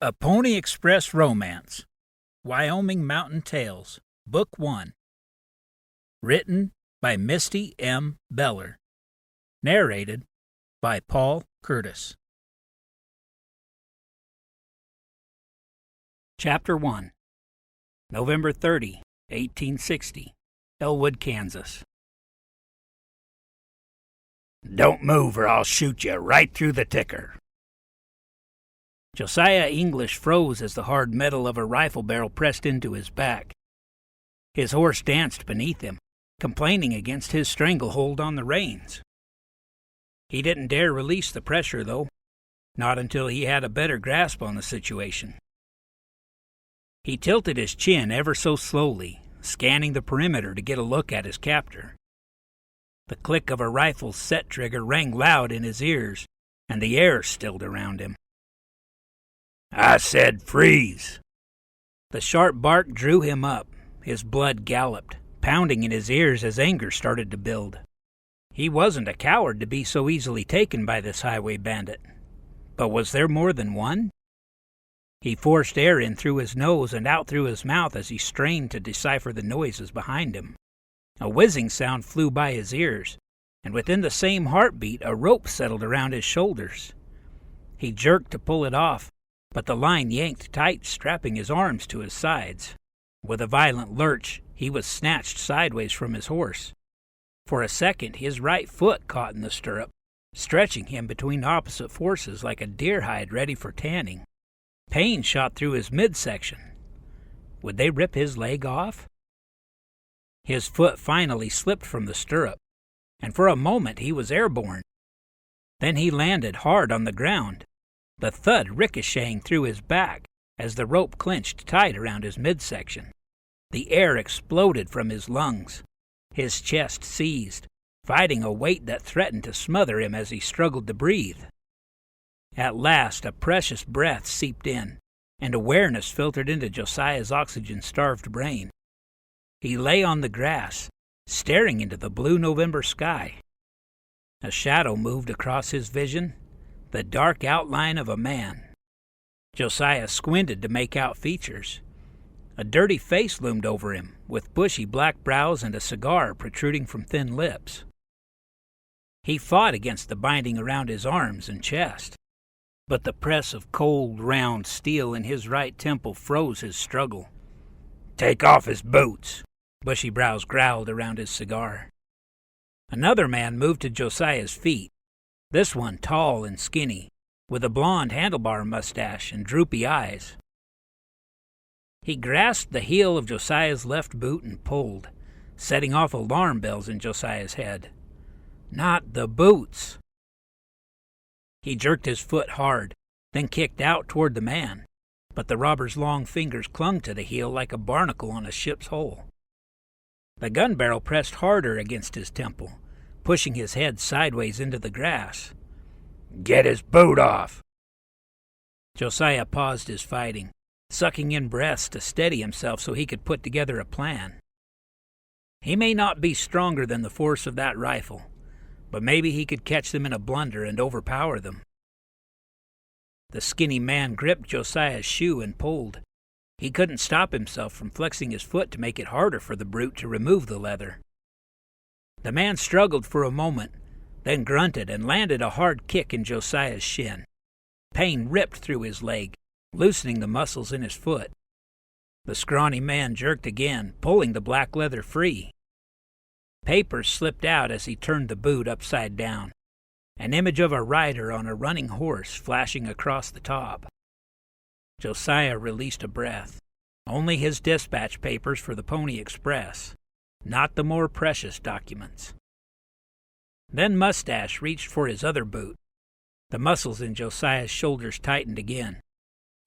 A Pony Express Romance, Wyoming Mountain Tales, Book 1. Written by Misty M. Beller. Narrated by Paul Curtis. Chapter 1. November 30, 1860. Elwood, Kansas. Don't move or I'll shoot you right through the ticker. Josiah English froze as the hard metal of a rifle barrel pressed into his back. His horse danced beneath him, complaining against his stranglehold on the reins. He didn't dare release the pressure, though, not until he had a better grasp on the situation. He tilted his chin ever so slowly, scanning the perimeter to get a look at his captor. The click of a rifle's set trigger rang loud in his ears, and the air stilled around him. I said freeze. The sharp bark drew him up. His blood galloped, pounding in his ears as anger started to build. He wasn't a coward to be so easily taken by this highway bandit. But was there more than one? He forced air in through his nose and out through his mouth as he strained to decipher the noises behind him. A whizzing sound flew by his ears, and within the same heartbeat a rope settled around his shoulders. He jerked to pull it off, but the line yanked tight, strapping his arms to his sides. With a violent lurch, he was snatched sideways from his horse. For a second, his right foot caught in the stirrup, stretching him between opposite forces like a deer hide ready for tanning. Pain shot through his midsection. Would they rip his leg off? His foot finally slipped from the stirrup, and for a moment he was airborne. Then he landed hard on the ground, the thud ricocheting through his back as the rope clenched tight around his midsection. The air exploded from his lungs. His chest seized, fighting a weight that threatened to smother him as he struggled to breathe. At last, a precious breath seeped in, and awareness filtered into Josiah's oxygen-starved brain. He lay on the grass, staring into the blue November sky. A shadow moved across his vision, the dark outline of a man. Josiah squinted to make out features. A dirty face loomed over him, with bushy black brows and a cigar protruding from thin lips. He fought against the binding around his arms and chest, but the press of cold, round steel in his right temple froze his struggle. Take off his boots, Bushy brows growled around his cigar. Another man moved to Josiah's feet, this one tall and skinny, with a blonde handlebar mustache and droopy eyes. He grasped the heel of Josiah's left boot and pulled, setting off alarm bells in Josiah's head. Not the boots! He jerked his foot hard, then kicked out toward the man, but the robber's long fingers clung to the heel like a barnacle on a ship's hull. The gun barrel pressed harder against his temple, pushing his head sideways into the grass. Get his boot off! Josiah paused his fighting, sucking in breaths to steady himself so he could put together a plan. He may not be stronger than the force of that rifle, but maybe he could catch them in a blunder and overpower them. The skinny man gripped Josiah's shoe and pulled. He couldn't stop himself from flexing his foot to make it harder for the brute to remove the leather. The man struggled for a moment, then grunted and landed a hard kick in Josiah's shin. Pain ripped through his leg, loosening the muscles in his foot. The scrawny man jerked again, pulling the black leather free. Papers slipped out as he turned the boot upside down, an image of a rider on a running horse flashing across the top. Josiah released a breath. Only his dispatch papers for the Pony Express, not the more precious documents. Then Mustache reached for his other boot. The muscles in Josiah's shoulders tightened again,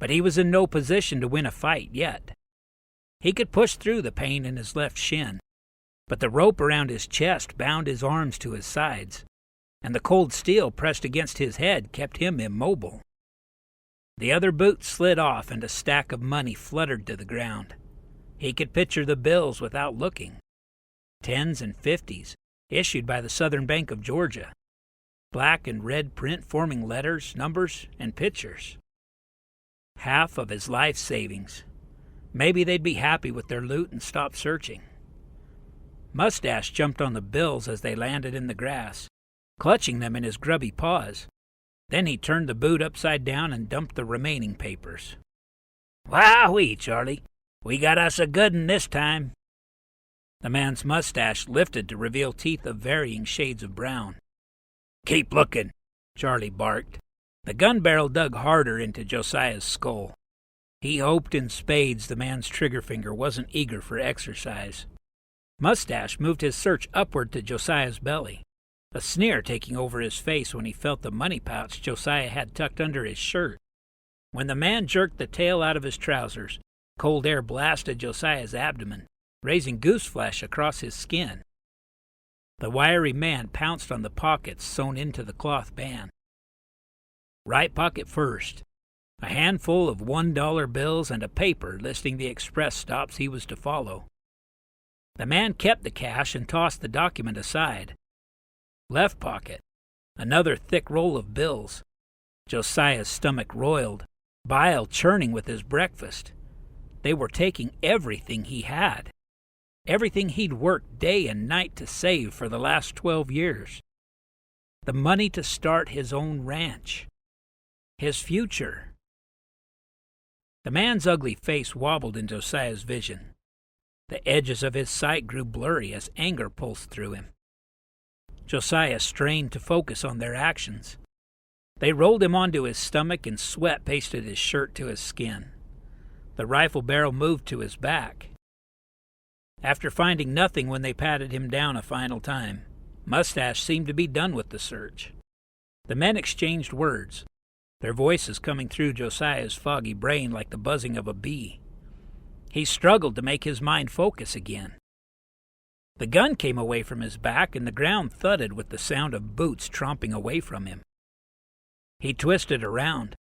but he was in no position to win a fight yet. He could push through the pain in his left shin, but the rope around his chest bound his arms to his sides, and the cold steel pressed against his head kept him immobile. The other boot slid off and a stack of money fluttered to the ground. He could picture the bills without looking. 10s and 50s, issued by the Southern Bank of Georgia. Black and red print forming letters, numbers, and pictures. half of his life savings. Maybe they'd be happy with their loot and stop searching. Mustache jumped on the bills as they landed in the grass, clutching them in his grubby paws. Then he turned the boot upside down and dumped the remaining papers. "Wowee, Charlie, we got us a good 'un this time." The man's mustache lifted to reveal teeth of varying shades of brown. "Keep looking," Charlie barked. The gun barrel dug harder into Josiah's skull. He hoped in spades the man's trigger finger wasn't eager for exercise. Mustache moved his search upward to Josiah's belly, a sneer taking over his face when he felt the money pouch Josiah had tucked under his shirt. When the man jerked the tail out of his trousers, cold air blasted Josiah's abdomen, raising goose flesh across his skin. The wiry man pounced on the pockets sewn into the cloth band. Right pocket first, a handful of $1 bills and a paper listing the express stops he was to follow. The man kept the cash and tossed the document aside. Left pocket, another thick roll of bills. Josiah's stomach roiled, bile churning with his breakfast. They were taking everything he had, everything he'd worked day and night to save for the last 12 years. The money to start his own ranch. His future. The man's ugly face wobbled in Josiah's vision. The edges of his sight grew blurry as anger pulsed through him. Josiah strained to focus on their actions. They rolled him onto his stomach and sweat pasted his shirt to his skin. The rifle barrel moved to his back. After finding nothing when they patted him down a final time, Mustache seemed to be done with the search. The men exchanged words, their voices coming through Josiah's foggy brain like the buzzing of a bee. He struggled to make his mind focus again. The gun came away from his back and the ground thudded with the sound of boots tromping away from him. He twisted around,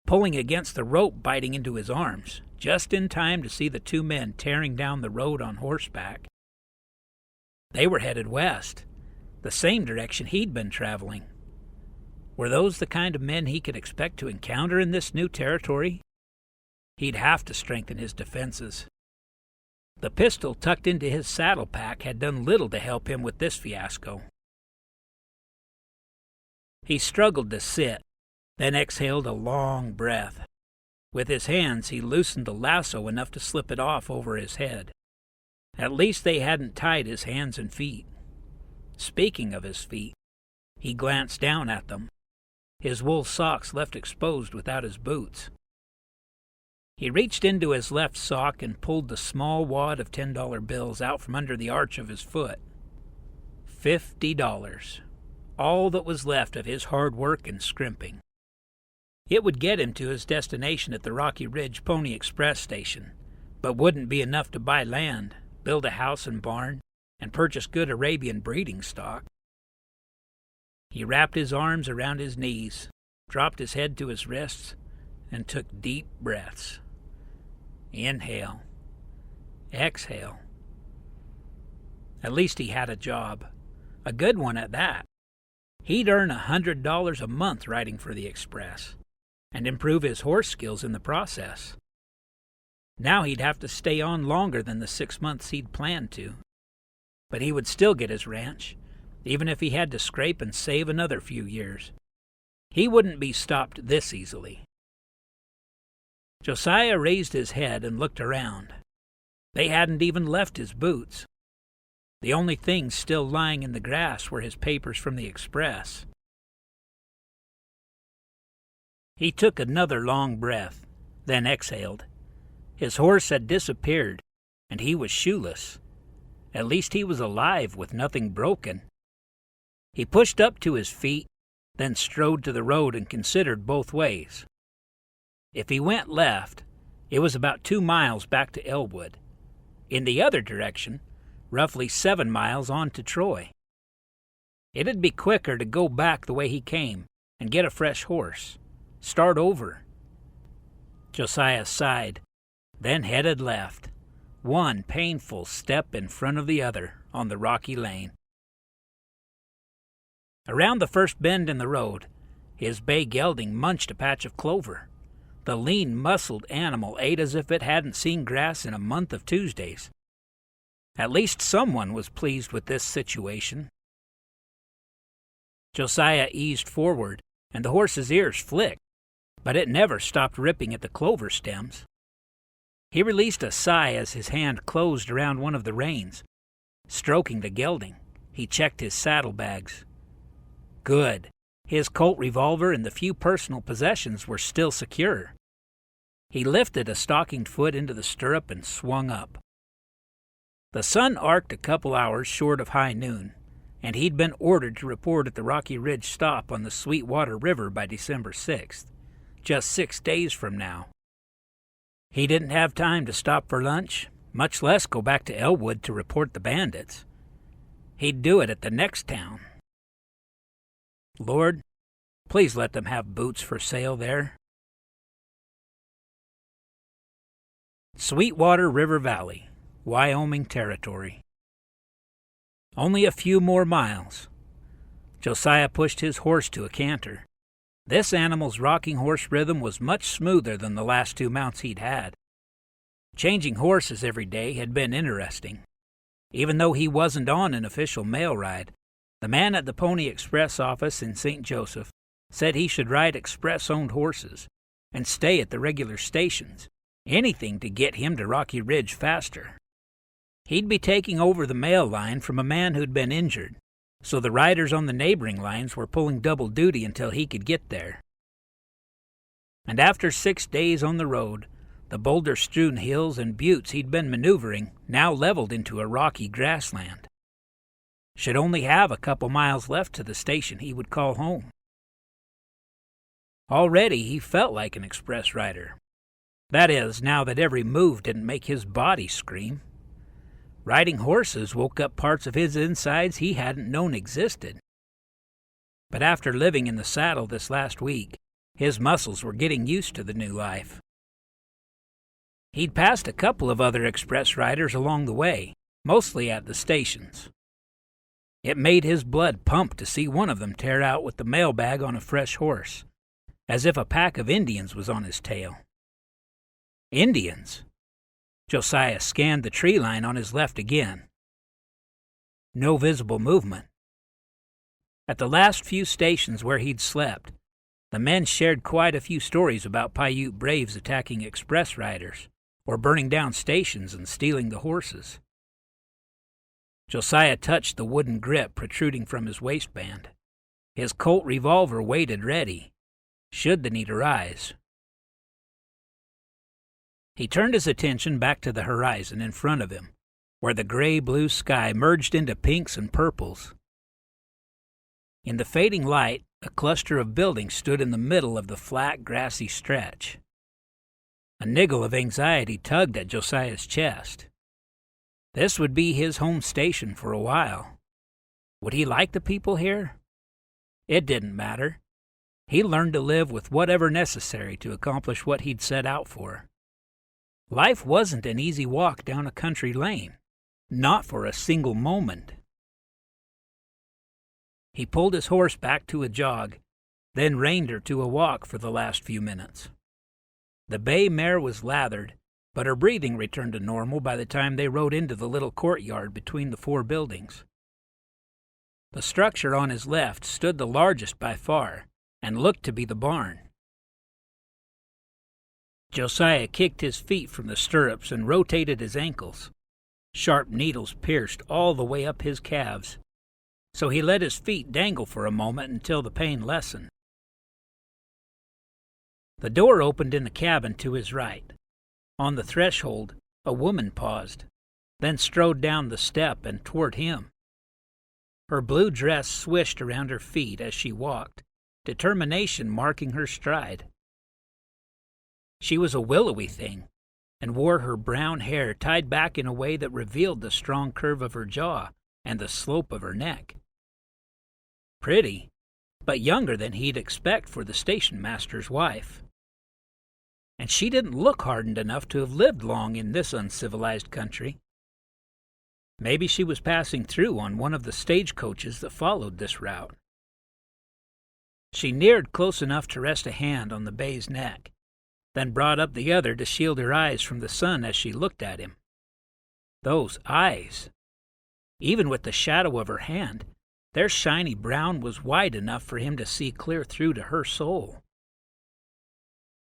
pulling against the rope biting into his arms, just in time to see the two men tearing down the road on horseback. They were headed west, the same direction he'd been traveling. Were those the kind of men he could expect to encounter in this new territory? He'd have to strengthen his defenses. The pistol tucked into his saddle pack had done little to help him with this fiasco. He struggled to sit, then exhaled a long breath. With his hands, he loosened the lasso enough to slip it off over his head. At least they hadn't tied his hands and feet. Speaking of his feet, he glanced down at them, his wool socks left exposed without his boots. He reached into his left sock and pulled the small wad of $10 bills out from under the arch of his foot. $50. All that was left of his hard work and scrimping. It would get him to his destination at the Rocky Ridge Pony Express station, but wouldn't be enough to buy land, build a house and barn, and purchase good Arabian breeding stock. He wrapped his arms around his knees, dropped his head to his wrists, and took deep breaths. Inhale. Exhale. At least he had a job. A good one at that. He'd earn $100 a month riding for the Express, and improve his horse skills in the process. Now he'd have to stay on longer than the 6 months he'd planned to. But he would still get his ranch, even if he had to scrape and save another few years. He wouldn't be stopped this easily. Josiah raised his head and looked around. They hadn't even left his boots. The only things still lying in the grass were his papers from the Express. He took another long breath, then exhaled. His horse had disappeared, and he was shoeless. At least he was alive with nothing broken. He pushed up to his feet, then strode to the road and considered both ways. If he went left, it was about 2 miles back to Elwood. In the other direction, roughly 7 miles on to Troy. It'd be quicker to go back the way he came and get a fresh horse. Start over. Josiah sighed, then headed left, one painful step in front of the other on the rocky lane. Around the first bend in the road, his bay gelding munched a patch of clover. The lean, muscled animal ate as if it hadn't seen grass in a month of Tuesdays. At least someone was pleased with this situation. Josiah eased forward, and the horse's ears flicked, but it never stopped ripping at the clover stems. He released a sigh as his hand closed around one of the reins. Stroking the gelding, he checked his saddlebags. Good. His Colt revolver and the few personal possessions were still secure. He lifted a stockinged foot into the stirrup and swung up. The sun arced a couple hours short of high noon, and he'd been ordered to report at the Rocky Ridge stop on the Sweetwater River by December 6th, just 6 days from now. He didn't have time to stop for lunch, much less go back to Elwood to report the bandits. He'd do it at the next town. Lord, please let them have boots for sale there. Sweetwater River Valley, Wyoming Territory. Only a few more miles. Josiah pushed his horse to a canter. This animal's rocking horse rhythm was much smoother than the last 2 mounts he'd had. Changing horses every day had been interesting. Even though he wasn't on an official mail ride, the man at the Pony Express office in St. Joseph said he should ride express-owned horses and stay at the regular stations, anything to get him to Rocky Ridge faster. He'd be taking over the mail line from a man who'd been injured, so the riders on the neighboring lines were pulling double duty until he could get there. And after 6 days on the road, the boulder-strewn hills and buttes he'd been maneuvering now leveled into a rocky grassland. Should only have a couple miles left to the station he would call home. Already he felt like an express rider. That is, now that every move didn't make his body scream. Riding horses woke up parts of his insides he hadn't known existed. But after living in the saddle this last week, his muscles were getting used to the new life. He'd passed a couple of other express riders along the way, mostly at the stations. It made his blood pump to see one of them tear out with the mailbag on a fresh horse, as if a pack of Indians was on his tail. Indians? Josiah scanned the tree line on his left again. No visible movement. At the last few stations where he'd slept, the men shared quite a few stories about Paiute braves attacking express riders, or burning down stations and stealing the horses. Josiah touched the wooden grip protruding from his waistband. His Colt revolver waited ready, should the need arise. He turned his attention back to the horizon in front of him, where the gray-blue sky merged into pinks and purples. In the fading light, a cluster of buildings stood in the middle of the flat, grassy stretch. A niggle of anxiety tugged at Josiah's chest. This would be his home station for a while. Would he like the people here? It didn't matter. He learned to live with whatever necessary to accomplish what he'd set out for. Life wasn't an easy walk down a country lane, not for a single moment. He pulled his horse back to a jog, then reined her to a walk for the last few minutes. The bay mare was lathered, but her breathing returned to normal by the time they rode into the little courtyard between the 4 buildings. The structure on his left stood the largest by far, and looked to be the barn. Josiah kicked his feet from the stirrups and rotated his ankles. Sharp needles pierced all the way up his calves, so he let his feet dangle for a moment until the pain lessened. The door opened in the cabin to his right. On the threshold, a woman paused, then strode down the step and toward him. Her blue dress swished around her feet as she walked, determination marking her stride. She was a willowy thing, and wore her brown hair tied back in a way that revealed the strong curve of her jaw and the slope of her neck. Pretty, but younger than he'd expect for the stationmaster's wife. And she didn't look hardened enough to have lived long in this uncivilized country. Maybe she was passing through on one of the stagecoaches that followed this route. She neared close enough to rest a hand on the bay's neck, then brought up the other to shield her eyes from the sun as she looked at him. Those eyes! Even with the shadow of her hand, their shiny brown was wide enough for him to see clear through to her soul.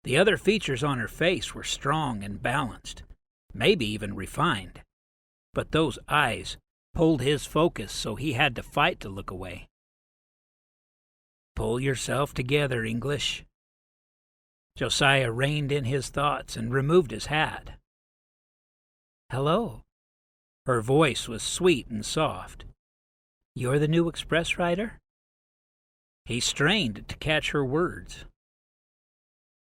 The other features on her face were strong and balanced, maybe even refined, but those eyes pulled his focus so he had to fight to look away. "Pull yourself together, English." Josiah reined in his thoughts and removed his hat. "Hello." Her voice was sweet and soft. "You're the new express rider?" He strained to catch her words.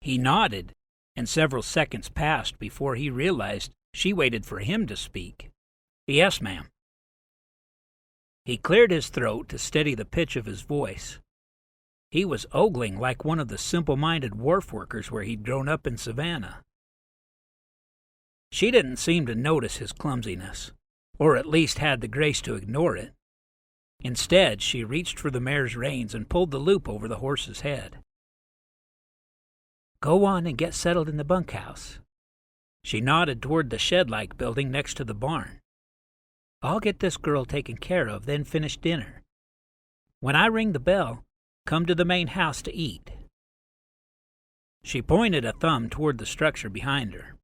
He nodded, and several seconds passed before he realized she waited for him to speak. "Yes, ma'am." He cleared his throat to steady the pitch of his voice. He was ogling like one of the simple-minded wharf workers where he'd grown up in Savannah. She didn't seem to notice his clumsiness, or at least had the grace to ignore it. Instead, she reached for the mare's reins and pulled the loop over the horse's head. "Go on and get settled in the bunkhouse." She nodded toward the shed-like building next to the barn. "I'll get this girl taken care of, then finish dinner. When I ring the bell, come to the main house to eat." She pointed a thumb toward the structure behind her.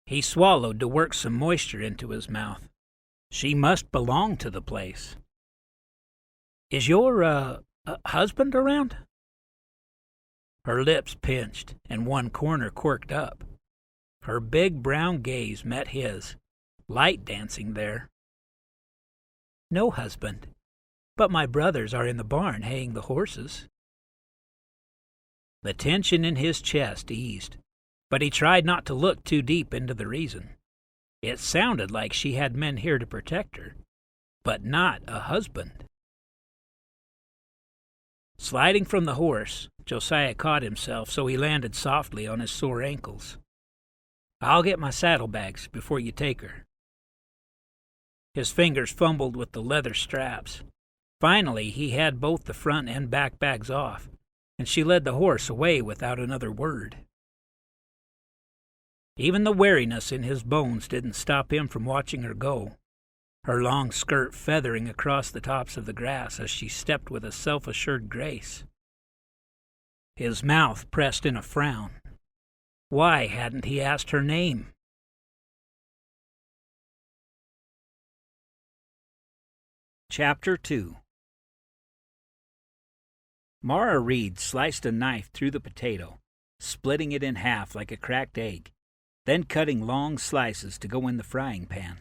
He swallowed to work some moisture into his mouth. She must belong to the place. "Is your, husband around?" Her lips pinched, and one corner quirked up. Her big brown gaze met his, light dancing there. "No husband, but my brothers are in the barn haying the horses." The tension in his chest eased, but he tried not to look too deep into the reason. It sounded like she had men here to protect her, but not a husband. Sliding from the horse, Josiah caught himself so he landed softly on his sore ankles. "I'll get my saddlebags before you take her." His fingers fumbled with the leather straps. Finally, he had both the front and back bags off, and she led the horse away without another word. Even the weariness in his bones didn't stop him from watching her go, her long skirt feathering across the tops of the grass as she stepped with a self-assured grace. His mouth pressed in a frown. Why hadn't he asked her name? Chapter 2. Mara Reid sliced a knife through the potato, splitting it in half like a cracked egg, then cutting long slices to go in the frying pan.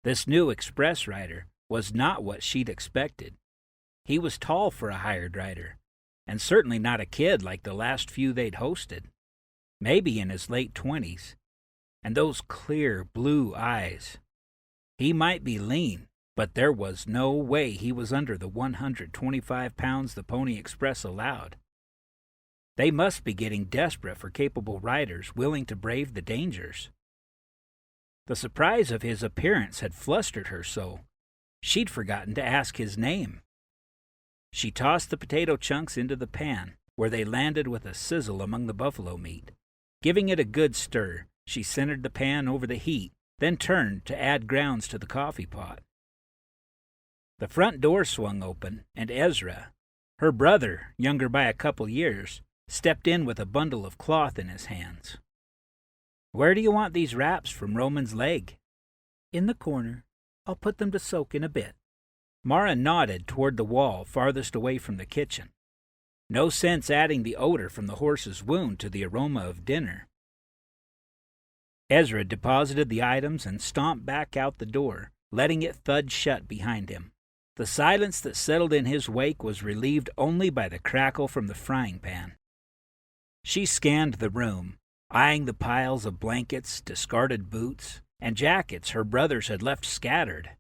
This new express rider was not what she'd expected. He was tall for a hired rider, and certainly not a kid like the last few they'd hosted, maybe in his late 20s, and those clear blue eyes. He might be lean, but there was no way he was under the 125 pounds the Pony Express allowed. They must be getting desperate for capable riders willing to brave the dangers. The surprise of his appearance had flustered her so she'd forgotten to ask his name. She tossed the potato chunks into the pan, where they landed with a sizzle among the buffalo meat. Giving it a good stir, she centered the pan over the heat, then turned to add grounds to the coffee pot. The front door swung open, and Ezra, her brother, younger by a couple years, stepped in with a bundle of cloth in his hands. "Where do you want these wraps from Roman's leg?" "In the corner. I'll put them to soak in a bit." Mara nodded toward the wall farthest away from the kitchen. No sense adding the odor from the horse's wound to the aroma of dinner. Ezra deposited the items and stomped back out the door, letting it thud shut behind him. The silence that settled in his wake was relieved only by the crackle from the frying pan. She scanned the room, eyeing the piles of blankets, discarded boots, and jackets her brothers had left scattered.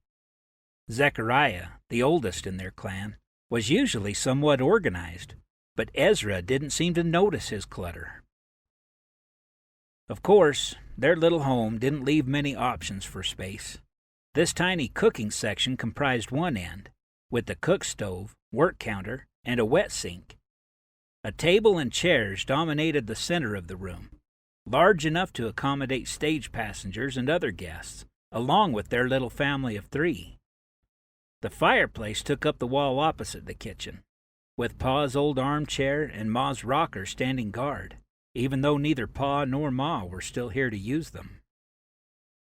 Zechariah, the oldest in their clan, was usually somewhat organized, but Ezra didn't seem to notice his clutter. Of course, their little home didn't leave many options for space. This tiny cooking section comprised one end, with the cook stove, work counter, and a wet sink. A table and chairs dominated the center of the room, large enough to accommodate stage passengers and other guests, along with their little family of 3. The fireplace took up the wall opposite the kitchen, with Pa's old armchair and Ma's rocker standing guard, even though neither Pa nor Ma were still here to use them.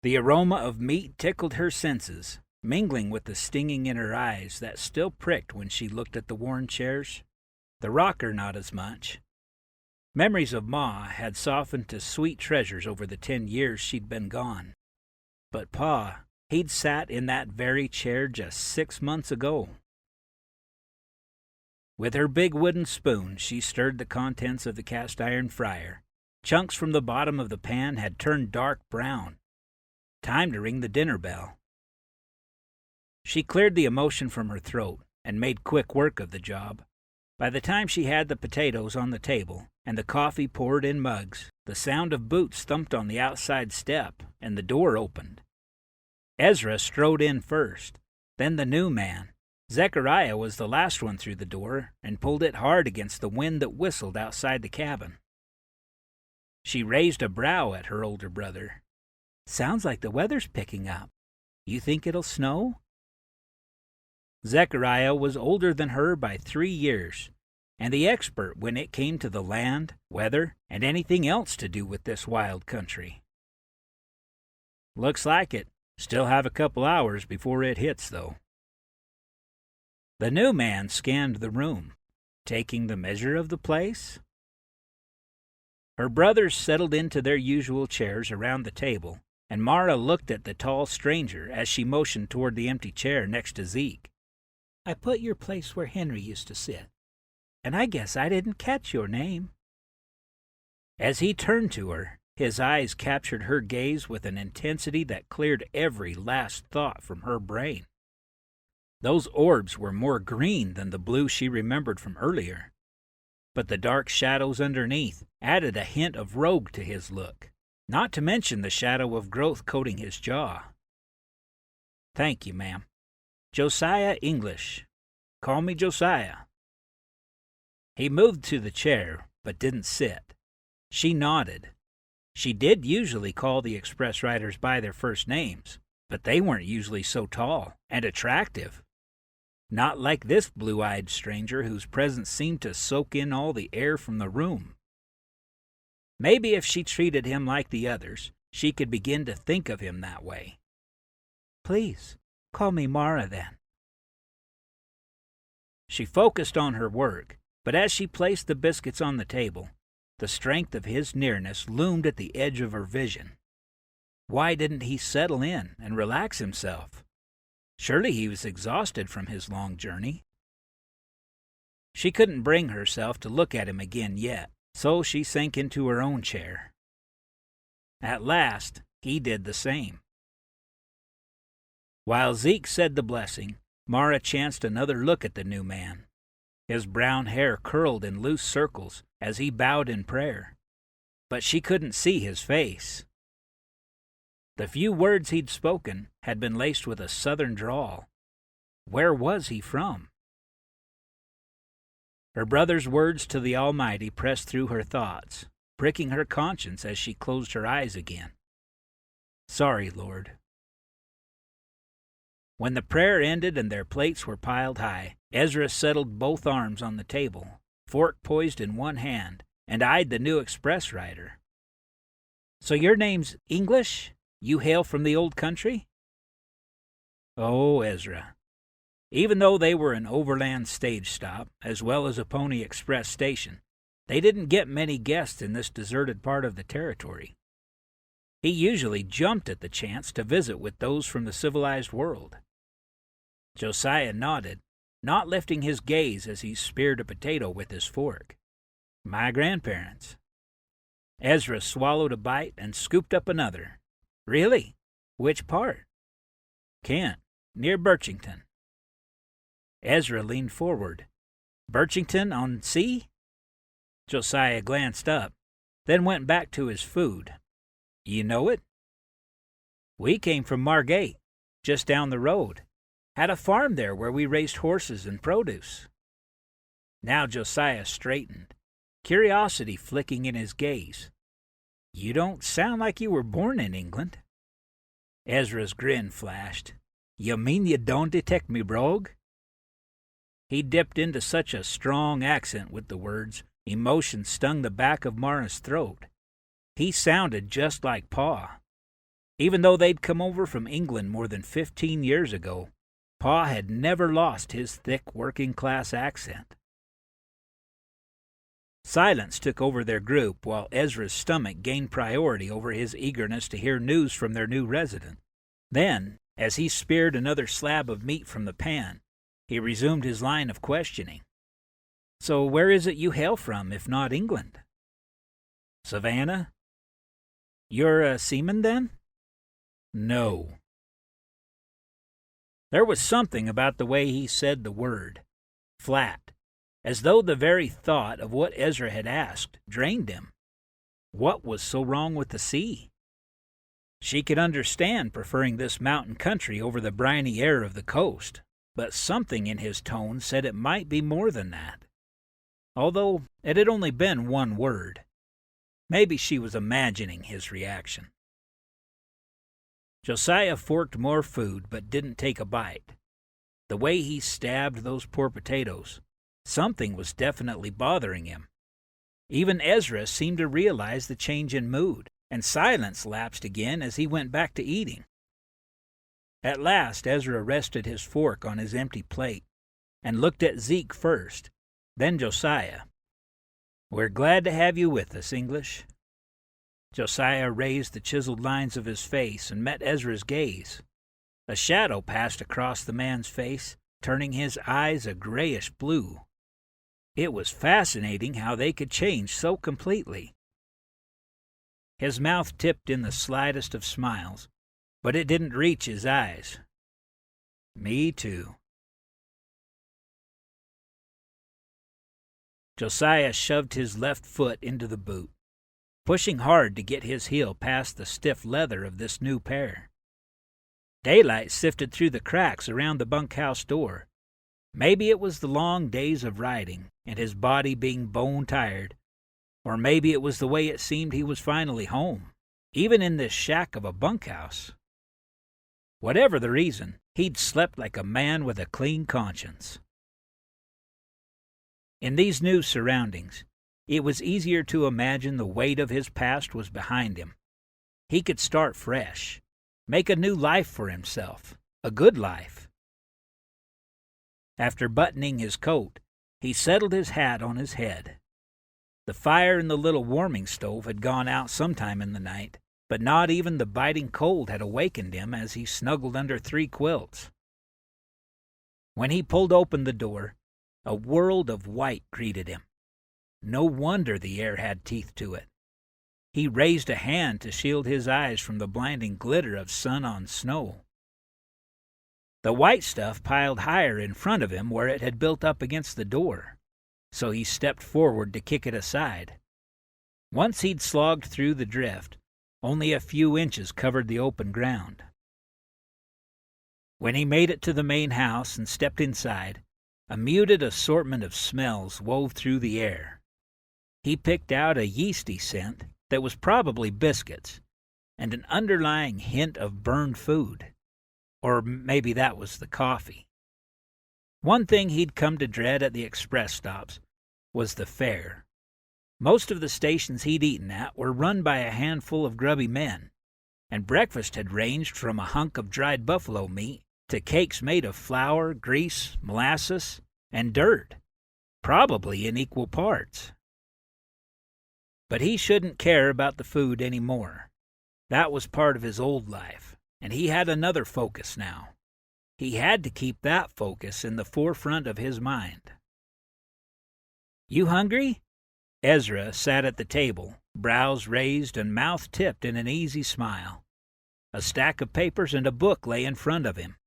The aroma of meat tickled her senses, mingling with the stinging in her eyes that still pricked when she looked at the worn chairs. The rocker not as much. Memories of Ma had softened to sweet treasures over the 10 years she'd been gone. But Pa, he'd sat in that very chair just 6 months ago. With her big wooden spoon, she stirred the contents of the cast-iron fryer. Chunks from the bottom of the pan had turned dark brown. Time to ring the dinner bell. She cleared the emotion from her throat and made quick work of the job. By the time she had the potatoes on the table and the coffee poured in mugs, the sound of boots thumped on the outside step and the door opened. Ezra strode in first, then the new man. Zechariah was the last one through the door and pulled it hard against the wind that whistled outside the cabin. She raised a brow at her older brother. "Sounds like the weather's picking up. You think it'll snow?" Zechariah was older than her by 3 years, and the expert when it came to the land, weather, and anything else to do with this wild country. "Looks like it. Still have a couple hours before it hits, though." The new man scanned the room, taking the measure of the place. Her brothers settled into their usual chairs around the table, and Mara looked at the tall stranger as she motioned toward the empty chair next to Zeke. "I put your place where Henry used to sit, and I guess I didn't catch your name." As he turned to her, his eyes captured her gaze with an intensity that cleared every last thought from her brain. Those orbs were more green than the blue she remembered from earlier, but the dark shadows underneath added a hint of rogue to his look, not to mention the shadow of growth coating his jaw. "Thank you, ma'am. Josiah English. Call me Josiah." He moved to the chair, but didn't sit. She nodded. She did usually call the express riders by their first names, but they weren't usually so tall and attractive. Not like this blue-eyed stranger whose presence seemed to soak in all the air from the room. Maybe if she treated him like the others, she could begin to think of him that way. "Please, call me Mara, then." She focused on her work, but as she placed the biscuits on the table, the strength of his nearness loomed at the edge of her vision. Why didn't he settle in and relax himself? Surely he was exhausted from his long journey. She couldn't bring herself to look at him again yet, so she sank into her own chair. At last, he did the same. While Zeke said the blessing, Mara chanced another look at the new man. His brown hair curled in loose circles as he bowed in prayer, but she couldn't see his face. The few words he'd spoken had been laced with a southern drawl. Where was he from? Her brother's words to the Almighty pressed through her thoughts, pricking her conscience as she closed her eyes again. "Sorry, Lord." When the prayer ended and their plates were piled high, Ezra settled both arms on the table, fork poised in one hand, and eyed the new express rider. "So your name's English? You hail from the old country?" Oh, Ezra. Even though they were an overland stage stop, as well as a pony express station, they didn't get many guests in this deserted part of the territory. He usually jumped at the chance to visit with those from the civilized world. Josiah nodded, not lifting his gaze as he speared a potato with his fork. "My grandparents." Ezra swallowed a bite and scooped up another. "Really? Which part?" "Kent, near Birchington." Ezra leaned forward. "Birchington on sea?" Josiah glanced up, then went back to his food. "You know it?" "We came from Margate, just down the road. Had a farm there where we raised horses and produce." Now Josiah straightened. curiosity flicking in his gaze. "You don't sound like you were born in England." Ezra's grin flashed. "You mean you don't detect me brogue?" He dipped into such a strong accent with the words, emotion stung the back of Mara's throat. He sounded just like Pa. Even though they'd come over from England more than 15 years ago, Pa had never lost his thick working-class accent. Silence took over their group while Ezra's stomach gained priority over his eagerness to hear news from their new resident. Then, as he speared another slab of meat from the pan, he resumed his line of questioning. "So where is it you hail from, if not England?" "Savannah." "You're a seaman, then?" "No." There was something about the way he said the word, flat, as though the very thought of what Ezra had asked drained him. What was so wrong with the sea? She could understand preferring this mountain country over the briny air of the coast, but something in his tone said it might be more than that. Although it had only been one word. Maybe she was imagining his reaction. Josiah forked more food but didn't take a bite. The way he stabbed those poor potatoes, something was definitely bothering him. Even Ezra seemed to realize the change in mood, and silence lapsed again as he went back to eating. At last Ezra rested his fork on his empty plate and looked at Zeke first, then Josiah. "We're glad to have you with us, English." Josiah raised the chiseled lines of his face and met Ezra's gaze. A shadow passed across the man's face, turning his eyes a grayish blue. It was fascinating how they could change so completely. His mouth tipped in the slightest of smiles, but it didn't reach his eyes. "Me too." Josiah shoved his left foot into the boot, pushing hard to get his heel past the stiff leather of this new pair. Daylight sifted through the cracks around the bunkhouse door. Maybe it was the long days of riding and his body being bone-tired, or maybe it was the way it seemed he was finally home, even in this shack of a bunkhouse. Whatever the reason, he'd slept like a man with a clean conscience. In these new surroundings, it was easier to imagine the weight of his past was behind him. He could start fresh, make a new life for himself, a good life. After buttoning his coat, he settled his hat on his head. The fire in the little warming stove had gone out sometime in the night, but not even the biting cold had awakened him as he snuggled under 3 quilts. When he pulled open the door, a world of white greeted him. No wonder the air had teeth to it. He raised a hand to shield his eyes from the blinding glitter of sun on snow. The white stuff piled higher in front of him where it had built up against the door, so he stepped forward to kick it aside. Once he'd slogged through the drift, only a few inches covered the open ground. When he made it to the main house and stepped inside, a muted assortment of smells wove through the air. He picked out a yeasty scent that was probably biscuits, and an underlying hint of burned food. Or maybe that was the coffee. One thing he'd come to dread at the express stops was the fare. Most of the stations he'd eaten at were run by a handful of grubby men, and breakfast had ranged from a hunk of dried buffalo meat to cakes made of flour, grease, molasses, and dirt, probably in equal parts. But he shouldn't care about the food anymore. That was part of his old life, and he had another focus now. He had to keep that focus in the forefront of his mind. "You hungry?" Ezra sat at the table, brows raised and mouth tipped in an easy smile. A stack of papers and a book lay in front of him.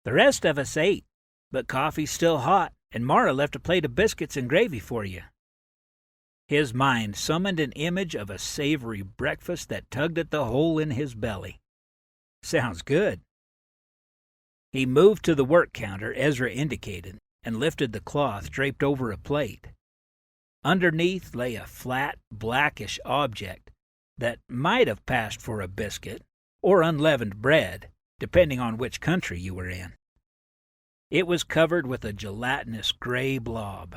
"The rest of us ate, but coffee's still hot, and Mara left a plate of biscuits and gravy for you." His mind summoned an image of a savory breakfast that tugged at the hole in his belly. Sounds good. He moved to the work counter Ezra indicated and lifted the cloth draped over a plate. Underneath lay a flat, blackish object that might have passed for a biscuit or unleavened bread, depending on which country you were in. It was covered with a gelatinous gray blob.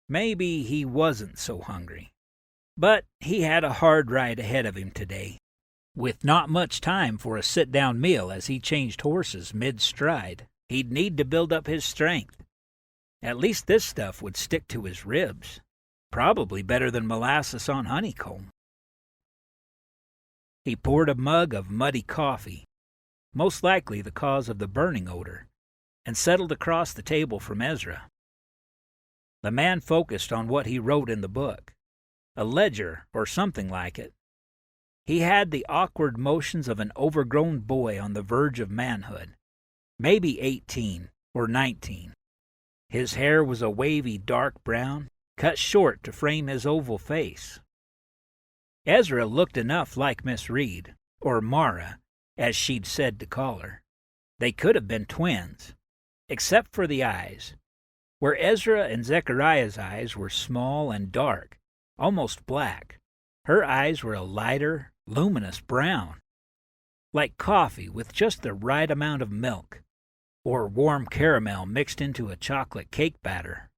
Maybe he wasn't so hungry, but he had a hard ride ahead of him today, with not much time for a sit-down meal as he changed horses mid-stride. He'd need to build up his strength. At least this stuff would stick to his ribs, probably better than molasses on honeycomb. He poured a mug of muddy coffee, most likely the cause of the burning odor, and settled across the table from Ezra. The man focused on what he wrote in the book, a ledger or something like it. He had the awkward motions of an overgrown boy on the verge of manhood, maybe 18 or 19. His hair was a wavy dark brown, cut short to frame his oval face. Ezra looked enough like Miss Reid, or Mara, as she'd said to call her. They could have been twins, except for the eyes. Where Ezra and Zechariah's eyes were small and dark, almost black, her eyes were a lighter, luminous brown, like coffee with just the right amount of milk, or warm caramel mixed into a chocolate cake batter.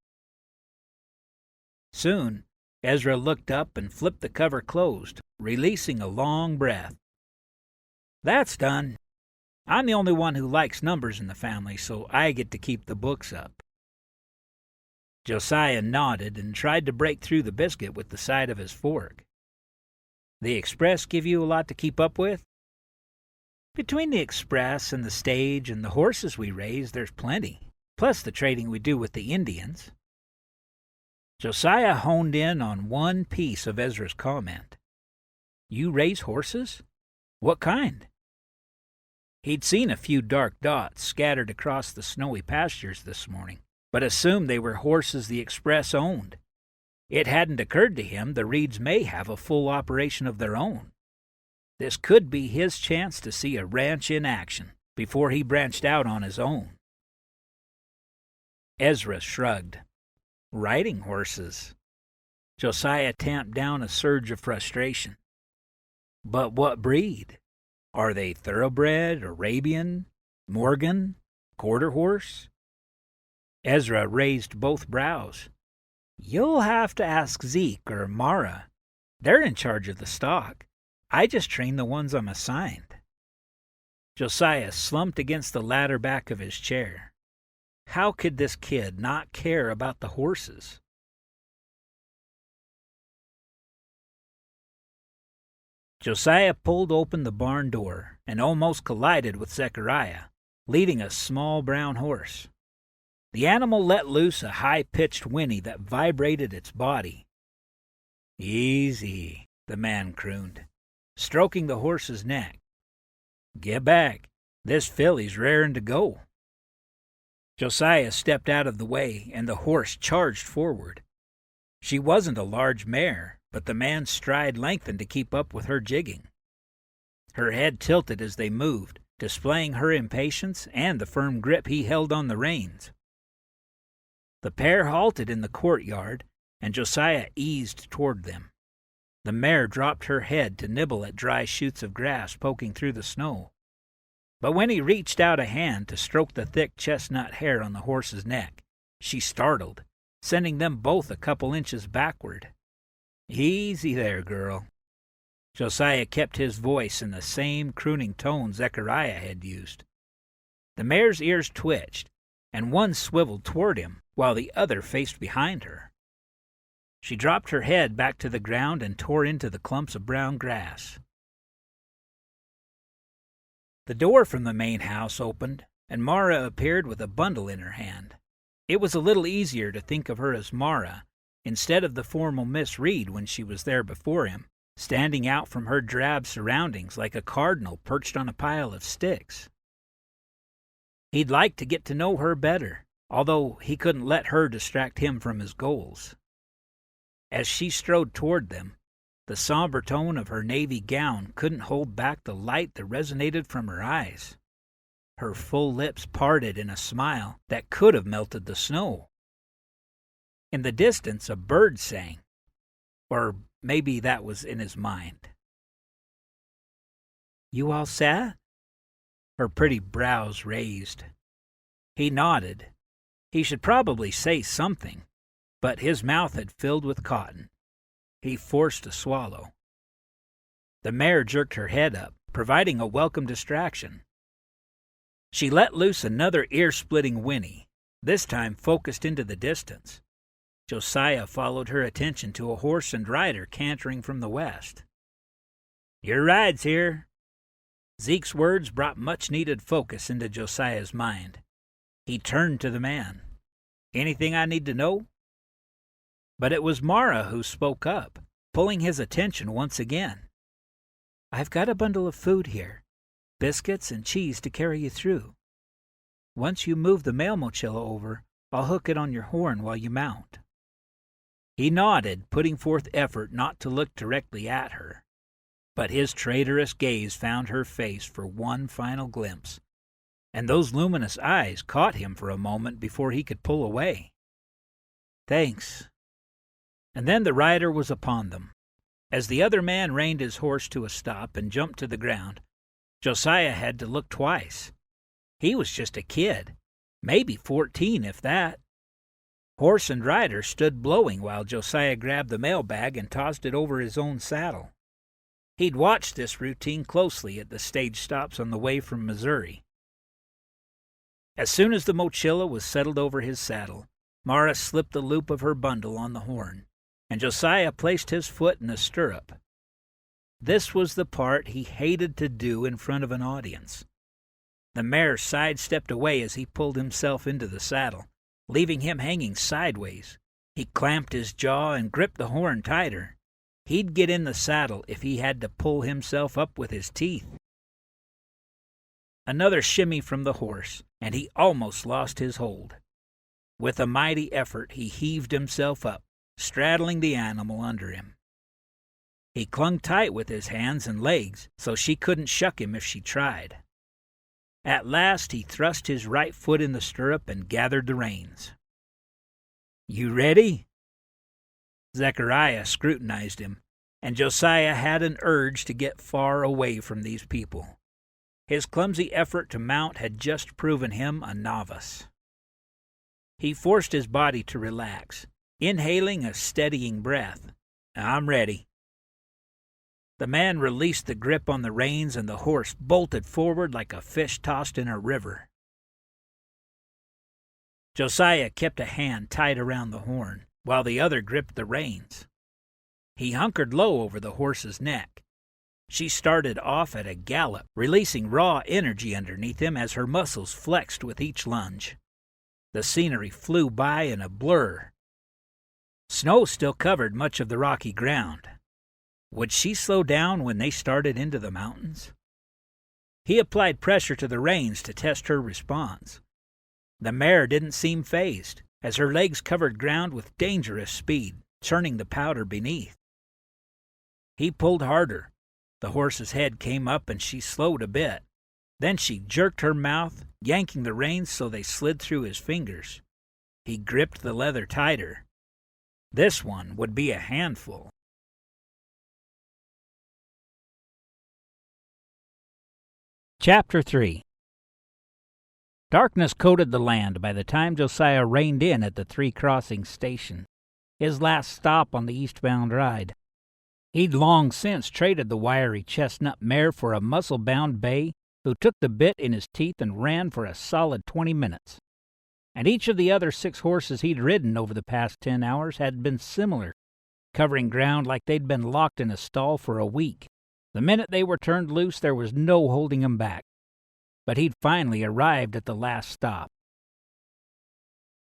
Soon, Ezra looked up and flipped the cover closed, releasing a long breath. "That's done. I'm the only one who likes numbers in the family, so I get to keep the books up." Josiah nodded and tried to break through the biscuit with the side of his fork. "The Express give you a lot to keep up with?" "Between the Express and the stage and the horses we raise, there's plenty, plus the trading we do with the Indians." Josiah honed in on one piece of Ezra's comment. "You raise horses? What kind?" He'd seen a few dark dots scattered across the snowy pastures this morning, but assumed they were horses the Express owned. It hadn't occurred to him the Reids may have a full operation of their own. This could be his chance to see a ranch in action before he branched out on his own. Ezra shrugged. Riding horses. Josiah tamped down a surge of frustration. But what breed? Are they thoroughbred, Arabian, Morgan, quarter horse? Ezra raised both brows. "You'll have to ask Zeke or Mara. They're in charge of the stock. I just train the ones I'm assigned." Josiah slumped against the ladder back of his chair. How could this kid not care about the horses? Josiah pulled open the barn door and almost collided with Zechariah, leading a small brown horse. The animal let loose a high-pitched whinny that vibrated its body. "Easy," the man crooned, stroking the horse's neck. "Get back. This filly's raring to go." Josiah stepped out of the way, and the horse charged forward. She wasn't a large mare, but the man's stride lengthened to keep up with her jigging. Her head tilted as they moved, displaying her impatience and the firm grip he held on the reins. The pair halted in the courtyard, and Josiah eased toward them. The mare dropped her head to nibble at dry shoots of grass poking through the snow. But when he reached out a hand to stroke the thick chestnut hair on the horse's neck, she startled, sending them both a couple inches backward. "Easy there, girl." Josiah kept his voice in the same crooning tone Zechariah had used. The mare's ears twitched, and one swiveled toward him, while the other faced behind her. She dropped her head back to the ground and tore into the clumps of brown grass. The door from the main house opened, and Mara appeared with a bundle in her hand. It was a little easier to think of her as Mara, instead of the formal Miss Reid when she was there before him, standing out from her drab surroundings like a cardinal perched on a pile of sticks. He'd like to get to know her better, although he couldn't let her distract him from his goals. As she strode toward them, the somber tone of her navy gown couldn't hold back the light that resonated from her eyes. Her full lips parted in a smile that could have melted the snow. In the distance, a bird sang. Or maybe that was in his mind. "You all set?" Her pretty brows raised. He nodded. He should probably say something, but his mouth had filled with cotton. He forced a swallow. The mare jerked her head up, providing a welcome distraction. She let loose another ear-splitting whinny, this time focused into the distance. Josiah followed her attention to a horse and rider cantering from the west. "Your ride's here." Zeke's words brought much-needed focus into Josiah's mind. He turned to the man. "Anything I need to know?" But it was Mara who spoke up, pulling his attention once again. "I've got a bundle of food here, biscuits and cheese to carry you through. Once you move the mail mochila over, I'll hook it on your horn while you mount." He nodded, putting forth effort not to look directly at her. But his traitorous gaze found her face for one final glimpse, and those luminous eyes caught him for a moment before he could pull away. "Thanks." And then the rider was upon them. As the other man reined his horse to a stop and jumped to the ground, Josiah had to look twice. He was just a kid, maybe 14 if that. Horse and rider stood blowing while Josiah grabbed the mailbag and tossed it over his own saddle. He'd watched this routine closely at the stage stops on the way from Missouri. As soon as the mochila was settled over his saddle, Mara slipped the loop of her bundle on the horn, and Josiah placed his foot in the stirrup. This was the part he hated to do in front of an audience. The mare sidestepped away as he pulled himself into the saddle, leaving him hanging sideways. He clamped his jaw and gripped the horn tighter. He'd get in the saddle if he had to pull himself up with his teeth. Another shimmy from the horse, and he almost lost his hold. With a mighty effort, he heaved himself up, straddling the animal under him. He clung tight with his hands and legs, so she couldn't shuck him if she tried. At last he thrust his right foot in the stirrup and gathered the reins. "You ready?" Zechariah scrutinized him, and Josiah had an urge to get far away from these people. His clumsy effort to mount had just proven him a novice. He forced his body to relax, inhaling a steadying breath. "I'm ready." The man released the grip on the reins, and the horse bolted forward like a fish tossed in a river. Josiah kept a hand tight around the horn, while the other gripped the reins. He hunkered low over the horse's neck. She started off at a gallop, releasing raw energy underneath him as her muscles flexed with each lunge. The scenery flew by in a blur. Snow still covered much of the rocky ground. Would she slow down when they started into the mountains? He applied pressure to the reins to test her response. The mare didn't seem fazed, as her legs covered ground with dangerous speed, churning the powder beneath. He pulled harder. The horse's head came up and she slowed a bit. Then she jerked her mouth, yanking the reins so they slid through his fingers. He gripped the leather tighter. This one would be a handful. Chapter 3. Darkness coated the land by the time Josiah reined in at the Three Crossings station, his last stop on the eastbound ride. He'd long since traded the wiry chestnut mare for a muscle-bound bay who took the bit in his teeth and ran for a solid 20 minutes. And each of the other 6 horses he'd ridden over the past 10 hours had been similar, covering ground like they'd been locked in a stall for a week. The minute they were turned loose, there was no holding him back. But he'd finally arrived at the last stop.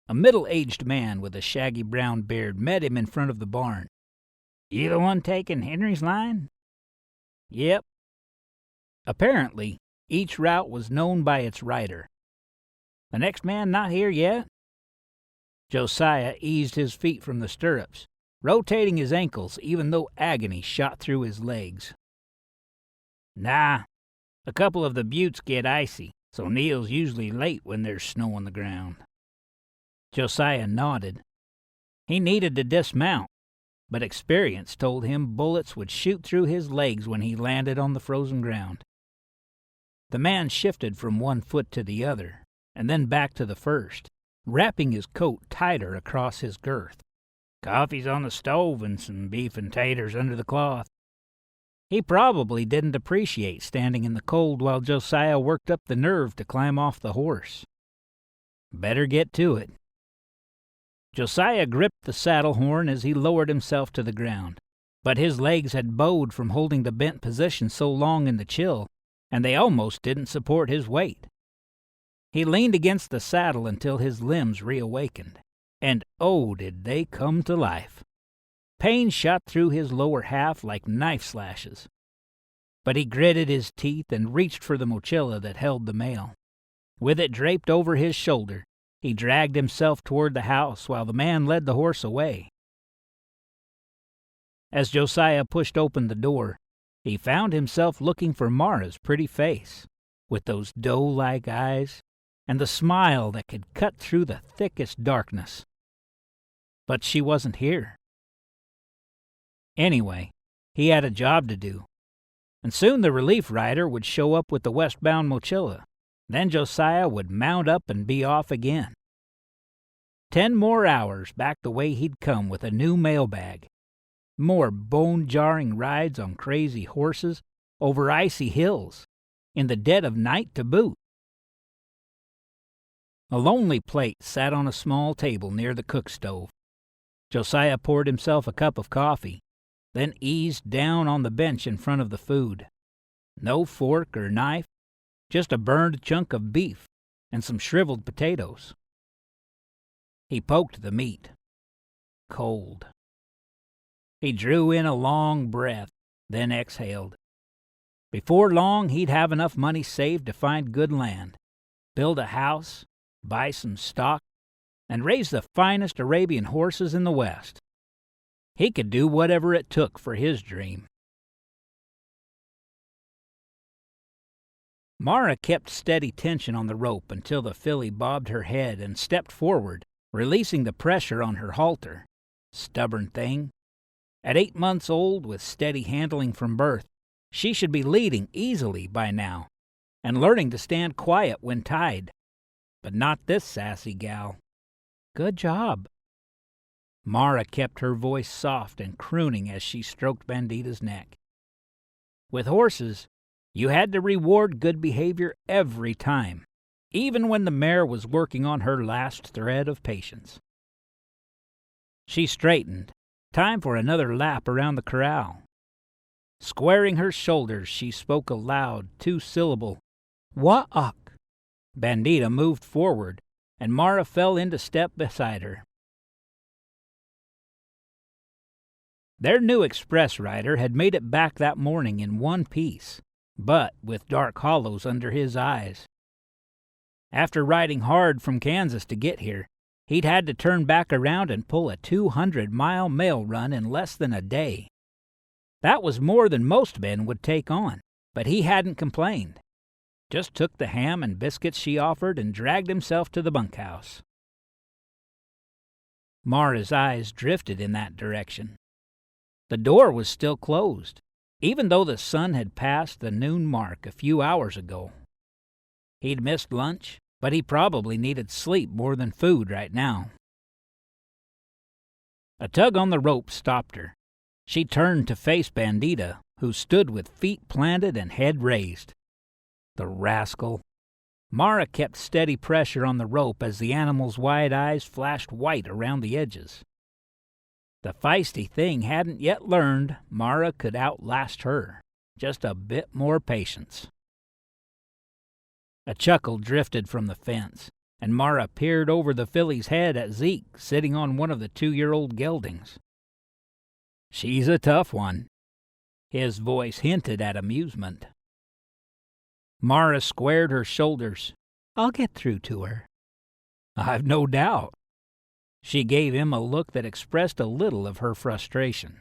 A middle-aged man with a shaggy brown beard met him in front of the barn. "You the one taking Henry's line?" "Yep." Apparently, each route was known by its rider. "The next man not here yet?" Josiah eased his feet from the stirrups, rotating his ankles even though agony shot through his legs. "Nah. A couple of the buttes get icy, so Neil's usually late when there's snow on the ground." Josiah nodded. He needed to dismount, but experience told him bullets would shoot through his legs when he landed on the frozen ground. The man shifted from one foot to the other, and then back to the first, wrapping his coat tighter across his girth. Coffee's on the stove and some beef and taters under the cloth. He probably didn't appreciate standing in the cold while Josiah worked up the nerve to climb off the horse. Better get to it. Josiah gripped the saddle horn as he lowered himself to the ground, but his legs had bowed from holding the bent position so long in the chill, and they almost didn't support his weight. He leaned against the saddle until his limbs reawakened, and oh, did they come to life. Pain shot through his lower half like knife slashes. But he gritted his teeth and reached for the mochila that held the mail. With it draped over his shoulder, he dragged himself toward the house while the man led the horse away. As Josiah pushed open the door, he found himself looking for Mara's pretty face, with those doe-like eyes and the smile that could cut through the thickest darkness. But she wasn't here. Anyway, he had a job to do, and soon the relief rider would show up with the westbound mochila. Then Josiah would mount up and be off again. 10 more hours back the way he'd come with a new mailbag. More bone-jarring rides on crazy horses over icy hills, in the dead of night to boot. A lonely plate sat on a small table near the cook stove. Josiah poured himself a cup of coffee, then eased down on the bench in front of the food. No fork or knife, just a burned chunk of beef and some shriveled potatoes. He poked the meat. Cold. He drew in a long breath, then exhaled. Before long, he'd have enough money saved to find good land, build a house, buy some stock, and raise the finest Arabian horses in the West. He could do whatever it took for his dream. Mara kept steady tension on the rope until the filly bobbed her head and stepped forward, releasing the pressure on her halter. Stubborn thing. At 8 months old, with steady handling from birth, she should be leading easily by now, and learning to stand quiet when tied. But not this sassy gal. Good job. Mara kept her voice soft and crooning as she stroked Bandita's neck. With horses, you had to reward good behavior every time, even when the mare was working on her last thread of patience. She straightened. Time for another lap around the corral. Squaring her shoulders, she spoke a loud, 2-syllable, "Wa'ak." Bandita moved forward, and Mara fell into step beside her. Their new express rider had made it back that morning in one piece, but with dark hollows under his eyes. After riding hard from Kansas to get here, he'd had to turn back around and pull a 200-mile mail run in less than a day. That was more than most men would take on, but he hadn't complained. Just took the ham and biscuits she offered and dragged himself to the bunkhouse. Mara's eyes drifted in that direction. The door was still closed, even though the sun had passed the noon mark a few hours ago. He'd missed lunch, but he probably needed sleep more than food right now. A tug on the rope stopped her. She turned to face Bandita, who stood with feet planted and head raised. The rascal. Mara kept steady pressure on the rope as the animal's wide eyes flashed white around the edges. The feisty thing hadn't yet learned Mara could outlast her. Just a bit more patience. A chuckle drifted from the fence, and Mara peered over the filly's head at Zeke sitting on one of the 2-year-old geldings. She's a tough one. His voice hinted at amusement. Mara squared her shoulders. I'll get through to her. I've no doubt. She gave him a look that expressed a little of her frustration.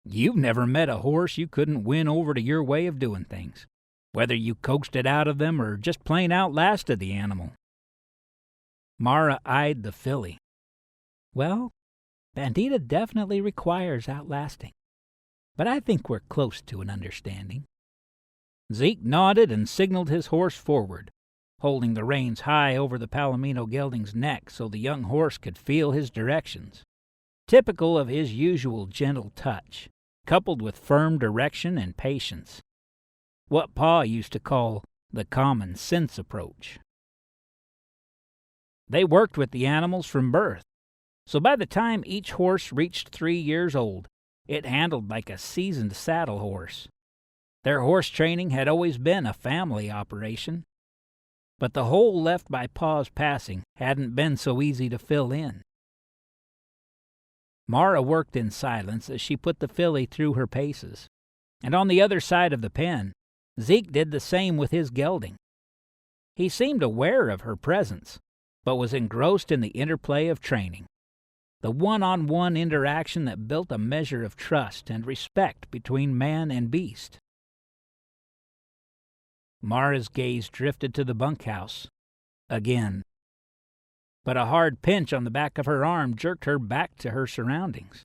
You've never met a horse you couldn't win over to your way of doing things, whether you coaxed it out of them or just plain outlasted the animal. Mara eyed the filly. Well, Bandita definitely requires outlasting, but I think we're close to an understanding." Zeke nodded and signaled his horse forward, holding the reins high over the Palomino gelding's neck so the young horse could feel his directions. Typical of his usual gentle touch, coupled with firm direction and patience. What Pa used to call the common sense approach. They worked with the animals from birth, so by the time each horse reached 3 years old, it handled like a seasoned saddle horse. Their horse training had always been a family operation, but the hole left by Pa's passing hadn't been so easy to fill in. Mara worked in silence as she put the filly through her paces, and on the other side of the pen, Zeke did the same with his gelding. He seemed aware of her presence, but was engrossed in the interplay of training, the one-on-one interaction that built a measure of trust and respect between man and beast. Mara's gaze drifted to the bunkhouse again, but a hard pinch on the back of her arm jerked her back to her surroundings.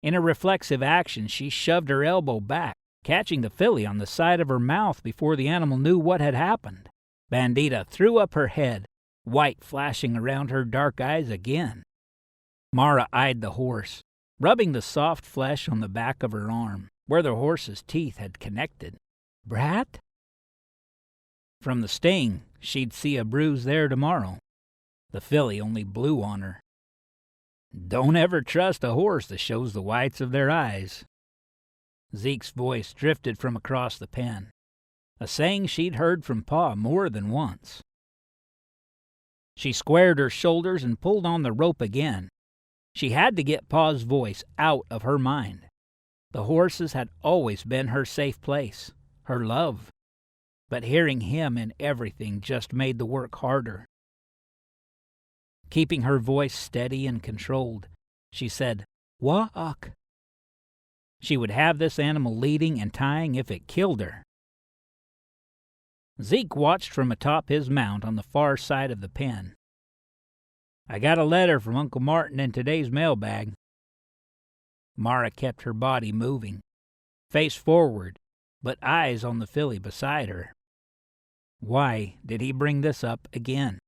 In a reflexive action, she shoved her elbow back, catching the filly on the side of her mouth before the animal knew what had happened. Bandita threw up her head, white flashing around her dark eyes again. Mara eyed the horse, rubbing the soft flesh on the back of her arm, where the horse's teeth had connected. "Brat?" From the sting, she'd see a bruise there tomorrow. The filly only blew on her. "Don't ever trust a horse that shows the whites of their eyes." Zeke's voice drifted from across the pen, a saying she'd heard from Pa more than once. She squared her shoulders and pulled on the rope again. She had to get Pa's voice out of her mind. The horses had always been her safe place, her love. But hearing him in everything just made the work harder. Keeping her voice steady and controlled, she said, "Walk." She would have this animal leading and tying if it killed her. Zeke watched from atop his mount on the far side of the pen. "I got a letter from Uncle Martin in today's mailbag." Mara kept her body moving, face forward, but eyes on the filly beside her. Why did he bring this up again?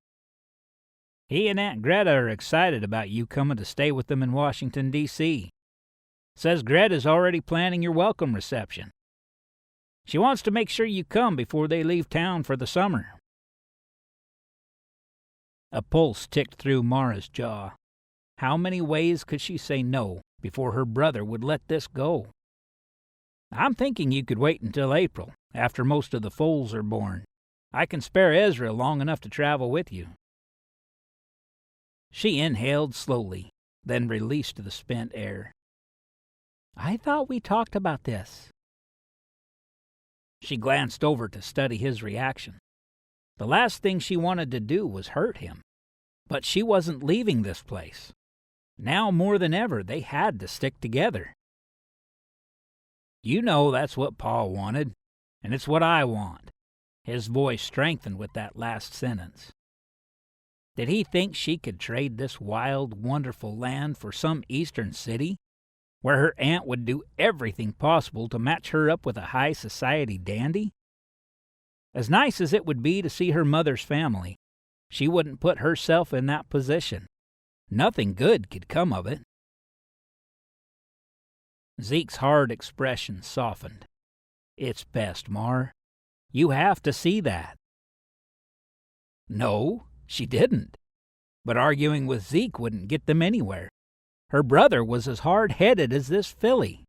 "He and Aunt Greta are excited about you coming to stay with them in Washington, D.C. Says Greta's already planning your welcome reception. She wants to make sure you come before they leave town for the summer." A pulse ticked through Mara's jaw. How many ways could she say no before her brother would let this go? "I'm thinking you could wait until April, after most of the foals are born. I can spare Ezra long enough to travel with you." She inhaled slowly, then released the spent air. "I thought we talked about this." She glanced over to study his reaction. The last thing she wanted to do was hurt him. But she wasn't leaving this place. Now more than ever, they had to stick together. "You know that's what Pa wanted, and it's what I want." His voice strengthened with that last sentence. Did he think she could trade this wild, wonderful land for some eastern city, where her aunt would do everything possible to match her up with a high society dandy? As nice as it would be to see her mother's family, she wouldn't put herself in that position. Nothing good could come of it. Zeke's hard expression softened. "It's best, Mar. You have to see that." No, she didn't. But arguing with Zeke wouldn't get them anywhere. Her brother was as hard-headed as this filly.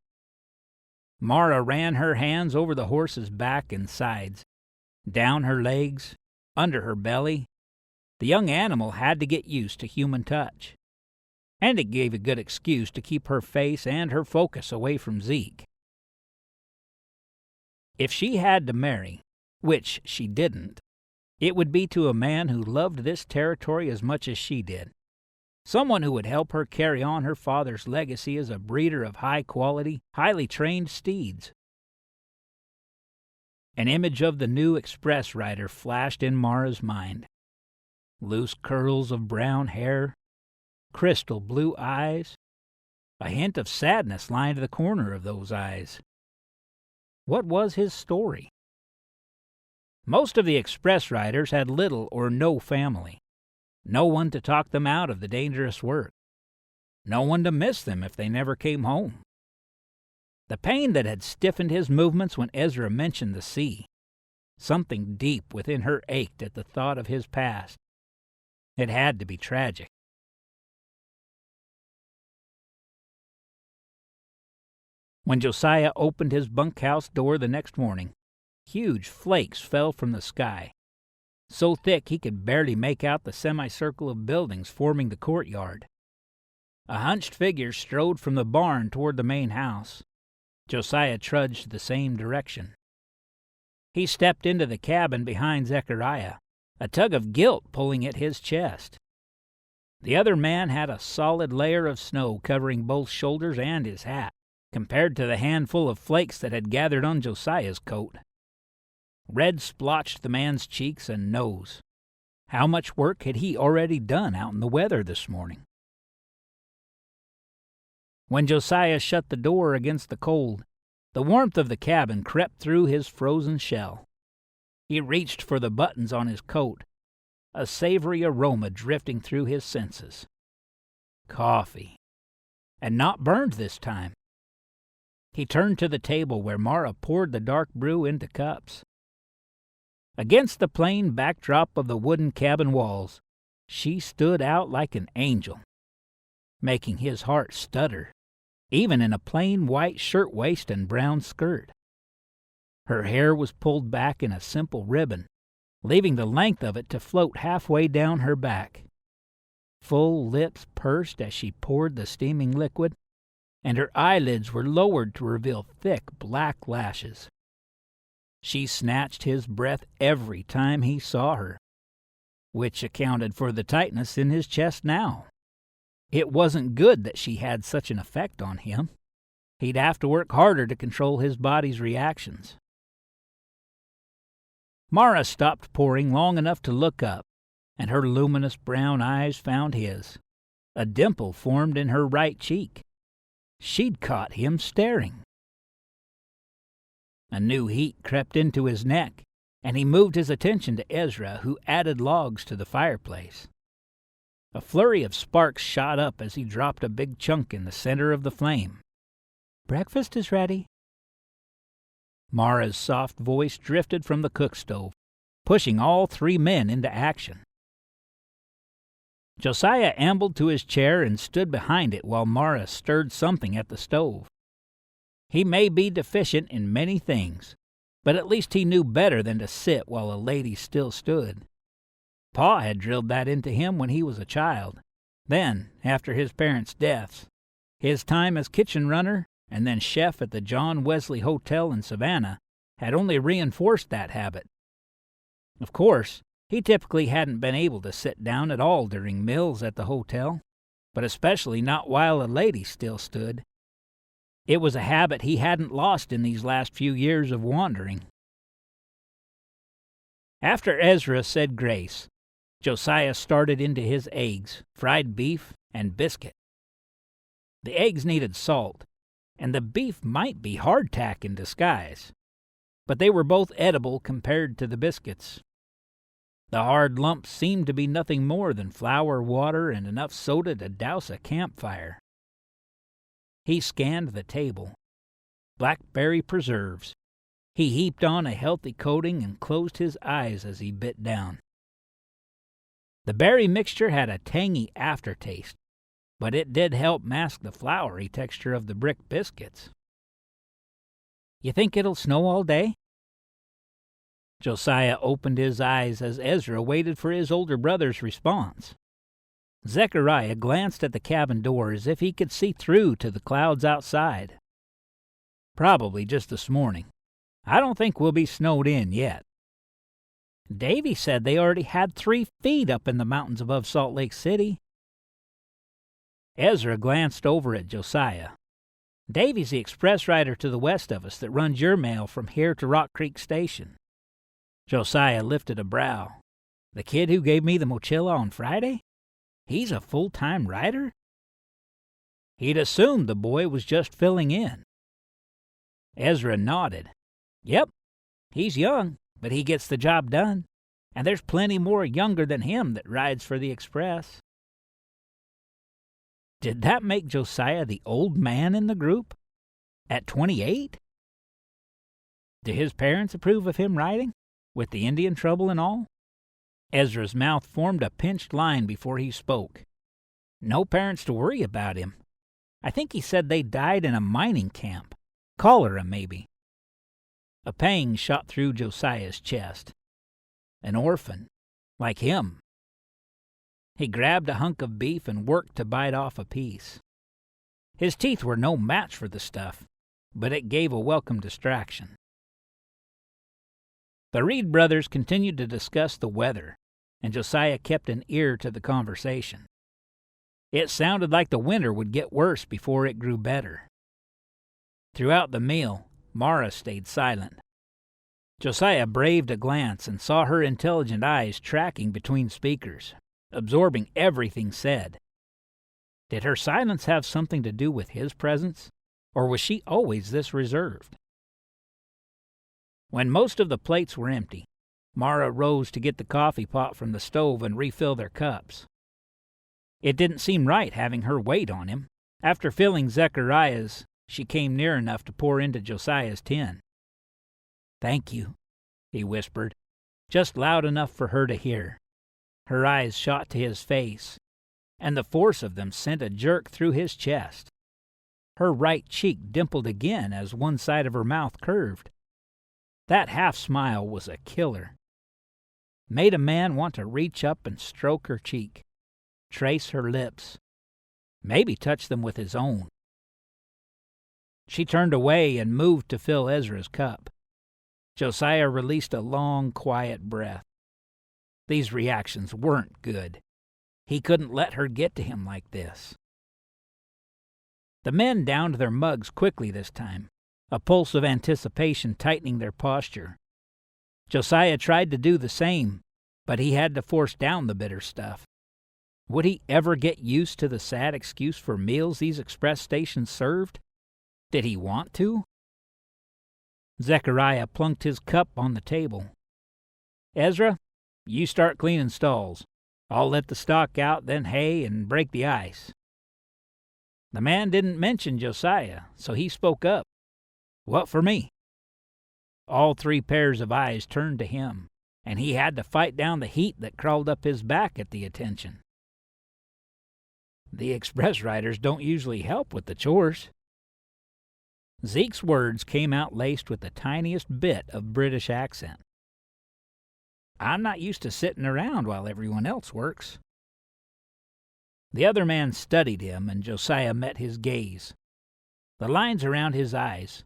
Mara ran her hands over the horse's back and sides, down her legs, under her belly. The young animal had to get used to human touch. And it gave a good excuse to keep her face and her focus away from Zeke. If she had to marry, which she didn't, it would be to a man who loved this territory as much as she did. Someone who would help her carry on her father's legacy as a breeder of high-quality, highly trained steeds. An image of the new express rider flashed in Mara's mind. Loose curls of brown hair, crystal blue eyes, A hint of sadness lined the corner of those eyes. What was his story? Most of the express riders had little or no family. No one to talk them out of the dangerous work. No one to miss them if they never came home. The pain that had stiffened his movements when Ezra mentioned the sea. Something deep within her ached at the thought of his past. It had to be tragic. When Josiah opened his bunkhouse door the next morning, huge flakes fell from the sky, so thick he could barely make out the semicircle of buildings forming the courtyard. A hunched figure strode from the barn toward the main house. Josiah trudged the same direction. He stepped into the cabin behind Zechariah, a tug of guilt pulling at his chest. The other man had a solid layer of snow covering both shoulders and his hat, compared to the handful of flakes that had gathered on Josiah's coat. Red splotched the man's cheeks and nose. How much work had he already done out in the weather this morning? When Josiah shut the door against the cold, the warmth of the cabin crept through his frozen shell. He reached for the buttons on his coat, a savory aroma drifting through his senses. Coffee. And not burned this time. He turned to the table where Mara poured the dark brew into cups. Against the plain backdrop of the wooden cabin walls, she stood out like an angel, making his heart stutter, even in a plain white shirtwaist and brown skirt. Her hair was pulled back in a simple ribbon, leaving the length of it to float halfway down her back. Full lips pursed as she poured the steaming liquid, and her eyelids were lowered to reveal thick black lashes. She snatched his breath every time he saw her, which accounted for the tightness in his chest now. It wasn't good that she had such an effect on him. He'd have to work harder to control his body's reactions. Mara stopped pouring long enough to look up, and her luminous brown eyes found his. A dimple formed in her right cheek. She'd caught him staring. A new heat crept into his neck, and he moved his attention to Ezra, who added logs to the fireplace. A flurry of sparks shot up as he dropped a big chunk in the center of the flame. "Breakfast is ready." Mara's soft voice drifted from the cook stove, pushing all three men into action. Josiah ambled to his chair and stood behind it while Mara stirred something at the stove. He may be deficient in many things, but at least he knew better than to sit while a lady still stood. Pa had drilled that into him when he was a child. Then, after his parents' deaths, his time as kitchen runner and then chef at the John Wesley Hotel in Savannah had only reinforced that habit. Of course, he typically hadn't been able to sit down at all during meals at the hotel, but especially not while a lady still stood. It was a habit he hadn't lost in these last few years of wandering. After Ezra said grace, Josiah started into his eggs, fried beef, and biscuit. The eggs needed salt, and the beef might be hardtack in disguise, but they were both edible compared to the biscuits. The hard lumps seemed to be nothing more than flour, water, and enough soda to douse a campfire. He scanned the table. Blackberry preserves. He heaped on a healthy coating and closed his eyes as he bit down. The berry mixture had a tangy aftertaste, but it did help mask the floury texture of the brick biscuits. "You think it'll snow all day?" Josiah opened his eyes as Ezra waited for his older brother's response. Zechariah glanced at the cabin door as if he could see through to the clouds outside. "Probably just this morning. I don't think we'll be snowed in yet." "Davy said they already had 3 feet up in the mountains above Salt Lake City." Ezra glanced over at Josiah. "Davy's the express rider to the west of us that runs your mail from here to Rock Creek Station." Josiah lifted a brow. "The kid who gave me the mochila on Friday? He's a full-time rider?" He'd assumed the boy was just filling in. Ezra nodded. Yep, he's young, but he gets the job done, and there's plenty more younger than him that rides for the express. Did that make Josiah the old man in the group? At 28? Did his parents approve of him riding, with the Indian trouble and all? Ezra's mouth formed a pinched line before he spoke. No parents to worry about him. I think he said they died in a mining camp. Cholera, maybe. A pang shot through Josiah's chest. An orphan, like him. He grabbed a hunk of beef and worked to bite off a piece. His teeth were no match for the stuff, but it gave a welcome distraction. The Reid brothers continued to discuss the weather, and Josiah kept an ear to the conversation. It sounded like the winter would get worse before it grew better. Throughout the meal, Mara stayed silent. Josiah braved a glance and saw her intelligent eyes tracking between speakers, absorbing everything said. Did her silence have something to do with his presence, or was she always this reserved? When most of the plates were empty, Mara rose to get the coffee pot from the stove and refill their cups. It didn't seem right having her wait on him. After filling Zechariah's, she came near enough to pour into Josiah's tin. "Thank you," he whispered, just loud enough for her to hear. Her eyes shot to his face, and the force of them sent a jerk through his chest. Her right cheek dimpled again as one side of her mouth curved. That half-smile was a killer. Made a man want to reach up and stroke her cheek, trace her lips, maybe touch them with his own. She turned away and moved to fill Ezra's cup. Josiah released a long, quiet breath. These reactions weren't good. He couldn't let her get to him like this. The men downed their mugs quickly this time, a pulse of anticipation tightening their posture. Josiah tried to do the same, but he had to force down the bitter stuff. Would he ever get used to the sad excuse for meals these express stations served? Did he want to? Zechariah plunked his cup on the table. "Ezra, you start cleaning stalls. I'll let the stock out, then hay, and break the ice." The man didn't mention Josiah, so he spoke up. "What for me?" All three pairs of eyes turned to him, and he had to fight down the heat that crawled up his back at the attention. "The express riders don't usually help with the chores." Zeke's words came out laced with the tiniest bit of British accent. "I'm not used to sitting around while everyone else works." The other man studied him, and Josiah met his gaze. The lines around his eyes,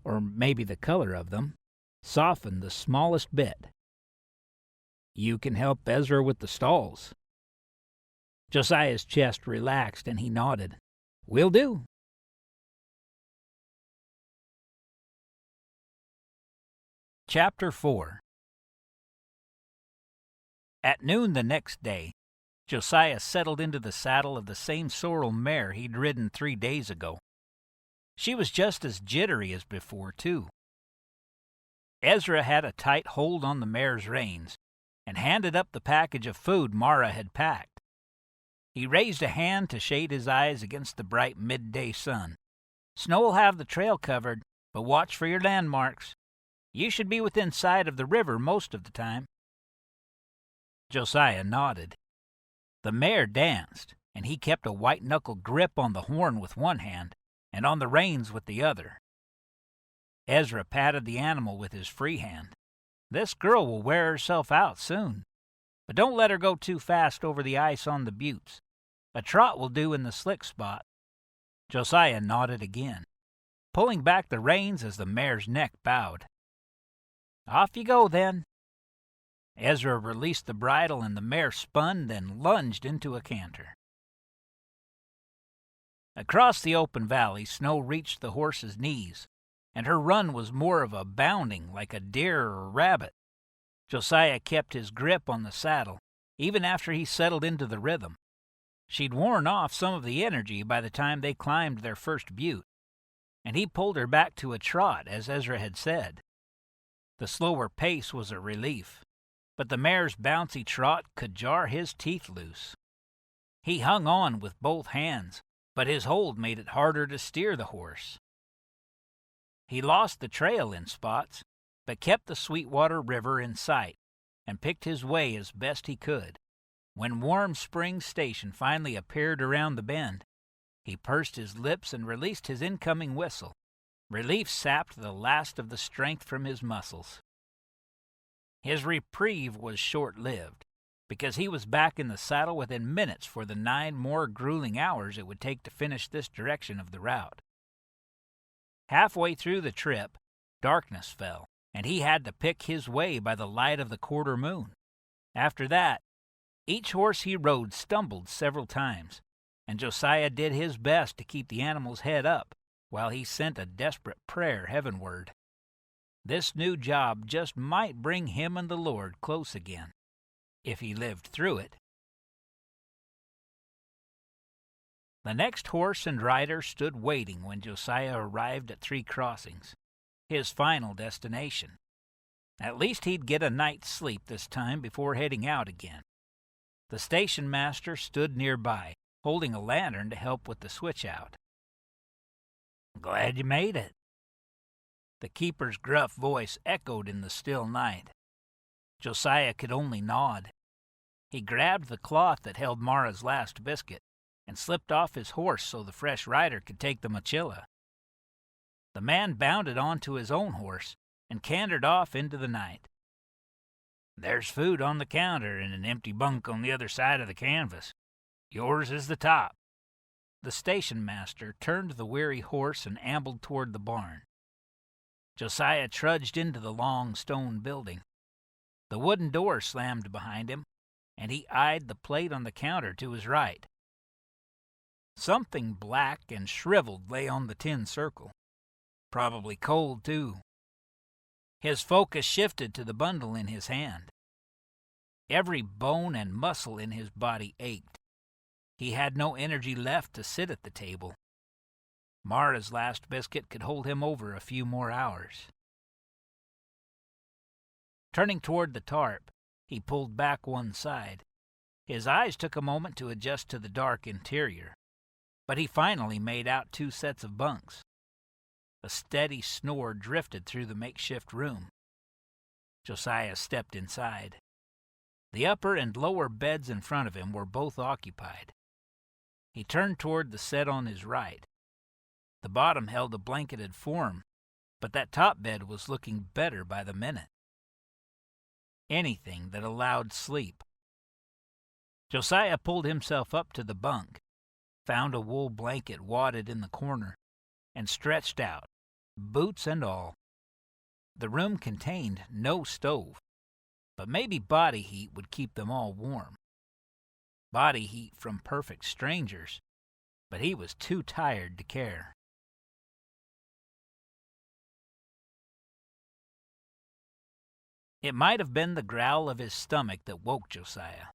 or maybe the color of them, softened the smallest bit. "You can help Ezra with the stalls." Josiah's chest relaxed, and he nodded. "Will do." Chapter 4. At noon the next day, Josiah settled into the saddle of the same sorrel mare he'd ridden 3 days ago. She was just as jittery as before, too. Ezra had a tight hold on the mare's reins and handed up the package of food Mara had packed. He raised a hand to shade his eyes against the bright midday sun. "Snow'll have the trail covered, but watch for your landmarks. You should be within sight of the river most of the time." Josiah nodded. The mare danced, and he kept a white-knuckled grip on the horn with one hand and on the reins with the other. Ezra patted the animal with his free hand. "This girl will wear herself out soon, but don't let her go too fast over the ice on the buttes. A trot will do in the slick spot." Josiah nodded again, pulling back the reins as the mare's neck bowed. "Off you go, then." Ezra released the bridle, and the mare spun, then lunged into a canter. Across the open valley, snow reached the horse's knees, and her run was more of a bounding, like a deer or rabbit. Josiah kept his grip on the saddle, even after he settled into the rhythm. She'd worn off some of the energy by the time they climbed their first butte, and he pulled her back to a trot, as Ezra had said. The slower pace was a relief, but the mare's bouncy trot could jar his teeth loose. He hung on with both hands, but his hold made it harder to steer the horse. He lost the trail in spots, but kept the Sweetwater River in sight and picked his way as best he could. When Warm Springs Station finally appeared around the bend, he pursed his lips and released his incoming whistle. Relief sapped the last of the strength from his muscles. His reprieve was short-lived, because he was back in the saddle within minutes for the 9 more grueling hours it would take to finish this direction of the route. Halfway through the trip, darkness fell, and he had to pick his way by the light of the quarter moon. After that, each horse he rode stumbled several times, and Josiah did his best to keep the animal's head up while he sent a desperate prayer heavenward. This new job just might bring him and the Lord close again, if he lived through it. The next horse and rider stood waiting when Josiah arrived at 3 Crossings, his final destination. At least he'd get a night's sleep this time before heading out again. The station master stood nearby, holding a lantern to help with the switch-out. "Glad you made it." The keeper's gruff voice echoed in the still night. Josiah could only nod. He grabbed the cloth that held Mara's last biscuit and slipped off his horse so the fresh rider could take the mochila. The man bounded onto his own horse and cantered off into the night. "There's food on the counter and an empty bunk on the other side of the canvas. Yours is the top." The station master turned the weary horse and ambled toward the barn. Josiah trudged into the long stone building. The wooden door slammed behind him, and he eyed the plate on the counter to his right. Something black and shriveled lay on the tin circle. Probably cold, too. His focus shifted to the bundle in his hand. Every bone and muscle in his body ached. He had no energy left to sit at the table. Mara's last biscuit could hold him over a few more hours. Turning toward the tarp, he pulled back one side. His eyes took a moment to adjust to the dark interior, but he finally made out 2 sets of bunks. A steady snore drifted through the makeshift room. Josiah stepped inside. The upper and lower beds in front of him were both occupied. He turned toward the set on his right. The bottom held a blanketed form, but that top bed was looking better by the minute. Anything that allowed sleep. Josiah pulled himself up to the bunk, found a wool blanket wadded in the corner, and stretched out, boots and all. The room contained no stove, but maybe body heat would keep them all warm. Body heat from perfect strangers, but he was too tired to care. It might have been the growl of his stomach that woke Josiah,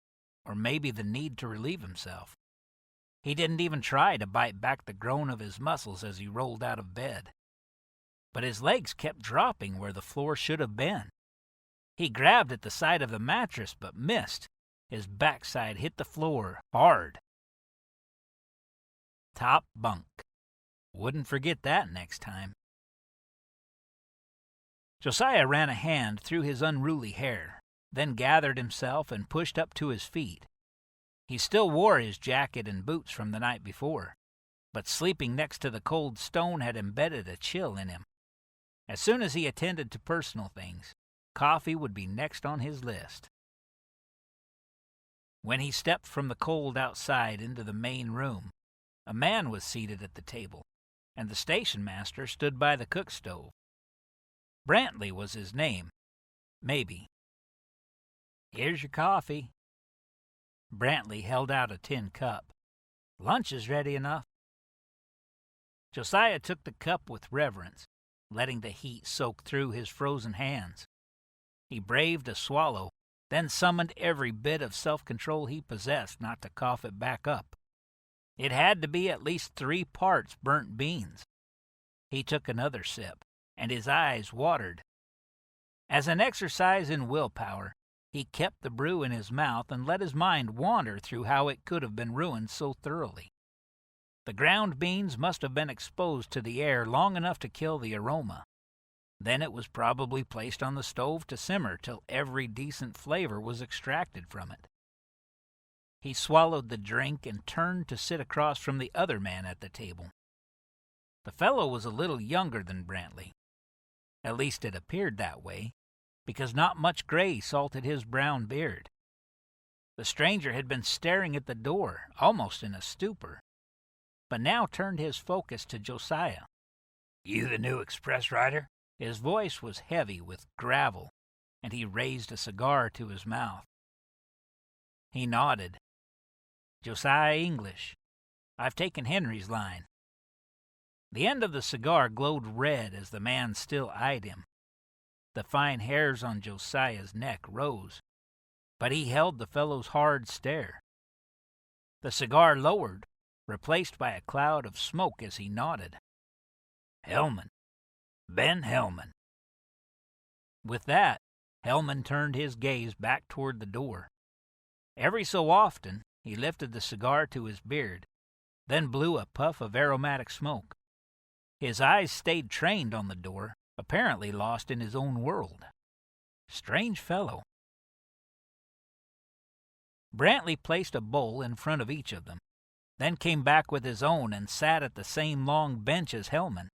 or maybe the need to relieve himself. He didn't even try to bite back the groan of his muscles as he rolled out of bed. But his legs kept dropping where the floor should have been. He grabbed at the side of the mattress but missed. His backside hit the floor hard. Top bunk. Wouldn't forget that next time. Josiah ran a hand through his unruly hair, then gathered himself and pushed up to his feet. He still wore his jacket and boots from the night before, but sleeping next to the cold stone had embedded a chill in him. As soon as he attended to personal things, coffee would be next on his list. When he stepped from the cold outside into the main room, a man was seated at the table, and the station master stood by the cook stove. Brantley was his name. Maybe. "Here's your coffee." Brantley held out a tin cup. "Lunch is ready enough." Josiah took the cup with reverence, letting the heat soak through his frozen hands. He braved a swallow, then summoned every bit of self-control he possessed not to cough it back up. It had to be at least 3 parts burnt beans. He took another sip, and his eyes watered. As an exercise in willpower, he kept the brew in his mouth and let his mind wander through how it could have been ruined so thoroughly. The ground beans must have been exposed to the air long enough to kill the aroma. Then it was probably placed on the stove to simmer till every decent flavor was extracted from it. He swallowed the drink and turned to sit across from the other man at the table. The fellow was a little younger than Brantley. At least it appeared that way, because not much gray salted his brown beard. The stranger had been staring at the door, almost in a stupor, but now turned his focus to Josiah. "You the new express rider?" His voice was heavy with gravel, and he raised a cigar to his mouth. He nodded. "Josiah English. I've taken Henry's line." The end of the cigar glowed red as the man still eyed him. The fine hairs on Josiah's neck rose, but he held the fellow's hard stare. The cigar lowered, replaced by a cloud of smoke as he nodded. "Hellman. Ben Hellman." With that, Hellman turned his gaze back toward the door. Every so often, he lifted the cigar to his beard, then blew a puff of aromatic smoke. His eyes stayed trained on the door, apparently lost in his own world. Strange fellow. Brantley placed a bowl in front of each of them, then came back with his own and sat at the same long bench as Hellman.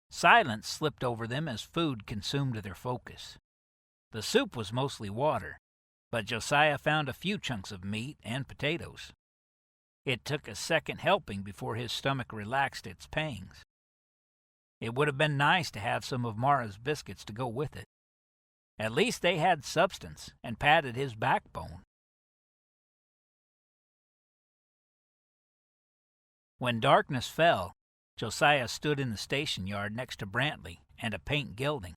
Silence slipped over them as food consumed their focus. The soup was mostly water, but Josiah found a few chunks of meat and potatoes. It took a second helping before his stomach relaxed its pangs. It would have been nice to have some of Mara's biscuits to go with it. At least they had substance and padded his backbone. When darkness fell, Josiah stood in the station yard next to Brantley and a paint gelding.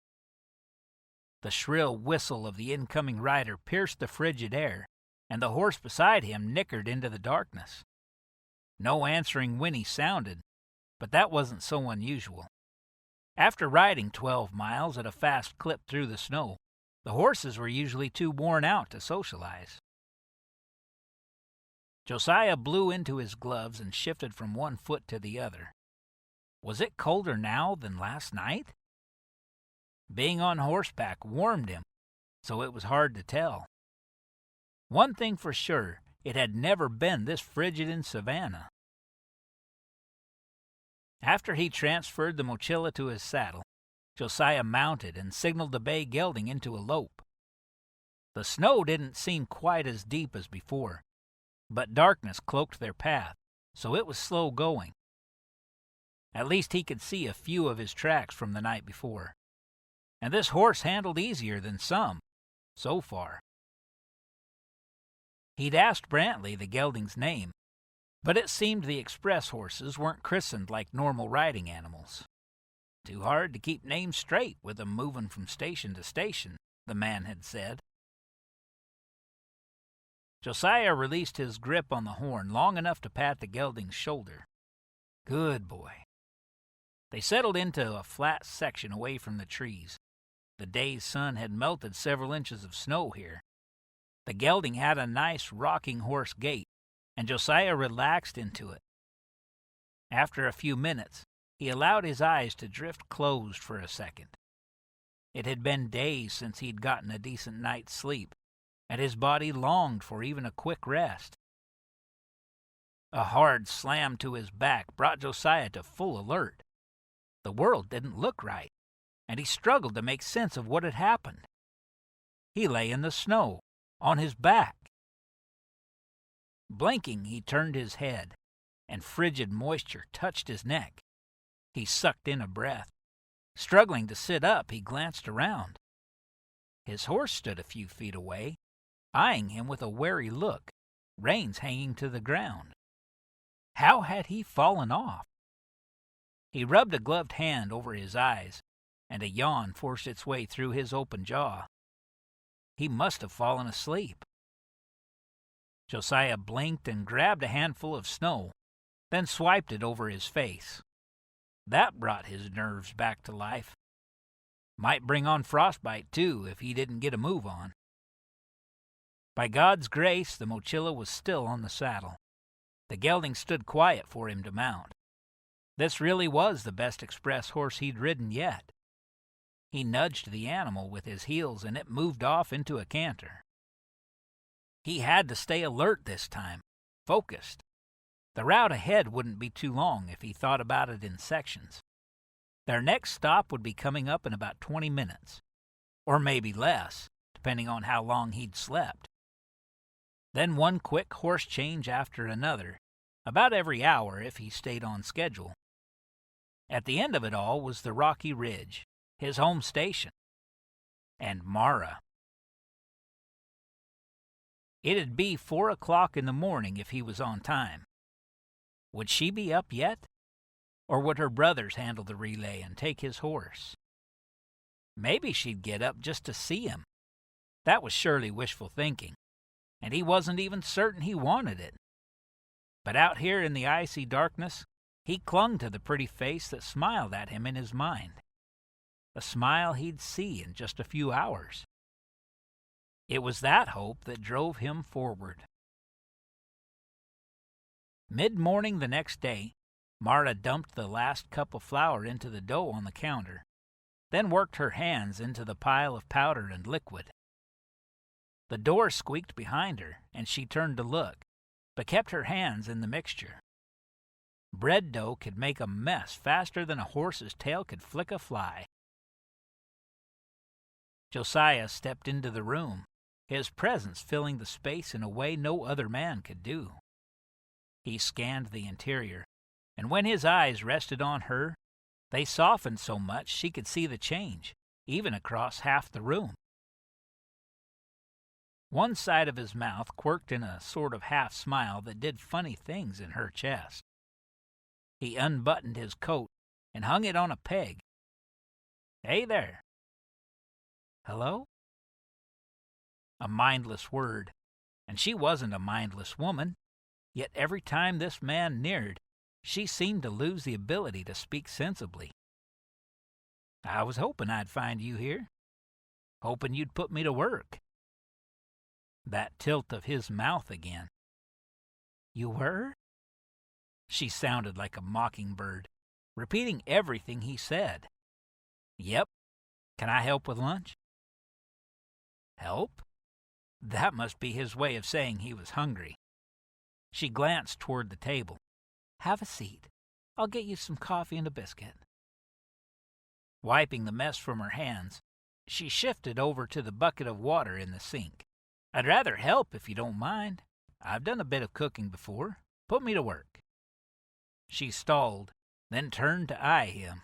The shrill whistle of the incoming rider pierced the frigid air, and the horse beside him nickered into the darkness. No answering whinny sounded, but that wasn't so unusual. After riding 12 miles at a fast clip through the snow, the horses were usually too worn out to socialize. Josiah blew into his gloves and shifted from one foot to the other. Was it colder now than last night? Being on horseback warmed him, so it was hard to tell. One thing for sure, it had never been this frigid in Savannah. After he transferred the mochila to his saddle, Josiah mounted and signaled the bay gelding into a lope. The snow didn't seem quite as deep as before, but darkness cloaked their path, so it was slow going. At least he could see a few of his tracks from the night before. And this horse handled easier than some, so far. He'd asked Brantley the gelding's name, but it seemed the express horses weren't christened like normal riding animals. Too hard to keep names straight with them moving from station to station, the man had said. Josiah released his grip on the horn long enough to pat the gelding's shoulder. Good boy. They settled into a flat section away from the trees. The day's sun had melted several inches of snow here. The gelding had a nice rocking horse gait, and Josiah relaxed into it. After a few minutes, he allowed his eyes to drift closed for a second. It had been days since he'd gotten a decent night's sleep, and his body longed for even a quick rest. A hard slam to his back brought Josiah to full alert. The world didn't look right, and he struggled to make sense of what had happened. He lay in the snow, on his back. Blinking, he turned his head, and frigid moisture touched his neck. He sucked in a breath. Struggling to sit up, he glanced around. His horse stood a few feet away, eyeing him with a wary look, reins hanging to the ground. How had he fallen off? He rubbed a gloved hand over his eyes, and a yawn forced its way through his open jaw. He must have fallen asleep. Josiah blinked and grabbed a handful of snow, then swiped it over his face. That brought his nerves back to life. Might bring on frostbite, too, if he didn't get a move on. By God's grace, the mochila was still on the saddle. The gelding stood quiet for him to mount. This really was the best express horse he'd ridden yet. He nudged the animal with his heels, and it moved off into a canter. He had to stay alert this time, focused. The route ahead wouldn't be too long if he thought about it in sections. Their next stop would be coming up in about 20 minutes, or maybe less, depending on how long he'd slept. Then one quick horse change after another, about every hour if he stayed on schedule. At the end of it all was the rocky ridge, his home station, and Mara. It'd be 4 o'clock in the morning if he was on time. Would she be up yet? Or would her brothers handle the relay and take his horse? Maybe she'd get up just to see him. That was surely wishful thinking, and he wasn't even certain he wanted it. But out here in the icy darkness, he clung to the pretty face that smiled at him in his mind. A smile he'd see in just a few hours. It was that hope that drove him forward. Mid-morning the next day, Mara dumped the last cup of flour into the dough on the counter, then worked her hands into the pile of powder and liquid. The door squeaked behind her, and she turned to look, but kept her hands in the mixture. Bread dough could make a mess faster than a horse's tail could flick a fly. Josiah stepped into the room, his presence filling the space in a way no other man could do. He scanned the interior, and when his eyes rested on her, they softened so much she could see the change, even across half the room. One side of his mouth quirked in a sort of half-smile that did funny things in her chest. He unbuttoned his coat and hung it on a peg. "Hey there." "Hello?" A mindless word, and she wasn't a mindless woman, yet every time this man neared, she seemed to lose the ability to speak sensibly. "I was hoping I'd find you here. Hoping you'd put me to work." That tilt of his mouth again. "You were?" She sounded like a mockingbird, repeating everything he said. "Yep. Can I help with lunch?" "Help?" That must be his way of saying he was hungry. She glanced toward the table. "Have a seat. I'll get you some coffee and a biscuit." Wiping the mess from her hands, she shifted over to the bucket of water in the sink. "I'd rather help if you don't mind. I've done a bit of cooking before. Put me to work." She stalled, then turned to eye him.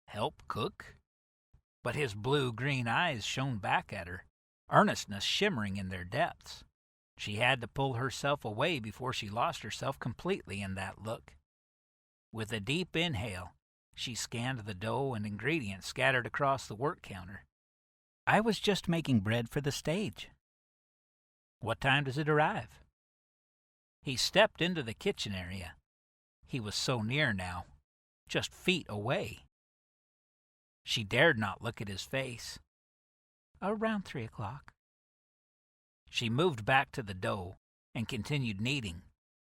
Help cook? But his blue-green eyes shone back at her, earnestness shimmering in their depths. She had to pull herself away before she lost herself completely in that look. With a deep inhale, she scanned the dough and ingredients scattered across the work counter. "I was just making bread for the stage." "What time does it arrive?" He stepped into the kitchen area. He was so near now, just feet away. She dared not look at his face. "Around 3 o'clock." She moved back to the dough and continued kneading.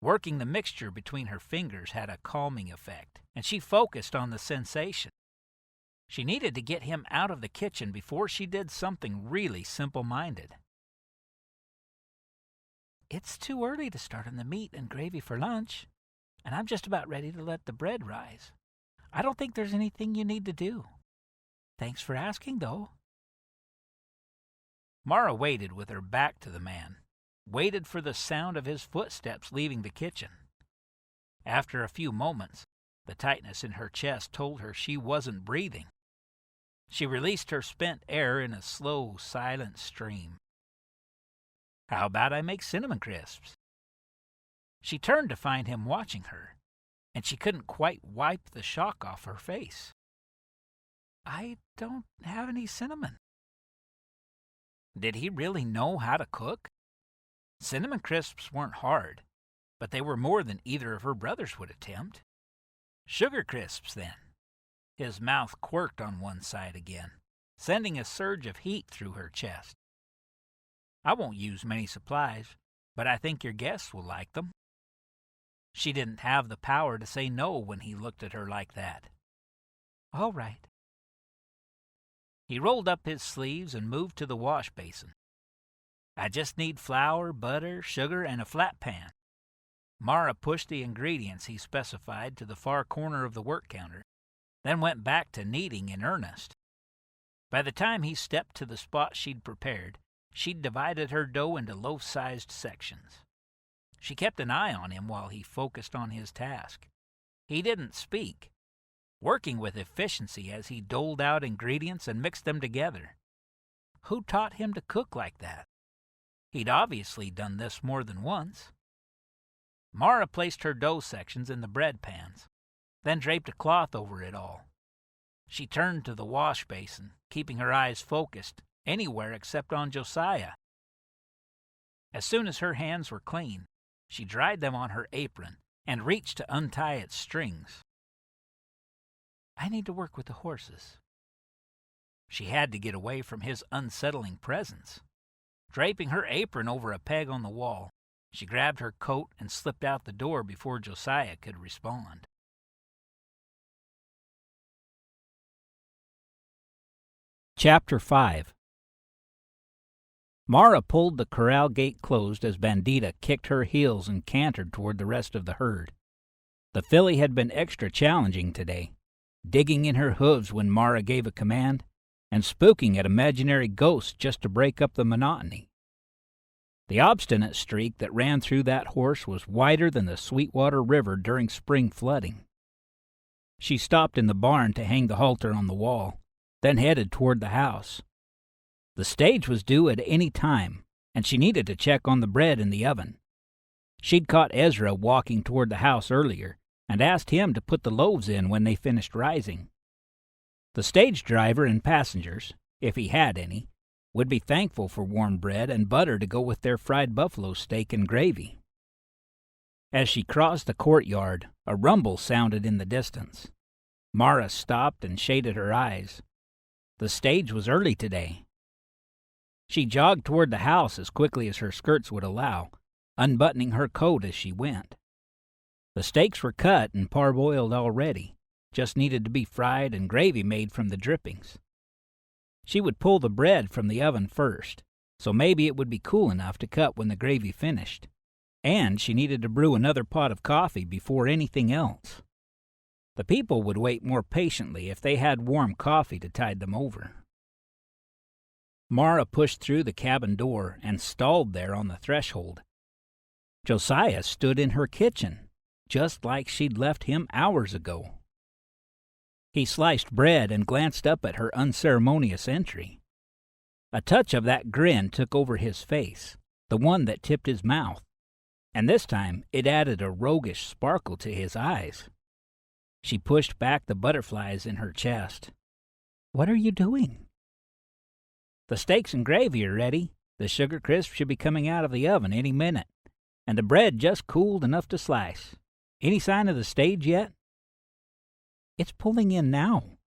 Working the mixture between her fingers had a calming effect, and she focused on the sensation. She needed to get him out of the kitchen before she did something really simple-minded. "It's too early to start on the meat and gravy for lunch, and I'm just about ready to let the bread rise. I don't think there's anything you need to do. Thanks for asking, though." Mara waited with her back to the man, waited for the sound of his footsteps leaving the kitchen. After a few moments, the tightness in her chest told her she wasn't breathing. She released her spent air in a slow, silent stream. "How about I make cinnamon crisps?" She turned to find him watching her, and she couldn't quite wipe the shock off her face. "I don't have any cinnamon." Did he really know how to cook? Cinnamon crisps weren't hard, but they were more than either of her brothers would attempt. Sugar Crisps, then. His mouth quirked on one side again, sending a surge of heat through her chest. I won't use many supplies, but I think your guests will like them. She didn't have the power to say no when he looked at her like that. All right. He rolled up his sleeves and moved to the wash basin. I just need flour, butter, sugar, and a flat pan. Mara pushed the ingredients he specified to the far corner of the work counter, then went back to kneading in earnest. By the time he stepped to the spot she'd prepared, she'd divided her dough into loaf-sized sections. She kept an eye on him while he focused on his task. He didn't speak, working with efficiency as he doled out ingredients and mixed them together. Who taught him to cook like that? He'd obviously done this more than once. Mara placed her dough sections in the bread pans, then draped a cloth over it all. She turned to the wash basin, keeping her eyes focused anywhere except on Josiah. As soon as her hands were clean, she dried them on her apron and reached to untie its strings. I need to work with the horses. She had to get away from his unsettling presence. Draping her apron over a peg on the wall, she grabbed her coat and slipped out the door before Josiah could respond. Chapter 5. Mara pulled the corral gate closed as Bandita kicked her heels and cantered toward the rest of the herd. The filly had been extra challenging today, digging in her hooves when Mara gave a command, and spooking at imaginary ghosts just to break up the monotony. The obstinate streak that ran through that horse was wider than the Sweetwater River during spring flooding. She stopped in the barn to hang the halter on the wall, then headed toward the house. The stage was due at any time, and she needed to check on the bread in the oven. She'd caught Ezra walking toward the house earlier and asked him to put the loaves in when they finished rising. The stage driver and passengers, if he had any, would be thankful for warm bread and butter to go with their fried buffalo steak and gravy. As she crossed the courtyard, a rumble sounded in the distance. Mara stopped and shaded her eyes. The stage was early today. She jogged toward the house as quickly as her skirts would allow, unbuttoning her coat as she went. The steaks were cut and parboiled already, just needed to be fried and gravy made from the drippings. She would pull the bread from the oven first, so maybe it would be cool enough to cut when the gravy finished. And she needed to brew another pot of coffee before anything else. The people would wait more patiently if they had warm coffee to tide them over. Mara pushed through the cabin door and stalled there on the threshold. Josiah stood in her kitchen, just like she'd left him hours ago. He sliced bread and glanced up at her unceremonious entry. A touch of that grin took over his face, the one that tipped his mouth, and this time it added a roguish sparkle to his eyes. She pushed back the butterflies in her chest. "What are you doing?" "The steaks and gravy are ready. The sugar crisp should be coming out of the oven any minute, and the bread just cooled enough to slice. Any sign of the stage yet?" "It's pulling in now."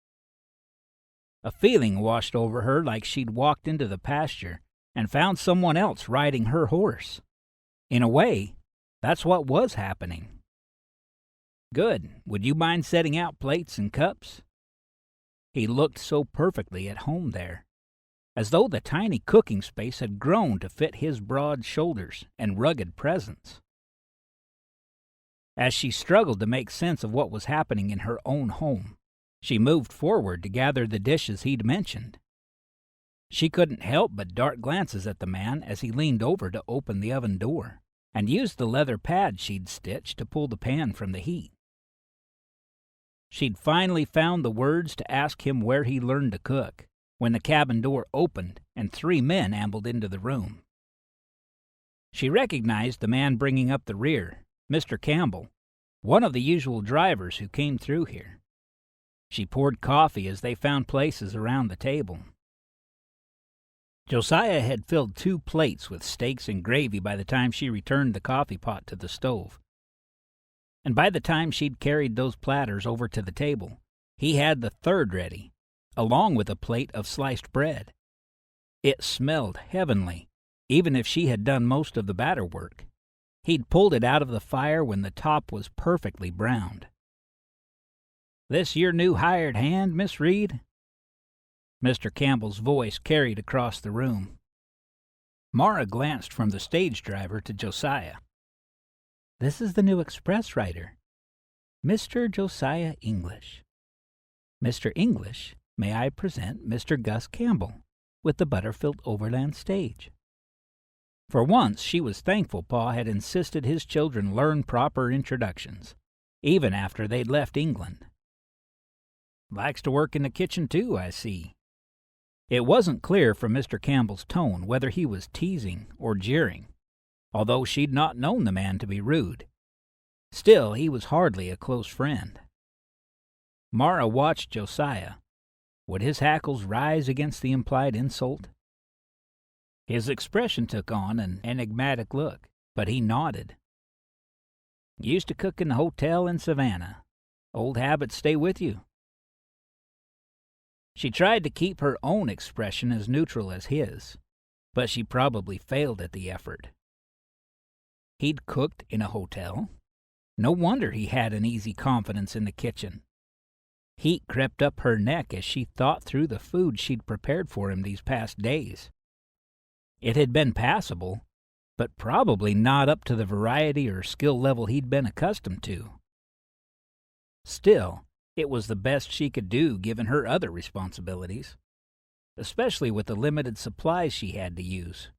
A feeling washed over her like she'd walked into the pasture and found someone else riding her horse. In a way, that's what was happening. "Good. Would you mind setting out plates and cups?" He looked so perfectly at home there, as though the tiny cooking space had grown to fit his broad shoulders and rugged presence. As she struggled to make sense of what was happening in her own home, she moved forward to gather the dishes he'd mentioned. She couldn't help but dart glances at the man as he leaned over to open the oven door and used the leather pad she'd stitched to pull the pan from the heat. She'd finally found the words to ask him where he learned to cook when the cabin door opened and 3 men ambled into the room. She recognized the man bringing up the rear, Mr. Campbell, one of the usual drivers who came through here. She poured coffee as they found places around the table. Josiah had filled 2 plates with steaks and gravy by the time she returned the coffee pot to the stove, and by the time she'd carried those platters over to the table, he had the third ready, along with a plate of sliced bread. It smelled heavenly, even if she had done most of the batter work. He'd pulled it out of the fire when the top was perfectly browned. "This your new hired hand, Miss Reid?" Mr. Campbell's voice carried across the room. Mara glanced from the stage driver to Josiah. "This is the new express rider, Mr. Josiah English. Mr. English, may I present Mr. Gus Campbell with the Butterfield Overland Stage." For once she was thankful Pa had insisted his children learn proper introductions, even after they'd left England. "Likes to work in the kitchen, too, I see." It wasn't clear from Mr. Campbell's tone whether he was teasing or jeering, although she'd not known the man to be rude. Still, he was hardly a close friend. Mara watched Josiah. Would his hackles rise against the implied insult? His expression took on an enigmatic look, but he nodded. "Used to cook in the hotel in Savannah. Old habits stay with you." She tried to keep her own expression as neutral as his, but she probably failed at the effort. He'd cooked in a hotel? No wonder he had an easy confidence in the kitchen. Heat crept up her neck as she thought through the food she'd prepared for him these past days. It had been passable, but probably not up to the variety or skill level he'd been accustomed to. Still, it was the best she could do given her other responsibilities, especially with the limited supplies she had to use.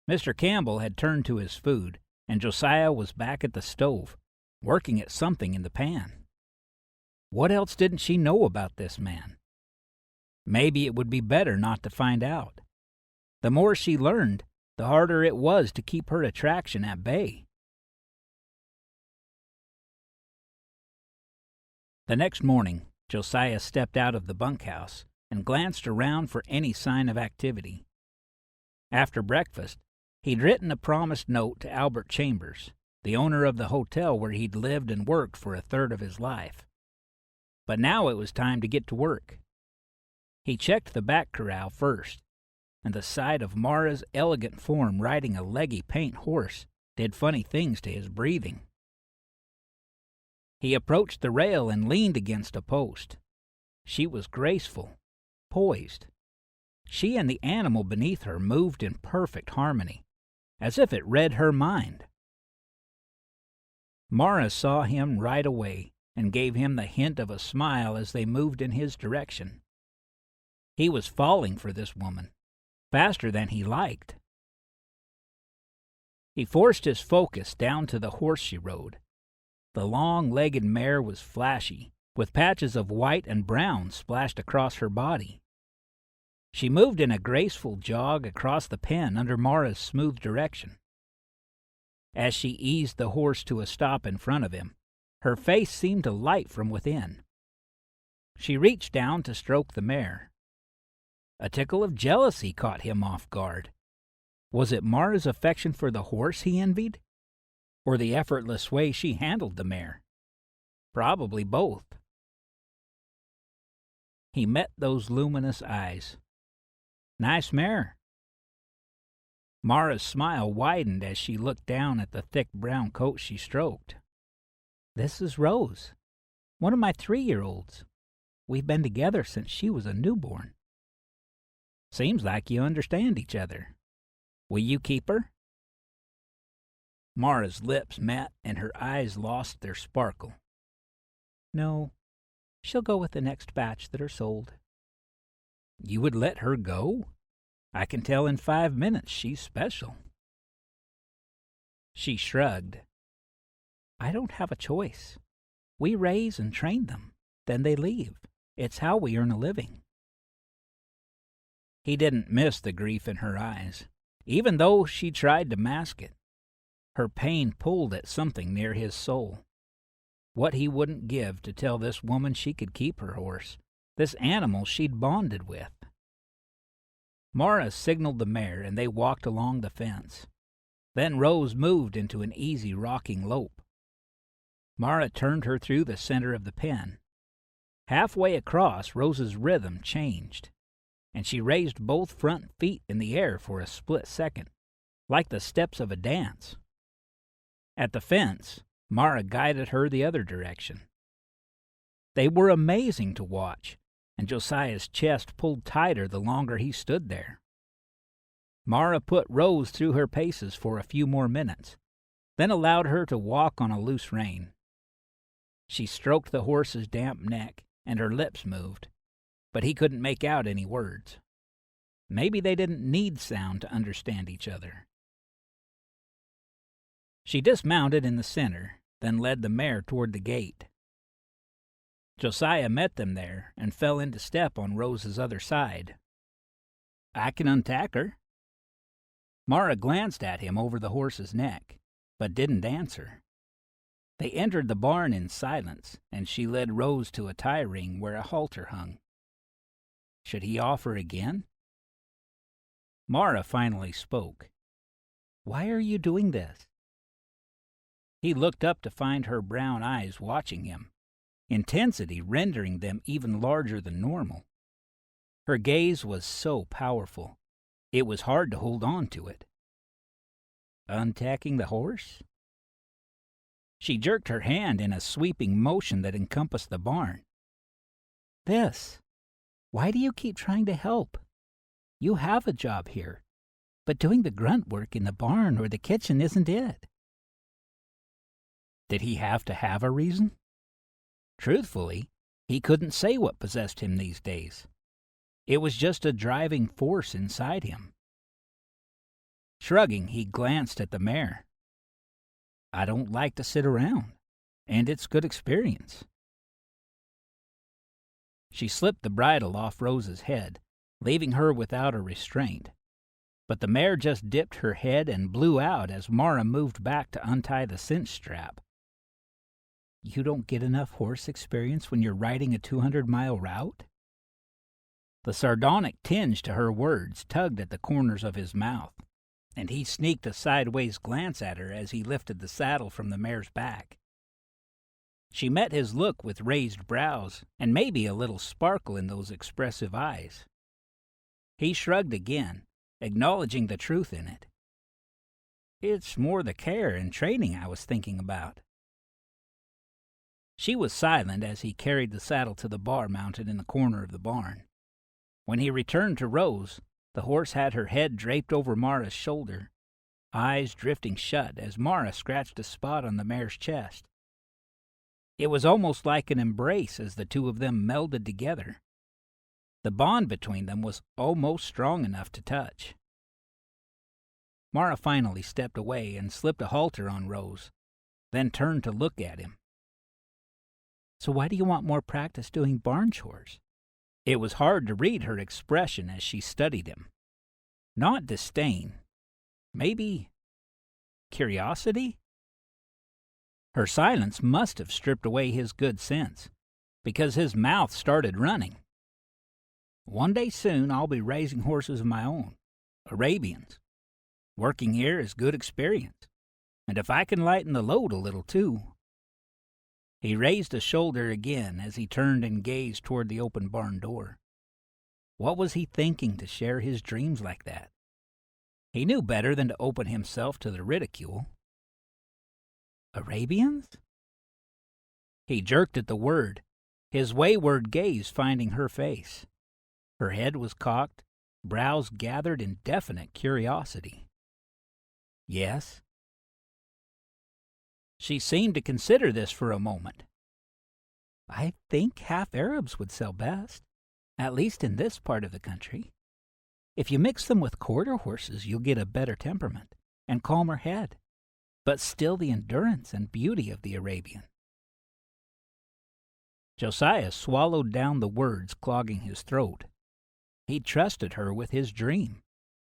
Mr. Campbell had turned to his food, and Josiah was back at the stove, working at something in the pan. What else didn't she know about this man? Maybe it would be better not to find out. The more she learned, the harder it was to keep her attraction at bay. The next morning, Josiah stepped out of the bunkhouse and glanced around for any sign of activity. After breakfast, he'd written a promised note to Albert Chambers, the owner of the hotel where he'd lived and worked for a third of his life. But now it was time to get to work. He checked the back corral first, and the sight of Mara's elegant form riding a leggy paint horse did funny things to his breathing. He approached the rail and leaned against a post. She was graceful, poised. She and the animal beneath her moved in perfect harmony, as if it read her mind. Mara saw him right away and gave him the hint of a smile as they moved in his direction. He was falling for this woman, faster than he liked. He forced his focus down to the horse she rode. The long-legged mare was flashy, with patches of white and brown splashed across her body. She moved in a graceful jog across the pen under Mara's smooth direction. As she eased the horse to a stop in front of him, her face seemed to light from within. She reached down to stroke the mare. A tickle of jealousy caught him off guard. Was it Mara's affection for the horse he envied? Or the effortless way she handled the mare? Probably both. He met those luminous eyes. "Nice mare." Mara's smile widened as she looked down at the thick brown coat she stroked. "This is Rose, one of my 3-year-olds. We've been together since she was a newborn." "Seems like you understand each other. Will you keep her?" Mara's lips met and her eyes lost their sparkle. "No, she'll go with the next batch that are sold." "You would let her go? I can tell in 5 minutes she's special." She shrugged. "I don't have a choice. We raise and train them, then they leave. It's how we earn a living." He didn't miss the grief in her eyes, even though she tried to mask it. Her pain pulled at something near his soul. What he wouldn't give to tell this woman she could keep her horse, this animal she'd bonded with. Mara signaled the mare, and they walked along the fence. Then Rose moved into an easy rocking lope, Mara turned her through the center of the pen. Halfway across, Rose's rhythm changed, and she raised both front feet in the air for a split second, like the steps of a dance. At the fence, Mara guided her the other direction. They were amazing to watch, and Josiah's chest pulled tighter the longer he stood there. Mara put Rose through her paces for a few more minutes, then allowed her to walk on a loose rein. She stroked the horse's damp neck, and her lips moved, but he couldn't make out any words. Maybe they didn't need sound to understand each other. She dismounted in the center, then led the mare toward the gate. Josiah met them there and fell into step on Rose's other side. "I can untack her." Mara glanced at him over the horse's neck, but didn't answer. They entered the barn in silence, and she led Rose to a tie ring where a halter hung. Should he offer again? Mara finally spoke. "Why are you doing this?" He looked up to find her brown eyes watching him, intensity rendering them even larger than normal. Her gaze was so powerful, it was hard to hold on to it. "Untacking the horse?" She jerked her hand in a sweeping motion that encompassed the barn. "This. Why do you keep trying to help? You have a job here, but doing the grunt work in the barn or the kitchen isn't it." Did he have to have a reason? Truthfully, he couldn't say what possessed him these days. It was just a driving force inside him. Shrugging, he glanced at the mare. "I don't like to sit around, and it's good experience." She slipped the bridle off Rose's head, leaving her without a restraint. But the mare just dipped her head and blew out as Mara moved back to untie the cinch strap. "You don't get enough horse experience when you're riding a 200-mile route?" The sardonic tinge to her words tugged at the corners of his mouth, and he sneaked a sideways glance at her as he lifted the saddle from the mare's back. She met his look with raised brows and maybe a little sparkle in those expressive eyes. He shrugged again, acknowledging the truth in it. "It's more the care and training I was thinking about." She was silent as he carried the saddle to the bar mounted in the corner of the barn. When he returned to Rose, the horse had her head draped over Mara's shoulder, eyes drifting shut as Mara scratched a spot on the mare's chest. It was almost like an embrace as the two of them melded together. The bond between them was almost strong enough to touch. Mara finally stepped away and slipped a halter on Rose, then turned to look at him. "So why do you want more practice doing barn chores?" It was hard to read her expression as she studied him. Not disdain. Maybe curiosity? Her silence must have stripped away his good sense, because his mouth started running. "One day soon I'll be raising horses of my own, Arabians. Working here is good experience, and if I can lighten the load a little too." He raised a shoulder again as he turned and gazed toward the open barn door. What was he thinking to share his dreams like that? He knew better than to open himself to the ridicule. "Arabians?" He jerked at the word, his wayward gaze finding her face. Her head was cocked, brows gathered in definite curiosity. "Yes." She seemed to consider this for a moment. "I think half Arabs would sell best, at least in this part of the country. If you mix them with quarter horses, you'll get a better temperament and calmer head, but still the endurance and beauty of the Arabian." Josiah swallowed down the words clogging his throat. He'd trusted her with his dream,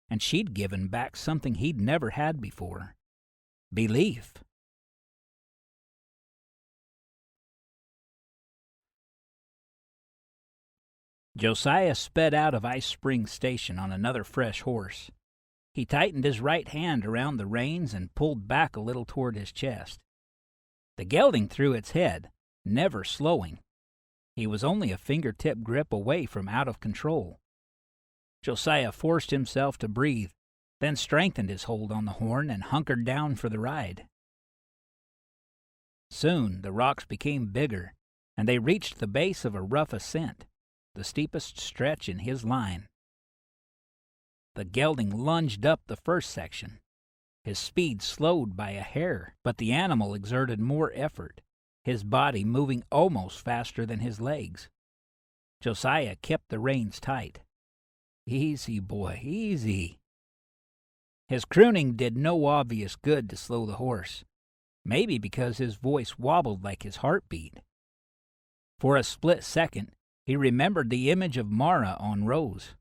and she'd given back something he'd never had before: belief. Josiah sped out of Ice Springs Station on another fresh horse. He tightened his right hand around the reins and pulled back a little toward his chest. The gelding threw its head, never slowing. He was only a fingertip grip away from out of control. Josiah forced himself to breathe, then strengthened his hold on the horn and hunkered down for the ride. Soon the rocks became bigger, and they reached the base of a rough ascent, the steepest stretch in his line. The gelding lunged up the first section. His speed slowed by a hair, but the animal exerted more effort, his body moving almost faster than his legs. Josiah kept the reins tight. "Easy, boy, easy." His crooning did no obvious good to slow the horse, maybe because his voice wobbled like his heartbeat. For a split second, he remembered the image of Mara on Rose,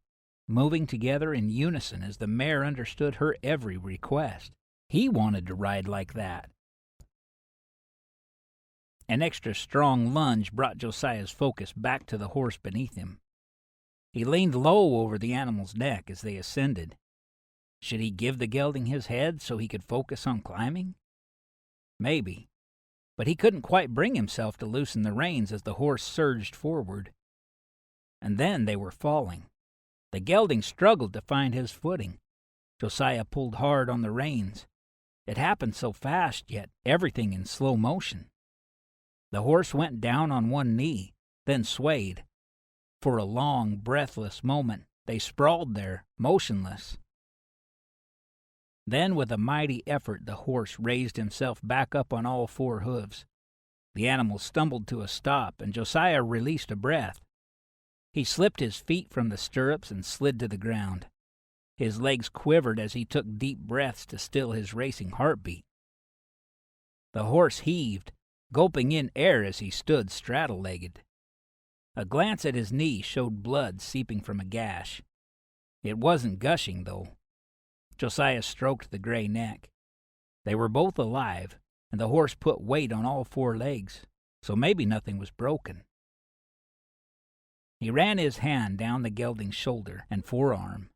moving together in unison as the mare understood her every request. He wanted to ride like that. An extra strong lunge brought Josiah's focus back to the horse beneath him. He leaned low over the animal's neck as they ascended. Should he give the gelding his head so he could focus on climbing? Maybe, but he couldn't quite bring himself to loosen the reins as the horse surged forward. And then they were falling. The gelding struggled to find his footing. Josiah pulled hard on the reins. It happened so fast, yet everything in slow motion. The horse went down on one knee, then swayed. For a long, breathless moment, they sprawled there, motionless. Then, with a mighty effort, the horse raised himself back up on all four hooves. The animal stumbled to a stop, and Josiah released a breath. He slipped his feet from the stirrups and slid to the ground. His legs quivered as he took deep breaths to still his racing heartbeat. The horse heaved, gulping in air as he stood straddle-legged. A glance at his knee showed blood seeping from a gash. It wasn't gushing, though. Josiah stroked the gray neck. They were both alive, and the horse put weight on all four legs, so maybe nothing was broken. He ran his hand down the gelding's shoulder and forearm.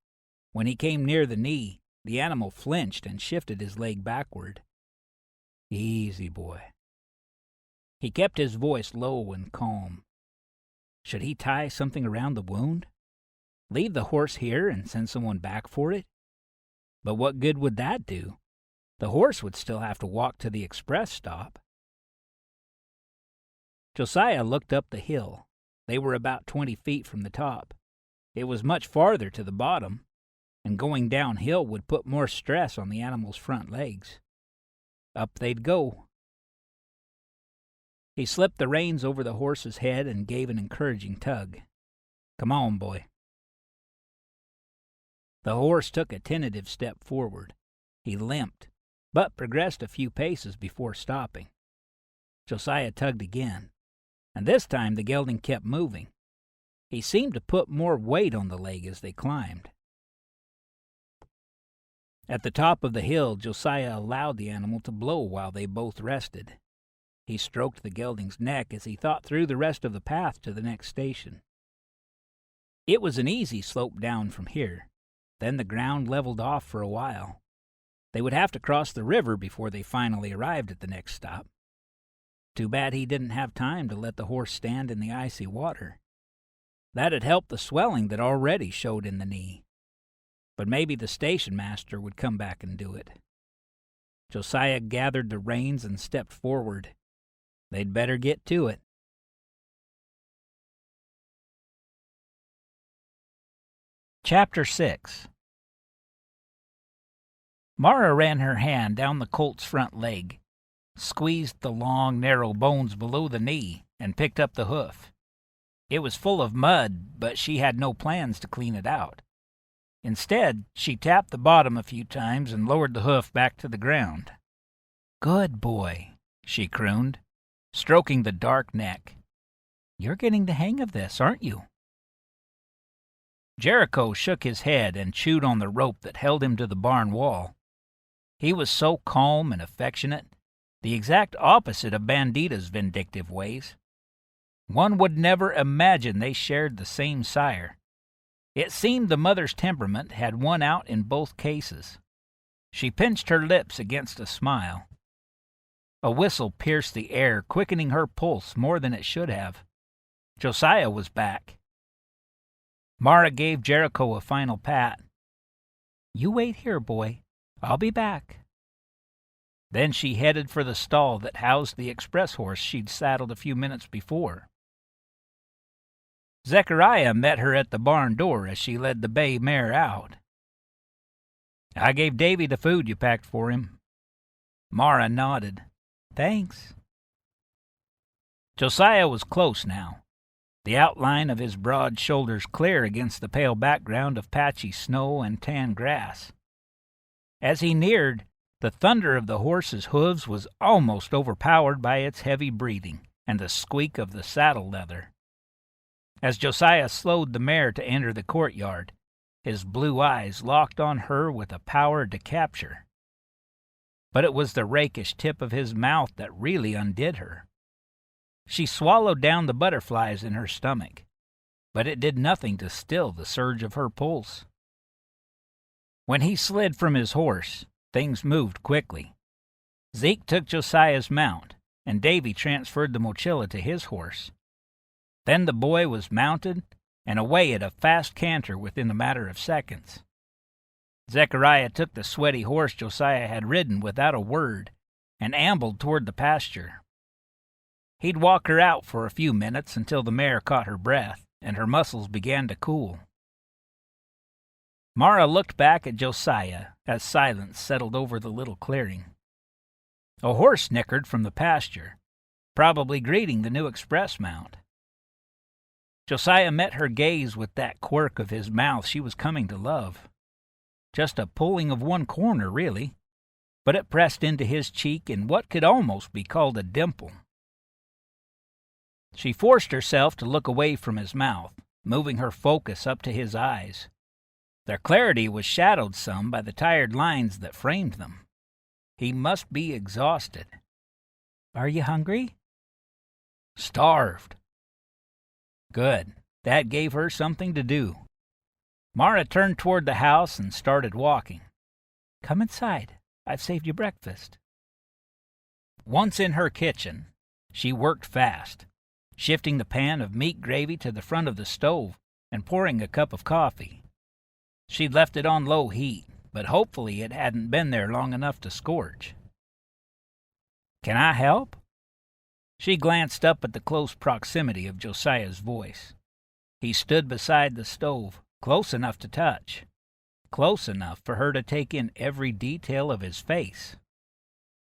When he came near the knee, the animal flinched and shifted his leg backward. "Easy, boy." He kept his voice low and calm. Should he tie something around the wound? Leave the horse here and send someone back for it? But what good would that do? The horse would still have to walk to the express stop. Josiah looked up the hill. They were about 20 feet from the top. It was much farther to the bottom, and going downhill would put more stress on the animal's front legs. Up they'd go. He slipped the reins over the horse's head and gave an encouraging tug. "Come on, boy." The horse took a tentative step forward. He limped, but progressed a few paces before stopping. Josiah tugged again, and this time the gelding kept moving. He seemed to put more weight on the leg as they climbed. At the top of the hill, Josiah allowed the animal to blow while they both rested. He stroked the gelding's neck as he thought through the rest of the path to the next station. It was an easy slope down from here. Then the ground leveled off for a while. They would have to cross the river before they finally arrived at the next stop. Too bad he didn't have time to let the horse stand in the icy water. That'd help the swelling that already showed in the knee. But maybe the stationmaster would come back and do it. Josiah gathered the reins and stepped forward. They'd better get to it. Chapter 6. Mara ran her hand down the colt's front leg, squeezed the long, narrow bones below the knee, and picked up the hoof. It was full of mud, but she had no plans to clean it out. Instead, she tapped the bottom a few times and lowered the hoof back to the ground. "Good boy," she crooned, stroking the dark neck. "You're getting the hang of this, aren't you?" Jericho shook his head and chewed on the rope that held him to the barn wall. He was so calm and affectionate, the exact opposite of Bandita's vindictive ways. One would never imagine they shared the same sire. It seemed the mother's temperament had won out in both cases. She pinched her lips against a smile. A whistle pierced the air, quickening her pulse more than it should have. Josiah was back. Mara gave Jericho a final pat. "You wait here, boy. I'll be back." Then she headed for the stall that housed the express horse she'd saddled a few minutes before. Zechariah met her at the barn door as she led the bay mare out. "I gave Davy the food you packed for him." Mara nodded. "Thanks." Josiah was close now, the outline of his broad shoulders clear against the pale background of patchy snow and tan grass. As he neared, the thunder of the horse's hooves was almost overpowered by its heavy breathing and the squeak of the saddle leather. As Josiah slowed the mare to enter the courtyard, his blue eyes locked on her with a power to capture. But it was the rakish tip of his mouth that really undid her. She swallowed down the butterflies in her stomach, but it did nothing to still the surge of her pulse. When he slid from his horse, things moved quickly. Zeke took Josiah's mount, and Davy transferred the mochila to his horse. Then the boy was mounted and away at a fast canter within a matter of seconds. Zechariah took the sweaty horse Josiah had ridden without a word and ambled toward the pasture. He'd walk her out for a few minutes until the mare caught her breath and her muscles began to cool. Mara looked back at Josiah as silence settled over the little clearing. A horse snickered from the pasture, probably greeting the new express mount. Josiah met her gaze with that quirk of his mouth she was coming to love. Just a pulling of one corner, really, but it pressed into his cheek in what could almost be called a dimple. She forced herself to look away from his mouth, moving her focus up to his eyes. Their clarity was shadowed some by the tired lines that framed them. He must be exhausted. "Are you hungry?" "Starved." Good. That gave her something to do. Mara turned toward the house and started walking. "Come inside. I've saved you breakfast." Once in her kitchen, she worked fast, shifting the pan of meat gravy to the front of the stove and pouring a cup of coffee. She'd left it on low heat, but hopefully it hadn't been there long enough to scorch. "Can I help?" She glanced up at the close proximity of Josiah's voice. He stood beside the stove, close enough to touch, close enough for her to take in every detail of his face.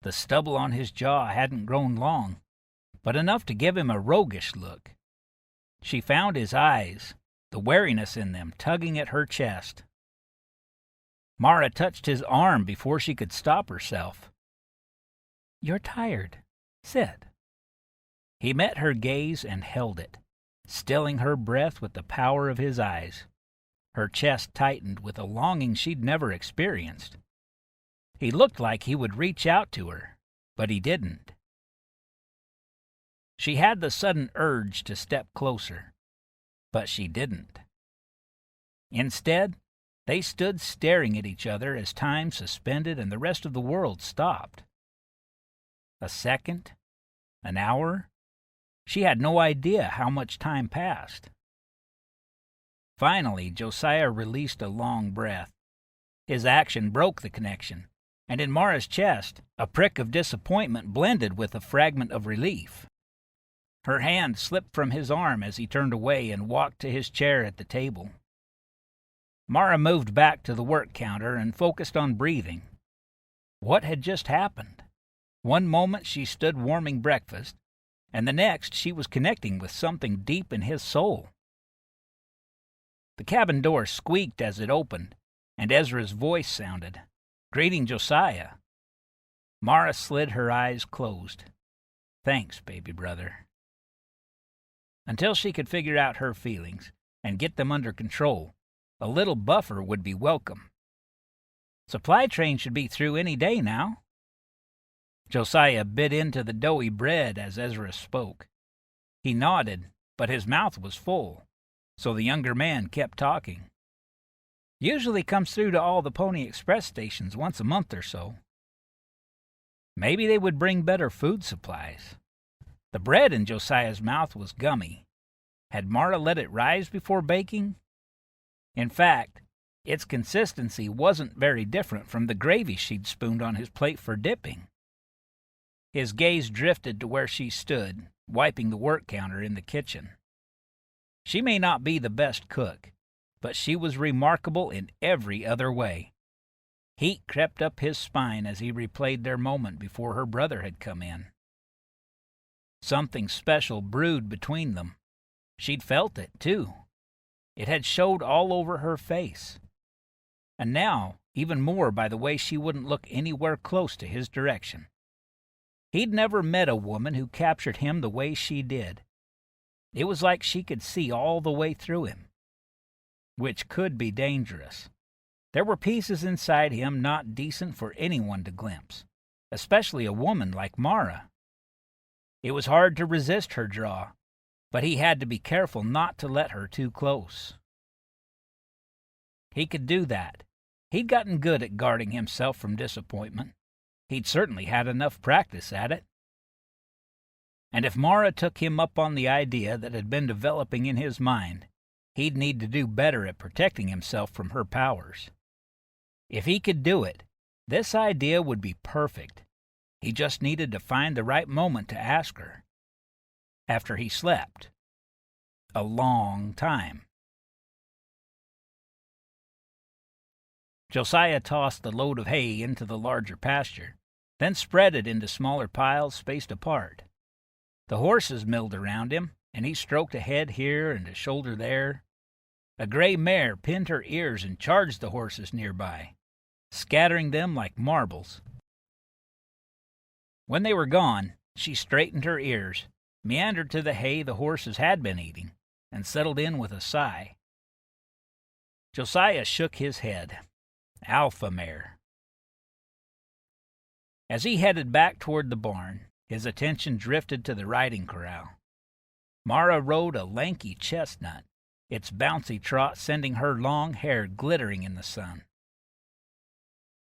The stubble on his jaw hadn't grown long, but enough to give him a roguish look. She found his eyes, the wariness in them tugging at her chest. Mara touched his arm before she could stop herself. "You're tired. Sit." He met her gaze and held it, stilling her breath with the power of his eyes. Her chest tightened with a longing she'd never experienced. He looked like he would reach out to her, but he didn't. She had the sudden urge to step closer, but she didn't. Instead, they stood staring at each other as time suspended and the rest of the world stopped. A second, an hour. She had no idea how much time passed. Finally, Josiah released a long breath. His action broke the connection, and in Mara's chest, a prick of disappointment blended with a fragment of relief. Her hand slipped from his arm as he turned away and walked to his chair at the table. Mara moved back to the work counter and focused on breathing. What had just happened? One moment she stood warming breakfast, and the next she was connecting with something deep in his soul. The cabin door squeaked as it opened, and Ezra's voice sounded, greeting Josiah. Mara slid her eyes closed. "Thanks, baby brother." Until she could figure out her feelings and get them under control, a little buffer would be welcome. Supply train should be through any day now. Josiah bit into the doughy bread as Ezra spoke. He nodded, but his mouth was full, so the younger man kept talking. "Usually comes through to all the Pony Express stations once a month or so." Maybe they would bring better food supplies. The bread in Josiah's mouth was gummy. Had Mara let it rise before baking? In fact, its consistency wasn't very different from the gravy she'd spooned on his plate for dipping. His gaze drifted to where she stood, wiping the work counter in the kitchen. She may not be the best cook, but she was remarkable in every other way. Heat crept up his spine as he replayed their moment before her brother had come in. Something special brewed between them. She'd felt it, too. It had showed all over her face. And now, even more by the way she wouldn't look anywhere close to his direction. He'd never met a woman who captured him the way she did. It was like she could see all the way through him, which could be dangerous. There were pieces inside him not decent for anyone to glimpse, especially a woman like Mara. It was hard to resist her draw, but he had to be careful not to let her too close. He could do that. He'd gotten good at guarding himself from disappointment. He'd certainly had enough practice at it. And if Mara took him up on the idea that had been developing in his mind, he'd need to do better at protecting himself from her powers. If he could do it, this idea would be perfect. He just needed to find the right moment to ask her. After he slept. A long time. Josiah tossed the load of hay into the larger pasture, then spread it into smaller piles spaced apart. The horses milled around him, and he stroked a head here and a shoulder there. A gray mare pinned her ears and charged the horses nearby, scattering them like marbles. When they were gone, she straightened her ears, meandered to the hay the horses had been eating, and settled in with a sigh. Josiah shook his head. Alpha mare. As he headed back toward the barn, his attention drifted to the riding corral. Mara rode a lanky chestnut, its bouncy trot sending her long hair glittering in the sun.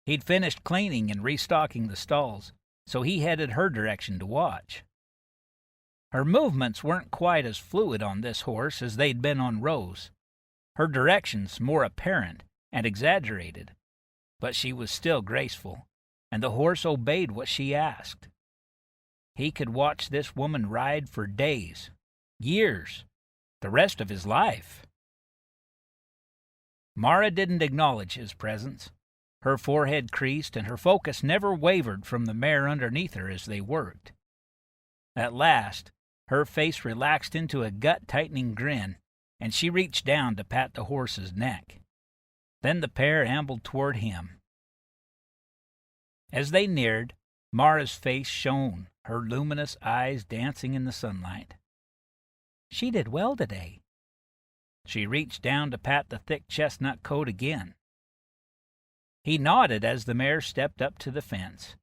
He'd finished cleaning and restocking the stalls, so he headed her direction to watch. Her movements weren't quite as fluid on this horse as they'd been on Rose, her directions more apparent and exaggerated, but she was still graceful, and the horse obeyed what she asked. He could watch this woman ride for days, years, the rest of his life. Mara didn't acknowledge his presence. Her forehead creased, and her focus never wavered from the mare underneath her as they worked. At last, her face relaxed into a gut-tightening grin, and she reached down to pat the horse's neck. Then the pair ambled toward him. As they neared, Mara's face shone, her luminous eyes dancing in the sunlight. She did well today. She reached down to pat the thick chestnut coat again. He nodded as the mare stepped up to the fence.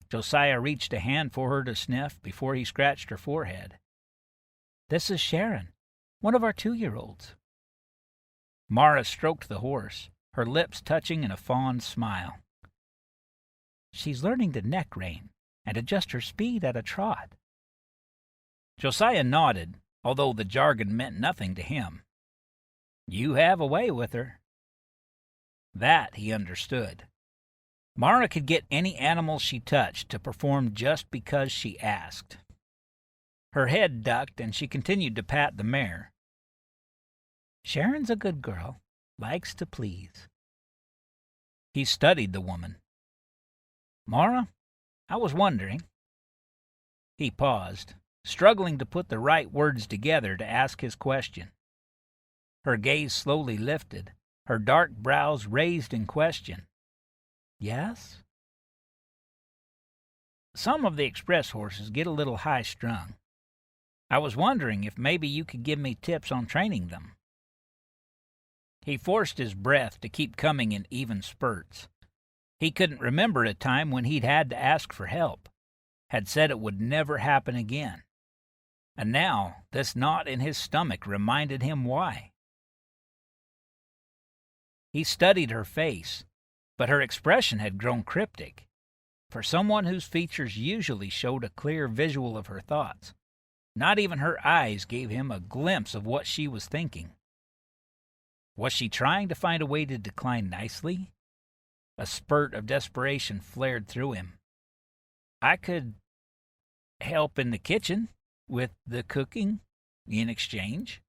Josiah reached a hand for her to sniff before he scratched her forehead. "This is Sharon, one of our 2-year-olds. Mara stroked the horse, her lips touching in a fond smile. She's learning to neck rein and adjust her speed at a trot. Josiah nodded, although the jargon meant nothing to him. You have a way with her. That he understood. Mara could get any animal she touched to perform just because she asked. Her head ducked, and she continued to pat the mare. Sharon's a good girl, likes to please. He studied the woman. Mara, I was wondering. He paused, struggling to put the right words together to ask his question. Her gaze slowly lifted, her dark brows raised in question. Yes? Some of the express horses get a little high-strung. I was wondering if maybe you could give me tips on training them. He forced his breath to keep coming in even spurts. He couldn't remember a time when he'd had to ask for help, had said it would never happen again. And now this knot in his stomach reminded him why. He studied her face, but her expression had grown cryptic. For someone whose features usually showed a clear visual of her thoughts, not even her eyes gave him a glimpse of what she was thinking. Was she trying to find a way to decline nicely? A spurt of desperation flared through him. I could help in the kitchen with the cooking in exchange.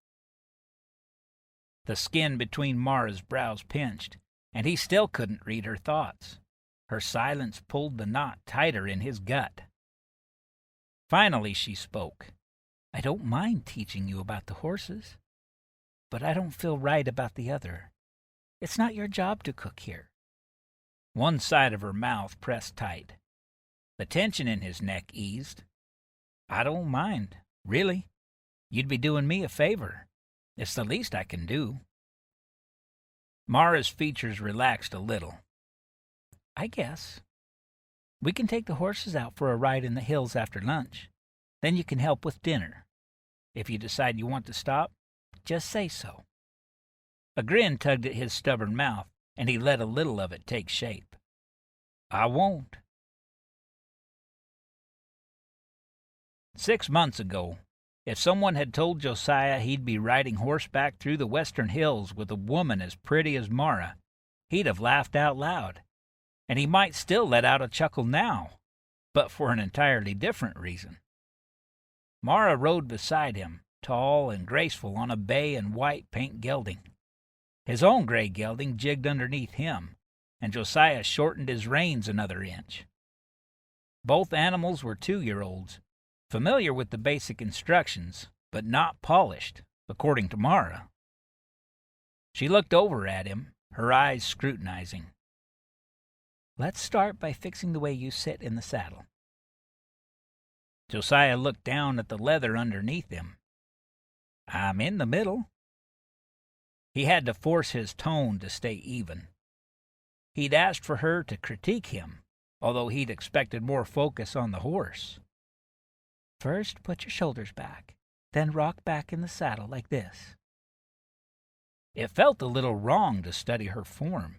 The skin between Mara's brows pinched, and he still couldn't read her thoughts. Her silence pulled the knot tighter in his gut. Finally she spoke. I don't mind teaching you about the horses, but I don't feel right about the other. It's not your job to cook here. One side of her mouth pressed tight. The tension in his neck eased. I don't mind, really. You'd be doing me a favor. It's the least I can do. Mara's features relaxed a little. I guess. We can take the horses out for a ride in the hills after lunch. Then you can help with dinner. If you decide you want to stop, just say so. A grin tugged at his stubborn mouth, and he let a little of it take shape. I won't. 6 months ago, if someone had told Josiah he'd be riding horseback through the western hills with a woman as pretty as Mara, he'd have laughed out loud, and he might still let out a chuckle now, but for an entirely different reason. Mara rode beside him, tall and graceful on a bay and white paint gelding. His own gray gelding jigged underneath him, and Josiah shortened his reins another inch. Both animals were 2-year-olds, familiar with the basic instructions, but not polished, according to Mara. She looked over at him, her eyes scrutinizing. Let's start by fixing the way you sit in the saddle. Josiah looked down at the leather underneath him. I'm in the middle. He had to force his tone to stay even. He'd asked for her to critique him, although he'd expected more focus on the horse. First, put your shoulders back, then rock back in the saddle like this. It felt a little wrong to study her form,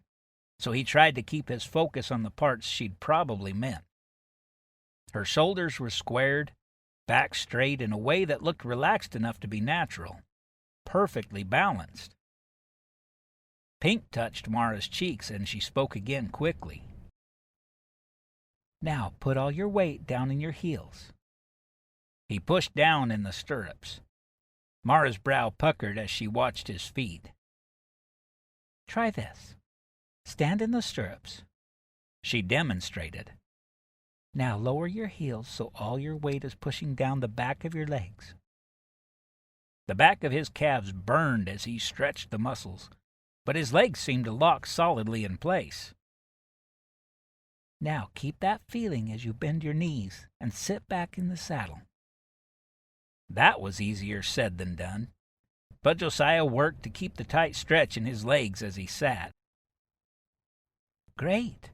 so he tried to keep his focus on the parts she'd probably meant. Her shoulders were squared, back straight in a way that looked relaxed enough to be natural, perfectly balanced. Pink touched Mara's cheeks, and she spoke again quickly. Now put all your weight down in your heels. He pushed down in the stirrups. Mara's brow puckered as she watched his feet. Try this. Stand in the stirrups. She demonstrated. Now lower your heels so all your weight is pushing down the back of your legs. The back of his calves burned as he stretched the muscles, but his legs seemed to lock solidly in place. Now keep that feeling as you bend your knees and sit back in the saddle. That was easier said than done, but Josiah worked to keep the tight stretch in his legs as he sat. Great.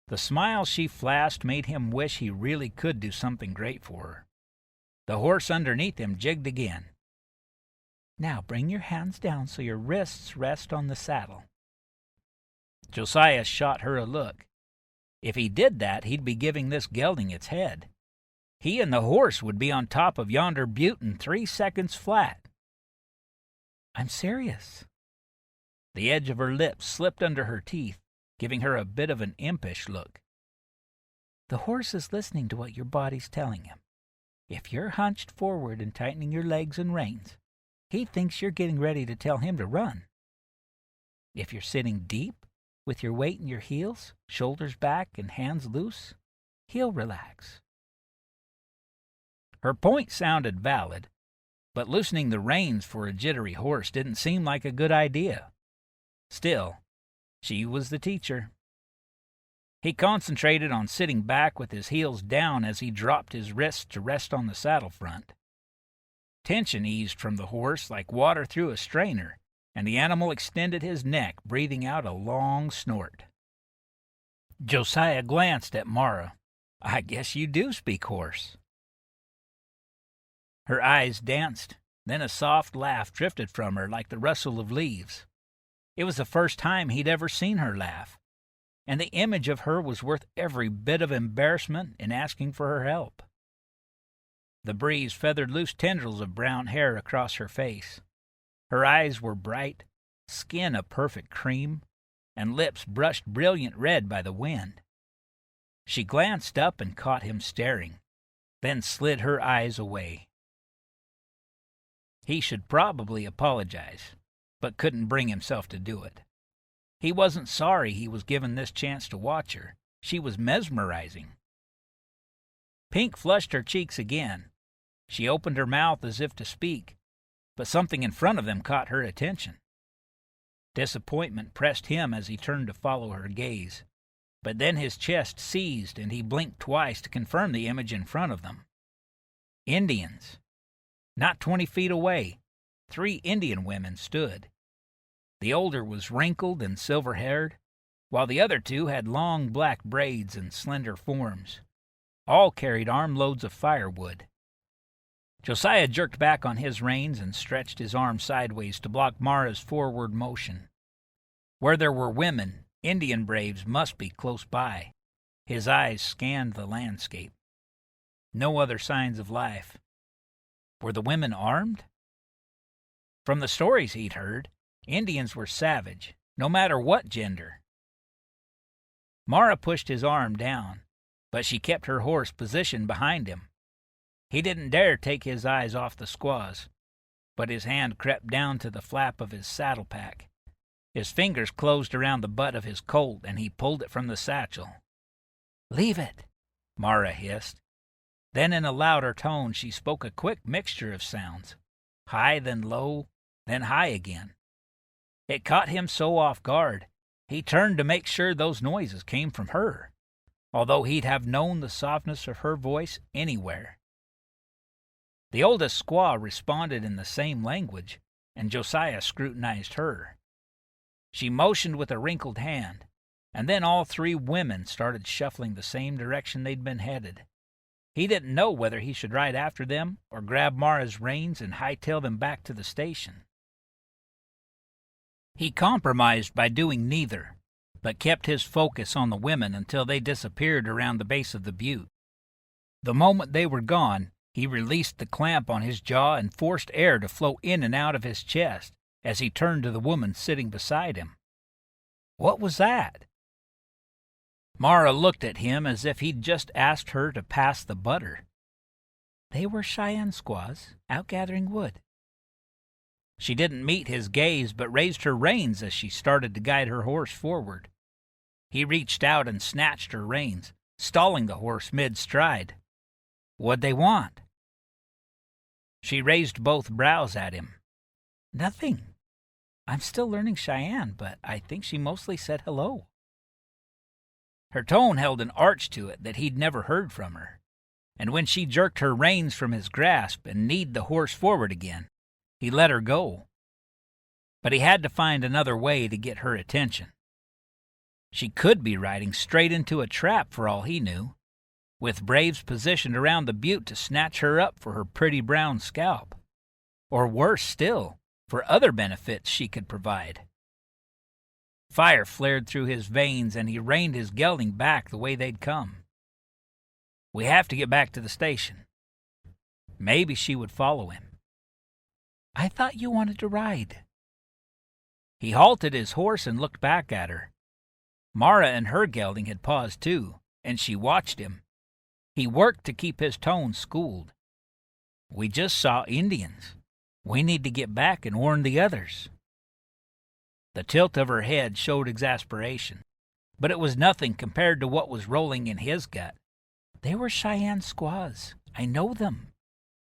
The smile she flashed made him wish he really could do something great for her. The horse underneath him jigged again. Now bring your hands down so your wrists rest on the saddle. Josiah shot her a look. If he did that, he'd be giving this gelding its head. He and the horse would be on top of yonder butte in 3 seconds flat. I'm serious. The edge of her lips slipped under her teeth, giving her a bit of an impish look. The horse is listening to what your body's telling him. If you're hunched forward and tightening your legs and reins, he thinks you're getting ready to tell him to run. If you're sitting deep, with your weight in your heels, shoulders back and hands loose, he'll relax. Her point sounded valid, but loosening the reins for a jittery horse didn't seem like a good idea. Still, she was the teacher. He concentrated on sitting back with his heels down as he dropped his wrists to rest on the saddle front. Tension eased from the horse like water through a strainer, and the animal extended his neck, breathing out a long snort. Josiah glanced at Mara. I guess you do speak horse. Her eyes danced, then a soft laugh drifted from her like the rustle of leaves. It was the first time he'd ever seen her laugh, and the image of her was worth every bit of embarrassment in asking for her help. The breeze feathered loose tendrils of brown hair across her face. Her eyes were bright, skin a perfect cream, and lips brushed brilliant red by the wind. She glanced up and caught him staring, then slid her eyes away. He should probably apologize, but couldn't bring himself to do it. He wasn't sorry he was given this chance to watch her. She was mesmerizing. Pink flushed her cheeks again. She opened her mouth as if to speak, but something in front of them caught her attention. Disappointment pressed him as he turned to follow her gaze, but then his chest seized and he blinked twice to confirm the image in front of them. Indians. Not 20 feet away, 3 Indian women stood. The older was wrinkled and silver-haired, while the other 2 had long black braids and slender forms. All carried armloads of firewood. Josiah jerked back on his reins and stretched his arm sideways to block Mara's forward motion. Where there were women, Indian braves must be close by. His eyes scanned the landscape. No other signs of life. Were the women armed? From the stories he'd heard, Indians were savage, no matter what gender. Mara pushed his arm down, but she kept her horse positioned behind him. He didn't dare take his eyes off the squaws, but his hand crept down to the flap of his saddle pack. His fingers closed around the butt of his Colt, and he pulled it from the satchel. "Leave it," Mara hissed. Then in a louder tone she spoke a quick mixture of sounds, high then low, then high again. It caught him so off guard, he turned to make sure those noises came from her, although he'd have known the softness of her voice anywhere. The oldest squaw responded in the same language, and Josiah scrutinized her. She motioned with a wrinkled hand, and then all 3 women started shuffling the same direction they'd been headed. He didn't know whether he should ride after them or grab Mara's reins and hightail them back to the station. He compromised by doing neither, but kept his focus on the women until they disappeared around the base of the butte. The moment they were gone, he released the clamp on his jaw and forced air to flow in and out of his chest as he turned to the woman sitting beside him. What was that? Mara looked at him as if he'd just asked her to pass the butter. They were Cheyenne squaws, out gathering wood. She didn't meet his gaze, but raised her reins as she started to guide her horse forward. He reached out and snatched her reins, stalling the horse mid-stride. What'd they want? She raised both brows at him. Nothing. I'm still learning Cheyenne, but I think she mostly said hello. Her tone held an arch to it that he'd never heard from her, and when she jerked her reins from his grasp and kneed the horse forward again, he let her go. But he had to find another way to get her attention. She could be riding straight into a trap for all he knew, with braves positioned around the butte to snatch her up for her pretty brown scalp. Or worse still, for other benefits she could provide. Fire flared through his veins, and he reined his gelding back the way they'd come. We have to get back to the station. Maybe she would follow him. I thought you wanted to ride. He halted his horse and looked back at her. Mara and her gelding had paused too, and she watched him. He worked to keep his tone schooled. We just saw Indians. We need to get back and warn the others. The tilt of her head showed exasperation, but it was nothing compared to what was rolling in his gut. They were Cheyenne squaws. I know them.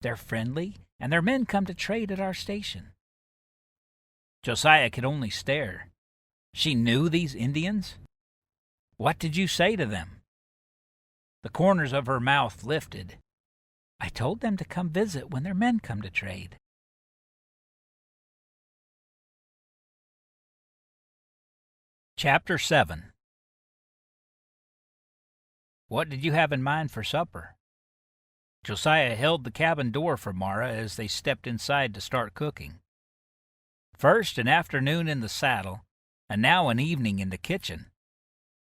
They're friendly, and their men come to trade at our station. Josiah could only stare. She knew these Indians? What did you say to them? The corners of her mouth lifted. I told them to come visit when their men come to trade. Chapter 7. What did you have in mind for supper? Josiah held the cabin door for Mara as they stepped inside to start cooking. First an afternoon in the saddle, and now an evening in the kitchen.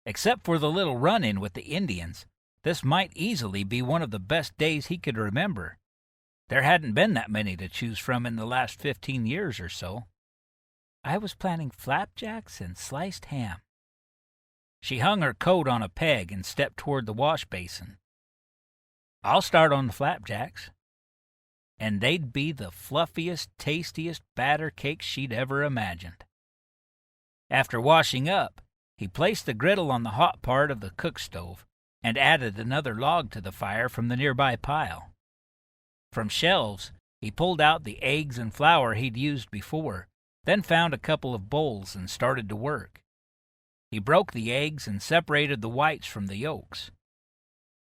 Except for the little run-in with the Indians, this might easily be one of the best days he could remember. There hadn't been that many to choose from in the last 15 years or so. I was planning flapjacks and sliced ham. She hung her coat on a peg and stepped toward the wash basin. I'll start on the flapjacks. And they'd be the fluffiest, tastiest batter cakes she'd ever imagined. After washing up, he placed the griddle on the hot part of the cook stove and added another log to the fire from the nearby pile. From shelves, he pulled out the eggs and flour he'd used before, then found a couple of bowls and started to work. He broke the eggs and separated the whites from the yolks.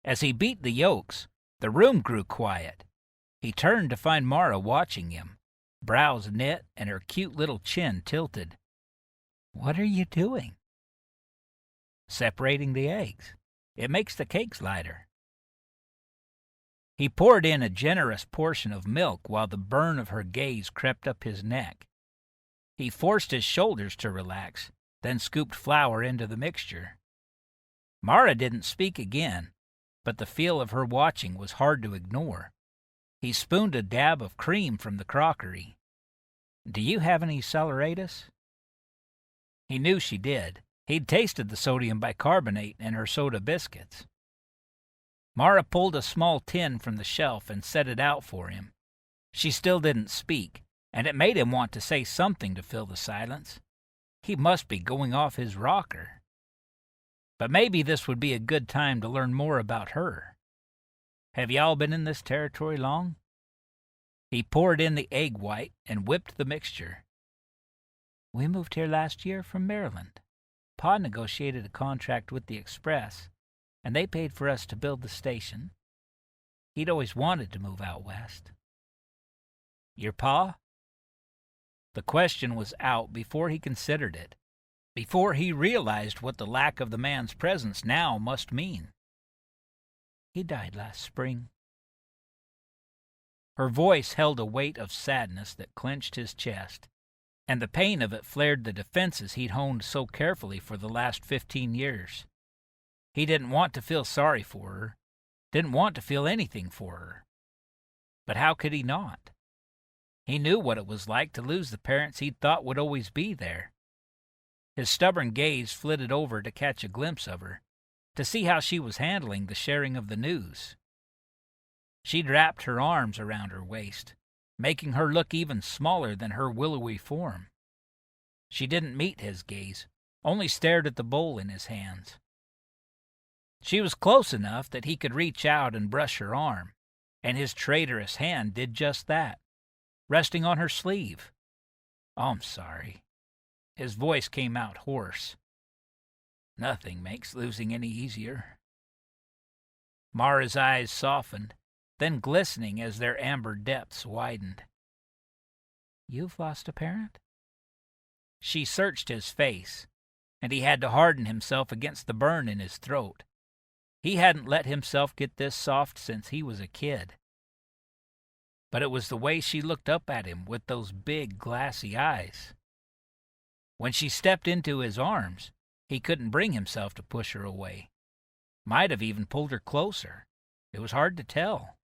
As he beat the yolks, the room grew quiet. He turned to find Mara watching him, brows knit and her cute little chin tilted. "What are you doing?" "Separating the eggs. It makes the cakes lighter." He poured in a generous portion of milk while the burn of her gaze crept up his neck. He forced his shoulders to relax, then scooped flour into the mixture. Mara didn't speak again, but the feel of her watching was hard to ignore. He spooned a dab of cream from the crockery. "Do you have any saleratus?" He knew she did. He'd tasted the sodium bicarbonate in her soda biscuits. Mara pulled a small tin from the shelf and set it out for him. She still didn't speak, and it made him want to say something to fill the silence. He must be going off his rocker. But maybe this would be a good time to learn more about her. "Have y'all been in this territory long?" He poured in the egg white and whipped the mixture. "We moved here last year from Maryland. Pa negotiated a contract with the Express, and they paid for us to build the station. He'd always wanted to move out west." "Your pa?" The question was out before he considered it, before he realized what the lack of the man's presence now must mean. "He died last spring." Her voice held a weight of sadness that clenched his chest, and the pain of it flared the defenses he'd honed so carefully for the last 15 years. He didn't want to feel sorry for her, didn't want to feel anything for her. But how could he not? He knew what it was like to lose the parents he'd thought would always be there. His stubborn gaze flitted over to catch a glimpse of her, to see how she was handling the sharing of the news. She'd wrapped her arms around her waist, making her look even smaller than her willowy form. She didn't meet his gaze, only stared at the bowl in his hands. She was close enough that he could reach out and brush her arm, and his traitorous hand did just that, resting on her sleeve. "Oh, I'm sorry." His voice came out hoarse. "Nothing makes losing any easier." Mara's eyes softened, then glistening as their amber depths widened. "You've lost a parent?" She searched his face, and he had to harden himself against the burn in his throat. He hadn't let himself get this soft since he was a kid. But it was the way she looked up at him with those big, glassy eyes. When she stepped into his arms, he couldn't bring himself to push her away. Might have even pulled her closer. It was hard to tell.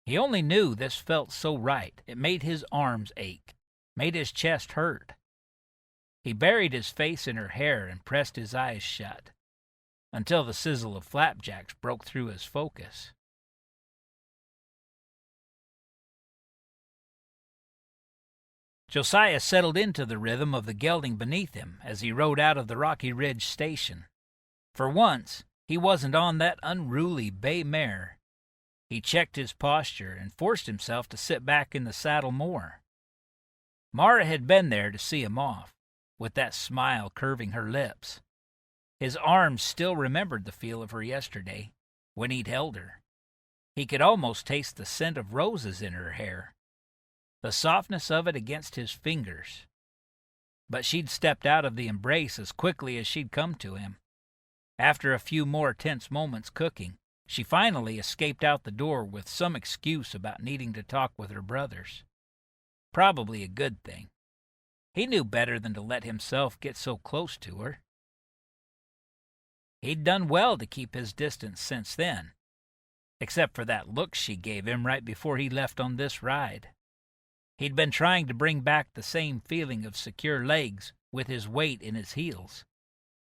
He only knew this felt so right, it made his arms ache, made his chest hurt. He buried his face in her hair and pressed his eyes shut, until the sizzle of flapjacks broke through his focus. Josiah settled into the rhythm of the gelding beneath him as he rode out of the Rocky Ridge station. For once, he wasn't on that unruly bay mare. He checked his posture and forced himself to sit back in the saddle more. Mara had been there to see him off, with that smile curving her lips. His arms still remembered the feel of her yesterday, when he'd held her. He could almost taste the scent of roses in her hair, the softness of it against his fingers. But she'd stepped out of the embrace as quickly as she'd come to him. After a few more tense moments cooking, she finally escaped out the door with some excuse about needing to talk with her brothers. Probably a good thing. He knew better than to let himself get so close to her. He'd done well to keep his distance since then, except for that look she gave him right before he left on this ride. He'd been trying to bring back the same feeling of secure legs with his weight in his heels,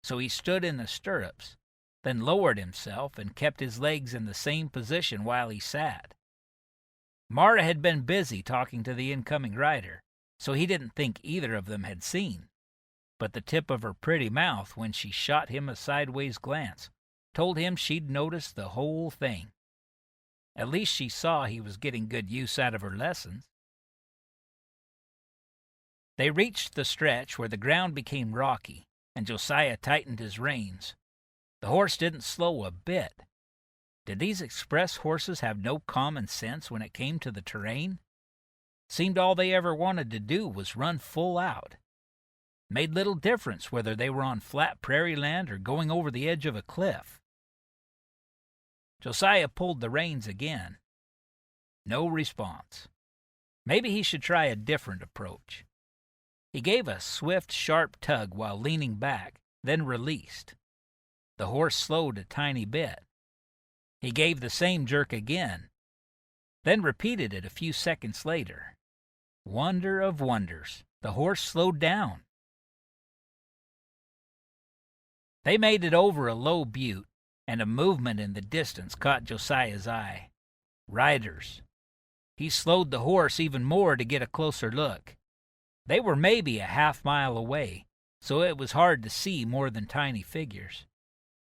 so he stood in the stirrups, then lowered himself and kept his legs in the same position while he sat. Mara had been busy talking to the incoming rider, so he didn't think either of them had seen. But the tip of her pretty mouth, when she shot him a sideways glance, told him she'd noticed the whole thing. At least she saw he was getting good use out of her lessons. They reached the stretch where the ground became rocky, and Josiah tightened his reins. The horse didn't slow a bit. Did these express horses have no common sense when it came to the terrain? Seemed all they ever wanted to do was run full out. Made little difference whether they were on flat prairie land or going over the edge of a cliff. Josiah pulled the reins again. No response. Maybe he should try a different approach. He gave a swift, sharp tug while leaning back, then released. The horse slowed a tiny bit. He gave the same jerk again, then repeated it a few seconds later. Wonder of wonders, the horse slowed down. They made it over a low butte, and a movement in the distance caught Josiah's eye. Riders. He slowed the horse even more to get a closer look. They were maybe a half-mile away, so it was hard to see more than tiny figures.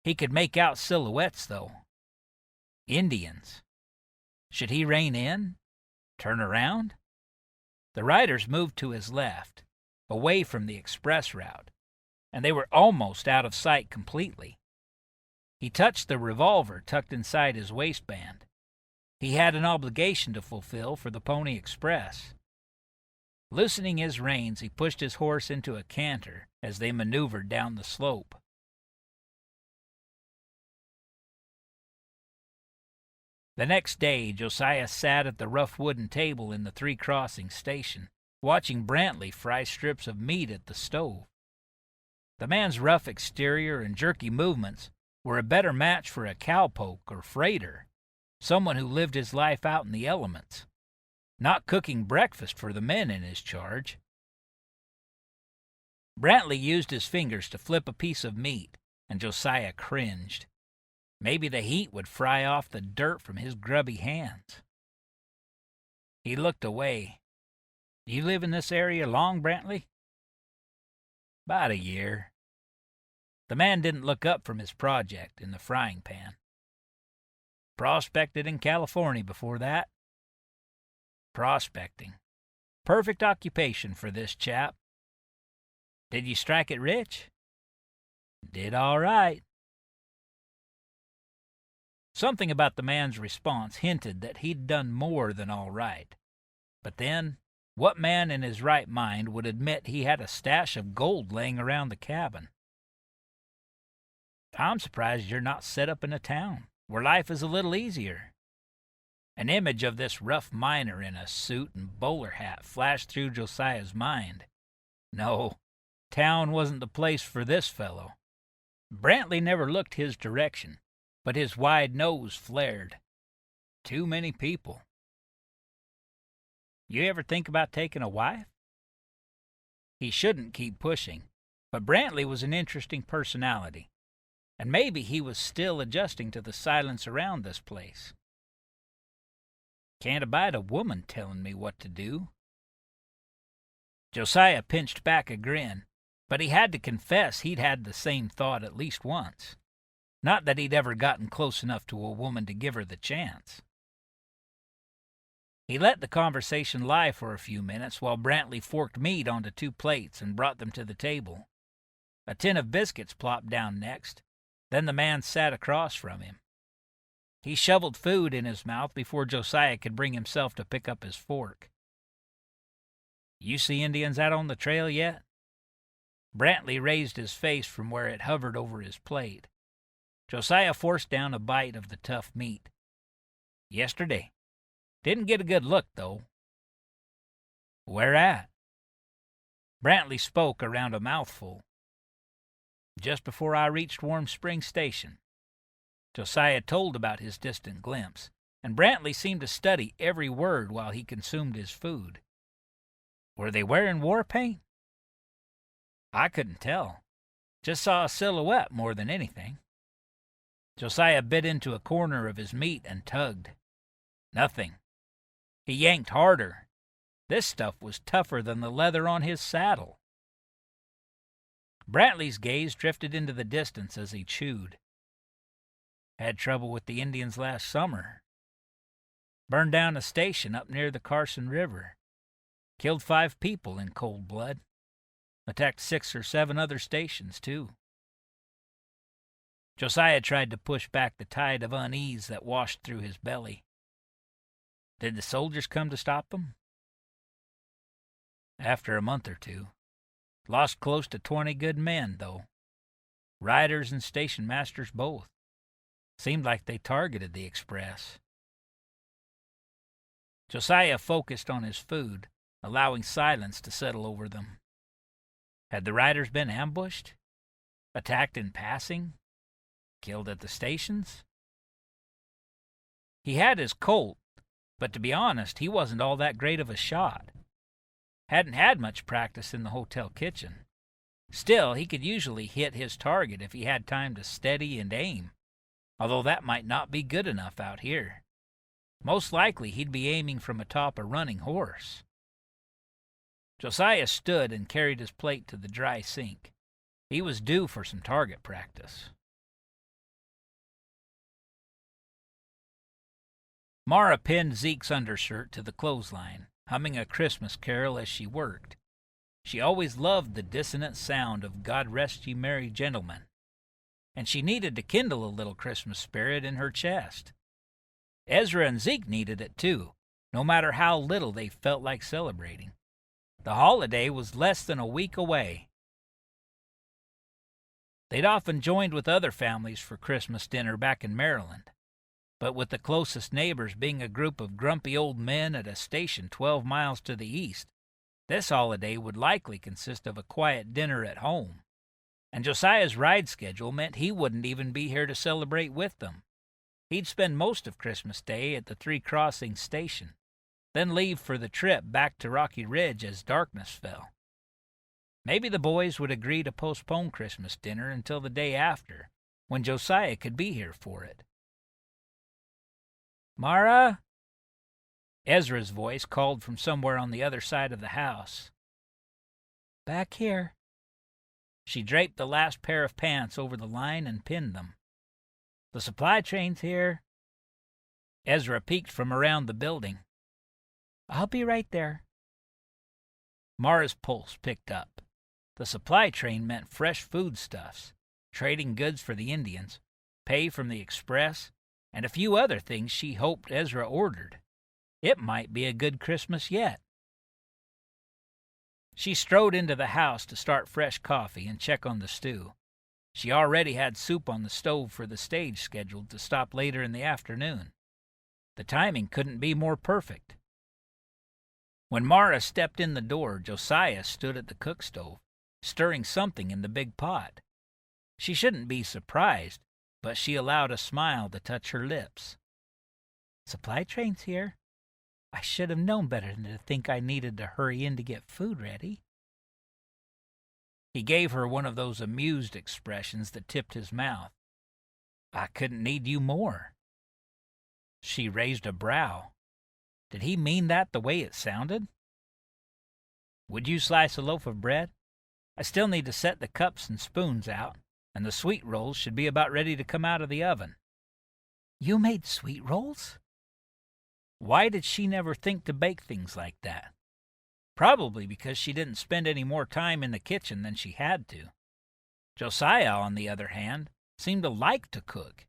He could make out silhouettes, though. Indians. Should he rein in? Turn around? The riders moved to his left, away from the express route, and they were almost out of sight completely. He touched the revolver tucked inside his waistband. He had an obligation to fulfill for the Pony Express. Loosening his reins, he pushed his horse into a canter as they maneuvered down the slope. The next day, Josiah sat at the rough wooden table in the Three Crossings station, watching Brantley fry strips of meat at the stove. The man's rough exterior and jerky movements were a better match for a cowpoke or freighter, someone who lived his life out in the elements, not cooking breakfast for the men in his charge. Brantley used his fingers to flip a piece of meat, and Josiah cringed. Maybe the heat would fry off the dirt from his grubby hands. He looked away. "You live in this area long, Brantley?" "About a year." The man didn't look up from his project in the frying pan. "Prospected in California before that?" "Prospecting. Perfect occupation for this chap." "Did you strike it rich?" "Did all right." Something about the man's response hinted that he'd done more than all right. But then, what man in his right mind would admit he had a stash of gold laying around the cabin? "I'm surprised you're not set up in a town, where life is a little easier." An image of this rough miner in a suit and bowler hat flashed through Josiah's mind. No, town wasn't the place for this fellow. Brantley never looked his direction, but his wide nose flared. Too many people. "You ever think about taking a wife?" He shouldn't keep pushing, but Brantley was an interesting personality, and maybe he was still adjusting to the silence around this place. "Can't abide a woman telling me what to do." Josiah pinched back a grin, but he had to confess he'd had the same thought at least once. Not that he'd ever gotten close enough to a woman to give her the chance. He let the conversation lie for a few minutes while Brantley forked meat onto 2 plates and brought them to the table. A tin of biscuits plopped down next. Then the man sat across from him. He shoveled food in his mouth before Josiah could bring himself to pick up his fork. "You see Indians out on the trail yet?" Brantley raised his face from where it hovered over his plate. Josiah forced down a bite of the tough meat. "Yesterday. Didn't get a good look, though." "Where at?" Brantley spoke around a mouthful. just before I reached Warm Spring Station. Josiah told about his distant glimpse, and Brantley seemed to study every word while he consumed his food. Were they wearing war paint? I couldn't tell. Just saw a silhouette more than anything. Josiah bit into a corner of his meat and tugged. Nothing. He yanked harder. This stuff was tougher than the leather on his saddle. Brantley's gaze drifted into the distance as he chewed. Had trouble with the Indians last summer. Burned down a station up near the Carson River. Killed 5 people in cold blood. Attacked 6 or 7 other stations, too. Josiah tried to push back the tide of unease that washed through his belly. Did the soldiers come to stop them? After a month or 2. Lost close to 20 good men, though. Riders and station masters both. Seemed like they targeted the express. Josiah focused on his food, allowing silence to settle over them. Had the riders been ambushed? Attacked in passing? Killed at the stations? He had his Colt, but to be honest, he wasn't all that great of a shot. Hadn't had much practice in the hotel kitchen. Still, he could usually hit his target if he had time to steady and aim, although that might not be good enough out here. Most likely he'd be aiming from atop a running horse. Josiah stood and carried his plate to the dry sink. He was due for some target practice. Mara pinned Zeke's undershirt to the clothesline, humming a Christmas carol as she worked. She always loved the dissonant sound of God Rest Ye Merry Gentlemen, and she needed to kindle a little Christmas spirit in her chest. Ezra and Zeke needed it too, no matter how little they felt like celebrating. The holiday was less than a week away. They'd often joined with other families for Christmas dinner back in Maryland, but with the closest neighbors being a group of grumpy old men at a station 12 miles to the east, this holiday would likely consist of a quiet dinner at home. And Josiah's ride schedule meant he wouldn't even be here to celebrate with them. He'd spend most of Christmas Day at the Three Crossings station, then leave for the trip back to Rocky Ridge as darkness fell. Maybe the boys would agree to postpone Christmas dinner until the day after, when Josiah could be here for it. "Mara?" Ezra's voice called from somewhere on the other side of the house. "Back here." She draped the last pair of pants over the line and pinned them. "The supply train's here." Ezra peeked from around the building. "I'll be right there." Mara's pulse picked up. The supply train meant fresh foodstuffs, trading goods for the Indians, pay from the express, and a few other things she hoped Ezra ordered. It might be a good Christmas yet. She strode into the house to start fresh coffee and check on the stew. She already had soup on the stove for the stage scheduled to stop later in the afternoon. The timing couldn't be more perfect. When Mara stepped in the door, Josiah stood at the cook stove, stirring something in the big pot. She shouldn't be surprised, but she allowed a smile to touch her lips. "Supply train's here. I should have known better than to think I needed to hurry in to get food ready." He gave her one of those amused expressions that tipped his mouth. "I couldn't need you more." She raised a brow. Did he mean that the way it sounded? "Would you slice a loaf of bread? I still need to set the cups and spoons out, and the sweet rolls should be about ready to come out of the oven." "You made sweet rolls?" Why did she never think to bake things like that? Probably because she didn't spend any more time in the kitchen than she had to. Josiah, on the other hand, seemed to like to cook.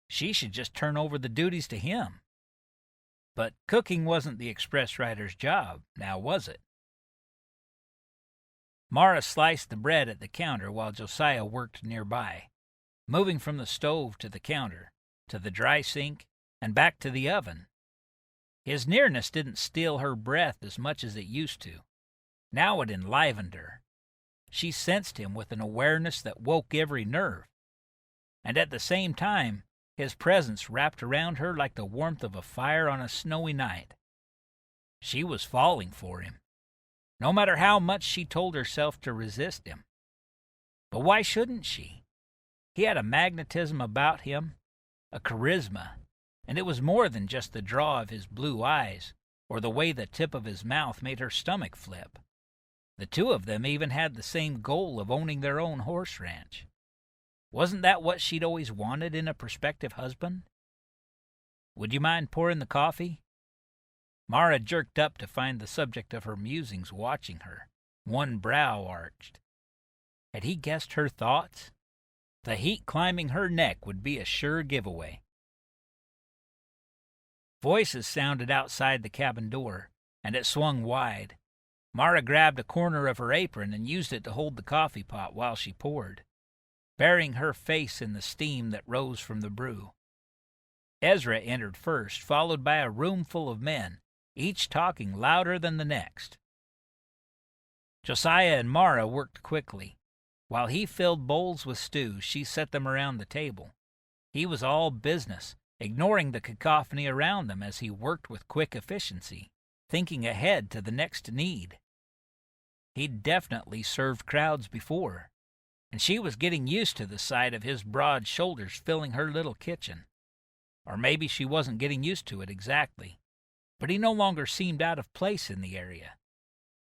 She should just turn over the duties to him. But cooking wasn't the express rider's job, now was it? Mara sliced the bread at the counter while Josiah worked nearby, moving from the stove to the counter, to the dry sink, and back to the oven. His nearness didn't steal her breath as much as it used to. Now it enlivened her. She sensed him with an awareness that woke every nerve. And at the same time, his presence wrapped around her like the warmth of a fire on a snowy night. She was falling for him, no matter how much she told herself to resist him. But why shouldn't she? He had a magnetism about him, a charisma, and it was more than just the draw of his blue eyes or the way the tip of his mouth made her stomach flip. The two of them even had the same goal of owning their own horse ranch. Wasn't that what she'd always wanted in a prospective husband? Would you mind pouring the coffee? Mara jerked up to find the subject of her musings watching her, one brow arched. Had he guessed her thoughts? The heat climbing her neck would be a sure giveaway. Voices sounded outside the cabin door, and it swung wide. Mara grabbed a corner of her apron and used it to hold the coffee pot while she poured, burying her face in the steam that rose from the brew. Ezra entered first, followed by a room full of men, each talking louder than the next. Josiah and Mara worked quickly. While he filled bowls with stew, she set them around the table. He was all business, ignoring the cacophony around them as he worked with quick efficiency, thinking ahead to the next need. He'd definitely served crowds before, and she was getting used to the sight of his broad shoulders filling her little kitchen. Or maybe she wasn't getting used to it exactly, but he no longer seemed out of place in the area.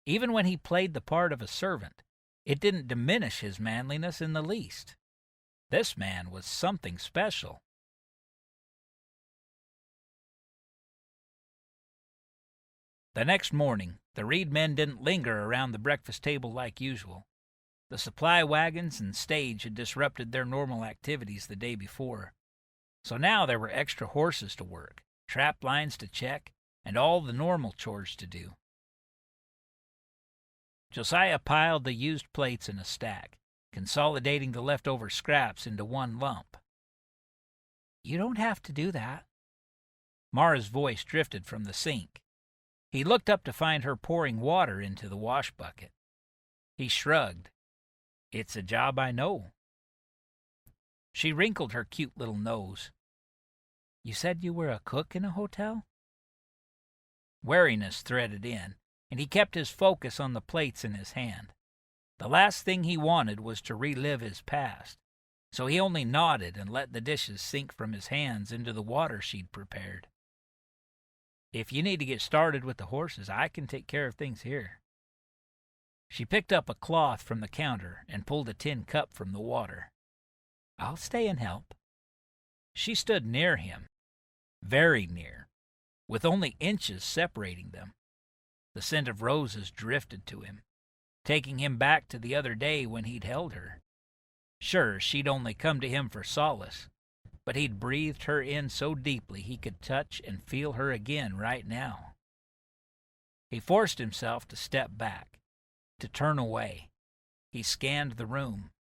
Even when he played the part of a servant, it didn't diminish his manliness in the least. This man was something special. The next morning, the Reid men didn't linger around the breakfast table like usual. The supply wagons and stage had disrupted their normal activities the day before, so now there were extra horses to work, trap lines to check, and all the normal chores to do. Josiah piled the used plates in a stack, consolidating the leftover scraps into one lump. "You don't have to do that." Mara's voice drifted from the sink. He looked up to find her pouring water into the wash bucket. He shrugged. "It's a job I know." She wrinkled her cute little nose. "You said you were a cook in a hotel?" Wariness threaded in, and he kept his focus on the plates in his hand. The last thing he wanted was to relive his past, so he only nodded and let the dishes sink from his hands into the water she'd prepared. "If you need to get started with the horses, I can take care of things here." She picked up a cloth from the counter and pulled a tin cup from the water. "I'll stay and help." She stood near him, very near, with only inches separating them. The scent of roses drifted to him, taking him back to the other day when he'd held her. Sure, she'd only come to him for solace, but he'd breathed her in so deeply he could touch and feel her again right now. He forced himself to step back, to turn away. He scanned the room,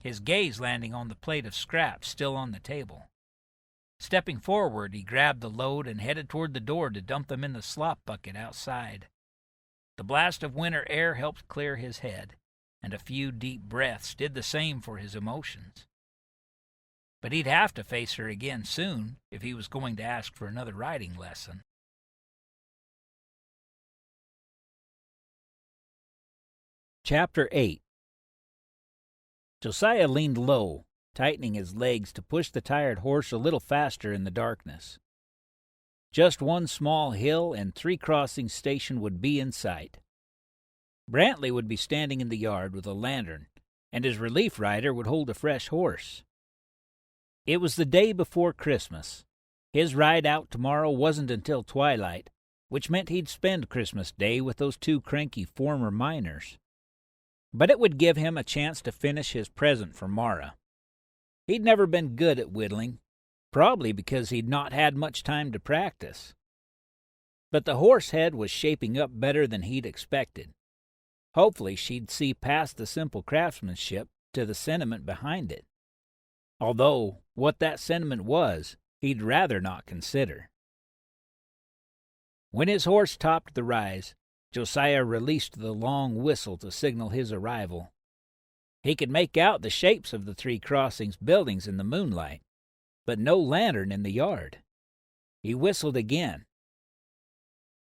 his gaze landing on the plate of scraps still on the table. Stepping forward, he grabbed the load and headed toward the door to dump them in the slop bucket outside. The blast of winter air helped clear his head, and a few deep breaths did the same for his emotions. But he'd have to face her again soon if he was going to ask for another riding lesson. Chapter 8. Josiah leaned low, tightening his legs to push the tired horse a little faster in the darkness. Just one small hill and 3 crossings station would be in sight. Brantley would be standing in the yard with a lantern, and his relief rider would hold a fresh horse. It was the day before Christmas. His ride out tomorrow wasn't until twilight, which meant he'd spend Christmas Day with those 2 cranky former miners. But it would give him a chance to finish his present for Mara. He'd never been good at whittling, probably because he'd not had much time to practice. But the horse head was shaping up better than he'd expected. Hopefully she'd see past the simple craftsmanship to the sentiment behind it. Although, what that sentiment was, he'd rather not consider. When his horse topped the rise, Josiah released the long whistle to signal his arrival, He could make out the shapes of the 3 crossings buildings in the moonlight, but no lantern in the yard. He whistled again.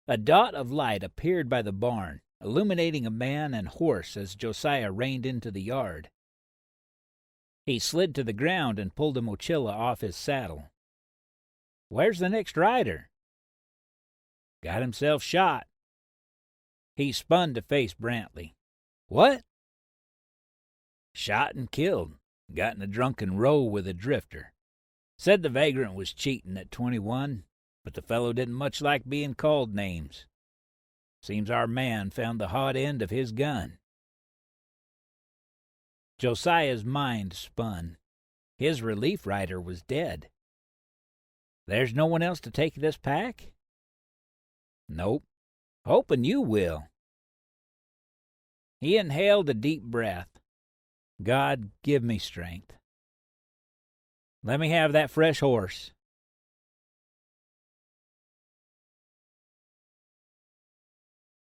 A dot of light appeared by the barn, illuminating a man and horse as Josiah reined into the yard. He slid to the ground and pulled a mochila off his saddle. "Where's the next rider?" "Got himself shot." He spun to face Brantley. "What?" "Shot and killed. Got in a drunken row with a drifter. Said the vagrant was cheating at 21, but the fellow didn't much like being called names. Seems our man found the hot end of his gun." Josiah's mind spun. His relief rider was dead. "There's no one else to take this pack?" "Nope. Hoping you will." He inhaled a deep breath. "God, give me strength. Let me have that fresh horse."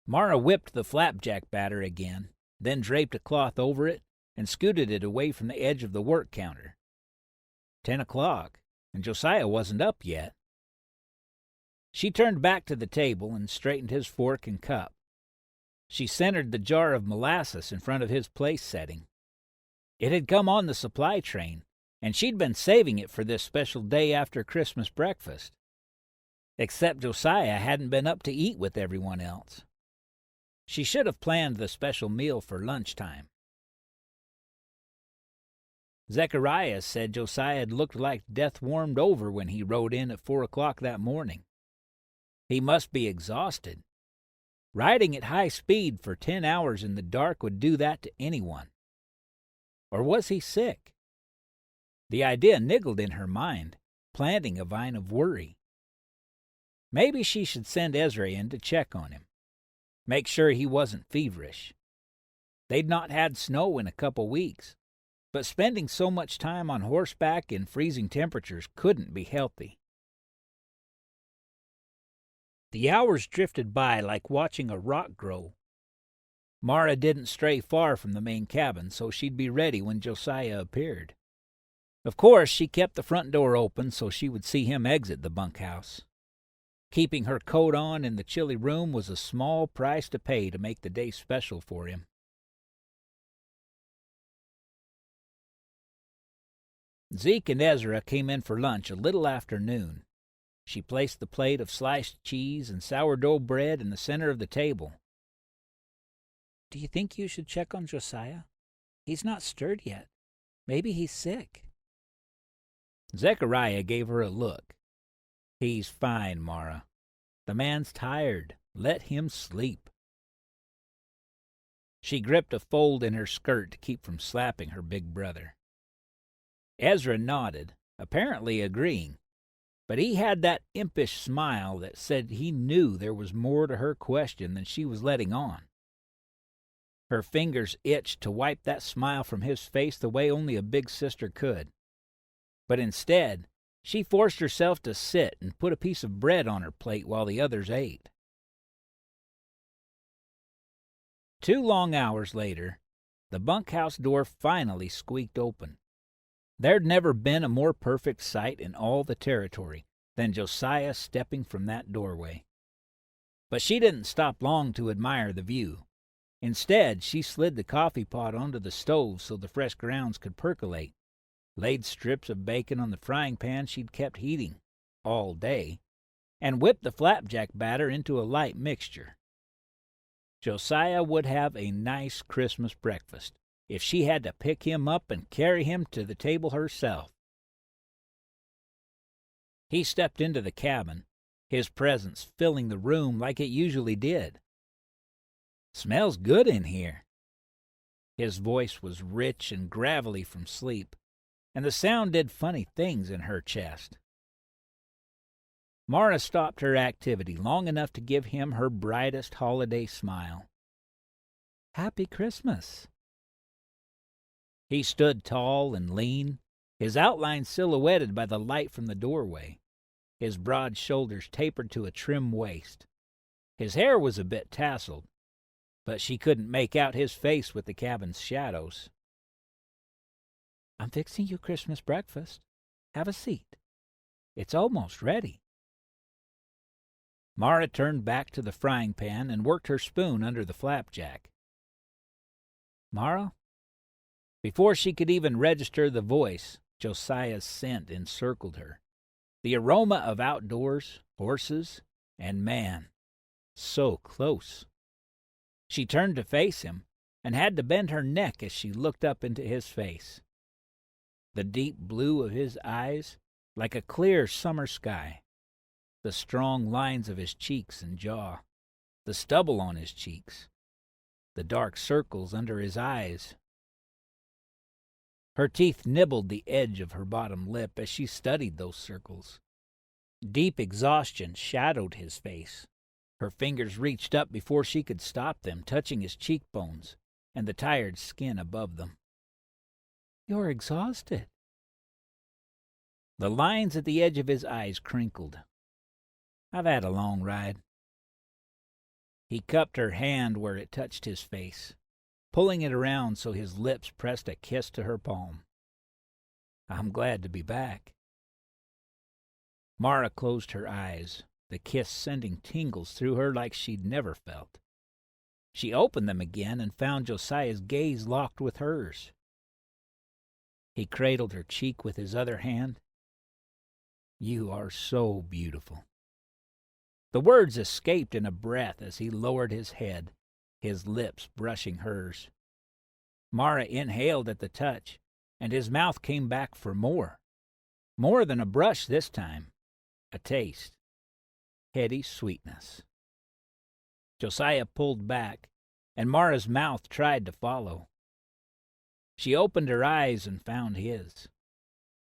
Mara whipped the flapjack batter again, then draped a cloth over it and scooted it away from the edge of the work counter. 10 o'clock, and Josiah wasn't up yet. She turned back to the table and straightened his fork and cup. She centered the jar of molasses in front of his place setting. It had come on the supply train, and she'd been saving it for this special day after Christmas breakfast. Except Josiah hadn't been up to eat with everyone else. She should have planned the special meal for lunchtime. Zechariah said Josiah had looked like death warmed over when he rode in at 4 o'clock that morning. He must be exhausted. Riding at high speed for 10 hours in the dark would do that to anyone. Or was he sick? The idea niggled in her mind, planting a vine of worry. Maybe she should send Ezra in to check on him. Make sure he wasn't feverish. They'd not had snow in a couple weeks, but spending so much time on horseback in freezing temperatures couldn't be healthy. The hours drifted by like watching a rock grow. Mara didn't stray far from the main cabin, so she'd be ready when Josiah appeared. Of course, she kept the front door open so she would see him exit the bunkhouse. Keeping her coat on in the chilly room was a small price to pay to make the day special for him. Zeke and Ezra came in for lunch a little after noon. She placed the plate of sliced cheese and sourdough bread in the center of the table. "Do you think you should check on Josiah? He's not stirred yet. Maybe he's sick." Zechariah gave her a look. "He's fine, Mara. The man's tired. Let him sleep." She gripped a fold in her skirt to keep from slapping her big brother. Ezra nodded, apparently agreeing, but he had that impish smile that said he knew there was more to her question than she was letting on. Her fingers itched to wipe that smile from his face the way only a big sister could. But instead, she forced herself to sit and put a piece of bread on her plate while the others ate. 2 long hours later, the bunkhouse door finally squeaked open. There'd never been a more perfect sight in all the territory than Josiah stepping from that doorway. But she didn't stop long to admire the view. Instead, she slid the coffee pot onto the stove so the fresh grounds could percolate, laid strips of bacon on the frying pan she'd kept heating all day, and whipped the flapjack batter into a light mixture. Josiah would have a nice Christmas breakfast if she had to pick him up and carry him to the table herself. He stepped into the cabin, his presence filling the room like it usually did. "Smells good in here." His voice was rich and gravelly from sleep, and the sound did funny things in her chest. Mara stopped her activity long enough to give him her brightest holiday smile. "Happy Christmas." He stood tall and lean, his outline silhouetted by the light from the doorway. His broad shoulders tapered to a trim waist. His hair was a bit tousled, but she couldn't make out his face with the cabin's shadows. I'm fixing you Christmas breakfast. Have a seat. It's almost ready. Mara turned back to the frying pan and worked her spoon under the flapjack. Mara? Before she could even register the voice, Josiah's scent encircled her. The aroma of outdoors, horses, and man. So close. She turned to face him and had to bend her neck as she looked up into his face. The deep blue of his eyes, like a clear summer sky. The strong lines of his cheeks and jaw. The stubble on his cheeks. The dark circles under his eyes. Her teeth nibbled the edge of her bottom lip as she studied those circles. Deep exhaustion shadowed his face. Her fingers reached up before she could stop them, touching his cheekbones and the tired skin above them. You're exhausted. The lines at the edge of his eyes crinkled. I've had a long ride. He cupped her hand where it touched his face, pulling it around so his lips pressed a kiss to her palm. I'm glad to be back. Mara closed her eyes, the kiss sending tingles through her like she'd never felt. She opened them again and found Josiah's gaze locked with hers. He cradled her cheek with his other hand. You are so beautiful. The words escaped in a breath as he lowered his head, his lips brushing hers. Mara inhaled at the touch, and his mouth came back for more. More than a brush this time. A taste. Heady sweetness. Josiah pulled back, and Mara's mouth tried to follow. She opened her eyes and found his.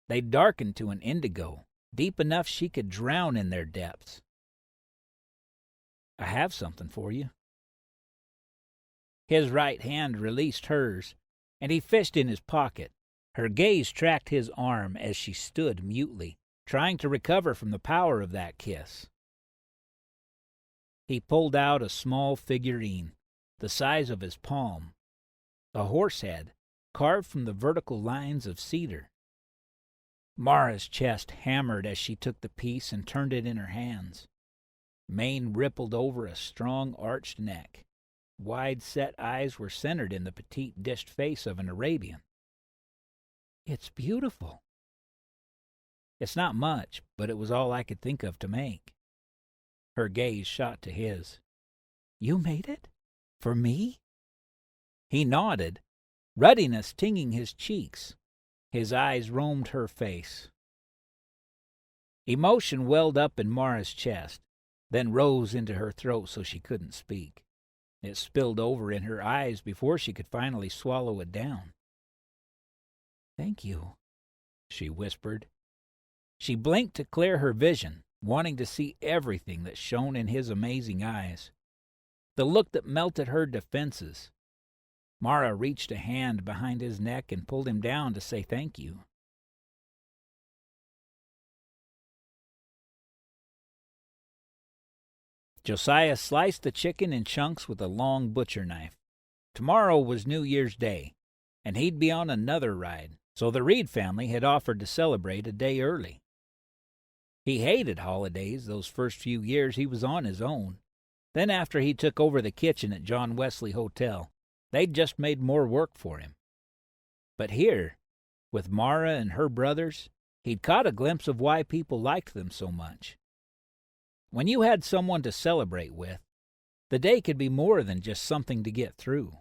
They darkened to an indigo, deep enough she could drown in their depths. I have something for you. His right hand released hers, and he fished in his pocket. Her gaze tracked his arm as she stood mutely, trying to recover from the power of that kiss. He pulled out a small figurine, the size of his palm, a horse head carved from the vertical lines of cedar. Mara's chest hammered as she took the piece and turned it in her hands. Mane rippled over a strong arched neck. Wide-set eyes were centered in the petite dished face of an Arabian. It's beautiful. It's not much, but it was all I could think of to make. Her gaze shot to his. You made it? For me? He nodded, ruddiness tinging his cheeks. His eyes roamed her face. Emotion welled up in Mara's chest, then rose into her throat so she couldn't speak. It spilled over in her eyes before she could finally swallow it down. Thank you, she whispered. She blinked to clear her vision, wanting to see everything that shone in his amazing eyes. The look that melted her defenses. Mara reached a hand behind his neck and pulled him down to say thank you. Josiah sliced the chicken in chunks with a long butcher knife. Tomorrow was New Year's Day, and he'd be on another ride, so the Reid family had offered to celebrate a day early. He hated holidays those first few years he was on his own. Then after he took over the kitchen at John Wesley Hotel, they'd just made more work for him. But here, with Mara and her brothers, he'd caught a glimpse of why people liked them so much. When you had someone to celebrate with, the day could be more than just something to get through.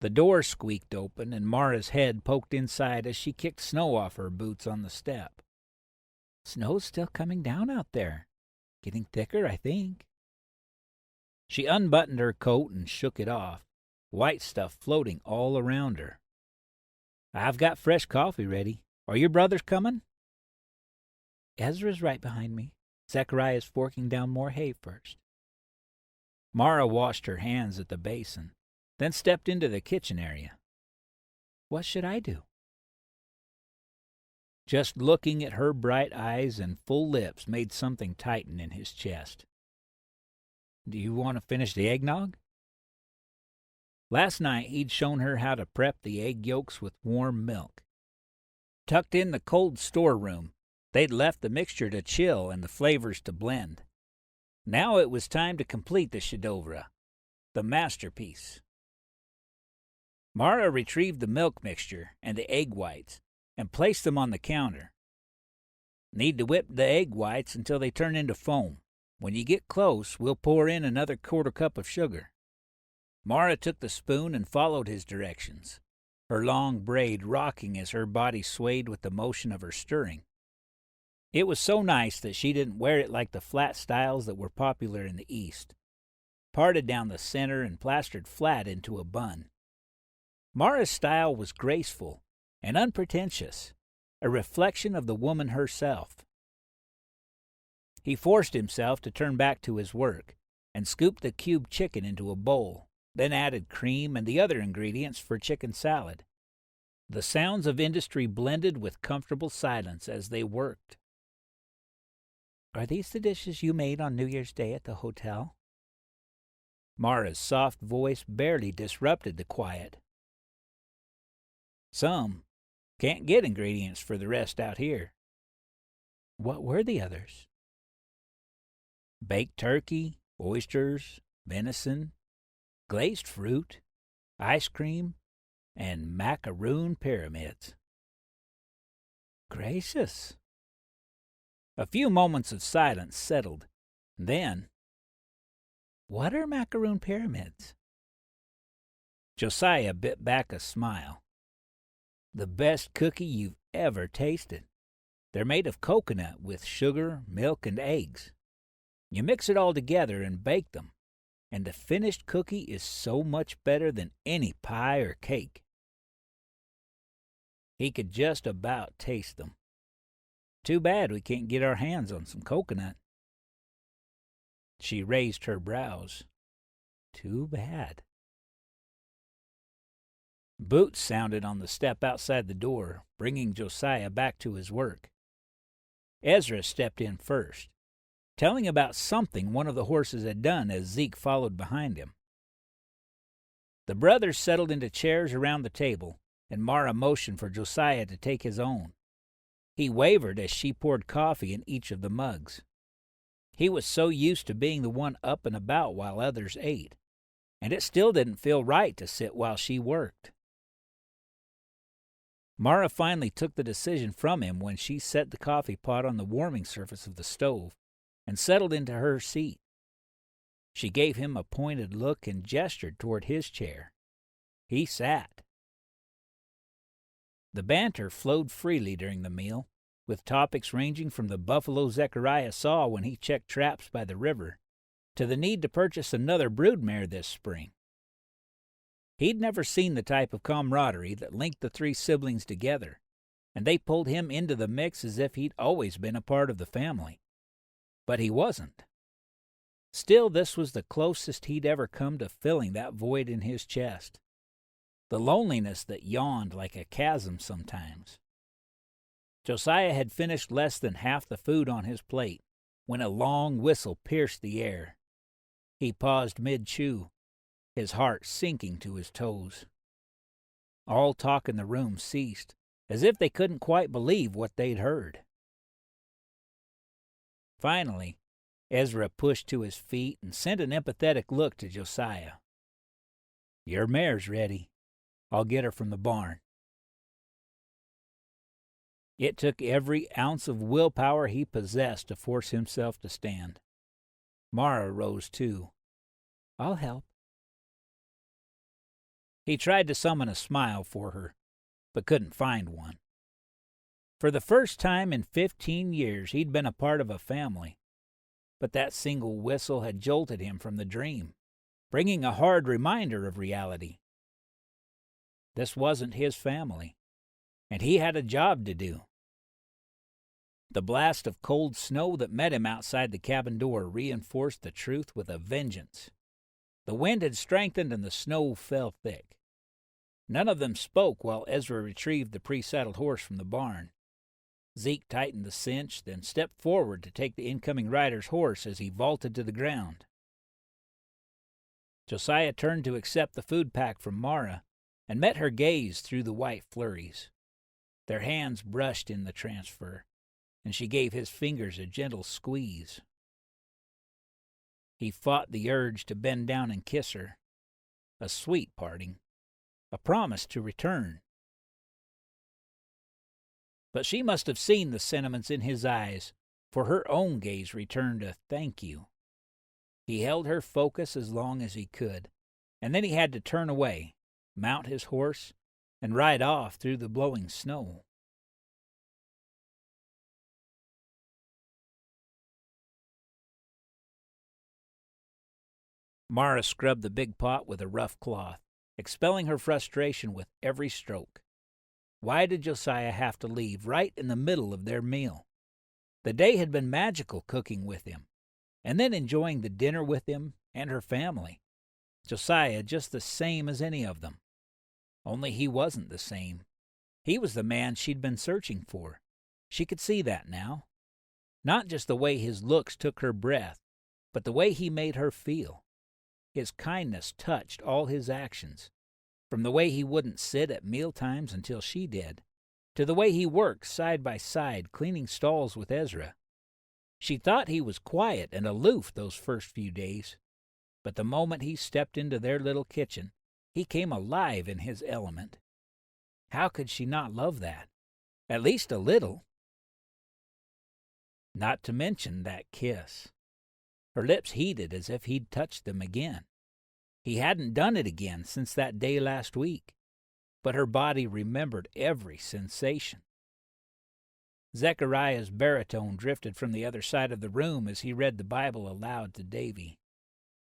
The door squeaked open, and Mara's head poked inside as she kicked snow off her boots on the step. Snow's still coming down out there. Getting thicker, I think. She unbuttoned her coat and shook it off, white stuff floating all around her. I've got fresh coffee ready. Are your brothers coming? Ezra's right behind me. Zechariah's forking down more hay first. Mara washed her hands at the basin, then stepped into the kitchen area. What should I do? Just looking at her bright eyes and full lips made something tighten in his chest. Do you want to finish the eggnog? Last night he'd shown her how to prep the egg yolks with warm milk. Tucked in the cold storeroom, they'd left the mixture to chill and the flavors to blend. Now it was time to complete the chef d'oeuvre, the masterpiece. Mara retrieved the milk mixture and the egg whites and placed them on the counter. Need to whip the egg whites until they turn into foam. When you get close, we'll pour in another quarter cup of sugar. Mara took the spoon and followed his directions, her long braid rocking as her body swayed with the motion of her stirring. It was so nice that she didn't wear it like the flat styles that were popular in the East, parted down the center and plastered flat into a bun. Mara's style was graceful and unpretentious, a reflection of the woman herself. He forced himself to turn back to his work and scooped the cubed chicken into a bowl, then added cream and the other ingredients for chicken salad. The sounds of industry blended with comfortable silence as they worked. "Are these the dishes you made on New Year's Day at the hotel?" Mara's soft voice barely disrupted the quiet. "Some. Can't get ingredients for the rest out here." "What were the others?" "Baked turkey, oysters, venison, glazed fruit, ice cream, and macaroon pyramids." "Gracious." A few moments of silence settled. Then, "What are macaroon pyramids?" Josiah bit back a smile. "The best cookie you've ever tasted. They're made of coconut with sugar, milk, and eggs. You mix it all together and bake them, and the finished cookie is so much better than any pie or cake." He could just about taste them. "Too bad we can't get our hands on some coconut." She raised her brows. "Too bad." Boots sounded on the step outside the door, bringing Josiah back to his work. Ezra stepped in first, telling about something one of the horses had done as Zeke followed behind him. The brothers settled into chairs around the table, and Mara motioned for Josiah to take his own. He wavered as she poured coffee in each of the mugs. He was so used to being the one up and about while others ate, and it still didn't feel right to sit while she worked. Mara finally took the decision from him when she set the coffee pot on the warming surface of the stove and settled into her seat. She gave him a pointed look and gestured toward his chair. He sat. The banter flowed freely during the meal, with topics ranging from the buffalo Zechariah saw when he checked traps by the river to the need to purchase another broodmare this spring. He'd never seen the type of camaraderie that linked the three siblings together, and they pulled him into the mix as if he'd always been a part of the family. But he wasn't. Still, this was the closest he'd ever come to filling that void in his chest, the loneliness that yawned like a chasm sometimes. Josiah had finished less than half the food on his plate when a long whistle pierced the air. He paused mid-chew, his heart sinking to his toes. All talk in the room ceased, as if they couldn't quite believe what they'd heard. Finally, Ezra pushed to his feet and sent an empathetic look to Josiah. "Your mare's ready. I'll get her from the barn." It took every ounce of willpower he possessed to force himself to stand. Mara rose too. "I'll help." He tried to summon a smile for her, but couldn't find one. For the first time in 15 years, he'd been a part of a family, but that single whistle had jolted him from the dream, bringing a hard reminder of reality. This wasn't his family, and he had a job to do. The blast of cold snow that met him outside the cabin door reinforced the truth with a vengeance. The wind had strengthened and the snow fell thick. None of them spoke while Ezra retrieved the pre-saddled horse from the barn. Zeke tightened the cinch, then stepped forward to take the incoming rider's horse as he vaulted to the ground. Josiah turned to accept the food pack from Mara and met her gaze through the white flurries. Their hands brushed in the transfer, and she gave his fingers a gentle squeeze. He fought the urge to bend down and kiss her. A sweet parting, a promise to return. But she must have seen the sentiments in his eyes, for her own gaze returned a thank you. He held her focus as long as he could, and then he had to turn away, mount his horse, and ride off through the blowing snow. Mara scrubbed the big pot with a rough cloth, expelling her frustration with every stroke. Why did Josiah have to leave right in the middle of their meal? The day had been magical cooking with him, and then enjoying the dinner with him and her family. Josiah just the same as any of them. Only he wasn't the same. He was the man she'd been searching for. She could see that now. Not just the way his looks took her breath, but the way he made her feel. His kindness touched all his actions, from the way he wouldn't sit at mealtimes until she did, to the way he worked side by side cleaning stalls with Ezra. She thought he was quiet and aloof those first few days, but the moment he stepped into their little kitchen, he came alive in his element. How could she not love that? At least a little. Not to mention that kiss. Her lips heated as if he'd touched them again. He hadn't done it again since that day last week, but her body remembered every sensation. Zechariah's baritone drifted from the other side of the room as he read the Bible aloud to Davy,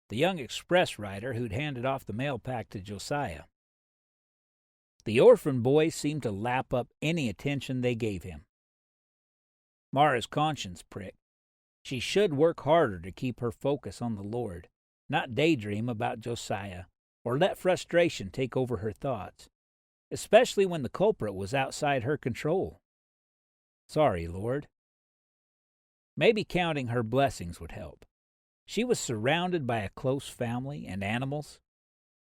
the young express rider who'd handed off the mail pack to Josiah. The orphan boy seemed to lap up any attention they gave him. Mara's conscience pricked. She should work harder to keep her focus on the Lord, not daydream about Josiah, or let frustration take over her thoughts, especially when the culprit was outside her control. Sorry, Lord. Maybe counting her blessings would help. She was surrounded by a close family and animals.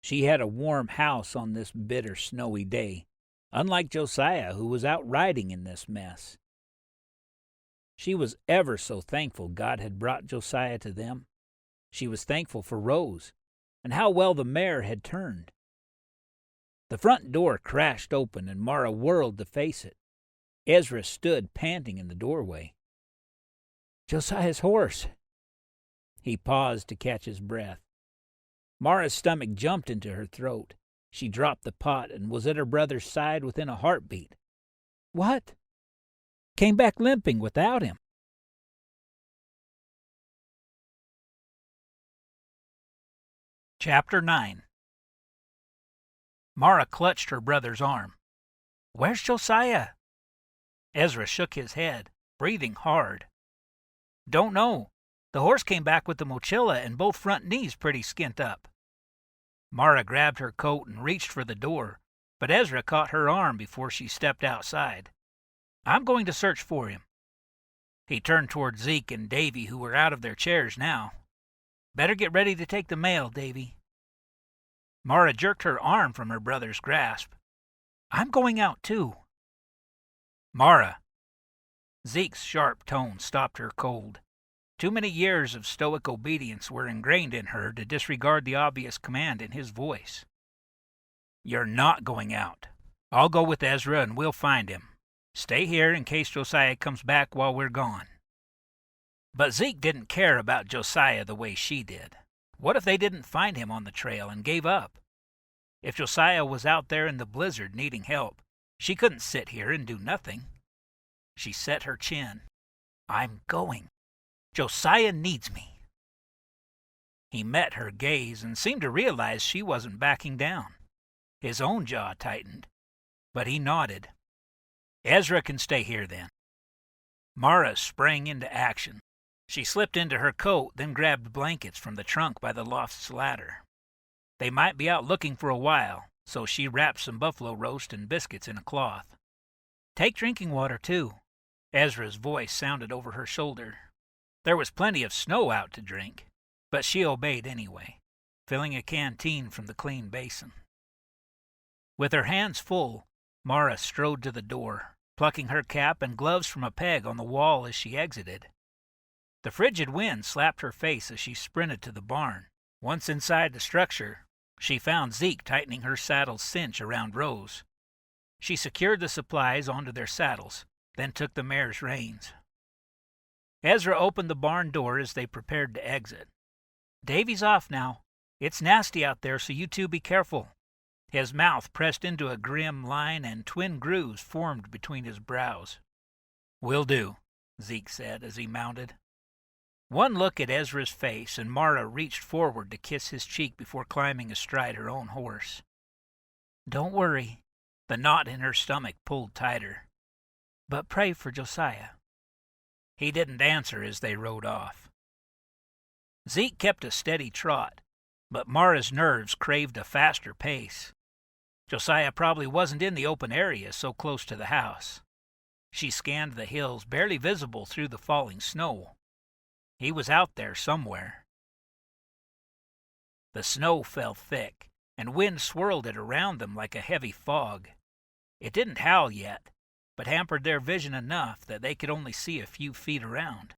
She had a warm house on this bitter, snowy day, unlike Josiah, who was out riding in this mess. She was ever so thankful God had brought Josiah to them. She was thankful for Rose, and how well the mare had turned. The front door crashed open, and Mara whirled to face it. Ezra stood panting in the doorway. "Josiah's horse." He paused to catch his breath. Mara's stomach jumped into her throat. She dropped the pot and was at her brother's side within a heartbeat. "What?" "Came back limping without him." Chapter 9. Mara clutched her brother's arm. "Where's Josiah?" Ezra shook his head, breathing hard. "Don't know. The horse came back with the mochila and both front knees pretty skint up." Mara grabbed her coat and reached for the door, but Ezra caught her arm before she stepped outside. "I'm going to search for him." He turned toward Zeke and Davy, who were out of their chairs now. "Better get ready to take the mail, Davy." Mara jerked her arm from her brother's grasp. "I'm going out, too." "Mara." Zeke's sharp tone stopped her cold. Too many years of stoic obedience were ingrained in her to disregard the obvious command in his voice. "You're not going out. I'll go with Ezra and we'll find him. Stay here in case Josiah comes back while we're gone." But Zeke didn't care about Josiah the way she did. What if they didn't find him on the trail and gave up? If Josiah was out there in the blizzard needing help, she couldn't sit here and do nothing. She set her chin. "I'm going. Josiah needs me." He met her gaze and seemed to realize she wasn't backing down. His own jaw tightened, but he nodded. "Ezra can stay here then." Mara sprang into action. She slipped into her coat, then grabbed blankets from the trunk by the loft's ladder. They might be out looking for a while, so she wrapped some buffalo roast and biscuits in a cloth. "Take drinking water, too." Ezra's voice sounded over her shoulder. There was plenty of snow out to drink, but she obeyed anyway. filling a canteen from the clean basin. With her hands full, Mara strode to the door, plucking her cap and gloves from a peg on the wall as she exited. The frigid wind slapped her face as she sprinted to the barn. Once inside the structure, she found Zeke tightening her saddle's cinch around Rose. She secured the supplies onto their saddles, then took the mare's reins. Ezra opened the barn door as they prepared to exit. "Davy's off now. It's nasty out there, so you two be careful." His mouth pressed into a grim line and twin grooves formed between his brows. "Will do," Zeke said as he mounted. One look at Ezra's face, and Mara reached forward to kiss his cheek before climbing astride her own horse. "Don't worry." The knot in her stomach pulled tighter. "But pray for Josiah." He didn't answer as they rode off. Zeke kept a steady trot, but Mara's nerves craved a faster pace. Josiah probably wasn't in the open area so close to the house. She scanned the hills, barely visible through the falling snow. He was out there somewhere. The snow fell thick, and wind swirled it around them like a heavy fog. It didn't howl yet, but hampered their vision enough that they could only see a few feet around.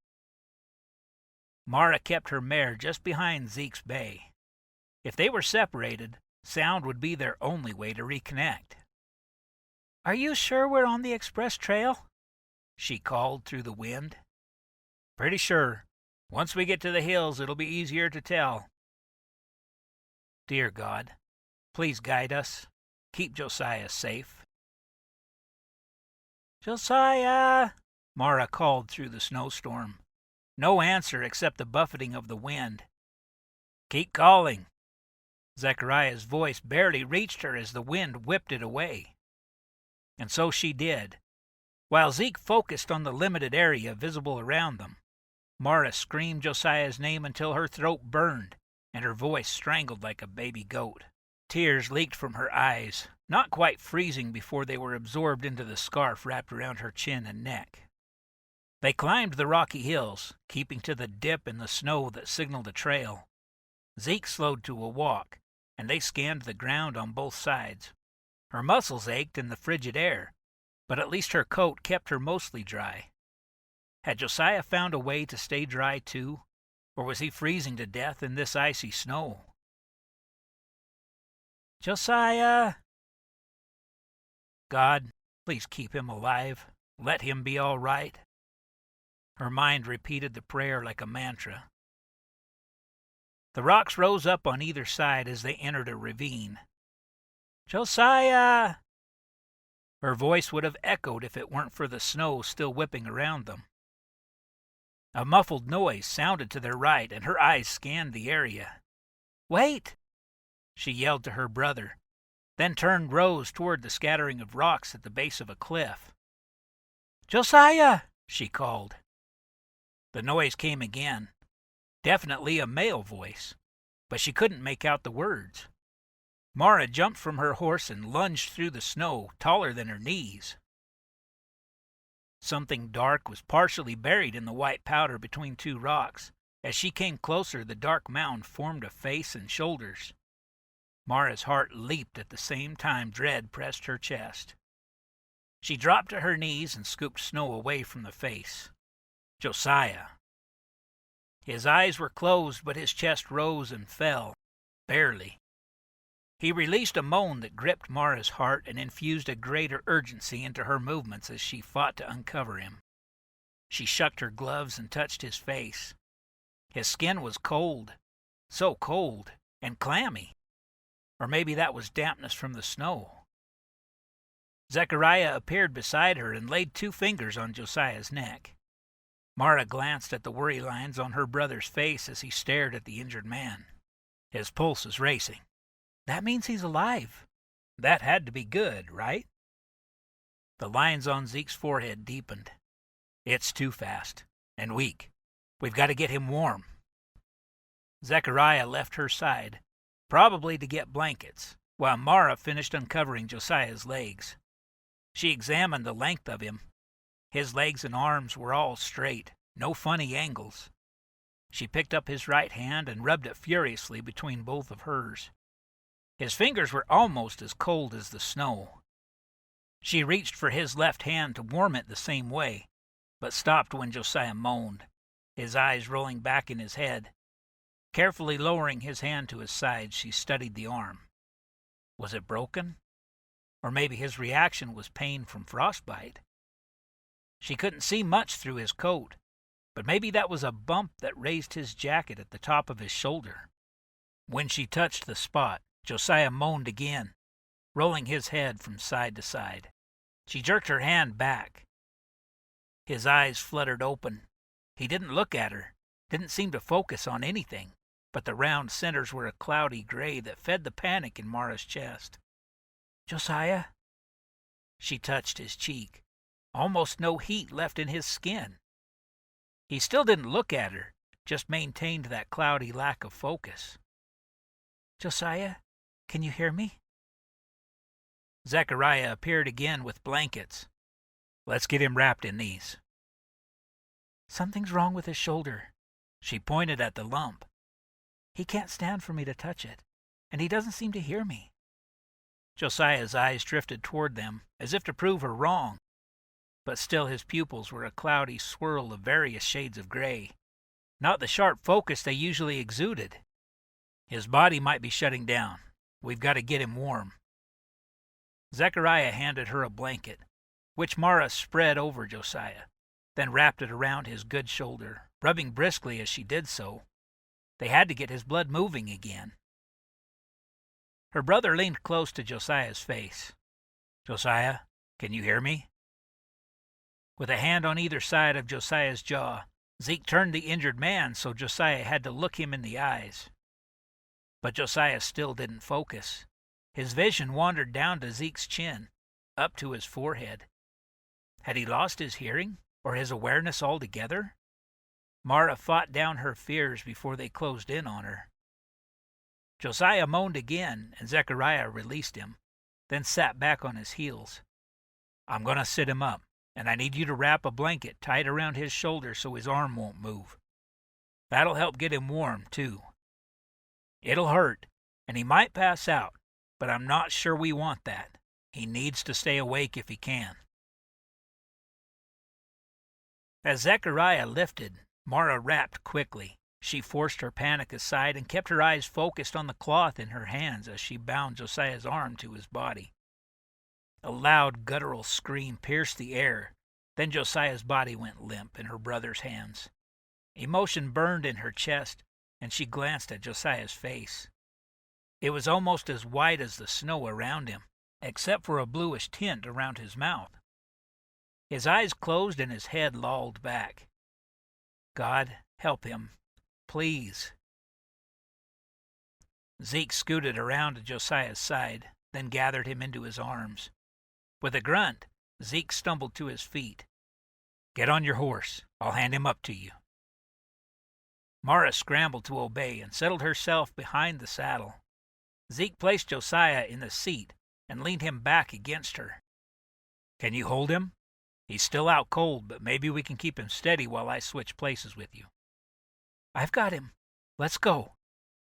Mara kept her mare just behind Zeke's bay. If they were separated, sound would be their only way to reconnect. "Are you sure we're on the express trail?" she called through the wind. "Pretty sure. Once we get to the hills, it'll be easier to tell." "Dear God, please guide us. Keep Josiah safe." "Josiah!" Mara called through the snowstorm. No answer except the buffeting of the wind. "Keep calling." Zechariah's voice barely reached her as the wind whipped it away. And so she did. While Zeke focused on the limited area visible around them, Mara screamed Josiah's name until her throat burned and her voice strangled like a baby goat. Tears leaked from her eyes, not quite freezing before they were absorbed into the scarf wrapped around her chin and neck. They climbed the rocky hills, keeping to the dip in the snow that signaled a trail. Zeke slowed to a walk, and they scanned the ground on both sides. Her muscles ached in the frigid air, but at least her coat kept her mostly dry. Had Josiah found a way to stay dry too, or was he freezing to death in this icy snow? "Josiah!" "God, please keep him alive. Let him be all right." Her mind repeated the prayer like a mantra. The rocks rose up on either side as they entered a ravine. "Josiah!" Her voice would have echoed if it weren't for the snow still whipping around them. A muffled noise sounded to their right, and her eyes scanned the area. "Wait!" she yelled to her brother, then turned Rose toward the scattering of rocks at the base of a cliff. "Josiah!" she called. The noise came again, definitely a male voice, but she couldn't make out the words. Mara jumped from her horse and lunged through the snow, taller than her knees. Something dark was partially buried in the white powder between two rocks. As she came closer, the dark mound formed a face and shoulders. Mara's heart leaped at the same time dread pressed her chest. She dropped to her knees and scooped snow away from the face. Josiah. His eyes were closed, but his chest rose and fell, barely. He released a moan that gripped Mara's heart and infused a greater urgency into her movements as she fought to uncover him. She shucked her gloves and touched his face. His skin was cold, so cold, and clammy. Or maybe that was dampness from the snow. Zechariah appeared beside her and laid 2 fingers on Josiah's neck. Mara glanced at the worry lines on her brother's face as he stared at the injured man. His pulse was racing. That means he's alive. That had to be good, right? The lines on Zeke's forehead deepened. It's too fast and weak. We've got to get him warm. Zechariah left her side, probably to get blankets, while Mara finished uncovering Josiah's legs. She examined the length of him. His legs and arms were all straight, no funny angles. She picked up his right hand and rubbed it furiously between both of hers. His fingers were almost as cold as the snow. She reached for his left hand to warm it the same way, but stopped when Josiah moaned, his eyes rolling back in his head. Carefully lowering his hand to his side, she studied the arm. Was it broken? Or maybe his reaction was pain from frostbite. She couldn't see much through his coat, but maybe that was a bump that raised his jacket at the top of his shoulder. When she touched the spot, Josiah moaned again, rolling his head from side to side. She jerked her hand back. His eyes fluttered open. He didn't look at her, didn't seem to focus on anything, but the round centers were a cloudy gray that fed the panic in Mara's chest. "Josiah?" She touched his cheek. Almost no heat left in his skin. He still didn't look at her, just maintained that cloudy lack of focus. "Josiah, can you hear me?" Zechariah appeared again with blankets. "Let's get him wrapped in these." "Something's wrong with his shoulder." She pointed at the lump. "He can't stand for me to touch it, and he doesn't seem to hear me." Josiah's eyes drifted toward them, as if to prove her wrong, but still his pupils were a cloudy swirl of various shades of gray, not the sharp focus they usually exuded. "His body might be shutting down. We've got to get him warm." Zechariah handed her a blanket, which Mara spread over Josiah, then wrapped it around his good shoulder, rubbing briskly as she did so. They had to get his blood moving again. Her brother leaned close to Josiah's face. "Josiah, can you hear me?" With a hand on either side of Josiah's jaw, Zeke turned the injured man so Josiah had to look him in the eyes. But Josiah still didn't focus. His vision wandered down to Zeke's chin, up to his forehead. Had he lost his hearing, or his awareness altogether? Mara fought down her fears before they closed in on her. Josiah moaned again, and Zechariah released him, then sat back on his heels. "I'm going to sit him up, and I need you to wrap a blanket tight around his shoulder so his arm won't move. That'll help get him warm, too. It'll hurt, and he might pass out, but I'm not sure we want that. He needs to stay awake if he can." As Zechariah lifted, Mara rapped quickly. She forced her panic aside and kept her eyes focused on the cloth in her hands as she bound Josiah's arm to his body. A loud guttural scream pierced the air. Then Josiah's body went limp in her brother's hands. Emotion burned in her chest, and she glanced at Josiah's face. It was almost as white as the snow around him, except for a bluish tint around his mouth. His eyes closed and his head lolled back. "God, help him. Please." Zeke scooted around to Josiah's side, then gathered him into his arms. With a grunt, Zeke stumbled to his feet. "Get on your horse. I'll hand him up to you." Mara scrambled to obey and settled herself behind the saddle. Zeke placed Josiah in the seat and leaned him back against her. "Can you hold him? He's still out cold, but maybe we can keep him steady while I switch places with you." "I've got him. Let's go."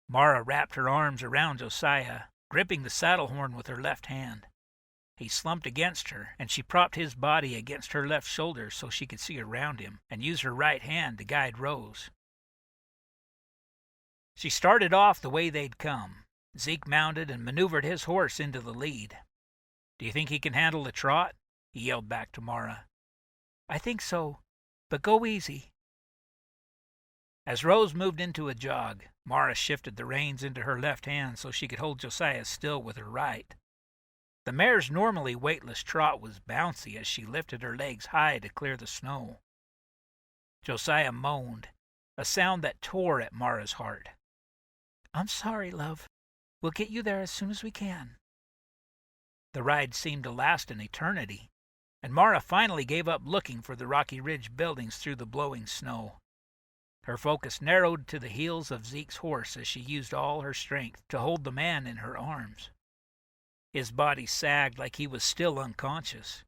Mara wrapped her arms around Josiah, gripping the saddle horn with her left hand. He slumped against her, and she propped his body against her left shoulder so she could see around him and use her right hand to guide Rose. She started off the way they'd come. Zeke mounted and maneuvered his horse into the lead. "Do you think he can handle the trot?" he yelled back to Mara. "I think so, but go easy." As Rose moved into a jog, Mara shifted the reins into her left hand so she could hold Josiah still with her right. The mare's normally weightless trot was bouncy as she lifted her legs high to clear the snow. Josiah moaned, a sound that tore at Mara's heart. "I'm sorry, love. We'll get you there as soon as we can." The ride seemed to last an eternity, and Mara finally gave up looking for the Rocky Ridge buildings through the blowing snow. Her focus narrowed to the heels of Zeke's horse as she used all her strength to hold the man in her arms. His body sagged like he was still unconscious,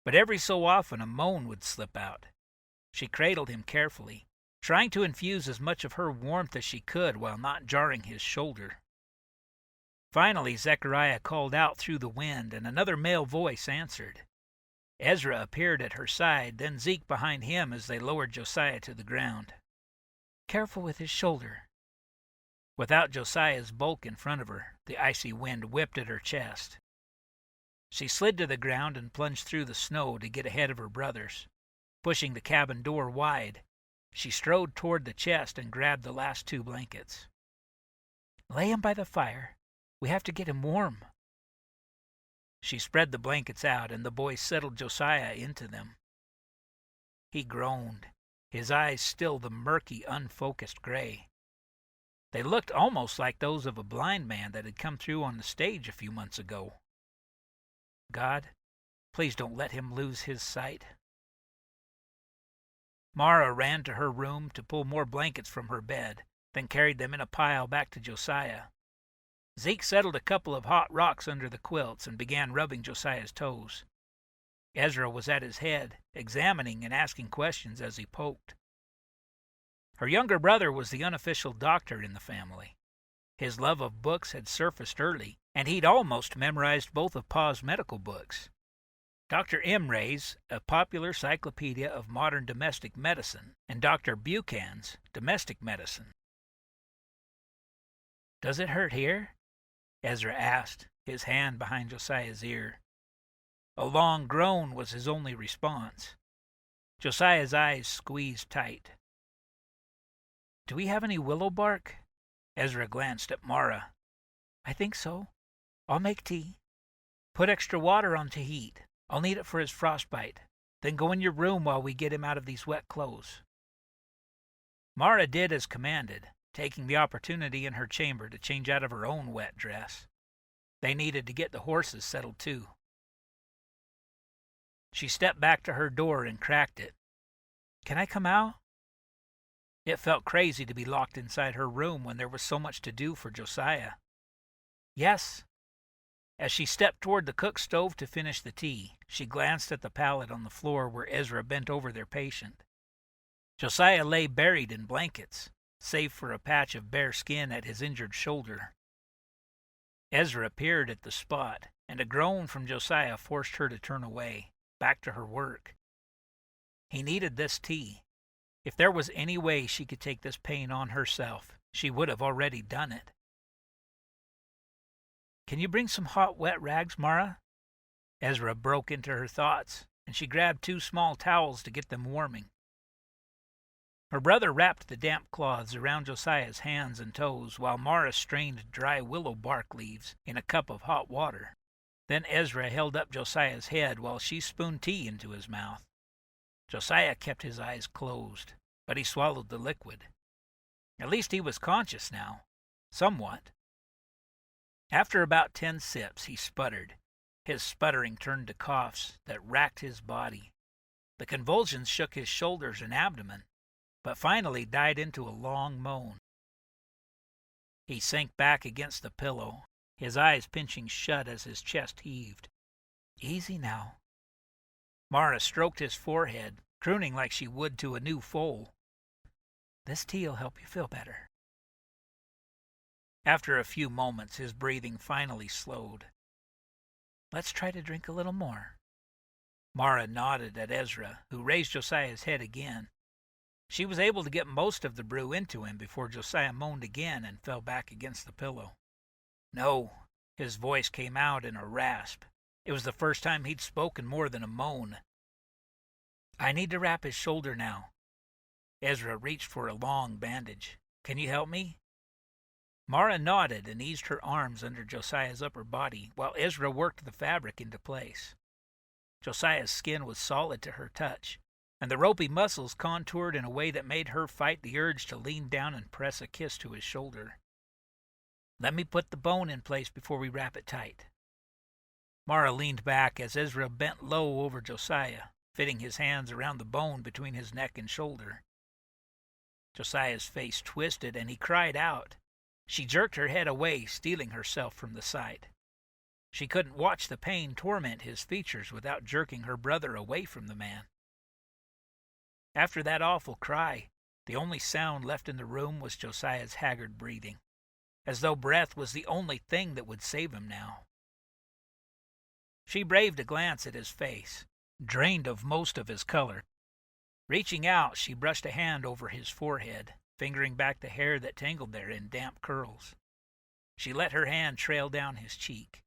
but every so often a moan would slip out. She cradled him carefully, trying to infuse as much of her warmth as she could while not jarring his shoulder. Finally, Zechariah called out through the wind, and another male voice answered. Ezra appeared at her side, then Zeke behind him as they lowered Josiah to the ground. "Careful with his shoulder." Without Josiah's bulk in front of her, the icy wind whipped at her chest. She slid to the ground and plunged through the snow to get ahead of her brothers. Pushing the cabin door wide, she strode toward the chest and grabbed the last 2 blankets. "Lay him by the fire. We have to get him warm." She spread the blankets out, and the boys settled Josiah into them. He groaned, his eyes still the murky, unfocused gray. They looked almost like those of a blind man that had come through on the stage a few months ago. God, please don't let him lose his sight. Mara ran to her room to pull more blankets from her bed, then carried them in a pile back to Josiah. Zeke settled a couple of hot rocks under the quilts and began rubbing Josiah's toes. Ezra was at his head, examining and asking questions as he poked. Her younger brother was the unofficial doctor in the family. His love of books had surfaced early, and he'd almost memorized both of Pa's medical books. Dr. Imre's, a popular cyclopedia of modern domestic medicine, and Dr. Buchan's, domestic medicine. "Does it hurt here?" Ezra asked, his hand behind Josiah's ear. A long groan was his only response. Josiah's eyes squeezed tight. "Do we have any willow bark?" Ezra glanced at Mara. "I think so. I'll make tea. Put extra water on to heat. I'll need it for his frostbite. Then go in your room while we get him out of these wet clothes." Mara did as commanded, taking the opportunity in her chamber to change out of her own wet dress. They needed to get the horses settled too. She stepped back to her door and cracked it. "Can I come out?" It felt crazy to be locked inside her room when there was so much to do for Josiah. "Yes." As she stepped toward the cook stove to finish the tea, she glanced at the pallet on the floor where Ezra bent over their patient. Josiah lay buried in blankets, save for a patch of bare skin at his injured shoulder. Ezra peered at the spot, and a groan from Josiah forced her to turn away, back to her work. He needed this tea. If there was any way she could take this pain on herself, she would have already done it. "Can you bring some hot, wet rags, Mara?" Ezra broke into her thoughts, and she grabbed 2 small towels to get them warming. Her brother wrapped the damp cloths around Josiah's hands and toes while Mara strained dry willow bark leaves in a cup of hot water. Then Ezra held up Josiah's head while she spooned tea into his mouth. Josiah kept his eyes closed, but he swallowed the liquid. At least he was conscious now, somewhat. After about 10 sips, he sputtered. His sputtering turned to coughs that racked his body. The convulsions shook his shoulders and abdomen, but finally died into a long moan. He sank back against the pillow, his eyes pinching shut as his chest heaved. "Easy now." Mara stroked his forehead, crooning like she would to a new foal. "This tea'll help you feel better." After a few moments, his breathing finally slowed. "Let's try to drink a little more." Mara nodded at Ezra, who raised Josiah's head again. She was able to get most of the brew into him before Josiah moaned again and fell back against the pillow. "No." His voice came out in a rasp. It was the first time he'd spoken more than a moan. "I need to wrap his shoulder now." Ezra reached for a long bandage. "Can you help me?" Mara nodded and eased her arms under Josiah's upper body while Ezra worked the fabric into place. Josiah's skin was solid to her touch, and the ropey muscles contoured in a way that made her fight the urge to lean down and press a kiss to his shoulder. "Let me put the bone in place before we wrap it tight." Mara leaned back as Ezra bent low over Josiah, fitting his hands around the bone between his neck and shoulder. Josiah's face twisted and he cried out. She jerked her head away, steeling herself from the sight. She couldn't watch the pain torment his features without jerking her brother away from the man. After that awful cry, The only sound left in the room was Josiah's haggard breathing, as though breath was the only thing that would save him now. She braved a glance at his face, drained of most of his color. Reaching out, she brushed a hand over his forehead, fingering back the hair that tangled there in damp curls. She let her hand trail down his cheek.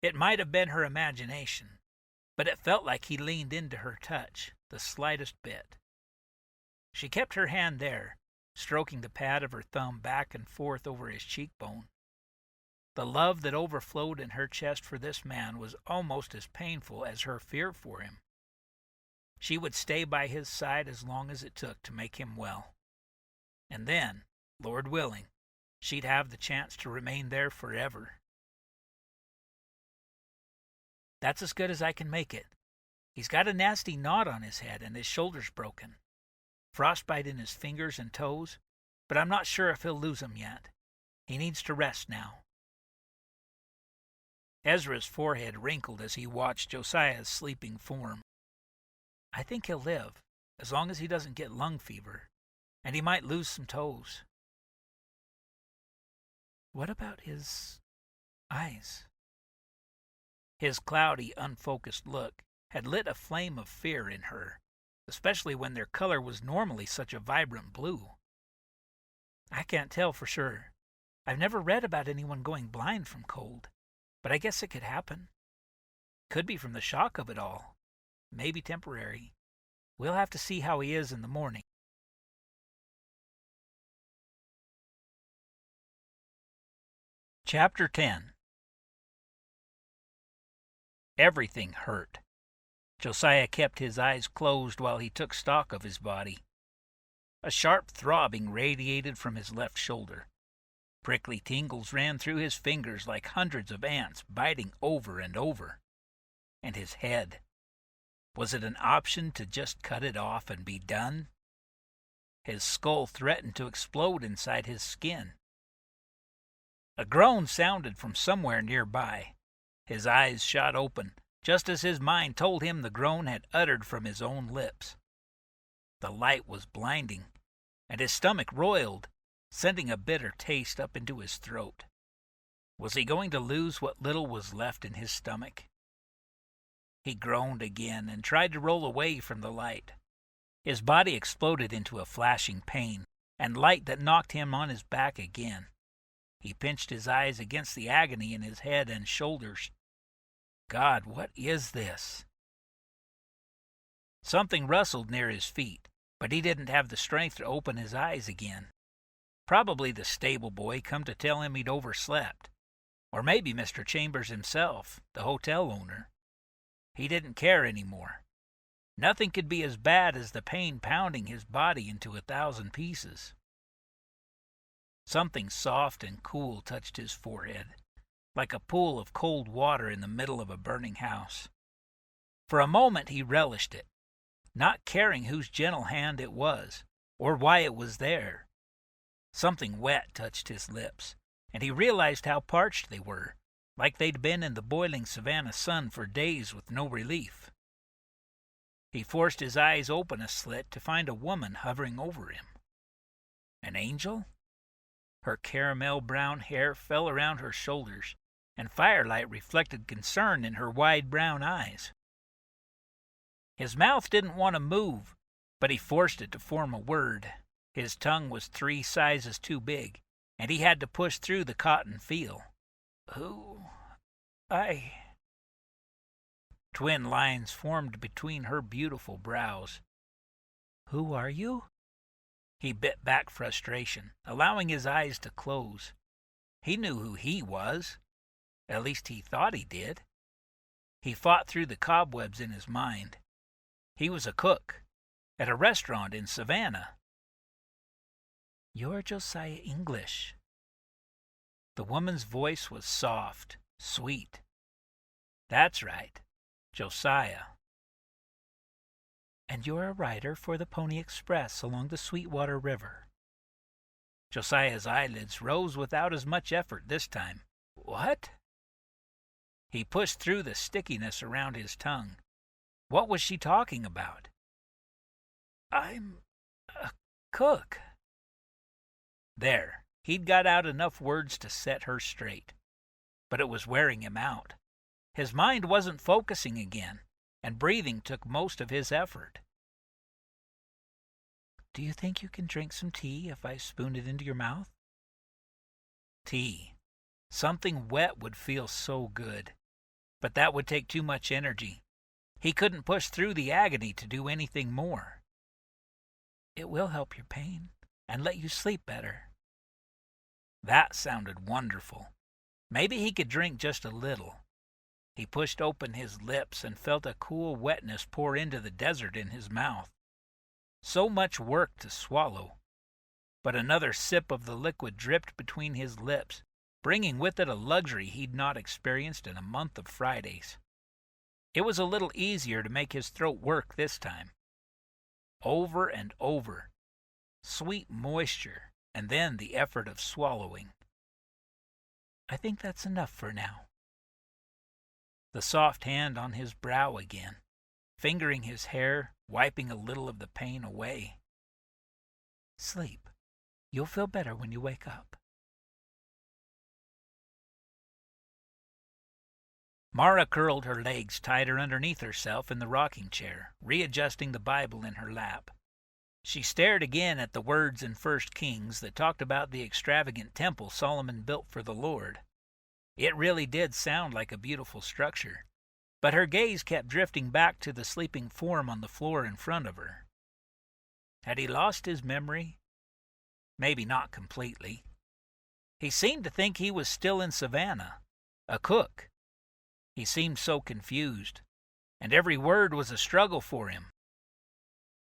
It might have been her imagination, but it felt like he leaned into her touch the slightest bit. She kept her hand there, stroking the pad of her thumb back and forth over his cheekbone. The love that overflowed in her chest for this man was almost as painful as her fear for him. She would stay by his side as long as it took to make him well. And then, Lord willing, she'd have the chance to remain there forever. That's as good as I can make it. He's got a nasty knot on his head and his shoulder's broken. Frostbite in his fingers and toes, but I'm not sure if he'll lose them yet. He needs to rest now. Ezra's forehead wrinkled as he watched Josiah's sleeping form. I think he'll live, as long as he doesn't get lung fever, and he might lose some toes. What about his eyes? His cloudy, unfocused look had lit a flame of fear in her, especially when their color was normally such a vibrant blue. I can't tell for sure. I've never read about anyone going blind from cold, but I guess it could happen. Could be from the shock of it all. Maybe temporary. We'll have to see how he is in the morning. Chapter 10. Everything hurt. Josiah kept his eyes closed while he took stock of his body. A sharp throbbing radiated from his left shoulder. Prickly tingles ran through his fingers like hundreds of ants biting over and over. And his head. Was it an option to just cut it off and be done? His skull threatened to explode inside his skin. A groan sounded from somewhere nearby. His eyes shot open, just as his mind told him the groan had uttered from his own lips. The light was blinding, and his stomach roiled, sending a bitter taste up into his throat. Was he going to lose what little was left in his stomach? He groaned again and tried to roll away from the light. His body exploded into a flashing pain, and light that knocked him on his back again. He pinched his eyes against the agony in his head and shoulders. God, what is this? Something rustled near his feet, but he didn't have the strength to open his eyes again. Probably the stable boy come to tell him he'd overslept. Or maybe Mr. Chambers himself, the hotel owner. He didn't care anymore. Nothing could be as bad as the pain pounding his body into 1,000 pieces. Something soft and cool touched his forehead, like a pool of cold water in the middle of a burning house. For a moment he relished it, not caring whose gentle hand it was, or why it was there. Something wet touched his lips, and he realized how parched they were, like they'd been in the boiling Savannah sun for days with no relief. He forced his eyes open a slit to find a woman hovering over him. An angel? Her caramel-brown hair fell around her shoulders, and firelight reflected concern in her wide brown eyes. His mouth didn't want to move, but he forced it to form a word. His tongue was 3 sizes too big, and he had to push through the cotton feel. Twin lines formed between her beautiful brows. Who are you? He bit back frustration, allowing his eyes to close. He knew who he was. At least he thought he did. He fought through the cobwebs in his mind. He was a cook at a restaurant in Savannah. You're Josiah English. The woman's voice was soft, sweet. That's right, Josiah. And you're a writer for the Pony Express along the Sweetwater River. Josiah's eyelids rose without as much effort this time. What? He pushed through the stickiness around his tongue. What was she talking about? I'm a Cook. There, he'd got out enough words to set her straight. But it was wearing him out. His mind wasn't focusing again, and breathing took most of his effort. Do you think you can drink some tea if I spoon it into your mouth? Tea. Something wet would feel so good, but that would take too much energy. He couldn't push through the agony to do anything more. It will help your pain and let you sleep better. That sounded wonderful. Maybe he could drink just a little. He pushed open his lips and felt a cool wetness pour into the desert in his mouth. So much work to swallow. But another sip of the liquid dripped between his lips, bringing with it a luxury he'd not experienced in a month of Fridays. It was a little easier to make his throat work this time. Over and over. Sweet moisture, and then the effort of swallowing. I think that's enough for now. The soft hand on his brow again, fingering his hair, wiping a little of the pain away. Sleep. You'll feel better when you wake up. Mara curled her legs tighter underneath herself in the rocking chair, readjusting the Bible in her lap. She stared again at the words in 1 Kings that talked about the extravagant temple Solomon built for the Lord. It really did sound like a beautiful structure, but her gaze kept drifting back to the sleeping form on the floor in front of her. Had he lost his memory? Maybe not completely. He seemed to think he was still in Savannah, a cook. He seemed so confused, and every word was a struggle for him.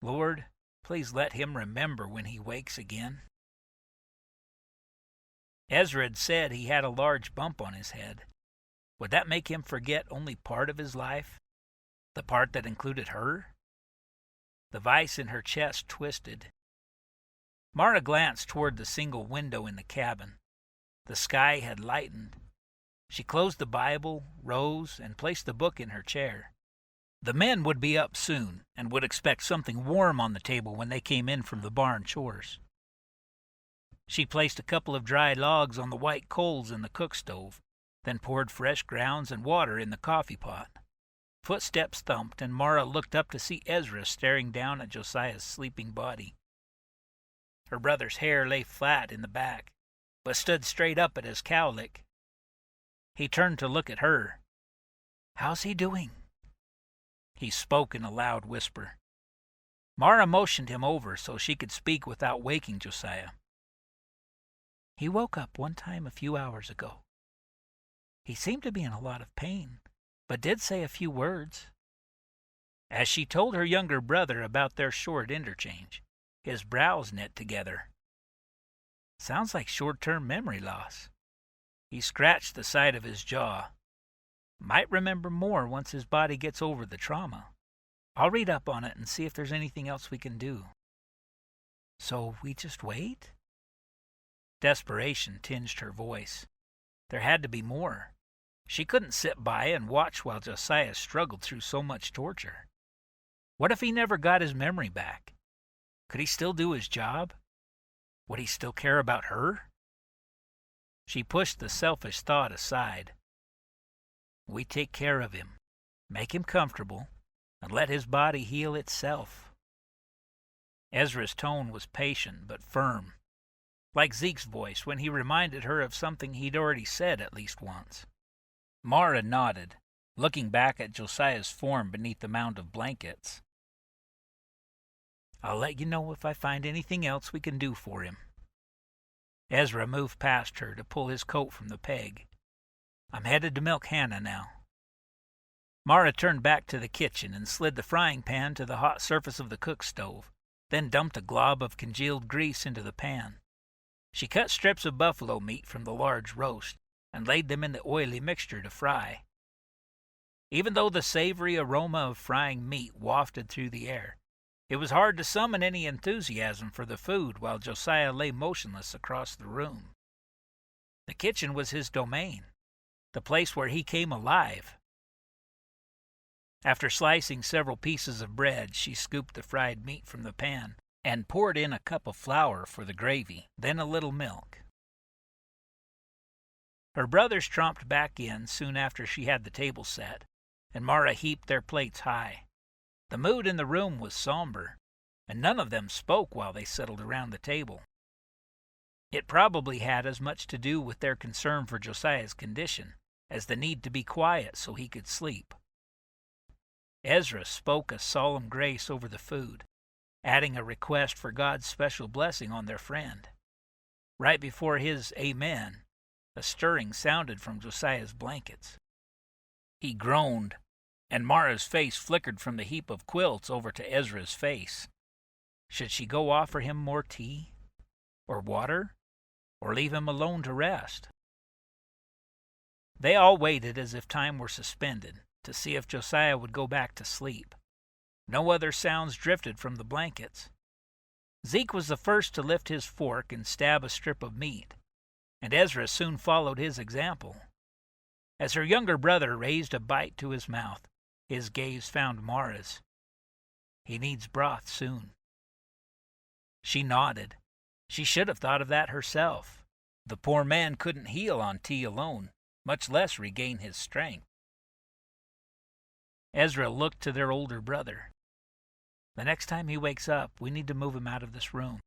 Lord, please let him remember when he wakes again. Ezra had said he had a large bump on his head. Would that make him forget only part of his life? The part that included her? The vice in her chest twisted. Mara glanced toward the single window in the cabin. The sky had lightened. She closed the Bible, rose, and placed the book in her chair. The men would be up soon, and would expect something warm on the table when they came in from the barn chores. She placed a couple of dry logs on the white coals in the cook stove, then poured fresh grounds and water in the coffee pot. Footsteps thumped, and Mara looked up to see Ezra staring down at Josiah's sleeping body. Her brother's hair lay flat in the back, but stood straight up at his cowlick. He turned to look at her. "How's he doing?" He spoke in a loud whisper. Mara motioned him over so she could speak without waking Josiah. He woke up one time a few hours ago. He seemed to be in a lot of pain, but did say a few words. As she told her younger brother about their short interchange, his brows knit together. Sounds like short-term memory loss. He scratched the side of his jaw. Might remember more once his body gets over the trauma. I'll read up on it and see if there's anything else we can do. So we just wait? Desperation tinged her voice. There had to be more. She couldn't sit by and watch while Josiah struggled through so much torture. What if he never got his memory back? Could he still do his job? Would he still care about her? She pushed the selfish thought aside. We take care of him, make him comfortable, and let his body heal itself. Ezra's tone was patient but firm, like Zeke's voice when he reminded her of something he'd already said at least once. Mara nodded, looking back at Josiah's form beneath the mound of blankets. I'll let you know if I find anything else we can do for him. Ezra moved past her to pull his coat from the peg. I'm headed to milk Hannah now. Mara turned back to the kitchen and slid the frying pan to the hot surface of the cook stove, then dumped a glob of congealed grease into the pan. She cut strips of buffalo meat from the large roast and laid them in the oily mixture to fry. Even though the savory aroma of frying meat wafted through the air, it was hard to summon any enthusiasm for the food while Josiah lay motionless across the room. The kitchen was his domain, the place where he came alive. After slicing several pieces of bread, she scooped the fried meat from the pan and poured in a cup of flour for the gravy, then a little milk. Her brothers tromped back in soon after she had the table set, and Mara heaped their plates high. The mood in the room was somber, and none of them spoke while they settled around the table. It probably had as much to do with their concern for Josiah's condition as the need to be quiet so he could sleep. Ezra spoke a solemn grace over the food, adding a request for God's special blessing on their friend. Right before his amen, a stirring sounded from Josiah's blankets. He groaned, and Mara's face flickered from the heap of quilts over to Ezra's face. Should she go offer him more tea, or water, or leave him alone to rest? They all waited as if time were suspended to see if Josiah would go back to sleep. No other sounds drifted from the blankets. Zeke was the first to lift his fork and stab a strip of meat, and Ezra soon followed his example. As her younger brother raised a bite to his mouth, his gaze found Mara's. He needs broth soon. She nodded. She should have thought of that herself. The poor man couldn't heal on tea alone, much less regain his strength. Ezra looked to their older brother. The next time he wakes up, we need to move him out of this room.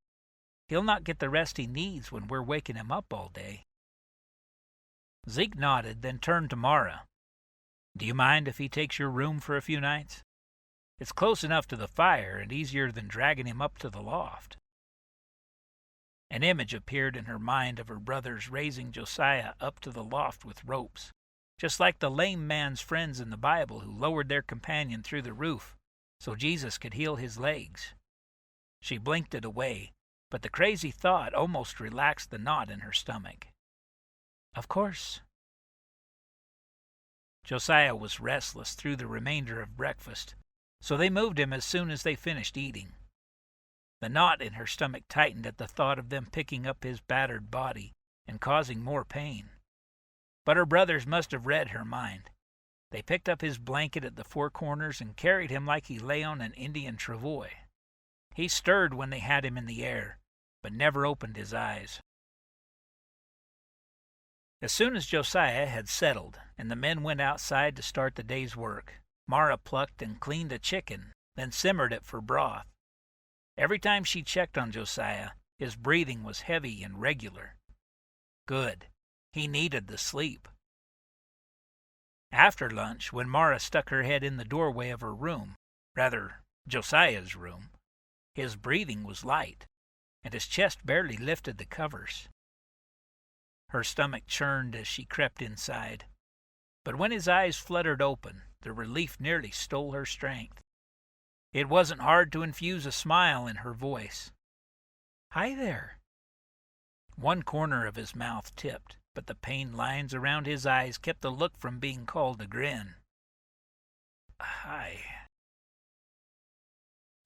He'll not get the rest he needs when we're waking him up all day. Zeke nodded, then turned to Mara. Do you mind if he takes your room for a few nights? It's close enough to the fire and easier than dragging him up to the loft. An image appeared in her mind of her brothers raising Josiah up to the loft with ropes, just like the lame man's friends in the Bible who lowered their companion through the roof so Jesus could heal his legs. She blinked it away, but the crazy thought almost relaxed the knot in her stomach. Of course. Josiah was restless through the remainder of breakfast, so they moved him as soon as they finished eating. The knot in her stomach tightened at the thought of them picking up his battered body and causing more pain. But her brothers must have read her mind. They picked up his blanket at the four corners and carried him like he lay on an Indian travois. He stirred when they had him in the air, but never opened his eyes. As soon as Josiah had settled and the men went outside to start the day's work, Mara plucked and cleaned a chicken, then simmered it for broth. Every time she checked on Josiah, his breathing was heavy and regular. Good. He needed the sleep. After lunch, when Mara stuck her head in the doorway of her room, rather, Josiah's room, his breathing was light, and his chest barely lifted the covers. Her stomach churned as she crept inside, but when his eyes fluttered open, the relief nearly stole her strength. It wasn't hard to infuse a smile in her voice. Hi there. One corner of his mouth tipped, but the pain lines around his eyes kept the look from being called a grin. Hi.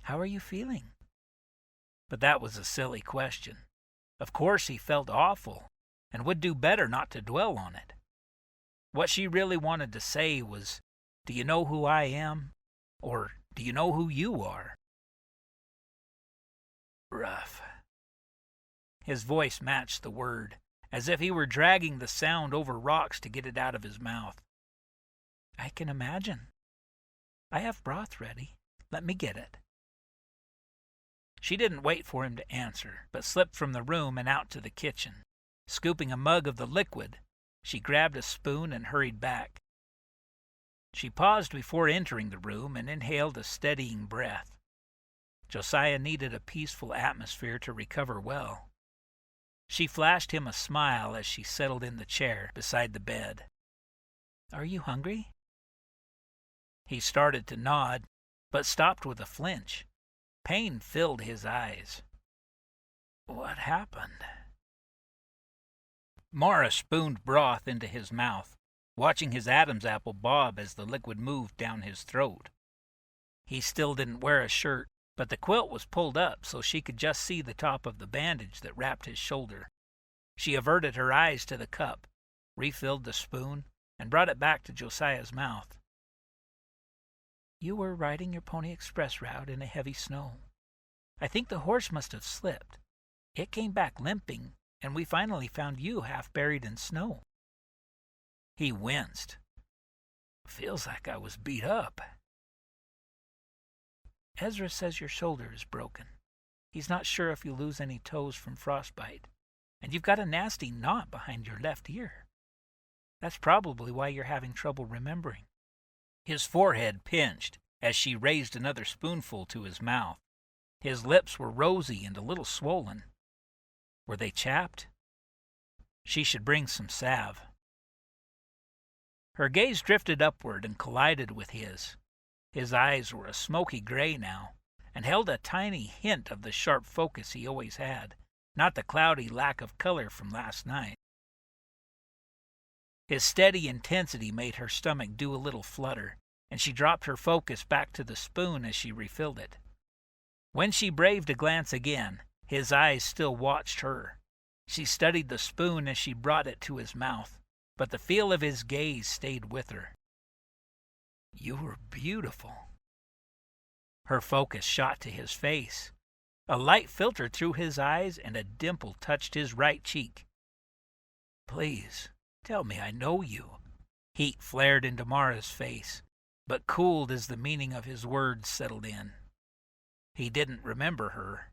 How are you feeling? But that was a silly question. Of course he felt awful, and would do better not to dwell on it. What she really wanted to say was, do you know who I am? Or do you know who you are? Rough. His voice matched the word, as if he were dragging the sound over rocks to get it out of his mouth. I can imagine. I have broth ready. Let me get it. She didn't wait for him to answer, but slipped from the room and out to the kitchen. Scooping a mug of the liquid, she grabbed a spoon and hurried back. She paused before entering the room and inhaled a steadying breath. Josiah needed a peaceful atmosphere to recover well. She flashed him a smile as she settled in the chair beside the bed. Are you hungry? He started to nod, but stopped with a flinch. Pain filled his eyes. What happened? Mara spooned broth into his mouth, watching his Adam's apple bob as the liquid moved down his throat. He still didn't wear a shirt, but the quilt was pulled up so she could just see the top of the bandage that wrapped his shoulder. She averted her eyes to the cup, refilled the spoon, and brought it back to Josiah's mouth. You were riding your Pony Express route in a heavy snow. I think the horse must have slipped. It came back limping, and we finally found you half buried in snow." He winced. "Feels like I was beat up." "Ezra says your shoulder is broken. He's not sure if you lose any toes from frostbite, and you've got a nasty knot behind your left ear. That's probably why you're having trouble remembering." His forehead pinched as she raised another spoonful to his mouth. His lips were rosy and a little swollen. Were they chapped? She should bring some salve. Her gaze drifted upward and collided with his. His eyes were a smoky gray now, and held a tiny hint of the sharp focus he always had, not the cloudy lack of color from last night. His steady intensity made her stomach do a little flutter, and she dropped her focus back to the spoon as she refilled it. When she braved a glance again, his eyes still watched her. She studied the spoon as she brought it to his mouth, but the feel of his gaze stayed with her. "You were beautiful." Her focus shot to his face. A light filtered through his eyes and a dimple touched his right cheek. "Please, tell me I know you." Heat flared into Mara's face, but cooled as the meaning of his words settled in. He didn't remember her.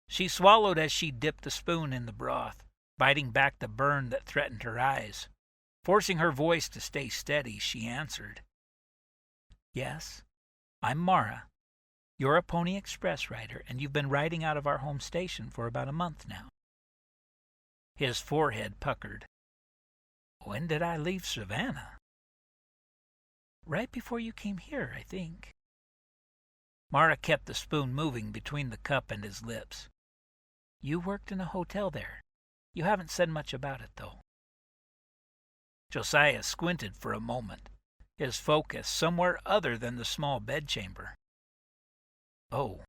She swallowed as she dipped the spoon in the broth, biting back the burn that threatened her eyes. Forcing her voice to stay steady, she answered, "Yes, I'm Mara. You're a Pony Express rider, and you've been riding out of our home station for about a month now." His forehead puckered. "When did I leave Savannah?" "Right before you came here, I think." Mara kept the spoon moving between the cup and his lips. "You worked in a hotel there. You haven't said much about it, though." Josiah squinted for a moment, his focus somewhere other than the small bedchamber. "Oh."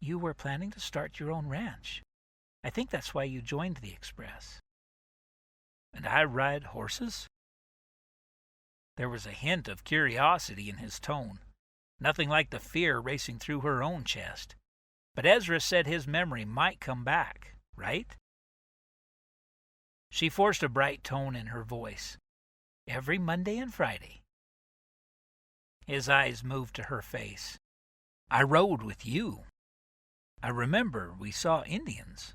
"You were planning to start your own ranch. I think that's why you joined the Express." "And I ride horses?" There was a hint of curiosity in his tone, nothing like the fear racing through her own chest. But Ezra said his memory might come back, right? She forced a bright tone in her voice. "Every Monday and Friday." His eyes moved to her face. "I rode with you. I remember we saw Indians."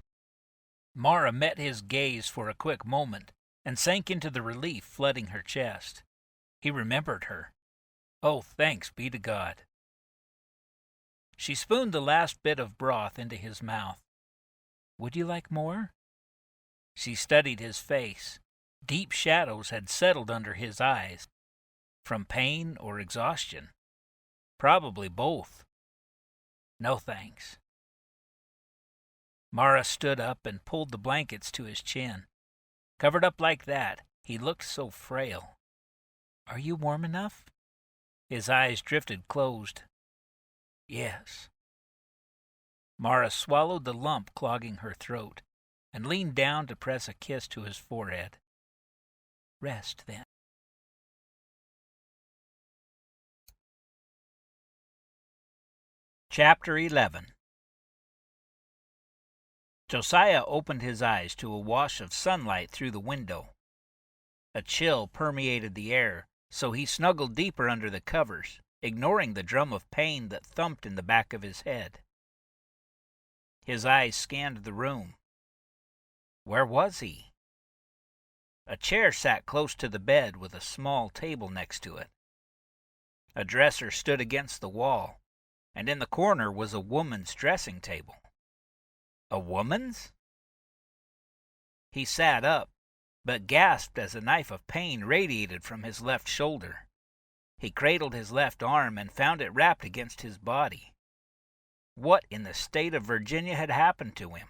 Mara met his gaze for a quick moment and sank into the relief flooding her chest. He remembered her. Oh, thanks be to God. She spooned the last bit of broth into his mouth. "Would you like more?" She studied his face. Deep shadows had settled under his eyes. From pain or exhaustion? Probably both. "No thanks." Mara stood up and pulled the blankets to his chin. Covered up like that, he looked so frail. "Are you warm enough?" His eyes drifted closed. "Yes." Mara swallowed the lump clogging her throat and leaned down to press a kiss to his forehead. "Rest, then." Chapter 11. Josiah opened his eyes to a wash of sunlight through the window. A chill permeated the air, so he snuggled deeper under the covers, ignoring the drum of pain that thumped in the back of his head. His eyes scanned the room. Where was he? A chair sat close to the bed with a small table next to it. A dresser stood against the wall, and in the corner was a woman's dressing table. A woman's? He sat up, but gasped as a knife of pain radiated from his left shoulder. He cradled his left arm and found it wrapped against his body. What in the state of Virginia had happened to him?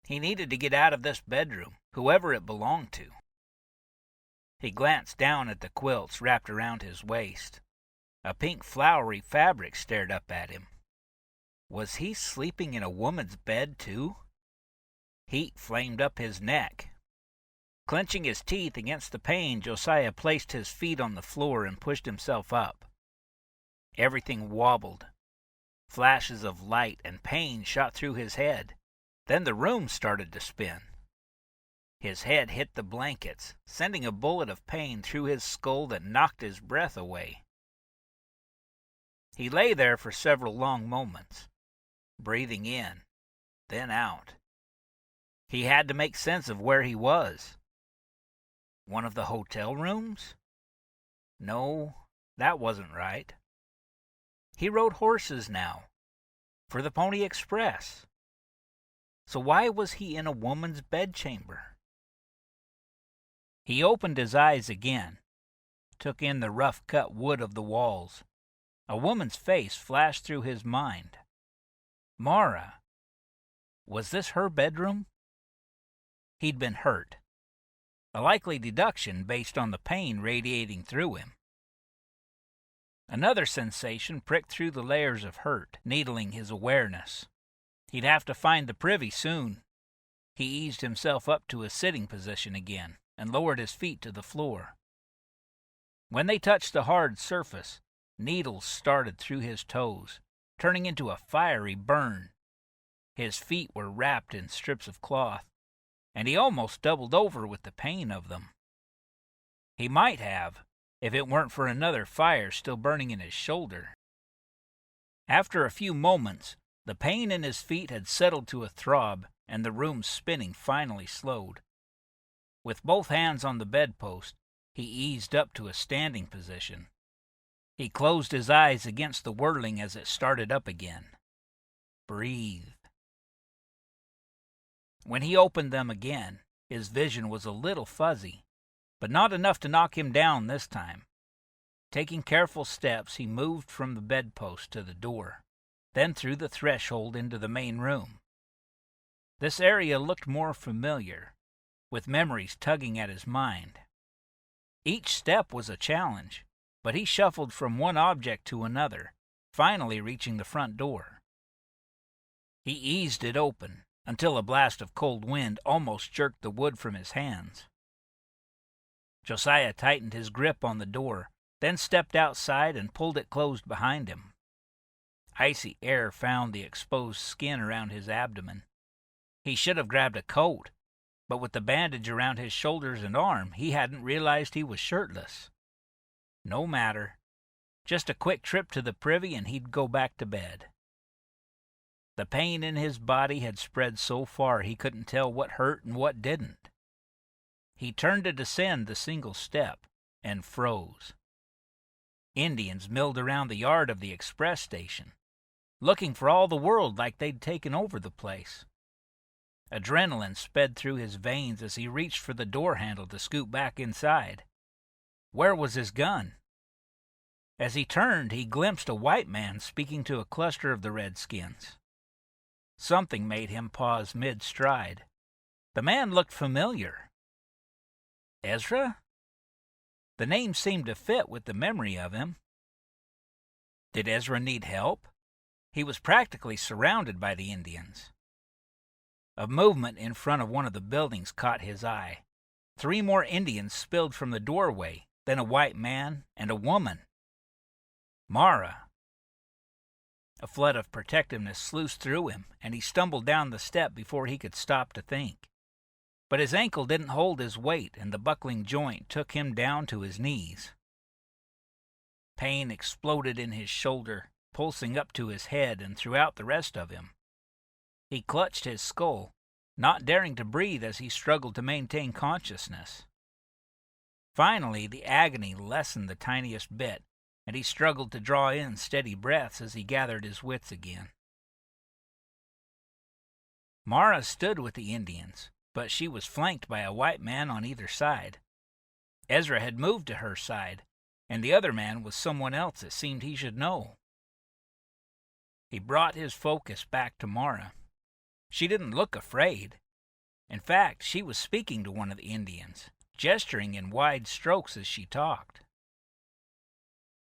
He needed to get out of this bedroom, whoever it belonged to. He glanced down at the quilts wrapped around his waist. A pink flowery fabric stared up at him. Was he sleeping in a woman's bed, too? Heat flamed up his neck. Clenching his teeth against the pain, Josiah placed his feet on the floor and pushed himself up. Everything wobbled. Flashes of light and pain shot through his head. Then the room started to spin. His head hit the blankets, sending a bullet of pain through his skull that knocked his breath away. He lay there for several long moments, breathing in, then out. He had to make sense of where he was. One of the hotel rooms? No, that wasn't right. He rode horses now, for the Pony Express. So why was he in a woman's bedchamber? He opened his eyes again, took in the rough-cut wood of the walls. A woman's face flashed through his mind. Mara. Was this her bedroom? He'd been hurt. A likely deduction based on the pain radiating through him. Another sensation pricked through the layers of hurt, needling his awareness. He'd have to find the privy soon. He eased himself up to a sitting position again and lowered his feet to the floor. When they touched the hard surface, needles started through his toes, turning into a fiery burn. His feet were wrapped in strips of cloth, and he almost doubled over with the pain of them. He might have, if it weren't for another fire still burning in his shoulder. After a few moments, the pain in his feet had settled to a throb, and the room's spinning finally slowed. With both hands on the bedpost, he eased up to a standing position. He closed his eyes against the whirling as it started up again. Breathe. When he opened them again, his vision was a little fuzzy, but not enough to knock him down this time. Taking careful steps, he moved from the bedpost to the door, then through the threshold into the main room. This area looked more familiar, with memories tugging at his mind. Each step was a challenge, but he shuffled from one object to another, finally reaching the front door. He eased it open until a blast of cold wind almost jerked the wood from his hands. Josiah tightened his grip on the door, then stepped outside and pulled it closed behind him. Icy air found the exposed skin around his abdomen. He should have grabbed a coat, but with the bandage around his shoulders and arm, he hadn't realized he was shirtless. No matter. Just a quick trip to the privy and he'd go back to bed. The pain in his body had spread so far he couldn't tell what hurt and what didn't. He turned to descend the single step and froze. Indians milled around the yard of the express station, looking for all the world like they'd taken over the place. Adrenaline sped through his veins as he reached for the door handle to scoot back inside. Where was his gun? As he turned, he glimpsed a white man speaking to a cluster of the redskins. Something made him pause mid-stride. The man looked familiar. Ezra? The name seemed to fit with the memory of him. Did Ezra need help? He was practically surrounded by the Indians. A movement in front of one of the buildings caught his eye. 3 more Indians spilled from the doorway, then a white man and a woman. Mara. A flood of protectiveness sluiced through him, and he stumbled down the step before he could stop to think. But his ankle didn't hold his weight, and the buckling joint took him down to his knees. Pain exploded in his shoulder, pulsing up to his head and throughout the rest of him. He clutched his skull, not daring to breathe as he struggled to maintain consciousness. Finally, the agony lessened the tiniest bit, and he struggled to draw in steady breaths as he gathered his wits again. Mara stood with the Indians, but she was flanked by a white man on either side. Ezra had moved to her side, and the other man was someone else it seemed he should know. He brought his focus back to Mara. She didn't look afraid. In fact, she was speaking to one of the Indians, gesturing in wide strokes as she talked.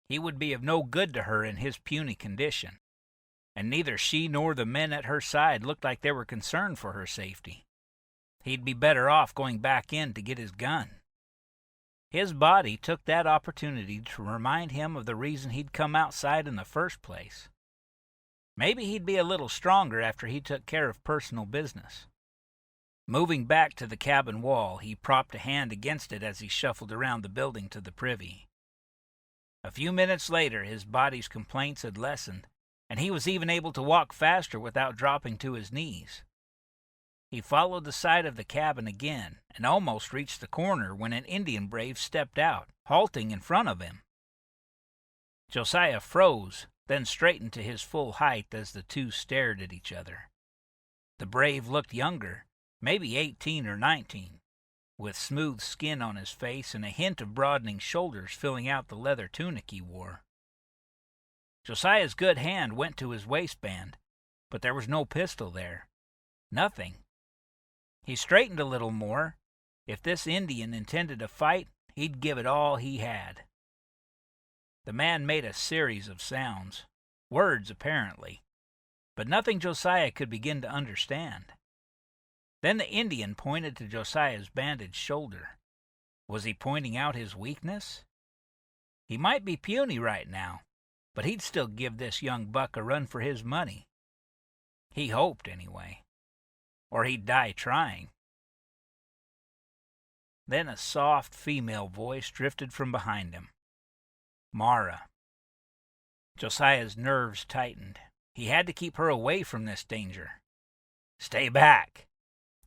He would be of no good to her in his puny condition, and neither she nor the men at her side looked like they were concerned for her safety. He'd be better off going back in to get his gun. His body took that opportunity to remind him of the reason he'd come outside in the first place. Maybe he'd be a little stronger after he took care of personal business. Moving back to the cabin wall, he propped a hand against it as he shuffled around the building to the privy. A few minutes later, his body's complaints had lessened, and he was even able to walk faster without dropping to his knees. He followed the side of the cabin again and almost reached the corner when an Indian brave stepped out, halting in front of him. Josiah froze, then straightened to his full height as the two stared at each other. The brave looked younger, maybe 18 or 19, with smooth skin on his face and a hint of broadening shoulders filling out the leather tunic he wore. Josiah's good hand went to his waistband, but there was no pistol there. Nothing. He straightened a little more. If this Indian intended to fight, he'd give it all he had. The man made a series of sounds, words apparently, but nothing Josiah could begin to understand. Then the Indian pointed to Josiah's bandaged shoulder. Was he pointing out his weakness? He might be puny right now, but he'd still give this young buck a run for his money. He hoped, anyway. Or he'd die trying. Then a soft female voice drifted from behind him. Mara. Josiah's nerves tightened. He had to keep her away from this danger. Stay back.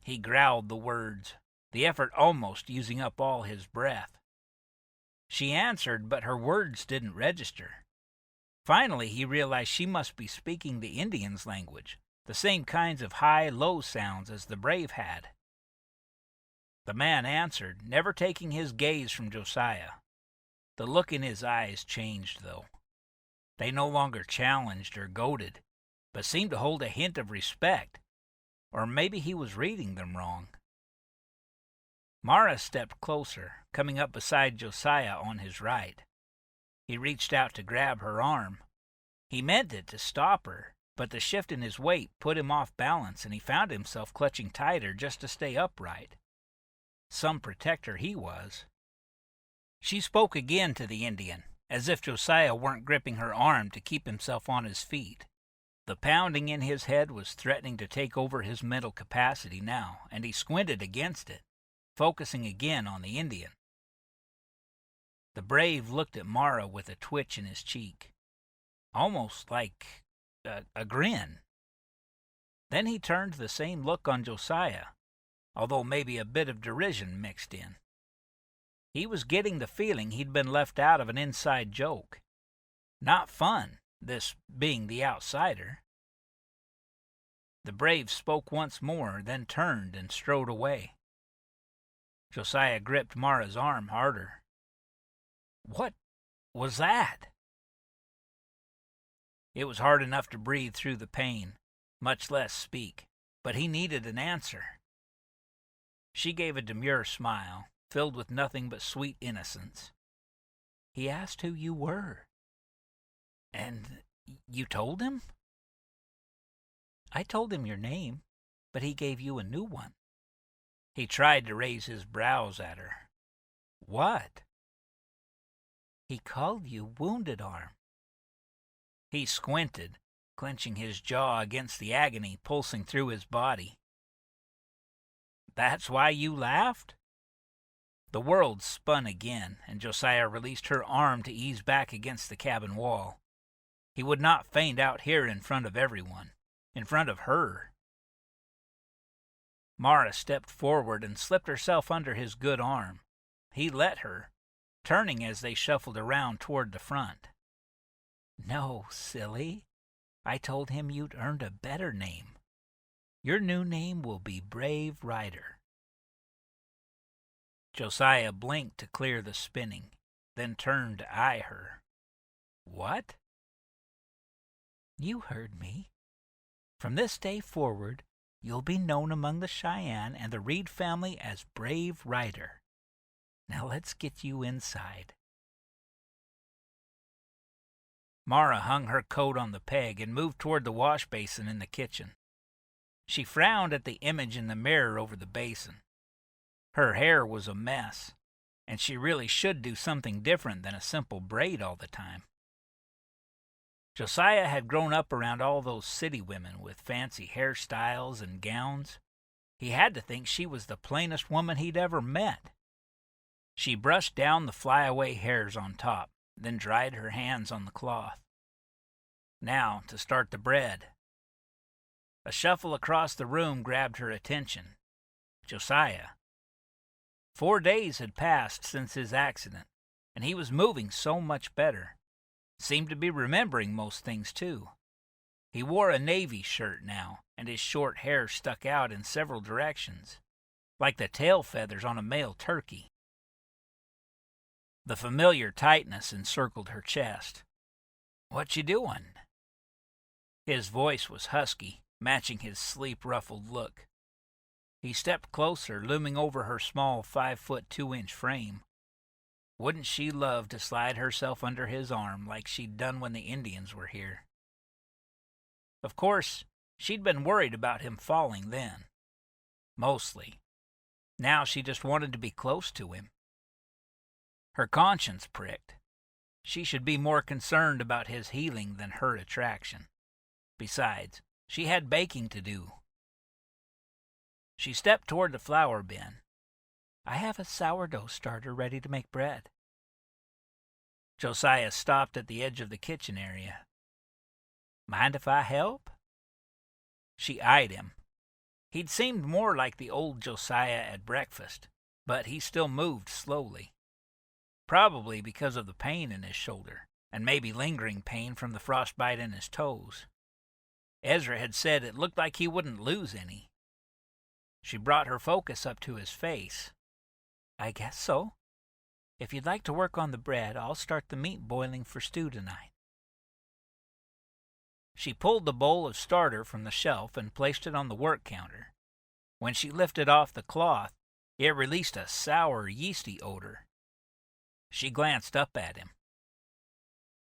He growled the words, the effort almost using up all his breath. She answered, but her words didn't register. Finally, he realized she must be speaking the Indian's language, the same kinds of high-low sounds as the brave had. The man answered, never taking his gaze from Josiah. The look in his eyes changed, though. They no longer challenged or goaded, but seemed to hold a hint of respect, or maybe he was reading them wrong. Mara stepped closer, coming up beside Josiah on his right. He reached out to grab her arm. He meant it to stop her, but the shift in his weight put him off balance, and he found himself clutching tighter just to stay upright. Some protector he was. She spoke again to the Indian, as if Josiah weren't gripping her arm to keep himself on his feet. The pounding in his head was threatening to take over his mental capacity now, and he squinted against it, focusing again on the Indian. The brave looked at Mara with a twitch in his cheek, almost like a grin. Then he turned the same look on Josiah, although maybe a bit of derision mixed in. He was getting the feeling he'd been left out of an inside joke. Not fun, this being the outsider. The brave spoke once more, then turned and strode away. Josiah gripped Mara's arm harder. What was that? It was hard enough to breathe through the pain, much less speak, but he needed an answer. She gave a demure smile, filled with nothing but sweet innocence. He asked who you were. And you told him? I told him your name, but he gave you a new one. He tried to raise his brows at her. What? He called you Wounded Arm. He squinted, clenching his jaw against the agony pulsing through his body. That's why you laughed? The world spun again, and Josiah released her arm to ease back against the cabin wall. He would not faint out here in front of everyone, in front of her. Mara stepped forward and slipped herself under his good arm. He let her, turning as they shuffled around toward the front. No, silly. I told him you'd earned a better name. Your new name will be Brave Rider. Josiah blinked to clear the spinning, then turned to eye her. What? You heard me. From this day forward, you'll be known among the Cheyenne and the Reid family as Brave Rider. Now let's get you inside. Mara hung her coat on the peg and moved toward the wash basin in the kitchen. She frowned at the image in the mirror over the basin. Her hair was a mess, and she really should do something different than a simple braid all the time. Josiah had grown up around all those city women with fancy hairstyles and gowns. He had to think she was the plainest woman he'd ever met. She brushed down the flyaway hairs on top, then dried her hands on the cloth. Now, to start the bread. A shuffle across the room grabbed her attention. Josiah. 4 days had passed since his accident, and he was moving so much better. Seemed to be remembering most things, too. He wore a navy shirt now, and his short hair stuck out in several directions, like the tail feathers on a male turkey. The familiar tightness encircled her chest. "What you doing?" His voice was husky, matching his sleep-ruffled look. He stepped closer, looming over her small 5-foot 2-inch frame. Wouldn't she love to slide herself under his arm like she'd done when the Indians were here? Of course, she'd been worried about him falling then. Mostly. Now she just wanted to be close to him. Her conscience pricked. She should be more concerned about his healing than her attraction. Besides, she had baking to do. She stepped toward the flour bin. "I have a sourdough starter ready to make bread." Josiah stopped at the edge of the kitchen area. "Mind if I help?" She eyed him. He'd seemed more like the old Josiah at breakfast, but he still moved slowly. Probably because of the pain in his shoulder, and maybe lingering pain from the frostbite in his toes. Ezra had said it looked like he wouldn't lose any. She brought her focus up to his face. "I guess so. If you'd like to work on the bread, I'll start the meat boiling for stew tonight." She pulled the bowl of starter from the shelf and placed it on the work counter. When she lifted off the cloth, it released a sour, yeasty odor. She glanced up at him.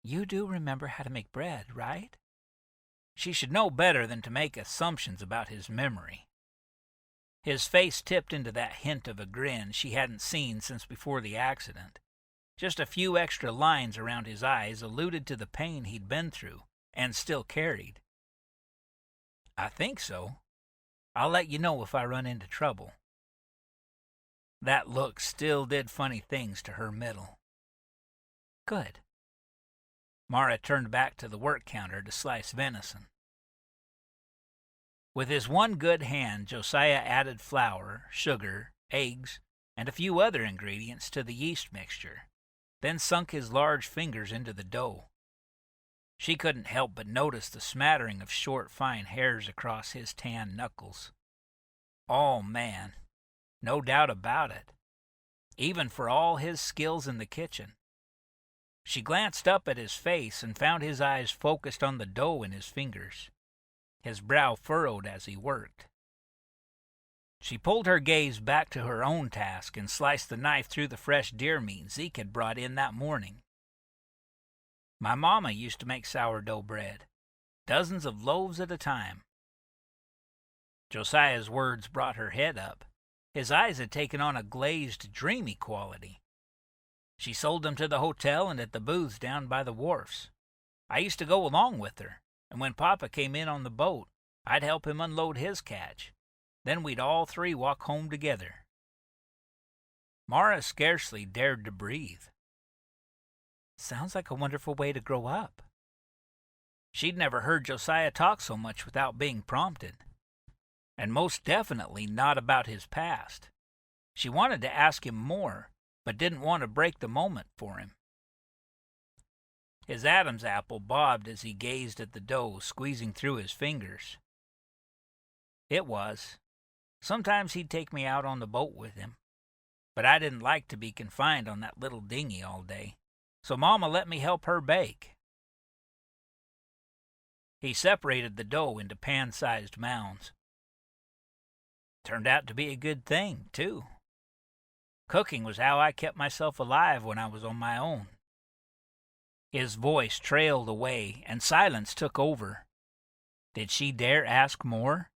"You do remember how to make bread, right?" She should know better than to make assumptions about his memory. His face tipped into that hint of a grin she hadn't seen since before the accident. Just a few extra lines around his eyes alluded to the pain he'd been through and still carried. "I think so. I'll let you know if I run into trouble." That look still did funny things to her middle. "Good." Mara turned back to the work counter to slice venison. With his one good hand, Josiah added flour, sugar, eggs, and a few other ingredients to the yeast mixture, then sunk his large fingers into the dough. She couldn't help but notice the smattering of short, fine hairs across his tan knuckles. Oh, man, no doubt about it, even for all his skills in the kitchen. She glanced up at his face and found his eyes focused on the dough in his fingers, his brow furrowed as he worked. She pulled her gaze back to her own task and sliced the knife through the fresh deer meat Zeke had brought in that morning. "My mama used to make sourdough bread, dozens of loaves at a time." Josiah's words brought her head up. His eyes had taken on a glazed, dreamy quality. "She sold them to the hotel and at the booths down by the wharfs. I used to go along with her, and when Papa came in on the boat, I'd help him unload his catch. Then we'd all three walk home together." Mara scarcely dared to breathe. "Sounds like a wonderful way to grow up." She'd never heard Josiah talk so much without being prompted, and most definitely not about his past. She wanted to ask him more, but didn't want to break the moment for him. His Adam's apple bobbed as he gazed at the dough squeezing through his fingers. It was. Sometimes he'd take me out on the boat with him, but I didn't like to be confined on that little dinghy all day, so Mama let me help her bake. He separated the dough into pan-sized mounds. Turned out to be a good thing, too. Cooking was how I kept myself alive when I was on my own. His voice trailed away, and silence took over. Did she dare ask more?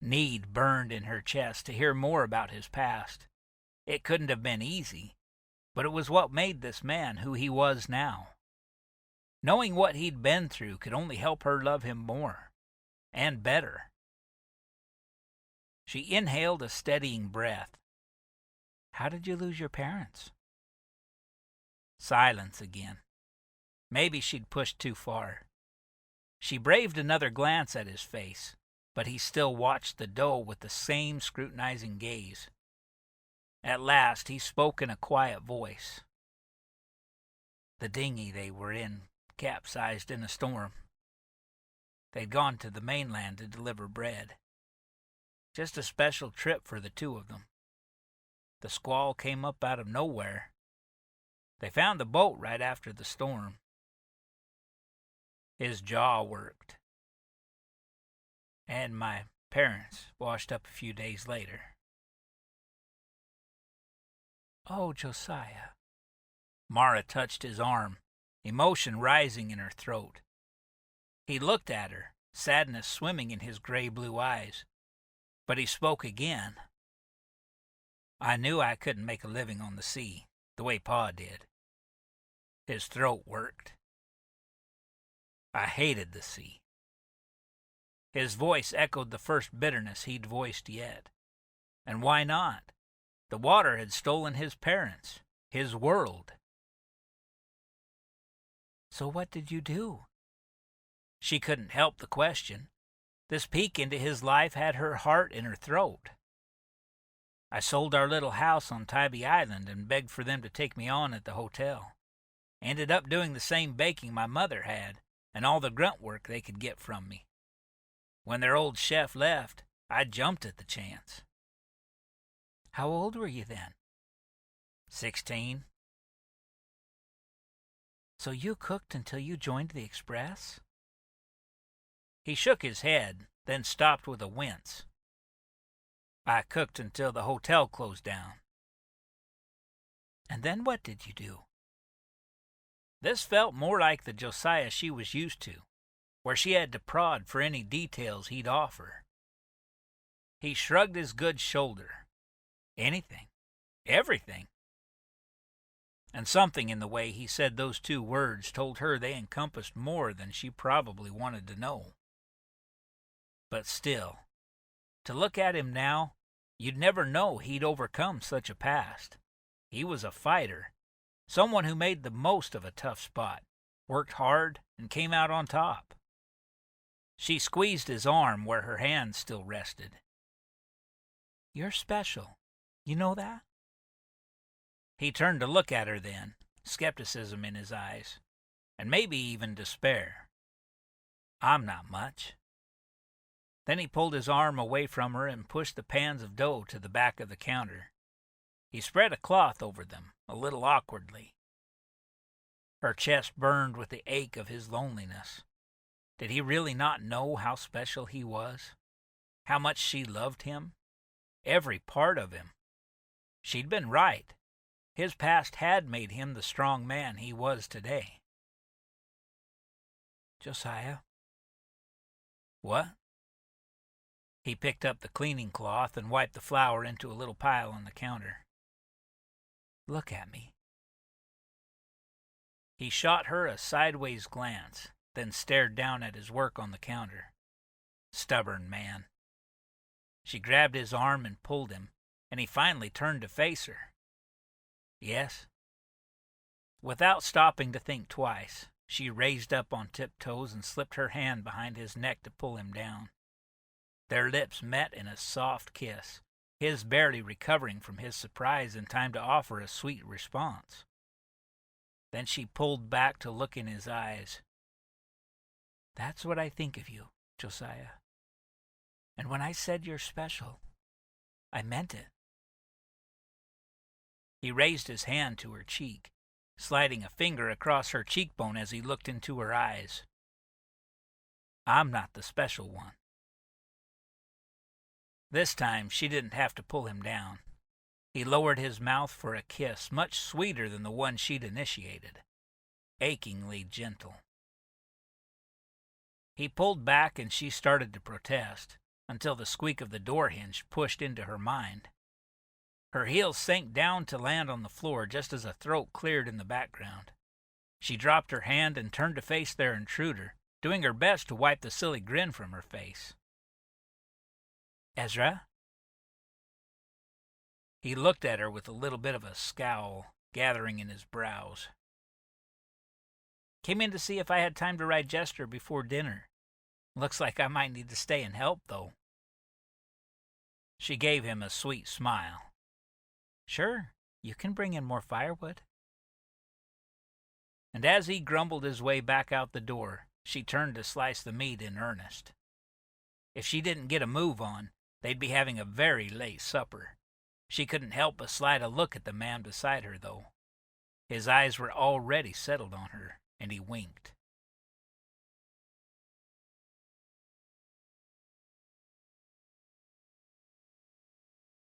Need burned in her chest to hear more about his past. It couldn't have been easy, but it was what made this man who he was now. Knowing what he'd been through could only help her love him more and better. She inhaled a steadying breath. How did you lose your parents? Silence again. Maybe she'd pushed too far. She braved another glance at his face, but he still watched the doe with the same scrutinizing gaze. At last he spoke in a quiet voice. The dinghy they were in capsized in a storm. They'd gone to the mainland to deliver bread. Just a special trip for the two of them. The squall came up out of nowhere. They found the boat right after the storm. His jaw worked. And my parents washed up a few days later. Oh, Josiah. Mara touched his arm, emotion rising in her throat. He looked at her, sadness swimming in his gray-blue eyes. But he spoke again. I knew I couldn't make a living on the sea, the way Pa did. His throat worked. I hated the sea. His voice echoed the first bitterness he'd voiced yet. And why not? The water had stolen his parents, his world. So what did you do? She couldn't help the question. This peek into his life had her heart in her throat. I sold our little house on Tybee Island and begged for them to take me on at the hotel. Ended up doing the same baking my mother had and all the grunt work they could get from me. When their old chef left, I jumped at the chance. How old were you then? 16. So you cooked until you joined the Express? He shook his head, then stopped with a wince. I cooked until the hotel closed down. And then what did you do? This felt more like the Josiah she was used to, where she had to prod for any details he'd offer. He shrugged his good shoulder. Anything. Everything. And something in the way he said those two words told her they encompassed more than she probably wanted to know. But still, to look at him now, you'd never know he'd overcome such a past. He was a fighter, someone who made the most of a tough spot, worked hard, and came out on top. She squeezed his arm where her hand still rested. You're special. You know that? He turned to look at her then, skepticism in his eyes, and maybe even despair. I'm not much. Then he pulled his arm away from her and pushed the pans of dough to the back of the counter. He spread a cloth over them, a little awkwardly. Her chest burned with the ache of his loneliness. Did he really not know how special he was? How much she loved him? Every part of him. She'd been right. His past had made him the strong man he was today. Josiah? What? He picked up the cleaning cloth and wiped the flour into a little pile on the counter. Look at me. He shot her a sideways glance, then stared down at his work on the counter. Stubborn man. She grabbed his arm and pulled him, and he finally turned to face her. Yes? Without stopping to think twice, she raised up on tiptoes and slipped her hand behind his neck to pull him down. Their lips met in a soft kiss, his barely recovering from his surprise in time to offer a sweet response. Then she pulled back to look in his eyes. That's what I think of you, Josiah. And when I said you're special, I meant it. He raised his hand to her cheek, sliding a finger across her cheekbone as he looked into her eyes. I'm not the special one. This time she didn't have to pull him down. He lowered his mouth for a kiss much sweeter than the one she'd initiated, achingly gentle. He pulled back and she started to protest, until the squeak of the door hinge pushed into her mind. Her heels sank down to land on the floor just as a throat cleared in the background. She dropped her hand and turned to face their intruder, doing her best to wipe the silly grin from her face. "Ezra?" He looked at her with a little bit of a scowl gathering in his brows. "Came in to see if I had time to ride Jester before dinner. Looks like I might need to stay and help, though." She gave him a sweet smile. "Sure, you can bring in more firewood." And as he grumbled his way back out the door, she turned to slice the meat in earnest. If she didn't get a move on, they'd be having a very late supper. She couldn't help but slide a look at the man beside her, though. His eyes were already settled on her, and he winked.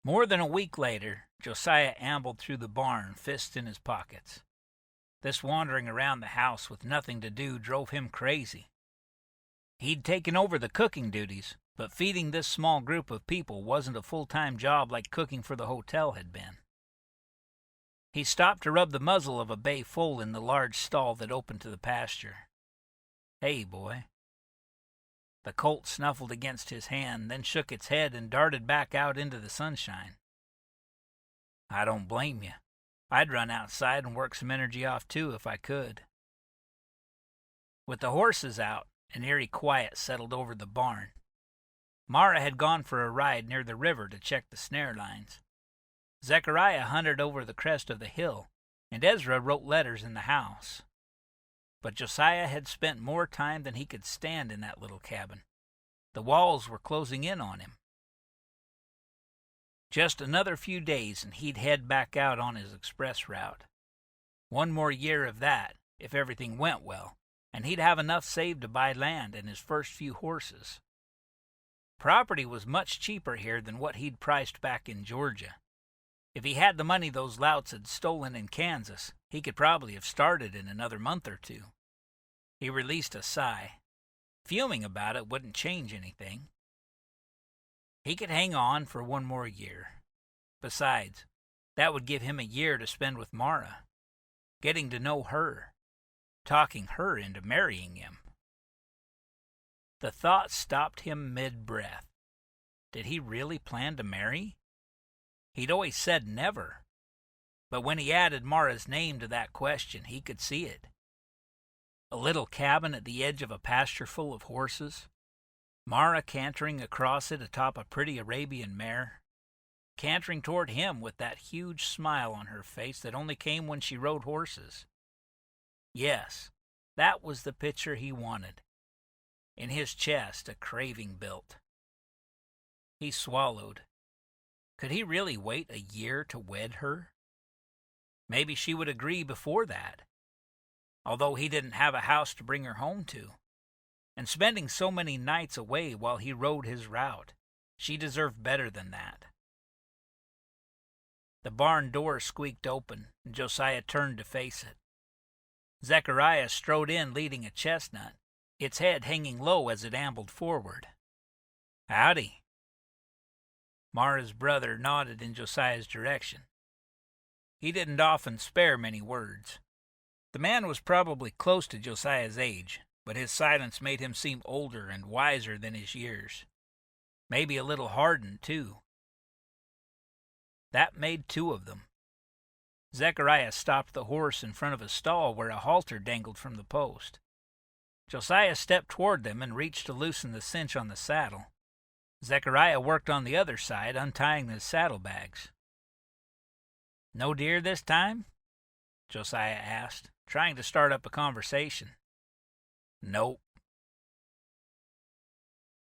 More than a week later, Josiah ambled through the barn, fists in his pockets. This wandering around the house with nothing to do drove him crazy. He'd taken over the cooking duties, but feeding this small group of people wasn't a full-time job like cooking for the hotel had been. He stopped to rub the muzzle of a bay foal in the large stall that opened to the pasture. "Hey, boy." The colt snuffled against his hand, then shook its head and darted back out into the sunshine. "I don't blame you. I'd run outside and work some energy off too if I could." With the horses out, an eerie quiet settled over the barn. Mara had gone for a ride near the river to check the snare lines. Zechariah hunted over the crest of the hill, and Ezra wrote letters in the house. But Josiah had spent more time than he could stand in that little cabin. The walls were closing in on him. Just another few days and he'd head back out on his express route. One more year of that, if everything went well, and he'd have enough saved to buy land and his first few horses. Property was much cheaper here than what he'd priced back in Georgia. If he had the money those louts had stolen in Kansas, he could probably have started in another month or two. He released a sigh. Fuming about it wouldn't change anything. He could hang on for one more year. Besides, that would give him a year to spend with Mara, getting to know her, talking her into marrying him. The thought stopped him mid-breath. Did he really plan to marry? He'd always said never. But when he added Mara's name to that question, he could see it. A little cabin at the edge of a pasture full of horses, Mara cantering across it atop a pretty Arabian mare, cantering toward him with that huge smile on her face that only came when she rode horses. Yes, that was the picture he wanted. In his chest, a craving built. He swallowed. Could he really wait a year to wed her? Maybe she would agree before that, although he didn't have a house to bring her home to. And spending so many nights away while he rode his route, she deserved better than that. The barn door squeaked open, and Josiah turned to face it. Zechariah strode in leading a chestnut, its head hanging low as it ambled forward. "Howdy." Mara's brother nodded in Josiah's direction. He didn't often spare many words. The man was probably close to Josiah's age, but his silence made him seem older and wiser than his years. Maybe a little hardened, too. That made two of them. Zechariah stopped the horse in front of a stall where a halter dangled from the post. Josiah stepped toward them and reached to loosen the cinch on the saddle. Zechariah worked on the other side, untying the saddlebags. "No deer this time?" Josiah asked, trying to start up a conversation. "Nope."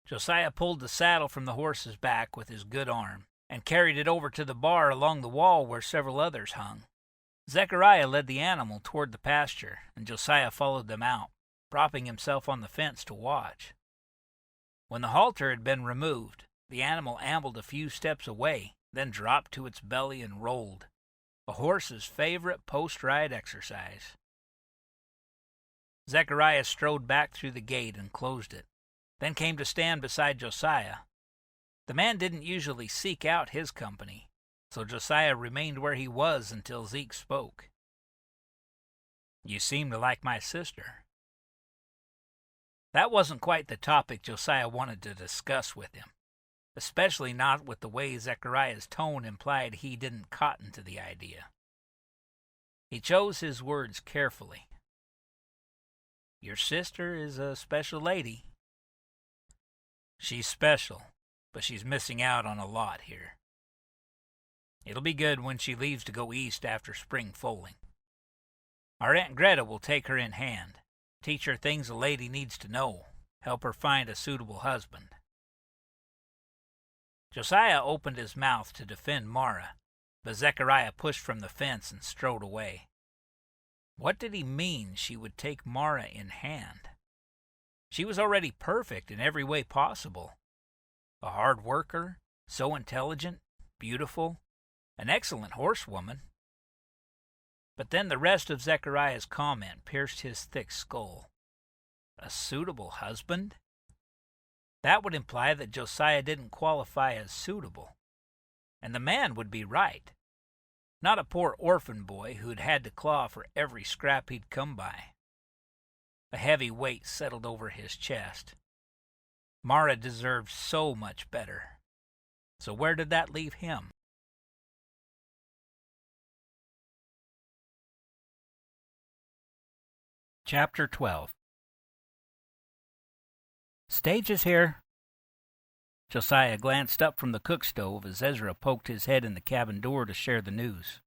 Josiah pulled the saddle from the horse's back with his good arm and carried it over to the bar along the wall where several others hung. Zechariah led the animal toward the pasture, and Josiah followed them out, propping himself on the fence to watch. When the halter had been removed, the animal ambled a few steps away, then dropped to its belly and rolled, a horse's favorite post-ride exercise. Zechariah strode back through the gate and closed it, then came to stand beside Josiah. The man didn't usually seek out his company, so Josiah remained where he was until Zeke spoke. "You seem to like my sister." That wasn't quite the topic Josiah wanted to discuss with him, especially not with the way Zechariah's tone implied he didn't cotton to the idea. He chose his words carefully. "Your sister is a special lady." "She's special, but she's missing out on a lot here. It'll be good when she leaves to go east after spring foaling. Our Aunt Greta will take her in hand, teach her things a lady needs to know, help her find a suitable husband." Josiah opened his mouth to defend Mara, but Zechariah pushed from the fence and strode away. What did he mean she would take Mara in hand? She was already perfect in every way possible. A hard worker, so intelligent, beautiful, an excellent horsewoman. But then the rest of Zechariah's comment pierced his thick skull. A suitable husband? That would imply that Josiah didn't qualify as suitable. And the man would be right. Not a poor orphan boy who'd had to claw for every scrap he'd come by. A heavy weight settled over his chest. Mara deserved so much better. So where did that leave him? Chapter 12. "Stage is here." Josiah glanced up from the cook stove as Ezra poked his head in the cabin door to share the news.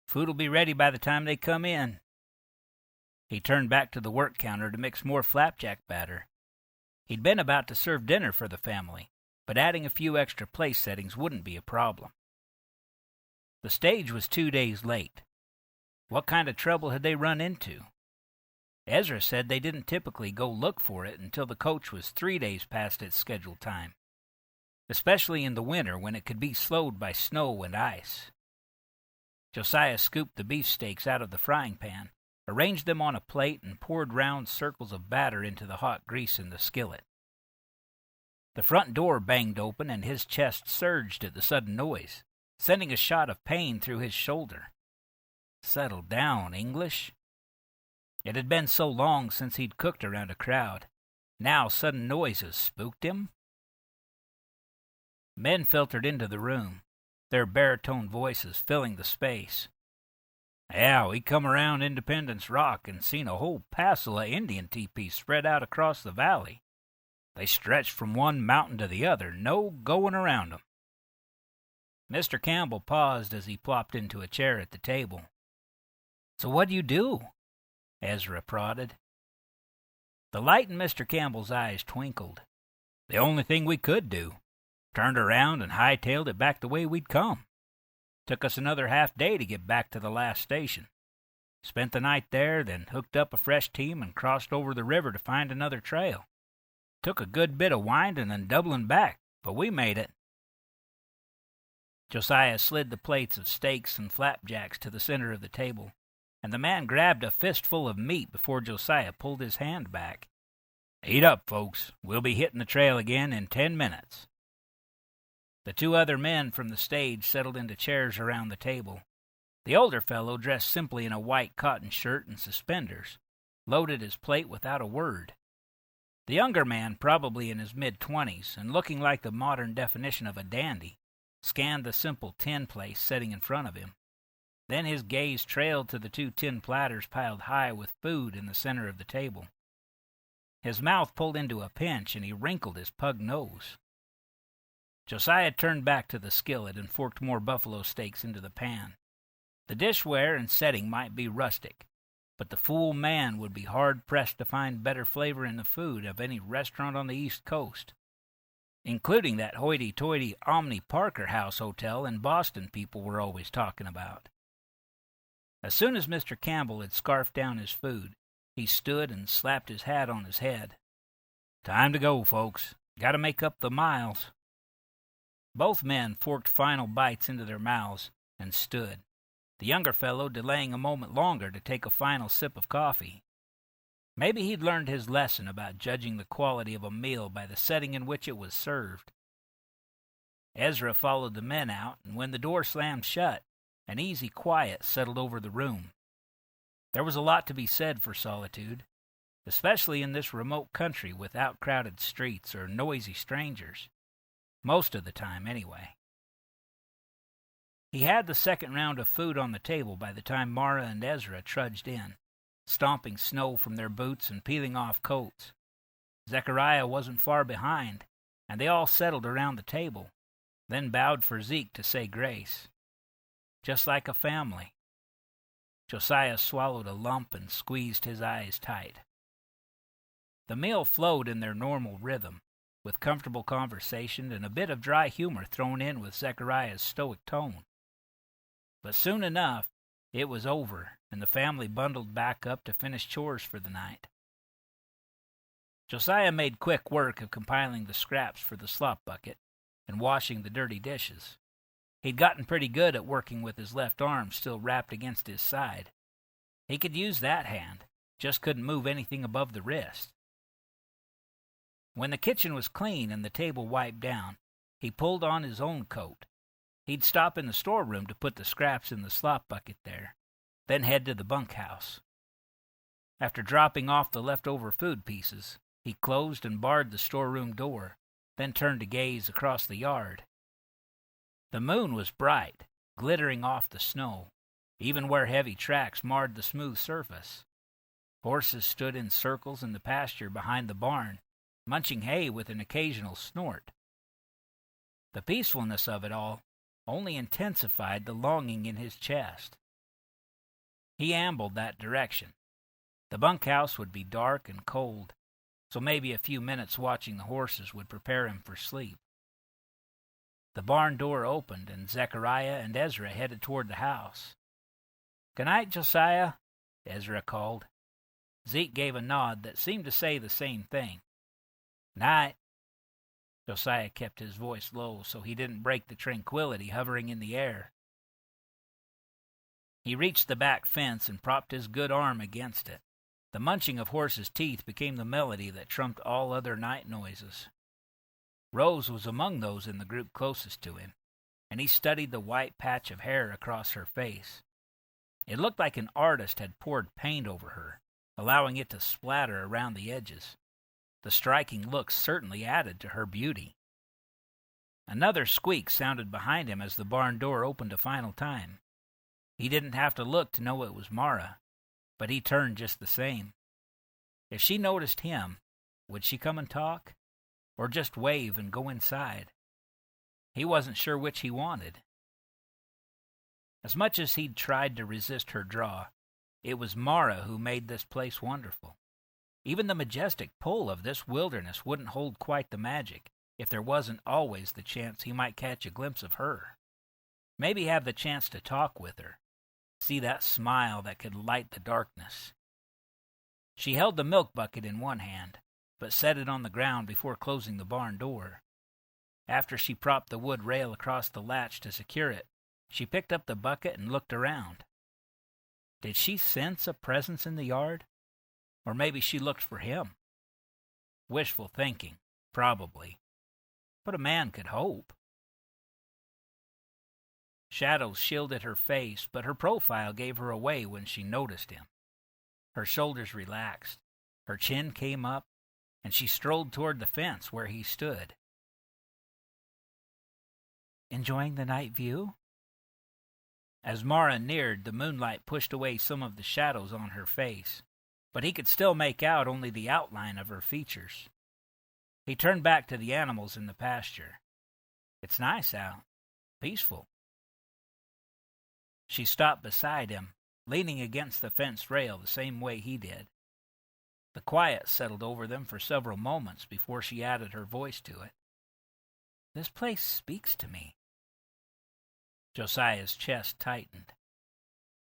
"Food'll be ready by the time they come in." He turned back to the work counter to mix more flapjack batter. He'd been about to serve dinner for the family, but adding a few extra place settings wouldn't be a problem. The stage was 2 days late. What kind of trouble had they run into? Ezra said they didn't typically go look for it until the coach was 3 days past its scheduled time, especially in the winter when it could be slowed by snow and ice. Josiah scooped the beefsteaks out of the frying pan, arranged them on a plate, and poured round circles of batter into the hot grease in the skillet. The front door banged open, and his chest surged at the sudden noise, sending a shot of pain through his shoulder. Settle down, English. It had been so long since he'd cooked around a crowd. Now sudden noises spooked him. Men filtered into the room, their baritone voices filling the space. "Yeah, we come around Independence Rock and seen a whole passel of Indian teepees spread out across the valley. They stretched from one mountain to the other, no going around 'em." Mr. Campbell paused as he plopped into a chair at the table. "So what'd you do?" Ezra prodded. The light in Mr. Campbell's eyes twinkled. "The only thing we could do. Turned around and hightailed it back the way we'd come. Took us another half day to get back to the last station. Spent the night there, then hooked up a fresh team and crossed over the river to find another trail. Took a good bit of winding and doubling back, but we made it." Josiah slid the plates of steaks and flapjacks to the center of the table, and the man grabbed a fistful of meat before Josiah pulled his hand back. "Eat up, folks. We'll be hitting the trail again in 10 minutes. The 2 other men from the stage settled into chairs around the table. The older fellow, dressed simply in a white cotton shirt and suspenders, loaded his plate without a word. The younger man, probably in his mid-20s and looking like the modern definition of a dandy, scanned the simple tin plate sitting in front of him. Then his gaze trailed to the 2 tin platters piled high with food in the center of the table. His mouth pulled into a pinch, and he wrinkled his pug nose. Josiah turned back to the skillet and forked more buffalo steaks into the pan. The dishware and setting might be rustic, but the fool man would be hard-pressed to find better flavor in the food of any restaurant on the East Coast, including that hoity-toity Omni Parker House Hotel in Boston people were always talking about. As soon as Mr. Campbell had scarfed down his food, he stood and slapped his hat on his head. "Time to go, folks. Got to make up the miles." Both men forked final bites into their mouths and stood, the younger fellow delaying a moment longer to take a final sip of coffee. Maybe he'd learned his lesson about judging the quality of a meal by the setting in which it was served. Ezra followed the men out, and when the door slammed shut, an easy quiet settled over the room. There was a lot to be said for solitude, especially in this remote country without crowded streets or noisy strangers. Most of the time, anyway. He had the second round of food on the table by the time Mara and Ezra trudged in, stomping snow from their boots and peeling off coats. Zechariah wasn't far behind, and they all settled around the table, then bowed for Zeke to say grace. Just like a family. Josiah swallowed a lump and squeezed his eyes tight. The meal flowed in their normal rhythm, with comfortable conversation and a bit of dry humor thrown in with Zechariah's stoic tone. But soon enough, it was over, and the family bundled back up to finish chores for the night. Josiah made quick work of compiling the scraps for the slop bucket and washing the dirty dishes. He'd gotten pretty good at working with his left arm still wrapped against his side. He could use that hand, just couldn't move anything above the wrist. When the kitchen was clean and the table wiped down, he pulled on his own coat. He'd stop in the storeroom to put the scraps in the slop bucket there, then head to the bunkhouse. After dropping off the leftover food pieces, he closed and barred the storeroom door, then turned to gaze across the yard. The moon was bright, glittering off the snow, even where heavy tracks marred the smooth surface. Horses stood in circles in the pasture behind the barn, munching hay with an occasional snort. The peacefulness of it all only intensified the longing in his chest. He ambled that direction. The bunkhouse would be dark and cold, so maybe a few minutes watching the horses would prepare him for sleep. The barn door opened, and Zechariah and Ezra headed toward the house. "Good night, Josiah," Ezra called. Zeke gave a nod that seemed to say the same thing. "Night." Josiah kept his voice low so he didn't break the tranquility hovering in the air. He reached the back fence and propped his good arm against it. The munching of horses' teeth became the melody that trumped all other night noises. Rose was among those in the group closest to him, and he studied the white patch of hair across her face. It looked like an artist had poured paint over her, allowing it to splatter around the edges. The striking look certainly added to her beauty. Another squeak sounded behind him as the barn door opened a final time. He didn't have to look to know it was Mara, but he turned just the same. If she noticed him, would she come and talk? Or just wave and go inside? He wasn't sure which he wanted. As much as he'd tried to resist her draw, it was Mara who made this place wonderful. Even the majestic pull of this wilderness wouldn't hold quite the magic if there wasn't always the chance he might catch a glimpse of her. Maybe have the chance to talk with her, see that smile that could light the darkness. She held the milk bucket in one hand, but set it on the ground before closing the barn door. After she propped the wood rail across the latch to secure it, she picked up the bucket and looked around. Did she sense a presence in the yard? Or maybe she looked for him. Wishful thinking, probably. But a man could hope. Shadows shielded her face, but her profile gave her away when she noticed him. Her shoulders relaxed, her chin came up, and she strolled toward the fence where he stood. "Enjoying the night view?" As Mara neared, the moonlight pushed away some of the shadows on her face, but he could still make out only the outline of her features. He turned back to the animals in the pasture. "It's nice out. Peaceful." She stopped beside him, leaning against the fence rail the same way he did. The quiet settled over them for several moments before she added her voice to it. "This place speaks to me." Josiah's chest tightened.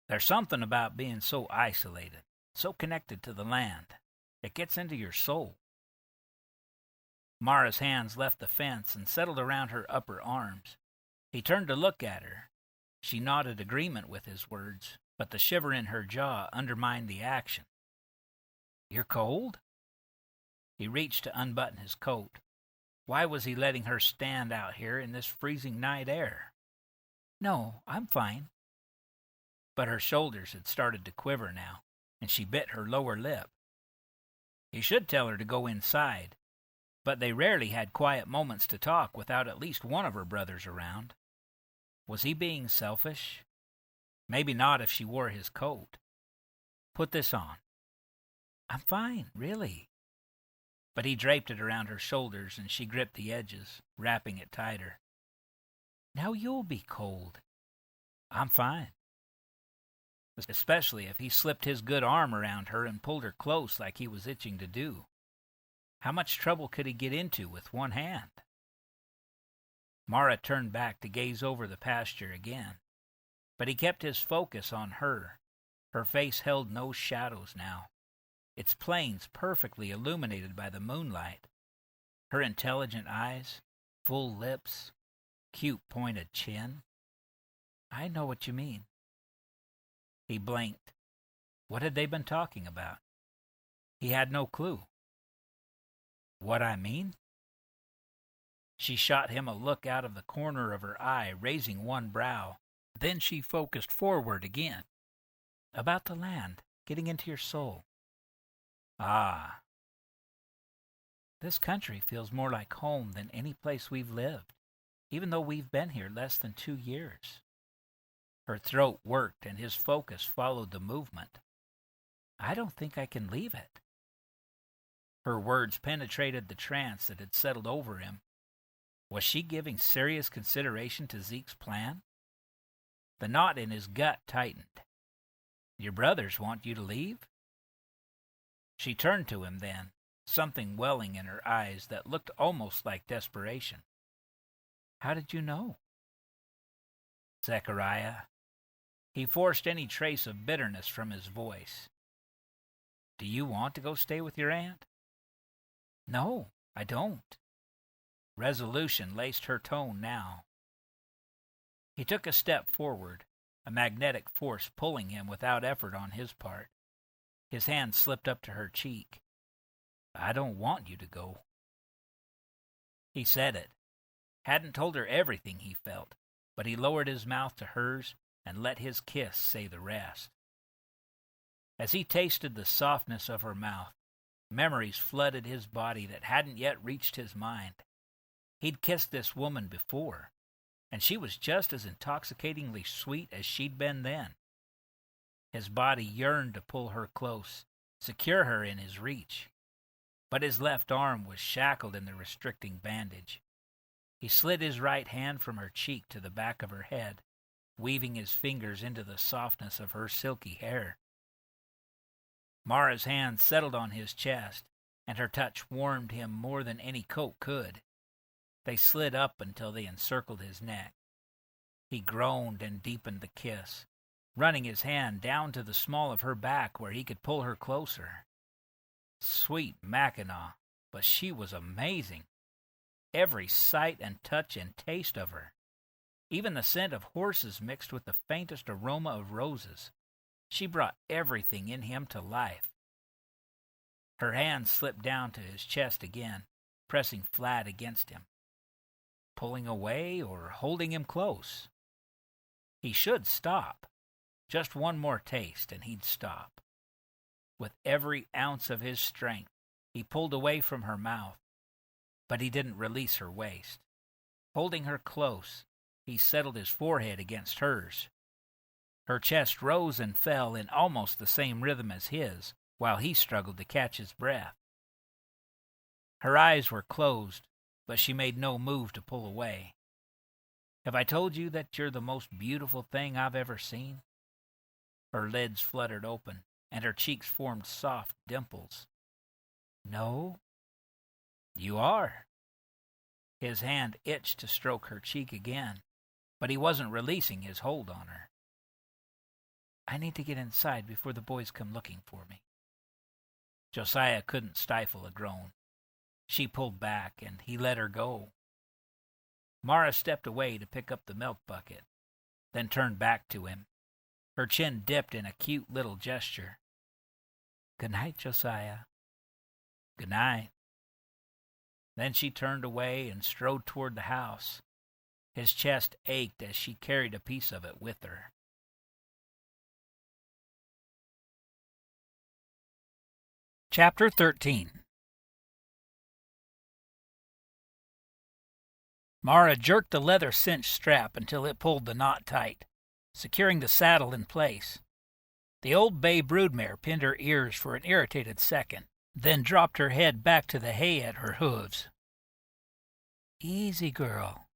There's something about being so isolated, so connected to the land. It gets into your soul. Mara's hands left the fence and settled around her upper arms. He turned to look at her. She nodded agreement with his words, but the shiver in her jaw undermined the action. "You're cold?" He reached to unbutton his coat. Why was he letting her stand out here in this freezing night air? No, I'm fine. But her shoulders had started to quiver now, and she bit her lower lip. He should tell her to go inside, but they rarely had quiet moments to talk without at least one of her brothers around. Was he being selfish? Maybe not if she wore his coat. Put this on. I'm fine, really. But he draped it around her shoulders, and she gripped the edges, wrapping it tighter. Now you'll be cold. I'm fine. Especially if he slipped his good arm around her and pulled her close like he was itching to do. How much trouble could he get into with one hand? Mara turned back to gaze over the pasture again, but he kept his focus on her. Her face held no shadows now, its planes perfectly illuminated by the moonlight. Her intelligent eyes, full lips, cute pointed chin. I know what you mean. He blinked. What had they been talking about? He had no clue. What I mean? She shot him a look out of the corner of her eye, raising one brow. Then she focused forward again. About the land, getting into your soul. Ah. This country feels more like home than any place we've lived, even though we've been here less than 2 years. Her throat worked, and his focus followed the movement. I don't think I can leave it. Her words penetrated the trance that had settled over him. Was she giving serious consideration to Zeke's plan? The knot in his gut tightened. Your brothers want you to leave? She turned to him then, something welling in her eyes that looked almost like desperation. How did you know? Zechariah. He forced any trace of bitterness from his voice. Do you want to go stay with your aunt? No, I don't. Resolution laced her tone now. He took a step forward, a magnetic force pulling him without effort on his part. His hand slipped up to her cheek. I don't want you to go. He said it. Hadn't told her everything he felt, but he lowered his mouth to hers and let his kiss say the rest. As he tasted the softness of her mouth, memories flooded his body that hadn't yet reached his mind. He'd kissed this woman before, and she was just as intoxicatingly sweet as she'd been then. His body yearned to pull her close, secure her in his reach, but his left arm was shackled in the restricting bandage. He slid his right hand from her cheek to the back of her head, weaving his fingers into the softness of her silky hair. Mara's hand settled on his chest, and her touch warmed him more than any coat could. They slid up until they encircled his neck. He groaned and deepened the kiss, running his hand down to the small of her back where he could pull her closer. Sweet Mackinaw, but she was amazing. Every sight and touch and taste of her. Even the scent of horses mixed with the faintest aroma of roses. She brought everything in him to life. Her hand slipped down to his chest again, pressing flat against him. Pulling away or holding him close? He should stop. Just one more taste and he'd stop. With every ounce of his strength, he pulled away from her mouth, but he didn't release her waist. Holding her close, he settled his forehead against hers. Her chest rose and fell in almost the same rhythm as his, while he struggled to catch his breath. Her eyes were closed, but she made no move to pull away. Have I told you that you're the most beautiful thing I've ever seen? Her lids fluttered open, and her cheeks formed soft dimples. No? You are. His hand itched to stroke her cheek again, but he wasn't releasing his hold on her. I need to get inside before the boys come looking for me. Josiah couldn't stifle a groan. She pulled back, and he let her go. Mara stepped away to pick up the milk bucket, then turned back to him. Her chin dipped in a cute little gesture. Good night, Josiah. Good night. Then she turned away and strode toward the house. His chest ached as she carried a piece of it with her. Chapter 13. Mara jerked the leather cinch strap until it pulled the knot tight, securing the saddle in place. The old bay broodmare pinned her ears for an irritated second, then dropped her head back to the hay at her hooves. "Easy, girl."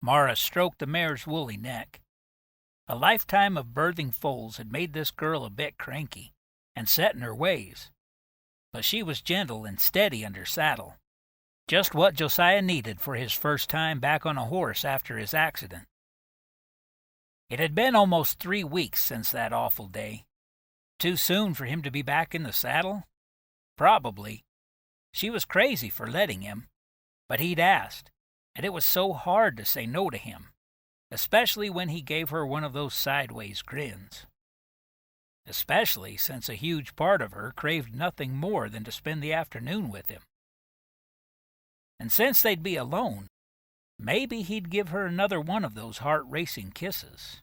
Mara stroked the mare's woolly neck. A lifetime of birthing foals had made this girl a bit cranky and set in her ways, but she was gentle and steady under saddle, just what Josiah needed for his first time back on a horse after his accident. It had been almost 3 weeks since that awful day. Too soon for him to be back in the saddle? Probably. She was crazy for letting him, but he'd asked, and it was so hard to say no to him, especially when he gave her one of those sideways grins. Especially since a huge part of her craved nothing more than to spend the afternoon with him. And since they'd be alone, maybe he'd give her another one of those heart-racing kisses.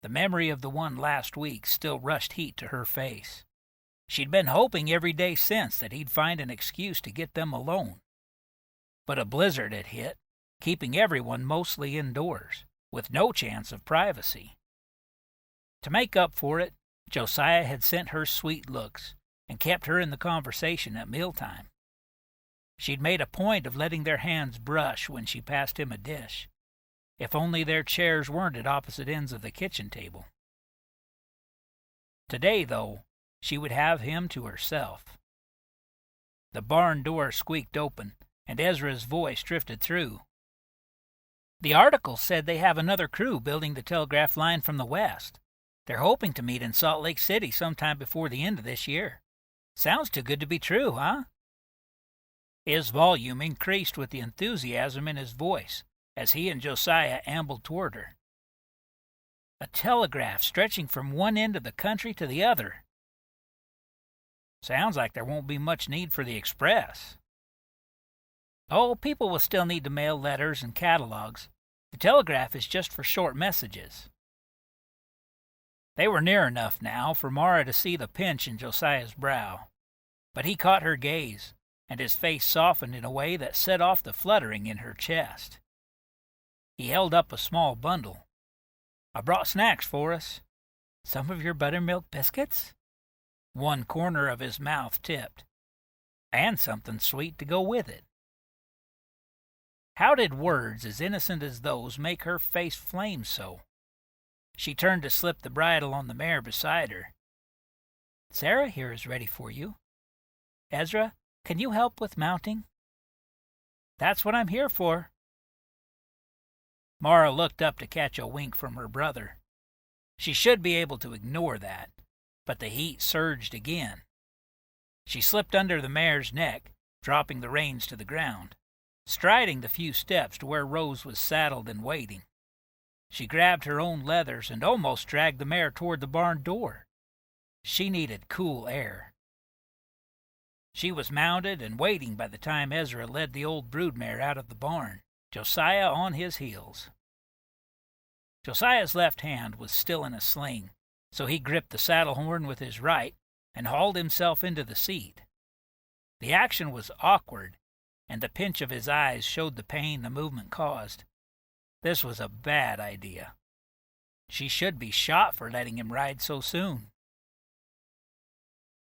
The memory of the one last week still rushed heat to her face. She'd been hoping every day since that he'd find an excuse to get them alone. But a blizzard had hit, keeping everyone mostly indoors, with no chance of privacy. To make up for it, Josiah had sent her sweet looks and kept her in the conversation at mealtime. She'd made a point of letting their hands brush when she passed him a dish, if only their chairs weren't at opposite ends of the kitchen table. Today, though, she would have him to herself. The barn door squeaked open, and Ezra's voice drifted through. "The article said they have another crew building the telegraph line from the west. They're hoping to meet in Salt Lake City sometime before the end of this year. Sounds too good to be true, huh?" His volume increased with the enthusiasm in his voice as he and Josiah ambled toward her. "A telegraph stretching from one end of the country to the other. Sounds like there won't be much need for the express." "Oh, people will still need to mail letters and catalogs. The telegraph is just for short messages." They were near enough now for Mara to see the pinch in Josiah's brow, but he caught her gaze, and his face softened in a way that set off the fluttering in her chest. He held up a small bundle. "I brought snacks for us." "Some of your buttermilk biscuits?" One corner of his mouth tipped. "And something sweet to go with it." How did words as innocent as those make her face flame so? She turned to slip the bridle on the mare beside her. "Sarah here is ready for you. Ezra, can you help with mounting?" "That's what I'm here for." Mara looked up to catch a wink from her brother. She should be able to ignore that, but the heat surged again. She slipped under the mare's neck, dropping the reins to the ground, striding the few steps to where Rose was saddled and waiting. She grabbed her own leathers and almost dragged the mare toward the barn door. She needed cool air. She was mounted and waiting by the time Ezra led the old broodmare out of the barn, Josiah on his heels. Josiah's left hand was still in a sling, so he gripped the saddle horn with his right and hauled himself into the seat. The action was awkward, and the pinch of his eyes showed the pain the movement caused. This was a bad idea. She should be shot for letting him ride so soon.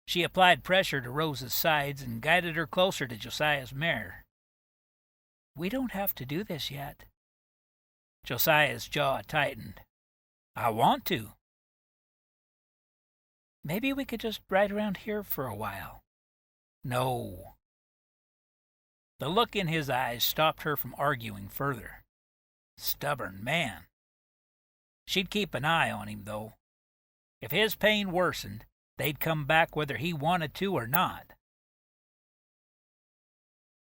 She applied pressure to Rose's sides and guided her closer to Josiah's mare. "We don't have to do this yet." Josiah's jaw tightened. "I want to." "Maybe we could just ride around here for a while." "No." The look in his eyes stopped her from arguing further. Stubborn man. She'd keep an eye on him, though. If his pain worsened, they'd come back whether he wanted to or not.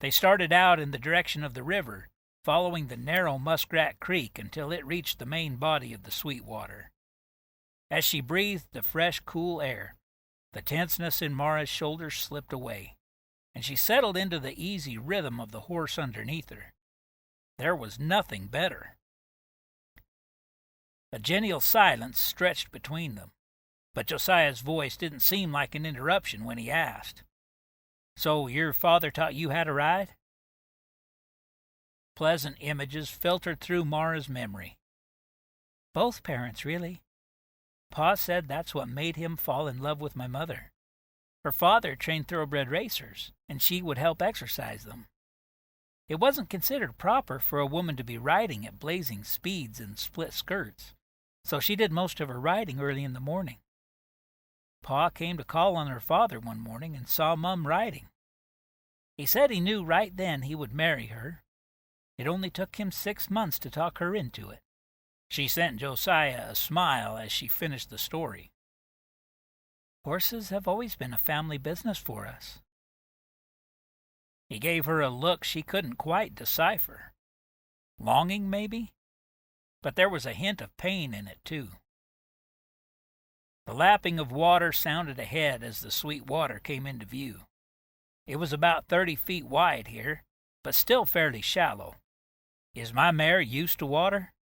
They started out in the direction of the river, following the narrow Muskrat Creek until it reached the main body of the Sweetwater. As she breathed the fresh, cool air, the tenseness in Mara's shoulders slipped away. and she settled into the easy rhythm of the horse underneath her. There was nothing better. A genial silence stretched between them, but Josiah's voice didn't seem like an interruption when he asked, "So your father taught you how to ride?" Pleasant images filtered through Mara's memory. "Both parents, really. Pa said that's what made him fall in love with my mother. Her father trained thoroughbred racers, and she would help exercise them. It wasn't considered proper for a woman to be riding at blazing speeds in split skirts, so she did most of her riding early in the morning. Pa came to call on her father one morning and saw Mum riding. He said he knew right then he would marry her. It only took him 6 months to talk her into it." She sent Josiah a smile as she finished the story. "Horses have always been a family business for us." He gave her a look she couldn't quite decipher. Longing, maybe? But there was a hint of pain in it, too. The lapping of water sounded ahead as the Sweetwater came into view. It was about 30 feet wide here, but still fairly shallow. "Is my mare used to water?"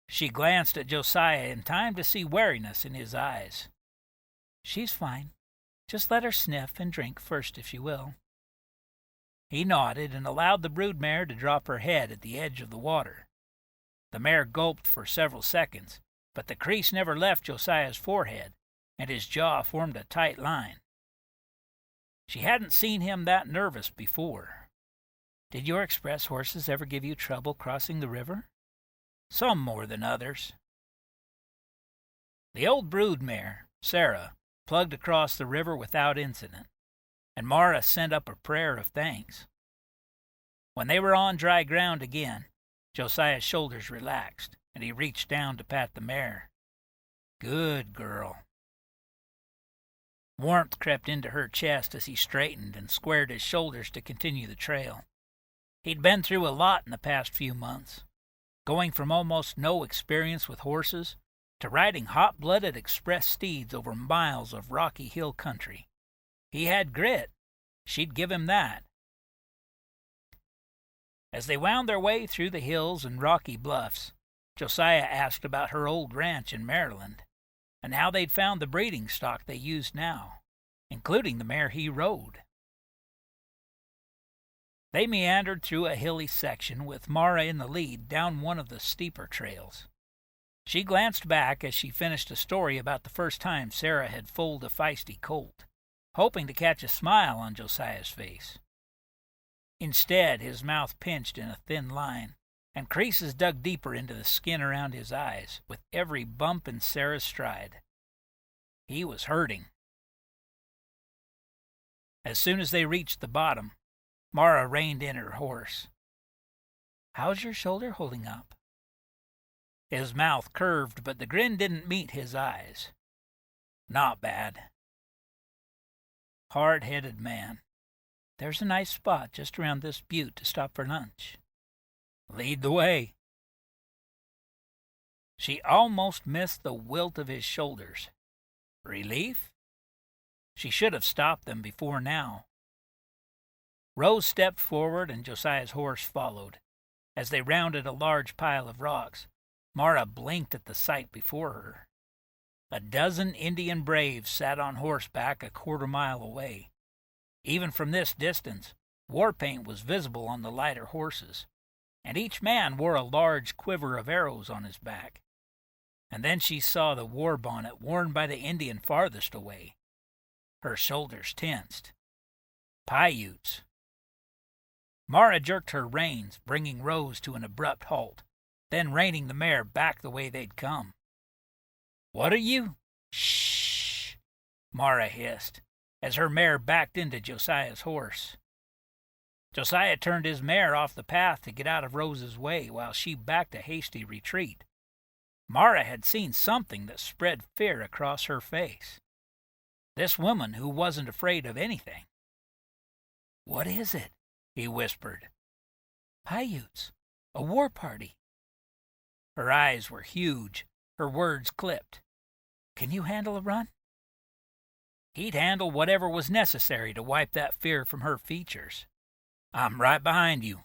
She glanced at Josiah in time to see wariness in his eyes. "She's fine. Just let her sniff and drink first if she will." He nodded and allowed the broodmare to drop her head at the edge of the water. The mare gulped for several seconds, but the crease never left Josiah's forehead, and his jaw formed a tight line. She hadn't seen him that nervous before. "Did your express horses ever give you trouble crossing the river?" "Some more than others." The old broodmare, Sarah, plugged across the river without incident, and Mara sent up a prayer of thanks. When they were on dry ground again, Josiah's shoulders relaxed, and he reached down to pat the mare. "Good girl." Warmth crept into her chest as he straightened and squared his shoulders to continue the trail. He'd been through a lot in the past few months, going from almost no experience with horses to riding hot-blooded express steeds over miles of rocky hill country. He had grit. She'd give him that. As they wound their way through the hills and rocky bluffs, Josiah asked about her old ranch in Maryland, and how they'd found the breeding stock they used now, including the mare he rode. They meandered through a hilly section with Mara in the lead down one of the steeper trails. She glanced back as she finished a story about the first time Sarah had foaled a feisty colt, hoping to catch a smile on Josiah's face. Instead, his mouth pinched in a thin line, and creases dug deeper into the skin around his eyes with every bump in Sarah's stride. He was hurting. As soon as they reached the bottom, Mara reined in her horse. "How's your shoulder holding up?" His mouth curved, but the grin didn't meet his eyes. "Not bad." Hard-headed man. "There's a nice spot just around this butte to stop for lunch." "Lead the way." She almost missed the wilt of his shoulders. Relief? She should have stopped them before now. Rose stepped forward and Josiah's horse followed. As they rounded a large pile of rocks, Mara blinked at the sight before her. A dozen Indian braves sat on horseback a quarter-mile away. Even from this distance, war paint was visible on the lighter horses, and each man wore a large quiver of arrows on his back. And then she saw the war bonnet worn by the Indian farthest away. Her shoulders tensed. Paiutes. Mara jerked her reins, bringing Rose to an abrupt halt, then reining the mare back the way they'd come. "What are you—" "Shh!" Mara hissed, as her mare backed into Josiah's horse. Josiah turned his mare off the path to get out of Rose's way while she backed a hasty retreat. Mara had seen something that spread fear across her face. This woman who wasn't afraid of anything. "What is it?" he whispered. "Paiutes. A war party." Her eyes were huge, her words clipped. "Can you handle a run?" He'd handle whatever was necessary to wipe that fear from her features. I'm right behind you.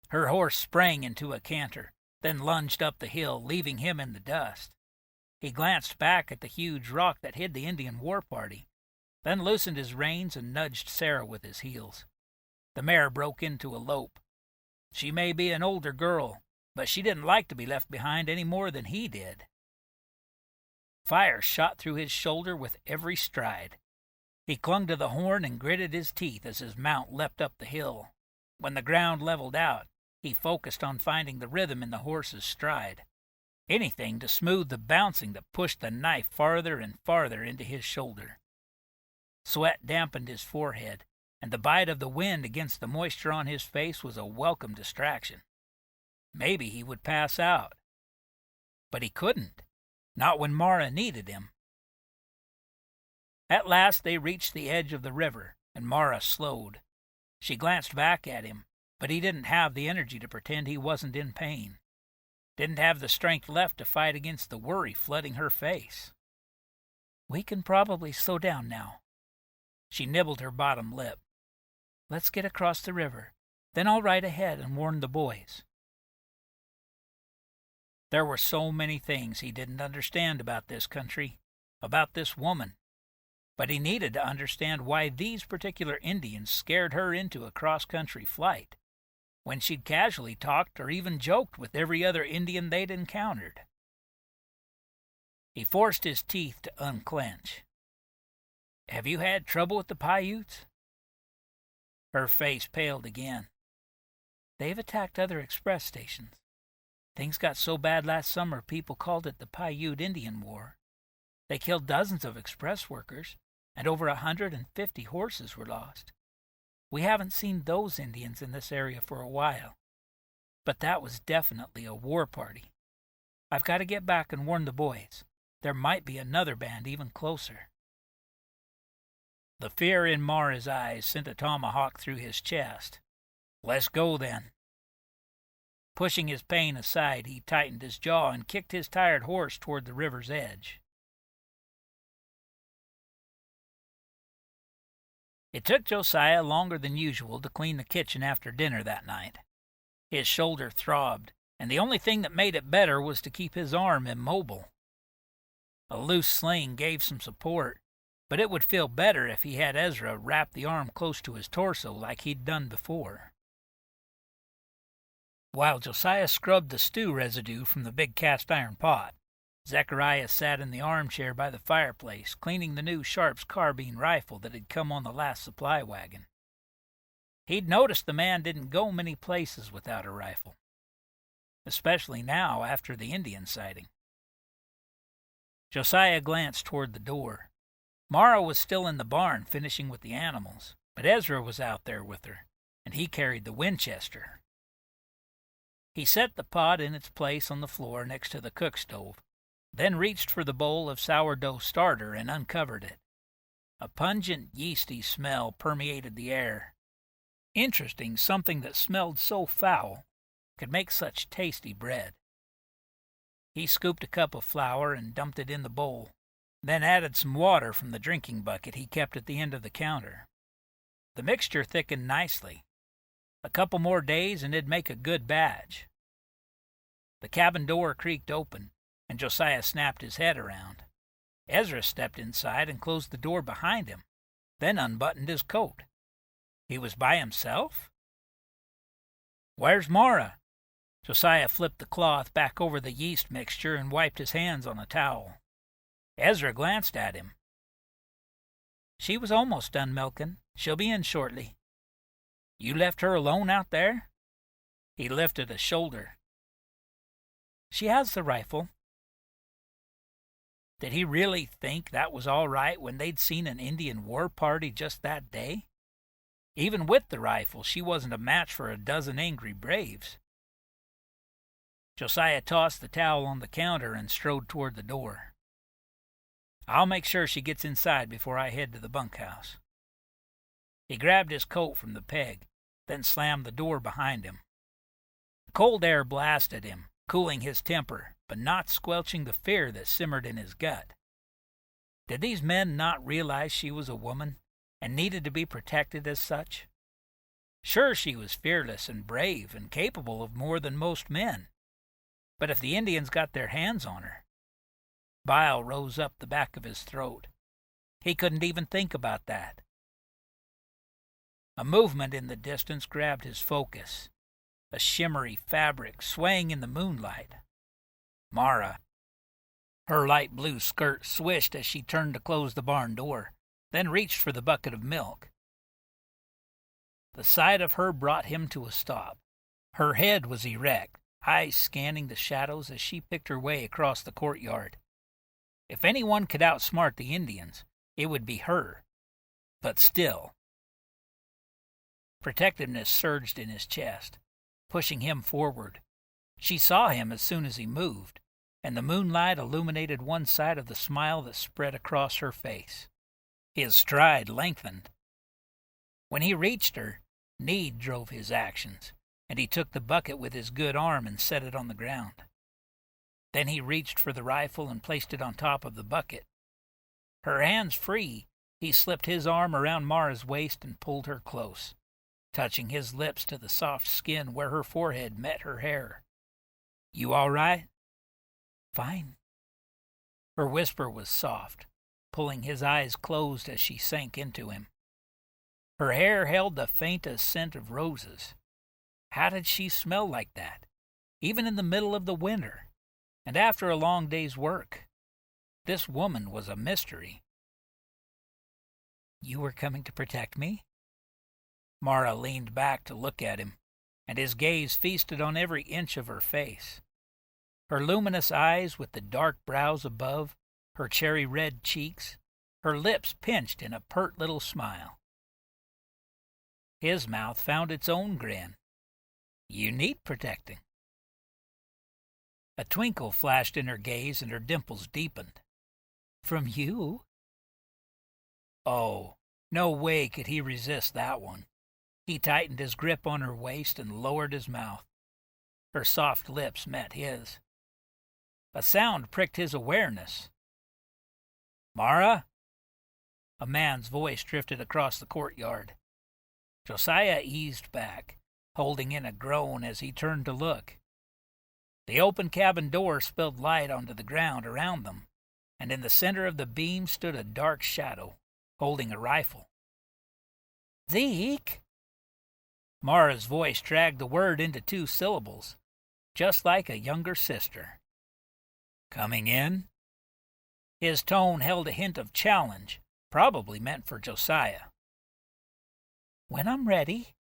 Her horse sprang into a canter, then lunged up the hill, leaving him in the dust. He glanced back at the huge rock that hid the Indian war party, then loosened his reins and nudged Sarah with his heels. The mare broke into a lope. She may be an older girl, but she didn't like to be left behind any more than he did. Fire shot through his shoulder with every stride. He clung to the horn and gritted his teeth as his mount leapt up the hill. When the ground leveled out, he focused on finding the rhythm in the horse's stride. Anything to smooth the bouncing that pushed the knife farther and farther into his shoulder. Sweat dampened his forehead, and the bite of the wind against the moisture on his face was a welcome distraction. Maybe he would pass out. But he couldn't. Not when Mara needed him. At last they reached the edge of the river, and Mara slowed. She glanced back at him, but he didn't have the energy to pretend he wasn't in pain. Didn't have the strength left to fight against the worry flooding her face. We can probably slow down now. She nibbled her bottom lip. Let's get across the river. Then I'll ride ahead and warn the boys. There were so many things he didn't understand about this country, about this woman. But he needed to understand why these particular Indians scared her into a cross-country flight, when she'd casually talked or even joked with every other Indian they'd encountered. He forced his teeth to unclench. Have you had trouble with the Paiutes? Her face paled again. They've attacked other express stations. Things got so bad last summer people called it the Paiute Indian War. They killed dozens of express workers, and over 150 horses were lost. We haven't seen those Indians in this area for a while, but that was definitely a war party. I've got to get back and warn the boys. There might be another band even closer. The fear in Mara's eyes sent a tomahawk through his chest. Let's go, then. Pushing his pain aside, he tightened his jaw and kicked his tired horse toward the river's edge. It took Josiah longer than usual to clean the kitchen after dinner that night. His shoulder throbbed, and the only thing that made it better was to keep his arm immobile. A loose sling gave some support, but it would feel better if he had Ezra wrap the arm close to his torso like he'd done before. While Josiah scrubbed the stew residue from the big cast-iron pot, Zechariah sat in the armchair by the fireplace, cleaning the new Sharps carbine rifle that had come on the last supply wagon. He'd noticed the man didn't go many places without a rifle, especially now after the Indian sighting. Josiah glanced toward the door. Mara was still in the barn finishing with the animals, but Ezra was out there with her, and he carried the Winchester. He set the pot in its place on the floor next to the cook stove, then reached for the bowl of sourdough starter and uncovered it. A pungent, yeasty smell permeated the air. Interesting, something that smelled so foul could make such tasty bread. He scooped a cup of flour and dumped it in the bowl, then added some water from the drinking bucket he kept at the end of the counter. The mixture thickened nicely. A couple more days and it'd make a good batch. The cabin door creaked open, and Josiah snapped his head around. Ezra stepped inside and closed the door behind him, then unbuttoned his coat. He was by himself? Where's Mara? Josiah flipped the cloth back over the yeast mixture and wiped his hands on a towel. Ezra glanced at him. She was almost done milking. She'll be in shortly. You left her alone out there? He lifted a shoulder. She has the rifle. Did he really think that was all right when they'd seen an Indian war party just that day? Even with the rifle, she wasn't a match for a dozen angry braves. Josiah tossed the towel on the counter and strode toward the door. I'll make sure she gets inside before I head to the bunkhouse. He grabbed his coat from the peg, then slammed the door behind him. Cold air blasted him, cooling his temper, but not squelching the fear that simmered in his gut. Did these men not realize she was a woman and needed to be protected as such? Sure, she was fearless and brave and capable of more than most men. But if the Indians got their hands on her... Bile rose up the back of his throat. He couldn't even think about that. A movement in the distance grabbed his focus, a shimmery fabric swaying in the moonlight. Mara. Her light blue skirt swished as she turned to close the barn door, then reached for the bucket of milk. The sight of her brought him to a stop. Her head was erect, eyes scanning the shadows as she picked her way across the courtyard. If anyone could outsmart the Indians, it would be her. But still... Protectiveness surged in his chest, pushing him forward. She saw him as soon as he moved, and the moonlight illuminated one side of the smile that spread across her face. His stride lengthened. When he reached her, need drove his actions, and he took the bucket with his good arm and set it on the ground. Then he reached for the rifle and placed it on top of the bucket. Her hands free, he slipped his arm around Mara's waist and pulled her close, touching his lips to the soft skin where her forehead met her hair. "You all right?" "Fine." Her whisper was soft, pulling his eyes closed as she sank into him. Her hair held the faintest scent of roses. How did she smell like that, even in the middle of the winter, and after a long day's work? This woman was a mystery. "You were coming to protect me?" Mara leaned back to look at him, and his gaze feasted on every inch of her face. Her luminous eyes with the dark brows above, her cherry-red cheeks, her lips pinched in a pert little smile. His mouth found its own grin. "You need protecting." A twinkle flashed in her gaze and her dimples deepened. "From you?" Oh, no way could he resist that one. He tightened his grip on her waist and lowered his mouth. Her soft lips met his. A sound pricked his awareness. "Mara?" A man's voice drifted across the courtyard. Josiah eased back, holding in a groan as he turned to look. The open cabin door spilled light onto the ground around them, and in the center of the beam stood a dark shadow, holding a rifle. "Zeke!" Mara's voice dragged the word into 2 syllables, just like a younger sister. "Coming in?" His tone held a hint of challenge, probably meant for Josiah. "When I'm ready."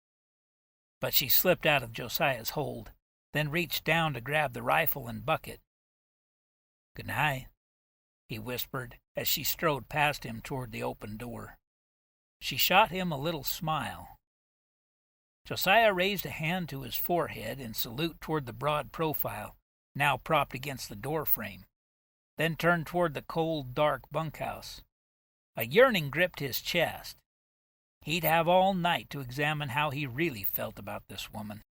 But she slipped out of Josiah's hold, then reached down to grab the rifle and bucket. "Good night," he whispered as she strode past him toward the open door. She shot him a little smile. Josiah raised a hand to his forehead in salute toward the broad profile, now propped against the door frame, then turned toward the cold, dark bunkhouse. A yearning gripped his chest. He'd have all night to examine how he really felt about this woman.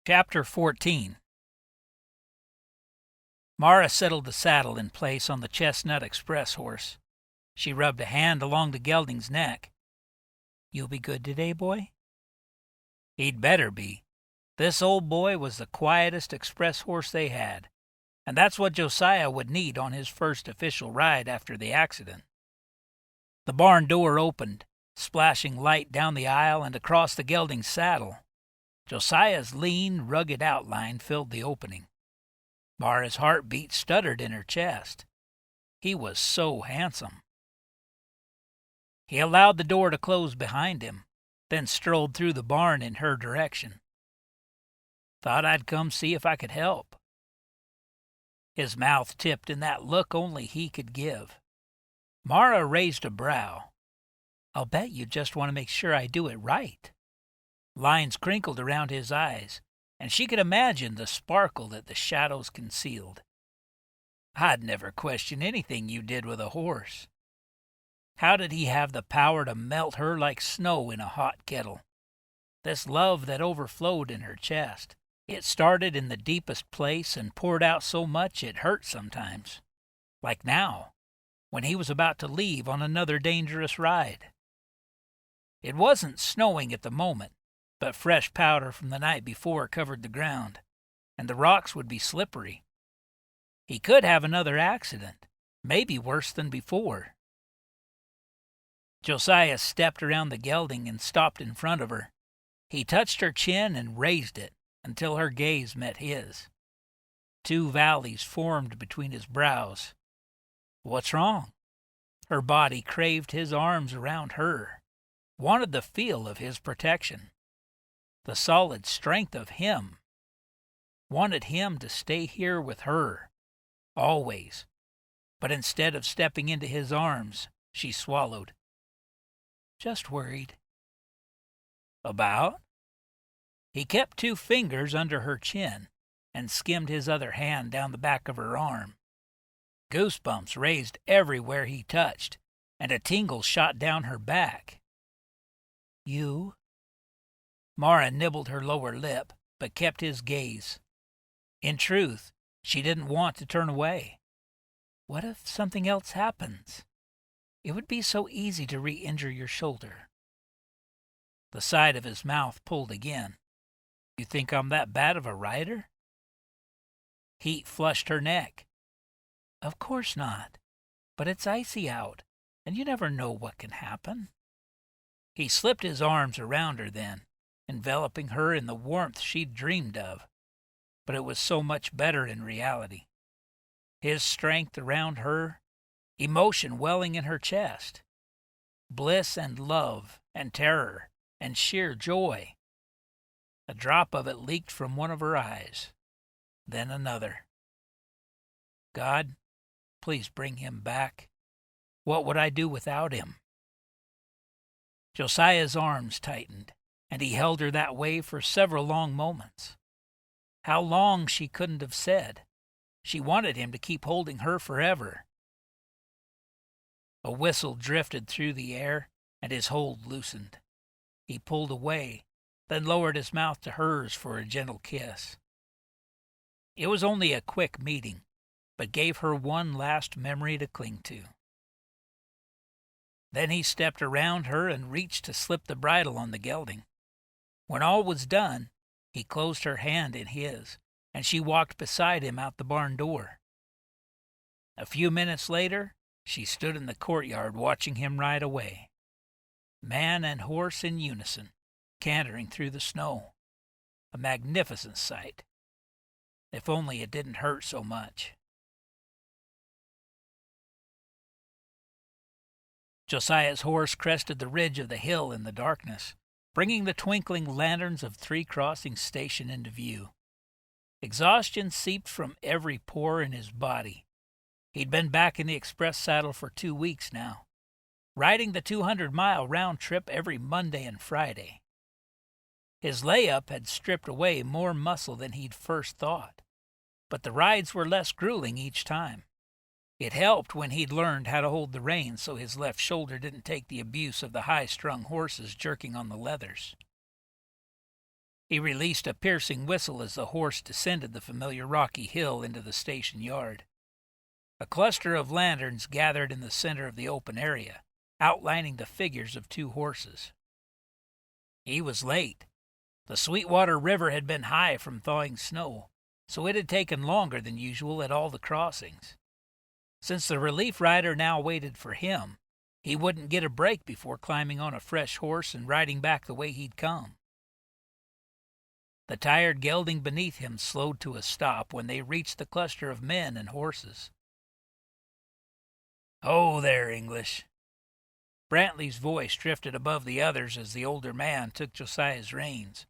Chapter 14. Mara settled the saddle in place on the Chestnut Express horse. She rubbed a hand along the gelding's neck. "You'll be good today, boy?" He'd better be. This old boy was the quietest express horse they had, and that's what Josiah would need on his first official ride after the accident. The barn door opened, splashing light down the aisle and across the gelding's saddle. Josiah's lean, rugged outline filled the opening. Mara's heartbeat stuttered in her chest. He was so handsome. He allowed the door to close behind him, then strolled through the barn in her direction. "Thought I'd come see if I could help." His mouth tipped in that look only he could give. Mara raised a brow. "I'll bet you just want to make sure I do it right." Lines crinkled around his eyes, and she could imagine the sparkle that the shadows concealed. "I'd never question anything you did with a horse." How did he have the power to melt her like snow in a hot kettle? This love that overflowed in her chest, It started in the deepest place and poured out so much it hurt sometimes, like now, when he was about to leave on another dangerous ride. It wasn't snowing at the moment, but fresh powder from the night before covered the ground, and the rocks would be slippery. He could have another accident, maybe worse than before. Josiah stepped around the gelding and stopped in front of her. He touched her chin and raised it until her gaze met his. Two valleys formed between his brows. What's wrong? Her body craved his arms around her, wanted the feel of his protection, the solid strength of him, wanted him to stay here with her, always. But instead of stepping into his arms, she swallowed. Just worried. About? He kept two fingers under her chin and skimmed his other hand down the back of her arm. Goosebumps raised everywhere he touched, and a tingle shot down her back. You? Mara nibbled her lower lip, but kept his gaze. In truth, she didn't want to turn away. What if something else happens? It would be so easy to re-injure your shoulder. The side of his mouth pulled again. You think I'm that bad of a rider? Heat flushed her neck. Of course not, but it's icy out, and you never know what can happen. He slipped his arms around her then, enveloping her in the warmth she'd dreamed of, but it was so much better in reality. His strength around her, emotion welling in her chest, bliss and love and terror and sheer joy. A drop of it leaked from one of her eyes, then another. God, please bring him back. What would I do without him? Josiah's arms tightened, and he held her that way for several long moments. How long she couldn't have said. She wanted him to keep holding her forever. A whistle drifted through the air, and his hold loosened. He pulled away, then lowered his mouth to hers for a gentle kiss. It was only a quick meeting, but gave her one last memory to cling to. Then he stepped around her and reached to slip the bridle on the gelding. When all was done, he closed her hand in his, and she walked beside him out the barn door. A few minutes later, she stood in the courtyard watching him ride away. Man and horse in unison, cantering through the snow. A magnificent sight. If only it didn't hurt so much. Josiah's horse crested the ridge of the hill in the darkness, bringing the twinkling lanterns of Three Crossings Station into view. Exhaustion seeped from every pore in his body. He'd been back in the express saddle for 2 weeks now, riding the 200-mile round trip every Monday and Friday. His layup had stripped away more muscle than he'd first thought, but the rides were less grueling each time. It helped when he'd learned how to hold the reins so his left shoulder didn't take the abuse of the high-strung horses jerking on the leathers. He released a piercing whistle as the horse descended the familiar rocky hill into the station yard. A cluster of lanterns gathered in the center of the open area, outlining the figures of 2 horses. He was late. The Sweetwater River had been high from thawing snow, so it had taken longer than usual at all the crossings. Since the relief rider now waited for him, he wouldn't get a break before climbing on a fresh horse and riding back the way he'd come. The tired gelding beneath him slowed to a stop when they reached the cluster of men and horses. "Oh, there, English." Brantley's voice drifted above the others as the older man took Josiah's reins.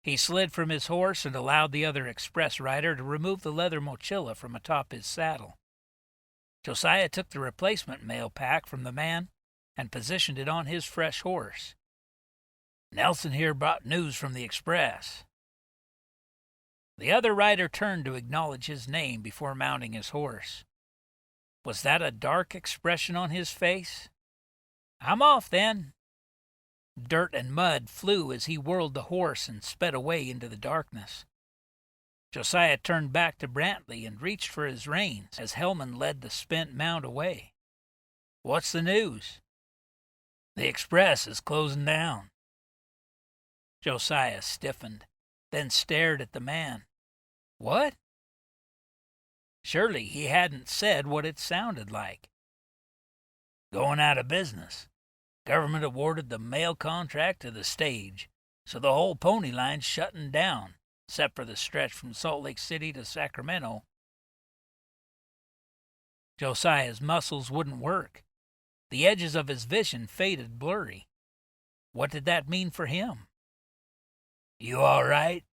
He slid from his horse and allowed the other express rider to remove the leather mochila from atop his saddle. Josiah took the replacement mail pack from the man and positioned it on his fresh horse. "Nelson here brought news from the express." The other rider turned to acknowledge his name before mounting his horse. Was that a dark expression on his face? "I'm off, then." Dirt and mud flew as he whirled the horse and sped away into the darkness. Josiah turned back to Brantley and reached for his reins as Hellman led the spent mount away. "What's the news?" "The express is closing down." Josiah stiffened, then stared at the man. What? Surely he hadn't said what it sounded like. "Going out of business. Government awarded the mail contract to the stage, so the whole pony line's shutting down, except for the stretch from Salt Lake City to Sacramento." Josiah's muscles wouldn't work. The edges of his vision faded blurry. What did that mean for him? "You all right?"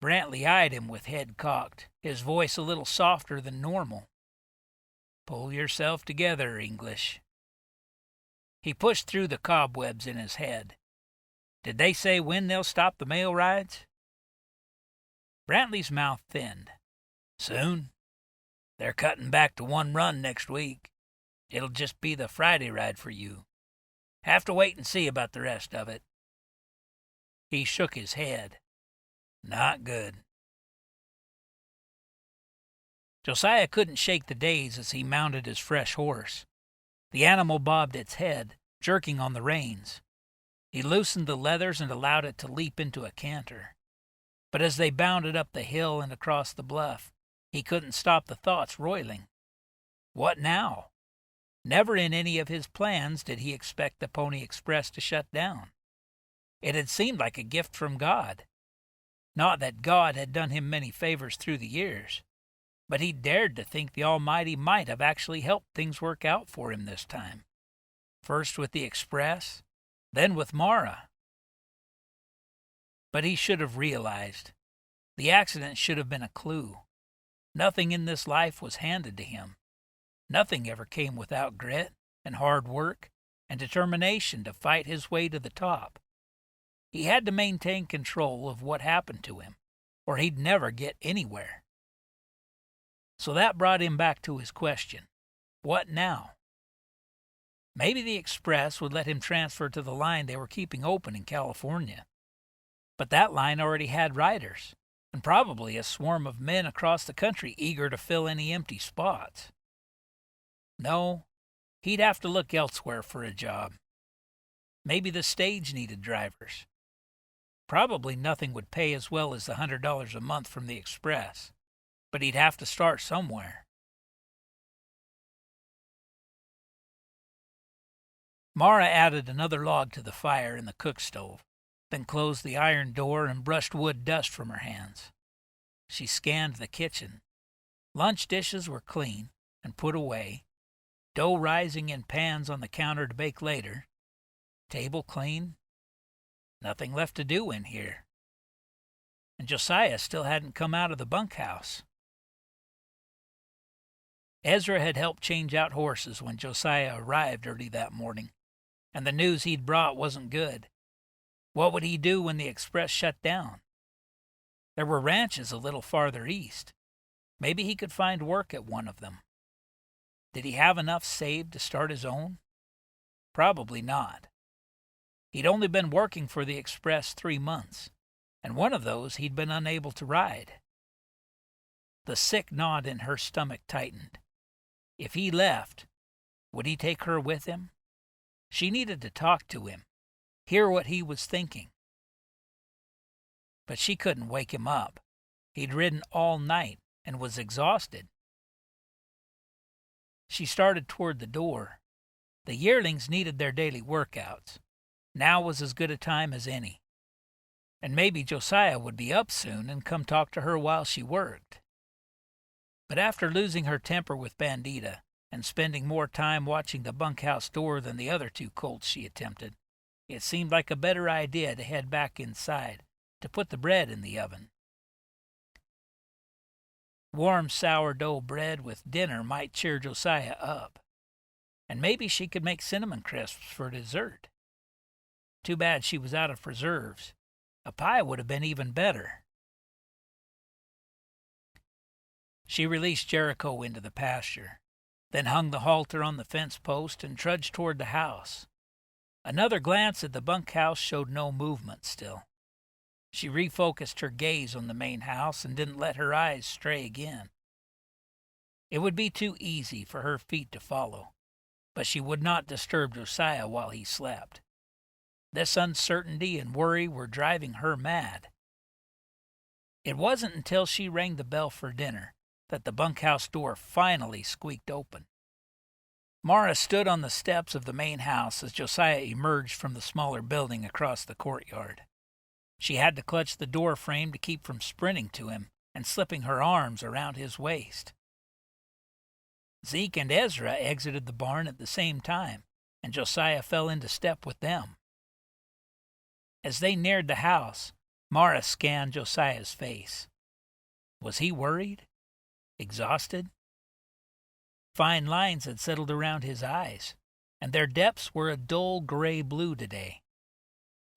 Brantley eyed him with head cocked, his voice a little softer than normal. "Pull yourself together, English." He pushed through the cobwebs in his head. "Did they say when they'll stop the mail rides?" Brantley's mouth thinned. "Soon. They're cutting back to one run next week. It'll just be the Friday ride for you. Have to wait and see about the rest of it." He shook his head. "Not good." Josiah couldn't shake the daze as he mounted his fresh horse. The animal bobbed its head, jerking on the reins. He loosened the leathers and allowed it to leap into a canter. But as they bounded up the hill and across the bluff, he couldn't stop the thoughts roiling. What now? Never in any of his plans did he expect the Pony Express to shut down. It had seemed like a gift from God. Not that God had done him many favors through the years, but he dared to think the Almighty might have actually helped things work out for him this time. First with the Express, then with Mara. But he should have realized. The accident should have been a clue. Nothing in this life was handed to him. Nothing ever came without grit and hard work and determination to fight his way to the top. He had to maintain control of what happened to him, or he'd never get anywhere. So that brought him back to his question. What now? Maybe the Express would let him transfer to the line they were keeping open in California. But that line already had riders, and probably a swarm of men across the country eager to fill any empty spots. No, he'd have to look elsewhere for a job. Maybe the stage needed drivers. Probably nothing would pay as well as the $100 a month from the Express, but he'd have to start somewhere. Mara added another log to the fire in the cook stove, then closed the iron door and brushed wood dust from her hands. She scanned the kitchen. Lunch dishes were clean and put away, dough rising in pans on the counter to bake later, table clean. Nothing left to do in here. And Josiah still hadn't come out of the bunkhouse. Ezra had helped change out horses when Josiah arrived early that morning, and the news he'd brought wasn't good. What would he do when the Express shut down? There were ranches a little farther east. Maybe he could find work at one of them. Did he have enough saved to start his own? Probably not. He'd only been working for the Express 3 months, and one of those he'd been unable to ride. The sick knot in her stomach tightened. If he left, would he take her with him? She needed to talk to him, hear what he was thinking. But she couldn't wake him up. He'd ridden all night and was exhausted. She started toward the door. The yearlings needed their daily workouts. Now was as good a time as any. And maybe Josiah would be up soon and come talk to her while she worked. But after losing her temper with Bandita and spending more time watching the bunkhouse door than the other 2 colts she attempted, it seemed like a better idea to head back inside to put the bread in the oven. Warm sourdough bread with dinner might cheer Josiah up. And maybe she could make cinnamon crisps for dessert. Too bad she was out of preserves. A pie would have been even better. She released Jericho into the pasture, then hung the halter on the fence post and trudged toward the house. Another glance at the bunkhouse showed no movement still. She refocused her gaze on the main house and didn't let her eyes stray again. It would be too easy for her feet to follow, but she would not disturb Josiah while he slept. This uncertainty and worry were driving her mad. It wasn't until she rang the bell for dinner that the bunkhouse door finally squeaked open. Mara stood on the steps of the main house as Josiah emerged from the smaller building across the courtyard. She had to clutch the door frame to keep from sprinting to him and slipping her arms around his waist. Zeke and Ezra exited the barn at the same time, and Josiah fell into step with them. As they neared the house, Mara scanned Josiah's face. Was he worried? Exhausted? Fine lines had settled around his eyes, and their depths were a dull gray blue today.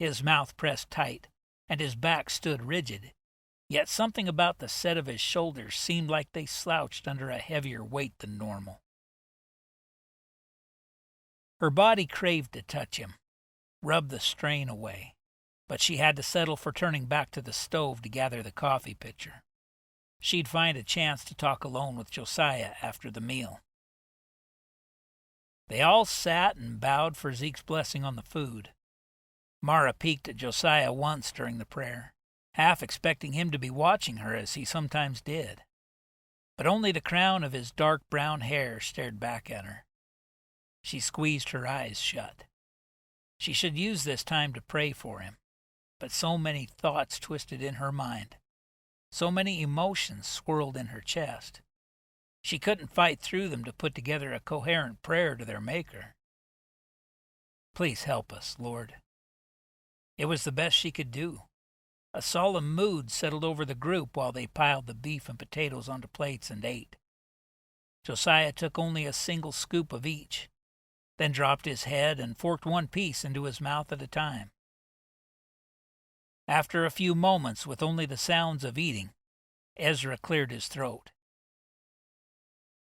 His mouth pressed tight, and his back stood rigid, yet something about the set of his shoulders seemed like they slouched under a heavier weight than normal. Her body craved to touch him, rub the strain away, but she had to settle for turning back to the stove to gather the coffee pitcher. She'd find a chance to talk alone with Josiah after the meal. They all sat and bowed for Zeke's blessing on the food. Mara peeked at Josiah once during the prayer, half expecting him to be watching her as he sometimes did. But only the crown of his dark brown hair stared back at her. She squeezed her eyes shut. She should use this time to pray for him, but so many thoughts twisted in her mind. So many emotions swirled in her chest. She couldn't fight through them to put together a coherent prayer to their Maker. Please help us, Lord. It was the best she could do. A solemn mood settled over the group while they piled the beef and potatoes onto plates and ate. Josiah took only a single scoop of each, then dropped his head and forked one piece into his mouth at a time. After a few moments with only the sounds of eating, Ezra cleared his throat.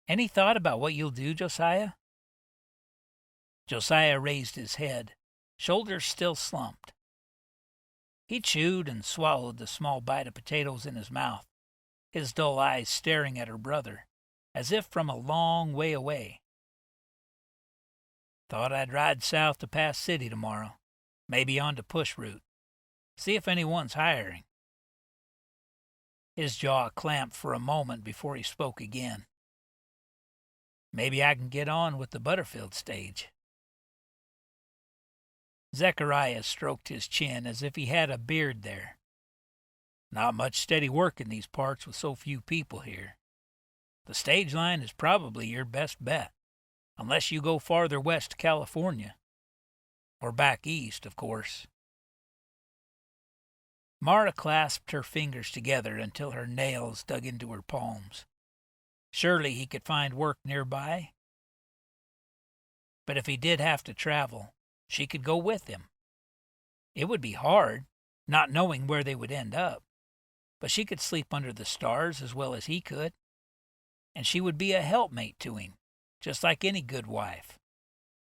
Any thought about what you'll do, Josiah? Josiah raised his head, shoulders still slumped. He chewed and swallowed the small bite of potatoes in his mouth, his dull eyes staring at her brother, as if from a long way away. Thought I'd ride south to Pass City tomorrow, maybe on to Push Route. See if anyone's hiring. His jaw clamped for a moment before he spoke again. Maybe I can get on with the Butterfield stage. Zechariah stroked his chin as if he had a beard there. Not much steady work in these parts with so few people here. The stage line is probably your best bet, unless you go farther west to California. Or back east, of course. Mara clasped her fingers together until her nails dug into her palms. Surely he could find work nearby. But if he did have to travel, she could go with him. It would be hard, not knowing where they would end up, but she could sleep under the stars as well as he could, and she would be a helpmate to him, just like any good wife,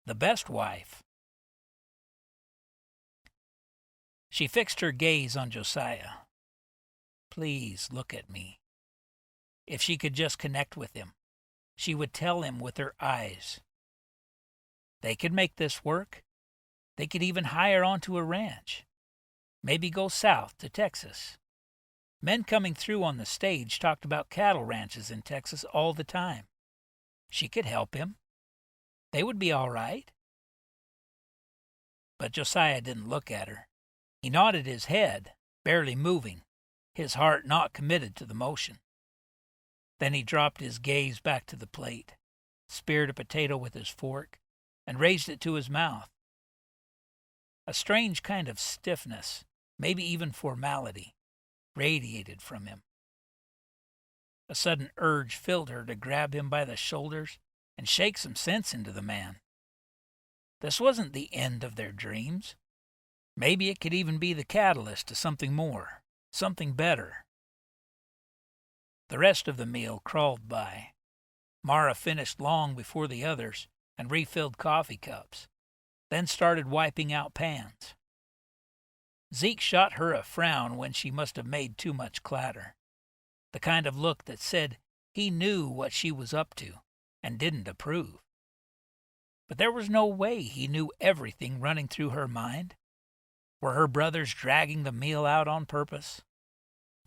the best wife. She fixed her gaze on Josiah. Please look at me. If she could just connect with him, she would tell him with her eyes. They could make this work. They could even hire onto a ranch. Maybe go south to Texas. Men coming through on the stage talked about cattle ranches in Texas all the time. She could help him. They would be all right. But Josiah didn't look at her. He nodded his head, barely moving, his heart not committed to the motion. Then he dropped his gaze back to the plate, speared a potato with his fork, and raised it to his mouth. A strange kind of stiffness, maybe even formality, radiated from him. A sudden urge filled her to grab him by the shoulders and shake some sense into the man. This wasn't the end of their dreams. Maybe it could even be the catalyst to something more, something better. The rest of the meal crawled by. Mara finished long before the others and refilled coffee cups. then started wiping out pans. Zeke shot her a frown when she must have made too much clatter, the kind of look that said he knew what she was up to and didn't approve. But there was no way he knew everything running through her mind. Were her brothers dragging the meal out on purpose?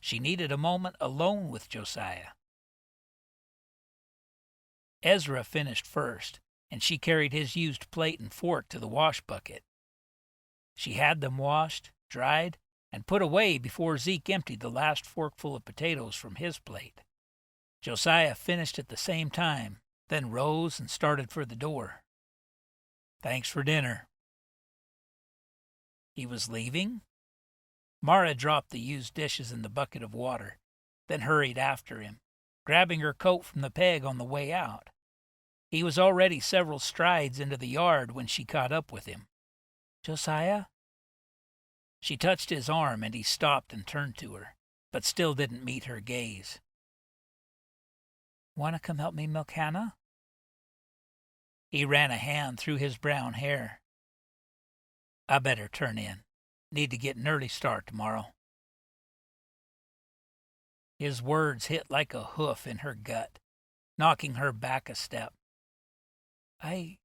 She needed a moment alone with Josiah. Ezra finished first, and she carried his used plate and fork to the wash bucket. She had them washed, dried, and put away before Zeke emptied the last forkful of potatoes from his plate. Josiah finished at the same time, then rose and started for the door. "Thanks for dinner." He was leaving? Mara dropped the used dishes in the bucket of water, then hurried after him, grabbing her coat from the peg on the way out. He was already several strides into the yard when she caught up with him. "Josiah?" She touched his arm, and he stopped and turned to her, but still didn't meet her gaze. "Want to come help me milk Hannah?" He ran a hand through his brown hair. "I better turn in. Need to get an early start tomorrow." His words hit like a hoof in her gut, knocking her back a step. "I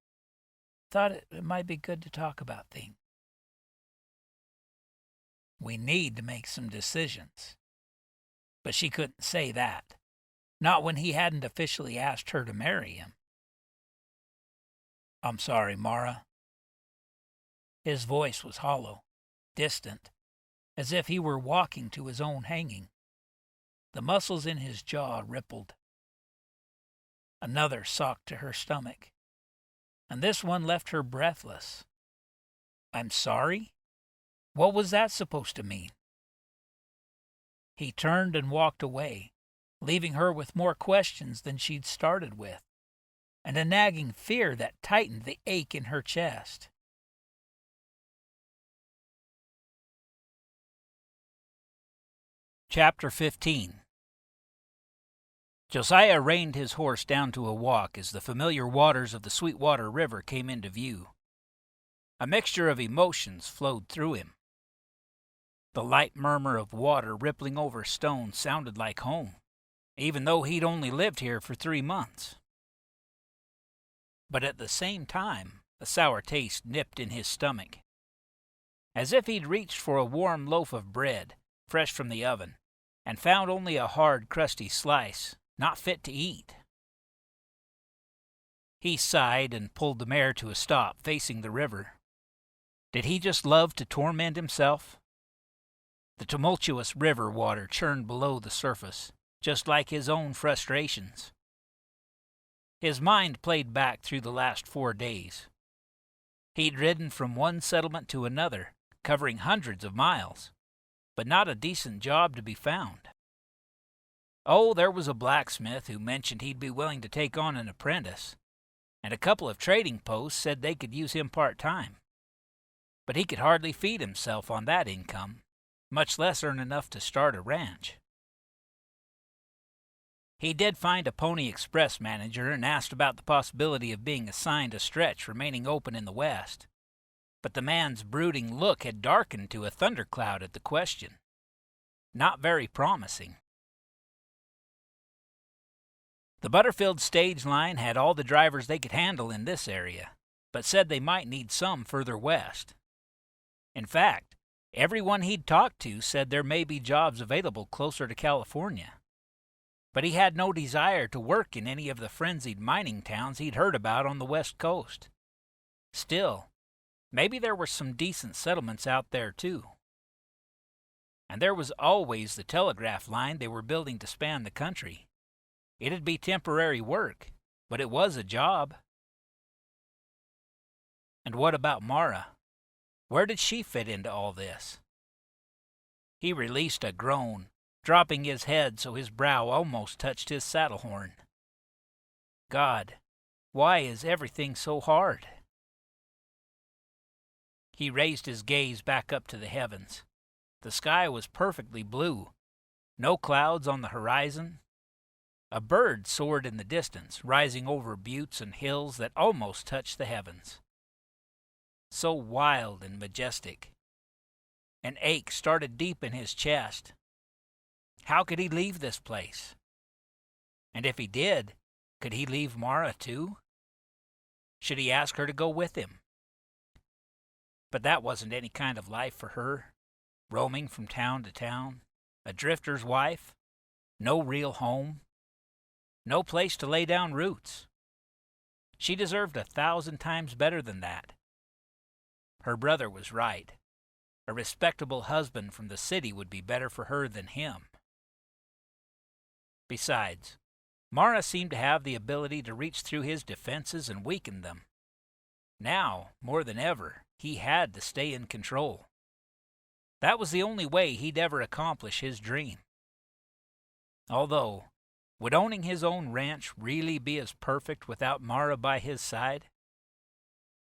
thought it might be good to talk about things." "We need to make some decisions." But she couldn't say that, not when he hadn't officially asked her to marry him. "I'm sorry, Mara." His voice was hollow, distant, as if he were walking to his own hanging. The muscles in his jaw rippled. Another socked to her stomach, and this one left her breathless. "I'm sorry? What was that supposed to mean?" He turned and walked away, leaving her with more questions than she'd started with, and a nagging fear that tightened the ache in her chest. Chapter 15. Josiah reined his horse down to a walk as the familiar waters of the Sweetwater River came into view. A mixture of emotions flowed through him. The light murmur of water rippling over stone sounded like home, even though he'd only lived here for 3 months. But at the same time, a sour taste nipped in his stomach, as if he'd reached for a warm loaf of bread, fresh from the oven, and found only a hard, crusty slice, not fit to eat. He sighed and pulled the mare to a stop, facing the river. Did he just love to torment himself? The tumultuous river water churned below the surface, just like his own frustrations. His mind played back through the last 4 days. He'd ridden from one settlement to another, covering hundreds of miles, but not a decent job to be found. Oh, there was a blacksmith who mentioned he'd be willing to take on an apprentice, and a couple of trading posts said they could use him part-time. But he could hardly feed himself on that income, much less earn enough to start a ranch. He did find a Pony Express manager and asked about the possibility of being assigned a stretch remaining open in the west, but the man's brooding look had darkened to a thundercloud at the question. Not very promising. The Butterfield stage line had all the drivers they could handle in this area, but said they might need some further west. In fact, everyone he'd talked to said there may be jobs available closer to California. But he had no desire to work in any of the frenzied mining towns he'd heard about on the west coast. Still, maybe there were some decent settlements out there too. And there was always the telegraph line they were building to span the country. It'd be temporary work, but it was a job. And what about Mara? Where did she fit into all this? He released a groan, dropping his head so his brow almost touched his saddle horn. God, why is everything so hard? He raised his gaze back up to the heavens. The sky was perfectly blue, no clouds on the horizon. A bird soared in the distance, rising over buttes and hills that almost touched the heavens. so wild and majestic. An ache started deep in his chest. How could he leave this place? And if he did, could he leave Mara too? Should he ask her to go with him? But that wasn't any kind of life for her, roaming from town to town, a drifter's wife, no real home, no place to lay down roots. She deserved 1,000 times better than that. Her brother was right. A respectable husband from the city would be better for her than him. Besides, Mara seemed to have the ability to reach through his defenses and weaken them. Now, more than ever, he had to stay in control. That was the only way he'd ever accomplish his dream. Although, would owning his own ranch really be as perfect without Mara by his side?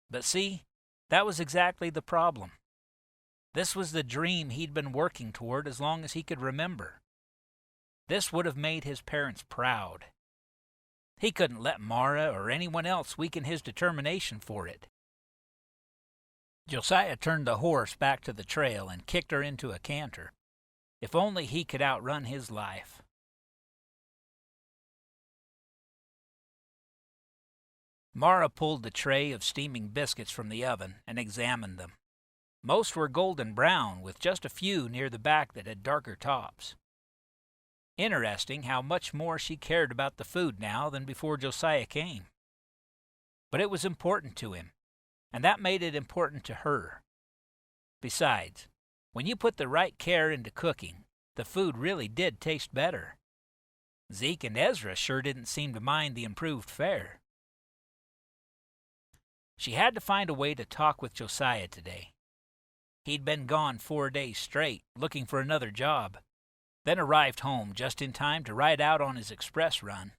But see, that was exactly the problem. This was the dream he'd been working toward as long as he could remember. This would have made his parents proud. He couldn't let Mara or anyone else weaken his determination for it. Josiah turned the horse back to the trail and kicked her into a canter. If only he could outrun his life. Mara pulled the tray of steaming biscuits from the oven and examined them. Most were golden brown, with just a few near the back that had darker tops. Interesting how much more she cared about the food now than before Josiah came. But it was important to him, and that made it important to her. Besides, when you put the right care into cooking, the food really did taste better. Zeke and Ezra sure didn't seem to mind the improved fare. She had to find a way to talk with Josiah today. He'd been gone 4 days straight, looking for another job, then arrived home just in time to ride out on his express run.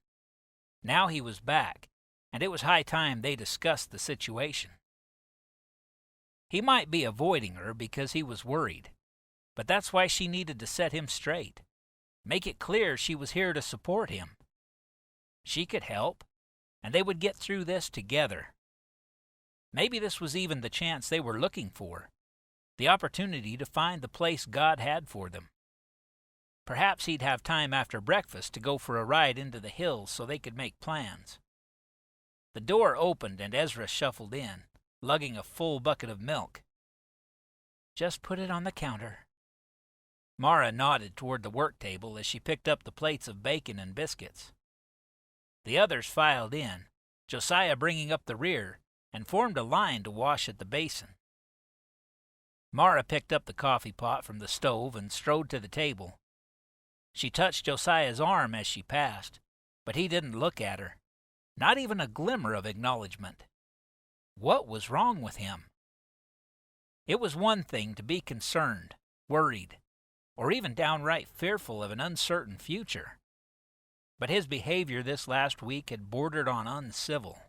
Now he was back, and it was high time they discussed the situation. He might be avoiding her because he was worried, but that's why she needed to set him straight, make it clear she was here to support him. She could help, and they would get through this together. Maybe this was even the chance they were looking for, the opportunity to find the place God had for them. Perhaps he'd have time after breakfast to go for a ride into the hills so they could make plans. The door opened and Ezra shuffled in, lugging a full bucket of milk. "Just put it on the counter." Mara nodded toward the work table as she picked up the plates of bacon and biscuits. The others filed in, Josiah bringing up the rear, and formed a line to wash at the basin. Mara picked up the coffee pot from the stove and strode to the table. She touched Josiah's arm as she passed, but he didn't look at her, not even a glimmer of acknowledgement. What was wrong with him? It was one thing to be concerned, worried, or even downright fearful of an uncertain future. But his behavior this last week had bordered on uncivil.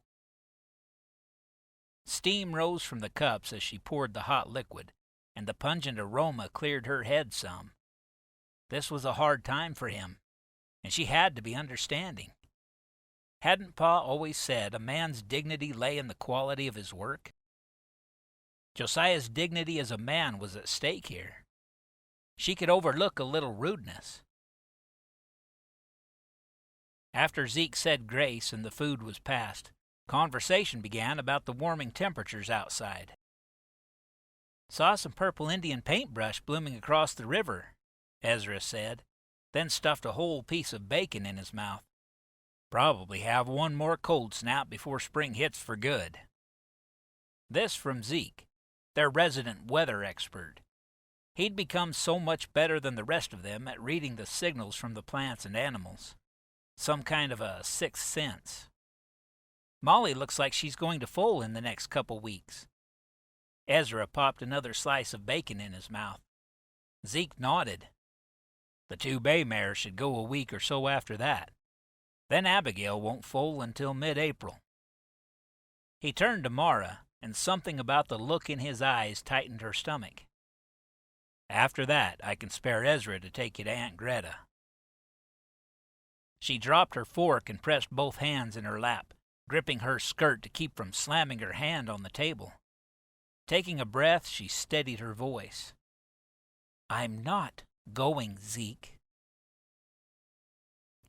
Steam rose from the cups as she poured the hot liquid, and the pungent aroma cleared her head some. This was a hard time for him, and she had to be understanding. Hadn't Pa always said a man's dignity lay in the quality of his work? Josiah's dignity as a man was at stake here. She could overlook a little rudeness. After Zeke said grace and the food was passed, conversation began about the warming temperatures outside. "Saw some purple Indian paintbrush blooming across the river," Ezra said, then stuffed a whole piece of bacon in his mouth. "Probably have one more cold snap before spring hits for good." This from Zeke, their resident weather expert. He'd become so much better than the rest of them at reading the signals from the plants and animals. Some kind of a sixth sense. "Molly looks like she's going to foal in the next couple weeks." Ezra popped another slice of bacon in his mouth. Zeke nodded. "The 2 bay mares should go a week or so after that. Then Abigail won't foal until mid-April." He turned to Mara, and something about the look in his eyes tightened her stomach. "After that, I can spare Ezra to take you to Aunt Greta." She dropped her fork and pressed both hands in her lap, gripping her skirt to keep from slamming her hand on the table. Taking a breath, she steadied her voice. I'm not going, Zeke.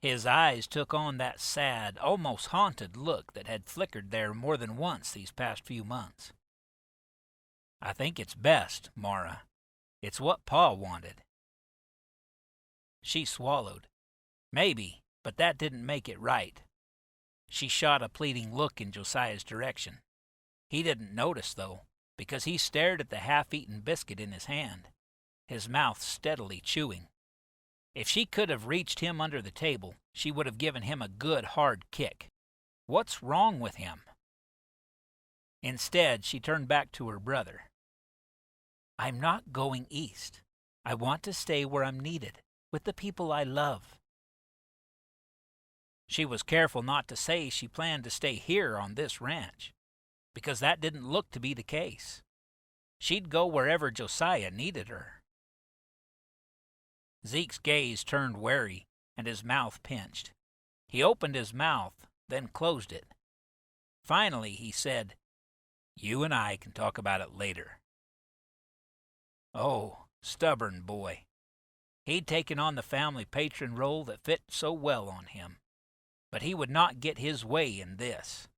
His eyes took on that sad, almost haunted look that had flickered there more than once these past few months. I think it's best, Mara. It's what Pa wanted. She swallowed. Maybe, but that didn't make it right. She shot a pleading look in Josiah's direction. He didn't notice, though, because he stared at the half-eaten biscuit in his hand, his mouth steadily chewing. If she could have reached him under the table, she would have given him a good hard kick. What's wrong with him? Instead, she turned back to her brother. I'm not going east. I want to stay where I'm needed, with the people I love. She was careful not to say she planned to stay here on this ranch, because that didn't look to be the case. She'd go wherever Josiah needed her. Zeke's gaze turned wary, and his mouth pinched. He opened his mouth, then closed it. Finally, he said, You and I can talk about it later. Oh, stubborn boy. He'd taken on the family patron role that fit so well on him. But he would not get his way in this.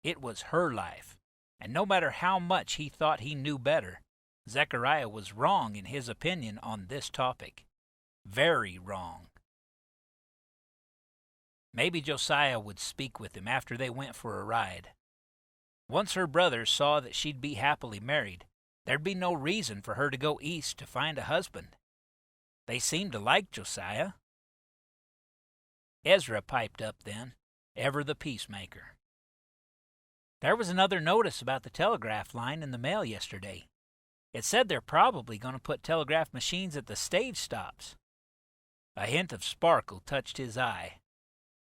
It was her life, and no matter how much he thought he knew better, Zechariah was wrong in his opinion on this topic. Very wrong. Maybe Josiah would speak with him after they went for a ride. Once her brothers saw that she'd be happily married, there'd be no reason for her to go east to find a husband. They seemed to like Josiah. Ezra piped up then, ever the peacemaker. There was another notice about the telegraph line in the mail yesterday. It said they're probably going to put telegraph machines at the stage stops. A hint of sparkle touched his eye.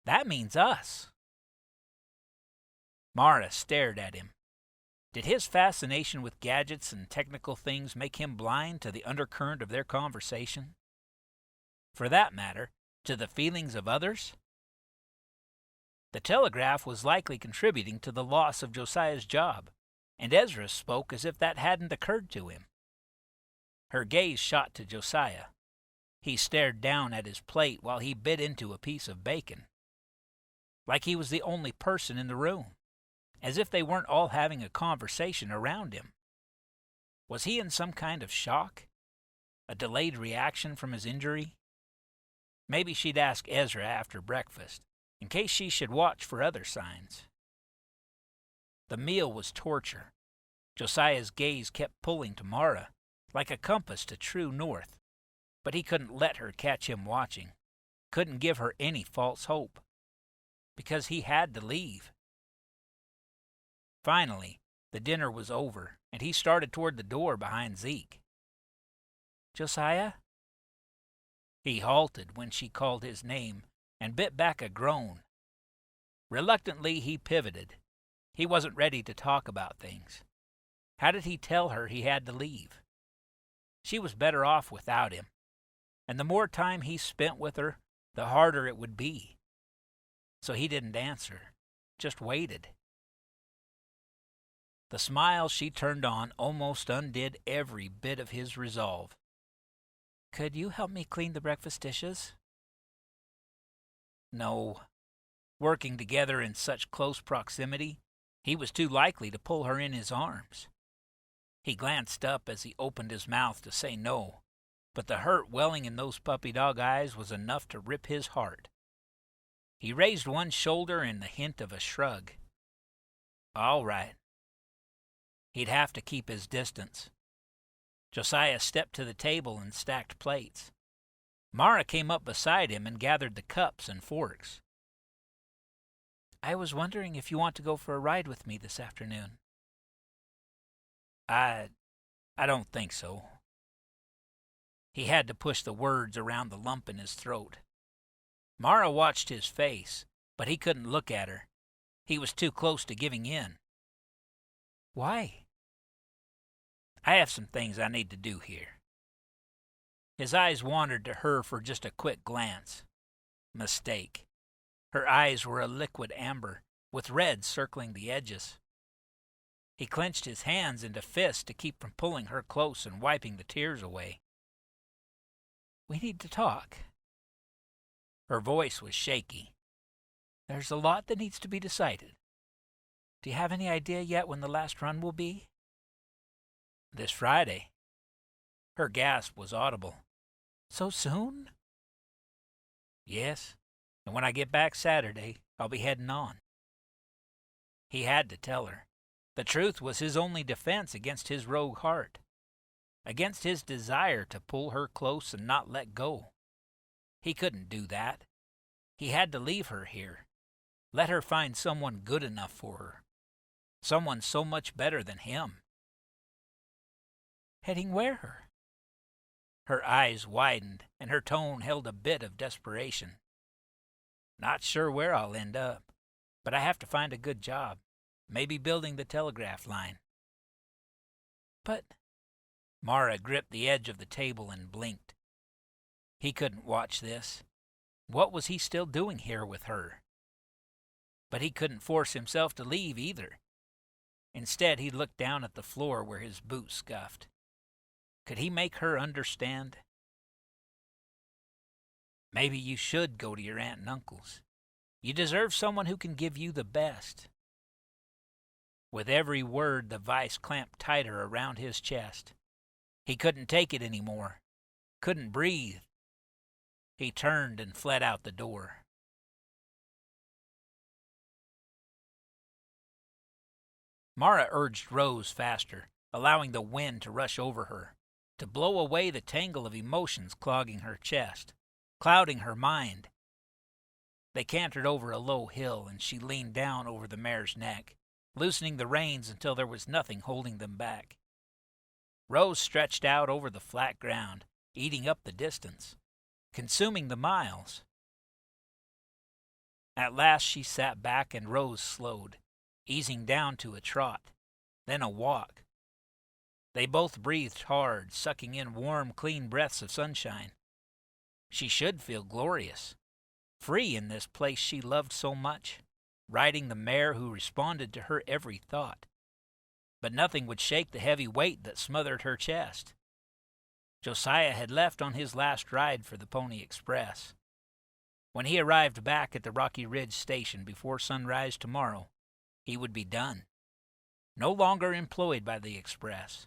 That means us. Mara stared at him. Did his fascination with gadgets and technical things make him blind to the undercurrent of their conversation? For that matter, to the feelings of others? The telegraph was likely contributing to the loss of Josiah's job, and Ezra spoke as if that hadn't occurred to him. Her gaze shot to Josiah. He stared down at his plate while he bit into a piece of bacon. Like he was the only person in the room, as if they weren't all having a conversation around him. Was he in some kind of shock? A delayed reaction from his injury? Maybe she'd ask Ezra after breakfast, in case she should watch for other signs. The meal was torture. Josiah's gaze kept pulling to Mara, like a compass to true north. But he couldn't let her catch him watching, couldn't give her any false hope, because he had to leave. Finally, the dinner was over, and he started toward the door behind Zeke. Josiah? He halted when she called his name and bit back a groan. Reluctantly, he pivoted. He wasn't ready to talk about things. How did he tell her he had to leave? She was better off without him, and the more time he spent with her, the harder it would be. So he didn't answer, just waited. The smile she turned on almost undid every bit of his resolve. Could you help me clean the breakfast dishes? No. Working together in such close proximity, he was too likely to pull her in his arms. He glanced up as he opened his mouth to say no, but the hurt welling in those puppy dog eyes was enough to rip his heart. He raised one shoulder in the hint of a shrug. All right. He'd have to keep his distance. Josiah stepped to the table and stacked plates. Mara came up beside him and gathered the cups and forks. I was wondering if you want to go for a ride with me this afternoon. I don't think so. He had to push the words around the lump in his throat. Mara watched his face, but he couldn't look at her. He was too close to giving in. Why? I have some things I need to do here. His eyes wandered to her for just a quick glance. Mistake. Her eyes were a liquid amber, with red circling the edges. He clenched his hands into fists to keep from pulling her close and wiping the tears away. "We need to talk." Her voice was shaky. "There's a lot that needs to be decided. Do you have any idea yet when the last run will be?" "This Friday." Her gasp was audible. "So soon?" "Yes, and when I get back Saturday, I'll be heading on." He had to tell her. The truth was his only defense against his rogue heart, against his desire to pull her close and not let go. He couldn't do that. He had to leave her here, let her find someone good enough for her, someone so much better than him. "Heading where?" Her eyes widened, and her tone held a bit of desperation. "Not sure where I'll end up, but I have to find a good job. Maybe building the telegraph line." "But—" Mara gripped the edge of the table and blinked. He couldn't watch this. What was he still doing here with her? But he couldn't force himself to leave either. Instead, he looked down at the floor where his boot scuffed. Could he make her understand? "Maybe you should go to your aunt and uncle's. You deserve someone who can give you the best." With every word, the vice clamped tighter around his chest. He couldn't take it anymore, couldn't breathe. He turned and fled out the door. Mara urged Rose faster, allowing the wind to rush over her, to blow away the tangle of emotions clogging her chest, clouding her mind. They cantered over a low hill, and she leaned down over the mare's neck, loosening the reins until there was nothing holding them back. Rose stretched out over the flat ground, eating up the distance, consuming the miles. At last she sat back and Rose slowed, easing down to a trot, then a walk. They both breathed hard, sucking in warm, clean breaths of sunshine. She should feel glorious, free in this place she loved so much, riding the mare who responded to her every thought. But nothing would shake the heavy weight that smothered her chest. Josiah had left on his last ride for the Pony Express. When he arrived back at the Rocky Ridge station before sunrise tomorrow, he would be done. No longer employed by the Express,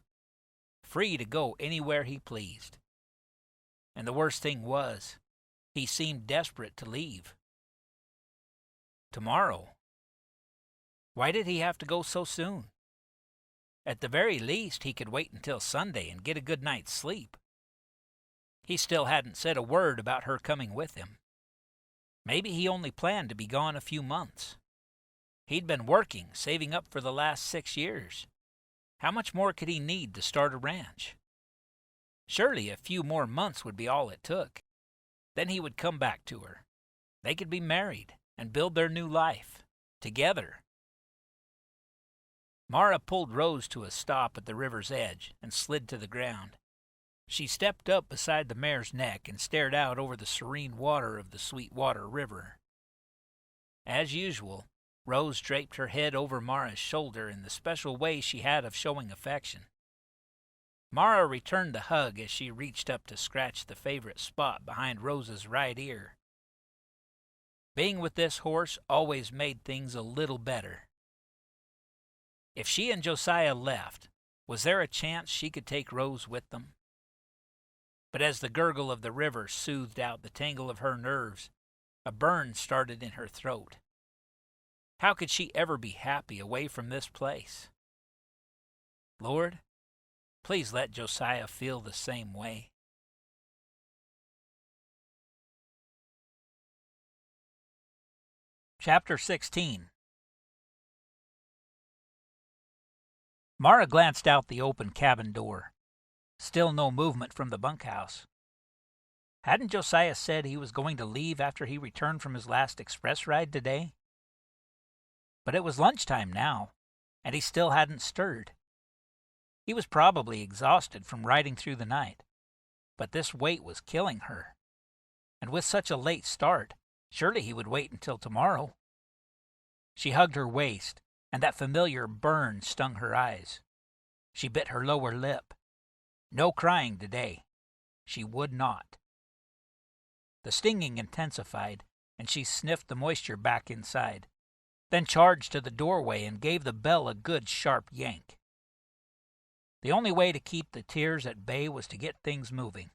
free to go anywhere he pleased. And the worst thing was, he seemed desperate to leave. Tomorrow? Why did he have to go so soon? At the very least, he could wait until Sunday and get a good night's sleep. He still hadn't said a word about her coming with him. Maybe he only planned to be gone a few months. He'd been working, saving up for the last 6 years. How much more could he need to start a ranch? Surely a few more months would be all it took. Then he would come back to her. They could be married and build their new life together. Mara pulled Rose to a stop at the river's edge and slid to the ground. She stepped up beside the mare's neck and stared out over the serene water of the Sweetwater River. As usual, Rose draped her head over Mara's shoulder in the special way she had of showing affection. Mara returned the hug as she reached up to scratch the favorite spot behind Rose's right ear. Being with this horse always made things a little better. If she and Josiah left, was there a chance she could take Rose with them? But as the gurgle of the river soothed out the tangle of her nerves, a burn started in her throat. How could she ever be happy away from this place? Lord, please let Josiah feel the same way. Chapter 16. Mara glanced out the open cabin door. Still no movement from the bunkhouse. Hadn't Josiah said he was going to leave after he returned from his last express ride today? But it was lunchtime now, and he still hadn't stirred. He was probably exhausted from riding through the night, but this wait was killing her. And with such a late start, surely he would wait until tomorrow. She hugged her waist, and that familiar burn stung her eyes. She bit her lower lip. No crying today. She would not. The stinging intensified, and she sniffed the moisture back inside, then charged to the doorway and gave the bell a good sharp yank. The only way to keep the tears at bay was to get things moving.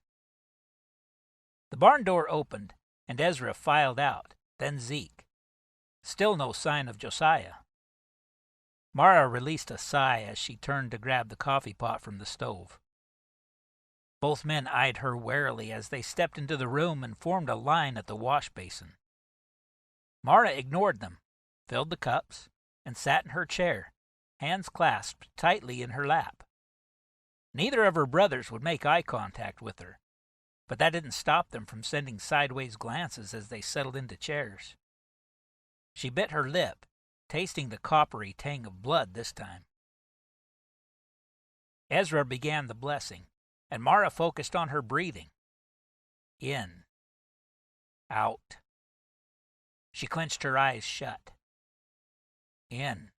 The barn door opened, and Ezra filed out, then Zeke. Still no sign of Josiah. Mara released a sigh as she turned to grab the coffee pot from the stove. Both men eyed her warily as they stepped into the room and formed a line at the wash basin. Mara ignored them, filled the cups, and sat in her chair, hands clasped tightly in her lap. Neither of her brothers would make eye contact with her, but that didn't stop them from sending sideways glances as they settled into chairs. She bit her lip, tasting the coppery tang of blood this time. Ezra began the blessing, and Mara focused on her breathing. In. Out. She clenched her eyes shut. In.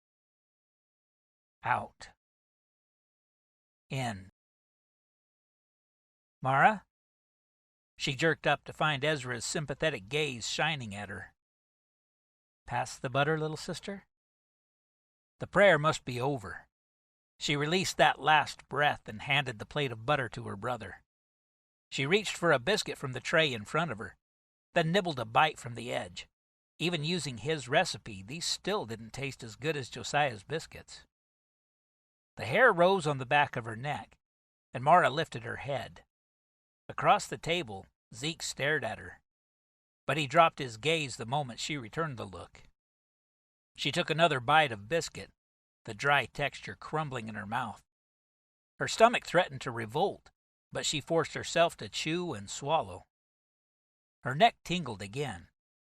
Out. In. Mara? She jerked up to find Ezra's sympathetic gaze shining at her. Pass the butter, little sister? The prayer must be over. She released that last breath and handed the plate of butter to her brother. She reached for a biscuit from the tray in front of her, then nibbled a bite from the edge. Even using his recipe, these still didn't taste as good as Josiah's biscuits. The hair rose on the back of her neck, and Mara lifted her head. Across the table, Zeke stared at her, but he dropped his gaze the moment she returned the look. She took another bite of biscuit, the dry texture crumbling in her mouth. Her stomach threatened to revolt, but she forced herself to chew and swallow. Her neck tingled again,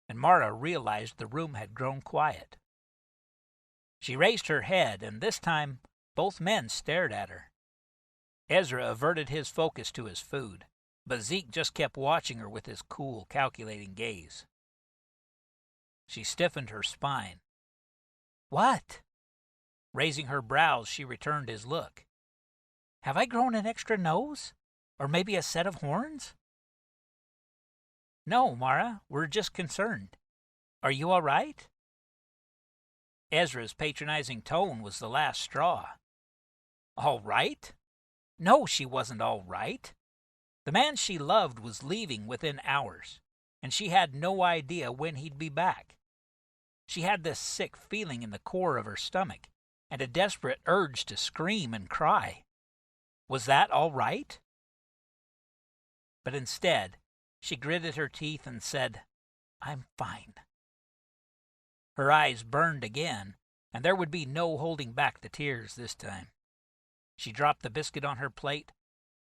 and Mara realized the room had grown quiet. She raised her head, and this time both men stared at her. Ezra averted his focus to his food, but Zeke just kept watching her with his cool, calculating gaze. She stiffened her spine. What? Raising her brows, she returned his look. Have I grown an extra nose? Or maybe a set of horns? No, Mara, we're just concerned. Are you all right? Ezra's patronizing tone was the last straw. All right? No, she wasn't all right. The man she loved was leaving within hours, and she had no idea when he'd be back. She had this sick feeling in the core of her stomach, and a desperate urge to scream and cry. Was that all right? But instead, she gritted her teeth and said, I'm fine. Her eyes burned again, and there would be no holding back the tears this time. She dropped the biscuit on her plate,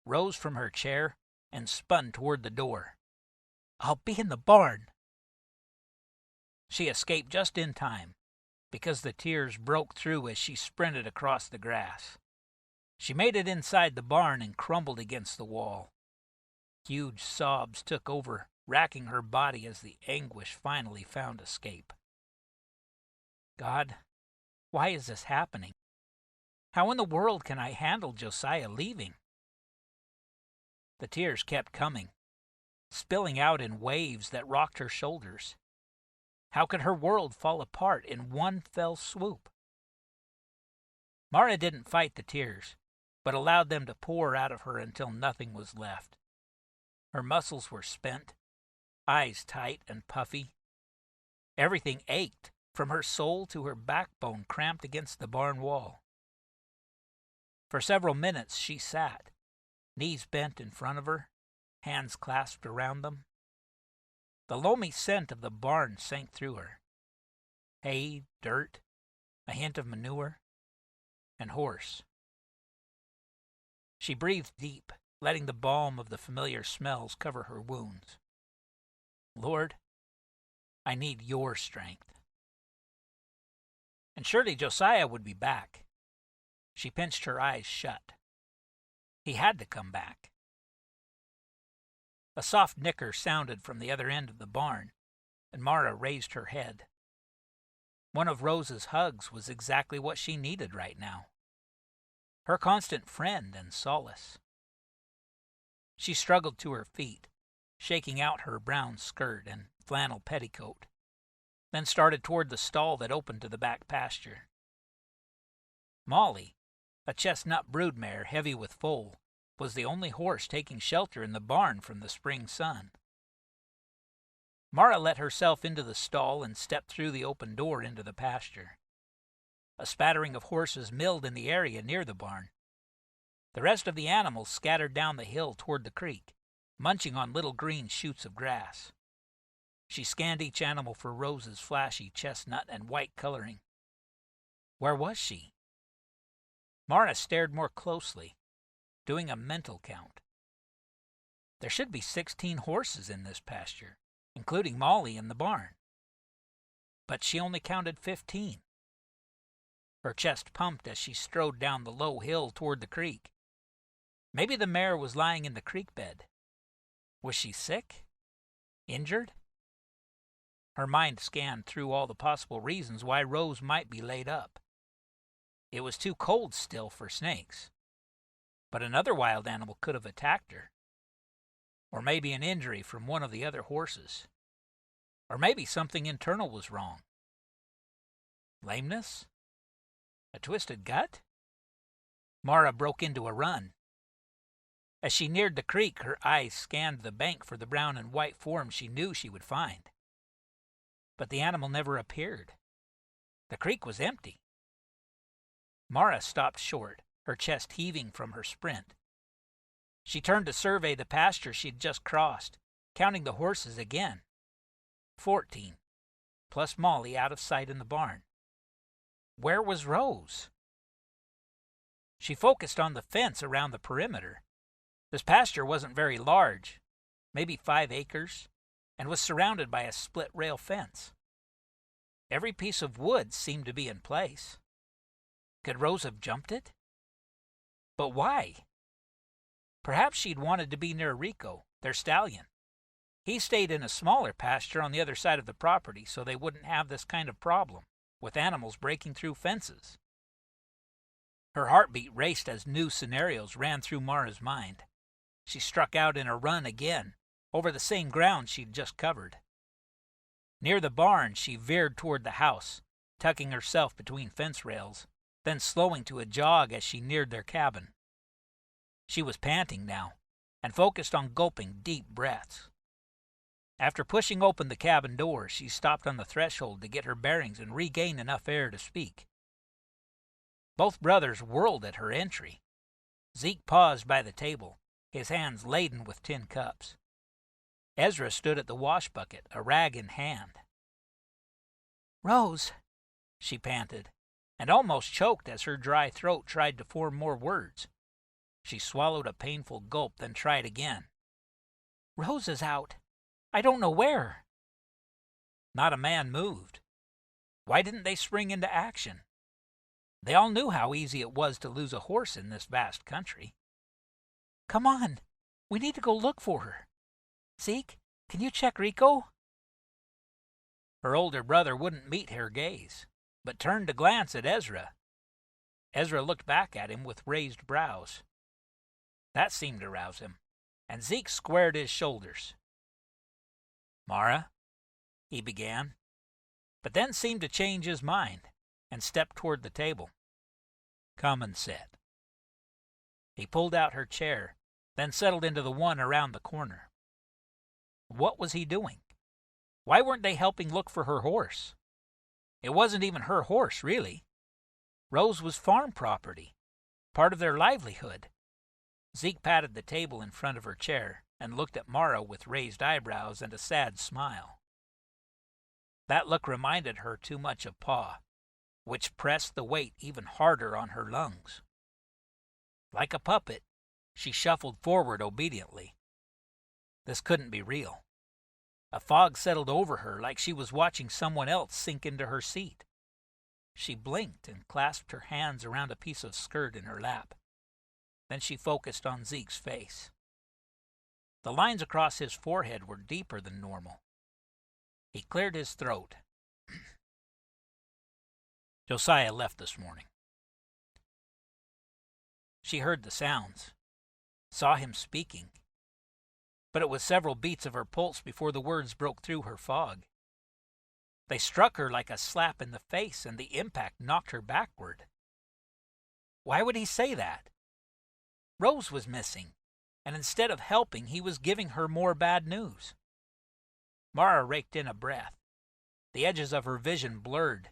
rose from her chair, and spun toward the door. I'll be in the barn. She escaped just in time, because the tears broke through as she sprinted across the grass. She made it inside the barn and crumbled against the wall. Huge sobs took over, racking her body as the anguish finally found escape. God, why is this happening? How in the world can I handle Josiah leaving? The tears kept coming, spilling out in waves that rocked her shoulders. How could her world fall apart in one fell swoop? Mara didn't fight the tears, but allowed them to pour out of her until nothing was left. Her muscles were spent, eyes tight and puffy. Everything ached, from her soul to her backbone cramped against the barn wall. For several minutes she sat, knees bent in front of her, hands clasped around them. The loamy scent of the barn sank through her. Hay, dirt, a hint of manure, and horse. She breathed deep, letting the balm of the familiar smells cover her wounds. Lord, I need your strength. And surely Josiah would be back. She pinched her eyes shut. He had to come back. A soft nicker sounded from the other end of the barn, and Mara raised her head. One of Rose's hugs was exactly what she needed right now. Her constant friend and solace. She struggled to her feet, shaking out her brown skirt and flannel petticoat, then started toward the stall that opened to the back pasture. Molly, a chestnut broodmare heavy with foal, was the only horse taking shelter in the barn from the spring sun. Mara let herself into the stall and stepped through the open door into the pasture. A spattering of horses milled in the area near the barn. The rest of the animals scattered down the hill toward the creek, munching on little green shoots of grass. She scanned each animal for Rose's flashy chestnut and white coloring. Where was she? Mara stared more closely, doing a mental count. There should be 16 horses in this pasture, including Molly in the barn. But she only counted 15. Her chest pumped as she strode down the low hill toward the creek. Maybe the mare was lying in the creek bed. Was she sick? Injured? Her mind scanned through all the possible reasons why Rose might be laid up. It was too cold still for snakes, but another wild animal could have attacked her. Or maybe an injury from one of the other horses. Or maybe something internal was wrong. Lameness? A twisted gut? Mara broke into a run. As she neared the creek, her eyes scanned the bank for the brown and white form she knew she would find. But the animal never appeared. The creek was empty. Mara stopped short, her chest heaving from her sprint. She turned to survey the pasture she'd just crossed, counting the horses again. 14, plus Molly out of sight in the barn. Where was Rose? She focused on the fence around the perimeter. This pasture wasn't very large, maybe 5 acres, and was surrounded by a split-rail fence. Every piece of wood seemed to be in place. Could Rose have jumped it? But why? Perhaps she'd wanted to be near Rico, their stallion. He stayed in a smaller pasture on the other side of the property, so they wouldn't have this kind of problem, with animals breaking through fences. Her heartbeat raced as new scenarios ran through Mara's mind. She struck out in a run again, over the same ground she'd just covered. Near the barn, she veered toward the house, tucking herself between fence rails, then slowing to a jog as she neared their cabin. She was panting now, and focused on gulping deep breaths. After pushing open the cabin door, she stopped on the threshold to get her bearings and regain enough air to speak. Both brothers whirled at her entry. Zeke paused by the table, his hands laden with tin cups. Ezra stood at the wash bucket, a rag in hand. "Rose," she panted, and almost choked as her dry throat tried to form more words. She swallowed a painful gulp, then tried again. "Rose is out. I don't know where." Not a man moved. Why didn't they spring into action? They all knew how easy it was to lose a horse in this vast country. "Come on. We need to go look for her. Zeke, can you check Rico?" Her older brother wouldn't meet her gaze, but turned to glance at Ezra. Ezra looked back at him with raised brows. That seemed to rouse him, and Zeke squared his shoulders. "Mara," he began, but then seemed to change his mind and stepped toward the table. "Come and sit." He pulled out her chair, then settled into the one around the corner. What was he doing? Why weren't they helping look for her horse? It wasn't even her horse, really. Rose was farm property, part of their livelihood. Zeke patted the table in front of her chair and looked at Mara with raised eyebrows and a sad smile. That look reminded her too much of Pa, which pressed the weight even harder on her lungs. Like a puppet, she shuffled forward obediently. This couldn't be real. A fog settled over her like she was watching someone else sink into her seat. She blinked and clasped her hands around a piece of skirt in her lap. Then she focused on Zeke's face. The lines across his forehead were deeper than normal. He cleared his throat. Josiah left this morning. She heard the sounds, saw him speaking, but it was several beats of her pulse before the words broke through her fog. They struck her like a slap in the face, and the impact knocked her backward. Why would he say that? Rose was missing, and instead of helping, he was giving her more bad news. Mara raked in a breath. The edges of her vision blurred,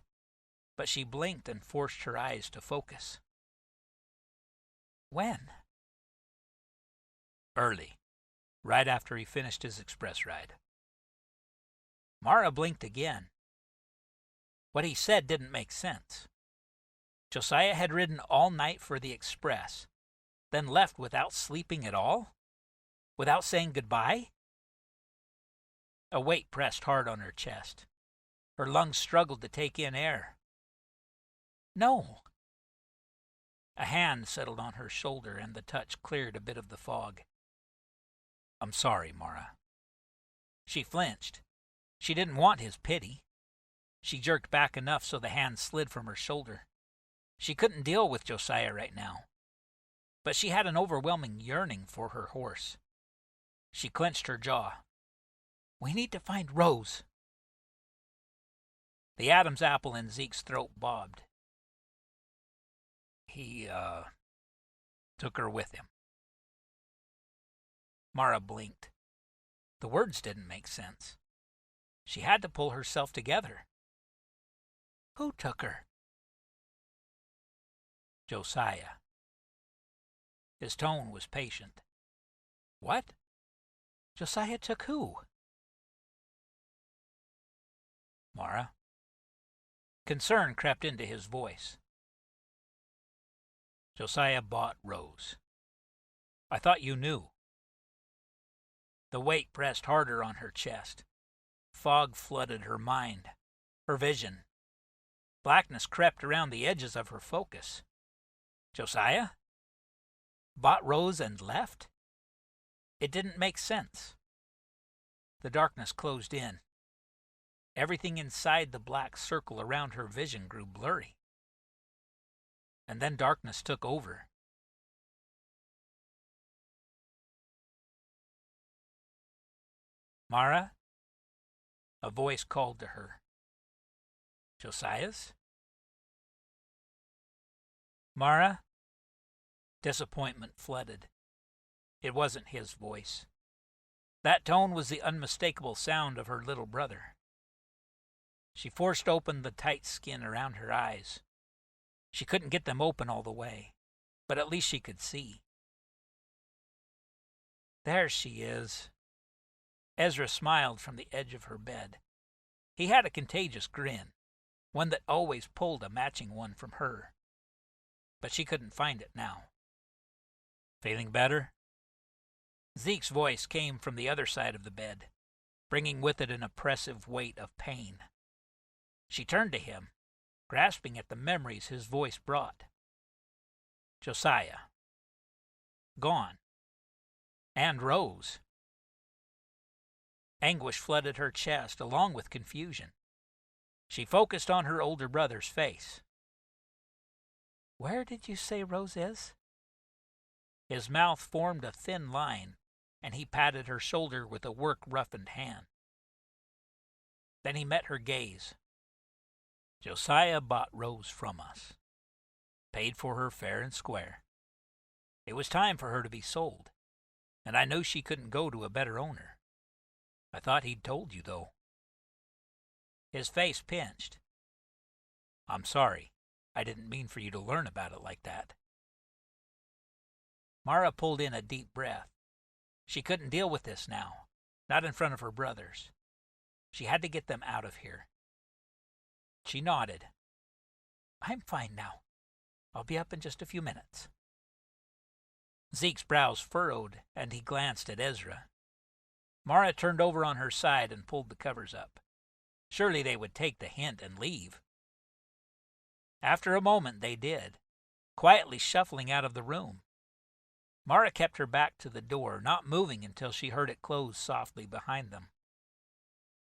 but she blinked and forced her eyes to focus. When? Early, right after he finished his express ride. Mara blinked again. What he said didn't make sense. Josiah had ridden all night for the express, then left without sleeping at all? Without saying goodbye? A weight pressed hard on her chest. Her lungs struggled to take in air. No. A hand settled on her shoulder, and the touch cleared a bit of the fog. I'm sorry, Mara. She flinched. She didn't want his pity. She jerked back enough so the hand slid from her shoulder. She couldn't deal with Josiah right now, but she had an overwhelming yearning for her horse. She clenched her jaw. We need to find Rose. The Adam's apple in Zeke's throat bobbed. He, took her with him. Mara blinked. The words didn't make sense. She had to pull herself together. Who took her? Josiah. His tone was patient. What? Josiah took who? Mara. Concern crept into his voice. Josiah bought Rose. I thought you knew. The weight pressed harder on her chest. Fog flooded her mind, her vision. Blackness crept around the edges of her focus. Josiah? Bought Rose and left? It didn't make sense. The darkness closed in. Everything inside the black circle around her vision grew blurry. And then darkness took over. Mara? A voice called to her. Josiah's? Mara? Disappointment flooded. It wasn't his voice. That tone was the unmistakable sound of her little brother. She forced open the tight skin around her eyes. She couldn't get them open all the way, but at least she could see. There she is. Ezra smiled from the edge of her bed. He had a contagious grin, one that always pulled a matching one from her. But she couldn't find it now. Feeling better? Zeke's voice came from the other side of the bed, bringing with it an oppressive weight of pain. She turned to him, grasping at the memories his voice brought. Josiah. Gone. And Rose. Anguish flooded her chest along with confusion. She focused on her older brother's face. Where did you say Rose is? His mouth formed a thin line, and he patted her shoulder with a work-roughened hand. Then he met her gaze. Josiah bought Rose from us. Paid for her fair and square. It was time for her to be sold, and I knew she couldn't go to a better owner. I thought he'd told you, though. His face pinched. I'm sorry. I didn't mean for you to learn about it like that. Mara pulled in a deep breath. She couldn't deal with this now, not in front of her brothers. She had to get them out of here. She nodded. I'm fine now. I'll be up in just a few minutes. Zeke's brows furrowed, and he glanced at Ezra. Mara turned over on her side and pulled the covers up. Surely they would take the hint and leave. After a moment, they did, quietly shuffling out of the room. Mara kept her back to the door, not moving until she heard it close softly behind them.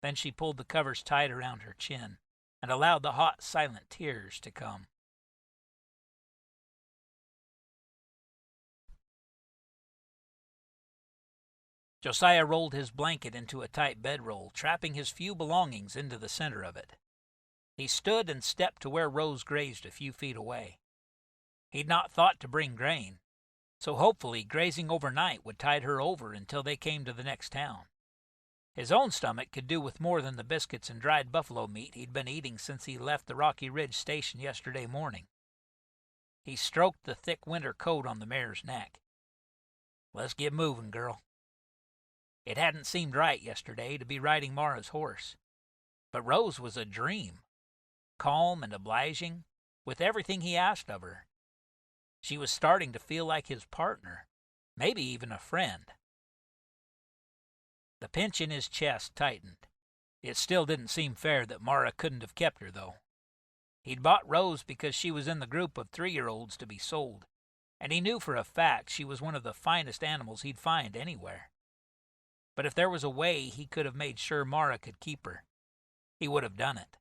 Then she pulled the covers tight around her chin, and allowed the hot, silent tears to come. Josiah rolled his blanket into a tight bedroll, trapping his few belongings into the center of it. He stood and stepped to where Rose grazed a few feet away. He'd not thought to bring grain, so hopefully grazing overnight would tide her over until they came to the next town. His own stomach could do with more than the biscuits and dried buffalo meat he'd been eating since he left the Rocky Ridge station yesterday morning. He stroked the thick winter coat on the mare's neck. "Let's get moving, girl." It hadn't seemed right yesterday to be riding Mara's horse, but Rose was a dream, calm and obliging, with everything he asked of her. She was starting to feel like his partner, maybe even a friend. The pinch in his chest tightened. It still didn't seem fair that Mara couldn't have kept her, though. He'd bought Rose because she was in the group of 3-year-olds to be sold, and he knew for a fact she was one of the finest animals he'd find anywhere. But if there was a way he could have made sure Mara could keep her, he would have done it.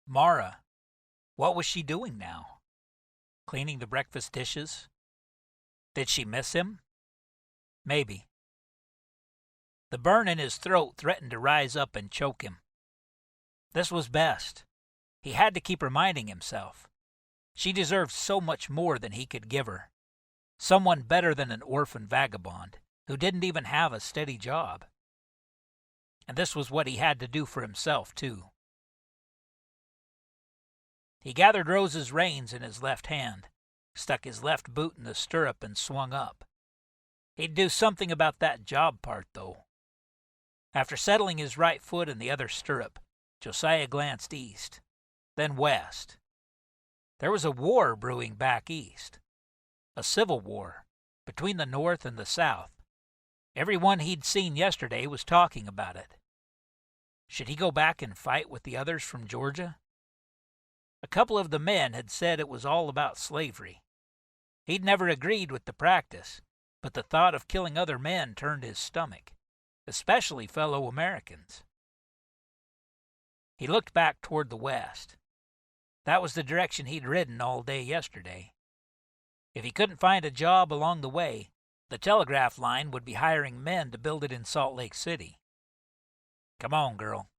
Mara, what was she doing now? Cleaning the breakfast dishes? Did she miss him? Maybe. The burn in his throat threatened to rise up and choke him. This was best. He had to keep reminding himself. She deserved so much more than he could give her. Someone better than an orphan vagabond who didn't even have a steady job. And this was what he had to do for himself, too. He gathered Rose's reins in his left hand, stuck his left boot in the stirrup, and swung up. He'd do something about that job part, though. After settling his right foot in the other stirrup, Josiah glanced east, then west. There was a war brewing back east, a civil war between the North and the South. Everyone he'd seen yesterday was talking about it. Should he go back and fight with the others from Georgia? A couple of the men had said it was all about slavery. He'd never agreed with the practice, but the thought of killing other men turned his stomach, especially fellow Americans. He looked back toward the west. That was the direction he'd ridden all day yesterday. If he couldn't find a job along the way, the telegraph line would be hiring men to build it in Salt Lake City. "Come on, girl."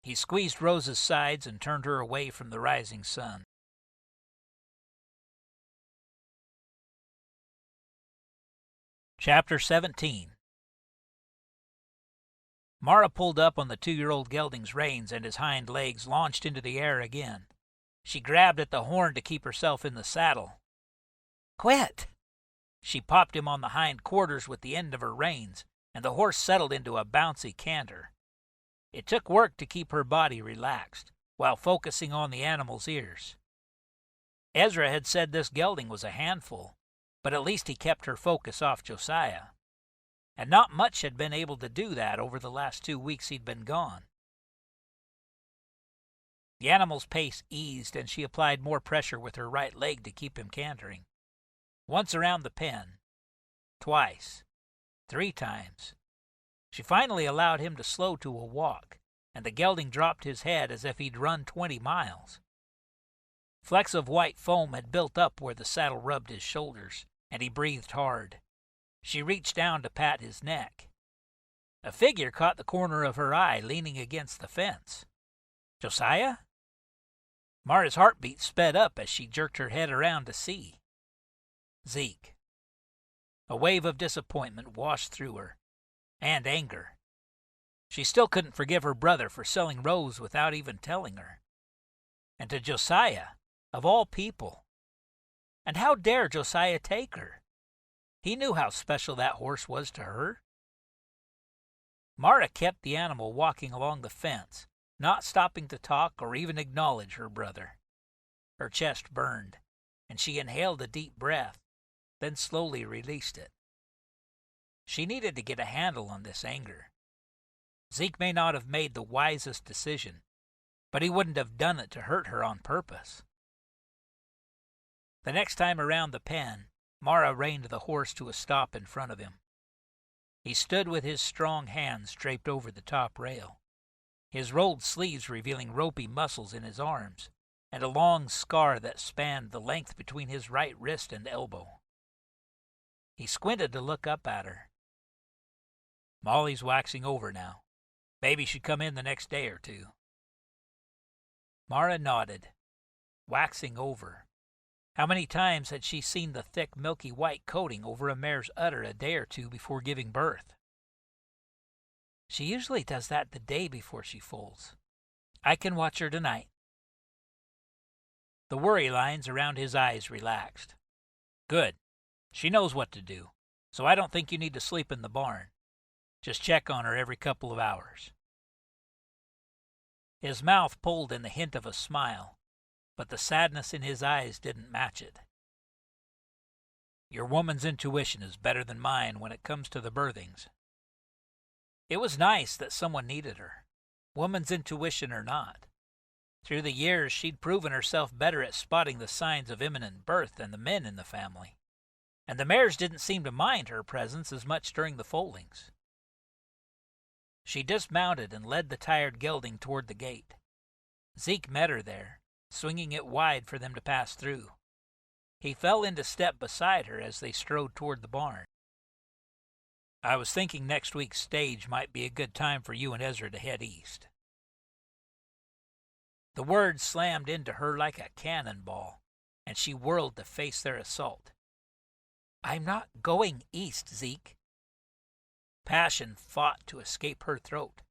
He squeezed Rose's sides and turned her away from the rising sun. Chapter 17. Mara pulled up on the 2-year-old gelding's reins, and his hind legs launched into the air again. She grabbed at the horn to keep herself in the saddle. "Quit!" She popped him on the hind quarters with the end of her reins, and the horse settled into a bouncy canter. It took work to keep her body relaxed, while focusing on the animal's ears. Ezra had said this gelding was a handful, but at least he kept her focus off Josiah. And not much had been able to do that over the last 2 weeks he'd been gone. The animal's pace eased, and she applied more pressure with her right leg to keep him cantering. Once around the pen, twice, 3 times. She finally allowed him to slow to a walk, and the gelding dropped his head as if he'd run 20 miles. Flecks of white foam had built up where the saddle rubbed his shoulders, and he breathed hard. She reached down to pat his neck. A figure caught the corner of her eye, leaning against the fence. "Josiah?" Mara's heartbeat sped up as she jerked her head around to see. Zeke. A wave of disappointment washed through her, and anger. She still couldn't forgive her brother for selling Rose without even telling her. And to Josiah, of all people. And how dare Josiah take her? He knew how special that horse was to her. Mara kept the animal walking along the fence, not stopping to talk or even acknowledge her brother. Her chest burned, and she inhaled a deep breath, then slowly released it. She needed to get a handle on this anger. Zeke may not have made the wisest decision, but he wouldn't have done it to hurt her on purpose. The next time around the pen, Mara reined the horse to a stop in front of him. He stood with his strong hands draped over the top rail. his rolled sleeves revealing ropey muscles in his arms, and a long scar that spanned the length between his right wrist and elbow. He squinted to look up at her. "Molly's waxing over now. Baby should come in the next day or two." Mara nodded. Waxing over. How many times had she seen the thick, milky white coating over a mare's udder a day or two before giving birth? "She usually does that the day before she foals. I can watch her tonight." The worry lines around his eyes relaxed. "Good. She knows what to do, so I don't think you need to sleep in the barn. Just check on her every couple of hours." His mouth pulled in the hint of a smile, but the sadness in his eyes didn't match it. "Your woman's intuition is better than mine when it comes to the birthings." It was nice that someone needed her, woman's intuition or not. Through the years, she'd proven herself better at spotting the signs of imminent birth than the men in the family, and the mares didn't seem to mind her presence as much during the foalings. She dismounted and led the tired gelding toward the gate. Zeke met her there, swinging it wide for them to pass through. He fell into step beside her as they strode toward the barn. "I was thinking next week's stage might be a good time for you and Ezra to head east." The words slammed into her like a cannonball, and she whirled to face their assault. "I'm not going east, Zeke." Passion fought to escape her throat.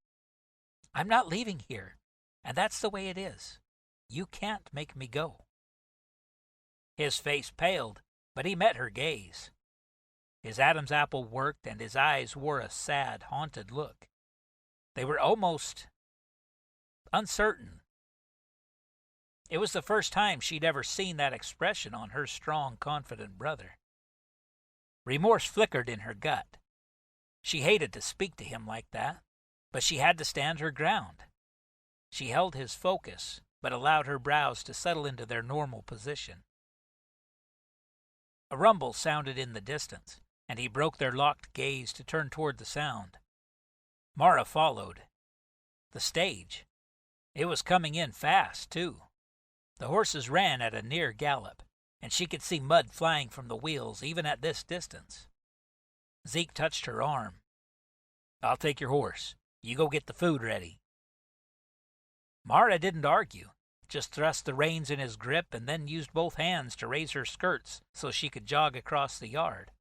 "I'm not leaving here, and that's the way it is. You can't make me go." His face paled, but he met her gaze. His Adam's apple worked, and his eyes wore a sad, haunted look. They were almost uncertain. It was the first time she'd ever seen that expression on her strong, confident brother. Remorse flickered in her gut. She hated to speak to him like that, but she had to stand her ground. She held his focus, but allowed her brows to settle into their normal position. A rumble sounded in the distance, and he broke their locked gaze to turn toward the sound. Mara followed. The stage. It was coming in fast, too. The horses ran at a near gallop, and she could see mud flying from the wheels even at this distance. Zeke touched her arm. "I'll take your horse. You go get the food ready." Mara didn't argue, just thrust the reins in his grip and then used both hands to raise her skirts so she could jog across the yard.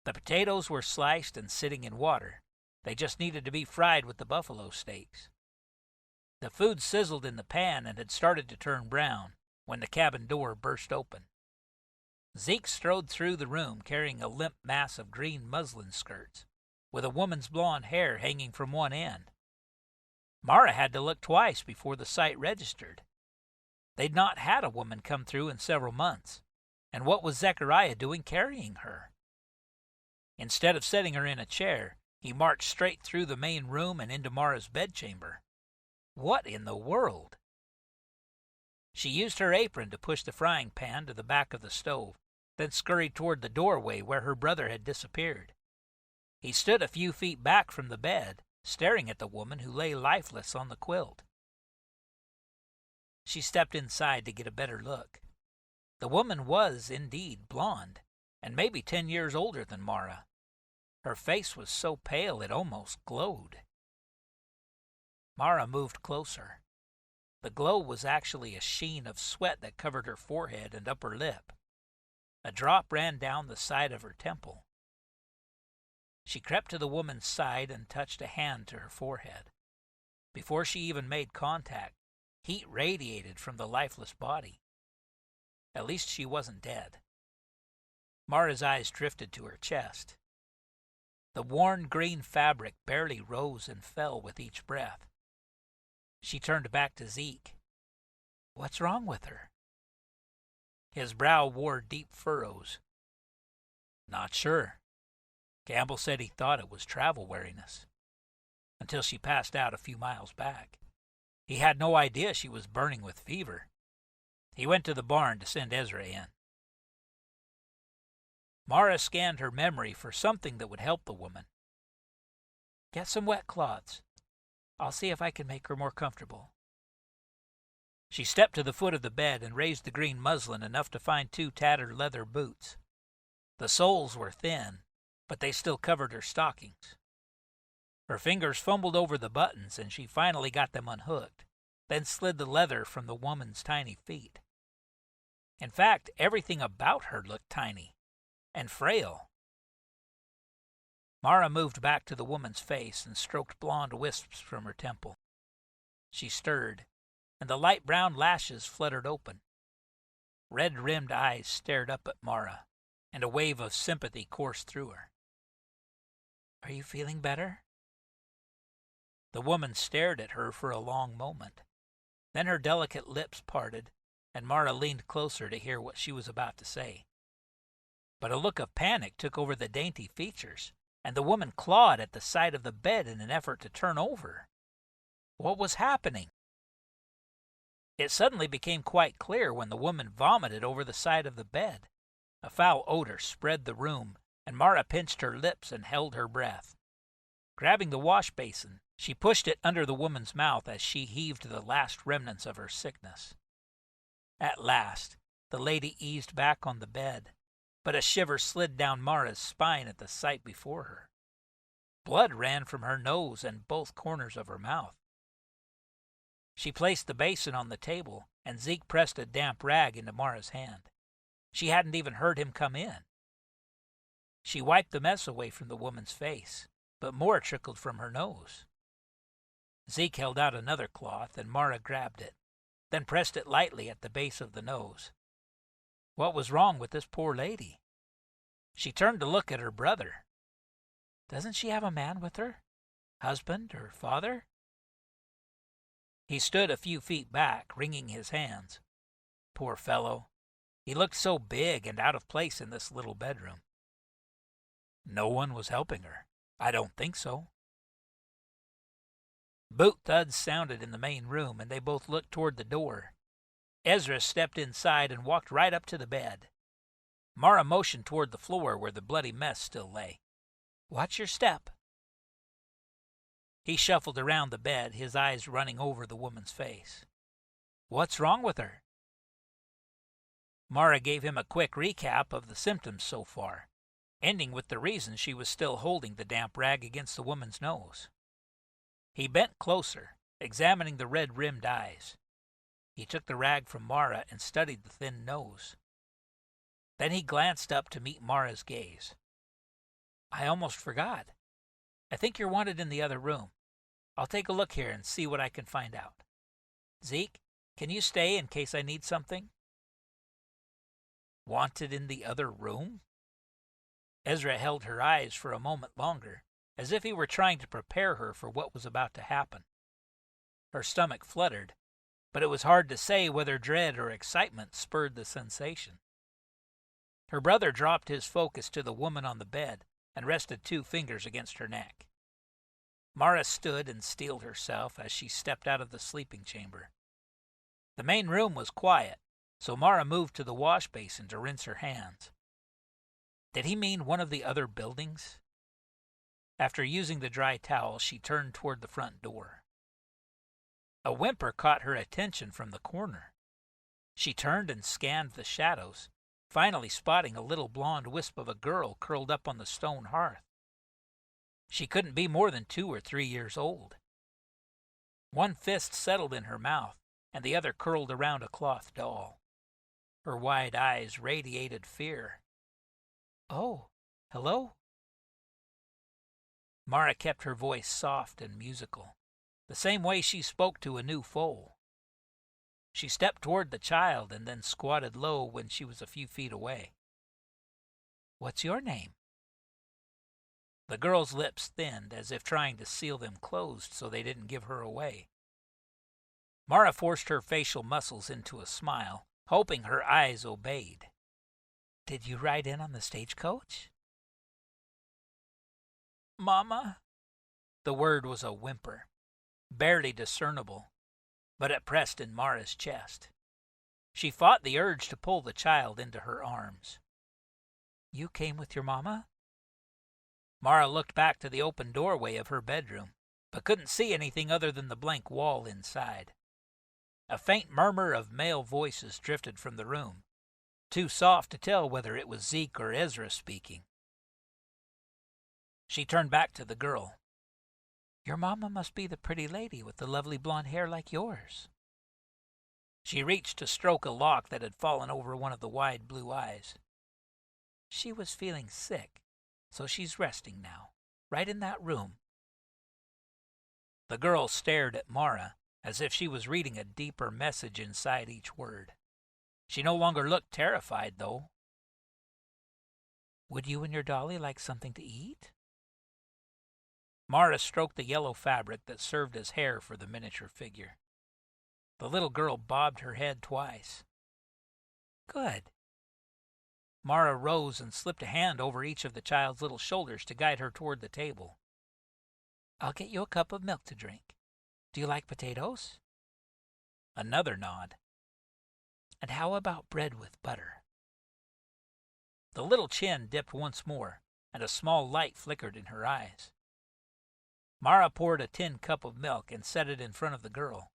The potatoes were sliced and sitting in water. They just needed to be fried with the buffalo steaks. The food sizzled in the pan and had started to turn brown when the cabin door burst open. Zeke strode through the room carrying a limp mass of green muslin skirts, with a woman's blonde hair hanging from one end. Mara had to look twice before the sight registered. They'd not had a woman come through in several months, and what was Zechariah doing carrying her? Instead of setting her in a chair, he marched straight through the main room and into Mara's bedchamber. What in the world? She used her apron to push the frying pan to the back of the stove, then scurried toward the doorway where her brother had disappeared. He stood a few feet back from the bed, staring at the woman who lay lifeless on the quilt. She stepped inside to get a better look. The woman was, indeed, blonde, and maybe 10 years older than Mara. Her face was so pale it almost glowed. Mara moved closer. The glow was actually a sheen of sweat that covered her forehead and upper lip. A drop ran down the side of her temple. She crept to the woman's side and touched a hand to her forehead. Before she even made contact, heat radiated from the lifeless body. At least she wasn't dead. Mara's eyes drifted to her chest. The worn green fabric barely rose and fell with each breath. She turned back to Zeke. "What's wrong with her?" His brow wore deep furrows. "Not sure. Campbell said he thought it was travel weariness, until she passed out a few miles back. He had no idea she was burning with fever. He went to the barn to send Ezra in." Mara scanned her memory for something that would help the woman. "Get some wet cloths. I'll see if I can make her more comfortable. She stepped to the foot of the bed and raised the green muslin enough to find 2 tattered leather boots. The soles were thin, but they still covered her stockings. Her fingers fumbled over the buttons, and she finally got them unhooked, then slid the leather from the woman's tiny feet. In fact, everything about her looked tiny and frail. Mara moved back to the woman's face and stroked blonde wisps from her temple. She stirred, and the light brown lashes fluttered open. Red-rimmed eyes stared up at Mara, and a wave of sympathy coursed through her. Are you feeling better? The woman stared at her for a long moment. Then her delicate lips parted, and Mara leaned closer to hear what she was about to say. But a look of panic took over the dainty features, and the woman clawed at the side of the bed in an effort to turn over. What was happening? It suddenly became quite clear when the woman vomited over the side of the bed. A foul odor spread the room, and Mara pinched her lips and held her breath. Grabbing the wash basin, she pushed it under the woman's mouth as she heaved the last remnants of her sickness. At last, the lady eased back on the bed, but a shiver slid down Mara's spine at the sight before her. Blood ran from her nose and both corners of her mouth. She placed the basin on the table, and Zeke pressed a damp rag into Mara's hand. She hadn't even heard him come in. She wiped the mess away from the woman's face, but more trickled from her nose. Zeke held out another cloth, and Mara grabbed it, then pressed it lightly at the base of the nose. What was wrong with this poor lady? She turned to look at her brother. Doesn't she have a man with her? Husband or father? He stood a few feet back, wringing his hands. Poor fellow. He looked so big and out of place in this little bedroom. No one was helping her. I don't think so. Boot thuds sounded in the main room, and they both looked toward the door. Ezra stepped inside and walked right up to the bed. Mara motioned toward the floor where the bloody mess still lay. Watch your step. He shuffled around the bed, his eyes running over the woman's face. What's wrong with her? Mara gave him a quick recap of the symptoms so far, ending with the reason she was still holding the damp rag against the woman's nose. He bent closer, examining the red-rimmed eyes. He took the rag from Mara and studied the thin nose. Then he glanced up to meet Mara's gaze. I almost forgot. I think you're wanted in the other room. I'll take a look here and see what I can find out. Zeke, can you stay in case I need something? Wanted in the other room? Ezra held her eyes for a moment longer, as if he were trying to prepare her for what was about to happen. Her stomach fluttered, but it was hard to say whether dread or excitement spurred the sensation. Her brother dropped his focus to the woman on the bed and rested 2 fingers against her neck. Mara stood and steeled herself as she stepped out of the sleeping chamber. The main room was quiet, so Mara moved to the wash basin to rinse her hands. Did he mean one of the other buildings? After using the dry towel, she turned toward the front door. A whimper caught her attention from the corner. She turned and scanned the shadows, finally spotting a little blonde wisp of a girl curled up on the stone hearth. She couldn't be more than 2 or 3 years old. One fist settled in her mouth, and the other curled around a cloth doll. Her wide eyes radiated fear. Oh, hello? Mara kept her voice soft and musical, the same way she spoke to a new foal. She stepped toward the child and then squatted low when she was a few feet away. What's your name? The girl's lips thinned as if trying to seal them closed so they didn't give her away. Mara forced her facial muscles into a smile, hoping her eyes obeyed. Did you ride in on the stagecoach? Mama? The word was a whimper, barely discernible, but it pressed in Mara's chest. She fought the urge to pull the child into her arms. You came with your mama? Mara looked back to the open doorway of her bedroom. but couldn't see anything other than the blank wall inside. A faint murmur of male voices drifted from the room, too soft to tell whether it was Zeke or Ezra speaking. She turned back to the girl. "Your mamma must be the pretty lady with the lovely blonde hair like yours." She reached to stroke a lock that had fallen over one of the wide blue eyes. "She was feeling sick, so she's resting now, right in that room." The girl stared at Mara as if she was reading a deeper message inside each word. She no longer looked terrified, though. "Would you and your dolly like something to eat?" Mara stroked the yellow fabric that served as hair for the miniature figure. The little girl bobbed her head twice. "Good." Mara rose and slipped a hand over each of the child's little shoulders to guide her toward the table. "I'll get you a cup of milk to drink. Do you like potatoes?" Another nod. "And how about bread with butter?" The little chin dipped once more, and a small light flickered in her eyes. Mara poured a tin cup of milk and set it in front of the girl.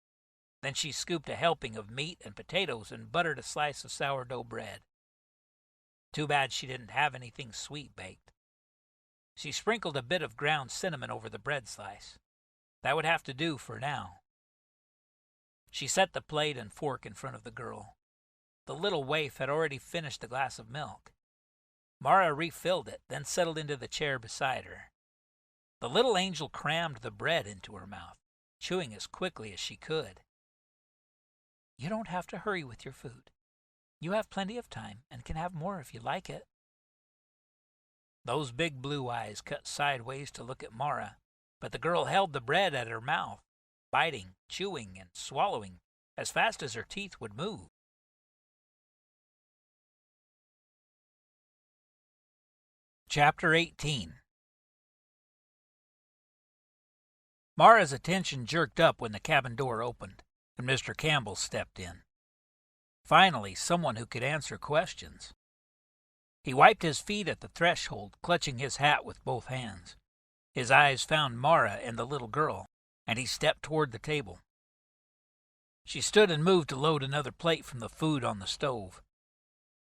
Then she scooped a helping of meat and potatoes and buttered a slice of sourdough bread. Too bad she didn't have anything sweet-baked. She sprinkled a bit of ground cinnamon over the bread slice. That would have to do for now. She set the plate and fork in front of the girl. The little waif had already finished the glass of milk. Mara refilled it, then settled into the chair beside her. The little angel crammed the bread into her mouth, chewing as quickly as she could. "You don't have to hurry with your food. You have plenty of time and can have more if you like it." Those big blue eyes cut sideways to look at Mara, but the girl held the bread at her mouth, biting, chewing, and swallowing as fast as her teeth would move. Chapter 18. Mara's attention jerked up when the cabin door opened, and Mr. Campbell stepped in. Finally, someone who could answer questions. He wiped his feet at the threshold, clutching his hat with both hands. His eyes found Mara and the little girl, and he stepped toward the table. She stood and moved to load another plate from the food on the stove.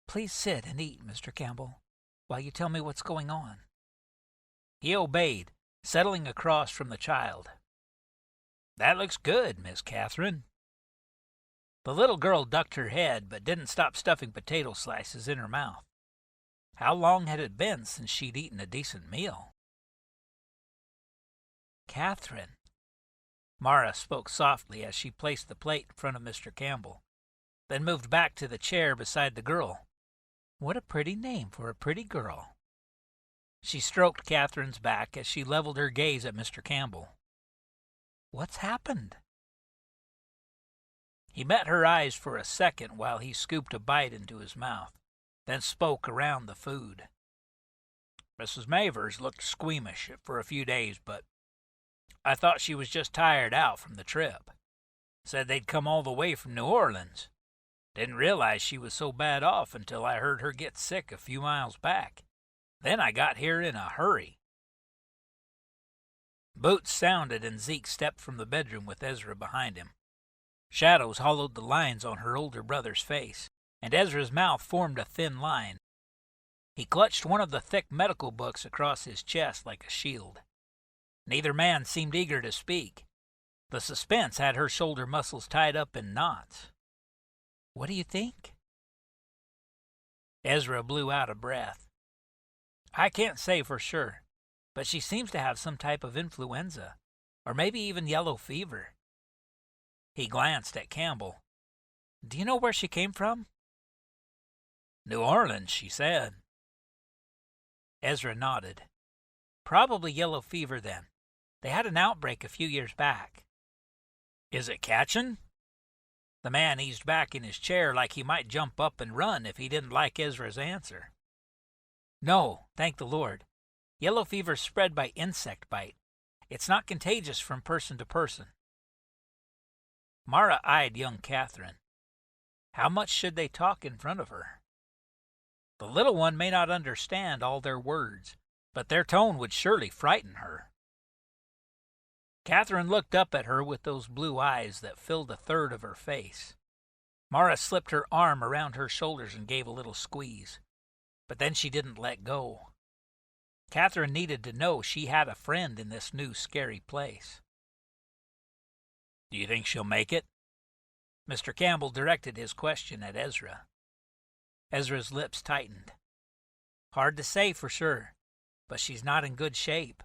"Please sit and eat, Mr. Campbell, while you tell me what's going on." He obeyed, settling across from the child. "That looks good, Miss Catherine." The little girl ducked her head, but didn't stop stuffing potato slices in her mouth. How long had it been since she'd eaten a decent meal? "Catherine." Mara spoke softly as she placed the plate in front of Mr. Campbell, then moved back to the chair beside the girl. "What a pretty name for a pretty girl." She stroked Catherine's back as she leveled her gaze at Mr. Campbell. "What's happened?" He met her eyes for a second while he scooped a bite into his mouth, then spoke around the food. "Mrs. Mavers looked squeamish for a few days, but I thought she was just tired out from the trip. Said they'd come all the way from New Orleans. Didn't realize she was so bad off until I heard her get sick a few miles back. Then I got here in a hurry." Boots sounded and Zeke stepped from the bedroom with Ezra behind him. Shadows hollowed the lines on her older brother's face, and Ezra's mouth formed a thin line. He clutched one of the thick medical books across his chest like a shield. Neither man seemed eager to speak. The suspense had her shoulder muscles tied up in knots. "What do you think?" Ezra blew out a breath. "I can't say for sure, but she seems to have some type of influenza, or maybe even yellow fever." He glanced at Campbell. "Do you know where she came from?" "New Orleans, she said." Ezra nodded. "Probably yellow fever then. They had an outbreak a few years back." "Is it catching?" The man eased back in his chair like he might jump up and run if he didn't like Ezra's answer. "No, thank the Lord. Yellow fever's spread by insect bite. It's not contagious from person to person." Mara eyed young Catherine. How much should they talk in front of her? The little one may not understand all their words, but their tone would surely frighten her. Catherine looked up at her with those blue eyes that filled a third of her face. Mara slipped her arm around her shoulders and gave a little squeeze, but then she didn't let go. Catherine needed to know she had a friend in this new scary place. "Do you think she'll make it?" Mr. Campbell directed his question at Ezra. Ezra's lips tightened. "Hard to say for sure, but she's not in good shape."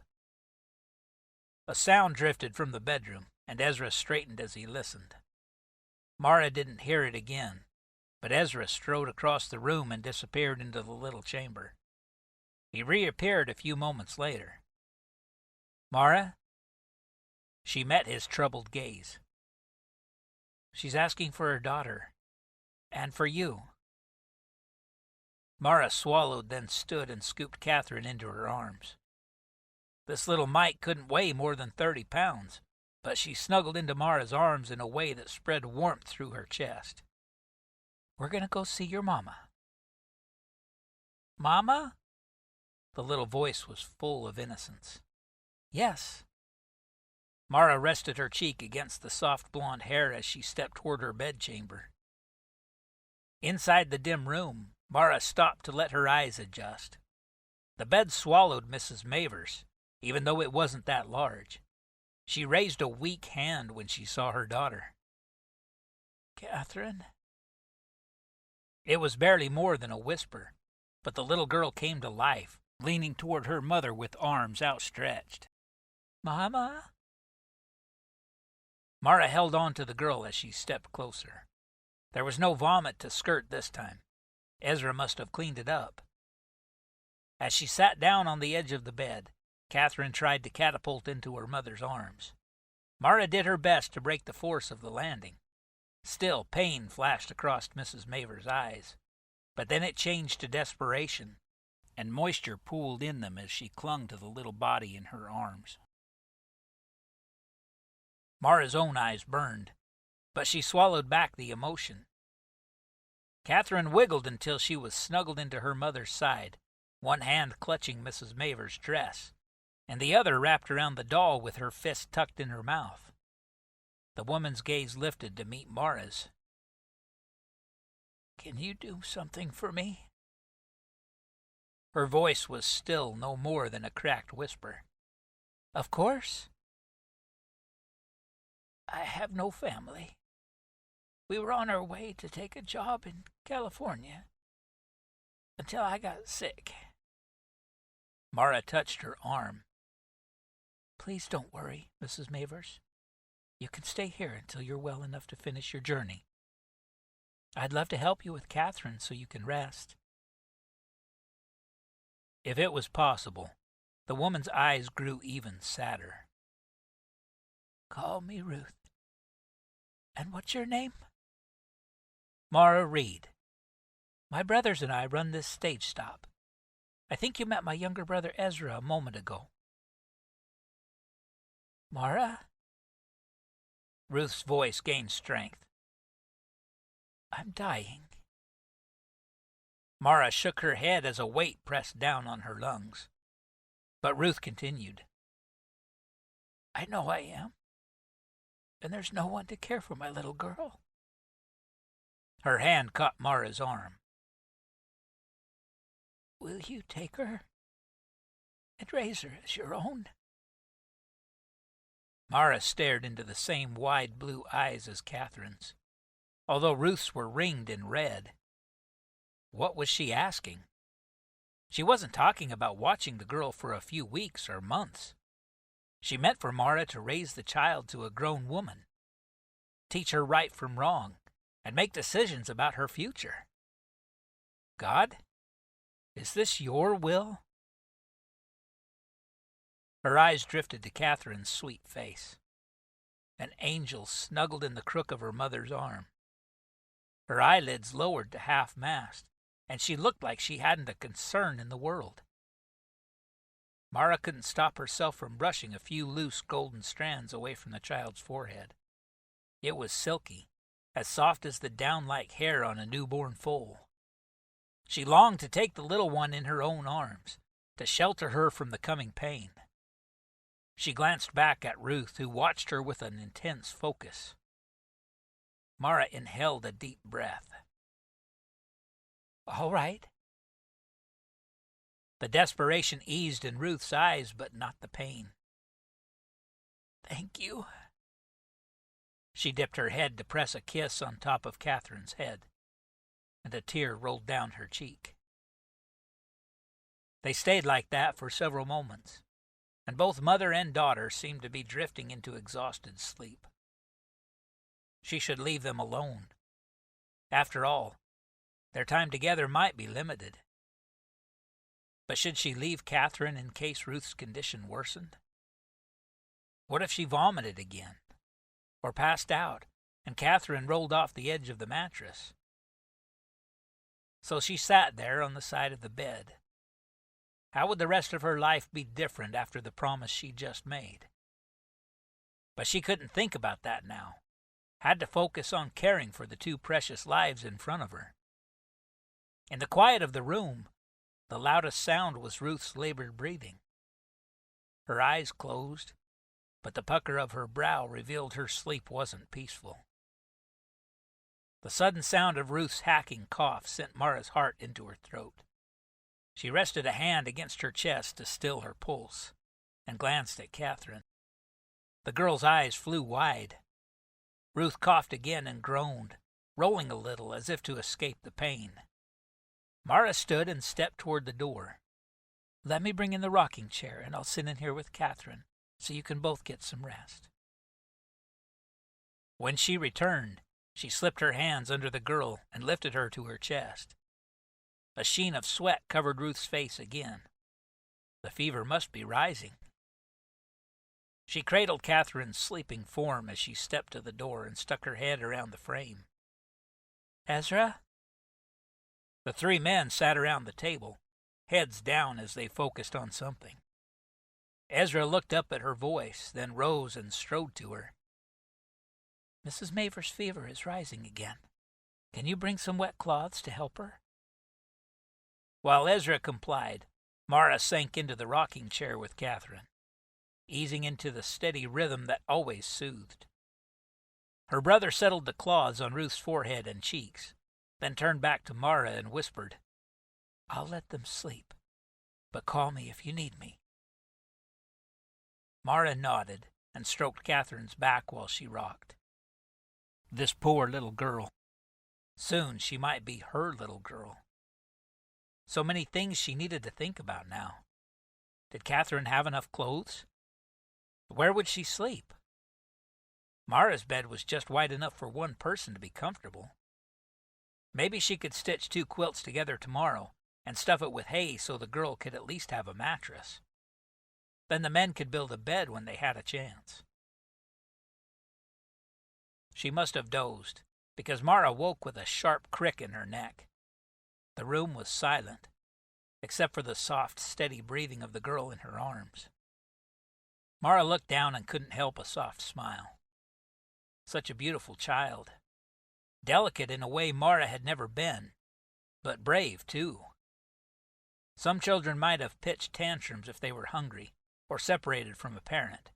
A sound drifted from the bedroom, and Ezra straightened as he listened. Mara didn't hear it again, but Ezra strode across the room and disappeared into the little chamber. He reappeared a few moments later. "Mara?" She met his troubled gaze. "She's asking for her daughter, and for you." Mara swallowed, then stood and scooped Catherine into her arms. This little mite couldn't weigh more than 30 pounds, but she snuggled into Mara's arms in a way that spread warmth through her chest. "We're going to go see your mama." "Mama?" The little voice was full of innocence. "Yes." Mara rested her cheek against the soft blonde hair as she stepped toward her bedchamber. Inside the dim room, Mara stopped to let her eyes adjust. The bed swallowed Mrs. Mavers, even though it wasn't that large. She raised a weak hand when she saw her daughter. "Catherine?" It was barely more than a whisper, but the little girl came to life, leaning toward her mother with arms outstretched. "Mama?" Mara held on to the girl as she stepped closer. There was no vomit to skirt this time. Ezra must have cleaned it up. As she sat down on the edge of the bed, Catherine tried to catapult into her mother's arms. Mara did her best to break the force of the landing. Still, pain flashed across Mrs. Mavers' eyes, but then it changed to desperation, and moisture pooled in them as she clung to the little body in her arms. Mara's own eyes burned, but she swallowed back the emotion. Catherine wiggled until she was snuggled into her mother's side, one hand clutching Mrs. Mavers' dress, and the other wrapped around the doll with her fist tucked in her mouth. The woman's gaze lifted to meet Mara's. "Can you do something for me?" Her voice was still no more than a cracked whisper. "Of course." "I have no family. We were on our way to take a job in California until I got sick." Mara touched her arm. "Please don't worry, Mrs. Mavers. You can stay here until you're well enough to finish your journey. I'd love to help you with Catherine so you can rest." If it was possible, the woman's eyes grew even sadder. "Call me Ruth. And what's your name?" "Mara Reid. My brothers and I run this stage stop. I think you met my younger brother Ezra a moment ago." "Mara?" Ruth's voice gained strength. "I'm dying." Mara shook her head as a weight pressed down on her lungs. But Ruth continued. "I know I am. And there's no one to care for my little girl." Her hand caught Mara's arm. "Will you take her and raise her as your own?" Mara stared into the same wide blue eyes as Catherine's, although Ruth's were ringed in red. What was she asking? She wasn't talking about watching the girl for a few weeks or months. She meant for Mara to raise the child to a grown woman, teach her right from wrong, and make decisions about her future. "God, is this your will?" Her eyes drifted to Catherine's sweet face. An angel snuggled in the crook of her mother's arm. Her eyelids lowered to half-mast, and she looked like she hadn't a concern in the world. Mara couldn't stop herself from brushing a few loose golden strands away from the child's forehead. It was silky, as soft as the down-like hair on a newborn foal. She longed to take the little one in her own arms, to shelter her from the coming pain. She glanced back at Ruth, who watched her with an intense focus. Mara inhaled a deep breath. "All right." The desperation eased in Ruth's eyes, but not the pain. "Thank you." She dipped her head to press a kiss on top of Catherine's head, and a tear rolled down her cheek. They stayed like that for several moments, and both mother and daughter seemed to be drifting into exhausted sleep. She should leave them alone. After all, their time together might be limited. But should she leave Catherine in case Ruth's condition worsened? What if she vomited again, or passed out, and Catherine rolled off the edge of the mattress? So she sat there on the side of the bed. How would the rest of her life be different after the promise she just made? But she couldn't think about that now. Had to focus on caring for the two precious lives in front of her. In the quiet of the room, the loudest sound was Ruth's labored breathing. Her eyes closed, but the pucker of her brow revealed her sleep wasn't peaceful. The sudden sound of Ruth's hacking cough sent Mara's heart into her throat. She rested a hand against her chest to still her pulse, and glanced at Catherine. The girl's eyes flew wide. Ruth coughed again and groaned, rolling a little as if to escape the pain. Mara stood and stepped toward the door. "Let me bring in the rocking chair, and I'll sit in here with Catherine, so you can both get some rest." When she returned, she slipped her hands under the girl and lifted her to her chest. A sheen of sweat covered Ruth's face again. The fever must be rising. She cradled Catherine's sleeping form as she stepped to the door and stuck her head around the frame. "Ezra?" The three men sat around the table, heads down as they focused on something. Ezra looked up at her voice, then rose and strode to her. "Mrs. Maver's fever is rising again. Can you bring some wet cloths to help her?" While Ezra complied, Mara sank into the rocking chair with Catherine, easing into the steady rhythm that always soothed. Her brother settled the cloths on Ruth's forehead and cheeks, then turned back to Mara and whispered, "I'll let them sleep, but call me if you need me." Mara nodded and stroked Catherine's back while she rocked. This poor little girl. Soon she might be her little girl. So many things she needed to think about now. Did Catherine have enough clothes? Where would she sleep? Mara's bed was just wide enough for one person to be comfortable. Maybe she could stitch 2 quilts together tomorrow and stuff it with hay so the girl could at least have a mattress. Then the men could build a bed when they had a chance. She must have dozed, because Mara woke with a sharp crick in her neck. The room was silent, except for the soft, steady breathing of the girl in her arms. Mara looked down and couldn't help a soft smile. Such a beautiful child. Delicate in a way Mara had never been, but brave, too. Some children might have pitched tantrums if they were hungry or separated from a parent.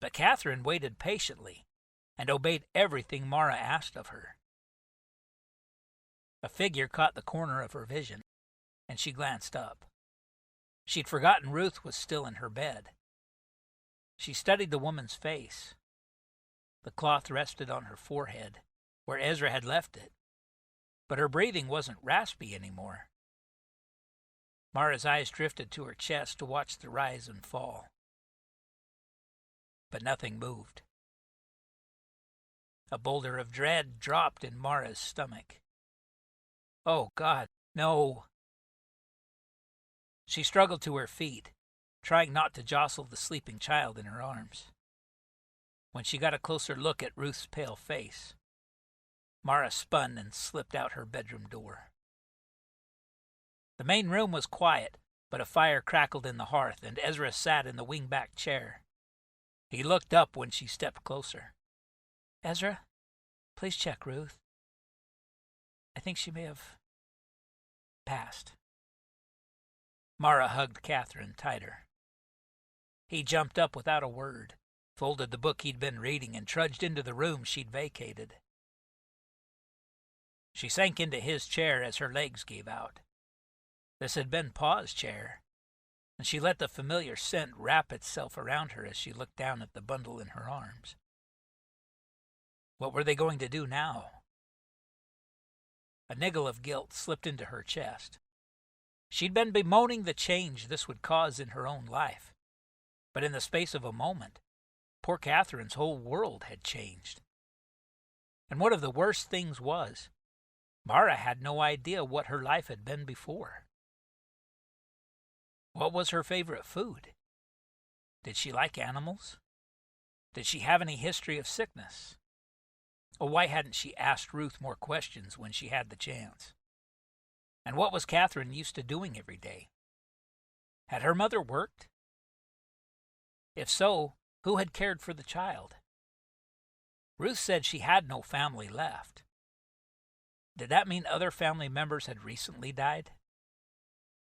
But Catherine waited patiently and obeyed everything Mara asked of her. A figure caught the corner of her vision, and she glanced up. She'd forgotten Ruth was still in her bed. She studied the woman's face. The cloth rested on her forehead, where Ezra had left it, but her breathing wasn't raspy anymore. Mara's eyes drifted to her chest to watch the rise and fall. But nothing moved. A boulder of dread dropped in Mara's stomach. Oh, God, no! She struggled to her feet, trying not to jostle the sleeping child in her arms. When she got a closer look at Ruth's pale face, Mara spun and slipped out her bedroom door. The main room was quiet, but a fire crackled in the hearth, and Ezra sat in the wing-back chair. He looked up when she stepped closer. "Ezra, please check Ruth. I think she may have passed." Mara hugged Catherine tighter. He jumped up without a word, folded the book he'd been reading, and trudged into the room she'd vacated. She sank into his chair as her legs gave out. This had been Pa's chair, and she let the familiar scent wrap itself around her as she looked down at the bundle in her arms. What were they going to do now? A niggle of guilt slipped into her chest. She'd been bemoaning the change this would cause in her own life, but in the space of a moment, poor Catherine's whole world had changed. And one of the worst things was, Mara had no idea what her life had been before. What was her favorite food? Did she like animals? Did she have any history of sickness? Or why hadn't she asked Ruth more questions when she had the chance? And what was Catherine used to doing every day? Had her mother worked? If so, who had cared for the child? Ruth said she had no family left. Did that mean other family members had recently died?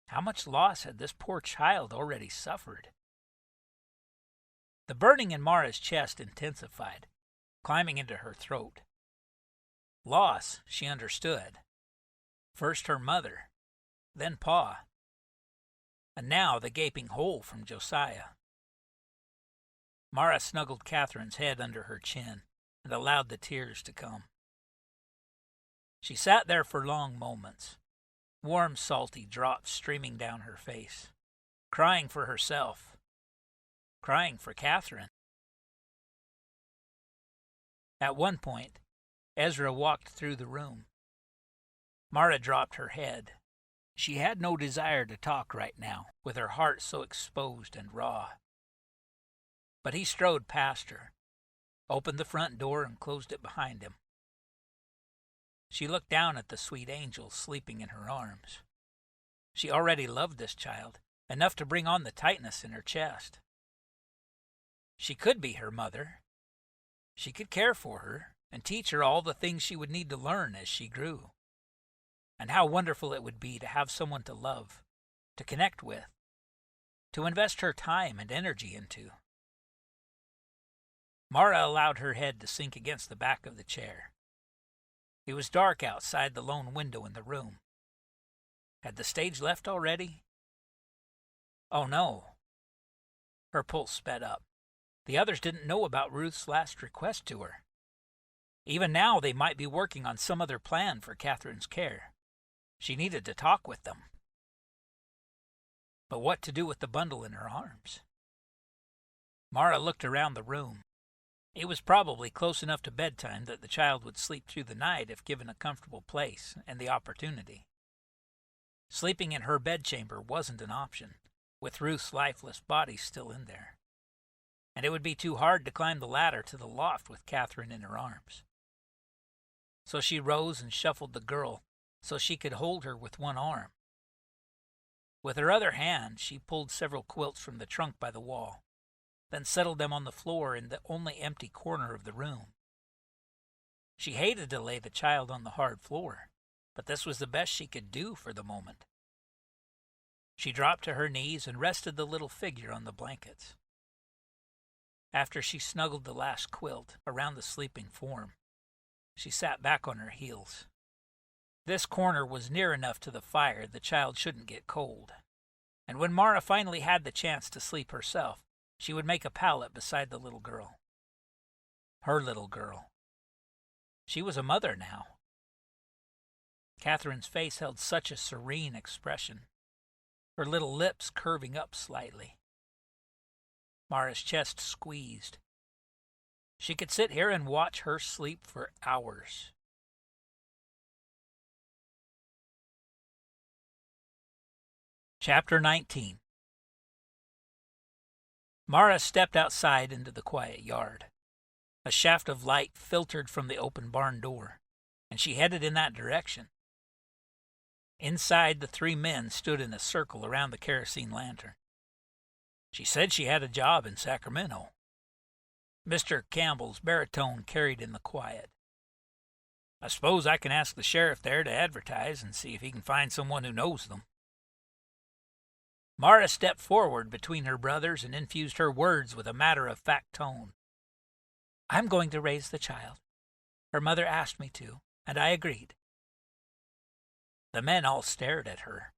How much loss had this poor child already suffered? The burning in Mara's chest intensified, climbing into her throat. Loss, she understood. First her mother, then Pa, and now the gaping hole from Josiah. Mara snuggled Catherine's head under her chin and allowed the tears to come. She sat there for long moments, warm, salty drops streaming down her face, crying for herself, crying for Catherine. At one point, Ezra walked through the room. Mara dropped her head. She had no desire to talk right now, with her heart so exposed and raw. But he strode past her, opened the front door, and closed it behind him. She looked down at the sweet angel sleeping in her arms. She already loved this child, enough to bring on the tightness in her chest. She could be her mother. She could care for her and teach her all the things she would need to learn as she grew. And how wonderful it would be to have someone to love, to connect with, to invest her time and energy into. Mara allowed her head to sink against the back of the chair. It was dark outside the lone window in the room. Had the stage left already? Oh no. Her pulse sped up. The others didn't know about Ruth's last request to her. Even now they might be working on some other plan for Catherine's care. She needed to talk with them. But what to do with the bundle in her arms? Mara looked around the room. It was probably close enough to bedtime that the child would sleep through the night if given a comfortable place and the opportunity. Sleeping in her bedchamber wasn't an option, with Ruth's lifeless body still in there. And it would be too hard to climb the ladder to the loft with Catherine in her arms. So she rose and shuffled the girl so she could hold her with one arm. With her other hand, she pulled several quilts from the trunk by the wall, then settled them on the floor in the only empty corner of the room. She hated to lay the child on the hard floor, but this was the best she could do for the moment. She dropped to her knees and rested the little figure on the blankets. After she snuggled the last quilt around the sleeping form, she sat back on her heels. This corner was near enough to the fire the child shouldn't get cold, and when Mara finally had the chance to sleep herself, she would make a pallet beside the little girl. Her little girl. She was a mother now. Catherine's face held such a serene expression, her little lips curving up slightly. Mara's chest squeezed. She could sit here and watch her sleep for hours. Chapter 19. Mara stepped outside into the quiet yard. A shaft of light filtered from the open barn door, and she headed in that direction. Inside, the three men stood in a circle around the kerosene lantern. She said she had a job in Sacramento. Mr. Campbell's baritone carried in the quiet. I suppose I can ask the sheriff there to advertise and see if he can find someone who knows them. Mara stepped forward between her brothers and infused her words with a matter-of-fact tone. I'm going to raise the child. Her mother asked me to, and I agreed. The men all stared at her.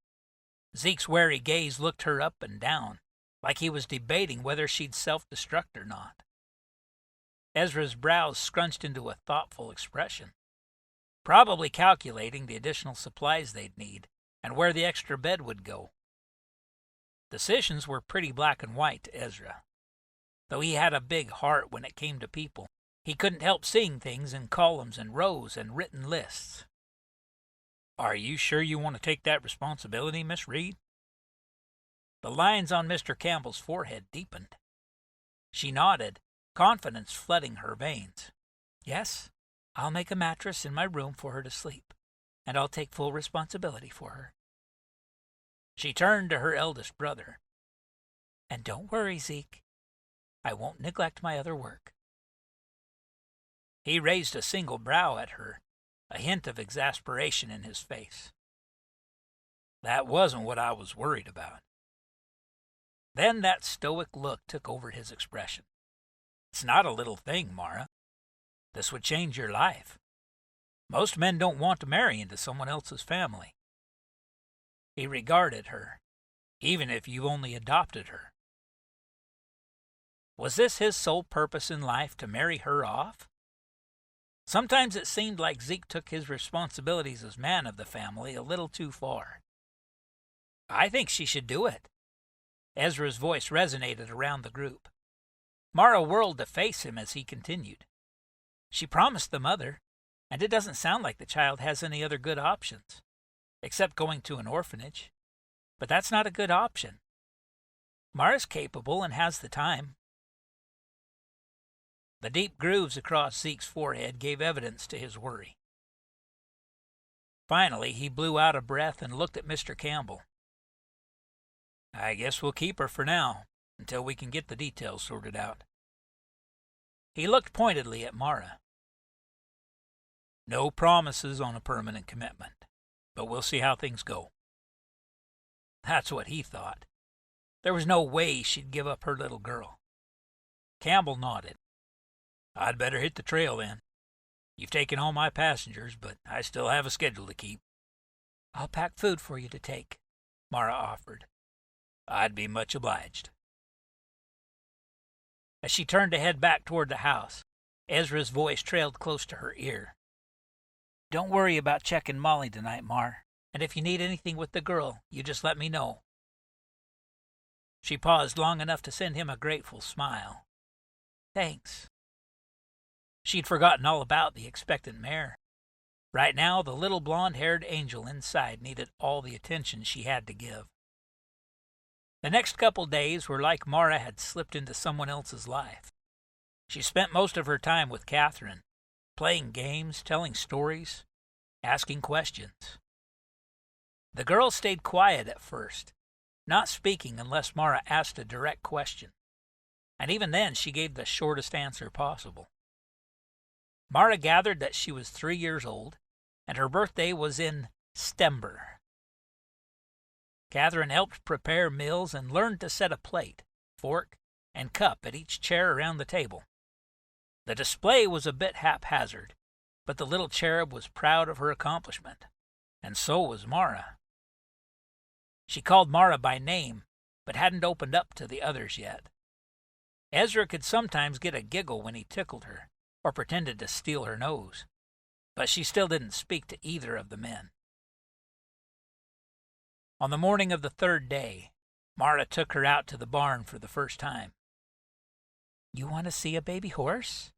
Zeke's wary gaze looked her up and down, like he was debating whether she'd self-destruct or not. Ezra's brows scrunched into a thoughtful expression, probably calculating the additional supplies they'd need and where the extra bed would go. Decisions were pretty black and white to Ezra. Though he had a big heart when it came to people, he couldn't help seeing things in columns and rows and written lists. Are you sure you want to take that responsibility, Miss Reid? The lines on Mr. Campbell's forehead deepened. She nodded, confidence flooding her veins. Yes, I'll make a mattress in my room for her to sleep, and I'll take full responsibility for her. She turned to her eldest brother. And don't worry, Zeke. I won't neglect my other work. He raised a single brow at her, a hint of exasperation in his face. That wasn't what I was worried about. Then that stoic look took over his expression. It's not a little thing, Mara. This would change your life. Most men don't want to marry into someone else's family. He regarded her, even if you only adopted her. Was this his sole purpose in life, to marry her off? Sometimes it seemed like Zeke took his responsibilities as man of the family a little too far. I think she should do it. Ezra's voice resonated around the group. Mara whirled to face him as he continued. She promised the mother, and it doesn't sound like the child has any other good options, except going to an orphanage. But that's not a good option. Mara's capable and has the time. The deep grooves across Zeke's forehead gave evidence to his worry. Finally, he blew out a breath and looked at Mr. Campbell. I guess we'll keep her for now, until we can get the details sorted out. He looked pointedly at Mara. No promises on a permanent commitment, but we'll see how things go. That's what he thought. There was no way she'd give up her little girl. Campbell nodded. I'd better hit the trail then. You've taken all my passengers, but I still have a schedule to keep. I'll pack food for you to take, Mara offered. I'd be much obliged. As she turned to head back toward the house, Ezra's voice trailed close to her ear. Don't worry about checking Molly tonight, Mar, and if you need anything with the girl, you just let me know. She paused long enough to send him a grateful smile. Thanks. She'd forgotten all about the expectant mare. Right now, the little blonde-haired angel inside needed all the attention she had to give. The next couple days were like Mara had slipped into someone else's life. She spent most of her time with Catherine, playing games, telling stories, asking questions. The girl stayed quiet at first, not speaking unless Mara asked a direct question, and even then she gave the shortest answer possible. Mara gathered that she was 3 years old, and her birthday was in Stember. Catherine helped prepare meals and learned to set a plate, fork, and cup at each chair around the table. The display was a bit haphazard, but the little cherub was proud of her accomplishment, and so was Mara. She called Mara by name, but hadn't opened up to the others yet. Ezra could sometimes get a giggle when he tickled her, or pretended to steal her nose, but she still didn't speak to either of the men. On the morning of the third day, Mara took her out to the barn for the first time. You want to see a baby horse?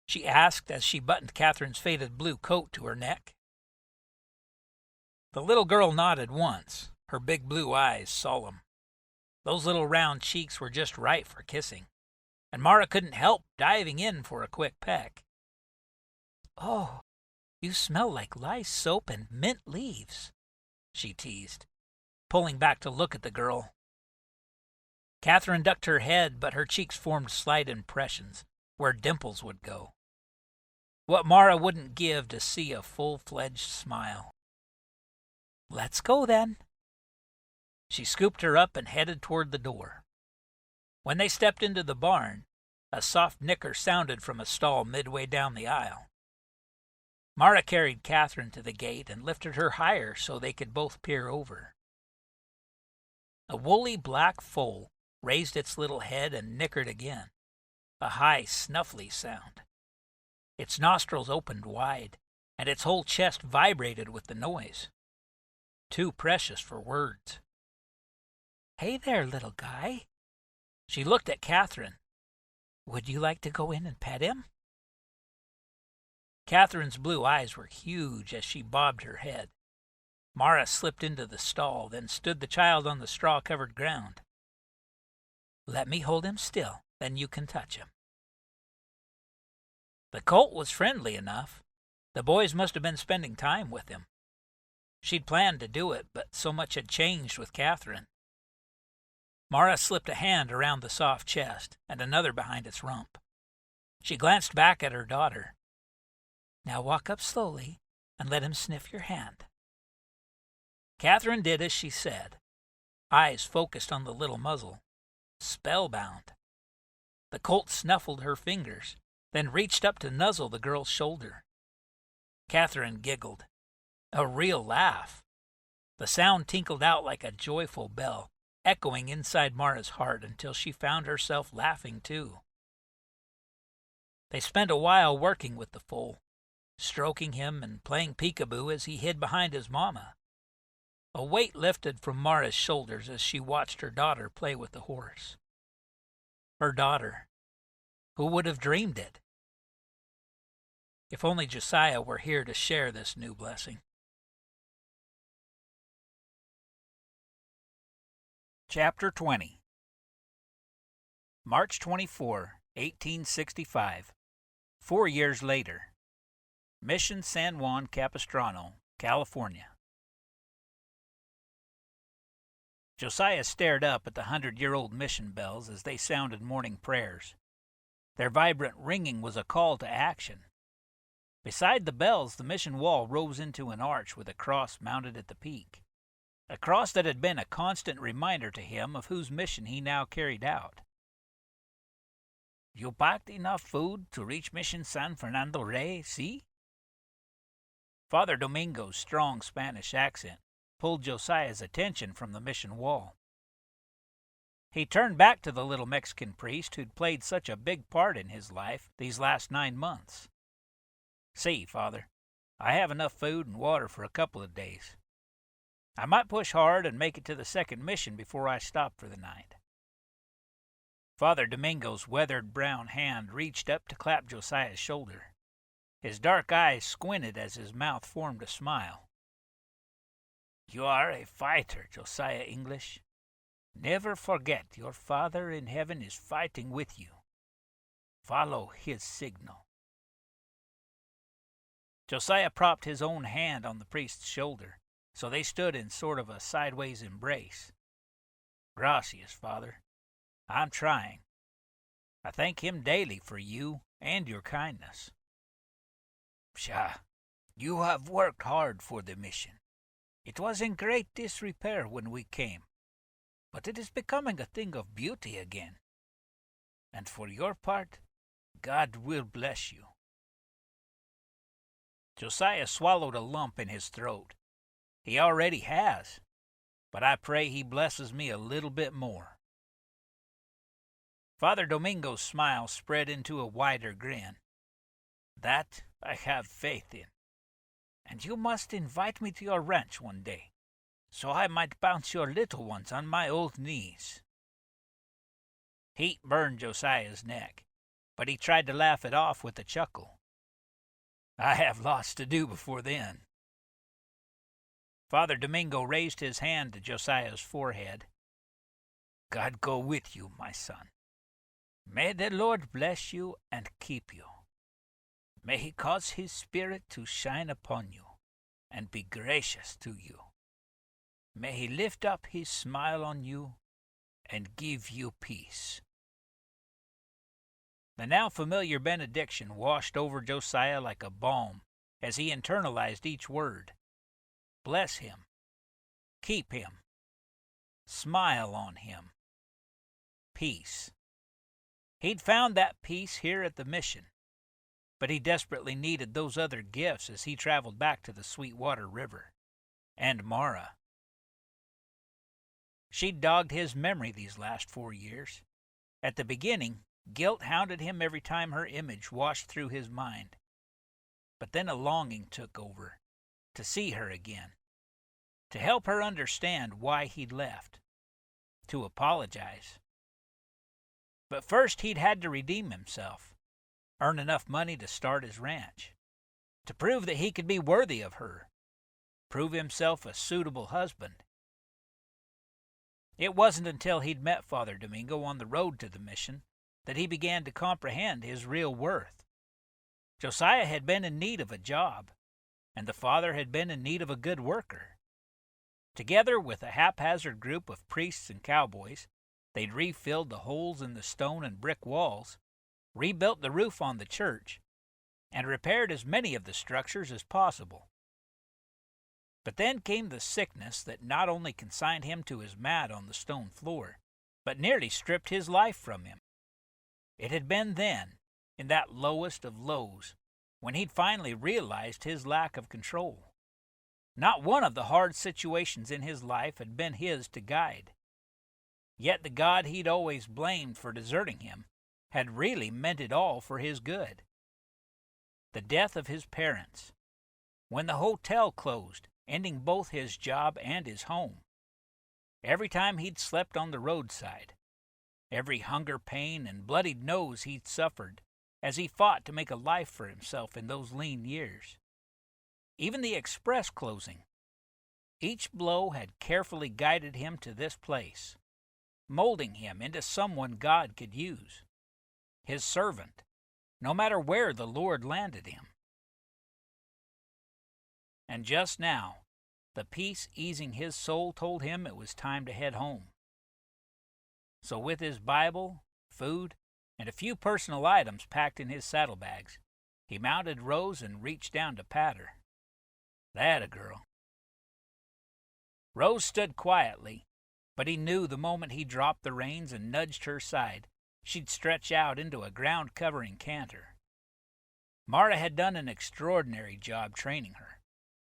She asked as she buttoned Catherine's faded blue coat to her neck. The little girl nodded once, her big blue eyes solemn. Those little round cheeks were just right for kissing, and Mara couldn't help diving in for a quick peck. Oh, you smell like lye soap and mint leaves, she teased, pulling back to look at the girl. Catherine ducked her head, but her cheeks formed slight impressions where dimples would go. What Mara wouldn't give to see a full-fledged smile. Let's go then. She scooped her up and headed toward the door. When they stepped into the barn, a soft nicker sounded from a stall midway down the aisle. Mara carried Catherine to the gate and lifted her higher so they could both peer over. A woolly black foal raised its little head and nickered again, a high, snuffly sound. Its nostrils opened wide, and its whole chest vibrated with the noise. Too precious for words. "Hey there, little guy." She looked at Catherine. "Would you like to go in and pet him?" Catherine's blue eyes were huge as she bobbed her head. Mara slipped into the stall, then stood the child on the straw-covered ground. "Let me hold him still, then you can touch him." The colt was friendly enough. The boys must have been spending time with him. She'd planned to do it, but so much had changed with Catherine. Mara slipped a hand around the soft chest and another behind its rump. She glanced back at her daughter. "Now walk up slowly and let him sniff your hand." Catherine did as she said, eyes focused on the little muzzle, spellbound. The colt snuffled her fingers, then reached up to nuzzle the girl's shoulder. Catherine giggled. A real laugh. The sound tinkled out like a joyful bell, echoing inside Mara's heart until she found herself laughing too. They spent a while working with the foal, stroking him and playing peekaboo as he hid behind his mama. A weight lifted from Mara's shoulders as she watched her daughter play with the horse. Her daughter. Who would have dreamed it? If only Josiah were here to share this new blessing. Chapter 20. March 24, 1865. 4 years later. Mission San Juan Capistrano, California. Josiah stared up at the 100-year-old mission bells as they sounded morning prayers. Their vibrant ringing was a call to action. Beside the bells, the mission wall rose into an arch with a cross mounted at the peak, a cross that had been a constant reminder to him of whose mission he now carried out. "You packed enough food to reach Mission San Fernando Rey, see?" Father Domingo's strong Spanish accent pulled Josiah's attention from the mission wall. He turned back to the little Mexican priest who'd played such a big part in his life these last 9 months. "See, Father, I have enough food and water for a couple of days. I might push hard and make it to the second mission before I stop for the night." Father Domingo's weathered brown hand reached up to clap Josiah's shoulder. His dark eyes squinted as his mouth formed a smile. "You are a fighter, Josiah English. Never forget your Father in heaven is fighting with you. Follow his signal." Josiah propped his own hand on the priest's shoulder, so they stood in sort of a sideways embrace. "Gracias, Father. I'm trying. I thank him daily for you and your kindness." "Pshaw, you have worked hard for the mission. It was in great disrepair when we came, but it is becoming a thing of beauty again. And for your part, God will bless you." Josiah swallowed a lump in his throat. "He already has, but I pray he blesses me a little bit more." Father Domingo's smile spread into a wider grin. "That I have faith in. And you must invite me to your ranch one day, so I might bounce your little ones on my old knees." Heat burned Josiah's neck, but he tried to laugh it off with a chuckle. "I have lots to do before then." Father Domingo raised his hand to Josiah's forehead. "God go with you, my son. May the Lord bless you and keep you. May he cause his spirit to shine upon you and be gracious to you. May he lift up his smile on you and give you peace." The now familiar benediction washed over Josiah like a balm as he internalized each word. Bless him. Keep him. smile on him. Peace. He'd found that peace here at the mission, but he desperately needed those other gifts as he traveled back to the Sweetwater River. And Mara. She'd dogged his memory these last 4 years. At the beginning, guilt hounded him every time her image washed through his mind. But then a longing took over, to see her again, to help her understand why he'd left, to apologize. But first he'd had to redeem himself, earn enough money to start his ranch, to prove that he could be worthy of her, prove himself a suitable husband. It wasn't until he'd met Father Domingo on the road to the mission that he began to comprehend his real worth. Josiah had been in need of a job, and the father had been in need of a good worker. Together with a haphazard group of priests and cowboys, they'd refilled the holes in the stone and brick walls, rebuilt the roof on the church, and repaired as many of the structures as possible. But then came the sickness that not only consigned him to his mat on the stone floor, but nearly stripped his life from him. It had been then, in that lowest of lows, when he'd finally realized his lack of control. Not one of the hard situations in his life had been his to guide. Yet the God he'd always blamed for deserting him had really meant it all for his good. The death of his parents, when the hotel closed, ending both his job and his home. Every time he'd slept on the roadside, every hunger pain and bloodied nose he'd suffered as he fought to make a life for himself in those lean years. Even the express closing. Each blow had carefully guided him to this place, molding him into someone God could use, his servant, no matter where the Lord landed him. And just now, the peace easing his soul told him it was time to head home. So with his Bible, food, and a few personal items packed in his saddlebags, he mounted Rose and reached down to pat her. That a girl. Rose stood quietly, but he knew the moment he dropped the reins and nudged her side, she'd stretch out into a ground-covering canter. Mara had done an extraordinary job training her,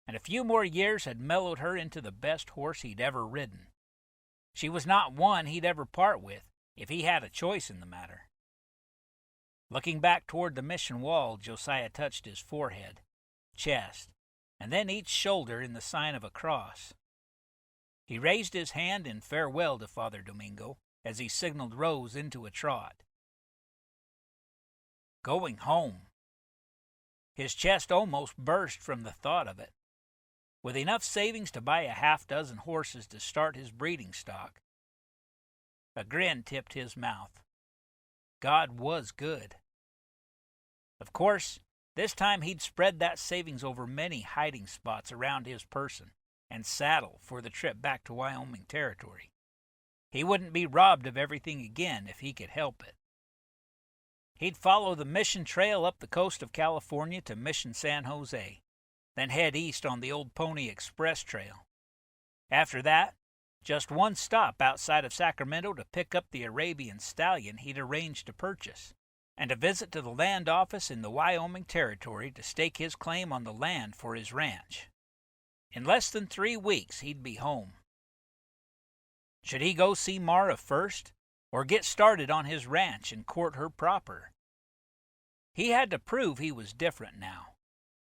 and a few more years had mellowed her into the best horse he'd ever ridden. She was not one he'd ever part with if he had a choice in the matter. Looking back toward the mission wall, Josiah touched his forehead, chest, and then each shoulder in the sign of a cross. He raised his hand in farewell to Father Domingo as he signaled Rose into a trot. Going home. His chest almost burst from the thought of it. With enough savings to buy a half-dozen horses to start his breeding stock. A grin tipped his mouth. God was good. Of course, this time he'd spread that savings over many hiding spots around his person and saddle for the trip back to Wyoming territory. He wouldn't be robbed of everything again if he could help it. He'd follow the Mission Trail up the coast of California to Mission San Jose, then head east on the old Pony Express Trail. After that, just one stop outside of Sacramento to pick up the Arabian stallion he'd arranged to purchase, and a visit to the land office in the Wyoming territory to stake his claim on the land for his ranch. In less than 3 weeks, he'd be home. Should he go see Mara first, or get started on his ranch and court her proper? He had to prove he was different now,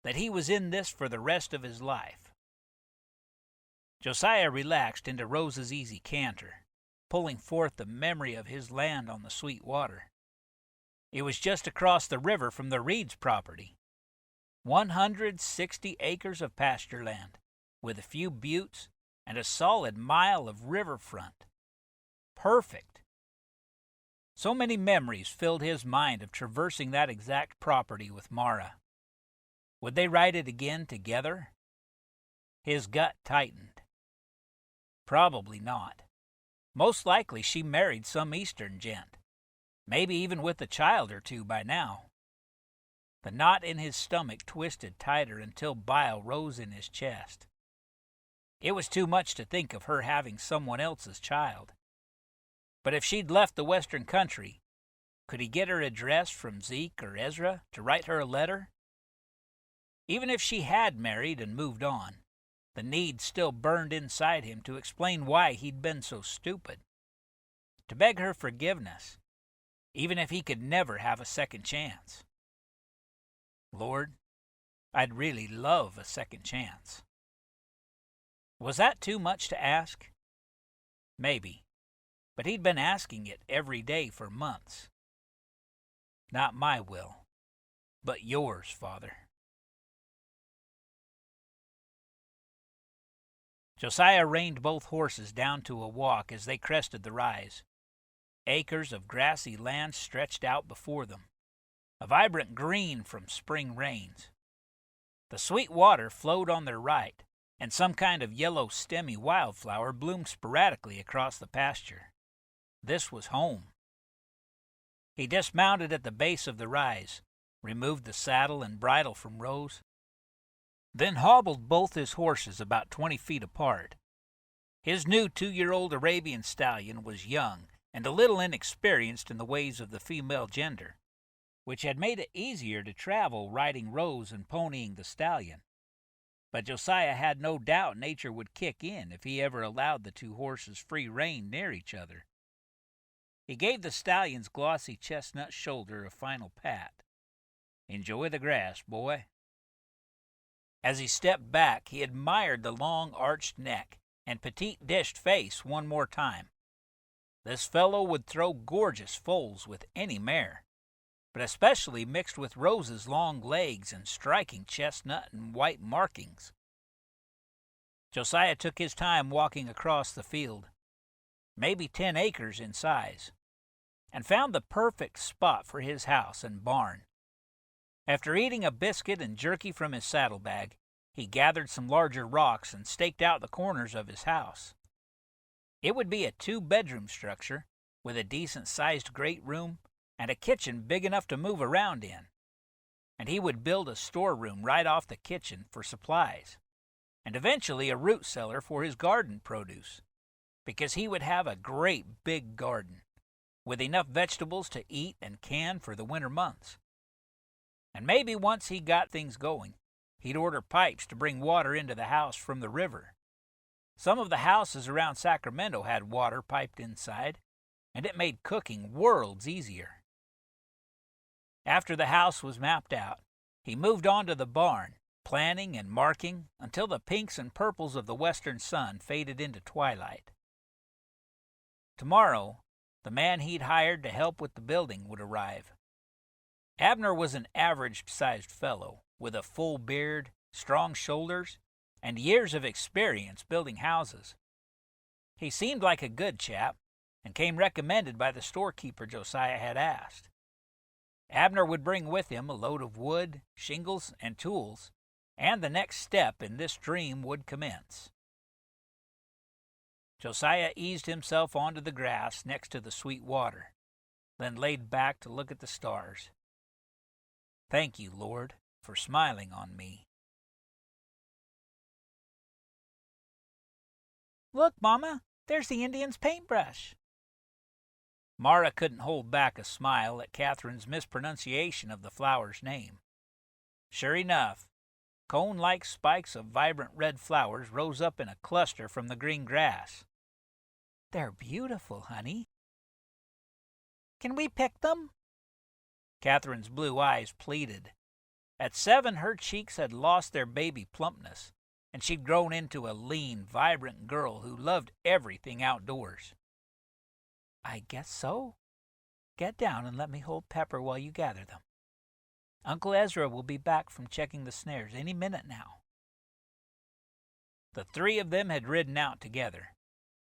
that he was in this for the rest of his life. Josiah relaxed into Rose's easy canter, pulling forth the memory of his land on the Sweetwater. It was just across the river from the Reid's property. 160 acres of pasture land, with a few buttes and a solid mile of riverfront. Perfect. So many memories filled his mind of traversing that exact property with Mara. Would they ride it again together? His gut tightened. Probably not. Most likely she married some Eastern gent, maybe even with a child or two by now. The knot in his stomach twisted tighter until bile rose in his chest. It was too much to think of her having someone else's child. But if she'd left the western country, could he get her address from Zeke or Ezra to write her a letter? Even if she had married and moved on, the need still burned inside him to explain why he'd been so stupid. To beg her forgiveness, even if he could never have a second chance. Lord, I'd really love a second chance. Was that too much to ask? Maybe, but he'd been asking it every day for months. Not my will, but yours, Father. Josiah reined both horses down to a walk as they crested the rise. Acres of grassy land stretched out before them, a vibrant green from spring rains. The sweet water flowed on their right, and some kind of yellow stemmy wildflower bloomed sporadically across the pasture. This was home. He dismounted at the base of the rise, removed the saddle and bridle from Rose, then hobbled both his horses about 20 feet apart. His new 2-year-old Arabian stallion was young and a little inexperienced in the ways of the female gender, which had made it easier to travel riding Rose and ponying the stallion. But Josiah had no doubt nature would kick in if he ever allowed the two horses free rein near each other. He gave the stallion's glossy chestnut shoulder a final pat. "Enjoy the grass, boy." As he stepped back, he admired the long arched neck and petite-dished face one more time. This fellow would throw gorgeous foals with any mare, but especially mixed with Rose's long legs and striking chestnut and white markings. Josiah took his time walking across the field, maybe 10 acres in size, and found the perfect spot for his house and barn. After eating a biscuit and jerky from his saddlebag, he gathered some larger rocks and staked out the corners of his house. It would be a 2-bedroom structure with a decent-sized great room and a kitchen big enough to move around in. And he would build a storeroom right off the kitchen for supplies, and eventually a root cellar for his garden produce, because he would have a great big garden with enough vegetables to eat and can for the winter months. And maybe once he got things going, he'd order pipes to bring water into the house from the river. Some of the houses around Sacramento had water piped inside, and it made cooking worlds easier. After the house was mapped out, he moved on to the barn, planning and marking until the pinks and purples of the western sun faded into twilight. Tomorrow, the man he'd hired to help with the building would arrive. Abner was an average-sized fellow, with a full beard, strong shoulders, and years of experience building houses. He seemed like a good chap, and came recommended by the storekeeper Josiah had asked. Abner would bring with him a load of wood, shingles, and tools, and the next step in this dream would commence. Josiah eased himself onto the grass next to the sweet water, then laid back to look at the stars. Thank you, Lord, for smiling on me. "Look, Mama, there's the Indian's paintbrush." Mara couldn't hold back a smile at Catherine's mispronunciation of the flower's name. Sure enough, cone-like spikes of vibrant red flowers rose up in a cluster from the green grass. "They're beautiful, honey." "Can we pick them?" Catherine's blue eyes pleaded. At 7, her cheeks had lost their baby plumpness, and she'd grown into a lean, vibrant girl who loved everything outdoors. "I guess so. Get down and let me hold Pepper while you gather them. Uncle Ezra will be back from checking the snares any minute now." The 3 of them had ridden out together,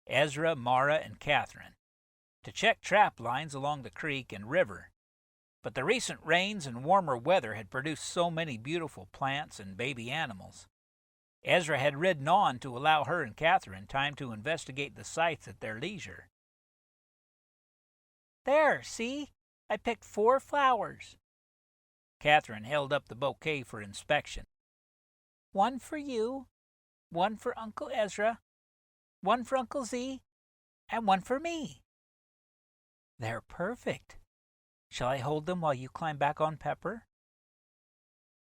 Ezra, Mara, and Catherine, to check trap lines along the creek and river, but the recent rains and warmer weather had produced so many beautiful plants and baby animals. Ezra had ridden on to allow her and Catherine time to investigate the sights at their leisure. "There, see? I picked 4 flowers." Catherine held up the bouquet for inspection. "One for you, One for Uncle Ezra, one for Uncle Z, and one for me. They're perfect. Shall I hold them while you climb back on Pepper?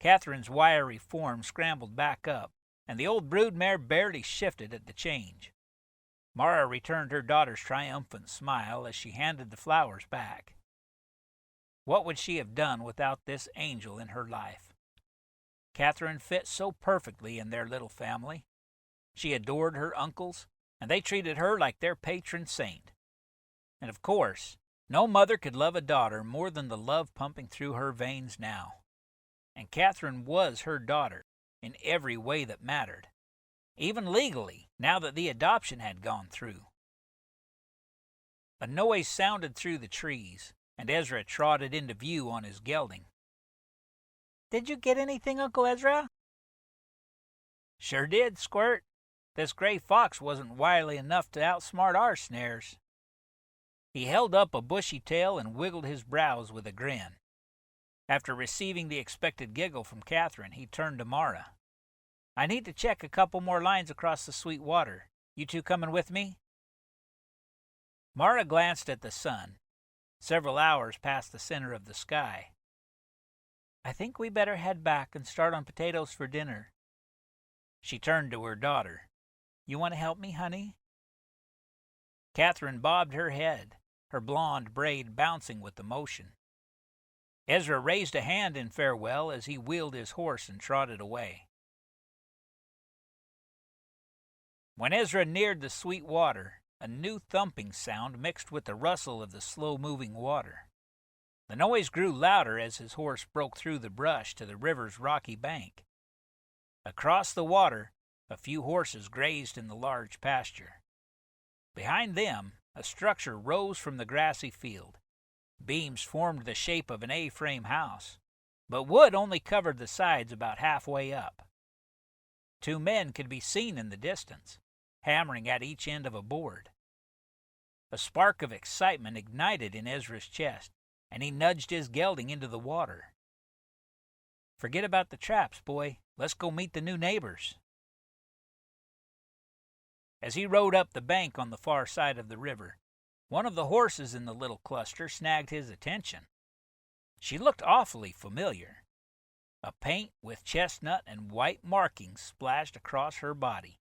Catherine's wiry form scrambled back up, and the old broodmare barely shifted at the change. Mara returned her daughter's triumphant smile as she handed the flowers back. What would she have done without this angel in her life? Catherine fit so perfectly in their little family. She adored her uncles, and they treated her like their patron saint. And of course, no mother could love a daughter more than the love pumping through her veins now. And Catherine was her daughter in every way that mattered, even legally, now that the adoption had gone through. A noise sounded through the trees, and Ezra trotted into view on his gelding. Did you get anything, Uncle Ezra? Sure did, Squirt. This gray fox wasn't wily enough to outsmart our snares. He held up a bushy tail and wiggled his brows with a grin. After receiving the expected giggle from Catherine, he turned to Mara. I need to check a couple more lines across the Sweetwater. You two coming with me? Mara glanced at the sun, several hours past the center of the sky. I think we better head back and start on potatoes for dinner. She turned to her daughter. You want to help me, honey? Catherine bobbed her head, her blonde braid bouncing with the motion. Ezra raised a hand in farewell as he wheeled his horse and trotted away. When Ezra neared the Sweetwater, a new thumping sound mixed with the rustle of the slow-moving water. The noise grew louder as his horse broke through the brush to the river's rocky bank. Across the water, a few horses grazed in the large pasture. Behind them, a structure rose from the grassy field. Beams formed the shape of an A-frame house, but wood only covered the sides about halfway up. Two men could be seen in the distance, hammering at each end of a board. A spark of excitement ignited in Ezra's chest, and he nudged his gelding into the water. Forget about the traps, boy. Let's go meet the new neighbors. As he rode up the bank on the far side of the river, one of the horses in the little cluster snagged his attention. She looked awfully familiar. A paint with chestnut and white markings splashed across her body.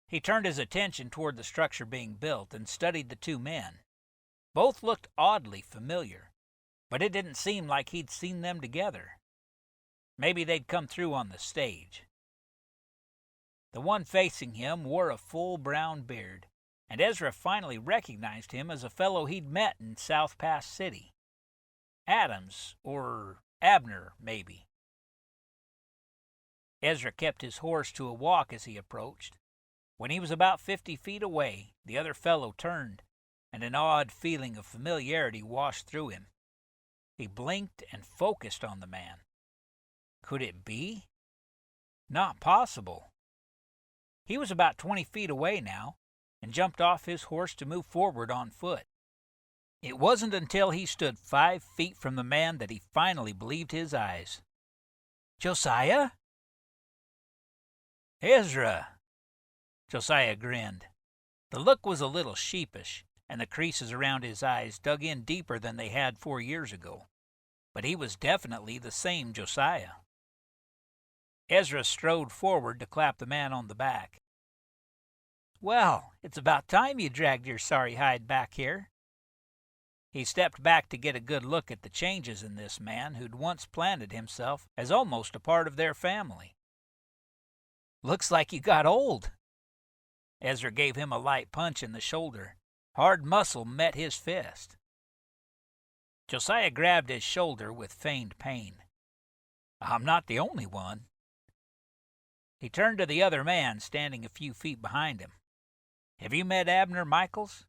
He turned his attention toward the structure being built and studied the two men. Both looked oddly familiar, but it didn't seem like he'd seen them together. Maybe they'd come through on the stage. The one facing him wore a full brown beard, and Ezra finally recognized him as a fellow he'd met in South Pass City. Adams, or Abner, maybe. Ezra kept his horse to a walk as he approached. When he was about 50 feet away, the other fellow turned, and an odd feeling of familiarity washed through him. He blinked and focused on the man. Could it be? Not possible. He was about 20 feet away now, and jumped off his horse to move forward on foot. It wasn't until he stood 5 feet from the man that he finally believed his eyes. Josiah? Ezra! Josiah grinned. The look was a little sheepish, and the creases around his eyes dug in deeper than they had 4 years ago. But he was definitely the same Josiah. Ezra strode forward to clap the man on the back. Well, it's about time you dragged your sorry hide back here. He stepped back to get a good look at the changes in this man who'd once planted himself as almost a part of their family. Looks like you got old. Ezra gave him a light punch in the shoulder. Hard muscle met his fist. Josiah grabbed his shoulder with feigned pain. I'm not the only one. He turned to the other man standing a few feet behind him. Have you met Abner Michaels?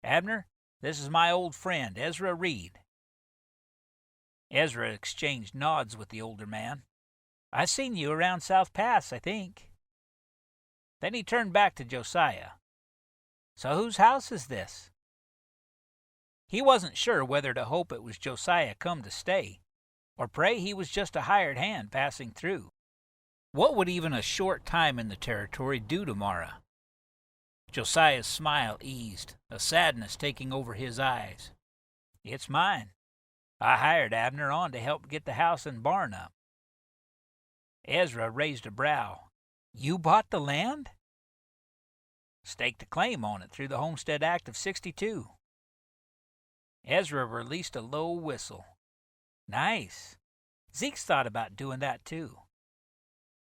Abner, this is my old friend, Ezra Reid. Ezra exchanged nods with the older man. I seen you around South Pass, I think. Then he turned back to Josiah. So whose house is this? He wasn't sure whether to hope it was Josiah come to stay, or pray he was just a hired hand passing through. What would even a short time in the territory do to Mara? Josiah's smile eased, a sadness taking over his eyes. It's mine. I hired Abner on to help get the house and barn up. Ezra raised a brow. You bought the land? Staked a claim on it through the Homestead Act of '62. Ezra released a low whistle. Nice. Zeke's thought about doing that too.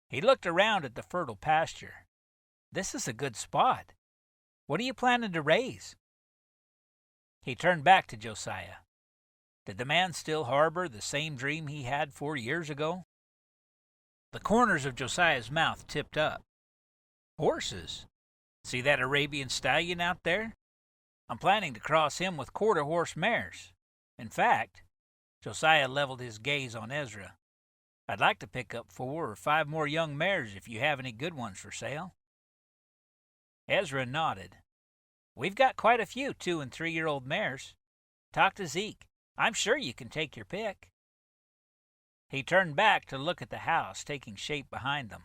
He looked around at the fertile pasture. This is a good spot. What are you planning to raise? He turned back to Josiah. Did the man still harbor the same dream he had 4 years ago? The corners of Josiah's mouth tipped up. Horses? See that Arabian stallion out there? I'm planning to cross him with quarter-horse mares. In fact, Josiah leveled his gaze on Ezra. I'd like to pick up 4 or 5 more young mares if you have any good ones for sale. Ezra nodded. We've got quite a few 2- and 3-year-old mares. Talk to Zeke. I'm sure you can take your pick. He turned back to look at the house taking shape behind them,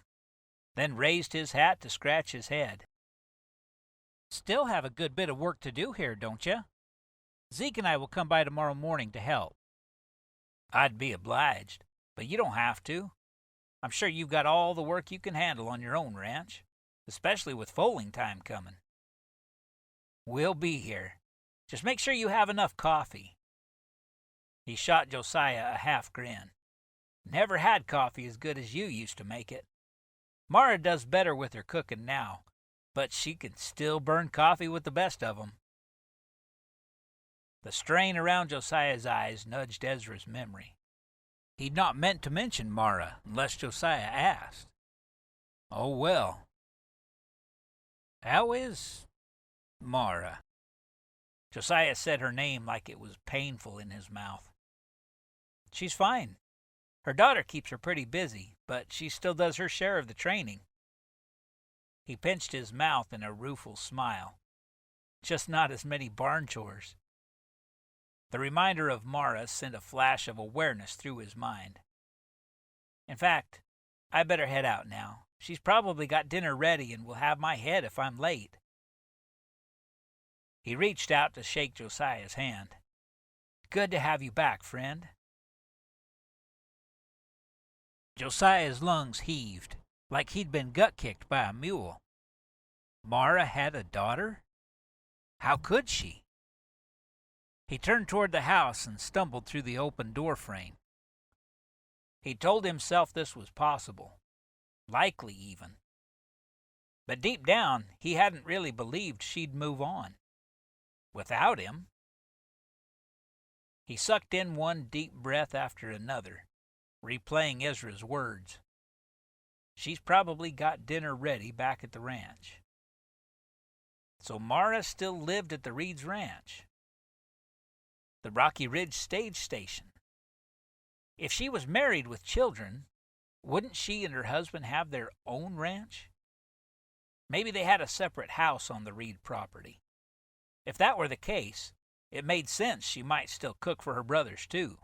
then raised his hat to scratch his head. Still have a good bit of work to do here, don't you? Zeke and I will come by tomorrow morning to help. I'd be obliged, but you don't have to. I'm sure you've got all the work you can handle on your own ranch, especially with foaling time coming. We'll be here. Just make sure you have enough coffee. He shot Josiah a half grin. Never had coffee as good as you used to make it. Mara does better with her cooking now, but she can still burn coffee with the best of 'em. The strain around Josiah's eyes nudged Ezra's memory. He'd not meant to mention Mara unless Josiah asked. Oh well. How is Mara? Josiah said her name like it was painful in his mouth. She's fine. Her daughter keeps her pretty busy, but she still does her share of the training. He pinched his mouth in a rueful smile. Just not as many barn chores. The reminder of Mara sent a flash of awareness through his mind. In fact, I better head out now. She's probably got dinner ready and will have my head if I'm late. He reached out to shake Josiah's hand. Good to have you back, friend. Josiah's lungs heaved, like he'd been gut-kicked by a mule. Mara had a daughter? How could she? He turned toward the house and stumbled through the open door frame. He told himself this was possible, likely even. But deep down, he hadn't really believed she'd move on. Without him. He sucked in one deep breath after another, replaying Ezra's words. She's probably got dinner ready back at the ranch. So Mara still lived at the Reid's ranch. The Rocky Ridge stage station. If she was married with children, wouldn't she and her husband have their own ranch? Maybe they had a separate house on the Reid property. If that were the case, it made sense she might still cook for her brothers, too.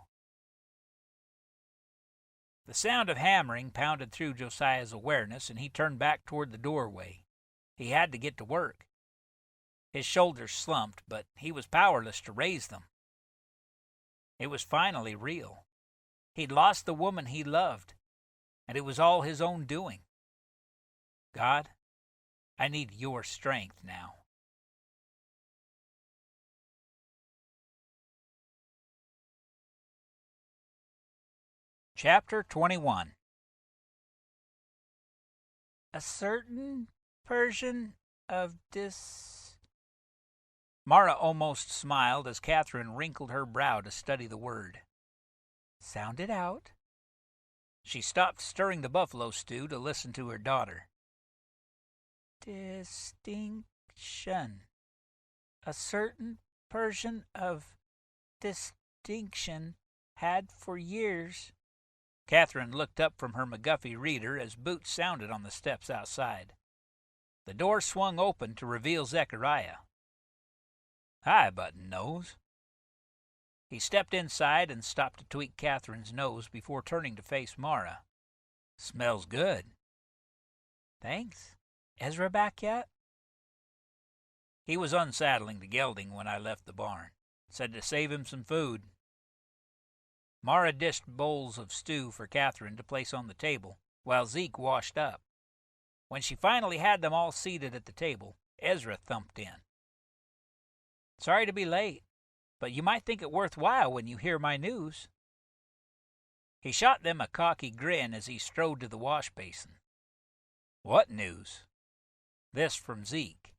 The sound of hammering pounded through Josiah's awareness, and he turned back toward the doorway. He had to get to work. His shoulders slumped, but he was powerless to raise them. It was finally real. He'd lost the woman he loved, and it was all his own doing. God, I need your strength now. Chapter 21. A certain Persian of this... Mara almost smiled as Catherine wrinkled her brow to study the word. Sound it out. She stopped stirring the buffalo stew to listen to her daughter. Distinction. A certain Persian of distinction had for years... Catherine looked up from her McGuffey reader as boots sounded on the steps outside. The door swung open to reveal Zechariah. Hi, Button-Nose. He stepped inside and stopped to tweak Catherine's nose before turning to face Mara. Smells good. Thanks. Ezra back yet? He was unsaddling the gelding when I left the barn. Said to save him some food. Mara dished bowls of stew for Catherine to place on the table, while Zeke washed up. When she finally had them all seated at the table, Ezra thumped in. Sorry to be late, but you might think it worthwhile when you hear my news. He shot them a cocky grin as he strode to the wash basin. What news? This from Zeke.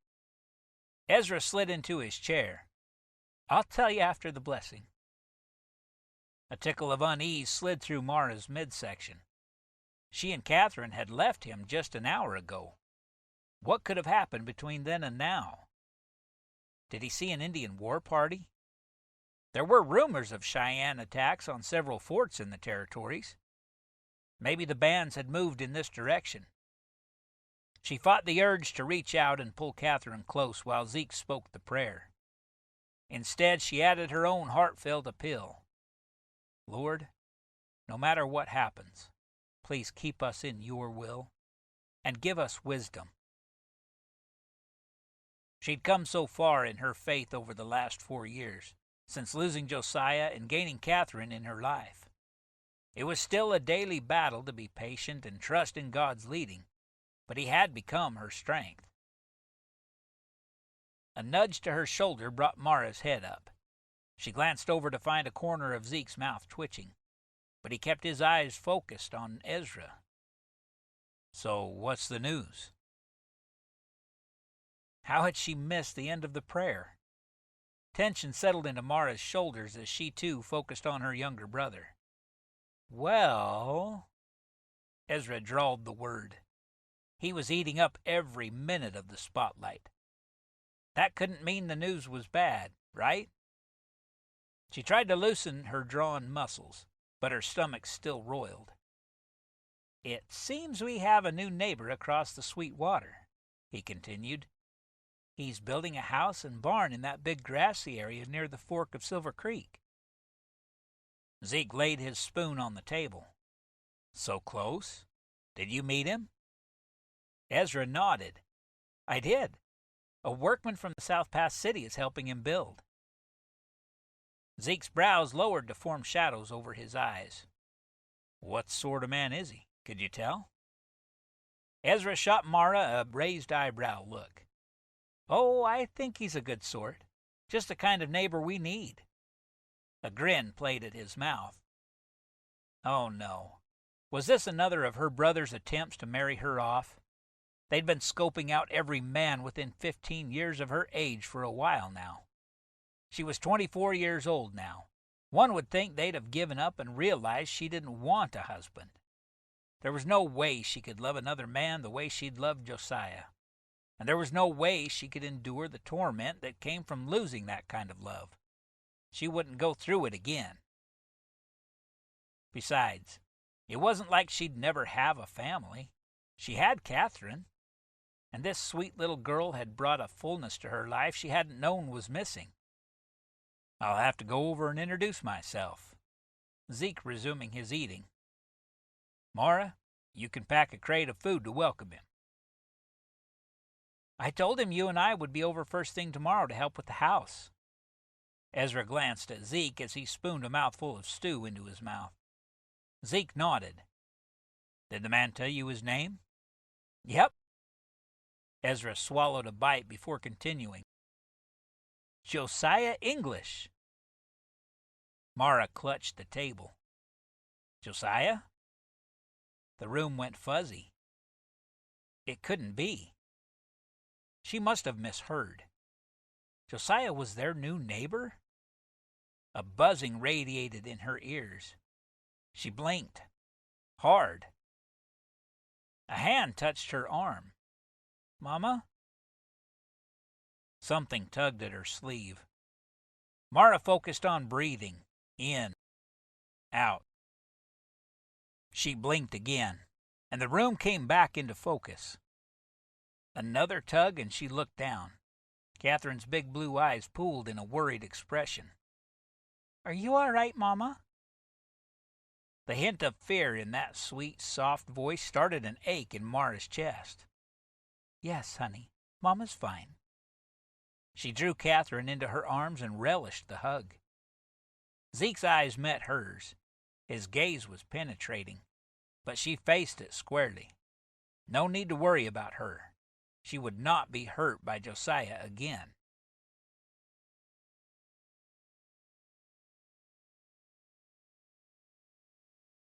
Ezra slid into his chair. I'll tell you after the blessing. A tickle of unease slid through Mara's midsection. She and Catherine had left him just an hour ago. What could have happened between then and now? Did he see an Indian war party? There were rumors of Cheyenne attacks on several forts in the territories. Maybe the bands had moved in this direction. She fought the urge to reach out and pull Catherine close while Zeke spoke the prayer. Instead, she added her own heartfelt appeal. Lord, no matter what happens, please keep us in your will and give us wisdom. She'd come so far in her faith over the last 4 years, since losing Josiah and gaining Catherine in her life. It was still a daily battle to be patient and trust in God's leading, but he had become her strength. A nudge to her shoulder brought Mara's head up. She glanced over to find a corner of Zeke's mouth twitching, but he kept his eyes focused on Ezra. So, what's the news? How had she missed the end of the prayer? Tension settled into Mara's shoulders as she too focused on her younger brother. Well, Ezra drawled the word. He was eating up every minute of the spotlight. That couldn't mean the news was bad, right? She tried to loosen her drawn muscles, but her stomach still roiled. It seems we have a new neighbor across the Sweetwater, he continued. He's building a house and barn in that big grassy area near the fork of Silver Creek. Zeke laid his spoon on the table. So close? Did you meet him? Ezra nodded. I did. A workman from the South Pass City is helping him build. Zeke's brows lowered to form shadows over his eyes. What sort of man is he? Could you tell? Ezra shot Mara a raised eyebrow look. Oh, I think he's a good sort. Just the kind of neighbor we need. A grin played at his mouth. Oh, no. Was this another of her brother's attempts to marry her off? They'd been scoping out every man within 15 years of her age for a while now. She was 24 years old now. One would think they'd have given up and realized she didn't want a husband. There was no way she could love another man the way she'd loved Josiah. And there was no way she could endure the torment that came from losing that kind of love. She wouldn't go through it again. Besides, it wasn't like she'd never have a family. She had Catherine, and this sweet little girl had brought a fullness to her life she hadn't known was missing. I'll have to go over and introduce myself. Zeke resuming his eating. Mara, you can pack a crate of food to welcome him. I told him you and I would be over first thing tomorrow to help with the house. Ezra glanced at Zeke as he spooned a mouthful of stew into his mouth. Zeke nodded. Did the man tell you his name? Yep. Ezra swallowed a bite before continuing. Josiah English. Mara clutched the table. Josiah? The room went fuzzy. It couldn't be. She must have misheard. Josiah was their new neighbor? A buzzing radiated in her ears. She blinked. Hard. A hand touched her arm. Mama? Something tugged at her sleeve. Mara focused on breathing. In. Out. She blinked again, and the room came back into focus. Another tug, and she looked down. Catherine's big blue eyes pooled in a worried expression. Are you all right, Mama? The hint of fear in that sweet, soft voice started an ache in Mara's chest. "Yes, honey, Mama's fine." She drew Catherine into her arms and relished the hug. Zeke's eyes met hers. His gaze was penetrating, but she faced it squarely. No need to worry about her. She would not be hurt by Josiah again.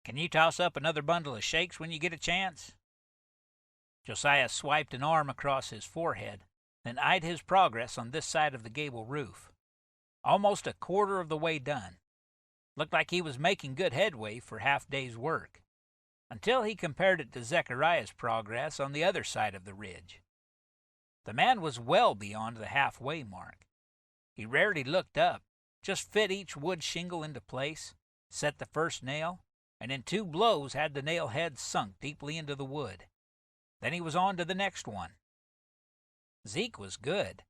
"Can you toss up another bundle of shakes when you get a chance?" Josiah swiped an arm across his forehead, then eyed his progress on this side of the gable roof. Almost a quarter of the way done. Looked like he was making good headway for half-day's work, until he compared it to Zechariah's progress on the other side of the ridge. The man was well beyond the halfway mark. He rarely looked up, just fit each wood shingle into place, set the first nail, and in 2 blows had the nail head sunk deeply into the wood. Then he was on to the next one. Zeke was good,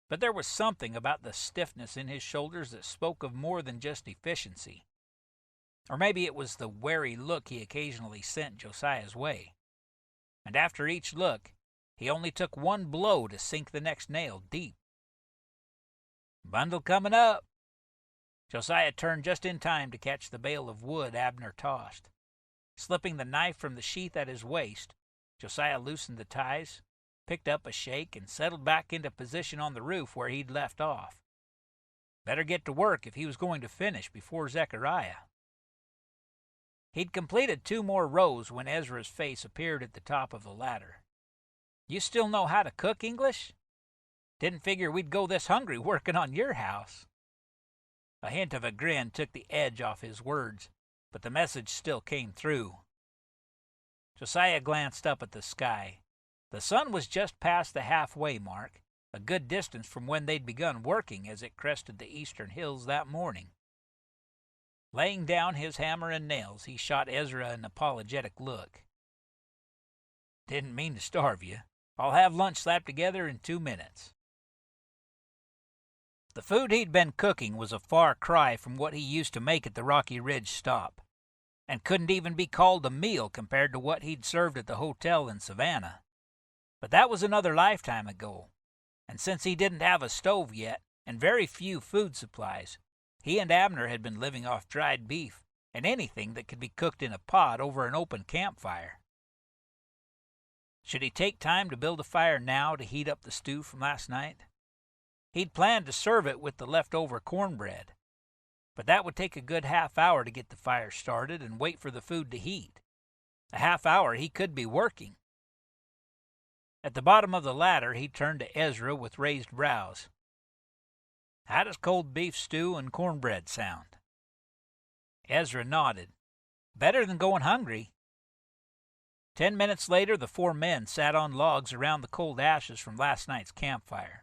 but there was something about the stiffness in his shoulders that spoke of more than just efficiency. Or maybe it was the wary look he occasionally sent Josiah's way. And after each look, he only took 1 blow to sink the next nail deep. "Bundle coming up." Josiah turned just in time to catch the bale of wood Abner tossed. Slipping the knife from the sheath at his waist, Josiah loosened the ties, picked up a shake, and settled back into position on the roof where he'd left off. Better get to work if he was going to finish before Zechariah. He'd completed 2 more rows when Ezra's face appeared at the top of the ladder. "You still know how to cook, English? Didn't figure we'd go this hungry working on your house." A hint of a grin took the edge off his words, but the message still came through. Josiah glanced up at the sky. The sun was just past the halfway mark, a good distance from when they'd begun working as it crested the eastern hills that morning. Laying down his hammer and nails, he shot Ezra an apologetic look. "Didn't mean to starve you. I'll have lunch slapped together in 2 minutes." The food he'd been cooking was a far cry from what he used to make at the Rocky Ridge stop, and couldn't even be called a meal compared to what he'd served at the hotel in Savannah. But that was another lifetime ago, and since he didn't have a stove yet and very few food supplies, he and Abner had been living off dried beef and anything that could be cooked in a pot over an open campfire. Should he take time to build a fire now to heat up the stew from last night? He'd planned to serve it with the leftover cornbread, but that would take a good half-hour to get the fire started and wait for the food to heat. A half-hour he could be working. At the bottom of the ladder, he turned to Ezra with raised brows. "How does cold beef stew and cornbread sound?" Ezra nodded. "Better than going hungry." 10 minutes later, the 4 men sat on logs around the cold ashes from last night's campfire.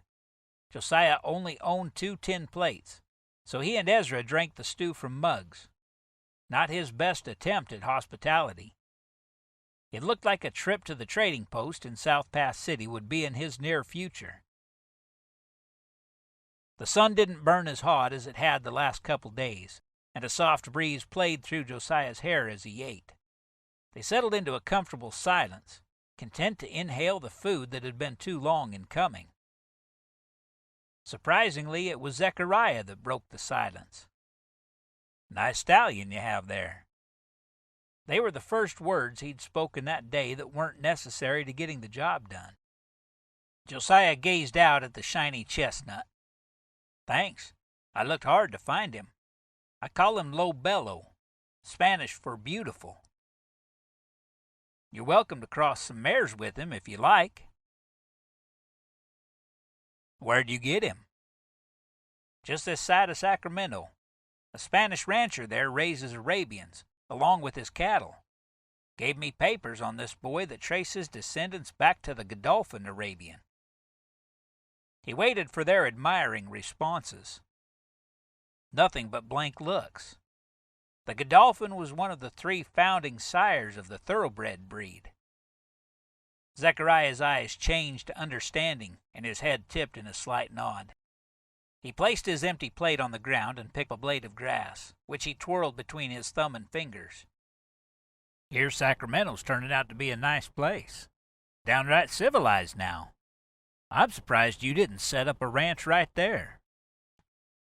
Josiah only owned 2 tin plates, so he and Ezra drank the stew from mugs. Not his best attempt at hospitality. It looked like a trip to the trading post in South Pass City would be in his near future. The sun didn't burn as hot as it had the last couple days, and a soft breeze played through Josiah's hair as he ate. They settled into a comfortable silence, content to inhale the food that had been too long in coming. Surprisingly, it was Zechariah that broke the silence. "Nice stallion you have there." They were the first words he'd spoken that day that weren't necessary to getting the job done. Josiah gazed out at the shiny chestnut. "Thanks. I looked hard to find him. I call him Lo Bello, Spanish for beautiful. You're welcome to cross some mares with him if you like." "Where'd you get him?" "Just this side of Sacramento. A Spanish rancher there raises Arabians, along with his cattle. Gave me papers on this boy that trace his descendants back to the Godolphin Arabian." He waited for their admiring responses. Nothing but blank looks. The Godolphin was one of the 3 founding sires of the thoroughbred breed. Zechariah's eyes changed to understanding, and his head tipped in a slight nod. He placed his empty plate on the ground and picked a blade of grass, which he twirled between his thumb and fingers. Here Sacramento's turning out to be a nice place. Downright civilized now. I'm surprised you didn't set up a ranch right there.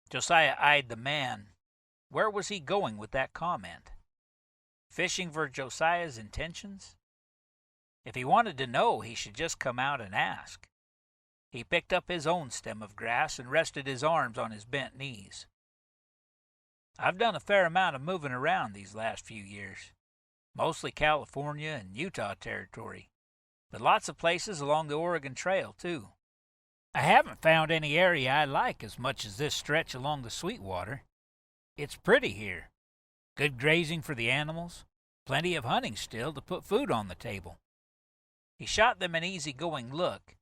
Josiah eyed the man. Where was he going with that comment? Fishing for Josiah's intentions? If he wanted to know, he should just come out and ask. He picked up his own stem of grass and rested his arms on his bent knees. I've done a fair amount of moving around these last few years, mostly California and Utah territory, but lots of places along the Oregon Trail, too. I haven't found any area I like as much as this stretch along the Sweetwater. It's pretty here. Good grazing for the animals, plenty of hunting still to put food on the table. He shot them an easy-going look,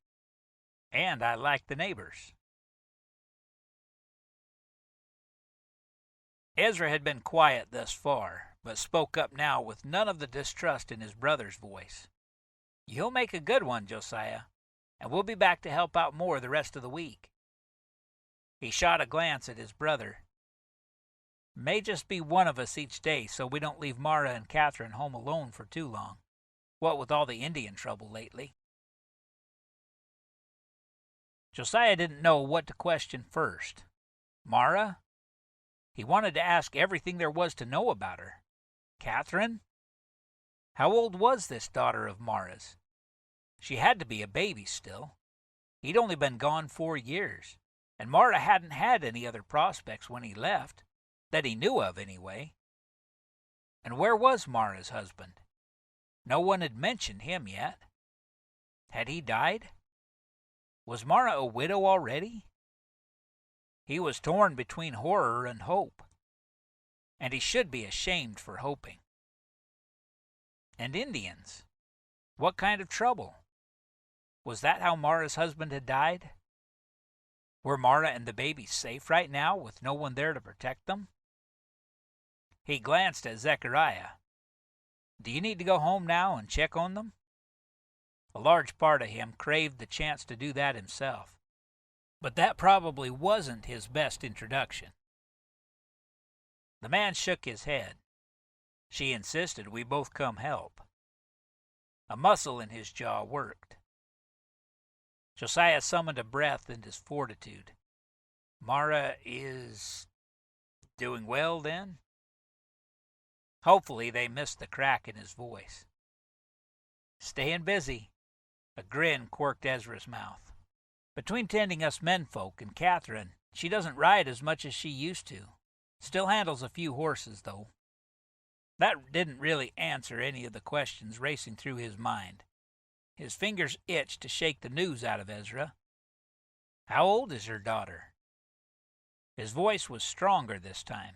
and I like the neighbors. Ezra had been quiet thus far, but spoke up now with none of the distrust in his brother's voice. You'll make a good one, Josiah, and we'll be back to help out more the rest of the week. He shot a glance at his brother. May just be one of us each day, so we don't leave Mara and Catherine home alone for too long, what with all the Indian trouble lately. Josiah didn't know what to question first. Mara? He wanted to ask everything there was to know about her. Catherine? How old was this daughter of Mara's? She had to be a baby still. He'd only been gone 4 years, and Mara hadn't had any other prospects when he left, that he knew of anyway. And where was Mara's husband? No one had mentioned him yet. Had he died? Was Mara a widow already? He was torn between horror and hope, and he should be ashamed for hoping. And Indians? What kind of trouble? Was that how Mara's husband had died? Were Mara and the baby safe right now with no one there to protect them? He glanced at Zechariah. Do you need to go home now and check on them? A large part of him craved the chance to do that himself, but that probably wasn't his best introduction. The man shook his head. She insisted we both come help. A muscle in his jaw worked. Josiah summoned a breath in his fortitude. Mara is doing well, then? Hopefully they missed the crack in his voice. Staying busy. A grin quirked Ezra's mouth. Between tending us menfolk and Catherine, she doesn't ride as much as she used to. Still handles a few horses, though. That didn't really answer any of the questions racing through his mind. His fingers itched to shake the news out of Ezra. How old is her daughter? His voice was stronger this time.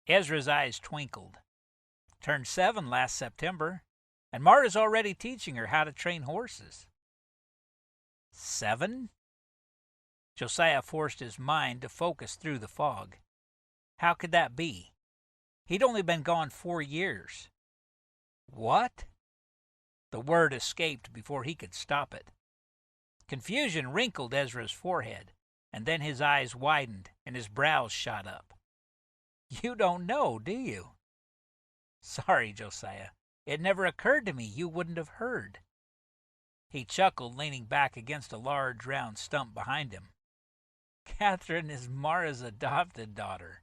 Ezra's eyes twinkled. Turned 7 last September, and Mara's already teaching her how to train horses. 7? Josiah forced his mind to focus through the fog. How could that be? He'd only been gone 4 years. What? The word escaped before he could stop it. Confusion wrinkled Ezra's forehead, and then his eyes widened and his brows shot up. You don't know, do you? Sorry, Josiah. It never occurred to me you wouldn't have heard. He chuckled, leaning back against a large round stump behind him. Catherine is Mara's adopted daughter.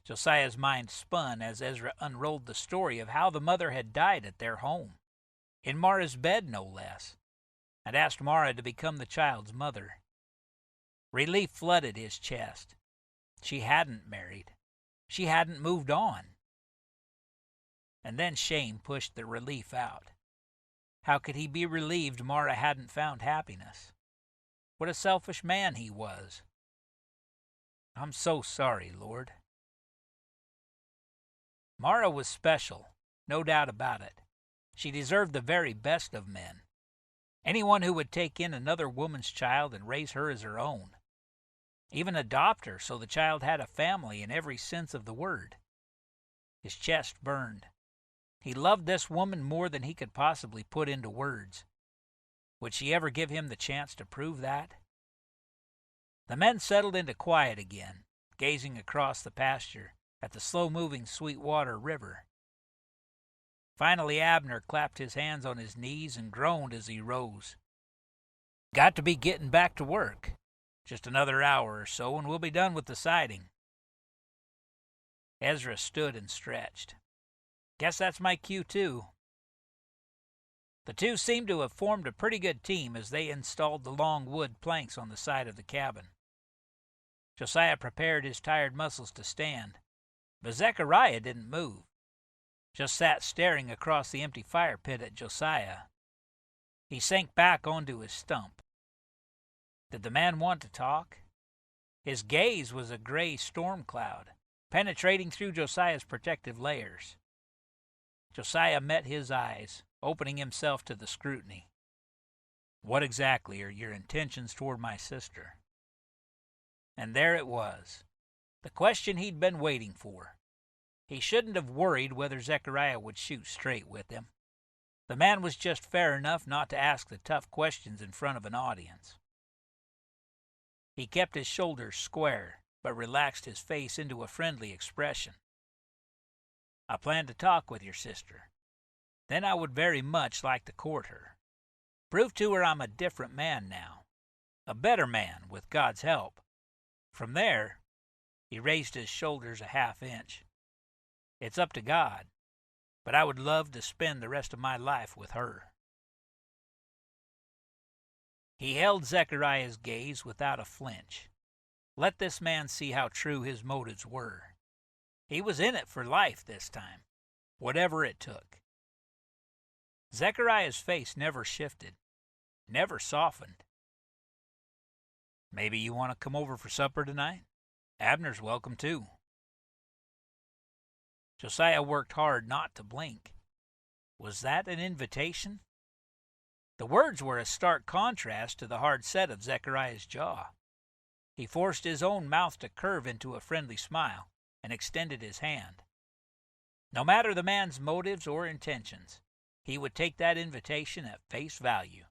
Josiah's mind spun as Ezra unrolled the story of how the mother had died at their home, in Mara's bed no less, and asked Mara to become the child's mother. Relief flooded his chest. She hadn't married. She hadn't moved on. And then shame pushed the relief out. How could he be relieved Mara hadn't found happiness? What a selfish man he was. I'm so sorry, Lord. Mara was special, no doubt about it. She deserved the very best of men. Anyone who would take in another woman's child and raise her as her own. Even adopt her so the child had a family in every sense of the word. His chest burned. He loved this woman more than he could possibly put into words. Would she ever give him the chance to prove that? The men settled into quiet again, gazing across the pasture at the slow-moving Sweetwater River. Finally, Abner clapped his hands on his knees and groaned as he rose. "Got to be getting back to work. Just another hour or so, and we'll be done with the siding." Ezra stood and stretched. "Guess that's my cue, too." The two seemed to have formed a pretty good team as they installed the long wood planks on the side of the cabin. Josiah prepared his tired muscles to stand, but Zechariah didn't move, just sat staring across the empty fire pit at Josiah. He sank back onto his stump. Did the man want to talk? His gaze was a gray storm cloud, penetrating through Josiah's protective layers. Josiah met his eyes, opening himself to the scrutiny. "What exactly are your intentions toward my sister?" And there it was, the question he'd been waiting for. He shouldn't have worried whether Zechariah would shoot straight with him. The man was just fair enough not to ask the tough questions in front of an audience. He kept his shoulders square, but relaxed his face into a friendly expression. "I plan to talk with your sister. Then I would very much like to court her. Prove to her I'm a different man now. A better man, with God's help. From there," he raised his shoulders a half-inch, "it's up to God. But I would love to spend the rest of my life with her." He held Zechariah's gaze without a flinch. Let this man see how true his motives were. He was in it for life this time, whatever it took. Zechariah's face never shifted, never softened. "Maybe you want to come over for supper tonight? Abner's welcome too." Josiah worked hard not to blink. Was that an invitation? The words were a stark contrast to the hard set of Zechariah's jaw. He forced his own mouth to curve into a friendly smile and extended his hand. No matter the man's motives or intentions, he would take that invitation at face value.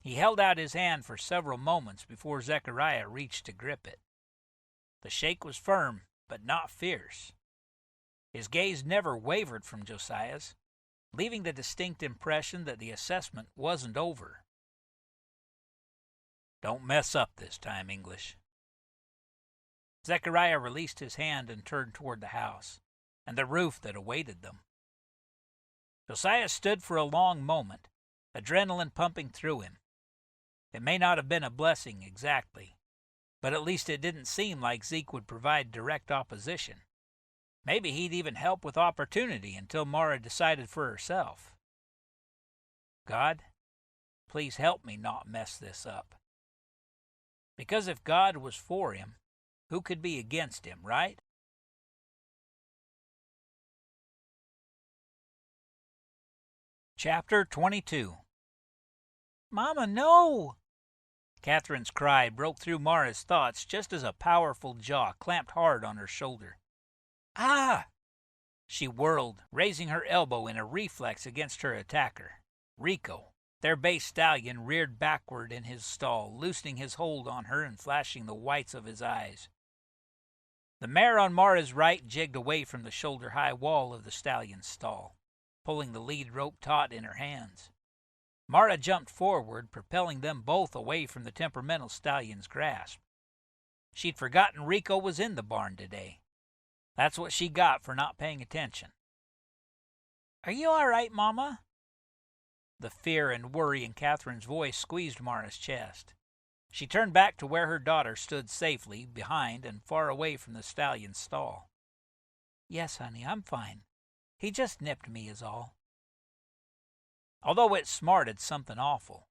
He held out his hand for several moments before Zechariah reached to grip it. The shake was firm, but not fierce. His gaze never wavered from Josiah's, leaving the distinct impression that the assessment wasn't over. "Don't mess up this time, English." Zechariah released his hand and turned toward the house and the roof that awaited them. Josiah stood for a long moment, adrenaline pumping through him. It may not have been a blessing exactly, but at least it didn't seem like Zeke would provide direct opposition. Maybe he'd even help with opportunity until Mara decided for herself. "God, please help me not mess this up." Because if God was for him, who could be against him, right? Chapter 22. "Mama, no!" Catherine's cry broke through Mara's thoughts just as a powerful jaw clamped hard on her shoulder. "Ah!" She whirled, raising her elbow in a reflex against her attacker. Rico, their bay stallion, reared backward in his stall, loosening his hold on her and flashing the whites of his eyes. The mare on Mara's right jigged away from the shoulder-high wall of the stallion's stall, pulling the lead rope taut in her hands. Mara jumped forward, propelling them both away from the temperamental stallion's grasp. She'd forgotten Rico was in the barn today. That's what she got for not paying attention. "Are you all right, Mama?" The fear and worry in Catherine's voice squeezed Mara's chest. She turned back to where her daughter stood safely behind and far away from the stallion's stall. "Yes, honey, I'm fine. He just nipped me is all." Although it smarted something awful,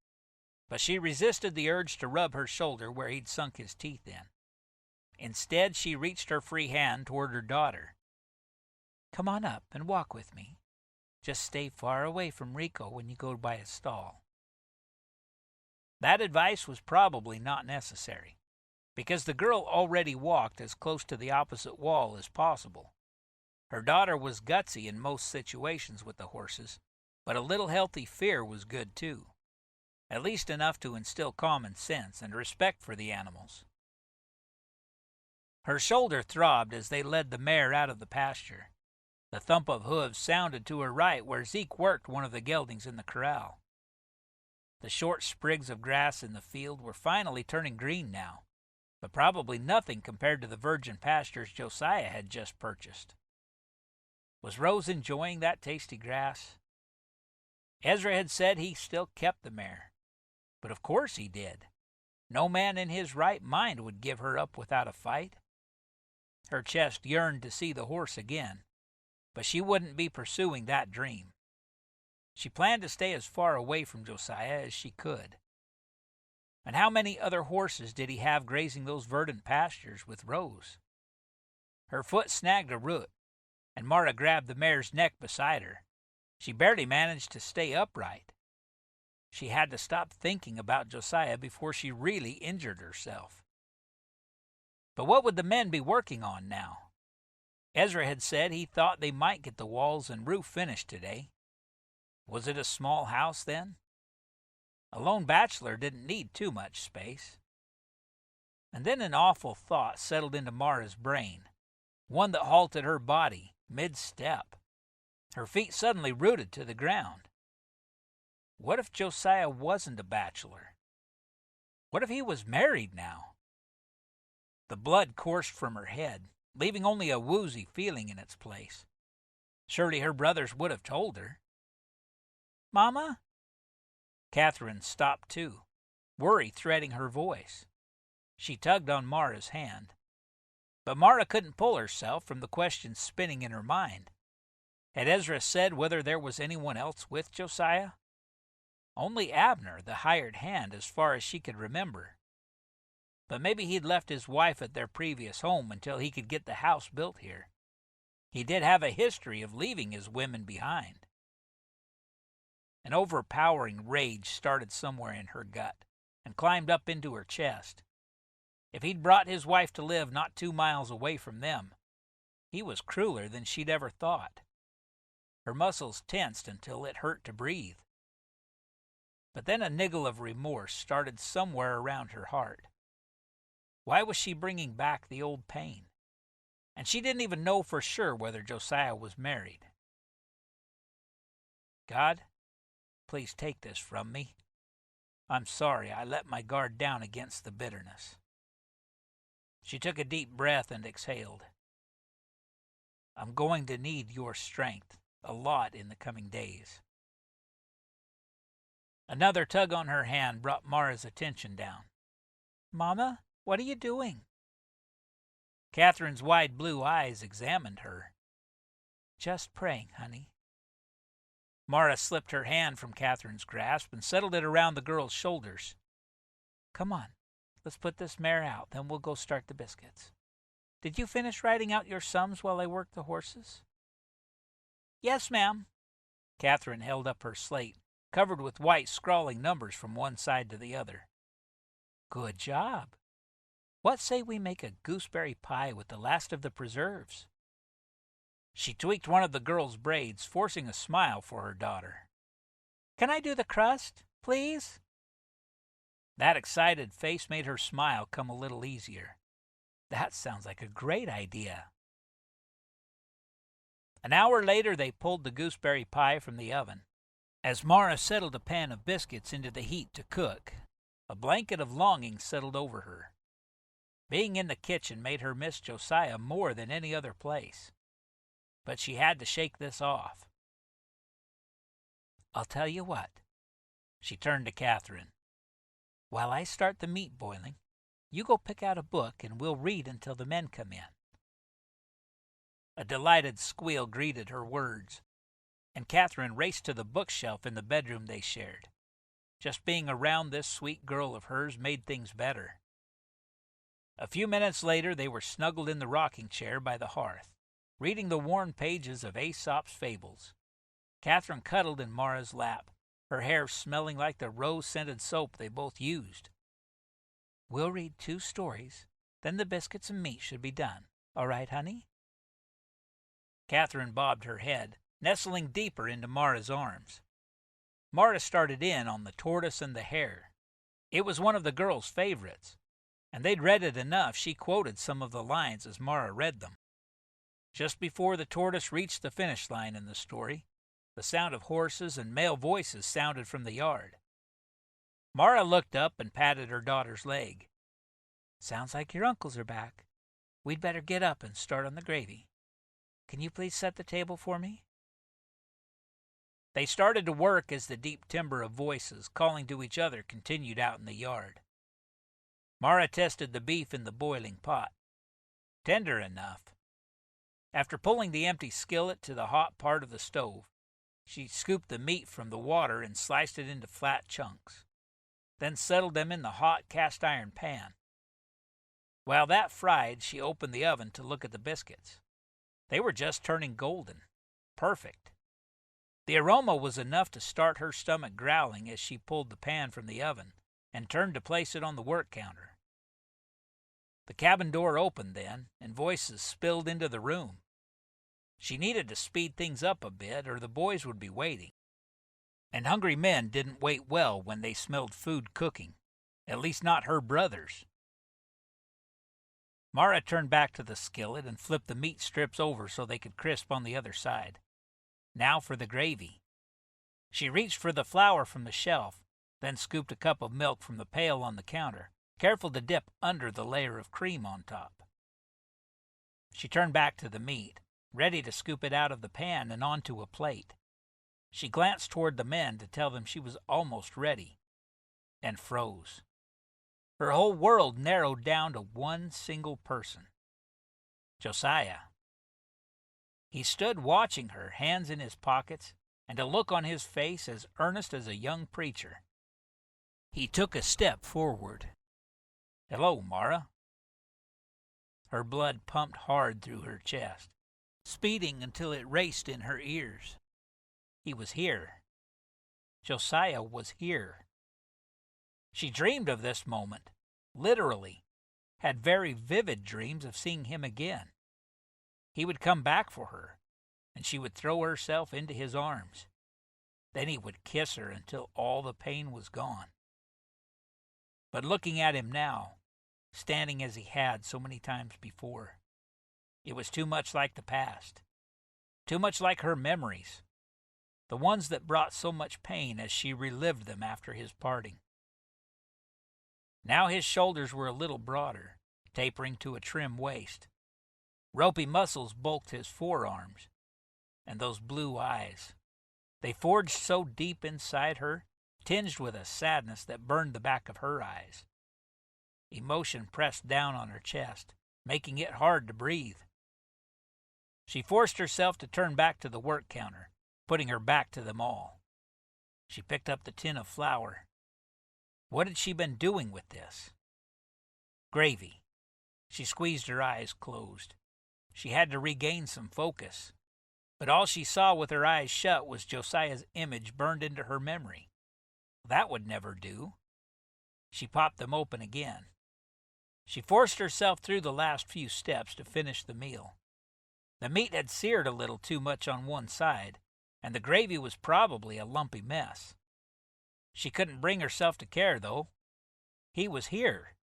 but she resisted the urge to rub her shoulder where he'd sunk his teeth in. Instead, she reached her free hand toward her daughter. "Come on up and walk with me. Just stay far away from Rico when you go by his stall." That advice was probably not necessary, because the girl already walked as close to the opposite wall as possible. Her daughter was gutsy in most situations with the horses, but a little healthy fear was good too. at least enough to instill common sense and respect for the animals. Her shoulder throbbed as they led the mare out of the pasture. The thump of hooves sounded to her right where Zeke worked one of the geldings in the corral. The short sprigs of grass in the field were finally turning green now, but probably nothing compared to the virgin pastures Josiah had just purchased. Was Rose enjoying that tasty grass? Ezra had said he still kept the mare, but of course he did. No man in his right mind would give her up without a fight. Her chest yearned to see the horse again, but she wouldn't be pursuing that dream. She planned to stay as far away from Josiah as she could. And how many other horses did he have grazing those verdant pastures with Rose? Her foot snagged a root, and Mara grabbed the mare's neck beside her. She barely managed to stay upright. She had to stop thinking about Josiah before she really injured herself. But what would the men be working on now? Ezra had said he thought they might get the walls and roof finished today. Was it a small house then? A lone bachelor didn't need too much space. And then an awful thought settled into Mara's brain, one that halted her body mid-step. Her feet suddenly rooted to the ground. What if Josiah wasn't a bachelor? What if he was married now? The blood coursed from her head, leaving only a woozy feeling in its place. Surely her brothers would have told her. "Mama?" Catherine stopped too, worry threading her voice. She tugged on Mara's hand. But Mara couldn't pull herself from the questions spinning in her mind. Had Ezra said whether there was anyone else with Josiah? Only Abner, the hired hand, as far as she could remember. But maybe he'd left his wife at their previous home until he could get the house built here. He did have a history of leaving his women behind. An overpowering rage started somewhere in her gut and climbed up into her chest. If he'd brought his wife to live not 2 miles away from them, he was crueler than she'd ever thought. Her muscles tensed until it hurt to breathe. But then a niggle of remorse started somewhere around her heart. Why was she bringing back the old pain? And she didn't even know for sure whether Josiah was married. God, please take this from me. I'm sorry I let my guard down against the bitterness. She took a deep breath and exhaled. I'm going to need your strength a lot in the coming days. Another tug on her hand brought Mara's attention down. Mama, what are you doing? Catherine's wide blue eyes examined her. Just praying, honey. Mara slipped her hand from Catherine's grasp and settled it around the girl's shoulders. Come on, let's put this mare out, then we'll go start the biscuits. Did you finish writing out your sums while I worked the horses? Yes, ma'am. Catherine held up her slate, covered with white scrawling numbers from one side to the other. Good job. What say we make a gooseberry pie with the last of the preserves? She tweaked one of the girl's braids, forcing a smile for her daughter. Can I do the crust, please? That excited face made her smile come a little easier. That sounds like a great idea. An hour later, they pulled the gooseberry pie from the oven. As Mara settled a pan of biscuits into the heat to cook, a blanket of longing settled over her. Being in the kitchen made her miss Josiah more than any other place. But she had to shake this off. I'll tell you what. She turned to Catherine. While I start the meat boiling, you go pick out a book and we'll read until the men come in. A delighted squeal greeted her words, and Catherine raced to the bookshelf in the bedroom they shared. Just being around this sweet girl of hers made things better. A few minutes later, they were snuggled in the rocking chair by the hearth, reading the worn pages of Aesop's fables. Catherine cuddled in Mara's lap, her hair smelling like the rose-scented soap they both used. We'll read 2 stories, then the biscuits and meat should be done. All right, honey? Catherine bobbed her head, nestling deeper into Mara's arms. Mara started in on The Tortoise and the Hare. It was one of the girls' favorites, and they'd read it enough she quoted some of the lines as Mara read them. Just before the tortoise reached the finish line in the story, the sound of horses and male voices sounded from the yard. Mara looked up and patted her daughter's leg. "Sounds like your uncles are back. We'd better get up and start on the gravy. Can you please set the table for me?" They started to work as the deep timbre of voices calling to each other continued out in the yard. Mara tested the beef in the boiling pot. Tender enough. After pulling the empty skillet to the hot part of the stove, she scooped the meat from the water and sliced it into flat chunks, then settled them in the hot cast-iron pan. While that fried, she opened the oven to look at the biscuits. They were just turning golden. Perfect. The aroma was enough to start her stomach growling as she pulled the pan from the oven and turned to place it on the work counter. The cabin door opened then, and voices spilled into the room. She needed to speed things up a bit, or the boys would be waiting. And hungry men didn't wait well when they smelled food cooking, at least not her brothers. Mara turned back to the skillet and flipped the meat strips over so they could crisp on the other side. Now for the gravy. She reached for the flour from the shelf, then scooped a cup of milk from the pail on the counter, careful to dip under the layer of cream on top. She turned back to the meat, ready to scoop it out of the pan and onto a plate. She glanced toward the men to tell them she was almost ready, and froze. Her whole world narrowed down to one single person. Josiah. He stood watching her, hands in his pockets, and a look on his face as earnest as a young preacher. He took a step forward. "Hello, Mara." Her blood pumped hard through her chest, speeding until it raced in her ears. He was here. Josiah was here. She dreamed of this moment, literally, had very vivid dreams of seeing him again. He would come back for her, and she would throw herself into his arms. Then he would kiss her until all the pain was gone. But looking at him now, standing as he had so many times before, it was too much like the past, too much like her memories, the ones that brought so much pain as she relived them after his parting. Now his shoulders were a little broader, tapering to a trim waist. Ropey muscles bulked his forearms, and those blue eyes, they forged so deep inside her, tinged with a sadness that burned the back of her eyes. Emotion pressed down on her chest, making it hard to breathe. She forced herself to turn back to the work counter, putting her back to them all. She picked up the tin of flour. What had she been doing with this? Gravy. She squeezed her eyes closed. She had to regain some focus. But all she saw with her eyes shut was Josiah's image burned into her memory. That would never do. She popped them open again. She forced herself through the last few steps to finish the meal. The meat had seared a little too much on one side, and the gravy was probably a lumpy mess. She couldn't bring herself to care, though. He was here.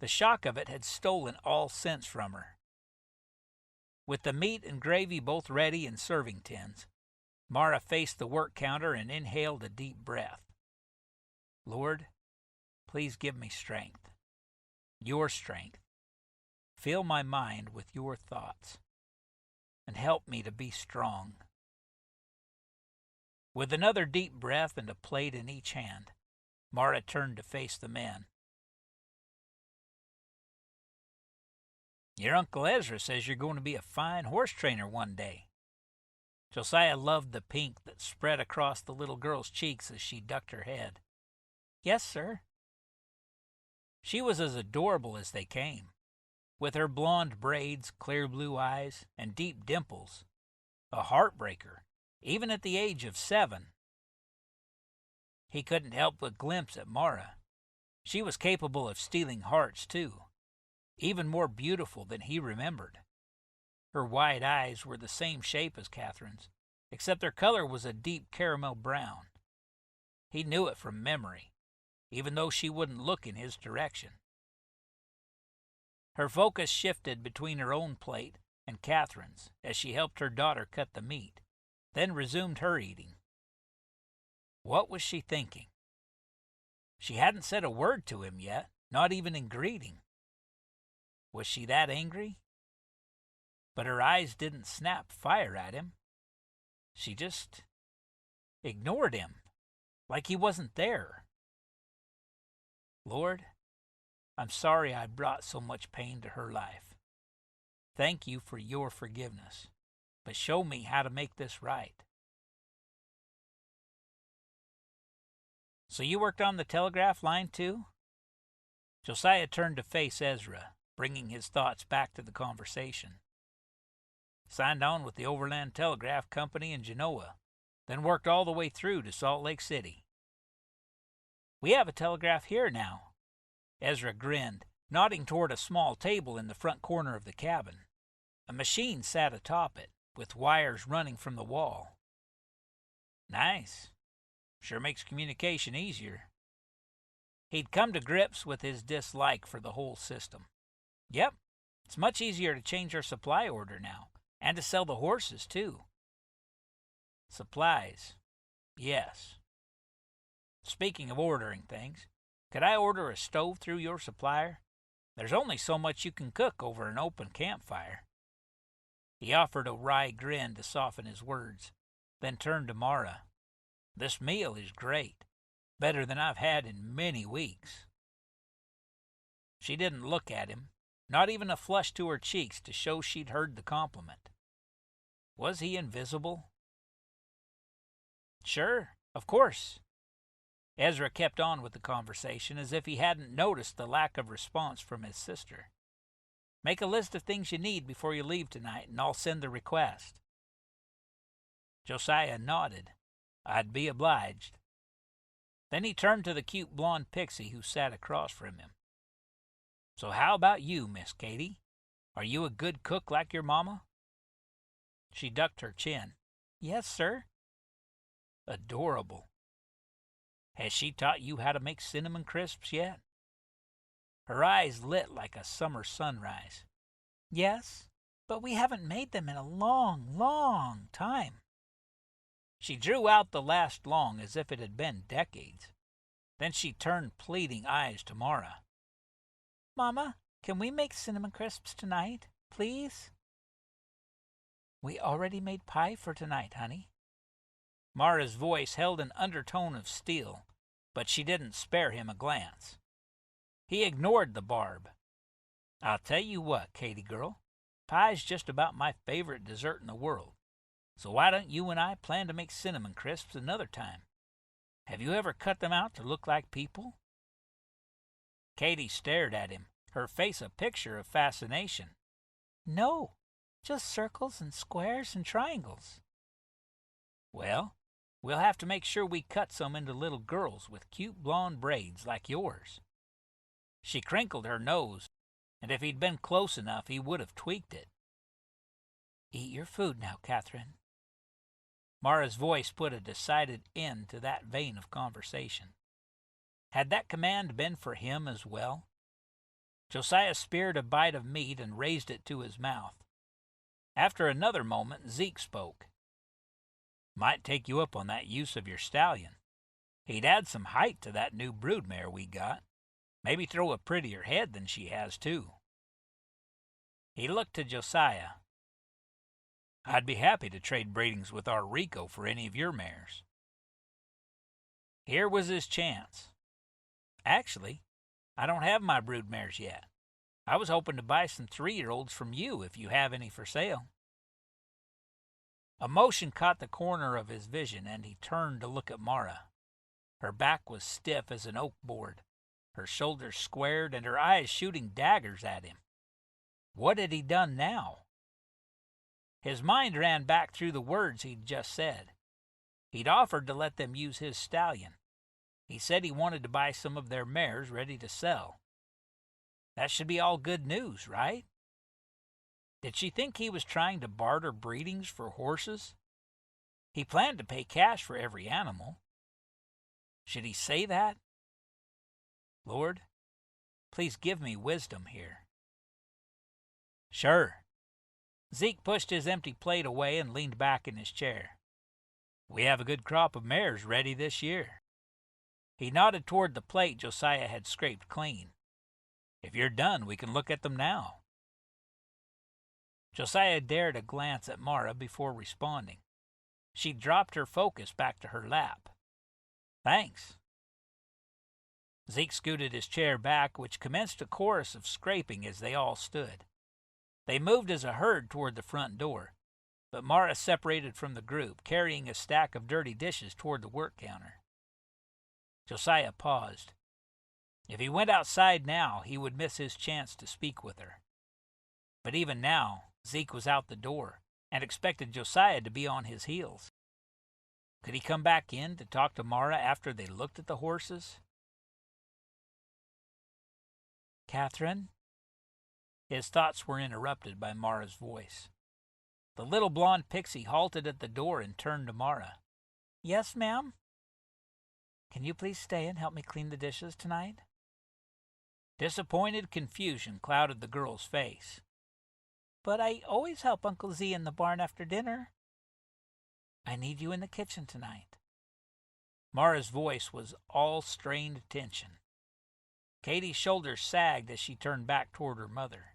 The shock of it had stolen all sense from her. With the meat and gravy both ready in serving tins, Mara faced the work counter and inhaled a deep breath. Lord, please give me strength. Your strength. Fill my mind with your thoughts, and help me to be strong. With another deep breath and a plate in each hand, Mara turned to face the men. Your Uncle Ezra says you're going to be a fine horse trainer one day. Josiah loved the pink that spread across the little girl's cheeks as she ducked her head. Yes, sir. She was as adorable as they came, with her blonde braids, clear blue eyes, and deep dimples. A heartbreaker, even at the age of 7. He couldn't help but glimpse at Mara. She was capable of stealing hearts, too, even more beautiful than he remembered. Her wide eyes were the same shape as Catherine's, except their color was a deep caramel brown. He knew it from memory, even though she wouldn't look in his direction. Her focus shifted between her own plate and Catherine's as she helped her daughter cut the meat, then resumed her eating. What was she thinking? She hadn't said a word to him yet, not even in greeting. Was she that angry? But her eyes didn't snap fire at him. She just ignored him, like he wasn't there. Lord, I'm sorry I brought so much pain to her life. Thank you for your forgiveness, but show me how to make this right. So you worked on the telegraph line too? Josiah turned to face Ezra, bringing his thoughts back to the conversation. Signed on with the Overland Telegraph Company in Genoa, then worked all the way through to Salt Lake City. We have a telegraph here now. Ezra grinned, nodding toward a small table in the front corner of the cabin. A machine sat atop it, with wires running from the wall. Nice. Sure makes communication easier. He'd come to grips with his dislike for the whole system. Yep, it's much easier to change our supply order now, and to sell the horses, too. Supplies. Yes. Speaking of ordering things, could I order a stove through your supplier? There's only so much you can cook over an open campfire. He offered a wry grin to soften his words, then turned to Mara. This meal is great, better than I've had in many weeks. She didn't look at him, not even a flush to her cheeks to show she'd heard the compliment. Was he invisible? Sure, of course. Ezra kept on with the conversation as if he hadn't noticed the lack of response from his sister. Make a list of things you need before you leave tonight, and I'll send the request. Josiah nodded. I'd be obliged. Then he turned to the cute blonde pixie who sat across from him. So how about you, Miss Katie? Are you a good cook like your mama? She ducked her chin. Yes, sir. Adorable. Has she taught you how to make cinnamon crisps yet? Her eyes lit like a summer sunrise. Yes, but we haven't made them in a long, long time. She drew out the last long as if it had been decades. Then she turned pleading eyes to Mara. Mama, can we make cinnamon crisps tonight, please? We already made pie for tonight, honey. Mara's voice held an undertone of steel, but she didn't spare him a glance. He ignored the barb. I'll tell you what, Katie girl, pie's just about my favorite dessert in the world. So why don't you and I plan to make cinnamon crisps another time? Have you ever cut them out to look like people? Katie stared at him, her face a picture of fascination. No, just circles and squares and triangles. Well, we'll have to make sure we cut some into little girls with cute blonde braids like yours. She crinkled her nose, and if he'd been close enough, he would have tweaked it. Eat your food now, Catherine. Mara's voice put a decided end to that vein of conversation. Had that command been for him as well? Josiah speared a bite of meat and raised it to his mouth. After another moment, Zeke spoke. Might take you up on that use of your stallion. He'd add some height to that new broodmare we got. Maybe throw a prettier head than she has, too. He looked to Josiah. I'd be happy to trade breedings with our Rico for any of your mares. Here was his chance. Actually, I don't have my broodmares yet. I was hoping to buy some 3-year-olds from you if you have any for sale. Emotion caught the corner of his vision, and he turned to look at Mara. Her back was stiff as an oak board, her shoulders squared, and her eyes shooting daggers at him. What had he done now? His mind ran back through the words he'd just said. He'd offered to let them use his stallion. He said he wanted to buy some of their mares ready to sell. That should be all good news, right? Did she think he was trying to barter breedings for horses? He planned to pay cash for every animal. Should he say that? Lord, please give me wisdom here. Sure. Zeke pushed his empty plate away and leaned back in his chair. We have a good crop of mares ready this year. He nodded toward the plate Josiah had scraped clean. If you're done, we can look at them now. Josiah dared a glance at Mara before responding. She dropped her focus back to her lap. Thanks. Zeke scooted his chair back, which commenced a chorus of scraping as they all stood. They moved as a herd toward the front door, but Mara separated from the group, carrying a stack of dirty dishes toward the work counter. Josiah paused. If he went outside now, he would miss his chance to speak with her. But even now, Zeke was out the door and expected Josiah to be on his heels. Could he come back in to talk to Mara after they looked at the horses? Catherine? His thoughts were interrupted by Mara's voice. The little blonde pixie halted at the door and turned to Mara. Yes, ma'am? Can you please stay and help me clean the dishes tonight? Disappointed confusion clouded the girl's face. But I always help Uncle Z in the barn after dinner. I need you in the kitchen tonight. Mara's voice was all strained attention. Katie's shoulders sagged as she turned back toward her mother.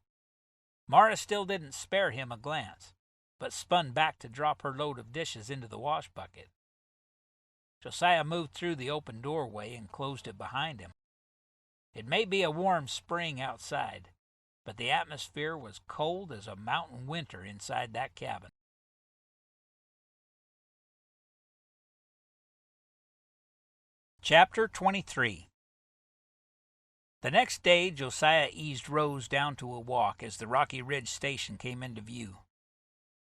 Mara still didn't spare him a glance, but spun back to drop her load of dishes into the wash bucket. Josiah moved through the open doorway and closed it behind him. It may be a warm spring outside, but the atmosphere was cold as a mountain winter inside that cabin. Chapter 23. The next day, Josiah eased Rose down to a walk as the Rocky Ridge station came into view.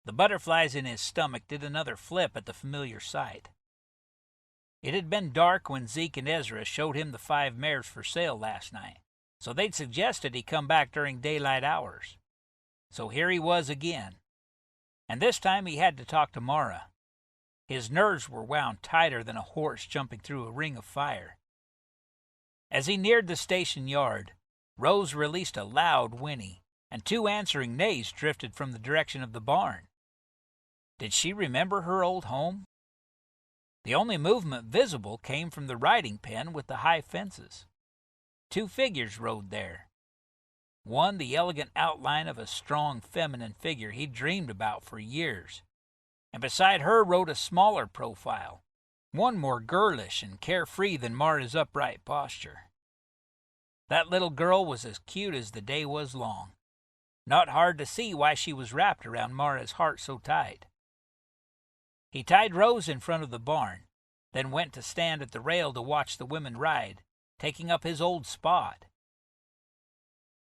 The butterflies in his stomach did another flip at the familiar sight. It had been dark when Zeke and Ezra showed him the 5 mares for sale last night, so they'd suggested he come back during daylight hours. So here he was again, and this time he had to talk to Mara. His nerves were wound tighter than a horse jumping through a ring of fire. As he neared the station yard, Rose released a loud whinny, and 2 answering neighs drifted from the direction of the barn. Did she remember her old home? The only movement visible came from the riding pen with the high fences. 2 figures rode there. One, the elegant outline of a strong feminine figure he'd dreamed about for years, and beside her rode a smaller profile, one more girlish and carefree than Mara's upright posture. That little girl was as cute as the day was long. Not hard to see why she was wrapped around Mara's heart so tight. He tied Rose in front of the barn, then went to stand at the rail to watch the women ride, taking up his old spot.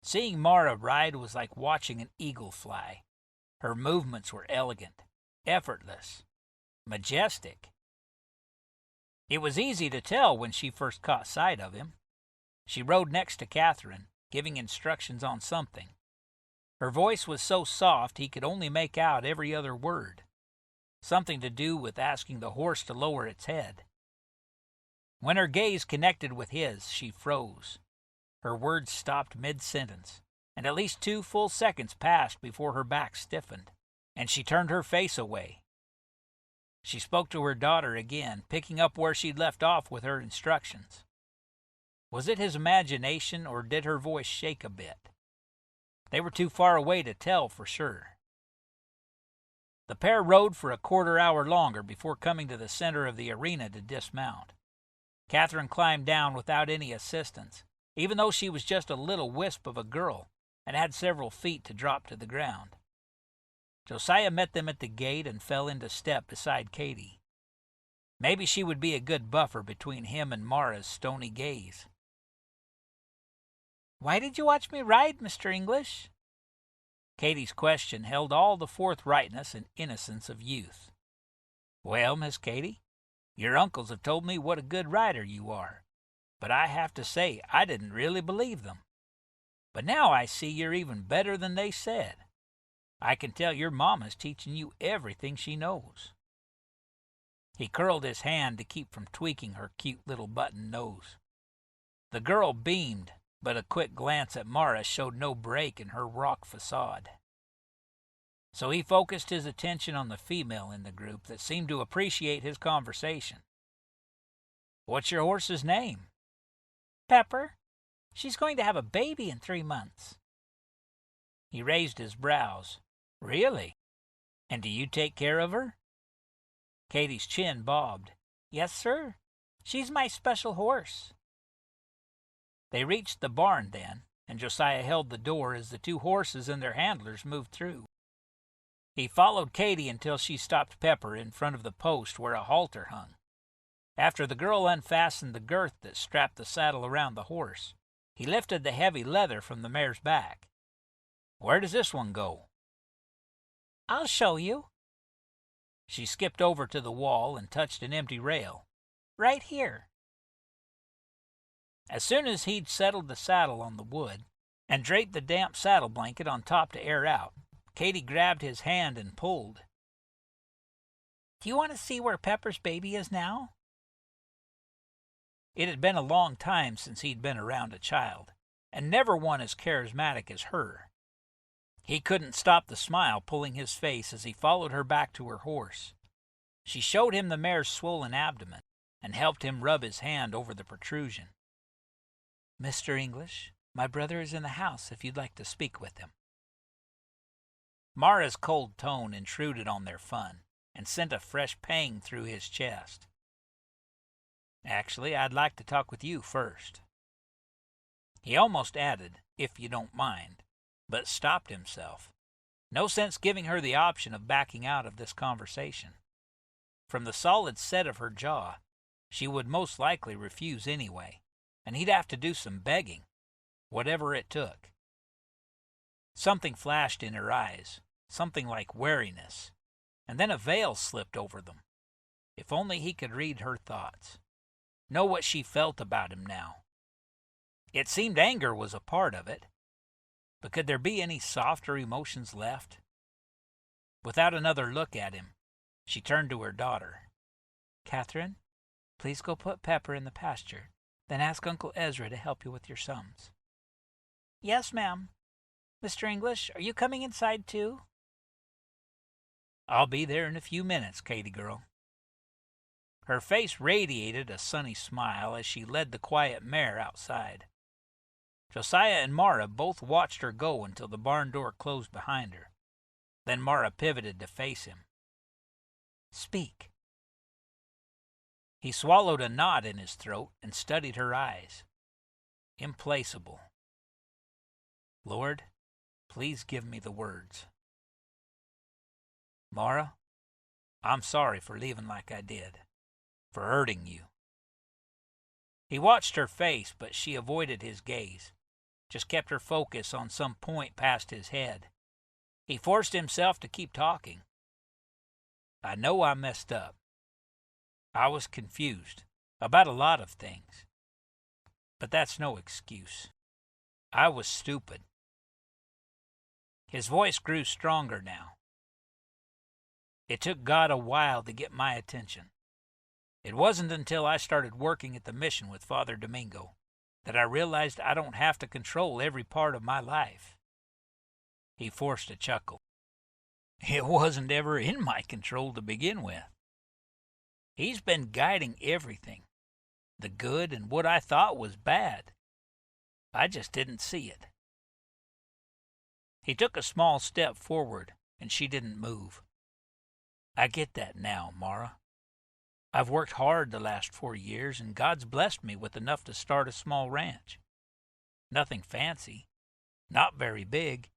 Seeing Mara ride was like watching an eagle fly. Her movements were elegant, effortless, majestic. It was easy to tell when she first caught sight of him. She rode next to Catherine, giving instructions on something. Her voice was so soft he could only make out every other word. Something to do with asking the horse to lower its head. When her gaze connected with his, she froze. Her words stopped mid-sentence, and at least 2 full seconds passed before her back stiffened, and she turned her face away. She spoke to her daughter again, picking up where she'd left off with her instructions. Was it his imagination, or did her voice shake a bit? They were too far away to tell for sure. The pair rode for a quarter hour longer before coming to the center of the arena to dismount. Catherine climbed down without any assistance, even though she was just a little wisp of a girl and had several feet to drop to the ground. Josiah met them at the gate and fell into step beside Katie. Maybe she would be a good buffer between him and Mara's stony gaze. "Why did you watch me ride, Mr. English?" Katie's question held all the forthrightness and innocence of youth. "Well, Miss Katie, your uncles have told me what a good rider you are, but I have to say I didn't really believe them. But now I see you're even better than they said. I can tell your mama's teaching you everything she knows." He curled his hand to keep from tweaking her cute little button nose. The girl beamed, but a quick glance at Mara showed no break in her rock facade. So he focused his attention on the female in the group that seemed to appreciate his conversation. "What's your horse's name?" "Pepper. She's going to have a baby in 3 months." He raised his brows. "Really? And do you take care of her?" Katie's chin bobbed. "Yes, sir. She's my special horse." They reached the barn then, and Josiah held the door as the 2 horses and their handlers moved through. He followed Katie until she stopped Pepper in front of the post where a halter hung. After the girl unfastened the girth that strapped the saddle around the horse, he lifted the heavy leather from the mare's back. "Where does this one go?" "I'll show you." She skipped over to the wall and touched an empty rail. "Right here." As soon as he'd settled the saddle on the wood and draped the damp saddle blanket on top to air out, Katie grabbed his hand and pulled. "Do you want to see where Pepper's baby is now?" It had been a long time since he'd been around a child, and never one as charismatic as her. He couldn't stop the smile pulling his face as he followed her back to her horse. She showed him the mare's swollen abdomen and helped him rub his hand over the protrusion. "Mr. English, my brother is in the house if you'd like to speak with him." Mara's cold tone intruded on their fun and sent a fresh pang through his chest. "Actually, I'd like to talk with you first." He almost added, "if you don't mind," but stopped himself. No sense giving her the option of backing out of this conversation. From the solid set of her jaw, she would most likely refuse anyway, and he'd have to do some begging, whatever it took. Something flashed in her eyes, something like wariness, and then a veil slipped over them. If only he could read her thoughts, know what she felt about him now. It seemed anger was a part of it, but could there be any softer emotions left? Without another look at him, she turned to her daughter. "Catherine, please go put Pepper in the pasture, then ask Uncle Ezra to help you with your sums." "Yes, ma'am. Mr. English, are you coming inside too?" "I'll be there in a few minutes, Katie girl." Her face radiated a sunny smile as she led the quiet mare outside. Josiah and Mara both watched her go until the barn door closed behind her. Then Mara pivoted to face him. "Speak." He swallowed a knot in his throat and studied her eyes. Implacable. "Lord, please give me the words." "Mara, I'm sorry for leaving like I did, for hurting you." He watched her face, but she avoided his gaze, just kept her focus on some point past his head. He forced himself to keep talking. "I know I messed up. I was confused about a lot of things. But that's no excuse. I was stupid." His voice grew stronger now. "It took God a while to get my attention. It wasn't until I started working at the mission with Father Domingo that I realized I don't have to control every part of my life." He forced a chuckle. "It wasn't ever in my control to begin with. He's been guiding everything, the good and what I thought was bad. I just didn't see it." He took a small step forward, and she didn't move. "I get that now, Mara. I've worked hard the last 4 years, and God's blessed me with enough to start a small ranch. Nothing fancy, not very big,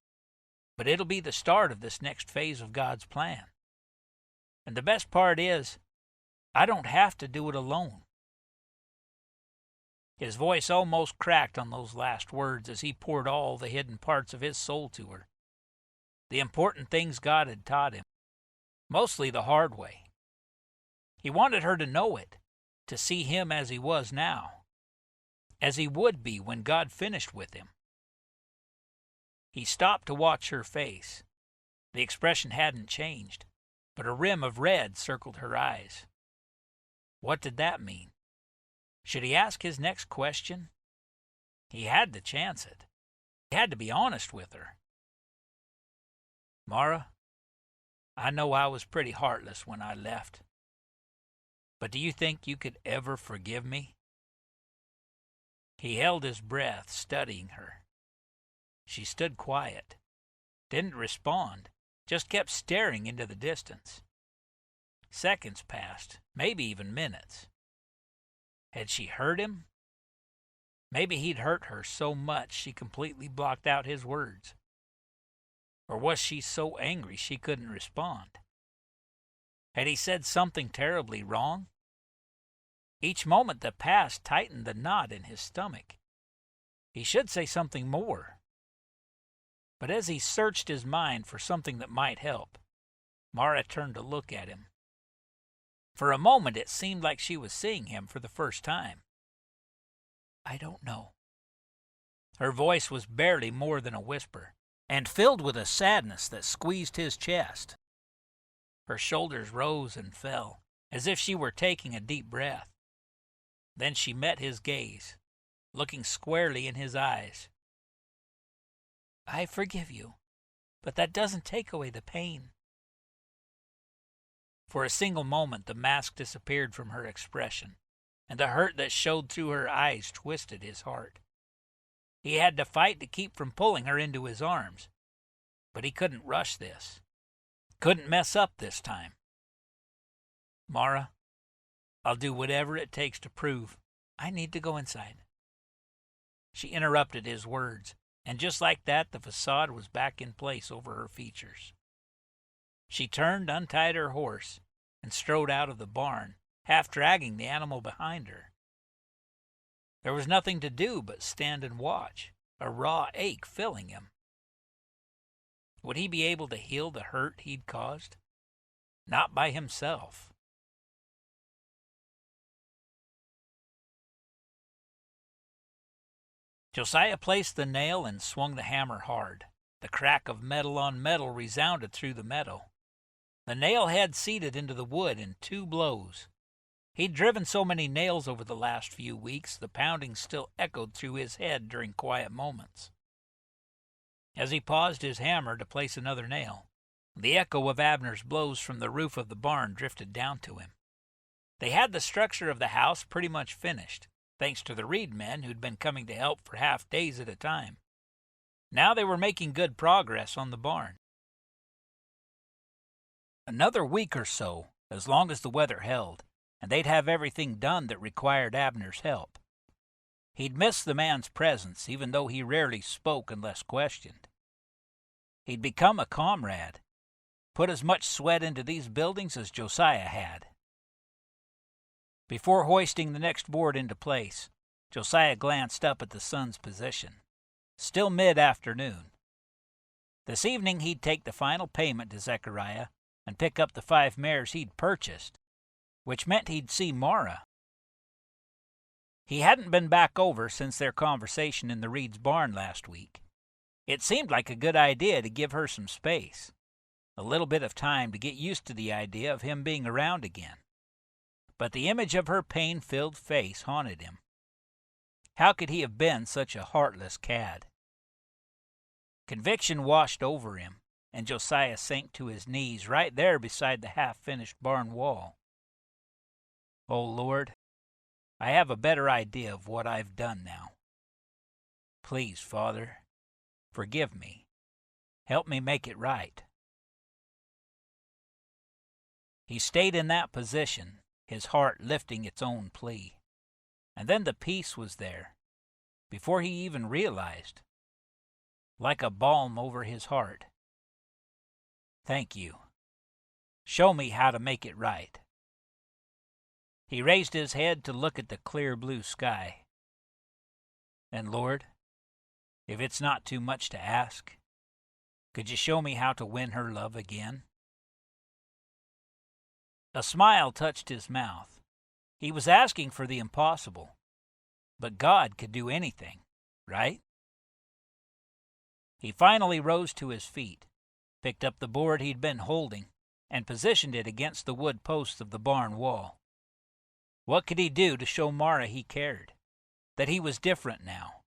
but it'll be the start of this next phase of God's plan. And the best part is, I don't have to do it alone." His voice almost cracked on those last words as he poured all the hidden parts of his soul to her. The important things God had taught him, mostly the hard way. He wanted her to know it, to see him as he was now, as he would be when God finished with him. He stopped to watch her face. The expression hadn't changed, but a rim of red circled her eyes. What did that mean? Should he ask his next question? He had to chance it. He had to be honest with her. Mara, I know I was pretty heartless when I left. But do you think you could ever forgive me? He held his breath, studying her. She stood quiet, didn't respond, just kept staring into the distance. Seconds passed, maybe even minutes. Had she hurt him? Maybe he'd hurt her so much she completely blocked out his words. Or was she so angry she couldn't respond? Had he said something terribly wrong? Each moment that passed tightened the knot in his stomach. He should say something more. But as he searched his mind for something that might help, Mara turned to look at him. For a moment it seemed like she was seeing him for the first time. I don't know. Her voice was barely more than a whisper, and filled with a sadness that squeezed his chest. Her shoulders rose and fell, as if she were taking a deep breath. Then she met his gaze, looking squarely in his eyes. I forgive you, but that doesn't take away the pain. For a single moment the mask disappeared from her expression, and the hurt that showed through her eyes twisted his heart. He had to fight to keep from pulling her into his arms, but he couldn't rush this. Couldn't mess up this time. Mara, I'll do whatever it takes to prove I need to go inside. She interrupted his words, and just like that, the facade was back in place over her features. She turned, untied her horse, and strode out of the barn, half dragging the animal behind her. There was nothing to do but stand and watch, a raw ache filling him. Would he be able to heal the hurt he'd caused? Not by himself. Josiah placed the nail and swung the hammer hard. The crack of metal on metal resounded through the meadow. The nail head seated into the wood in 2 blows. He'd driven so many nails over the last few weeks, the pounding still echoed through his head during quiet moments. As he paused his hammer to place another nail, the echo of Abner's blows from the roof of the barn drifted down to him. They had the structure of the house pretty much finished, thanks to the Reid men who'd been coming to help for half days at a time. Now they were making good progress on the barn. Another week or so, as long as the weather held, and they'd have everything done that required Abner's help. He'd miss the man's presence, even though he rarely spoke unless questioned. He'd become a comrade, put as much sweat into these buildings as Josiah had. Before hoisting the next board into place, Josiah glanced up at the sun's position. Still mid-afternoon. This evening he'd take the final payment to Zechariah and pick up the 5 mares he'd purchased, which meant he'd see Mara. He hadn't been back over since their conversation in the Reid's barn last week. It seemed like a good idea to give her some space, a little bit of time to get used to the idea of him being around again. But the image of her pain-filled face haunted him. How could he have been such a heartless cad? Conviction washed over him, and Josiah sank to his knees right there beside the half-finished barn wall. Oh, Lord, I have a better idea of what I've done now. Please, Father, forgive me. Help me make it right. He stayed in that position, his heart lifting its own plea. And then the peace was there, before he even realized, like a balm over his heart. Thank you. Show me how to make it right. He raised his head to look at the clear blue sky. And Lord, if it's not too much to ask, could you show me how to win her love again? A smile touched his mouth. He was asking for the impossible, but God could do anything, right? He finally rose to his feet, picked up the board he'd been holding, and positioned it against the wood posts of the barn wall. What could he do to show Mara he cared, that he was different now?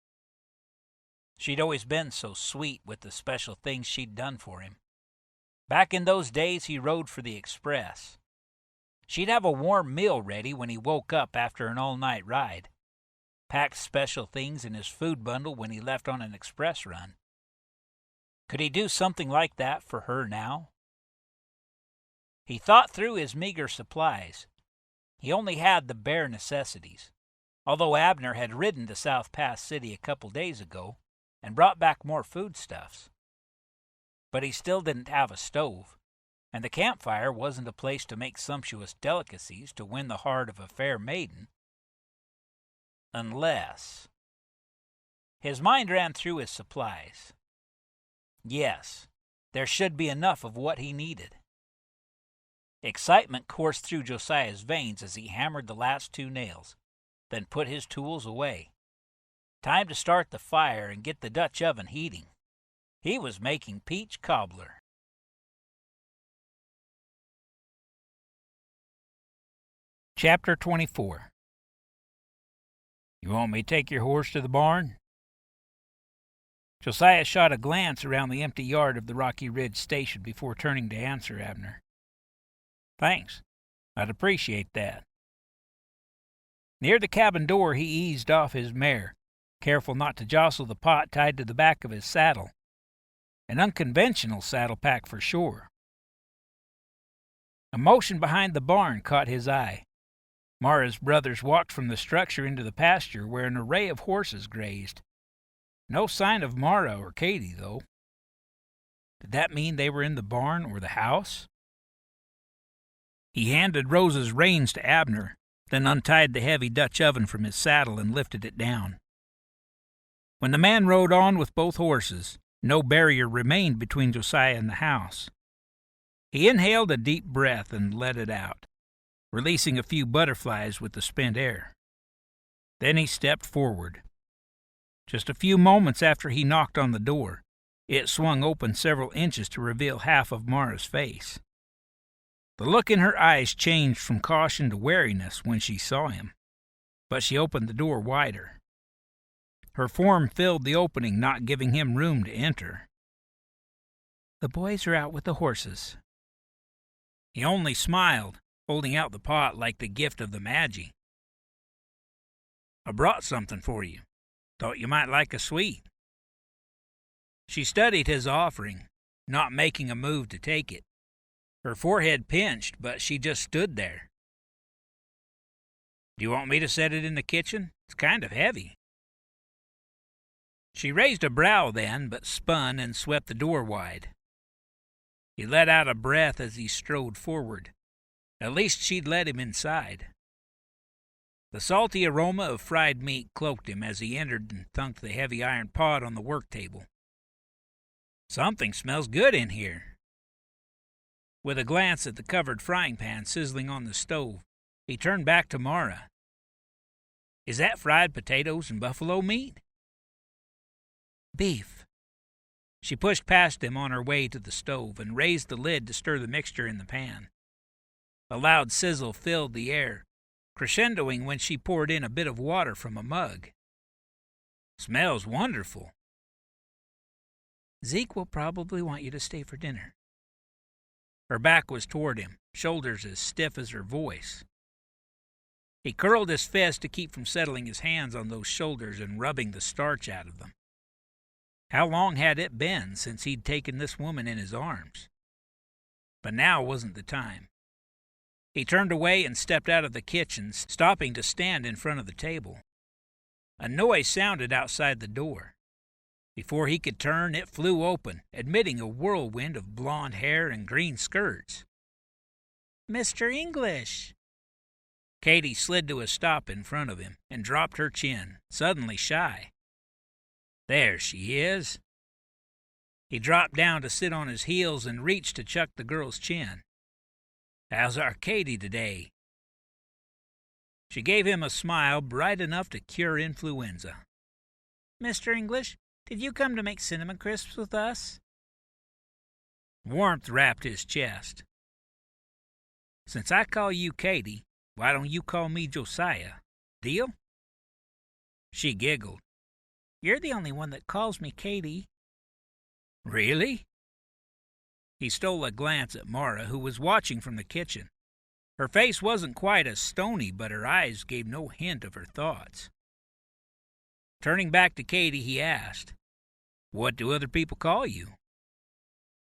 She'd always been so sweet with the special things she'd done for him. Back in those days he rode for the express. She'd have a warm meal ready when he woke up after an all-night ride, packed special things in his food bundle when he left on an express run. Could he do something like that for her now? He thought through his meager supplies. He only had the bare necessities, although Abner had ridden to South Pass City a couple days ago and brought back more foodstuffs. But he still didn't have a stove, and the campfire wasn't a place to make sumptuous delicacies to win the heart of a fair maiden. Unless... His mind ran through his supplies. Yes, there should be enough of what he needed. Excitement coursed through Josiah's veins as he hammered the last 2 nails, then put his tools away. Time to start the fire and get the Dutch oven heating. He was making peach cobbler. Chapter 24. You want me to take your horse to the barn? Josiah shot a glance around the empty yard of the Rocky Ridge station before turning to answer Abner. Thanks. I'd appreciate that. Near the cabin door he eased off his mare, careful not to jostle the pot tied to the back of his saddle. An unconventional saddle pack for sure. A motion behind the barn caught his eye. Mara's brothers walked from the structure into the pasture where an array of horses grazed. No sign of Mara or Katie, though. Did that mean they were in the barn or the house? He handed Rose's reins to Abner, then untied the heavy Dutch oven from his saddle and lifted it down. When the man rode on with both horses, no barrier remained between Josiah and the house. He inhaled a deep breath and let it out, releasing a few butterflies with the spent air. Then he stepped forward. Just a few moments after he knocked on the door, it swung open several inches to reveal half of Mara's face. The look in her eyes changed from caution to wariness when she saw him, but she opened the door wider. Her form filled the opening, not giving him room to enter. The boys are out with the horses. He only smiled, holding out the pot like the gift of the Magi. I brought something for you. Thought you might like a sweet. She studied his offering, not making a move to take it. Her forehead pinched, but she just stood there. Do you want me to set it in the kitchen? It's kind of heavy. She raised a brow then, but spun and swept the door wide. He let out a breath as he strode forward. At least she'd let him inside. The salty aroma of fried meat cloaked him as he entered and thunked the heavy iron pot on the work table. Something smells good in here. With a glance at the covered frying pan sizzling on the stove, he turned back to Mara. Is that fried potatoes and buffalo meat? Beef. She pushed past him on her way to the stove and raised the lid to stir the mixture in the pan. A loud sizzle filled the air, crescendoing when she poured in a bit of water from a mug. Smells wonderful. Zeke will probably want you to stay for dinner. Her back was toward him, shoulders as stiff as her voice. He curled his fist to keep from settling his hands on those shoulders and rubbing the starch out of them. How long had it been since he'd taken this woman in his arms? But now wasn't the time. He turned away and stepped out of the kitchen, stopping to stand in front of the table. A noise sounded outside the door. Before he could turn, it flew open, admitting a whirlwind of blonde hair and green skirts. Mr. English! Katie slid to a stop in front of him and dropped her chin, suddenly shy. There she is. He dropped down to sit on his heels and reached to chuck the girl's chin. How's our Katie today? She gave him a smile bright enough to cure influenza. Mr. English, did you come to make cinnamon crisps with us? Warmth wrapped his chest. Since I call you Katie, Why don't you call me Josiah? Deal?" She giggled. "You're the only one that calls me Katie." "Really?" He stole a glance at Mara, who was watching from the kitchen. Her face wasn't quite as stony, but her eyes gave no hint of her thoughts. Turning back to Katie, he asked, "What do other people call you?"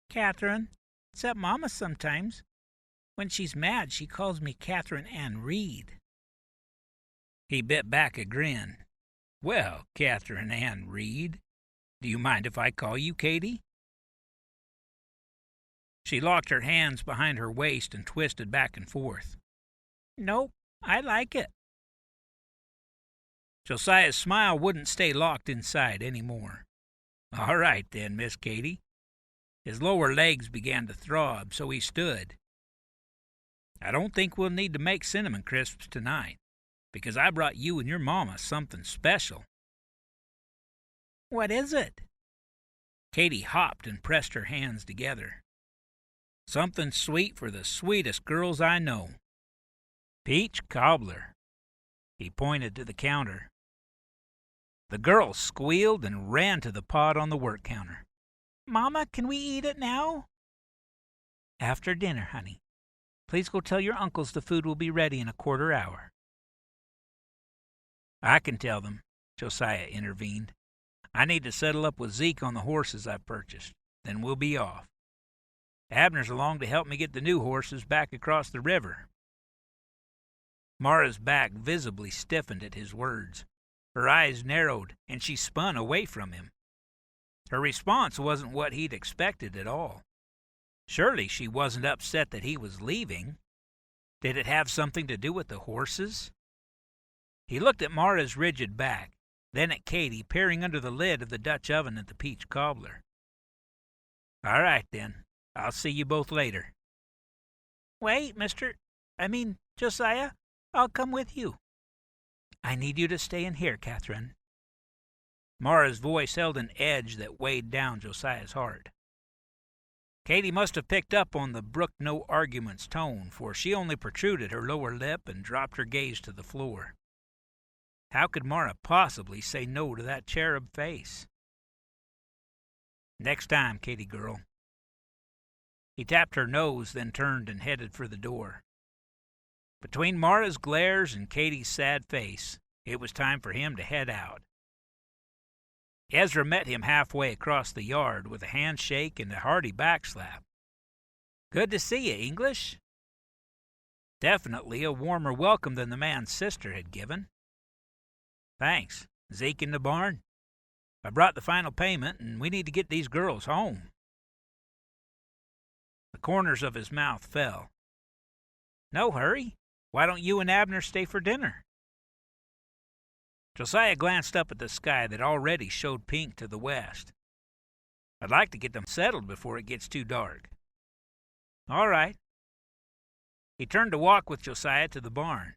"Catherine, except Mama sometimes. When she's mad, she calls me Catherine Ann Reid." He bit back a grin. "Well, Catherine Ann Reid, do you mind if I call you Katie?" She locked her hands behind her waist and twisted back and forth. "Nope, I like it." Josiah's smile wouldn't stay locked inside any more. "All right, then, Miss Katie." His lower legs began to throb, so he stood. "I don't think we'll need to make cinnamon crisps tonight, because I brought you and your mama something special." "What is it?" Katie hopped and pressed her hands together. "Something sweet for the sweetest girls I know. Peach cobbler." He pointed to the counter. The girls squealed and ran to the pot on the work counter. "Mama, can we eat it now?" "After dinner, honey. Please go tell your uncles the food will be ready in a quarter hour." "I can tell them," Josiah intervened. "I need to settle up with Zeke on the horses I've purchased. Then we'll be off. Abner's along to help me get the new horses back across the river." Mara's back visibly stiffened at his words. Her eyes narrowed, and she spun away from him. Her response wasn't what he'd expected at all. Surely she wasn't upset that he was leaving. Did it have something to do with the horses? He looked at Mara's rigid back, then at Katie peering under the lid of the Dutch oven at the peach cobbler. "All right, then. I'll see you both later." "Wait, Josiah, I'll come with you." "I need you to stay in here, Catherine." Mara's voice held an edge that weighed down Josiah's heart. Katie must have picked up on the brook no arguments tone, for she only protruded her lower lip and dropped her gaze to the floor. How could Mara possibly say no to that cherub face? "Next time, Katie girl." He tapped her nose, then turned and headed for the door. Between Mara's glares and Katie's sad face, it was time for him to head out. Ezra met him halfway across the yard with a handshake and a hearty backslap. "Good to see you, English." Definitely a warmer welcome than the man's sister had given. "Thanks. Zeke in the barn? I brought the final payment, and we need to get these girls home." The corners of his mouth fell. "No hurry. Why don't you and Abner stay for dinner?" Josiah glanced up at the sky that already showed pink to the west. "I'd like to get them settled before it gets too dark." "All right." He turned to walk with Josiah to the barn.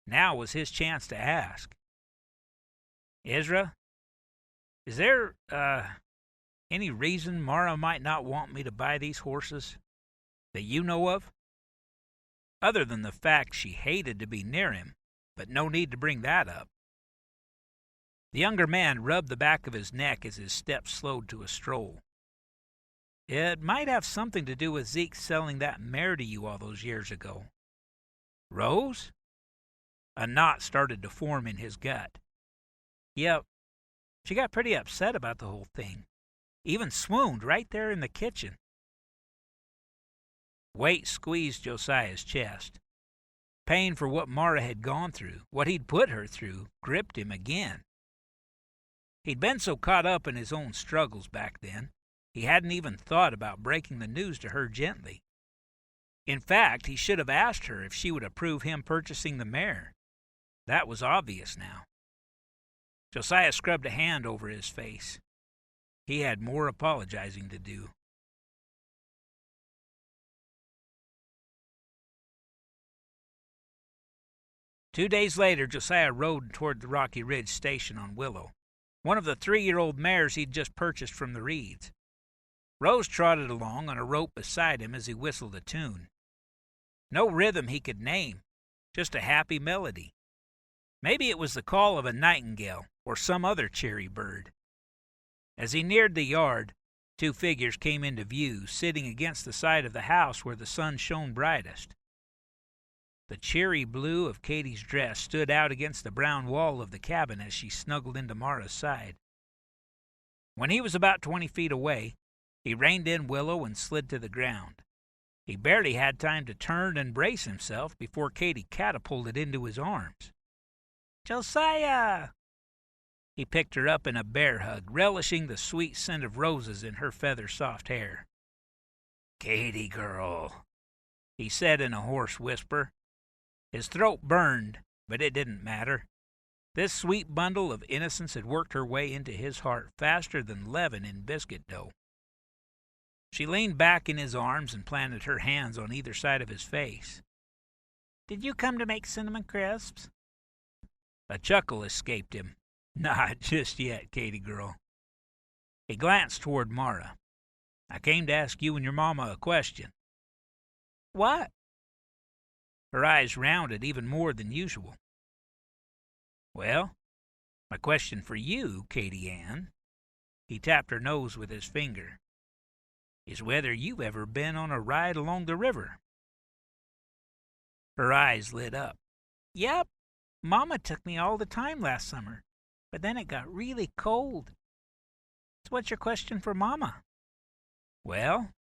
Now was his chance to ask. "Ezra, is there, any reason Mara might not want me to buy these horses that you know of? Other than the fact she hated to be near him, but no need to bring that up." The younger man rubbed the back of his neck as his steps slowed to a stroll. "It might have something to do with Zeke selling that mare to you all those years ago." "Rose?" A knot started to form in his gut. "Yep. She got pretty upset about the whole thing. Even swooned right there in the kitchen." Weight squeezed Josiah's chest. Pain for what Mara had gone through, what he'd put her through, gripped him again. He'd been so caught up in his own struggles back then, he hadn't even thought about breaking the news to her gently. In fact, he should have asked her if she would approve him purchasing the mare. That was obvious now. Josiah scrubbed a hand over his face. He had more apologizing to do. Two days later, Josiah rode toward the Rocky Ridge station on Willow, one of the 3-year-old mares he'd just purchased from the Reids. Rose trotted along on a rope beside him as he whistled a tune. No rhythm he could name, just a happy melody. Maybe it was the call of a nightingale or some other cheery bird. As he neared the yard, two figures came into view, sitting against the side of the house where the sun shone brightest. The cheery blue of Katie's dress stood out against the brown wall of the cabin as she snuggled into Mara's side. When he was about 20 feet away, he reined in Willow and slid to the ground. He barely had time to turn and brace himself before Katie catapulted into his arms. "Josiah!" He picked her up in a bear hug, relishing the sweet scent of roses in her feather-soft hair. "Katie girl," he said in a hoarse whisper. His throat burned, but it didn't matter. This sweet bundle of innocence had worked her way into his heart faster than leaven in biscuit dough. She leaned back in his arms and planted her hands on either side of his face. "Did you come to make cinnamon crisps?" A chuckle escaped him. "Not just yet, Katie girl." He glanced toward Mara. "I came to ask you and your mama a question." "What?" Her eyes rounded even more than usual. "Well, my question for you, Katie Ann," he tapped her nose with his finger, "is whether you've ever been on a ride along the river." Her eyes lit up. "Yep, Mama took me all the time last summer, but then it got really cold." "So what's your question for Mama?" "Well,"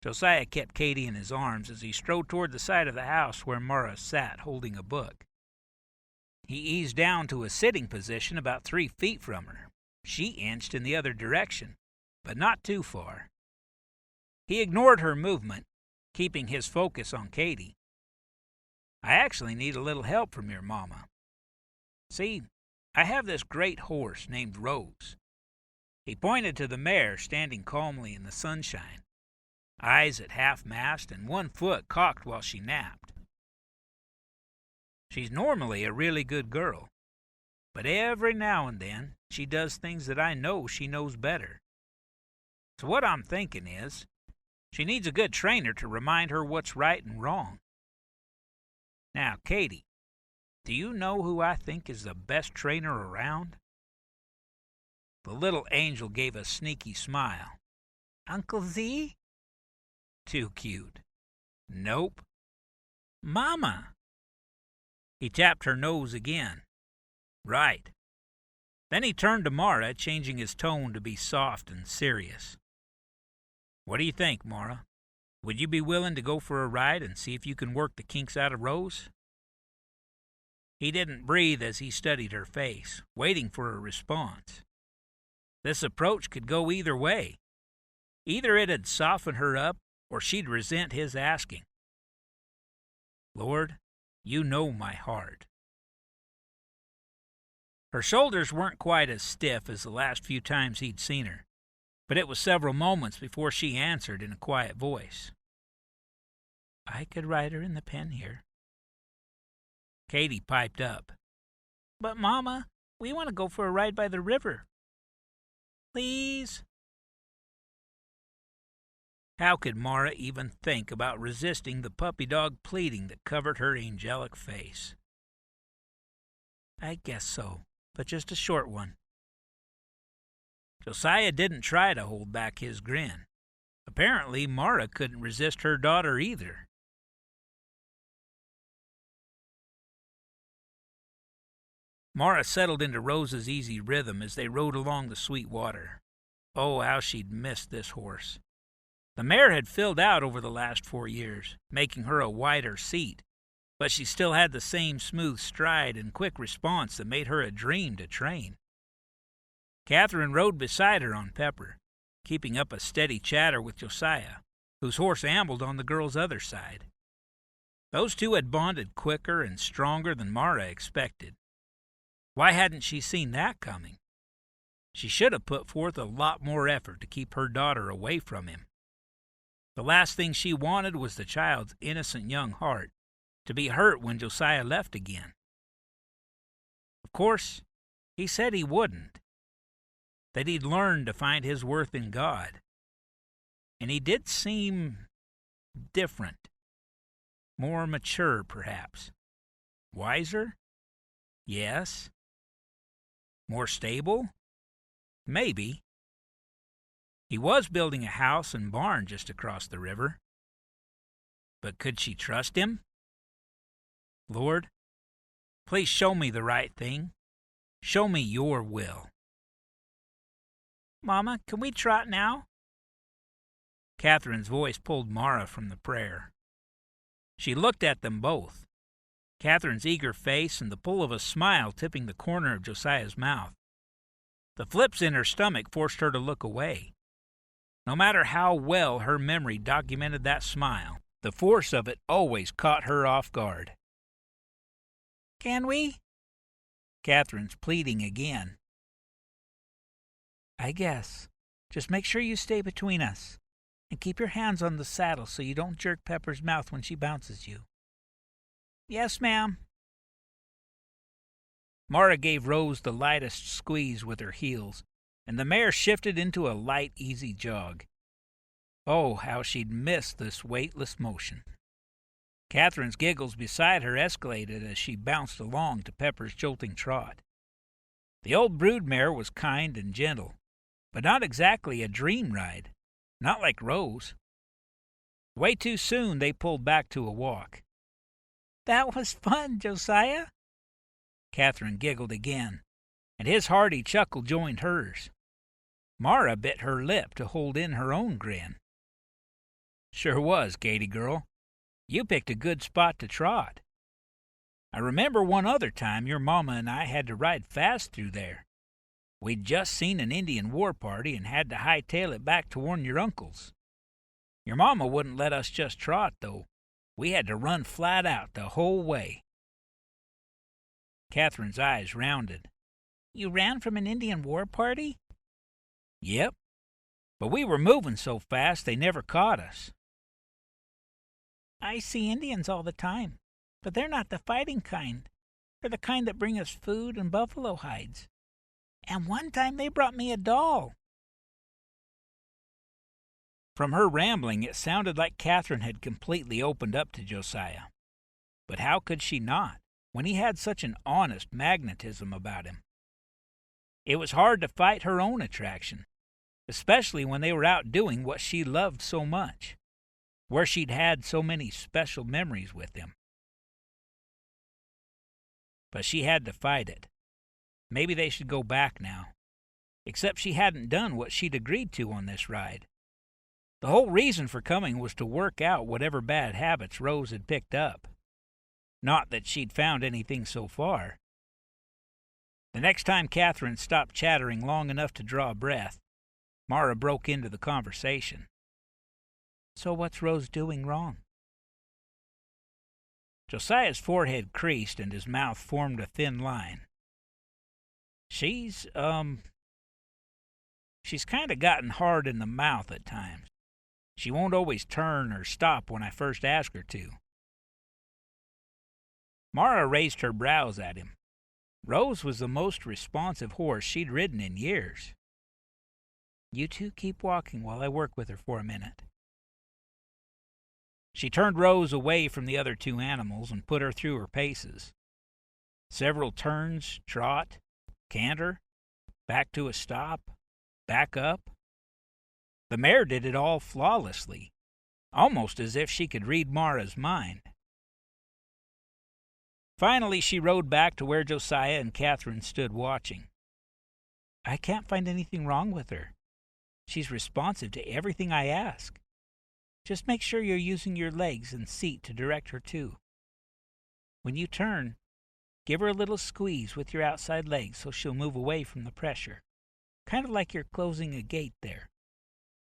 Josiah kept Katie in his arms as he strode toward the side of the house where Mara sat holding a book. He eased down to a sitting position about 3 feet from her. She inched in the other direction, but not too far. He ignored her movement, keeping his focus on Katie. "I actually need a little help from your mama. See, I have this great horse named Rose." He pointed to the mare standing calmly in the sunshine, eyes at half-mast and one foot cocked while she napped. She's normally a really good girl, but every now and then she does things that I know she knows better. So what I'm thinking is, she needs a good trainer to remind her what's right and wrong. Now, Katie, do you know who I think is the best trainer around?" The little angel gave a sneaky smile. "Uncle Z?" "Too cute." "Nope." "Mama." He tapped her nose again. "Right." Then he turned to Mara, changing his tone to be soft and serious. "What do you think, Mara? Would you be willing to go for a ride and see if you can work the kinks out of Rose?" He didn't breathe as he studied her face, waiting for a response. This approach could go either way. Either it'd soften her up, or she'd resent his asking. "Lord, you know my heart." Her shoulders weren't quite as stiff as the last few times he'd seen her, but it was several moments before she answered in a quiet voice. "I could ride her in the pen here." Katie piped up. "But, Mama, we want to go for a ride by the river." "Please." How could Mara even think about resisting the puppy dog pleading that covered her angelic face? "I guess so, but just a short one." Josiah didn't try to hold back his grin. Apparently, Mara couldn't resist her daughter either. Mara settled into Rose's easy rhythm as they rode along the Sweetwater. Oh, how she'd missed this horse. The mare had filled out over the last 4 years, making her a wider seat, but she still had the same smooth stride and quick response that made her a dream to train. Catherine rode beside her on Pepper, keeping up a steady chatter with Josiah, whose horse ambled on the girl's other side. Those two had bonded quicker and stronger than Mara expected. Why hadn't she seen that coming? She should have put forth a lot more effort to keep her daughter away from him. The last thing she wanted was the child's innocent young heart to be hurt when Josiah left again. Of course, he said he wouldn't, that he'd learned to find his worth in God. And he did seem different, more mature perhaps. Wiser? Yes. More stable? Maybe. He was building a house and barn just across the river. But could she trust him? Lord, please show me the right thing. Show me your will. Mama, can we trot now? Catherine's voice pulled Mara from the prayer. She looked at them both, Catherine's eager face and the pull of a smile tipping the corner of Josiah's mouth. The flips in her stomach forced her to look away. No matter how well her memory documented that smile, the force of it always caught her off guard. Can we? Catherine's pleading again. I guess. Just make sure you stay between us. And keep your hands on the saddle so you don't jerk Pepper's mouth when she bounces you. Yes, ma'am. Mara gave Rose the lightest squeeze with her heels, and the mare shifted into a light, easy jog. Oh, how she'd missed this weightless motion. Catherine's giggles beside her escalated as she bounced along to Pepper's jolting trot. The old broodmare was kind and gentle, but not exactly a dream ride, not like Rose. Way too soon they pulled back to a walk. That was fun, Josiah. Catherine giggled again, and his hearty chuckle joined hers. Mara bit her lip to hold in her own grin. Sure was, Katie girl. You picked a good spot to trot. I remember one other time your mama and I had to ride fast through there. We'd just seen an Indian war party and had to hightail it back to warn your uncles. Your mama wouldn't let us just trot, though. We had to run flat out the whole way. Catherine's eyes rounded. You ran from an Indian war party? Yep. But we were moving so fast they never caught us. I see Indians all the time, but they're not the fighting kind. They're the kind that bring us food and buffalo hides. And one time they brought me a doll. From her rambling, it sounded like Catherine had completely opened up to Josiah. But how could she not, when he had such an honest magnetism about him? It was hard to fight her own attraction, especially when they were out doing what she loved so much, where she'd had so many special memories with him. But she had to fight it. Maybe they should go back now. Except she hadn't done what she'd agreed to on this ride. The whole reason for coming was to work out whatever bad habits Rose had picked up. Not that she'd found anything so far. The next time Catherine stopped chattering long enough to draw a breath, Mara broke into the conversation. So what's Rose doing wrong? Josiah's forehead creased and his mouth formed a thin line. She's kind of gotten hard in the mouth at times. She won't always turn or stop when I first ask her to. Mara raised her brows at him. Rose was the most responsive horse she'd ridden in years. You two keep walking while I work with her for a minute. She turned Rose away from the other two animals and put her through her paces. Several turns, trot, canter, back to a stop, back up. The mare did it all flawlessly, almost as if she could read Mara's mind. Finally, she rode back to where Josiah and Catherine stood watching. I can't find anything wrong with her. She's responsive to everything I ask. Just make sure you're using your legs and seat to direct her too. When you turn, give her a little squeeze with your outside legs so she'll move away from the pressure. Kind of like you're closing a gate there.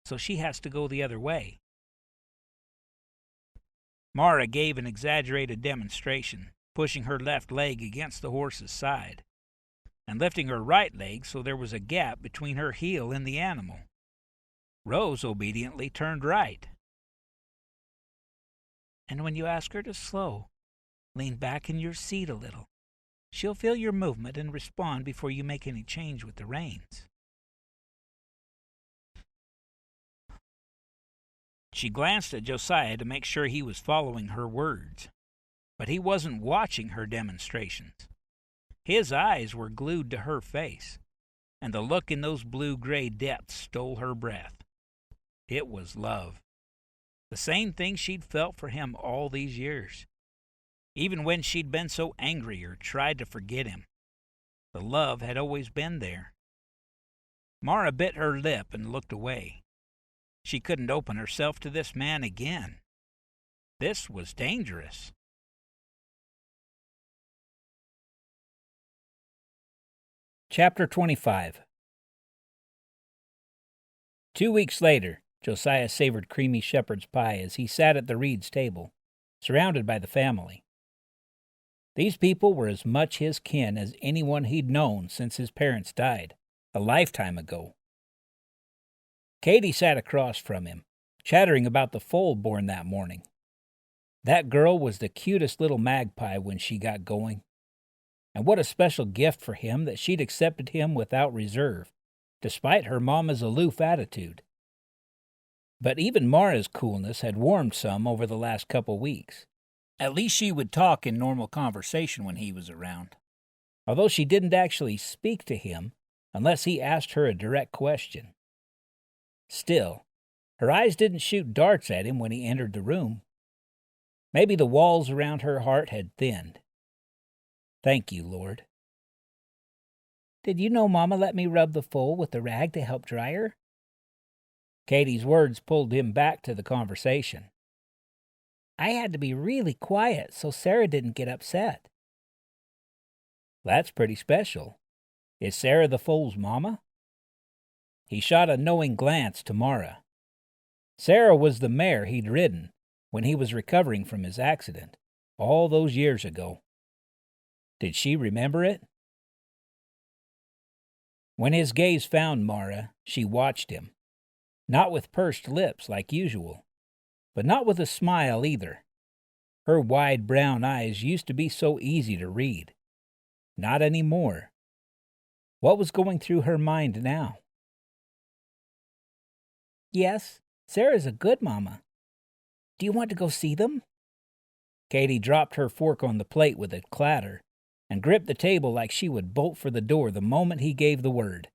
So she has to go the other way. Mara gave an exaggerated demonstration, pushing her left leg against the horse's side, and lifting her right leg so there was a gap between her heel and the animal. Rose obediently turned right. And when you ask her to slow, lean back in your seat a little. She'll feel your movement and respond before you make any change with the reins. She glanced at Josiah to make sure he was following her words. But he wasn't watching her demonstrations. His eyes were glued to her face, and the look in those blue-gray depths stole her breath. It was love. The same thing she'd felt for him all these years. Even when she'd been so angry or tried to forget him, the love had always been there. Mara bit her lip and looked away. She couldn't open herself to this man again. This was dangerous. Chapter 25. 2 weeks later, Josiah savored creamy shepherd's pie as he sat at the Reid's table, surrounded by the family. These people were as much his kin as anyone he'd known since his parents died, a lifetime ago. Katie sat across from him, chattering about the foal born that morning. That girl was the cutest little magpie when she got going. And what a special gift for him that she'd accepted him without reserve, despite her mama's aloof attitude. But even Mara's coolness had warmed some over the last couple weeks. At least she would talk in normal conversation when he was around, although she didn't actually speak to him unless he asked her a direct question. Still, her eyes didn't shoot darts at him when he entered the room. Maybe the walls around her heart had thinned. Thank you, Lord. Did you know Mama let me rub the foal with the rag to help dry her? Katie's words pulled him back to the conversation. I had to be really quiet so Sarah didn't get upset. That's pretty special. Is Sarah the foal's mama? He shot a knowing glance to Mara. Sarah was the mare he'd ridden when he was recovering from his accident, all those years ago. Did she remember it? When his gaze found Mara, she watched him, not with pursed lips like usual, but not with a smile either. Her wide brown eyes used to be so easy to read. Not anymore. What was going through her mind now? Yes, Sarah's a good mama. Do you want to go see them? Katie dropped her fork on the plate with a clatter and gripped the table like she would bolt for the door the moment he gave the word.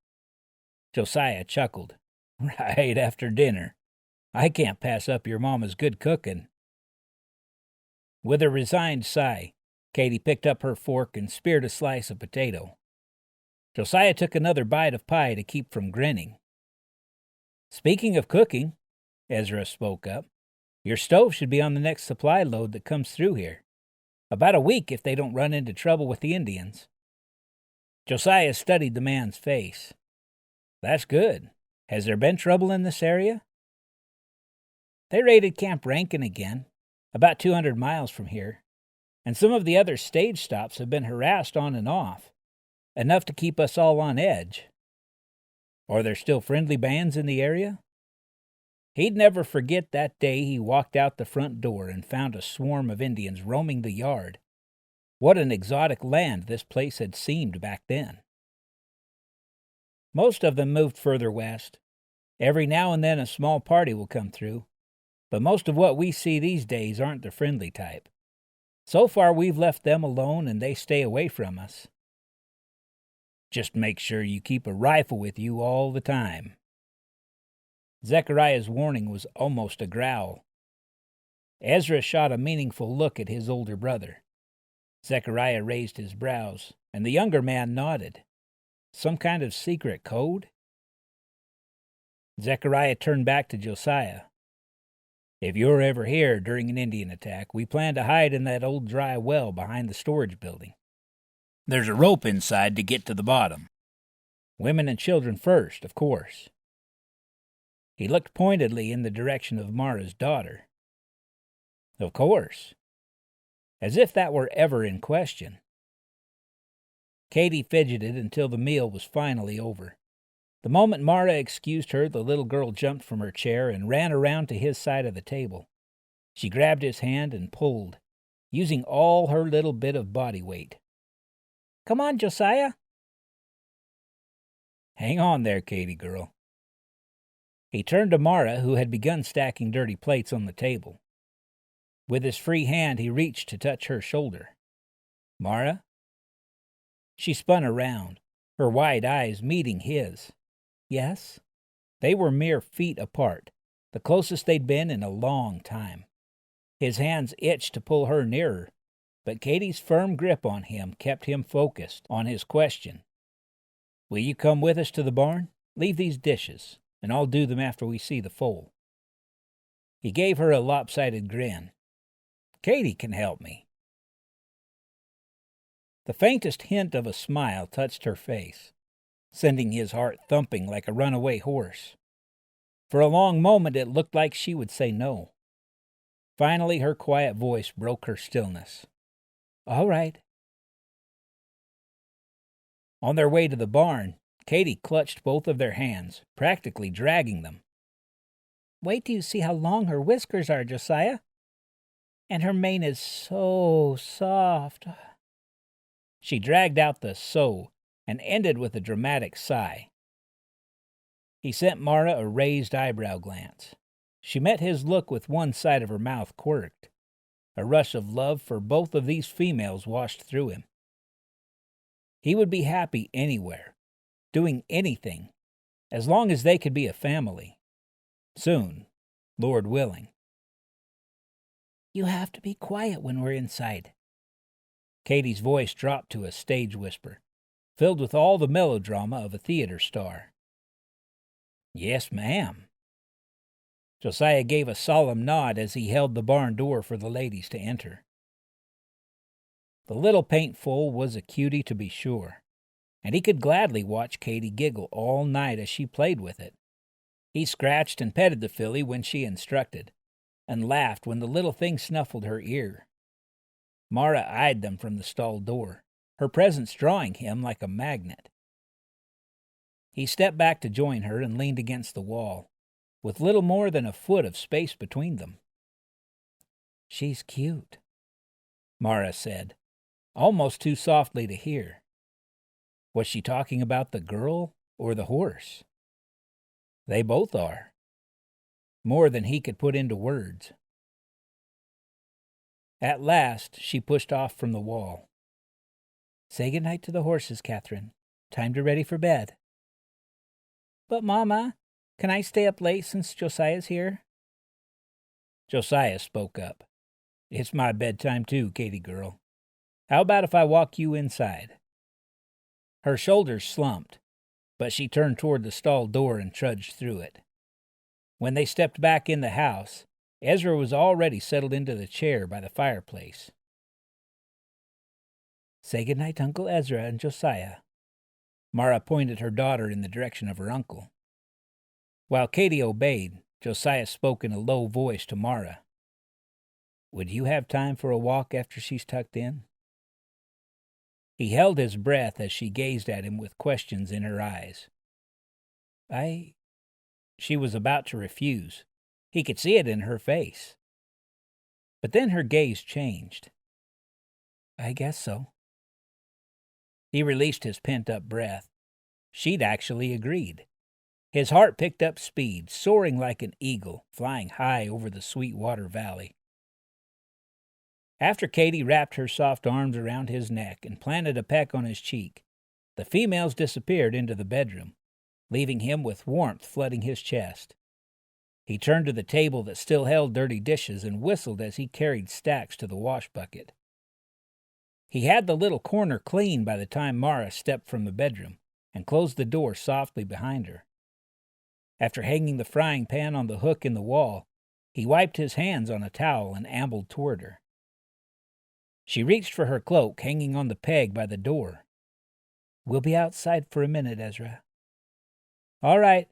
Josiah chuckled. Right after dinner. I can't pass up your mama's good cooking. With a resigned sigh, Katie picked up her fork and speared a slice of potato. Josiah took another bite of pie to keep from grinning. Speaking of cooking, Ezra spoke up, your stove should be on the next supply load that comes through here. About a week if they don't run into trouble with the Indians. Josiah studied the man's face. That's good. Has there been trouble in this area? They raided Camp Rankin again, about 200 miles from here, and some of the other stage stops have been harassed on and off, enough to keep us all on edge. Are there still friendly bands in the area? He'd never forget that day he walked out the front door and found a swarm of Indians roaming the yard. What an exotic land this place had seemed back then. Most of them moved further west. Every now and then a small party will come through, but most of what we see these days aren't the friendly type. So far we've left them alone and they stay away from us. Just make sure you keep a rifle with you all the time. Zechariah's warning was almost a growl. Ezra shot a meaningful look at his older brother. Zechariah raised his brows, and the younger man nodded. Some kind of secret code? Zechariah turned back to Josiah. If you're ever here during an Indian attack, we plan to hide in that old dry well behind the storage building. There's a rope inside to get to the bottom. Women and children first, of course. He looked pointedly in the direction of Mara's daughter. Of course. As if that were ever in question. Katie fidgeted until the meal was finally over. The moment Mara excused her, the little girl jumped from her chair and ran around to his side of the table. She grabbed his hand and pulled, using all her little bit of body weight. Come on, Josiah. Hang on there, Katie girl. He turned to Mara, who had begun stacking dirty plates on the table. With his free hand, he reached to touch her shoulder. "Mara?" She spun around, her wide eyes meeting his. "Yes?" They were mere feet apart, the closest they'd been in a long time. His hands itched to pull her nearer, but Katie's firm grip on him kept him focused on his question. "Will you come with us to the barn? Leave these dishes, and I'll do them after we see the foal." He gave her a lopsided grin. "Katie can help me." The faintest hint of a smile touched her face, sending his heart thumping like a runaway horse. For a long moment it looked like she would say no. Finally her quiet voice broke her stillness. "All right." On their way to the barn, Katie clutched both of their hands, practically dragging them. "Wait till you see how long her whiskers are, Josiah. And her mane is so soft." She dragged out the "so" and ended with a dramatic sigh. He sent Mara a raised eyebrow glance. She met his look with one side of her mouth quirked. A rush of love for both of these females washed through him. He would be happy anywhere, doing anything, as long as they could be a family. Soon, Lord willing. "You have to be quiet when we're inside." Katie's voice dropped to a stage whisper, filled with all the melodrama of a theater star. "Yes, ma'am." Josiah gave a solemn nod as he held the barn door for the ladies to enter. The little paint foal was a cutie to be sure, and he could gladly watch Katie giggle all night as she played with it. He scratched and petted the filly when she instructed, and laughed when the little thing snuffled her ear. Mara eyed them from the stall door, her presence drawing him like a magnet. He stepped back to join her and leaned against the wall, with little more than a foot of space between them. "She's cute," Mara said, almost too softly to hear. Was she talking about the girl or the horse? They both are. More than he could put into words. At last she pushed off from the wall. "Say good night to the horses, Catherine. Time to ready for bed." "But, Mama, can I stay up late since Josiah's here?" Josiah spoke up. "It's my bedtime too, Katie girl. How about if I walk you inside?" Her shoulders slumped, but she turned toward the stall door and trudged through it. When they stepped back in the house, Ezra was already settled into the chair by the fireplace. "Say good night to Uncle Ezra and Josiah." Mara pointed her daughter in the direction of her uncle. While Katie obeyed, Josiah spoke in a low voice to Mara. "Would you have time for a walk after she's tucked in?" He held his breath as she gazed at him with questions in her eyes. She was about to refuse. He could see it in her face. But then her gaze changed. "I guess so." He released his pent-up breath. She'd actually agreed. His heart picked up speed, soaring like an eagle, flying high over the Sweetwater Valley. After Katie wrapped her soft arms around his neck and planted a peck on his cheek, the females disappeared into the bedroom, leaving him with warmth flooding his chest. He turned to the table that still held dirty dishes and whistled as he carried stacks to the wash bucket. He had the little corner clean by the time Mara stepped from the bedroom and closed the door softly behind her. After hanging the frying pan on the hook in the wall, he wiped his hands on a towel and ambled toward her. She reached for her cloak hanging on the peg by the door. "We'll be outside for a minute, Ezra." "All right."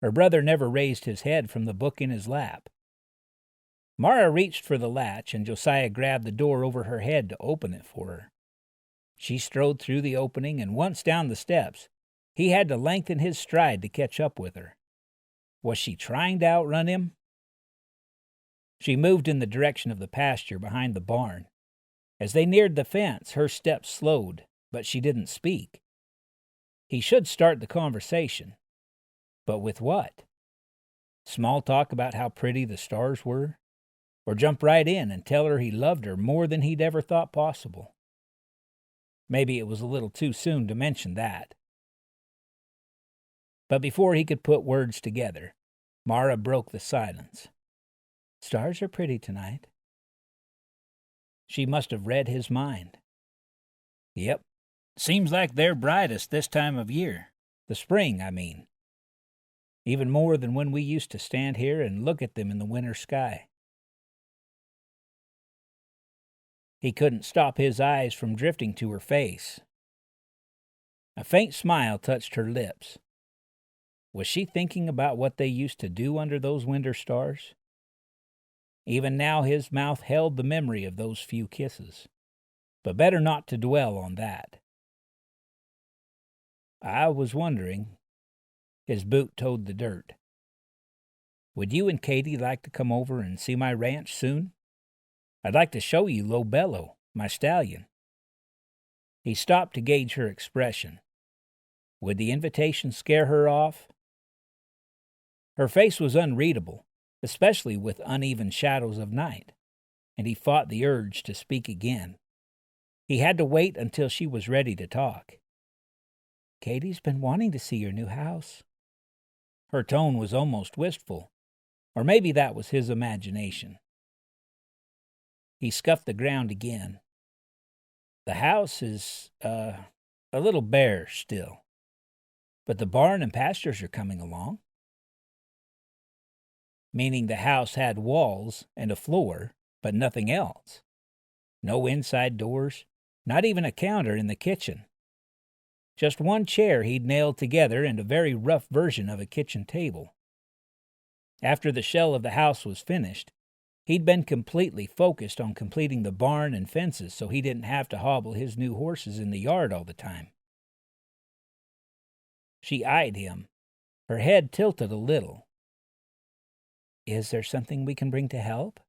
Her brother never raised his head from the book in his lap. Mara reached for the latch, and Josiah grabbed the door over her head to open it for her. She strode through the opening, and once down the steps, he had to lengthen his stride to catch up with her. Was she trying to outrun him? She moved in the direction of the pasture behind the barn. As they neared the fence, her steps slowed, but she didn't speak. He should start the conversation. But with what? Small talk about how pretty the stars were? or jump right in and tell her he loved her more than he'd ever thought possible. Maybe it was a little too soon to mention that. But before he could put words together, Mara broke the silence. "Stars are pretty tonight." She must have read his mind. "Yep, seems like they're brightest this time of year. The spring, I mean. Even more than when we used to stand here and look at them in the winter sky." He couldn't stop his eyes from drifting to her face. A faint smile touched her lips. Was she thinking about what they used to do under those winter stars? Even now his mouth held the memory of those few kisses. But better not to dwell on that. "I was wondering," his boot toed the dirt, "would you and Katie like to come over and see my ranch soon? I'd like to show you Lobello, my stallion." He stopped to gauge her expression. Would the invitation scare her off? Her face was unreadable, especially with uneven shadows of night, and he fought the urge to speak again. He had to wait until she was ready to talk. "Katie's been wanting to see your new house." Her tone was almost wistful, or maybe that was his imagination. He scuffed the ground again. "The house is, a little bare still, but the barn and pastures are coming along." Meaning the house had walls and a floor, but nothing else. No inside doors, not even a counter in the kitchen. Just one chair he'd nailed together and a very rough version of a kitchen table. After the shell of the house was finished, he'd been completely focused on completing the barn and fences so he didn't have to hobble his new horses in the yard all the time. She eyed him, her head tilted a little. "Is there something we can bring to help?"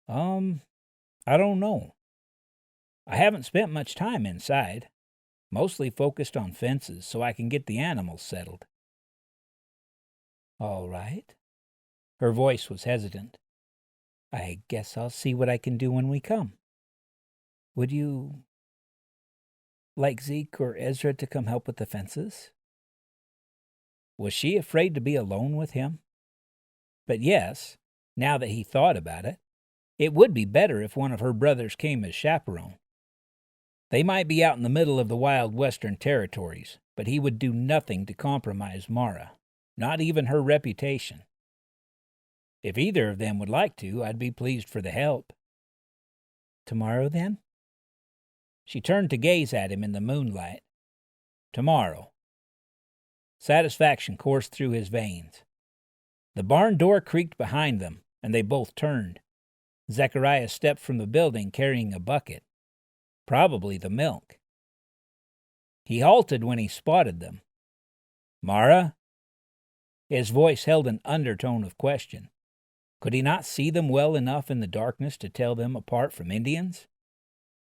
I don't know. I haven't spent much time inside. Mostly focused on fences so I can get the animals settled." "All right." Her voice was hesitant. "I guess I'll see what I can do when we come. Would you like Zeke or Ezra to come help with the fences?" Was she afraid to be alone with him? But yes, now that he thought about it, it would be better if one of her brothers came as chaperone. They might be out in the middle of the wild western territories, but he would do nothing to compromise Mara, not even her reputation. If either of them would like to, I'd be pleased for the help. "Tomorrow, then?" She turned to gaze at him in the moonlight. Tomorrow. Satisfaction coursed through his veins. The barn door creaked behind them, and they both turned. Zechariah stepped from the building carrying a bucket. Probably the milk. He halted when he spotted them. "Mara?" His voice held an undertone of question. Could he not see them well enough in the darkness to tell them apart from Indians?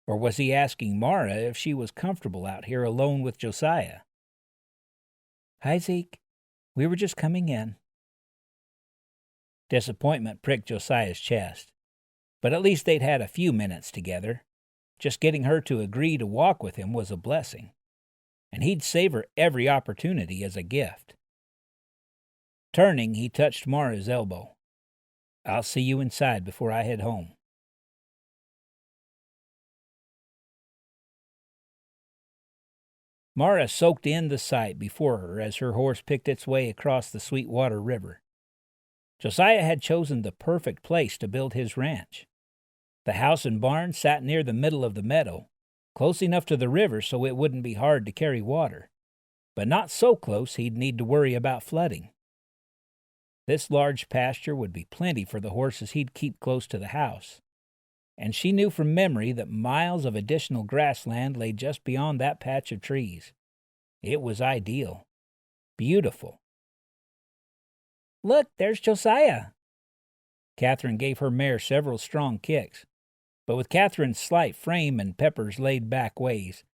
Or was he asking Mara if she was comfortable out here alone with Josiah? "Hi, Zeke. We were just coming in." Disappointment pricked Josiah's chest. But at least they'd had a few minutes together. Just getting her to agree to walk with him was a blessing, and he'd savor every opportunity as a gift. Turning, he touched Mara's elbow. "I'll see you inside before I head home." Mara soaked in the sight before her as her horse picked its way across the Sweetwater River. Josiah had chosen the perfect place to build his ranch. The house and barn sat near the middle of the meadow, close enough to the river so it wouldn't be hard to carry water, but not so close he'd need to worry about flooding. This large pasture would be plenty for the horses he'd keep close to the house, and she knew from memory that miles of additional grassland lay just beyond that patch of trees. It was ideal. Beautiful. "Look, there's Josiah." Catherine gave her mare several strong kicks, but with Catherine's slight frame and Pepper's laid-back ways,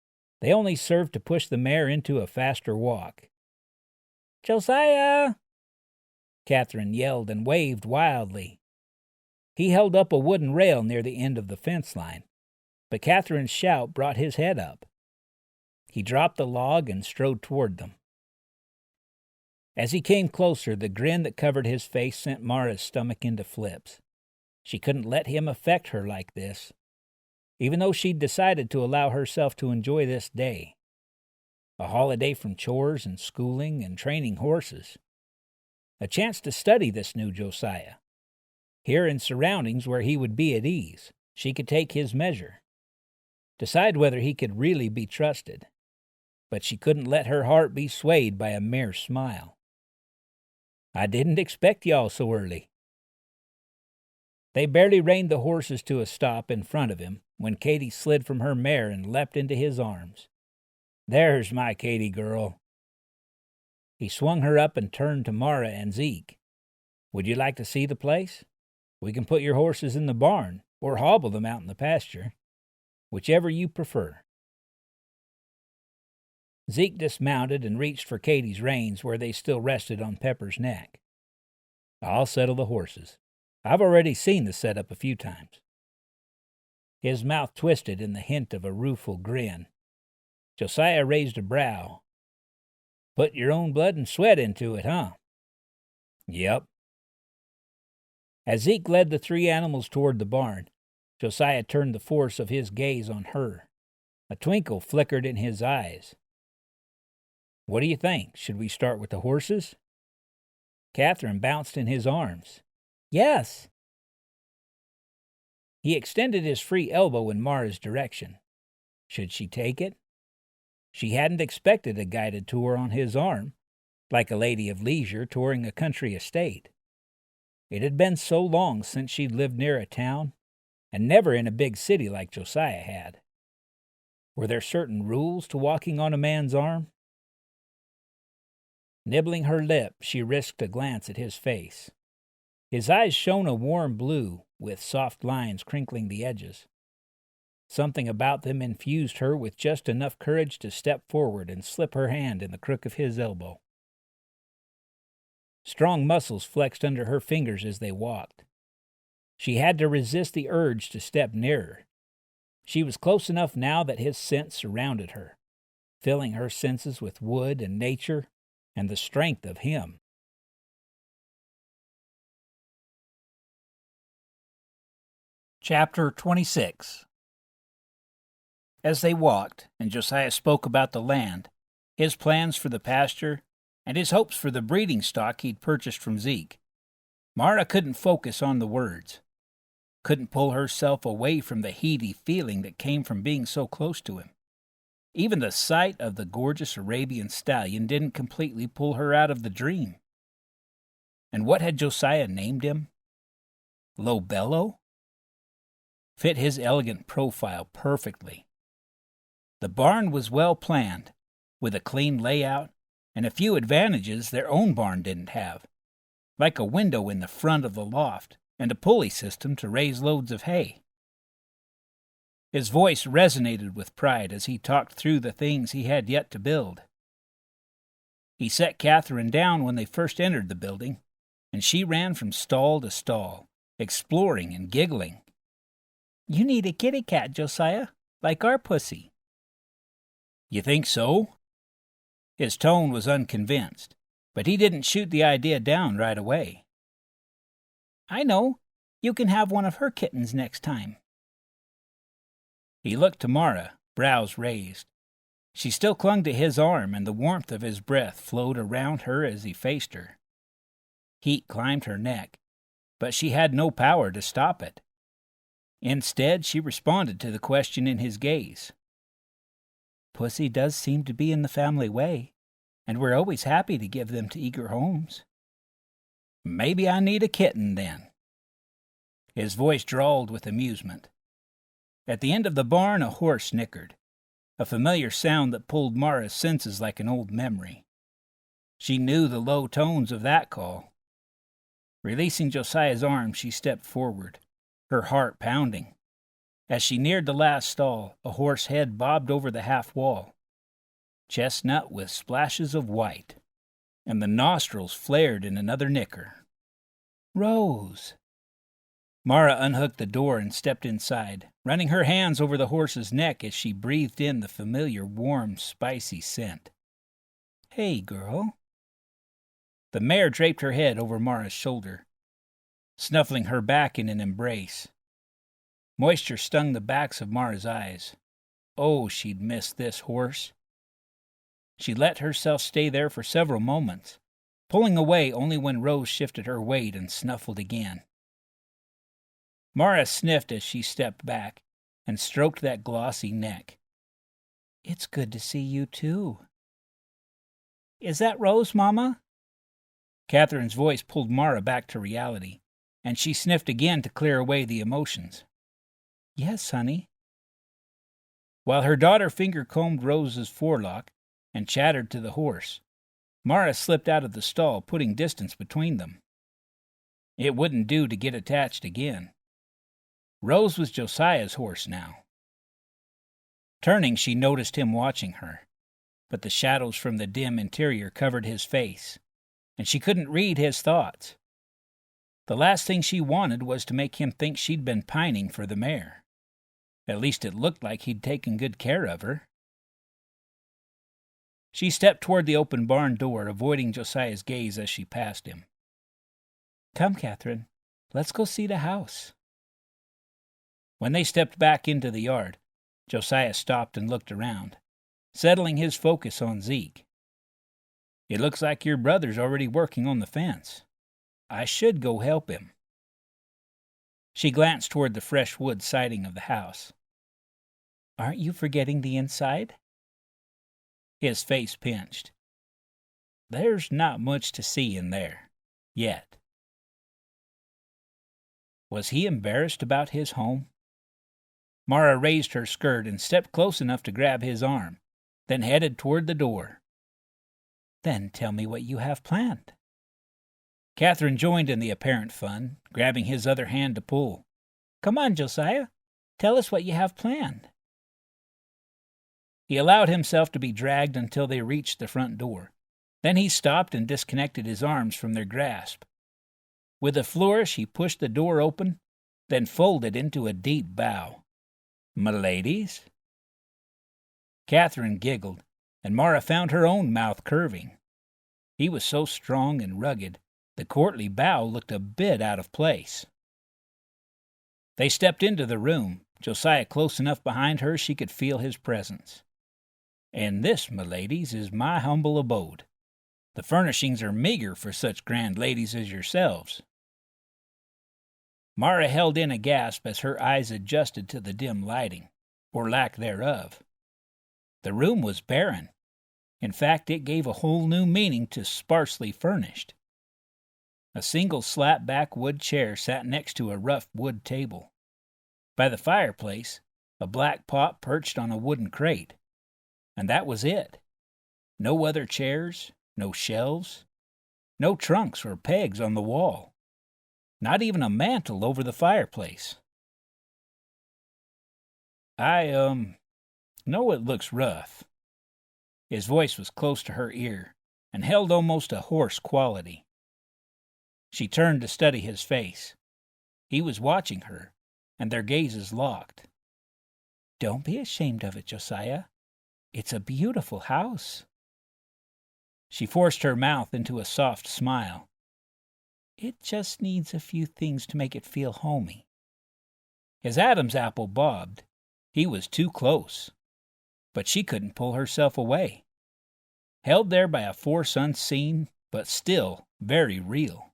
they only served to push the mare into a faster walk. "Josiah!" Catherine yelled and waved wildly. He held up a wooden rail near the end of the fence line, but Catherine's shout brought his head up. He dropped the log and strode toward them. As he came closer, the grin that covered his face sent Mara's stomach into flips. She couldn't let him affect her like this, even though she'd decided to allow herself to enjoy this day. A holiday from chores and schooling and training horses. A chance to study this new Josiah. Here in surroundings where he would be at ease, she could take his measure. Decide whether he could really be trusted. But she couldn't let her heart be swayed by a mere smile. "I didn't expect y'all so early." They barely reined the horses to a stop in front of him when Katie slid from her mare and leapt into his arms. "There's my Katie girl." He swung her up and turned to Mara and Zeke. "Would you like to see the place? We can put your horses in the barn or hobble them out in the pasture. Whichever you prefer." Zeke dismounted and reached for Katie's reins where they still rested on Pepper's neck. "I'll settle the horses. I've already seen the setup a few times." His mouth twisted in the hint of a rueful grin. Josiah raised a brow. "Put your own blood and sweat into it, huh?" "Yep." As Zeke led the three animals toward the barn, Josiah turned the force of his gaze on her. A twinkle flickered in his eyes. "What do you think? Should we start with the horses?" Catherine bounced in his arms. "Yes." He extended his free elbow in Mara's direction. Should she take it? She hadn't expected a guided tour on his arm, like a lady of leisure touring a country estate. It had been so long since she'd lived near a town, and never in a big city like Josiah had. Were there certain rules to walking on a man's arm? Nibbling her lip, she risked a glance at his face. His eyes shone a warm blue, with soft lines crinkling the edges. Something about them infused her with just enough courage to step forward and slip her hand in the crook of his elbow. Strong muscles flexed under her fingers as they walked. She had to resist the urge to step nearer. She was close enough now that his scent surrounded her, filling her senses with wood and nature and the strength of him. Chapter 26. As they walked, and Josiah spoke about the land, his plans for the pasture, and his hopes for the breeding stock he'd purchased from Zeke, Mara couldn't focus on the words, couldn't pull herself away from the heady feeling that came from being so close to him. Even the sight of the gorgeous Arabian stallion didn't completely pull her out of the dream. And what had Josiah named him? Lobello? Fit his elegant profile perfectly. The barn was well planned, with a clean layout and a few advantages their own barn didn't have, like a window in the front of the loft and a pulley system to raise loads of hay. His voice resonated with pride as he talked through the things he had yet to build. He set Catherine down when they first entered the building, and she ran from stall to stall, exploring and giggling. "You need a kitty cat, Josiah, like our pussy." "You think so?" His tone was unconvinced, but he didn't shoot the idea down right away. "I know. You can have one of her kittens next time." He looked to Mara, brows raised. She still clung to his arm, and the warmth of his breath flowed around her as he faced her. Heat climbed her neck, but she had no power to stop it. Instead, she responded to the question in his gaze. "Pussy does seem to be in the family way, and we're always happy to give them to eager homes." "Maybe I need a kitten, then." His voice drawled with amusement. At the end of the barn, a horse snickered, a familiar sound that pulled Mara's senses like an old memory. She knew the low tones of that call. Releasing Josiah's arm, she stepped forward, her heart pounding. As she neared the last stall, a horse head bobbed over the half wall, chestnut with splashes of white, and the nostrils flared in another nicker. "Rose!" Mara unhooked the door and stepped inside, running her hands over the horse's neck as she breathed in the familiar, warm, spicy scent. "Hey, girl." The mare draped her head over Mara's shoulder, snuffling her back in an embrace. Moisture stung the backs of Mara's eyes. Oh, she'd missed this horse. She let herself stay there for several moments, pulling away only when Rose shifted her weight and snuffled again. Mara sniffed as she stepped back and stroked that glossy neck. "It's good to see you, too." "Is that Rose, Mama?" Catherine's voice pulled Mara back to reality, and she sniffed again to clear away the emotions. "Yes, honey." While her daughter finger-combed Rose's forelock and chattered to the horse, Mara slipped out of the stall, putting distance between them. It wouldn't do to get attached again. Rose was Josiah's horse now. Turning, she noticed him watching her, but the shadows from the dim interior covered his face, and she couldn't read his thoughts. The last thing she wanted was to make him think she'd been pining for the mare. At least it looked like he'd taken good care of her. She stepped toward the open barn door, avoiding Josiah's gaze as she passed him. "Come, Catherine, let's go see the house." When they stepped back into the yard, Josiah stopped and looked around, settling his focus on Zeke. "It looks like your brother's already working on the fence. I should go help him." She glanced toward the fresh wood siding of the house. "Aren't you forgetting the inside?" His face pinched. "There's not much to see in there, yet." Was he embarrassed about his home? Mara raised her skirt and stepped close enough to grab his arm, then headed toward the door. "Then tell me what you have planned." Catherine joined in the apparent fun, grabbing his other hand to pull. "Come on, Josiah. Tell us what you have planned." He allowed himself to be dragged until they reached the front door. Then he stopped and disconnected his arms from their grasp. With a flourish, he pushed the door open, then folded into a deep bow. "M'ladies?" Catherine giggled, and Mara found her own mouth curving. He was so strong and rugged, the courtly bow looked a bit out of place. They stepped into the room, Josiah close enough behind her she could feel his presence. "And this, m'ladies, is my humble abode. The furnishings are meager for such grand ladies as yourselves." Mara held in a gasp as her eyes adjusted to the dim lighting, or lack thereof. The room was barren. In fact, it gave a whole new meaning to sparsely furnished. A single slat-back wood chair sat next to a rough wood table. By the fireplace, a black pot perched on a wooden crate. And that was it. No other chairs, no shelves, no trunks or pegs on the wall. Not even a mantel over the fireplace. "I know it looks rough." His voice was close to her ear and held almost a hoarse quality. She turned to study his face. He was watching her, and their gazes locked. "Don't be ashamed of it, Josiah. It's a beautiful house." She forced her mouth into a soft smile. "It just needs a few things to make it feel homey." His Adam's apple bobbed. He was too close. But she couldn't pull herself away. Held there by a force unseen, but still very real.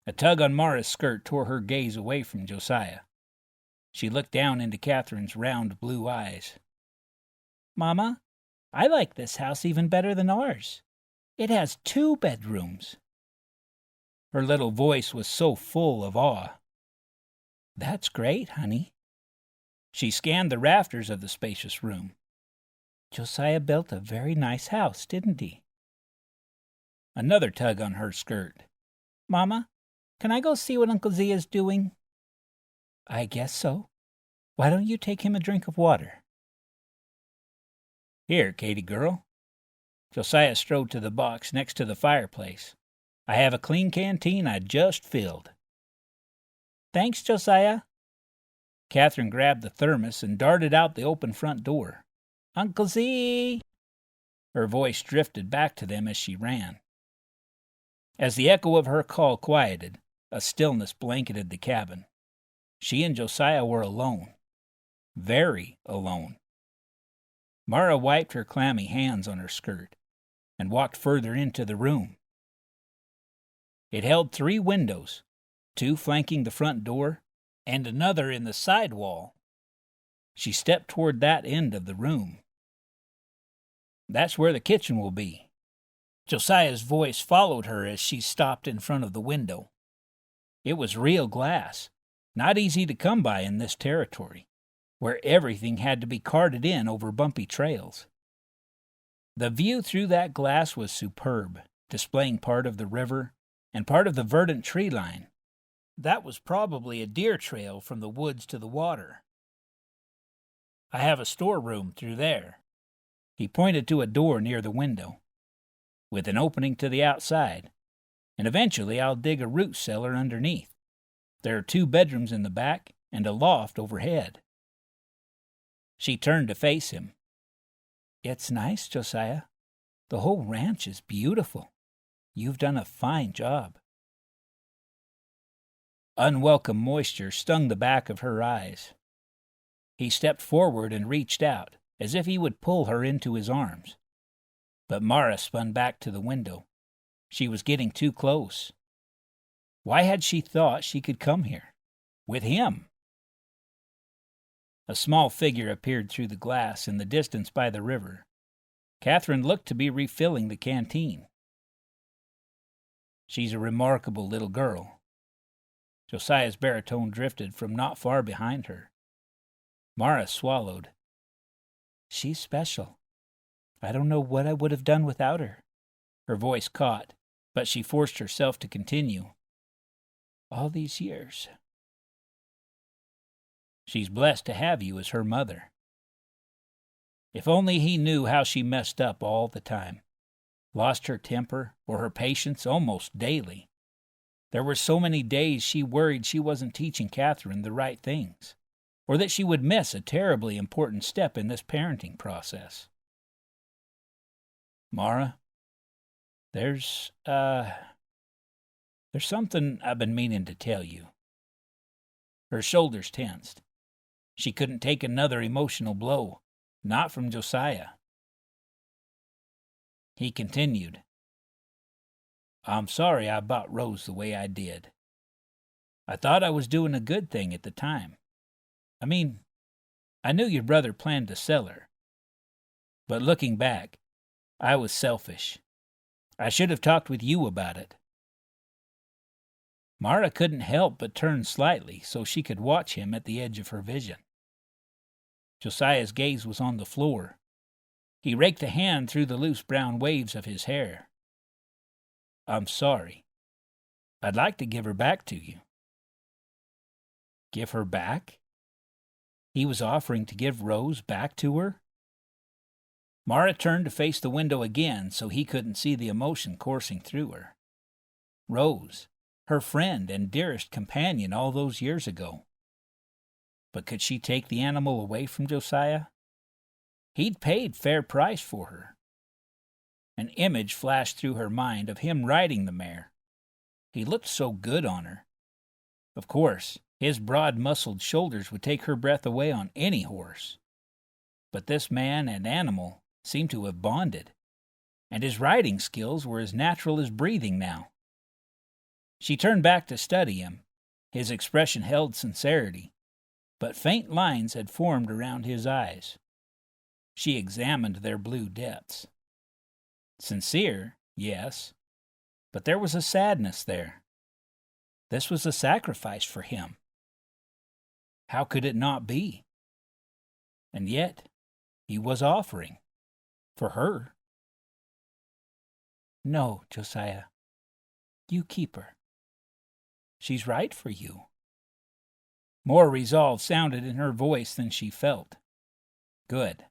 A tug on Mara's skirt tore her gaze away from Josiah. She looked down into Catherine's round blue eyes. "Mama, I like this house even better than ours. It has 2 bedrooms. Her little voice was so full of awe. "That's great, honey." She scanned the rafters of the spacious room. "Josiah built a very nice house, didn't he?" Another tug on her skirt. "Mama, can I go see what Uncle Zia's doing?" "I guess so. Why don't you take him a drink of water?" "Here, Katie girl." Josiah strode to the box next to the fireplace. "I have a clean canteen I just filled." Thanks, Josiah. Catherine grabbed the thermos and darted out the open front door. Uncle Z! Her voice drifted back to them as she ran. As the echo of her call quieted, a stillness blanketed the cabin. She and Josiah were alone. Very alone. Mara wiped her clammy hands on her skirt and walked further into the room. It held 3 windows, 2 flanking the front door and another in the side wall. She stepped toward that end of the room. That's where the kitchen will be. Josiah's voice followed her as she stopped in front of the window. It was real glass, not easy to come by in this territory, where everything had to be carted in over bumpy trails. The view through that glass was superb, displaying part of the river and part of the verdant tree line. That was probably a deer trail from the woods to the water. I have a storeroom through there. He pointed to a door near the window, with an opening to the outside, and eventually I'll dig a root cellar underneath. There are 2 bedrooms in the back and a loft overhead. She turned to face him. It's nice, Josiah. The whole ranch is beautiful. You've done a fine job. Unwelcome moisture stung the back of her eyes. He stepped forward and reached out, as if he would pull her into his arms. But Mara spun back to the window. She was getting too close. Why had she thought she could come here? With him? A small figure appeared through the glass in the distance by the river. Catherine looked to be refilling the canteen. She's a remarkable little girl. Josiah's baritone drifted from not far behind her. Mara swallowed. She's special. I don't know what I would have done without her. Her voice caught, but she forced herself to continue. All these years. She's blessed to have you as her mother. If only he knew how she messed up all the time. Lost her temper or her patience almost daily. There were so many days she worried she wasn't teaching Catherine the right things, or that she would miss a terribly important step in this parenting process. Mara, there's something I've been meaning to tell you. Her shoulders tensed. She couldn't take another emotional blow, not from Josiah. He continued, I'm sorry I bought Rose the way I did. I thought I was doing a good thing at the time. I mean, I knew your brother planned to sell her. But looking back, I was selfish. I should have talked with you about it. Mara couldn't help but turn slightly so she could watch him at the edge of her vision. Josiah's gaze was on the floor. He raked a hand through the loose brown waves of his hair. I'm sorry. I'd like to give her back to you. Give her back? He was offering to give Rose back to her? Mara turned to face the window again so he couldn't see the emotion coursing through her. Rose, her friend and dearest companion all those years ago. But could she take the animal away from Josiah? He'd paid fair price for her. An image flashed through her mind of him riding the mare. He looked so good on her. Of course, his broad-muscled shoulders would take her breath away on any horse. But this man and animal seemed to have bonded, and his riding skills were as natural as breathing now. She turned back to study him. His expression held sincerity, but faint lines had formed around his eyes. She examined their blue depths. Sincere, yes, but there was a sadness there. This was a sacrifice for him. How could it not be? And yet, he was offering. For her. No, Josiah. You keep her. She's right for you. More resolve sounded in her voice than she felt. Good.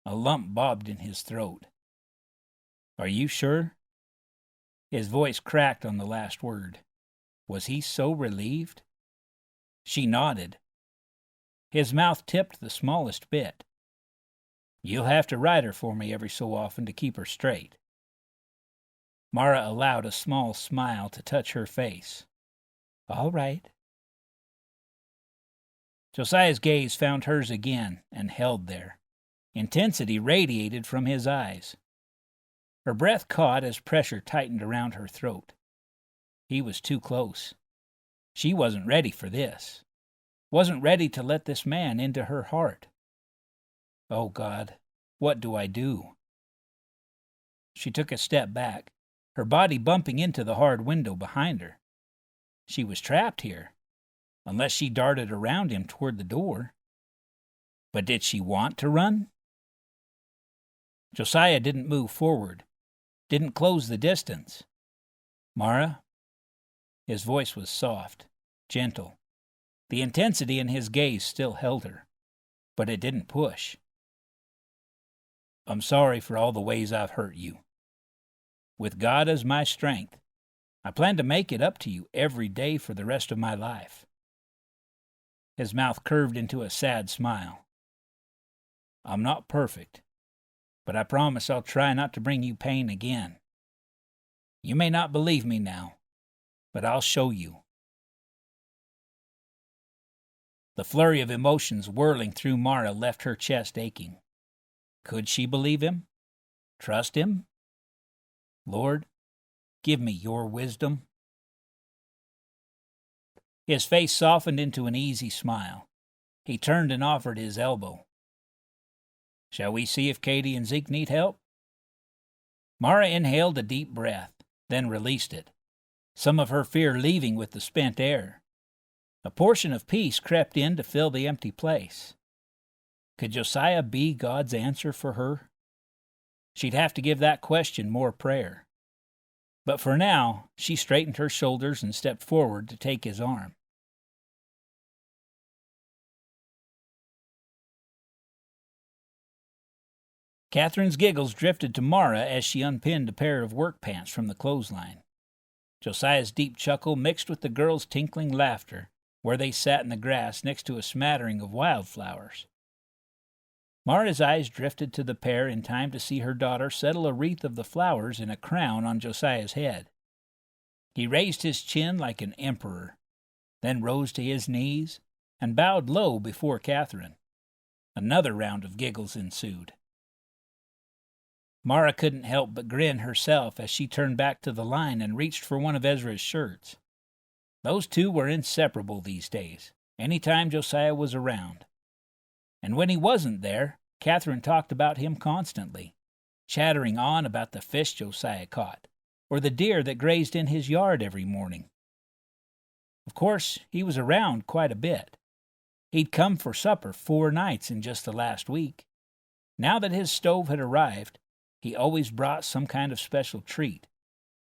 A lump bobbed in his throat. Are you sure? His voice cracked on the last word. Was he so relieved? She nodded. His mouth tipped the smallest bit. "You'll have to ride her for me every so often to keep her straight." Mara allowed a small smile to touch her face. "All right." Josiah's gaze found hers again and held there. Intensity radiated from his eyes. Her breath caught as pressure tightened around her throat. He was too close. She wasn't ready for this. Wasn't ready to let this man into her heart. Oh, God, what do I do? She took a step back, her body bumping into the hard window behind her. She was trapped here, unless she darted around him toward the door. But did she want to run? Josiah didn't move forward, didn't close the distance. "Mara?" His voice was soft, gentle. The intensity in his gaze still held her, but it didn't push. "I'm sorry for all the ways I've hurt you. With God as my strength, I plan to make it up to you every day for the rest of my life." His mouth curved into a sad smile. "I'm not perfect, but I promise I'll try not to bring you pain again. You may not believe me now, but I'll show you." The flurry of emotions whirling through Mara left her chest aching. Could she believe him? Trust him? "Lord, give me your wisdom." His face softened into an easy smile. He turned and offered his elbow. "Shall we see if Katie and Zeke need help?" Mara inhaled a deep breath, then released it, some of her fear leaving with the spent air. A portion of peace crept in to fill the empty place. Could Josiah be God's answer for her? She'd have to give that question more prayer. But for now, she straightened her shoulders and stepped forward to take his arm. Catherine's giggles drifted to Mara as she unpinned a pair of work pants from the clothesline. Josiah's deep chuckle mixed with the girl's tinkling laughter where they sat in the grass next to a smattering of wildflowers. Mara's eyes drifted to the pair in time to see her daughter settle a wreath of the flowers in a crown on Josiah's head. He raised his chin like an emperor, then rose to his knees and bowed low before Catherine. Another round of giggles ensued. Mara couldn't help but grin herself as she turned back to the line and reached for one of Ezra's shirts. Those two were inseparable these days, any time Josiah was around. And when he wasn't there, Catherine talked about him constantly, chattering on about the fish Josiah caught, or the deer that grazed in his yard every morning. Of course, he was around quite a bit. He'd come for supper 4 nights in just the last week. Now that his stove had arrived, he always brought some kind of special treat,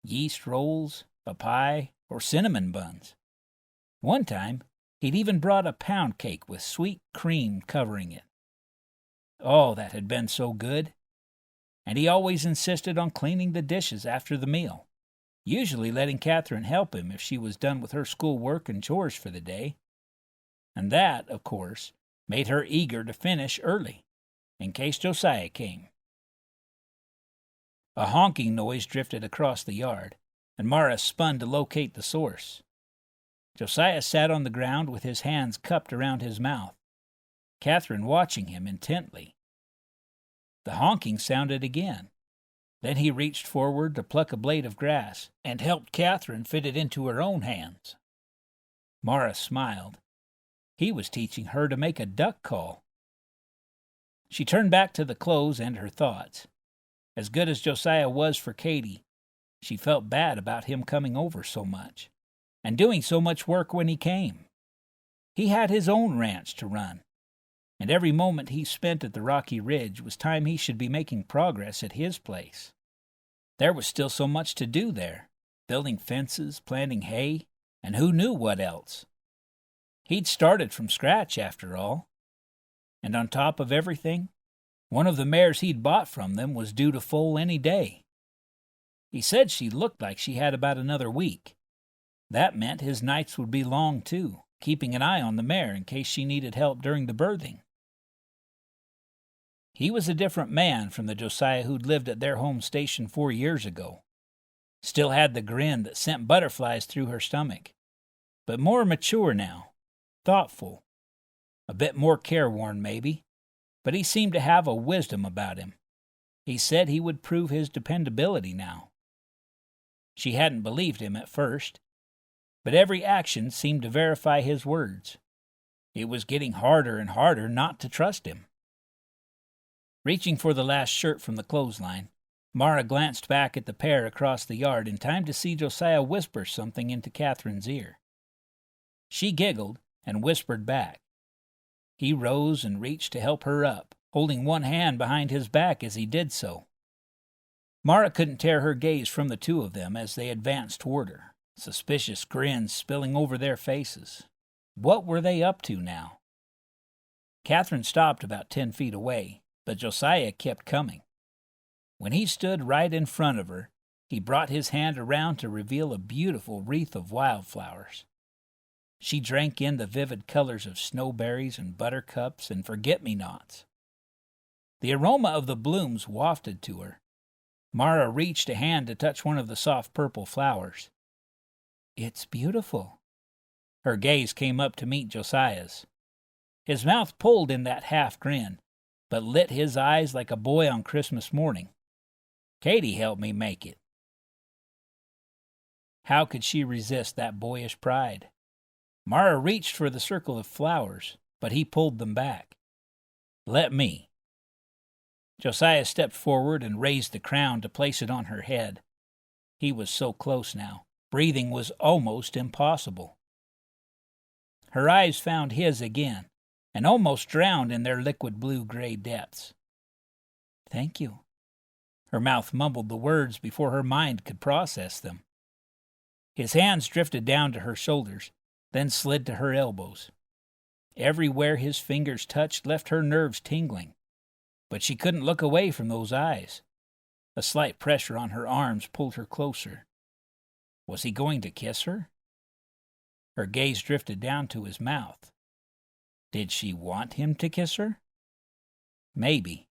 yeast rolls, a pie, or cinnamon buns. One time, he'd even brought a pound cake with sweet cream covering it. Oh, that had been so good. And he always insisted on cleaning the dishes after the meal, usually letting Catherine help him if she was done with her schoolwork and chores for the day. And that, of course, made her eager to finish early, in case Josiah came. A honking noise drifted across the yard, and Mara spun to locate the source. Josiah sat on the ground with his hands cupped around his mouth, Catherine watching him intently. The honking sounded again. Then he reached forward to pluck a blade of grass and helped Catherine fit it into her own hands. Mara smiled. He was teaching her to make a duck call. She turned back to the clothes and her thoughts. As good as Josiah was for Katie, she felt bad about him coming over so much, and doing so much work when he came. He had his own ranch to run, and every moment he spent at the rocky ridge was time he should be making progress at his place. There was still so much to do there, building fences, planting hay, and who knew what else. He'd started from scratch, after all. And on top of everything, one of the mares he'd bought from them was due to foal any day. He said she looked like she had about another week. That meant his nights would be long, too, keeping an eye on the mare in case she needed help during the birthing. He was a different man from the Josiah who'd lived at their home station 4 years ago. Still had the grin that sent butterflies through her stomach, but more mature now, thoughtful, a bit more careworn maybe, but he seemed to have a wisdom about him. He said he would prove his dependability now. She hadn't believed him at first, but every action seemed to verify his words. It was getting harder and harder not to trust him. Reaching for the last shirt from the clothesline, Mara glanced back at the pair across the yard in time to see Josiah whisper something into Catherine's ear. She giggled and whispered back. He rose and reached to help her up, holding one hand behind his back as he did so. Mara couldn't tear her gaze from the two of them as they advanced toward her, suspicious grins spilling over their faces. What were they up to now? Catherine stopped about 10 feet away, but Josiah kept coming. When he stood right in front of her, he brought his hand around to reveal a beautiful wreath of wildflowers. She drank in the vivid colors of snowberries and buttercups and forget-me-nots. The aroma of the blooms wafted to her. Mara reached a hand to touch one of the soft purple flowers. "It's beautiful." Her gaze came up to meet Josiah's. His mouth pulled in that half grin, but lit his eyes like a boy on Christmas morning. "Katie helped me make it." How could she resist that boyish pride? Mara reached for the circle of flowers, but he pulled them back. "Let me." Josiah stepped forward and raised the crown to place it on her head. He was so close now. Breathing was almost impossible. Her eyes found his again, and almost drowned in their liquid blue-gray depths. "Thank you." Her mouth mumbled the words before her mind could process them. His hands drifted down to her shoulders, then slid to her elbows. Everywhere his fingers touched left her nerves tingling, but she couldn't look away from those eyes. A slight pressure on her arms pulled her closer. Was he going to kiss her? Her gaze drifted down to his mouth. Did she want him to kiss her? Maybe.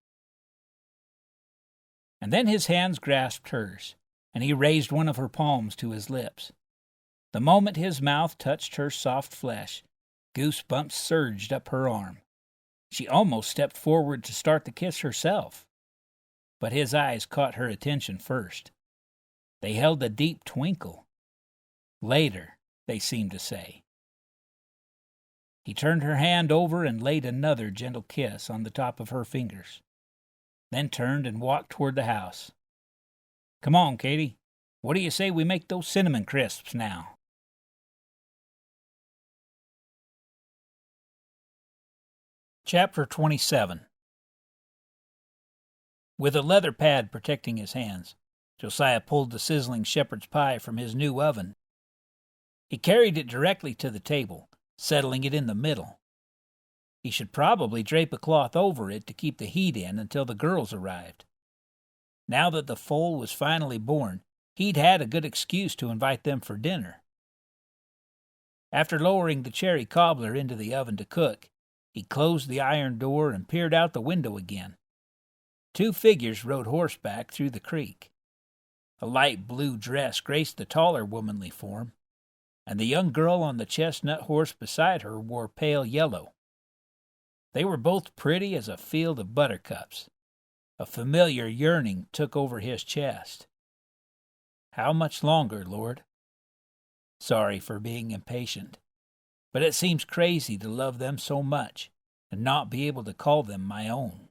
And then his hands grasped hers, and he raised one of her palms to his lips. The moment his mouth touched her soft flesh, goosebumps surged up her arm. She almost stepped forward to start the kiss herself. But his eyes caught her attention first. They held a deep twinkle. Later, they seemed to say. He turned her hand over and laid another gentle kiss on the top of her fingers, then turned and walked toward the house. "Come on, Katie. What do you say we make those cinnamon crisps now?" Chapter 27. With a leather pad protecting his hands, Josiah pulled the sizzling shepherd's pie from his new oven. He carried it directly to the table, settling it in the middle. He should probably drape a cloth over it to keep the heat in until the girls arrived. Now that the foal was finally born, he'd had a good excuse to invite them for dinner. After lowering the cherry cobbler into the oven to cook, he closed the iron door and peered out the window again. 2 figures rode horseback through the creek. A light blue dress graced the taller womanly form, and the young girl on the chestnut horse beside her wore pale yellow. They were both pretty as a field of buttercups. A familiar yearning took over his chest. How much longer, Lord? Sorry for being impatient, but it seems crazy to love them so much and not be able to call them my own.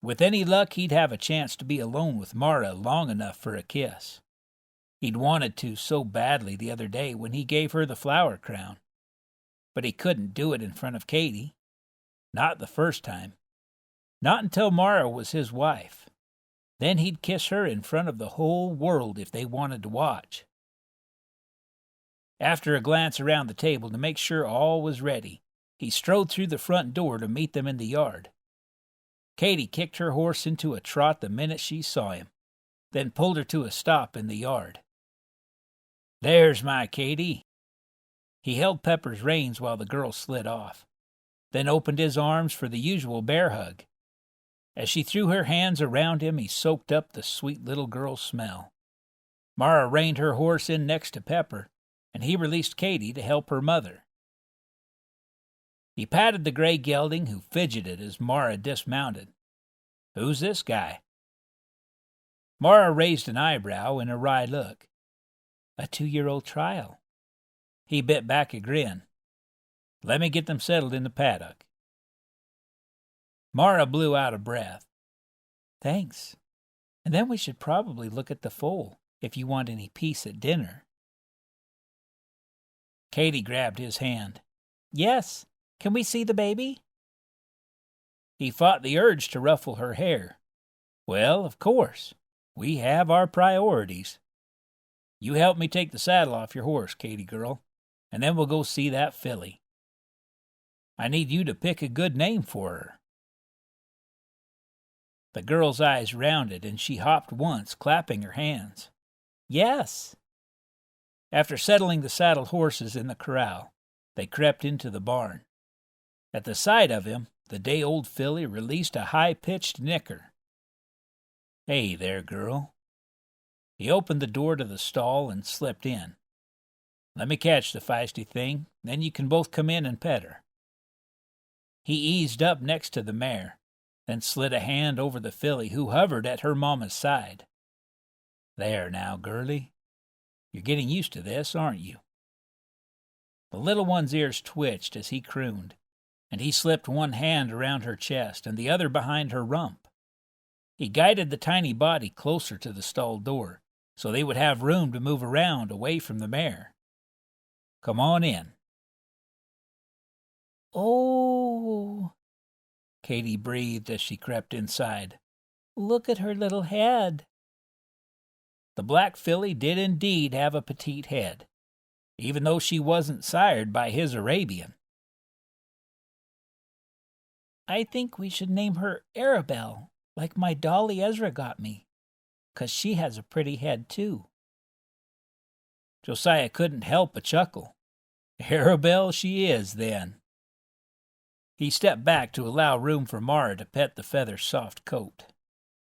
With any luck, he'd have a chance to be alone with Mara long enough for a kiss. He'd wanted to so badly the other day when he gave her the flower crown. But he couldn't do it in front of Katie. Not the first time. Not until Mara was his wife. Then he'd kiss her in front of the whole world if they wanted to watch. After a glance around the table to make sure all was ready, he strode through the front door to meet them in the yard. Katie kicked her horse into a trot the minute she saw him, then pulled her to a stop in the yard. "There's my Katie." He held Pepper's reins while the girl slid off, then opened his arms for the usual bear hug. As she threw her hands around him, he soaked up the sweet little girl's smell. Mara reined her horse in next to Pepper, and he released Katie to help her mother. He patted the gray gelding, who fidgeted as Mara dismounted. "Who's this guy?" Mara raised an eyebrow in a wry look. "A 2-year-old trial." He bit back a grin. "Let me get them settled in the paddock." Mara blew out a breath. "Thanks. And then we should probably look at the foal, if you want any peace at dinner." Katie grabbed his hand. "Yes. Can we see the baby?" He fought the urge to ruffle her hair. "Well, of course. We have our priorities. You help me take the saddle off your horse, Katie girl, and then we'll go see that filly. I need you to pick a good name for her." The girl's eyes rounded, and she hopped once, clapping her hands. "Yes." After settling the saddled horses in the corral, they crept into the barn. At the sight of him, the day-old filly released a high-pitched nicker. "Hey there, girl." He opened the door to the stall and slipped in. "Let me catch the feisty thing, then you can both come in and pet her." He eased up next to the mare, then slid a hand over the filly, who hovered at her mama's side. "There now, girlie. You're getting used to this, aren't you?" The little one's ears twitched as he crooned, and he slipped one hand around her chest and the other behind her rump. He guided the tiny body closer to the stall door, so they would have room to move around away from the mare. "Come on in." "Oh," Katie breathed as she crept inside. "Look at her little head." The black filly did indeed have a petite head, even though she wasn't sired by his Arabian. "I think we should name her Arabelle, like my dolly Ezra got me, 'cause she has a pretty head, too." Josiah couldn't help but chuckle. "Arabelle she is, then." He stepped back to allow room for Mara to pet the feather-soft coat.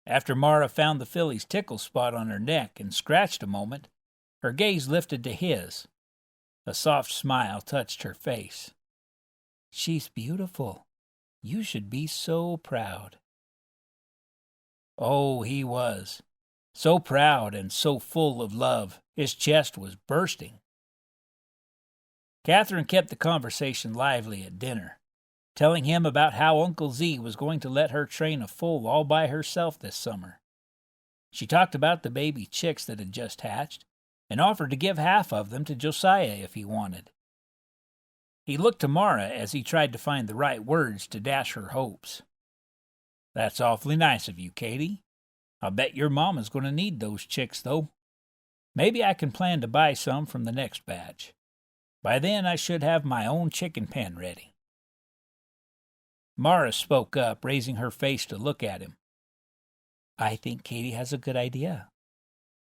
After Mara found the filly's tickle spot on her neck and scratched a moment, her gaze lifted to his. A soft smile touched her face. "She's beautiful. You should be so proud." Oh, he was. So proud and so full of love, his chest was bursting. Catherine kept the conversation lively at dinner, telling him about how Uncle Z was going to let her train a foal all by herself this summer. She talked about the baby chicks that had just hatched, and offered to give half of them to Josiah if he wanted. He looked to Mara as he tried to find the right words to dash her hopes. "That's awfully nice of you, Katie. I'll bet your mama's going to need those chicks, though. Maybe I can plan to buy some from the next batch. By then I should have my own chicken pen ready." Mara spoke up, raising her face to look at him. "I think Katie has a good idea.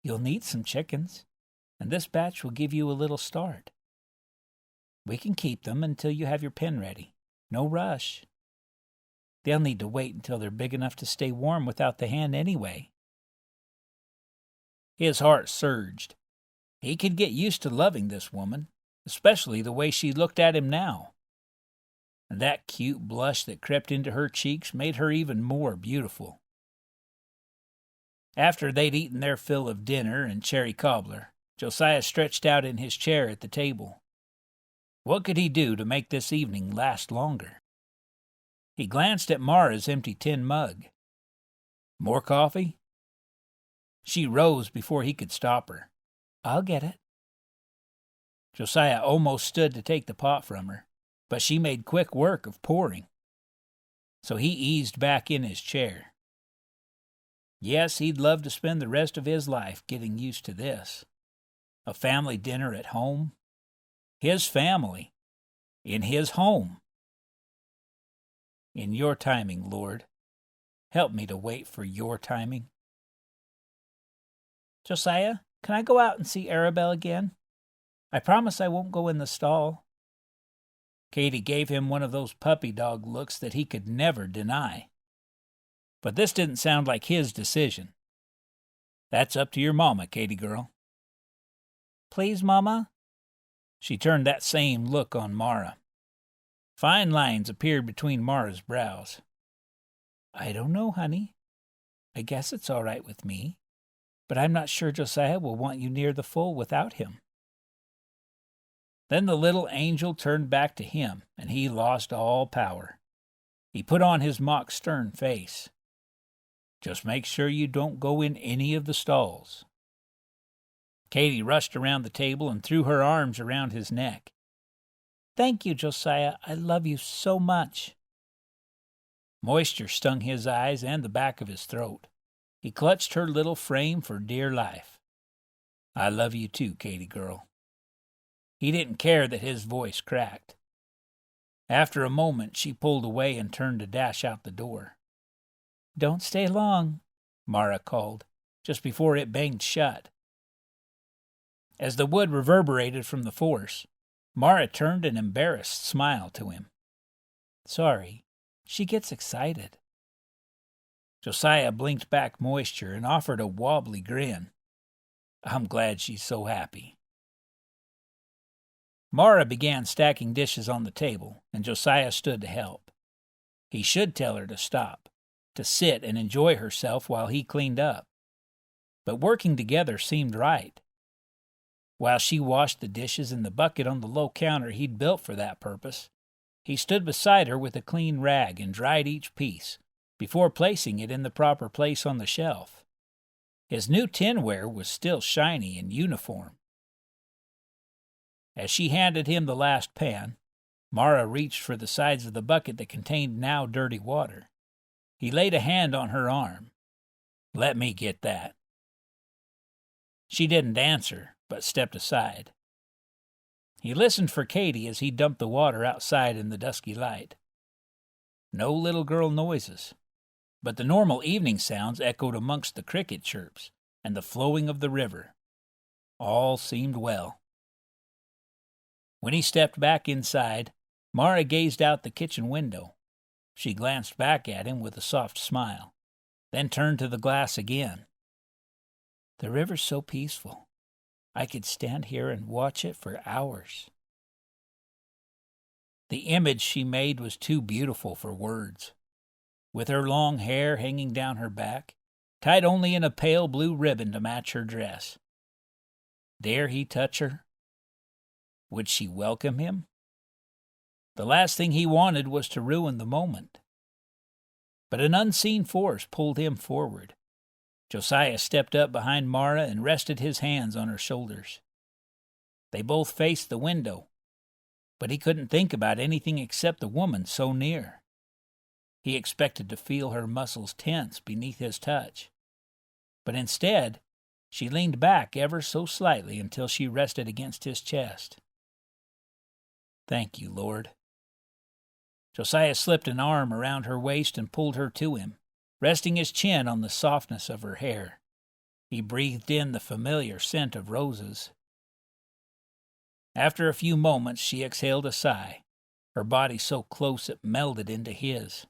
You'll need some chickens, and this batch will give you a little start. We can keep them until you have your pen ready. No rush. They'll need to wait until they're big enough to stay warm without the hen anyway." His heart surged. He could get used to loving this woman, especially the way she looked at him now. And that cute blush that crept into her cheeks made her even more beautiful. After they'd eaten their fill of dinner and cherry cobbler, Josiah stretched out in his chair at the table. What could he do to make this evening last longer? He glanced at Mara's empty tin mug. "More coffee?" She rose before he could stop her. "I'll get it." Josiah almost stood to take the pot from her, but she made quick work of pouring. So he eased back in his chair. Yes, he'd love to spend the rest of his life getting used to this. A family dinner at home. His family. In his home. In your timing, Lord. Help me to wait for your timing. "Josiah, can I go out and see Arabelle again?" I promise I won't go in the stall. Katy gave him one of those puppy dog looks that he could never deny. But this didn't sound like his decision. That's up to your mama, Katy girl. Please, Mama? She turned that same look on Mara. Fine lines appeared between Mara's brows. I don't know, honey. I guess it's all right with me, but I'm not sure Josiah will want you near the foal without him. Then the little angel turned back to him, and he lost all power. He put on his mock stern face. Just make sure you don't go in any of the stalls. Katy rushed around the table and threw her arms around his neck. Thank you, Josiah. I love you so much. Moisture stung his eyes and the back of his throat. He clutched her little frame for dear life. I love you too, Katy girl. He didn't care that his voice cracked. After a moment, she pulled away and turned to dash out the door. Don't stay long, Mara called, just before it banged shut. As the wood reverberated from the force, Mara turned an embarrassed smile to him. Sorry, she gets excited. Josiah blinked back moisture and offered a wobbly grin. I'm glad she's so happy. Mara began stacking dishes on the table, and Josiah stood to help. He should tell her to stop, to sit and enjoy herself while he cleaned up. But working together seemed right. While she washed the dishes in the bucket on the low counter he'd built for that purpose, he stood beside her with a clean rag and dried each piece, before placing it in the proper place on the shelf. His new tinware was still shiny and uniform. As she handed him the last pan, Mara reached for the sides of the bucket that contained now dirty water. He laid a hand on her arm. Let me get that. She didn't answer, but stepped aside. He listened for Katy as he dumped the water outside in the dusky light. No little girl noises, but the normal evening sounds echoed amongst the cricket chirps and the flowing of the river. All seemed well. When he stepped back inside, Mara gazed out the kitchen window. She glanced back at him with a soft smile, then turned to the glass again. The river's so peaceful. I could stand here and watch it for hours. The image she made was too beautiful for words. With her long hair hanging down her back, tied only in a pale blue ribbon to match her dress. Dare he touch her? Would she welcome him? The last thing he wanted was to ruin the moment. But an unseen force pulled him forward. Josiah stepped up behind Mara and rested his hands on her shoulders. They both faced the window, but he couldn't think about anything except the woman so near. He expected to feel her muscles tense beneath his touch. But instead, she leaned back ever so slightly until she rested against his chest. Thank you, Lord. Josiah slipped an arm around her waist and pulled her to him, resting his chin on the softness of her hair. He breathed in the familiar scent of roses. After a few moments, she exhaled a sigh, her body so close it melded into his.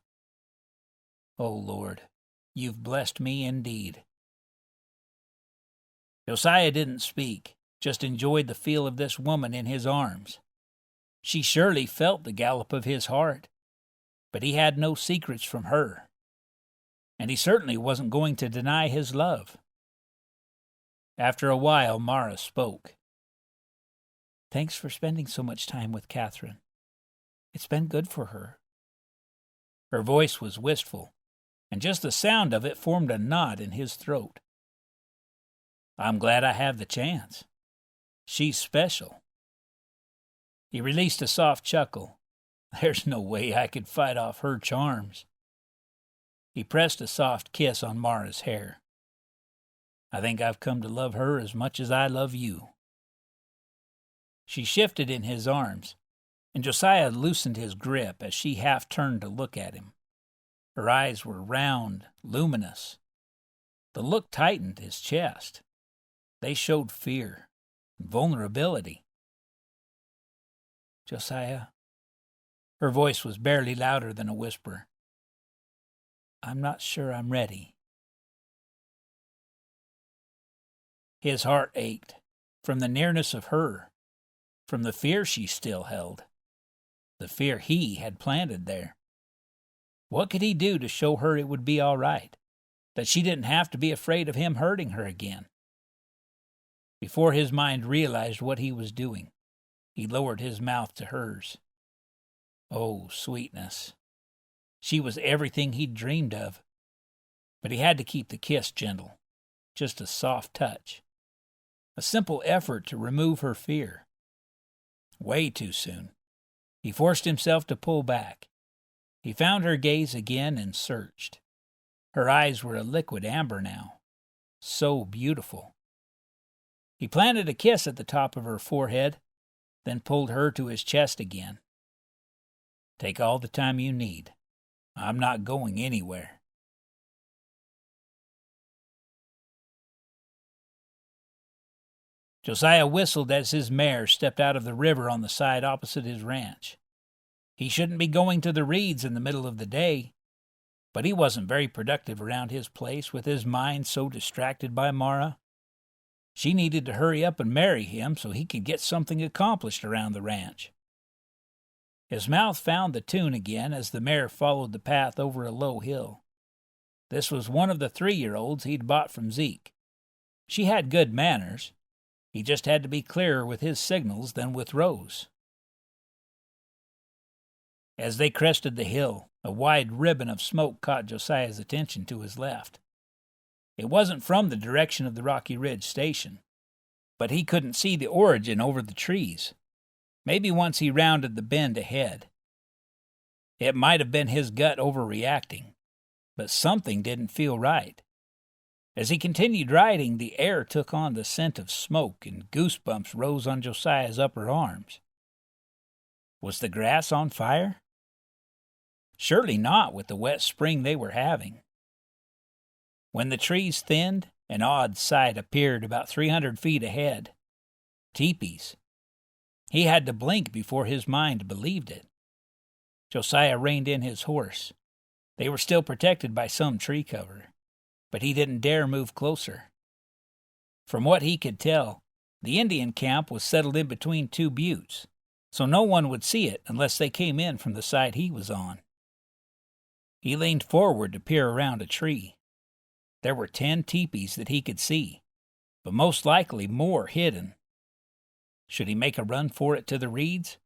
Oh, Lord, you've blessed me indeed. Josiah didn't speak, just enjoyed the feel of this woman in his arms. She surely felt the gallop of his heart, but he had no secrets from her. And he certainly wasn't going to deny his love. After a while, Mara spoke. Thanks for spending so much time with Catherine. It's been good for her. Her voice was wistful, and just the sound of it formed a knot in his throat. I'm glad I have the chance. She's special. He released a soft chuckle. There's no way I could fight off her charms. He pressed a soft kiss on Mara's hair. I think I've come to love her as much as I love you. She shifted in his arms, and Josiah loosened his grip as she half turned to look at him. Her eyes were round, luminous. The look tightened his chest. They showed fear and vulnerability. Josiah." Her voice was barely louder than a whisper. "I'm not sure I'm ready." His heart ached, from the nearness of her, from the fear she still held, the fear he had planted there. What could he do to show her it would be all right, that she didn't have to be afraid of him hurting her again? Before his mind realized what he was doing, he lowered his mouth to hers. Oh, sweetness. She was everything he'd dreamed of. But he had to keep the kiss gentle, just a soft touch, a simple effort to remove her fear. Way too soon. He forced himself to pull back. He found her gaze again and searched. Her eyes were a liquid amber now. So beautiful. He planted a kiss at the top of her forehead, then pulled her to his chest again. "Take all the time you need. I'm not going anywhere." Josiah whistled as his mare stepped out of the river on the side opposite his ranch. He shouldn't be going to the Reids in the middle of the day, but he wasn't very productive around his place with his mind so distracted by Mara. She needed to hurry up and marry him so he could get something accomplished around the ranch. His mouth found the tune again as the mare followed the path over a low hill. This was one of the 3-year-olds he'd bought from Zeke. She had good manners. He just had to be clearer with his signals than with Rose. As they crested the hill, a wide ribbon of smoke caught Josiah's attention to his left. It wasn't from the direction of the Rocky Ridge station, but he couldn't see the origin over the trees. Maybe once he rounded the bend ahead. It might have been his gut overreacting, but something didn't feel right. As he continued riding, the air took on the scent of smoke, and goosebumps rose on Josiah's upper arms. Was the grass on fire? Surely not with the wet spring they were having. When the trees thinned, an odd sight appeared about 300 feet ahead. Teepees. He had to blink before his mind believed it. Josiah reined in his horse. They were still protected by some tree cover, but he didn't dare move closer. From what he could tell, the Indian camp was settled in between 2 buttes, so no one would see it unless they came in from the side he was on. He leaned forward to peer around a tree. There were 10 teepees that he could see, but most likely more hidden. Should he make a run for it to the Reids?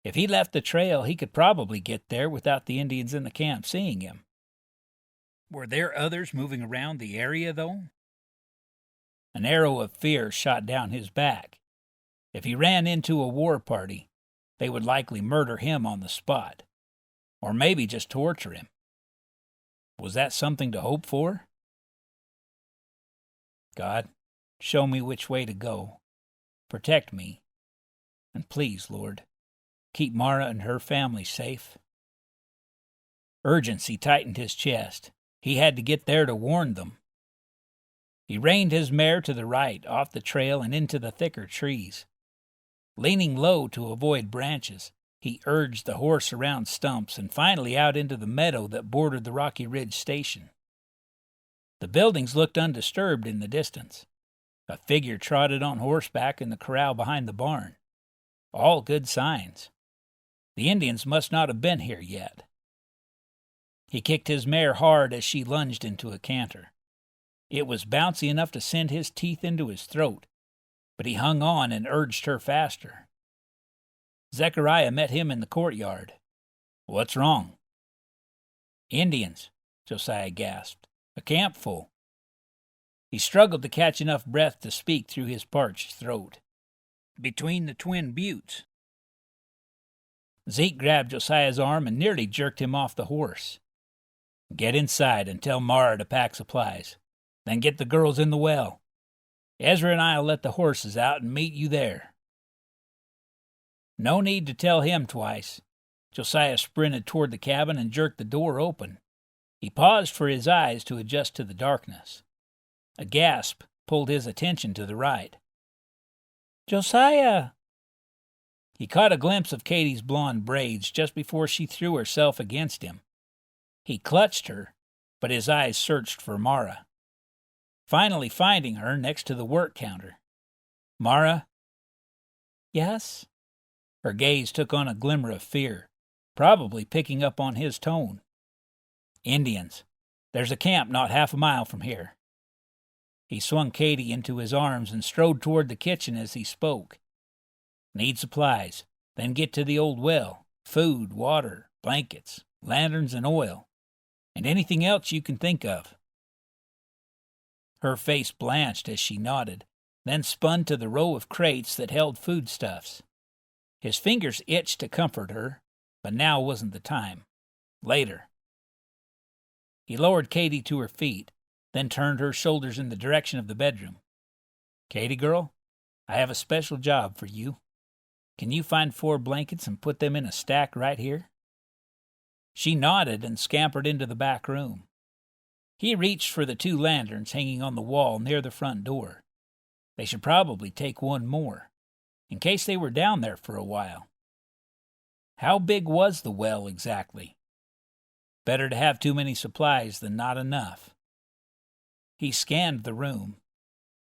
If he left the trail, he could probably get there without the Indians in the camp seeing him. Were there others moving around the area, though? An arrow of fear shot down his back. If he ran into a war party, they would likely murder him on the spot, or maybe just torture him. Was that something to hope for? God, show me which way to go. Protect me. And please, Lord, keep Mara and her family safe. Urgency tightened his chest. He had to get there to warn them. He reined his mare to the right, off the trail and into the thicker trees. Leaning low to avoid branches, he urged the horse around stumps and finally out into the meadow that bordered the Rocky Ridge station. The buildings looked undisturbed in the distance. A figure trotted on horseback in the corral behind the barn. All good signs. The Indians must not have been here yet. He kicked his mare hard as she lunged into a canter. It was bouncy enough to send his teeth into his throat, but he hung on and urged her faster. Zechariah met him in the courtyard. "What's wrong?" "Indians," Josiah gasped. "A camp full." He struggled to catch enough breath to speak through his parched throat. "Between the twin buttes." Zeke grabbed Josiah's arm and nearly jerked him off the horse. "Get inside and tell Mara to pack supplies. Then get the girls in the well. Ezra and I'll let the horses out and meet you there." No need to tell him twice. Josiah sprinted toward the cabin and jerked the door open. He paused for his eyes to adjust to the darkness. A gasp pulled his attention to the right. "Josiah!" He caught a glimpse of Katie's blonde braids just before she threw herself against him. He clutched her, but his eyes searched for Mara, finally finding her next to the work counter. "Mara?" "Yes?" Her gaze took on a glimmer of fear, probably picking up on his tone. "Indians. There's a camp not half a mile from here." He swung Katie into his arms and strode toward the kitchen as he spoke. "Need supplies, then get to the old well. Food, water, blankets, lanterns, and oil. And anything else you can think of." Her face blanched as she nodded, then spun to the row of crates that held foodstuffs. His fingers itched to comfort her, but now wasn't the time. Later. He lowered Katie to her feet, then turned her shoulders in the direction of the bedroom. "Katie girl, I have a special job for you. Can you find 4 blankets and put them in a stack right here?" She nodded and scampered into the back room. He reached for the 2 lanterns hanging on the wall near the front door. They should probably take one more, in case they were down there for a while. How big was the well exactly? Better to have too many supplies than not enough. He scanned the room.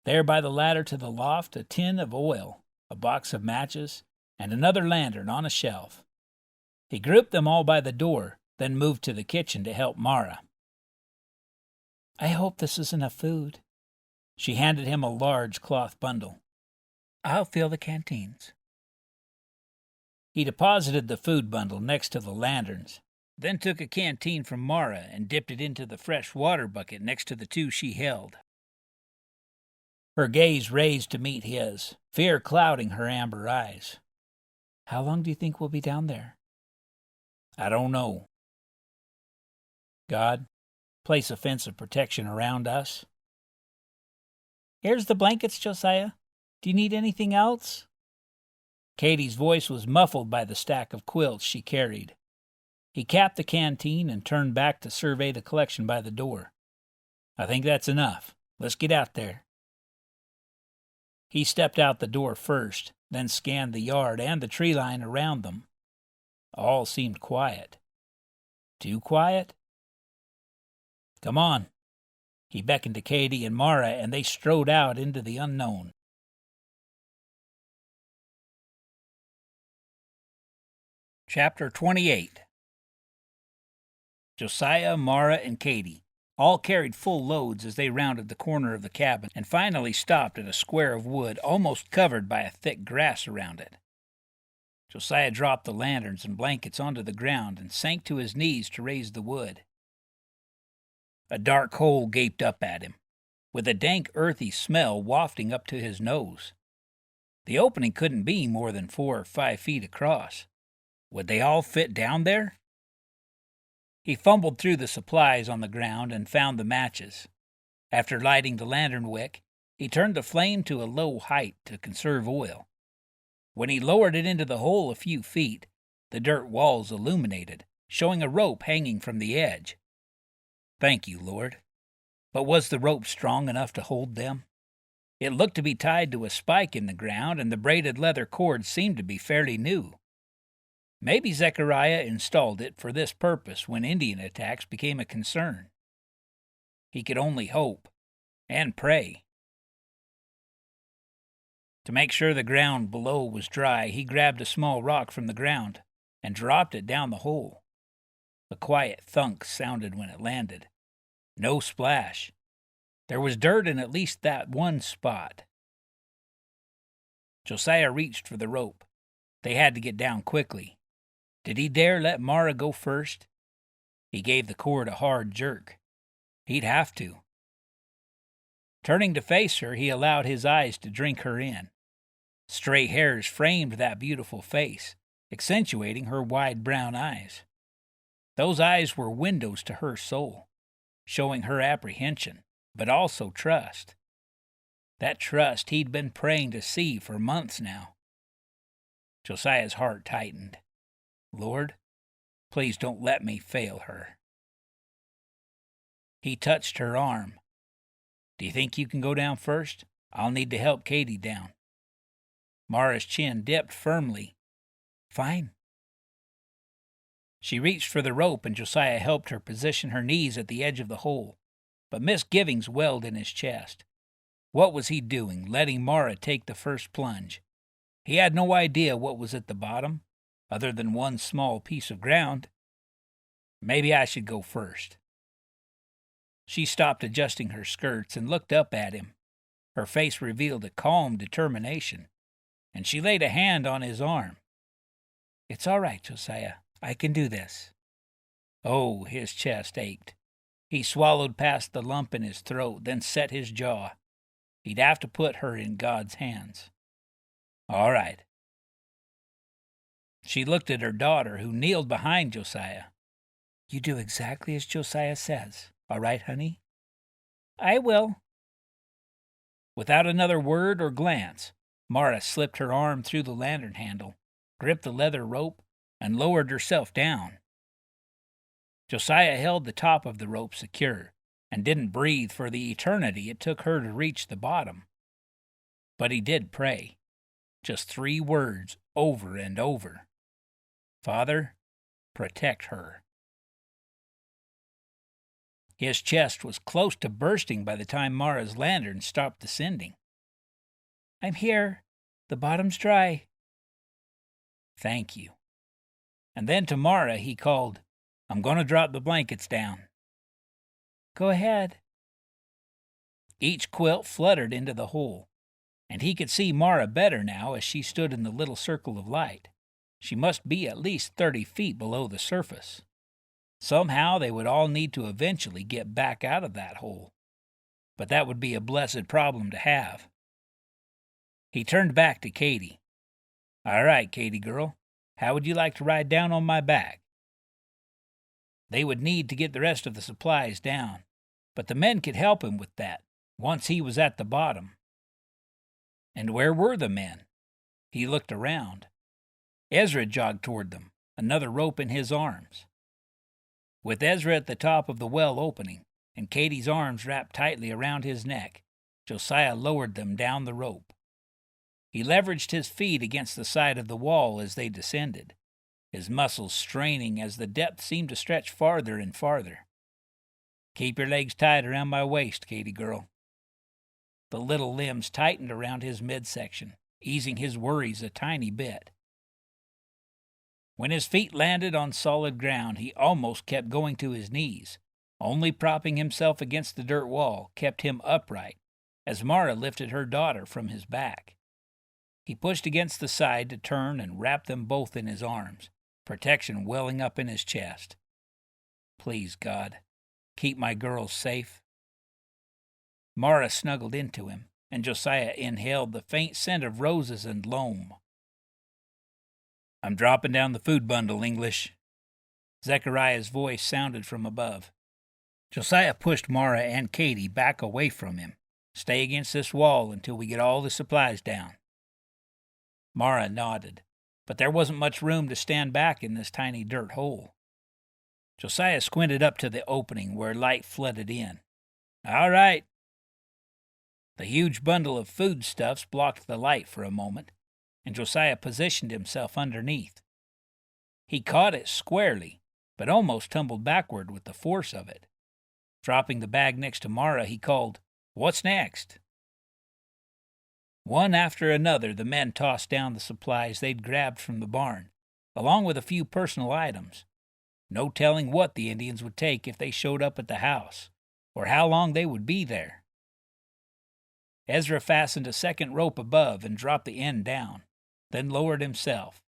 There by the ladder to the loft, a tin of oil, a box of matches, and another lantern on a shelf. He grouped them all by the door, then moved to the kitchen to help Mara. "I hope this is enough food." She handed him a large cloth bundle. "I'll fill the canteens." He deposited the food bundle next to the lanterns, then took a canteen from Mara and dipped it into the fresh water bucket next to the 2 she held. Her gaze raised to meet his, fear clouding her amber eyes. "How long do you think we'll be down there?" "I don't know." "God, place a fence of protection around us." "Here's the blankets, Josiah. Do you need anything else?" Katie's voice was muffled by the stack of quilts she carried. He capped the canteen and turned back to survey the collection by the door. "I think that's enough. Let's get out there." He stepped out the door first, then scanned the yard and the tree line around them. All seemed quiet. Too quiet? "Come on." He beckoned to Katie and Mara, and they strode out into the unknown. Chapter 28. Josiah, Mara, and Katie all carried full loads as they rounded the corner of the cabin and finally stopped at a square of wood almost covered by a thick grass around it. Josiah dropped the lanterns and blankets onto the ground and sank to his knees to raise the wood. A dark hole gaped up at him, with a dank, earthy smell wafting up to his nose. The opening couldn't be more than 4 or 5 feet across. Would they all fit down there? He fumbled through the supplies on the ground and found the matches. After lighting the lantern wick, he turned the flame to a low height to conserve oil. When he lowered it into the hole a few feet, the dirt walls illuminated, showing a rope hanging from the edge. Thank you, Lord. But was the rope strong enough to hold them? It looked to be tied to a spike in the ground, and the braided leather cord seemed to be fairly new. Maybe Zechariah installed it for this purpose when Indian attacks became a concern. He could only hope and pray. To make sure the ground below was dry, he grabbed a small rock from the ground and dropped it down the hole. A quiet thunk sounded when it landed. No splash. There was dirt in at least that one spot. Josiah reached for the rope. They had to get down quickly. Did he dare let Mara go first? He gave the cord a hard jerk. He'd have to. Turning to face her, he allowed his eyes to drink her in. Stray hairs framed that beautiful face, accentuating her wide brown eyes. Those eyes were windows to her soul, showing her apprehension, but also trust. That trust he'd been praying to see for months now. Josiah's heart tightened. Lord, please don't let me fail her. He touched her arm. Do you think you can go down first? I'll need to help Katie down. Mara's chin dipped firmly, fine. She reached for the rope, and Josiah helped her position her knees at the edge of the hole, but misgivings welled in his chest. What was he doing, letting Mara take the first plunge? He had no idea what was at the bottom, other than one small piece of ground. Maybe I should go first. She stopped adjusting her skirts and looked up at him. Her face revealed a calm determination, and she laid a hand on his arm. It's all right, Josiah. I can do this. Oh, his chest ached. He swallowed past the lump in his throat, then set his jaw. He'd have to put her in God's hands. All right. She looked at her daughter, who kneeled behind Josiah. You do exactly as Josiah says. All right, honey? I will. Without another word or glance, Mara slipped her arm through the lantern handle, gripped the leather rope, and lowered herself down. Josiah held the top of the rope secure and didn't breathe for the eternity it took her to reach the bottom. But he did pray. Just 3 words over and over. Father, protect her. His chest was close to bursting by the time Mara's lantern stopped descending. I'm here. The bottom's dry. Thank you. And then to Mara he called, I'm going to drop the blankets down. Go ahead. Each quilt fluttered into the hole, and he could see Mara better now as she stood in the little circle of light. She must be at least 30 feet below the surface. Somehow they would all need to eventually get back out of that hole. But that would be a blessed problem to have. He turned back to Katie. All right, Katie girl, how would you like to ride down on my back? They would need to get the rest of the supplies down, but the men could help him with that once he was at the bottom. And where were the men? He looked around. Ezra jogged toward them, another rope in his arms. With Ezra at the top of the well opening, and Katie's arms wrapped tightly around his neck, Josiah lowered them down the rope. He leveraged his feet against the side of the wall as they descended, his muscles straining as the depth seemed to stretch farther and farther. Keep your legs tight around my waist, Katie girl. The little limbs tightened around his midsection, easing his worries a tiny bit. When his feet landed on solid ground, he almost kept going to his knees. Only propping himself against the dirt wall kept him upright, as Mara lifted her daughter from his back. He pushed against the side to turn and wrap them both in his arms, protection welling up in his chest. Please, God, keep my girls safe. Mara snuggled into him, and Josiah inhaled the faint scent of roses and loam. I'm dropping down the food bundle, English. Zechariah's voice sounded from above. Josiah pushed Mara and Katie back away from him. Stay against this wall until we get all the supplies down. Mara nodded, but there wasn't much room to stand back in this tiny dirt hole. Josiah squinted up to the opening where light flooded in. All right. The huge bundle of foodstuffs blocked the light for a moment, and Josiah positioned himself underneath. He caught it squarely, but almost tumbled backward with the force of it. Dropping the bag next to Mara, he called, What's next? One after another, the men tossed down the supplies they'd grabbed from the barn, along with a few personal items. No telling what the Indians would take if they showed up at the house, or how long they would be there. Ezra fastened a second rope above and dropped the end down, then lowered himself.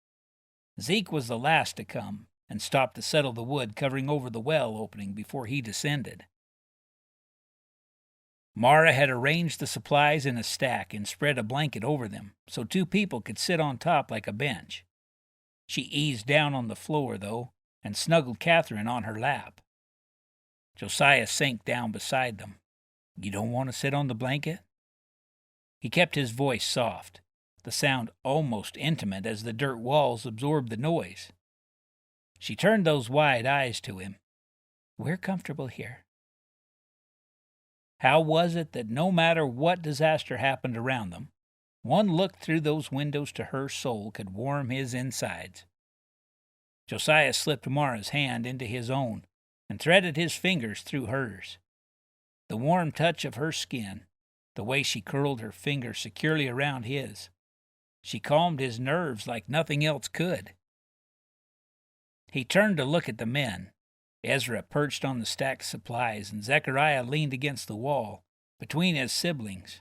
Zeke was the last to come, and stopped to settle the wood covering over the well opening before he descended. Mara had arranged the supplies in a stack and spread a blanket over them, so 2 people could sit on top like a bench. She eased down on the floor, though, and snuggled Catherine on her lap. Josiah sank down beside them. You don't want to sit on the blanket? He kept his voice soft, the sound almost intimate as the dirt walls absorbed the noise. She turned those wide eyes to him. We're comfortable here. How was it that no matter what disaster happened around them, one look through those windows to her soul could warm his insides? Josiah slipped Mara's hand into his own and threaded his fingers through hers. The warm touch of her skin, the way she curled her fingers securely around his, she calmed his nerves like nothing else could. He turned to look at the men. Ezra perched on the stacked supplies, and Zechariah leaned against the wall between his siblings.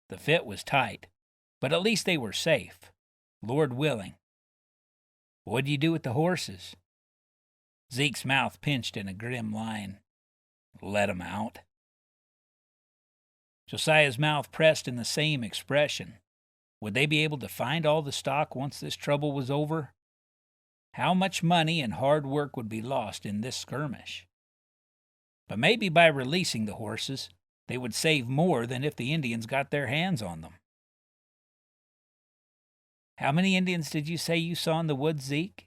The fit was tight, but at least they were safe, Lord willing. What'd you do with the horses? Zeke's mouth pinched in a grim line. Let 'em out. Josiah's mouth pressed in the same expression. Would they be able to find all the stock once this trouble was over? How much money and hard work would be lost in this skirmish? But maybe by releasing the horses, they would save more than if the Indians got their hands on them. How many Indians did you say you saw in the woods, Zeke?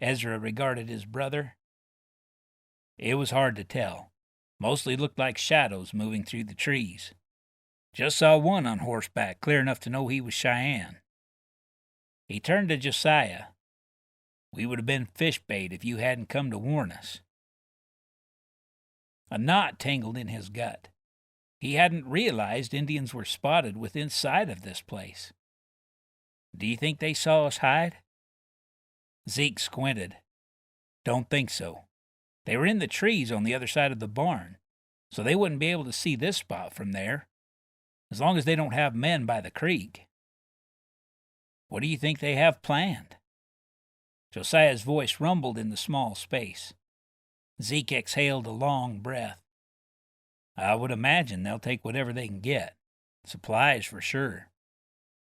Ezra regarded his brother. It was hard to tell. Mostly looked like shadows moving through the trees. Just saw one on horseback, clear enough to know he was Cheyenne. He turned to Josiah. We would have been fish bait if you hadn't come to warn us. A knot tangled in his gut. He hadn't realized Indians were spotted within sight of this place. Do you think they saw us hide? Zeke squinted. Don't think so. They were in the trees on the other side of the barn, so they wouldn't be able to see this spot from there, as long as they don't have men by the creek. What do you think they have planned? Josiah's voice rumbled in the small space. Zeke exhaled a long breath. I would imagine they'll take whatever they can get. Supplies for sure.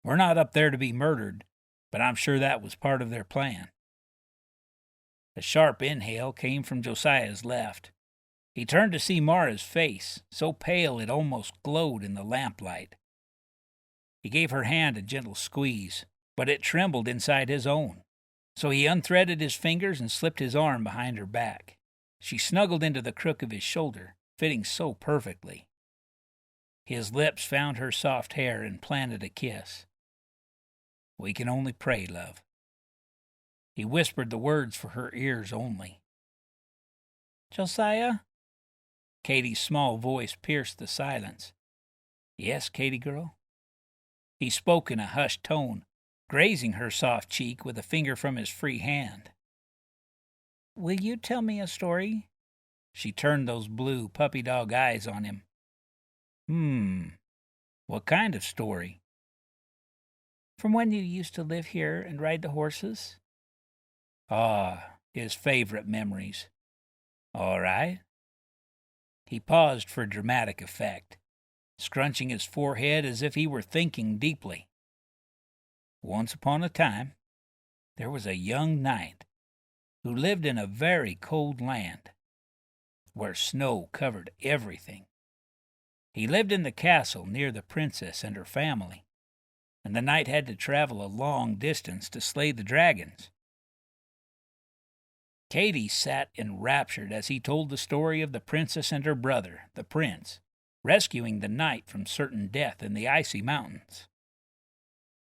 We're not up there to be murdered, but I'm sure that was part of their plan. A sharp inhale came from Josiah's left. He turned to see Mara's face, so pale it almost glowed in the lamplight. He gave her hand a gentle squeeze, but it trembled inside his own. So he unthreaded his fingers and slipped his arm behind her back. She snuggled into the crook of his shoulder, fitting so perfectly. His lips found her soft hair and planted a kiss. We can only pray, love. He whispered the words for her ears only. Josiah? Katie's small voice pierced the silence. Yes, Katie girl? He spoke in a hushed tone, grazing her soft cheek with a finger from his free hand. Will you tell me a story? She turned those blue puppy dog eyes on him. What kind of story? From when you used to live here and ride the horses? Ah, his favorite memories. All right. He paused for dramatic effect, scrunching his forehead as if he were thinking deeply. Once upon a time, there was a young knight who lived in a very cold land where snow covered everything. He lived in the castle near the princess and her family, and the knight had to travel a long distance to slay the dragons. Katie sat enraptured as he told the story of the princess and her brother, the prince, rescuing the knight from certain death in the icy mountains.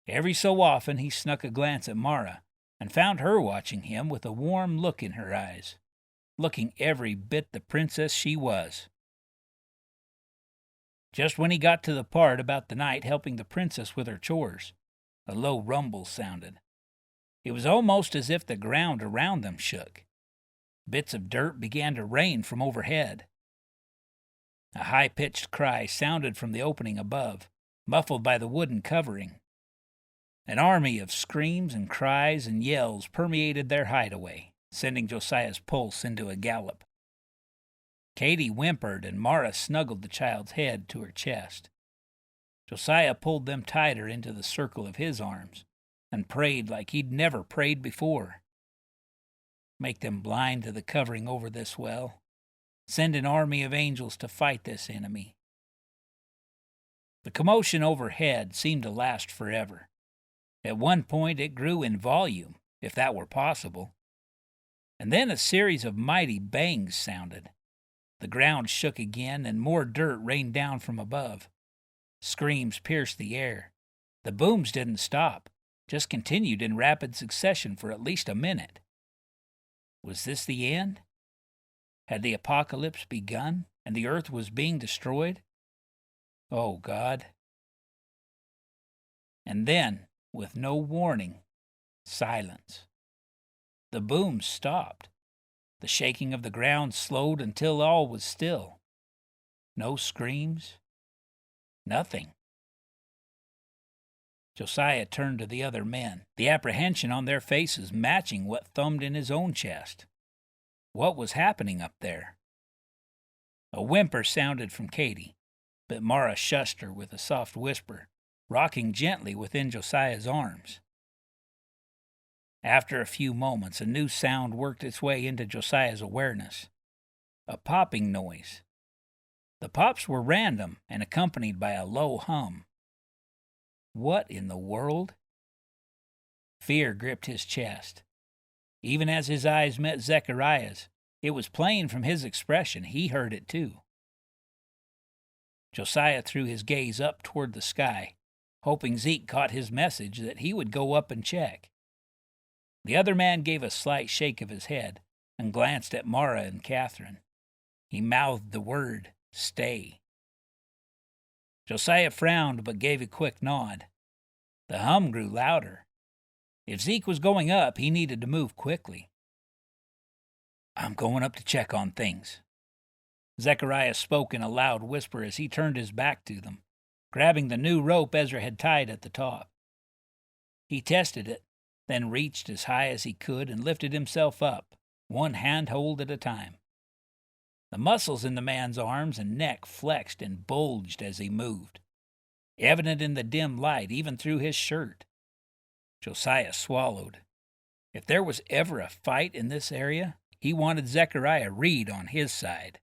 Every so often he snuck a glance at Mara and found her watching him with a warm look in her eyes, looking every bit the princess she was. Just when he got to the part about the knight helping the princess with her chores, a low rumble sounded. It was almost as if the ground around them shook. Bits of dirt began to rain from overhead. A high-pitched cry sounded from the opening above, muffled by the wooden covering. An army of screams and cries and yells permeated their hideaway, sending Josiah's pulse into a gallop. Katie whimpered, and Mara snuggled the child's head to her chest. Josiah pulled them tighter into the circle of his arms and prayed like he'd never prayed before. Make them blind to the covering over this well. Send an army of angels to fight this enemy. The commotion overhead seemed to last forever. At one point it grew in volume, if that were possible. And then a series of mighty bangs sounded. The ground shook again, and more dirt rained down from above. Screams pierced the air. The booms didn't stop, just continued in rapid succession for at least a minute. Was this the end? Had the apocalypse begun, and the earth was being destroyed? Oh, God. And then, with no warning, silence. The booms stopped. The shaking of the ground slowed until all was still. No screams. Nothing. Josiah turned to the other men, the apprehension on their faces matching what thumped in his own chest. What was happening up there? A whimper sounded from Katie, but Mara shushed her with a soft whisper, rocking gently within Josiah's arms. After a few moments, a new sound worked its way into Josiah's awareness. A popping noise. The pops were random and accompanied by a low hum. What in the world? Fear gripped his chest. Even as his eyes met Zechariah's, it was plain from his expression he heard it too. Josiah threw his gaze up toward the sky, hoping Zeke caught his message that he would go up and check. The other man gave a slight shake of his head and glanced at Mara and Catherine. He mouthed the word, "Stay." Josiah frowned but gave a quick nod. The hum grew louder. If Zeke was going up, he needed to move quickly. "I'm going up to check on things." Zechariah spoke in a loud whisper as he turned his back to them, grabbing the new rope Ezra had tied at the top. He tested it, then reached as high as he could and lifted himself up, one handhold at a time. The muscles in the man's arms and neck flexed and bulged as he moved, evident in the dim light even through his shirt. Josiah swallowed. If there was ever a fight in this area, he wanted Zechariah Reid on his side.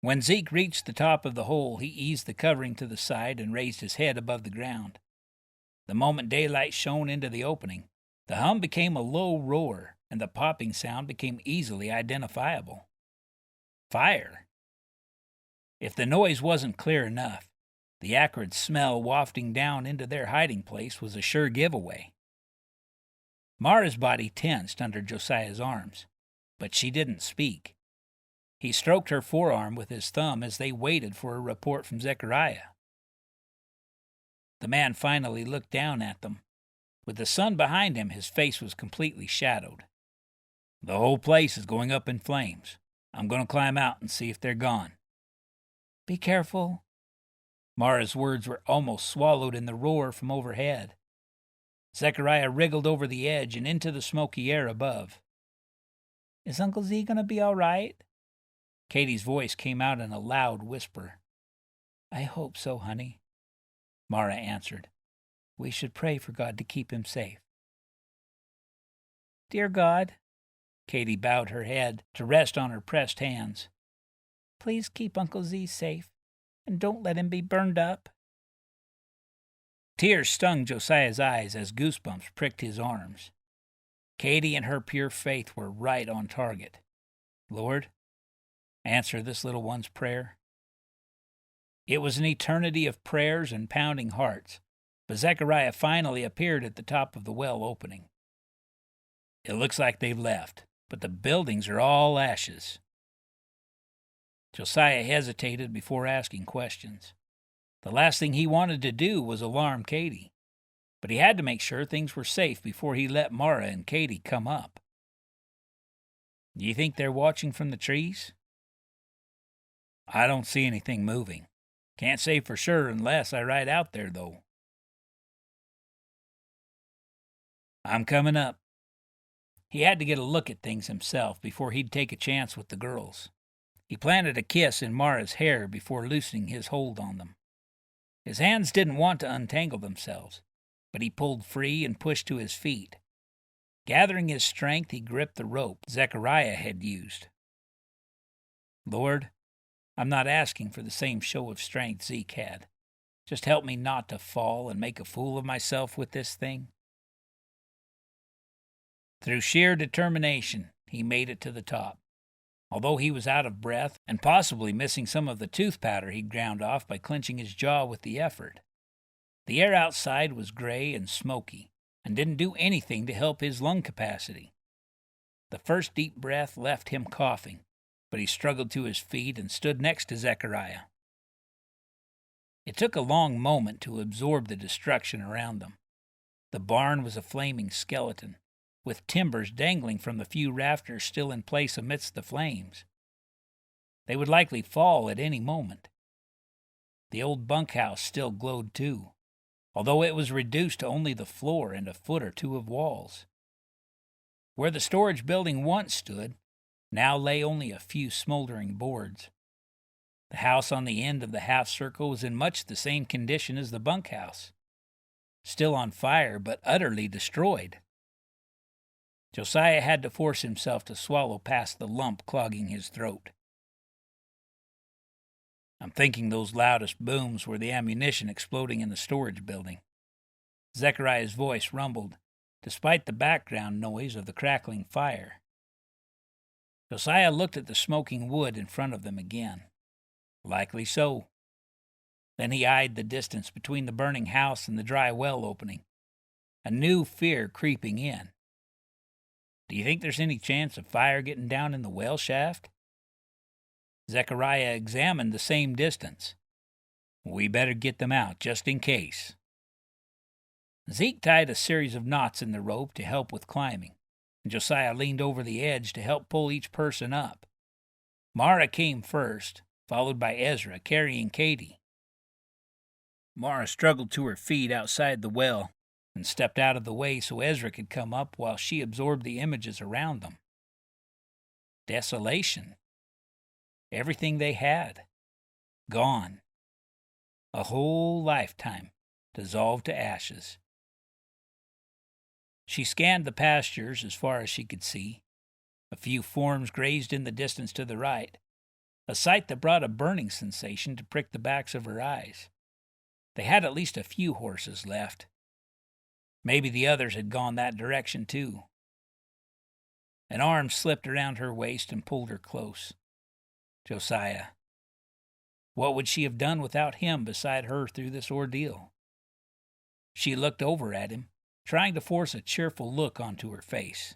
When Zeke reached the top of the hole, he eased the covering to the side and raised his head above the ground. The moment daylight shone into the opening, the hum became a low roar, and the popping sound became easily identifiable. Fire. If the noise wasn't clear enough, the acrid smell wafting down into their hiding place was a sure giveaway. Mara's body tensed under Josiah's arms, but she didn't speak. He stroked her forearm with his thumb as they waited for a report from Zechariah. The man finally looked down at them. With the sun behind him, his face was completely shadowed. "The whole place is going up in flames. I'm going to climb out and see if they're gone." "Be careful." Mara's words were almost swallowed in the roar from overhead. Zechariah wriggled over the edge and into the smoky air above. "Is Uncle Z going to be all right?" Katie's voice came out in a loud whisper. "I hope so, honey," Mara answered. "We should pray for God to keep him safe." "Dear God," Katie bowed her head to rest on her pressed hands, "please keep Uncle Z safe, and don't let him be burned up." Tears stung Josiah's eyes as goosebumps pricked his arms. Katie and her pure faith were right on target. "Lord, answer this little one's prayer." It was an eternity of prayers and pounding hearts, but Zechariah finally appeared at the top of the well opening. "It looks like they've left, but the buildings are all ashes." Josiah hesitated before asking questions. The last thing he wanted to do was alarm Katie, but he had to make sure things were safe before he let Mara and Katie come up. "Do you think they're watching from the trees?" "I don't see anything moving. Can't say for sure unless I ride out there, though." "I'm coming up." He had to get a look at things himself before he'd take a chance with the girls. He planted a kiss in Mara's hair before loosening his hold on them. His hands didn't want to untangle themselves, but he pulled free and pushed to his feet. Gathering his strength, he gripped the rope Zechariah had used. "Lord, I'm not asking for the same show of strength Zeke had. Just help me not to fall and make a fool of myself with this thing." Through sheer determination, he made it to the top. Although he was out of breath and possibly missing some of the tooth powder he'd ground off by clenching his jaw with the effort. The air outside was gray and smoky, and didn't do anything to help his lung capacity. The first deep breath left him coughing, but he struggled to his feet and stood next to Zechariah. It took a long moment to absorb the destruction around them. The barn was a flaming skeleton, with timbers dangling from the few rafters still in place amidst the flames. They would likely fall at any moment. The old bunkhouse still glowed too, although it was reduced to only the floor and a foot or two of walls. Where the storage building once stood, now lay only a few smoldering boards. The house on the end of the half-circle was in much the same condition as the bunkhouse, still on fire but utterly destroyed. Josiah had to force himself to swallow past the lump clogging his throat. I'm thinking those loudest booms were the ammunition exploding in the storage building. Zechariah's voice rumbled, despite the background noise of the crackling fire. Josiah looked at the smoking wood in front of them again. Likely so. Then he eyed the distance between the burning house and the dry well opening, a new fear creeping in. Do you think there's any chance of fire getting down in the well shaft? Zechariah examined the same distance. We better get them out, just in case. Zeke tied a series of knots in the rope to help with climbing, and Josiah leaned over the edge to help pull each person up. Mara came first, followed by Ezra carrying Katie. Mara struggled to her feet outside the well and stepped out of the way so Ezra could come up while she absorbed the images around them. Desolation. Everything they had. Gone. A whole lifetime dissolved to ashes. She scanned the pastures as far as she could see. A few forms grazed in the distance to the right, a sight that brought a burning sensation to prick the backs of her eyes. They had at least a few horses left. Maybe the others had gone that direction too. An arm slipped around her waist and pulled her close. Josiah. What would she have done without him beside her through this ordeal? She looked over at him, trying to force a cheerful look onto her face.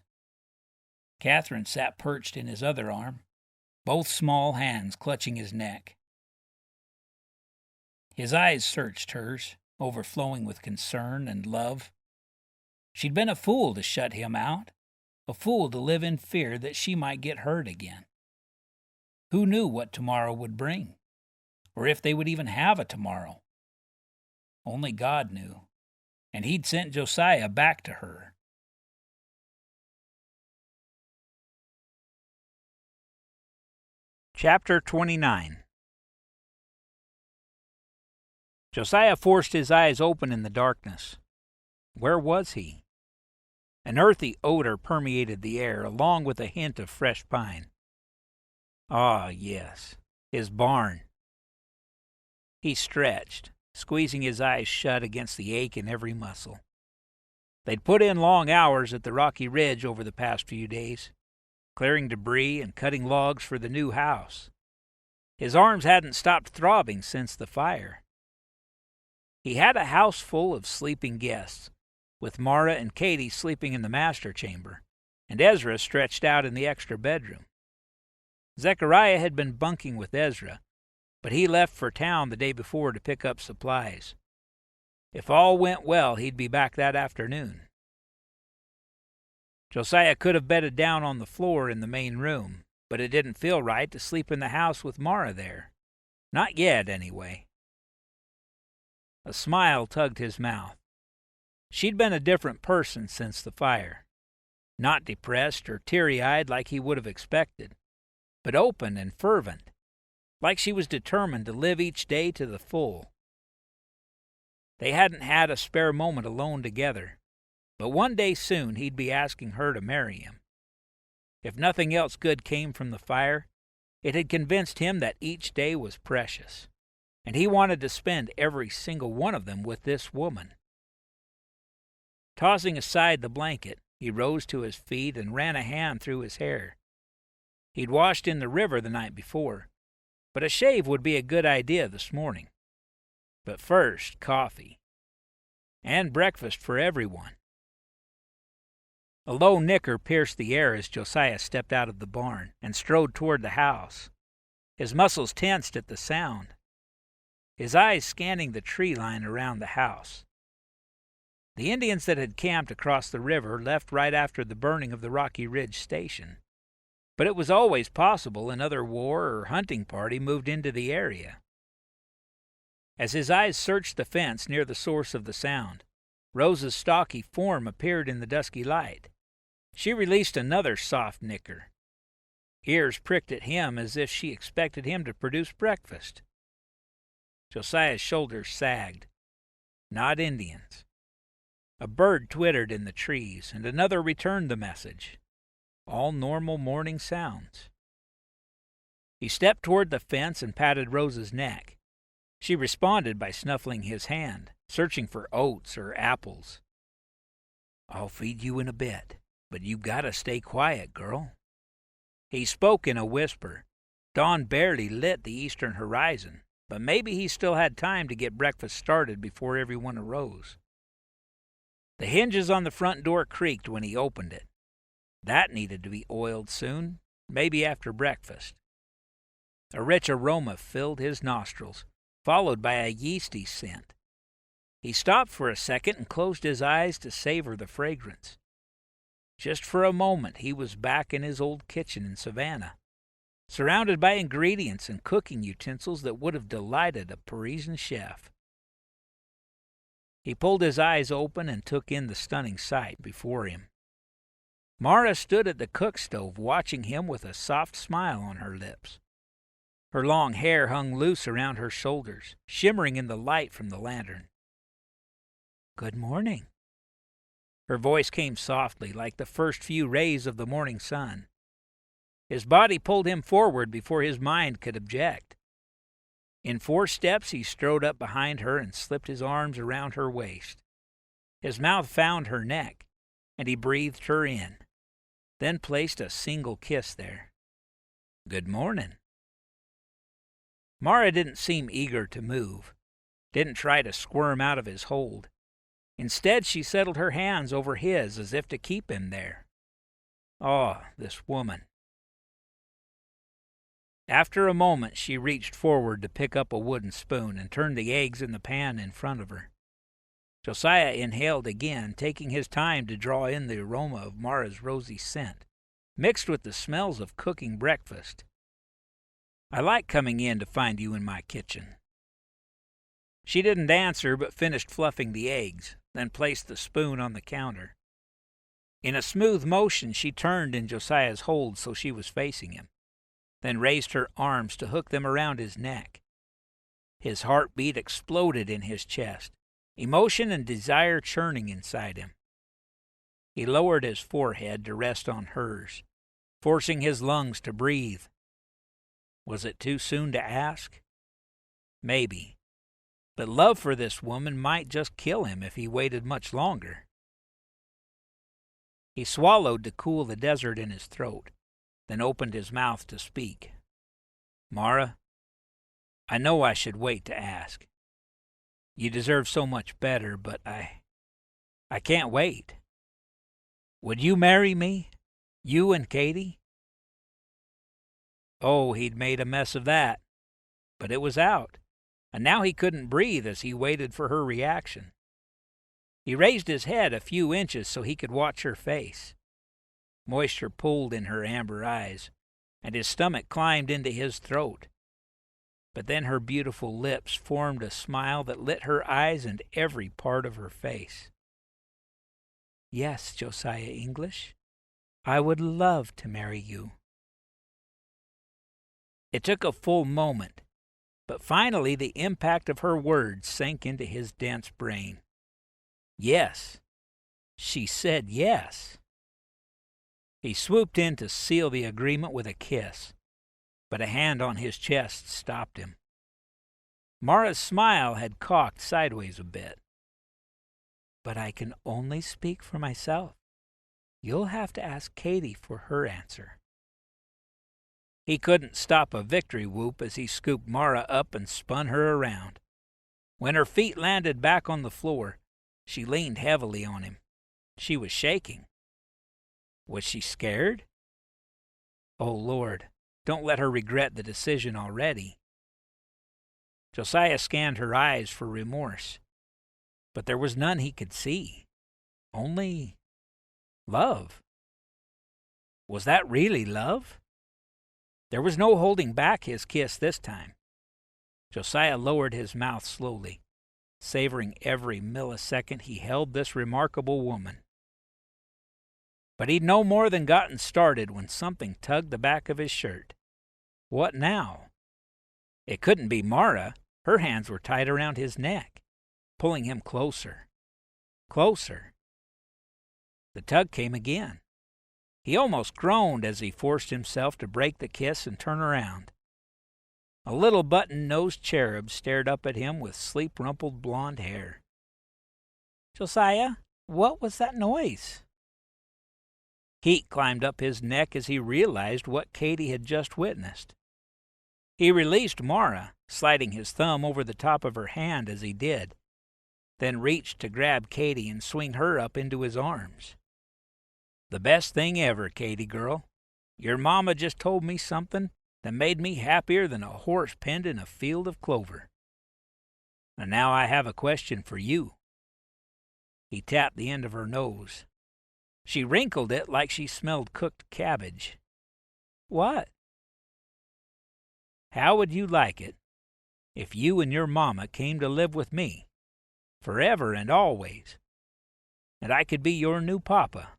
Catherine sat perched in his other arm, both small hands clutching his neck. His eyes searched hers, overflowing with concern and love. She'd been a fool to shut him out, a fool to live in fear that she might get hurt again. Who knew what tomorrow would bring, or if they would even have a tomorrow? Only God knew, and he'd sent Josiah back to her. Chapter 29. Josiah forced his eyes open in the darkness. Where was he? An earthy odor permeated the air, along with a hint of fresh pine. Ah, yes, his barn. He stretched, squeezing his eyes shut against the ache in every muscle. They'd put in long hours at the rocky ridge over the past few days, clearing debris and cutting logs for the new house. His arms hadn't stopped throbbing since the fire. He had a house full of sleeping guests, with Mara and Katie sleeping in the master chamber, and Ezra stretched out in the extra bedroom. Zechariah had been bunking with Ezra, but he left for town the day before to pick up supplies. If all went well, he'd be back that afternoon. Josiah could have bedded down on the floor in the main room, but it didn't feel right to sleep in the house with Mara there. Not yet, anyway. A smile tugged his mouth. She'd been a different person since the fire. Not depressed or teary-eyed like he would have expected, but open and fervent, like she was determined to live each day to the full. They hadn't had a spare moment alone together, but one day soon he'd be asking her to marry him. If nothing else good came from the fire, it had convinced him that each day was precious, and he wanted to spend every single one of them with this woman. Tossing aside the blanket, he rose to his feet and ran a hand through his hair. He'd washed in the river the night before, but a shave would be a good idea this morning. But first, coffee. And breakfast for everyone. A low nicker pierced the air as Josiah stepped out of the barn and strode toward the house. His muscles tensed at the sound, his eyes scanning the tree line around the house. The Indians that had camped across the river left right after the burning of the Rocky Ridge station, but it was always possible another war or hunting party moved into the area. As his eyes searched the fence near the source of the sound, Rose's stocky form appeared in the dusky light. She released another soft nicker. Ears pricked at him as if she expected him to produce breakfast. Josiah's shoulders sagged. Not Indians. A bird twittered in the trees, and another returned the message. All normal morning sounds. He stepped toward the fence and patted Rose's neck. She responded by snuffling his hand, searching for oats or apples. "I'll feed you in a bit, but you gotta stay quiet, girl." He spoke in a whisper. Dawn barely lit the eastern horizon, but maybe he still had time to get breakfast started before everyone arose. The hinges on the front door creaked when he opened it. That needed to be oiled soon, maybe after breakfast. A rich aroma filled his nostrils, followed by a yeasty scent. He stopped for a second and closed his eyes to savor the fragrance. Just for a moment he was back in his old kitchen in Savannah, surrounded by ingredients and cooking utensils that would have delighted a Parisian chef. He pulled his eyes open and took in the stunning sight before him. Mara stood at the cook stove watching him with a soft smile on her lips. Her long hair hung loose around her shoulders, shimmering in the light from the lantern. "Good morning." Her voice came softly, like the first few rays of the morning sun. His body pulled him forward before his mind could object. In 4 steps he strode up behind her and slipped his arms around her waist. His mouth found her neck, and he breathed her in, then placed a single kiss there. "Good morning." Mara didn't seem eager to move, didn't try to squirm out of his hold. Instead, she settled her hands over his as if to keep him there. Oh, this woman. After a moment, she reached forward to pick up a wooden spoon and turned the eggs in the pan in front of her. Josiah inhaled again, taking his time to draw in the aroma of Mara's rosy scent, mixed with the smells of cooking breakfast. "I like coming in to find you in my kitchen." She didn't answer, but finished fluffing the eggs, then placed the spoon on the counter. In a smooth motion, she turned in Josiah's hold so she was facing him, then raised her arms to hook them around his neck. His heartbeat exploded in his chest, emotion and desire churning inside him. He lowered his forehead to rest on hers, forcing his lungs to breathe. Was it too soon to ask? Maybe. But love for this woman might just kill him if he waited much longer. He swallowed to cool the desert in his throat, then opened his mouth to speak. "Mara, I know I should wait to ask. You deserve so much better, but I can't wait. Would you marry me? You and Katie?" Oh, he'd made a mess of that. But it was out, and now he couldn't breathe as he waited for her reaction. He raised his head a few inches so he could watch her face. Moisture pooled in her amber eyes, and his stomach climbed into his throat. But then her beautiful lips formed a smile that lit her eyes and every part of her face. "Yes, Josiah English, I would love to marry you." It took a full moment, but finally the impact of her words sank into his dense brain. Yes. She said yes. He swooped in to seal the agreement with a kiss, but a hand on his chest stopped him. Mara's smile had cocked sideways a bit. "But I can only speak for myself. You'll have to ask Katie for her answer." He couldn't stop a victory whoop as he scooped Mara up and spun her around. When her feet landed back on the floor, she leaned heavily on him. She was shaking. Was she scared? Oh, Lord, don't let her regret the decision already. Josiah scanned her eyes for remorse, but there was none he could see. Only love. Was that really love? There was no holding back his kiss this time. Josiah lowered his mouth slowly, savoring every millisecond he held this remarkable woman. But he'd no more than gotten started when something tugged the back of his shirt. What now? It couldn't be Mara. Her hands were tied around his neck, pulling him closer. Closer. The tug came again. He almost groaned as he forced himself to break the kiss and turn around. A little button-nosed cherub stared up at him with sleep-rumpled blonde hair. "Josiah, what was that noise?" Heat climbed up his neck as he realized what Katie had just witnessed. He released Mara, sliding his thumb over the top of her hand as he did, then reached to grab Katie and swing her up into his arms. "The best thing ever, Katie girl. Your mama just told me something that made me happier than a horse penned in a field of clover. And now I have a question for you." He tapped the end of her nose. She wrinkled it like she smelled cooked cabbage. "What?" "How would you like it if you and your mama came to live with me, forever and always, and I could be your new papa?"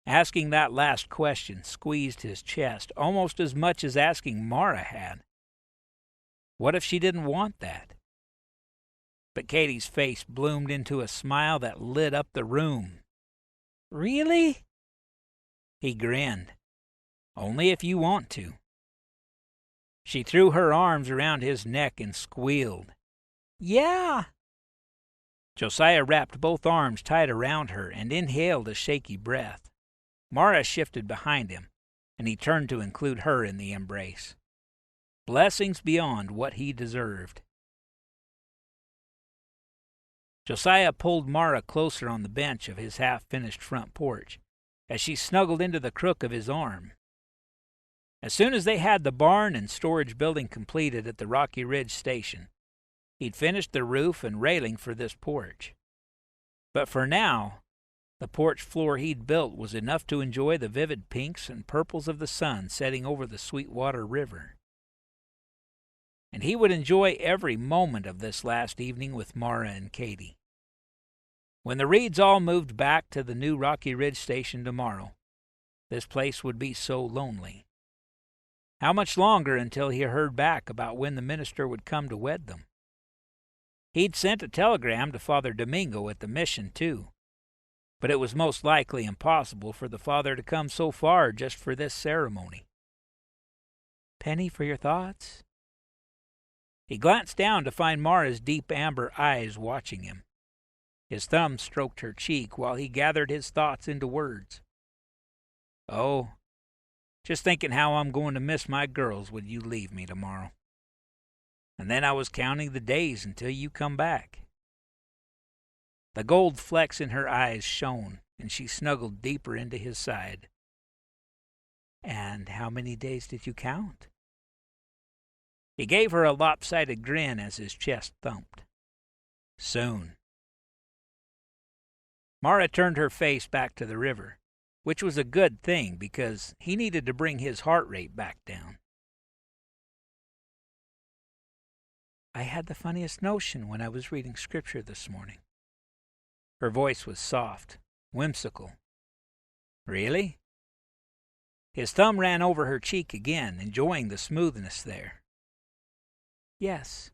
Asking that last question squeezed his chest almost as much as asking Mara had. What if she didn't want that? But Katie's face bloomed into a smile that lit up the room. "Really?" He grinned. "Only if you want to." She threw her arms around his neck and squealed. "Yeah!" Josiah wrapped both arms tight around her and inhaled a shaky breath. Mara shifted behind him, and he turned to include her in the embrace. Blessings beyond what he deserved. Josiah pulled Mara closer on the bench of his half-finished front porch as she snuggled into the crook of his arm. As soon as they had the barn and storage building completed at the Rocky Ridge station, he'd finished the roof and railing for this porch. But for now, the porch floor he'd built was enough to enjoy the vivid pinks and purples of the sun setting over the Sweetwater River. And he would enjoy every moment of this last evening with Mara and Katie. When the Reids all moved back to the new Rocky Ridge station tomorrow, this place would be so lonely. How much longer until he heard back about when the minister would come to wed them? He'd sent a telegram to Father Domingo at the mission, too, but it was most likely impossible for the father to come so far just for this ceremony. "Penny for your thoughts?" He glanced down to find Mara's deep amber eyes watching him. His thumb stroked her cheek while he gathered his thoughts into words. "Oh, just thinking how I'm going to miss my girls when you leave me tomorrow. And then I was counting the days until you come back." The gold flecks in her eyes shone, and she snuggled deeper into his side. "And how many days did you count?" He gave her a lopsided grin as his chest thumped. "Soon." Mara turned her face back to the river, which was a good thing because he needed to bring his heart rate back down. "I had the funniest notion when I was reading scripture this morning." Her voice was soft, whimsical. "Really?" His thumb ran over her cheek again, enjoying the smoothness there. "Yes.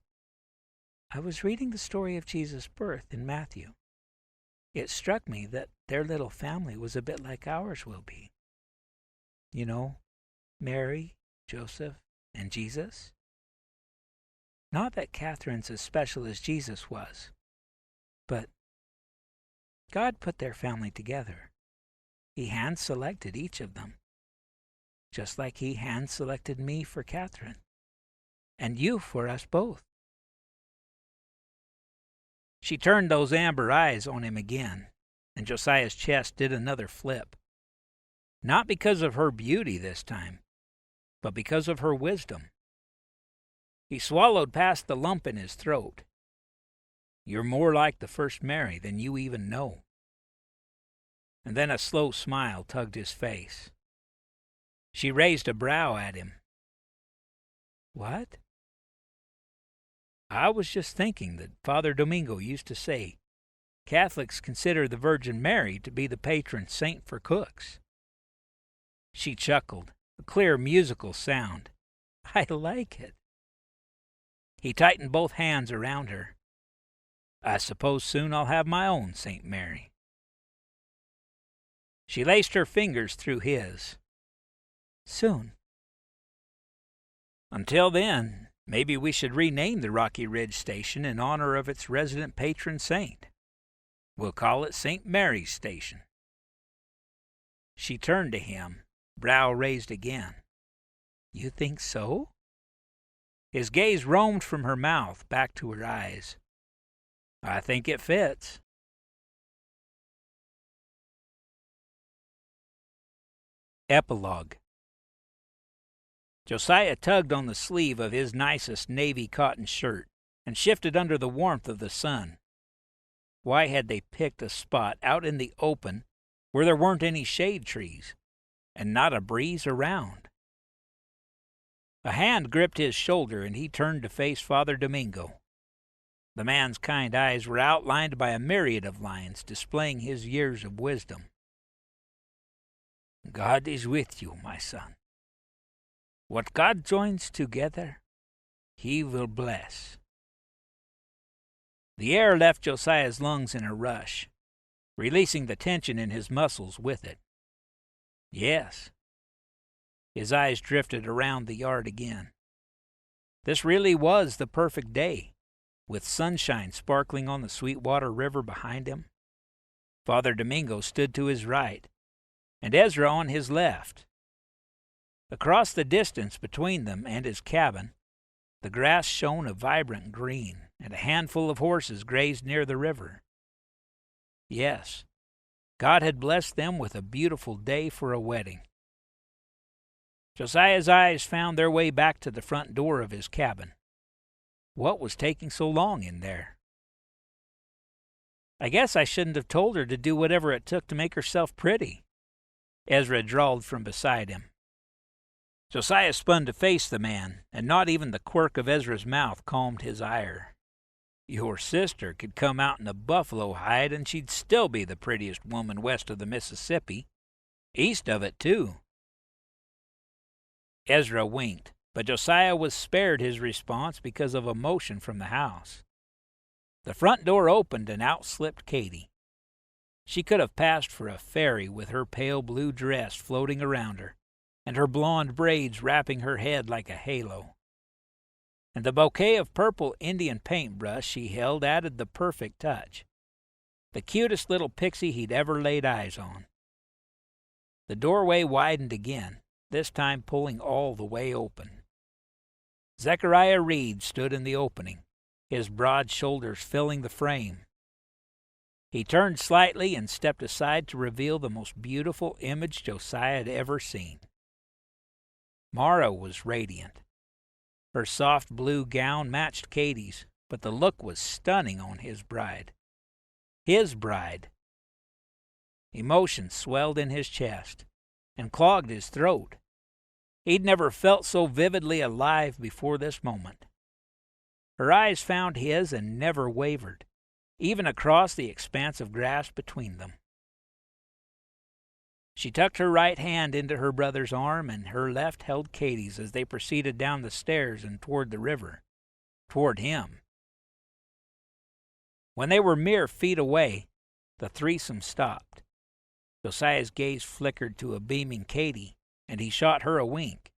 I was reading the story of Jesus' birth in Matthew. It struck me that their little family was a bit like ours will be. You know, Mary, Joseph, and Jesus. Not that Catherine's as special as Jesus was, but God put their family together. He hand-selected each of them, just like he hand-selected me for Catherine, and you for us both." She turned those amber eyes on him again, and Josiah's chest did another flip. Not because of her beauty this time, but because of her wisdom. He swallowed past the lump in his throat. "You're more like the first Mary than you even know." And then a slow smile tugged his face. She raised a brow at him. "What?" "I was just thinking that Father Domingo used to say Catholics consider the Virgin Mary to be the patron saint for cooks." She chuckled, a clear musical sound. "I like it." He tightened both hands around her. "I suppose soon I'll have my own Saint Mary." She laced her fingers through his. "Soon." "Until then, maybe we should rename the Rocky Ridge Station in honor of its resident patron saint. We'll call it St. Mary's Station." She turned to him, brow raised again. "You think so?" His gaze roamed from her mouth back to her eyes. "I think it fits." Epilogue. Josiah tugged on the sleeve of his nicest navy cotton shirt and shifted under the warmth of the sun. Why had they picked a spot out in the open where there weren't any shade trees and not a breeze around? A hand gripped his shoulder and he turned to face Father Domingo. The man's kind eyes were outlined by a myriad of lines displaying his years of wisdom. "God is with you, my son. What God joins together, He will bless." The air left Josiah's lungs in a rush, releasing the tension in his muscles with it. Yes. His eyes drifted around the yard again. This really was the perfect day, with sunshine sparkling on the Sweetwater River behind him. Father Domingo stood to his right, and Ezra on his left. Across the distance between them and his cabin, the grass shone a vibrant green, and a handful of horses grazed near the river. Yes, God had blessed them with a beautiful day for a wedding. Josiah's eyes found their way back to the front door of his cabin. What was taking so long in there? "I guess I shouldn't have told her to do whatever it took to make herself pretty," Ezra drawled from beside him. Josiah spun to face the man, and not even the quirk of Ezra's mouth calmed his ire. "Your sister could come out in a buffalo hide and she'd still be the prettiest woman west of the Mississippi. East of it, too." Ezra winked, but Josiah was spared his response because of a motion from the house. The front door opened and out slipped Katie. She could have passed for a fairy with her pale blue dress floating around her, and her blonde braids wrapping her head like a halo. And the bouquet of purple Indian paintbrush she held added the perfect touch. The cutest little pixie he'd ever laid eyes on. The doorway widened again, this time pulling all the way open. Zechariah Reid stood in the opening, his broad shoulders filling the frame. He turned slightly and stepped aside to reveal the most beautiful image Josiah had ever seen. Mara was radiant. Her soft blue gown matched Katie's, but the look was stunning on his bride. His bride. Emotion swelled in his chest and clogged his throat. He'd never felt so vividly alive before this moment. Her eyes found his and never wavered, even across the expanse of grass between them. She tucked her right hand into her brother's arm, and her left held Katie's as they proceeded down the stairs and toward the river, toward him. When they were mere feet away, the threesome stopped. Josiah's gaze flickered to a beaming Katie, and he shot her a wink.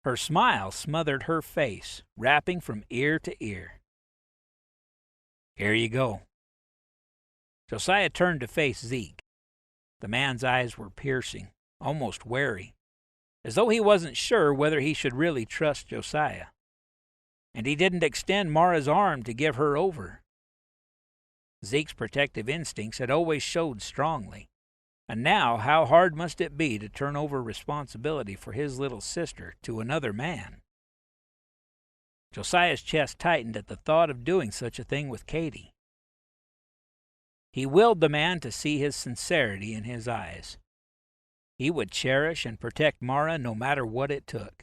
Her smile smothered her face, wrapping from ear to ear. "Here you go." Josiah turned to face Zeke. The man's eyes were piercing, almost wary, as though he wasn't sure whether he should really trust Josiah. And he didn't extend Mara's arm to give her over. Zeke's protective instincts had always showed strongly, and now how hard must it be to turn over responsibility for his little sister to another man? Josiah's chest tightened at the thought of doing such a thing with Katie. He willed the man to see his sincerity in his eyes. He would cherish and protect Mara no matter what it took.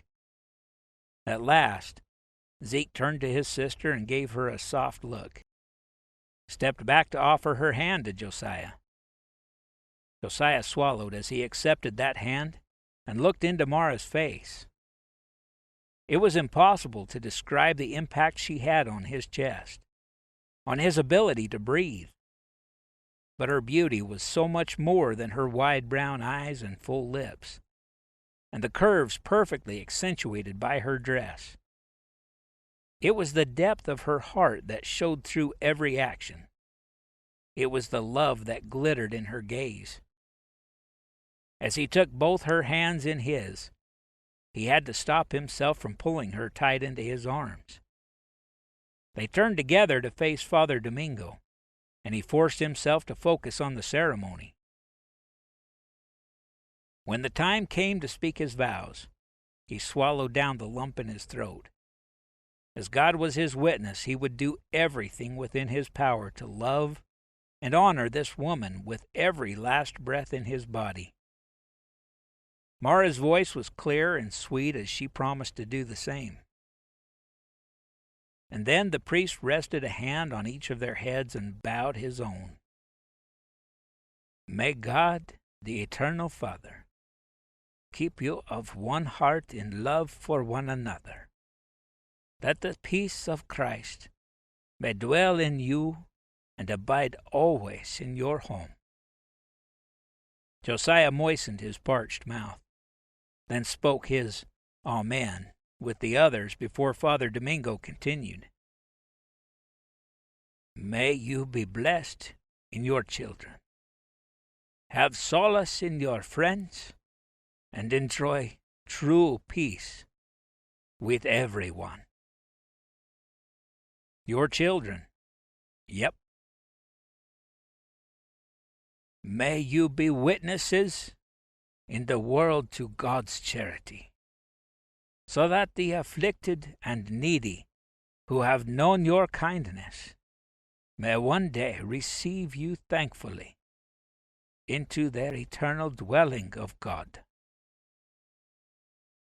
At last, Zeke turned to his sister and gave her a soft look, stepped back to offer her hand to Josiah. Josiah swallowed as he accepted that hand and looked into Mara's face. It was impossible to describe the impact she had on his chest, on his ability to breathe. But her beauty was so much more than her wide brown eyes and full lips, and the curves perfectly accentuated by her dress. It was the depth of her heart that showed through every action. It was the love that glittered in her gaze. As he took both her hands in his, he had to stop himself from pulling her tight into his arms. They turned together to face Father Domingo, and he forced himself to focus on the ceremony. When the time came to speak his vows, he swallowed down the lump in his throat. As God was his witness, he would do everything within his power to love and honor this woman with every last breath in his body. Mara's voice was clear and sweet as she promised to do the same. And then the priest rested a hand on each of their heads and bowed his own. May God, the Eternal Father, keep you of one heart in love for one another, that the peace of Christ may dwell in you and abide always in your home. Josiah moistened his parched mouth, then spoke his Amen with the others before Father Domingo continued. May you be blessed in your children, have solace in your friends, and enjoy true peace with everyone. Your children. Yep. May you be witnesses in the world to God's charity, so that the afflicted and needy who have known your kindness may one day receive you thankfully into their eternal dwelling of God.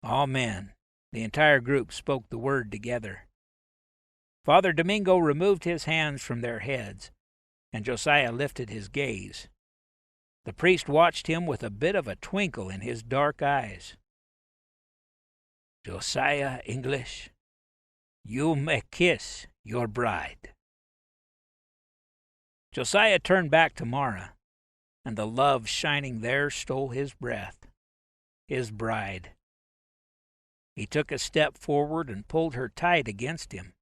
Amen. The entire group spoke the word together. Father Domingo removed his hands from their heads, and Josiah lifted his gaze. The priest watched him with a bit of a twinkle in his dark eyes. Josiah English, you may kiss your bride. Josiah turned back to Mara, and the love shining there stole his breath. His bride. He took a step forward and pulled her tight against him.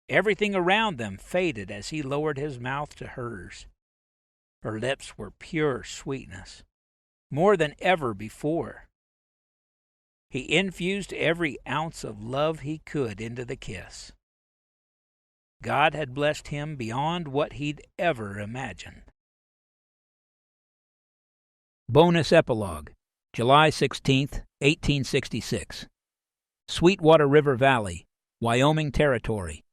Everything around them faded as he lowered his mouth to hers. Her lips were pure sweetness, more than ever before. He infused every ounce of love he could into the kiss. God had blessed him beyond what he'd ever imagined. Bonus Epilogue, July 16th, 1866. Sweetwater River Valley, Wyoming Territory.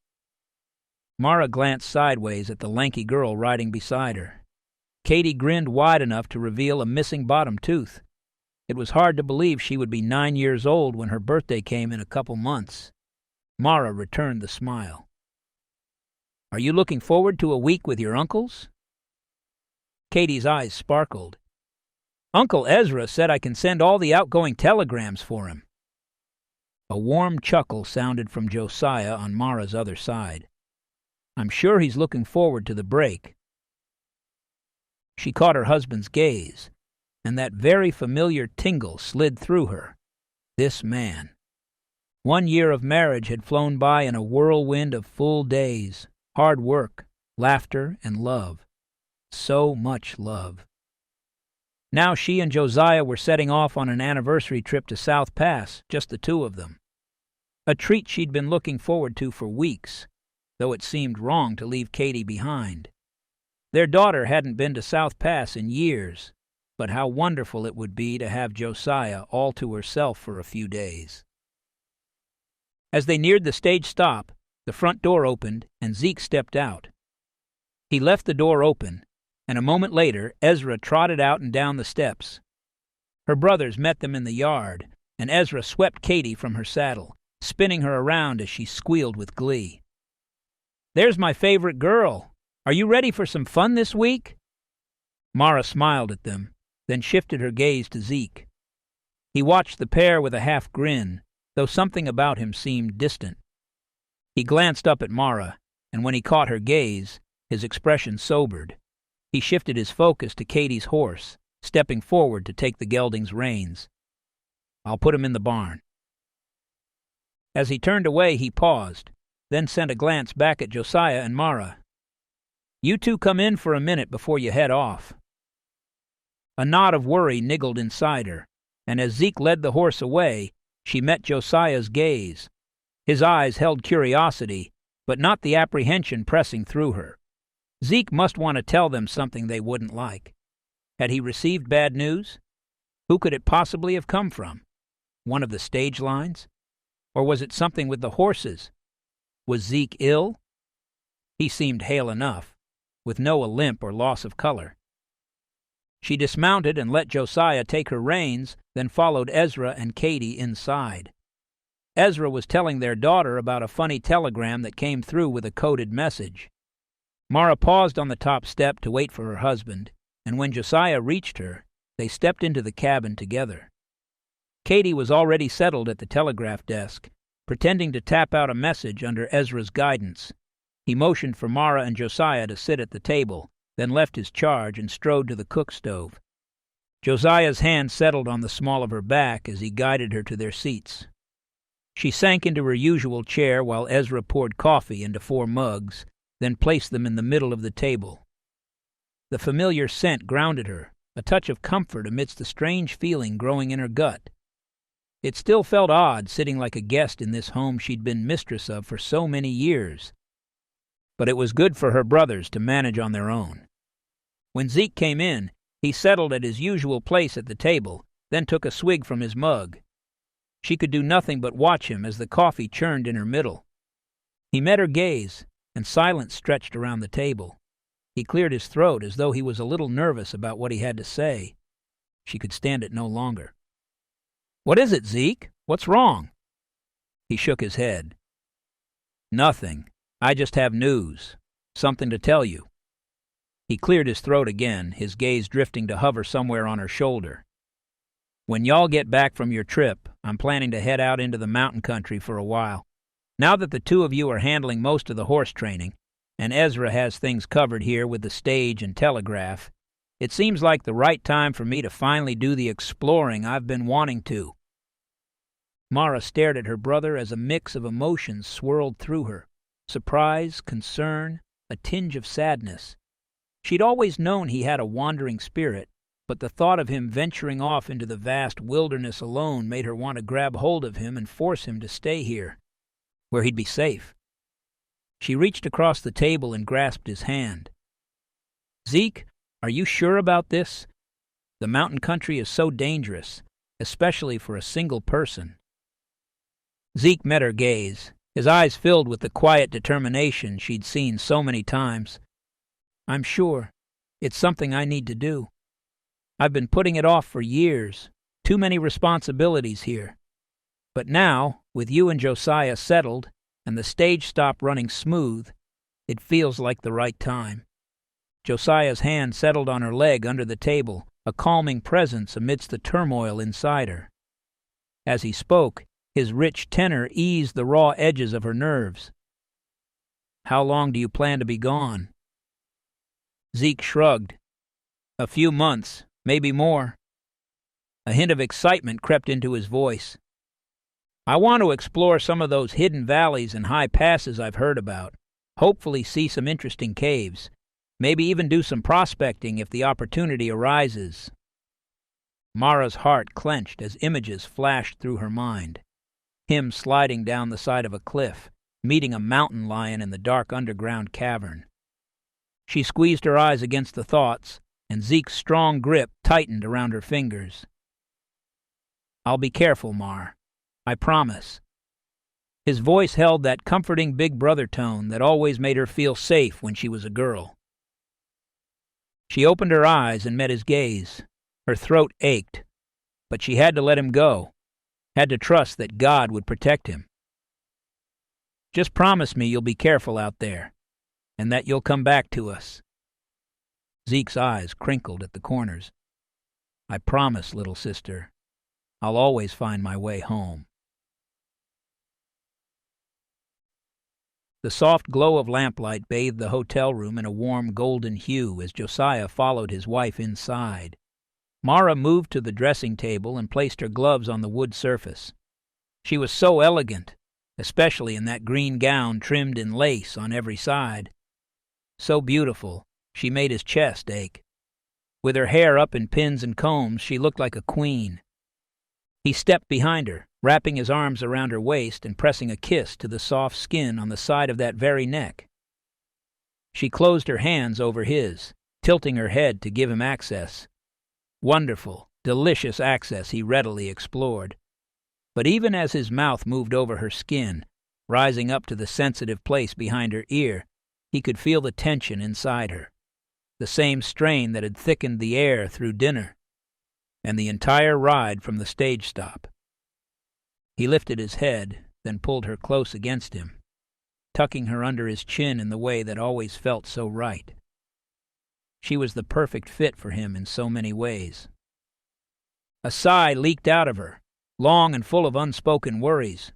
Mara glanced sideways at the lanky girl riding beside her. Katie grinned wide enough to reveal a missing bottom tooth. It was hard to believe she would be 9 years old when her birthday came in a couple months. Mara returned the smile. Are you looking forward to a week with your uncles? Katie's eyes sparkled. Uncle Ezra said I can send all the outgoing telegrams for him. A warm chuckle sounded from Josiah on Mara's other side. I'm sure he's looking forward to the break. She caught her husband's gaze, and that very familiar tingle slid through her. This man. 1 year of marriage had flown by in a whirlwind of full days, hard work, laughter, and love. So much love. Now she and Josiah were setting off on an anniversary trip to South Pass, just the two of them. A treat she'd been looking forward to for weeks, though it seemed wrong to leave Katy behind. Their daughter hadn't been to South Pass in years, but how wonderful it would be to have Josiah all to herself for a few days. As they neared the stage stop, the front door opened and Zeke stepped out. He left the door open, and a moment later Ezra trotted out and down the steps. Her brothers met them in the yard, and Ezra swept Katy from her saddle, spinning her around as she squealed with glee. "There's my favorite girl. Are you ready for some fun this week?" Mara smiled at them, then shifted her gaze to Zeke. He watched the pair with a half grin, though something about him seemed distant. He glanced up at Mara, and when he caught her gaze, his expression sobered. He shifted his focus to Katy's horse, stepping forward to take the gelding's reins. "I'll put him in the barn." As he turned away, he paused, then sent a glance back at Josiah and Mara. "You two come in for a minute before you head off." A knot of worry niggled inside her, and as Zeke led the horse away, she met Josiah's gaze. His eyes held curiosity, but not the apprehension pressing through her. Zeke must want to tell them something they wouldn't like. Had he received bad news? Who could it possibly have come from? One of the stage lines? Or was it something with the horses? Was Zeke ill? He seemed hale enough, with no limp or loss of color. She dismounted and let Josiah take her reins, then followed Ezra and Katy inside. Ezra was telling their daughter about a funny telegram that came through with a coded message. Mara paused on the top step to wait for her husband, and when Josiah reached her, they stepped into the cabin together. Katy was already settled at the telegraph desk, pretending to tap out a message under Ezra's guidance. He motioned for Mara and Josiah to sit at the table, then left his charge and strode to the cook stove. Josiah's hand settled on the small of her back as he guided her to their seats. She sank into her usual chair while Ezra poured coffee into 4 mugs, then placed them in the middle of the table. The familiar scent grounded her, a touch of comfort amidst the strange feeling growing in her gut. It still felt odd sitting like a guest in this home she'd been mistress of for so many years. But it was good for her brothers to manage on their own. When Zeke came in, he settled at his usual place at the table, then took a swig from his mug. She could do nothing but watch him as the coffee churned in her middle. He met her gaze, and silence stretched around the table. He cleared his throat as though he was a little nervous about what he had to say. She could stand it no longer. "What is it, Zeke? What's wrong?" He shook his head. "Nothing. I just have news. Something to tell you." He cleared his throat again, his gaze drifting to hover somewhere on her shoulder. "When y'all get back from your trip, I'm planning to head out into the mountain country for a while. Now that the two of you are handling most of the horse training, and Ezra has things covered here with the stage and telegraph, it seems like the right time for me to finally do the exploring I've been wanting to." Mara stared at her brother as a mix of emotions swirled through her. Surprise, concern, a tinge of sadness. She'd always known he had a wandering spirit, but the thought of him venturing off into the vast wilderness alone made her want to grab hold of him and force him to stay here, where he'd be safe. She reached across the table and grasped his hand. "Zeke, are you sure about this? The mountain country is so dangerous, especially for a single person." Zeke met her gaze, his eyes filled with the quiet determination she'd seen so many times. "I'm sure. It's something I need to do. I've been putting it off for years. Too many responsibilities here. But now, with you and Josiah settled, and the stage stop running smooth, it feels like the right time." Josiah's hand settled on her leg under the table, a calming presence amidst the turmoil inside her. As he spoke, his rich tenor eased the raw edges of her nerves. "How long do you plan to be gone?" Zeke shrugged. "A few months, maybe more." A hint of excitement crept into his voice. "I want to explore some of those hidden valleys and high passes I've heard about, hopefully see some interesting caves, maybe even do some prospecting if the opportunity arises." Mara's heart clenched as images flashed through her mind. Him sliding down the side of a cliff, meeting a mountain lion in the dark underground cavern. She squeezed her eyes against the thoughts, and Zeke's strong grip tightened around her fingers. "I'll be careful, Mar. I promise." His voice held that comforting big brother tone that always made her feel safe when she was a girl. She opened her eyes and met his gaze. Her throat ached, but she had to let him go, had to trust that God would protect him. "Just promise me you'll be careful out there, and that you'll come back to us." Zeke's eyes crinkled at the corners. "I promise, little sister. I'll always find my way home." The soft glow of lamplight bathed the hotel room in a warm golden hue as Josiah followed his wife inside. Mara moved to the dressing table and placed her gloves on the wood surface. She was so elegant, especially in that green gown trimmed in lace on every side. So beautiful, she made his chest ache. With her hair up in pins and combs, she looked like a queen. He stepped behind her, wrapping his arms around her waist and pressing a kiss to the soft skin on the side of that very neck. She closed her hands over his, tilting her head to give him access. Wonderful, delicious access he readily explored. But even as his mouth moved over her skin, rising up to the sensitive place behind her ear, he could feel the tension inside her, the same strain that had thickened the air through dinner and the entire ride from the stage stop. He lifted his head, then pulled her close against him, tucking her under his chin in the way that always felt so right. She was the perfect fit for him in so many ways. A sigh leaked out of her, long and full of unspoken worries.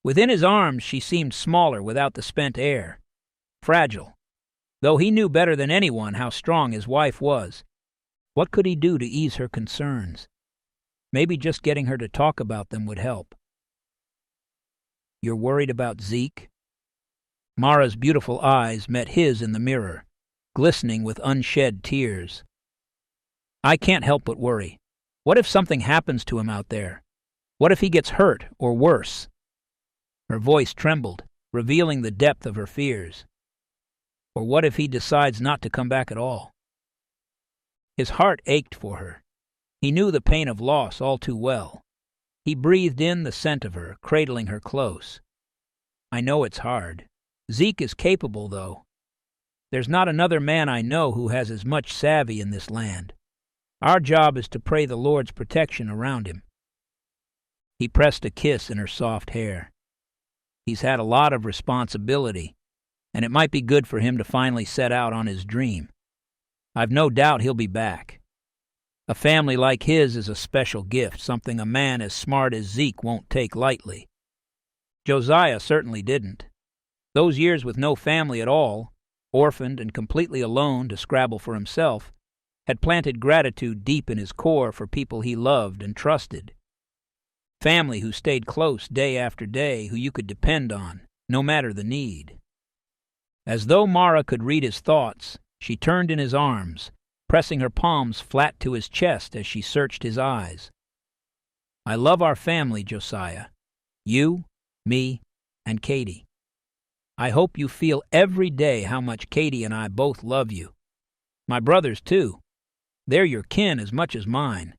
Within his arms she seemed smaller without the spent air, fragile. Though he knew better than anyone how strong his wife was, what could he do to ease her concerns? Maybe just getting her to talk about them would help. "You're worried about Zeke?" Mara's beautiful eyes met his in the mirror, glistening with unshed tears. "I can't help but worry. What if something happens to him out there? What if he gets hurt or worse?" Her voice trembled, revealing the depth of her fears. Or what if he decides not to come back at all? His heart ached for her. He knew the pain of loss all too well. He breathed in the scent of her, cradling her close. "I know it's hard. Zeke is capable, though. There's not another man I know who has as much savvy in this land. Our job is to pray the Lord's protection around him." He pressed a kiss in her soft hair. "He's had a lot of responsibility, and it might be good for him to finally set out on his dream. I've no doubt he'll be back. A family like his is a special gift, something a man as smart as Zeke won't take lightly. Josiah certainly didn't. Those years with no family at all, orphaned and completely alone to scrabble for himself, had planted gratitude deep in his core for people he loved and trusted. Family who stayed close day after day, who you could depend on, no matter the need. As though Mara could read his thoughts, she turned in his arms, pressing her palms flat to his chest as she searched his eyes. "I love our family, Josiah. You, me, and Katie. I hope you feel every day how much Katie and I both love you. My brothers, too. They're your kin as much as mine."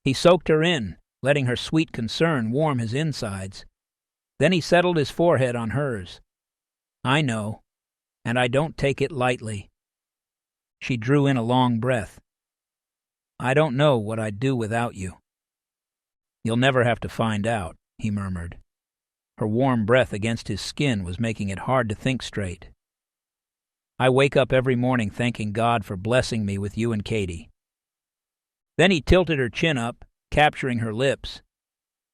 He soaked her in, letting her sweet concern warm his insides. Then he settled his forehead on hers. "I know, and I don't take it lightly." She drew in a long breath. "I don't know what I'd do without you." "You'll never have to find out," he murmured. Her warm breath against his skin was making it hard to think straight. "I wake up every morning thanking God for blessing me with you and Katie." Then he tilted her chin up, capturing her lips.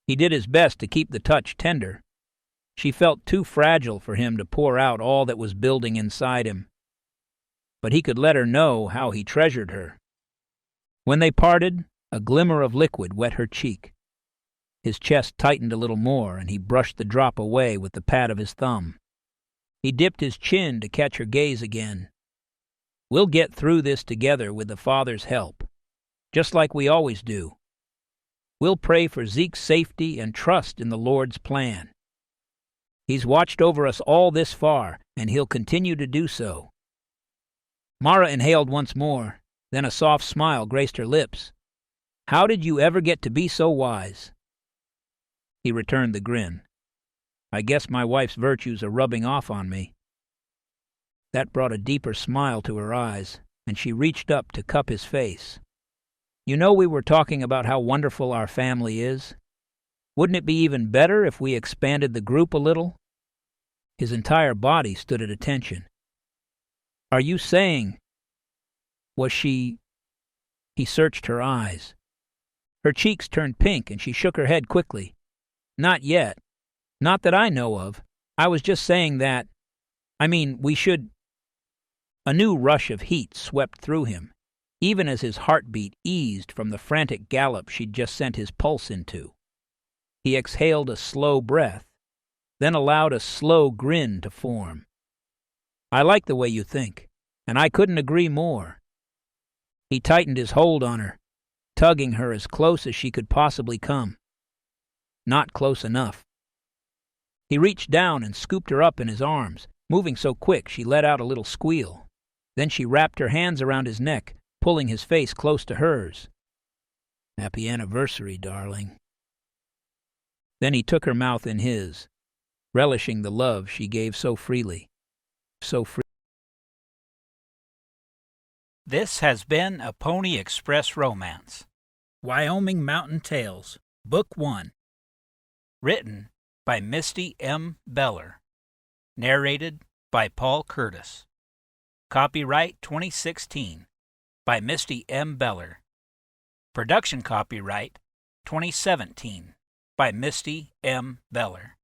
He did his best to keep the touch tender. She felt too fragile for him to pour out all that was building inside him. But he could let her know how he treasured her. When they parted, a glimmer of liquid wet her cheek. His chest tightened a little more, and he brushed the drop away with the pad of his thumb. He dipped his chin to catch her gaze again. "We'll get through this together with the Father's help, just like we always do. We'll pray for Zeke's safety and trust in the Lord's plan." He's watched over us all this far, and he'll continue to do so." Mara inhaled once more, then a soft smile graced her lips. "How did you ever get to be so wise?" He returned the grin. "I guess my wife's virtues are rubbing off on me." That brought a deeper smile to her eyes, and she reached up to cup his face. "You know, we were talking about how wonderful our family is. Wouldn't it be even better if we expanded the group a little?" His entire body stood at attention. "Are you saying—" Was she— He searched her eyes. Her cheeks turned pink, and she shook her head quickly. "Not yet. Not that I know of. I was just saying that— we should—" A new rush of heat swept through him, even as his heartbeat eased from the frantic gallop she'd just sent his pulse into. He exhaled a slow breath, then allowed a slow grin to form. "I like the way you think, and I couldn't agree more." He tightened his hold on her, tugging her as close as she could possibly come. Not close enough. He reached down and scooped her up in his arms, moving so quick she let out a little squeal. Then she wrapped her hands around his neck, pulling his face close to hers. "Happy anniversary, darling." Then he took her mouth in his, relishing the love she gave so freely. This has been a Pony Express romance. Wyoming Mountain Tales, Book 1. Written by Misty M. Beller. Narrated by Paul Curtis. Copyright 2016 by Misty M. Beller. Production copyright 2017 by Misty M. Beller.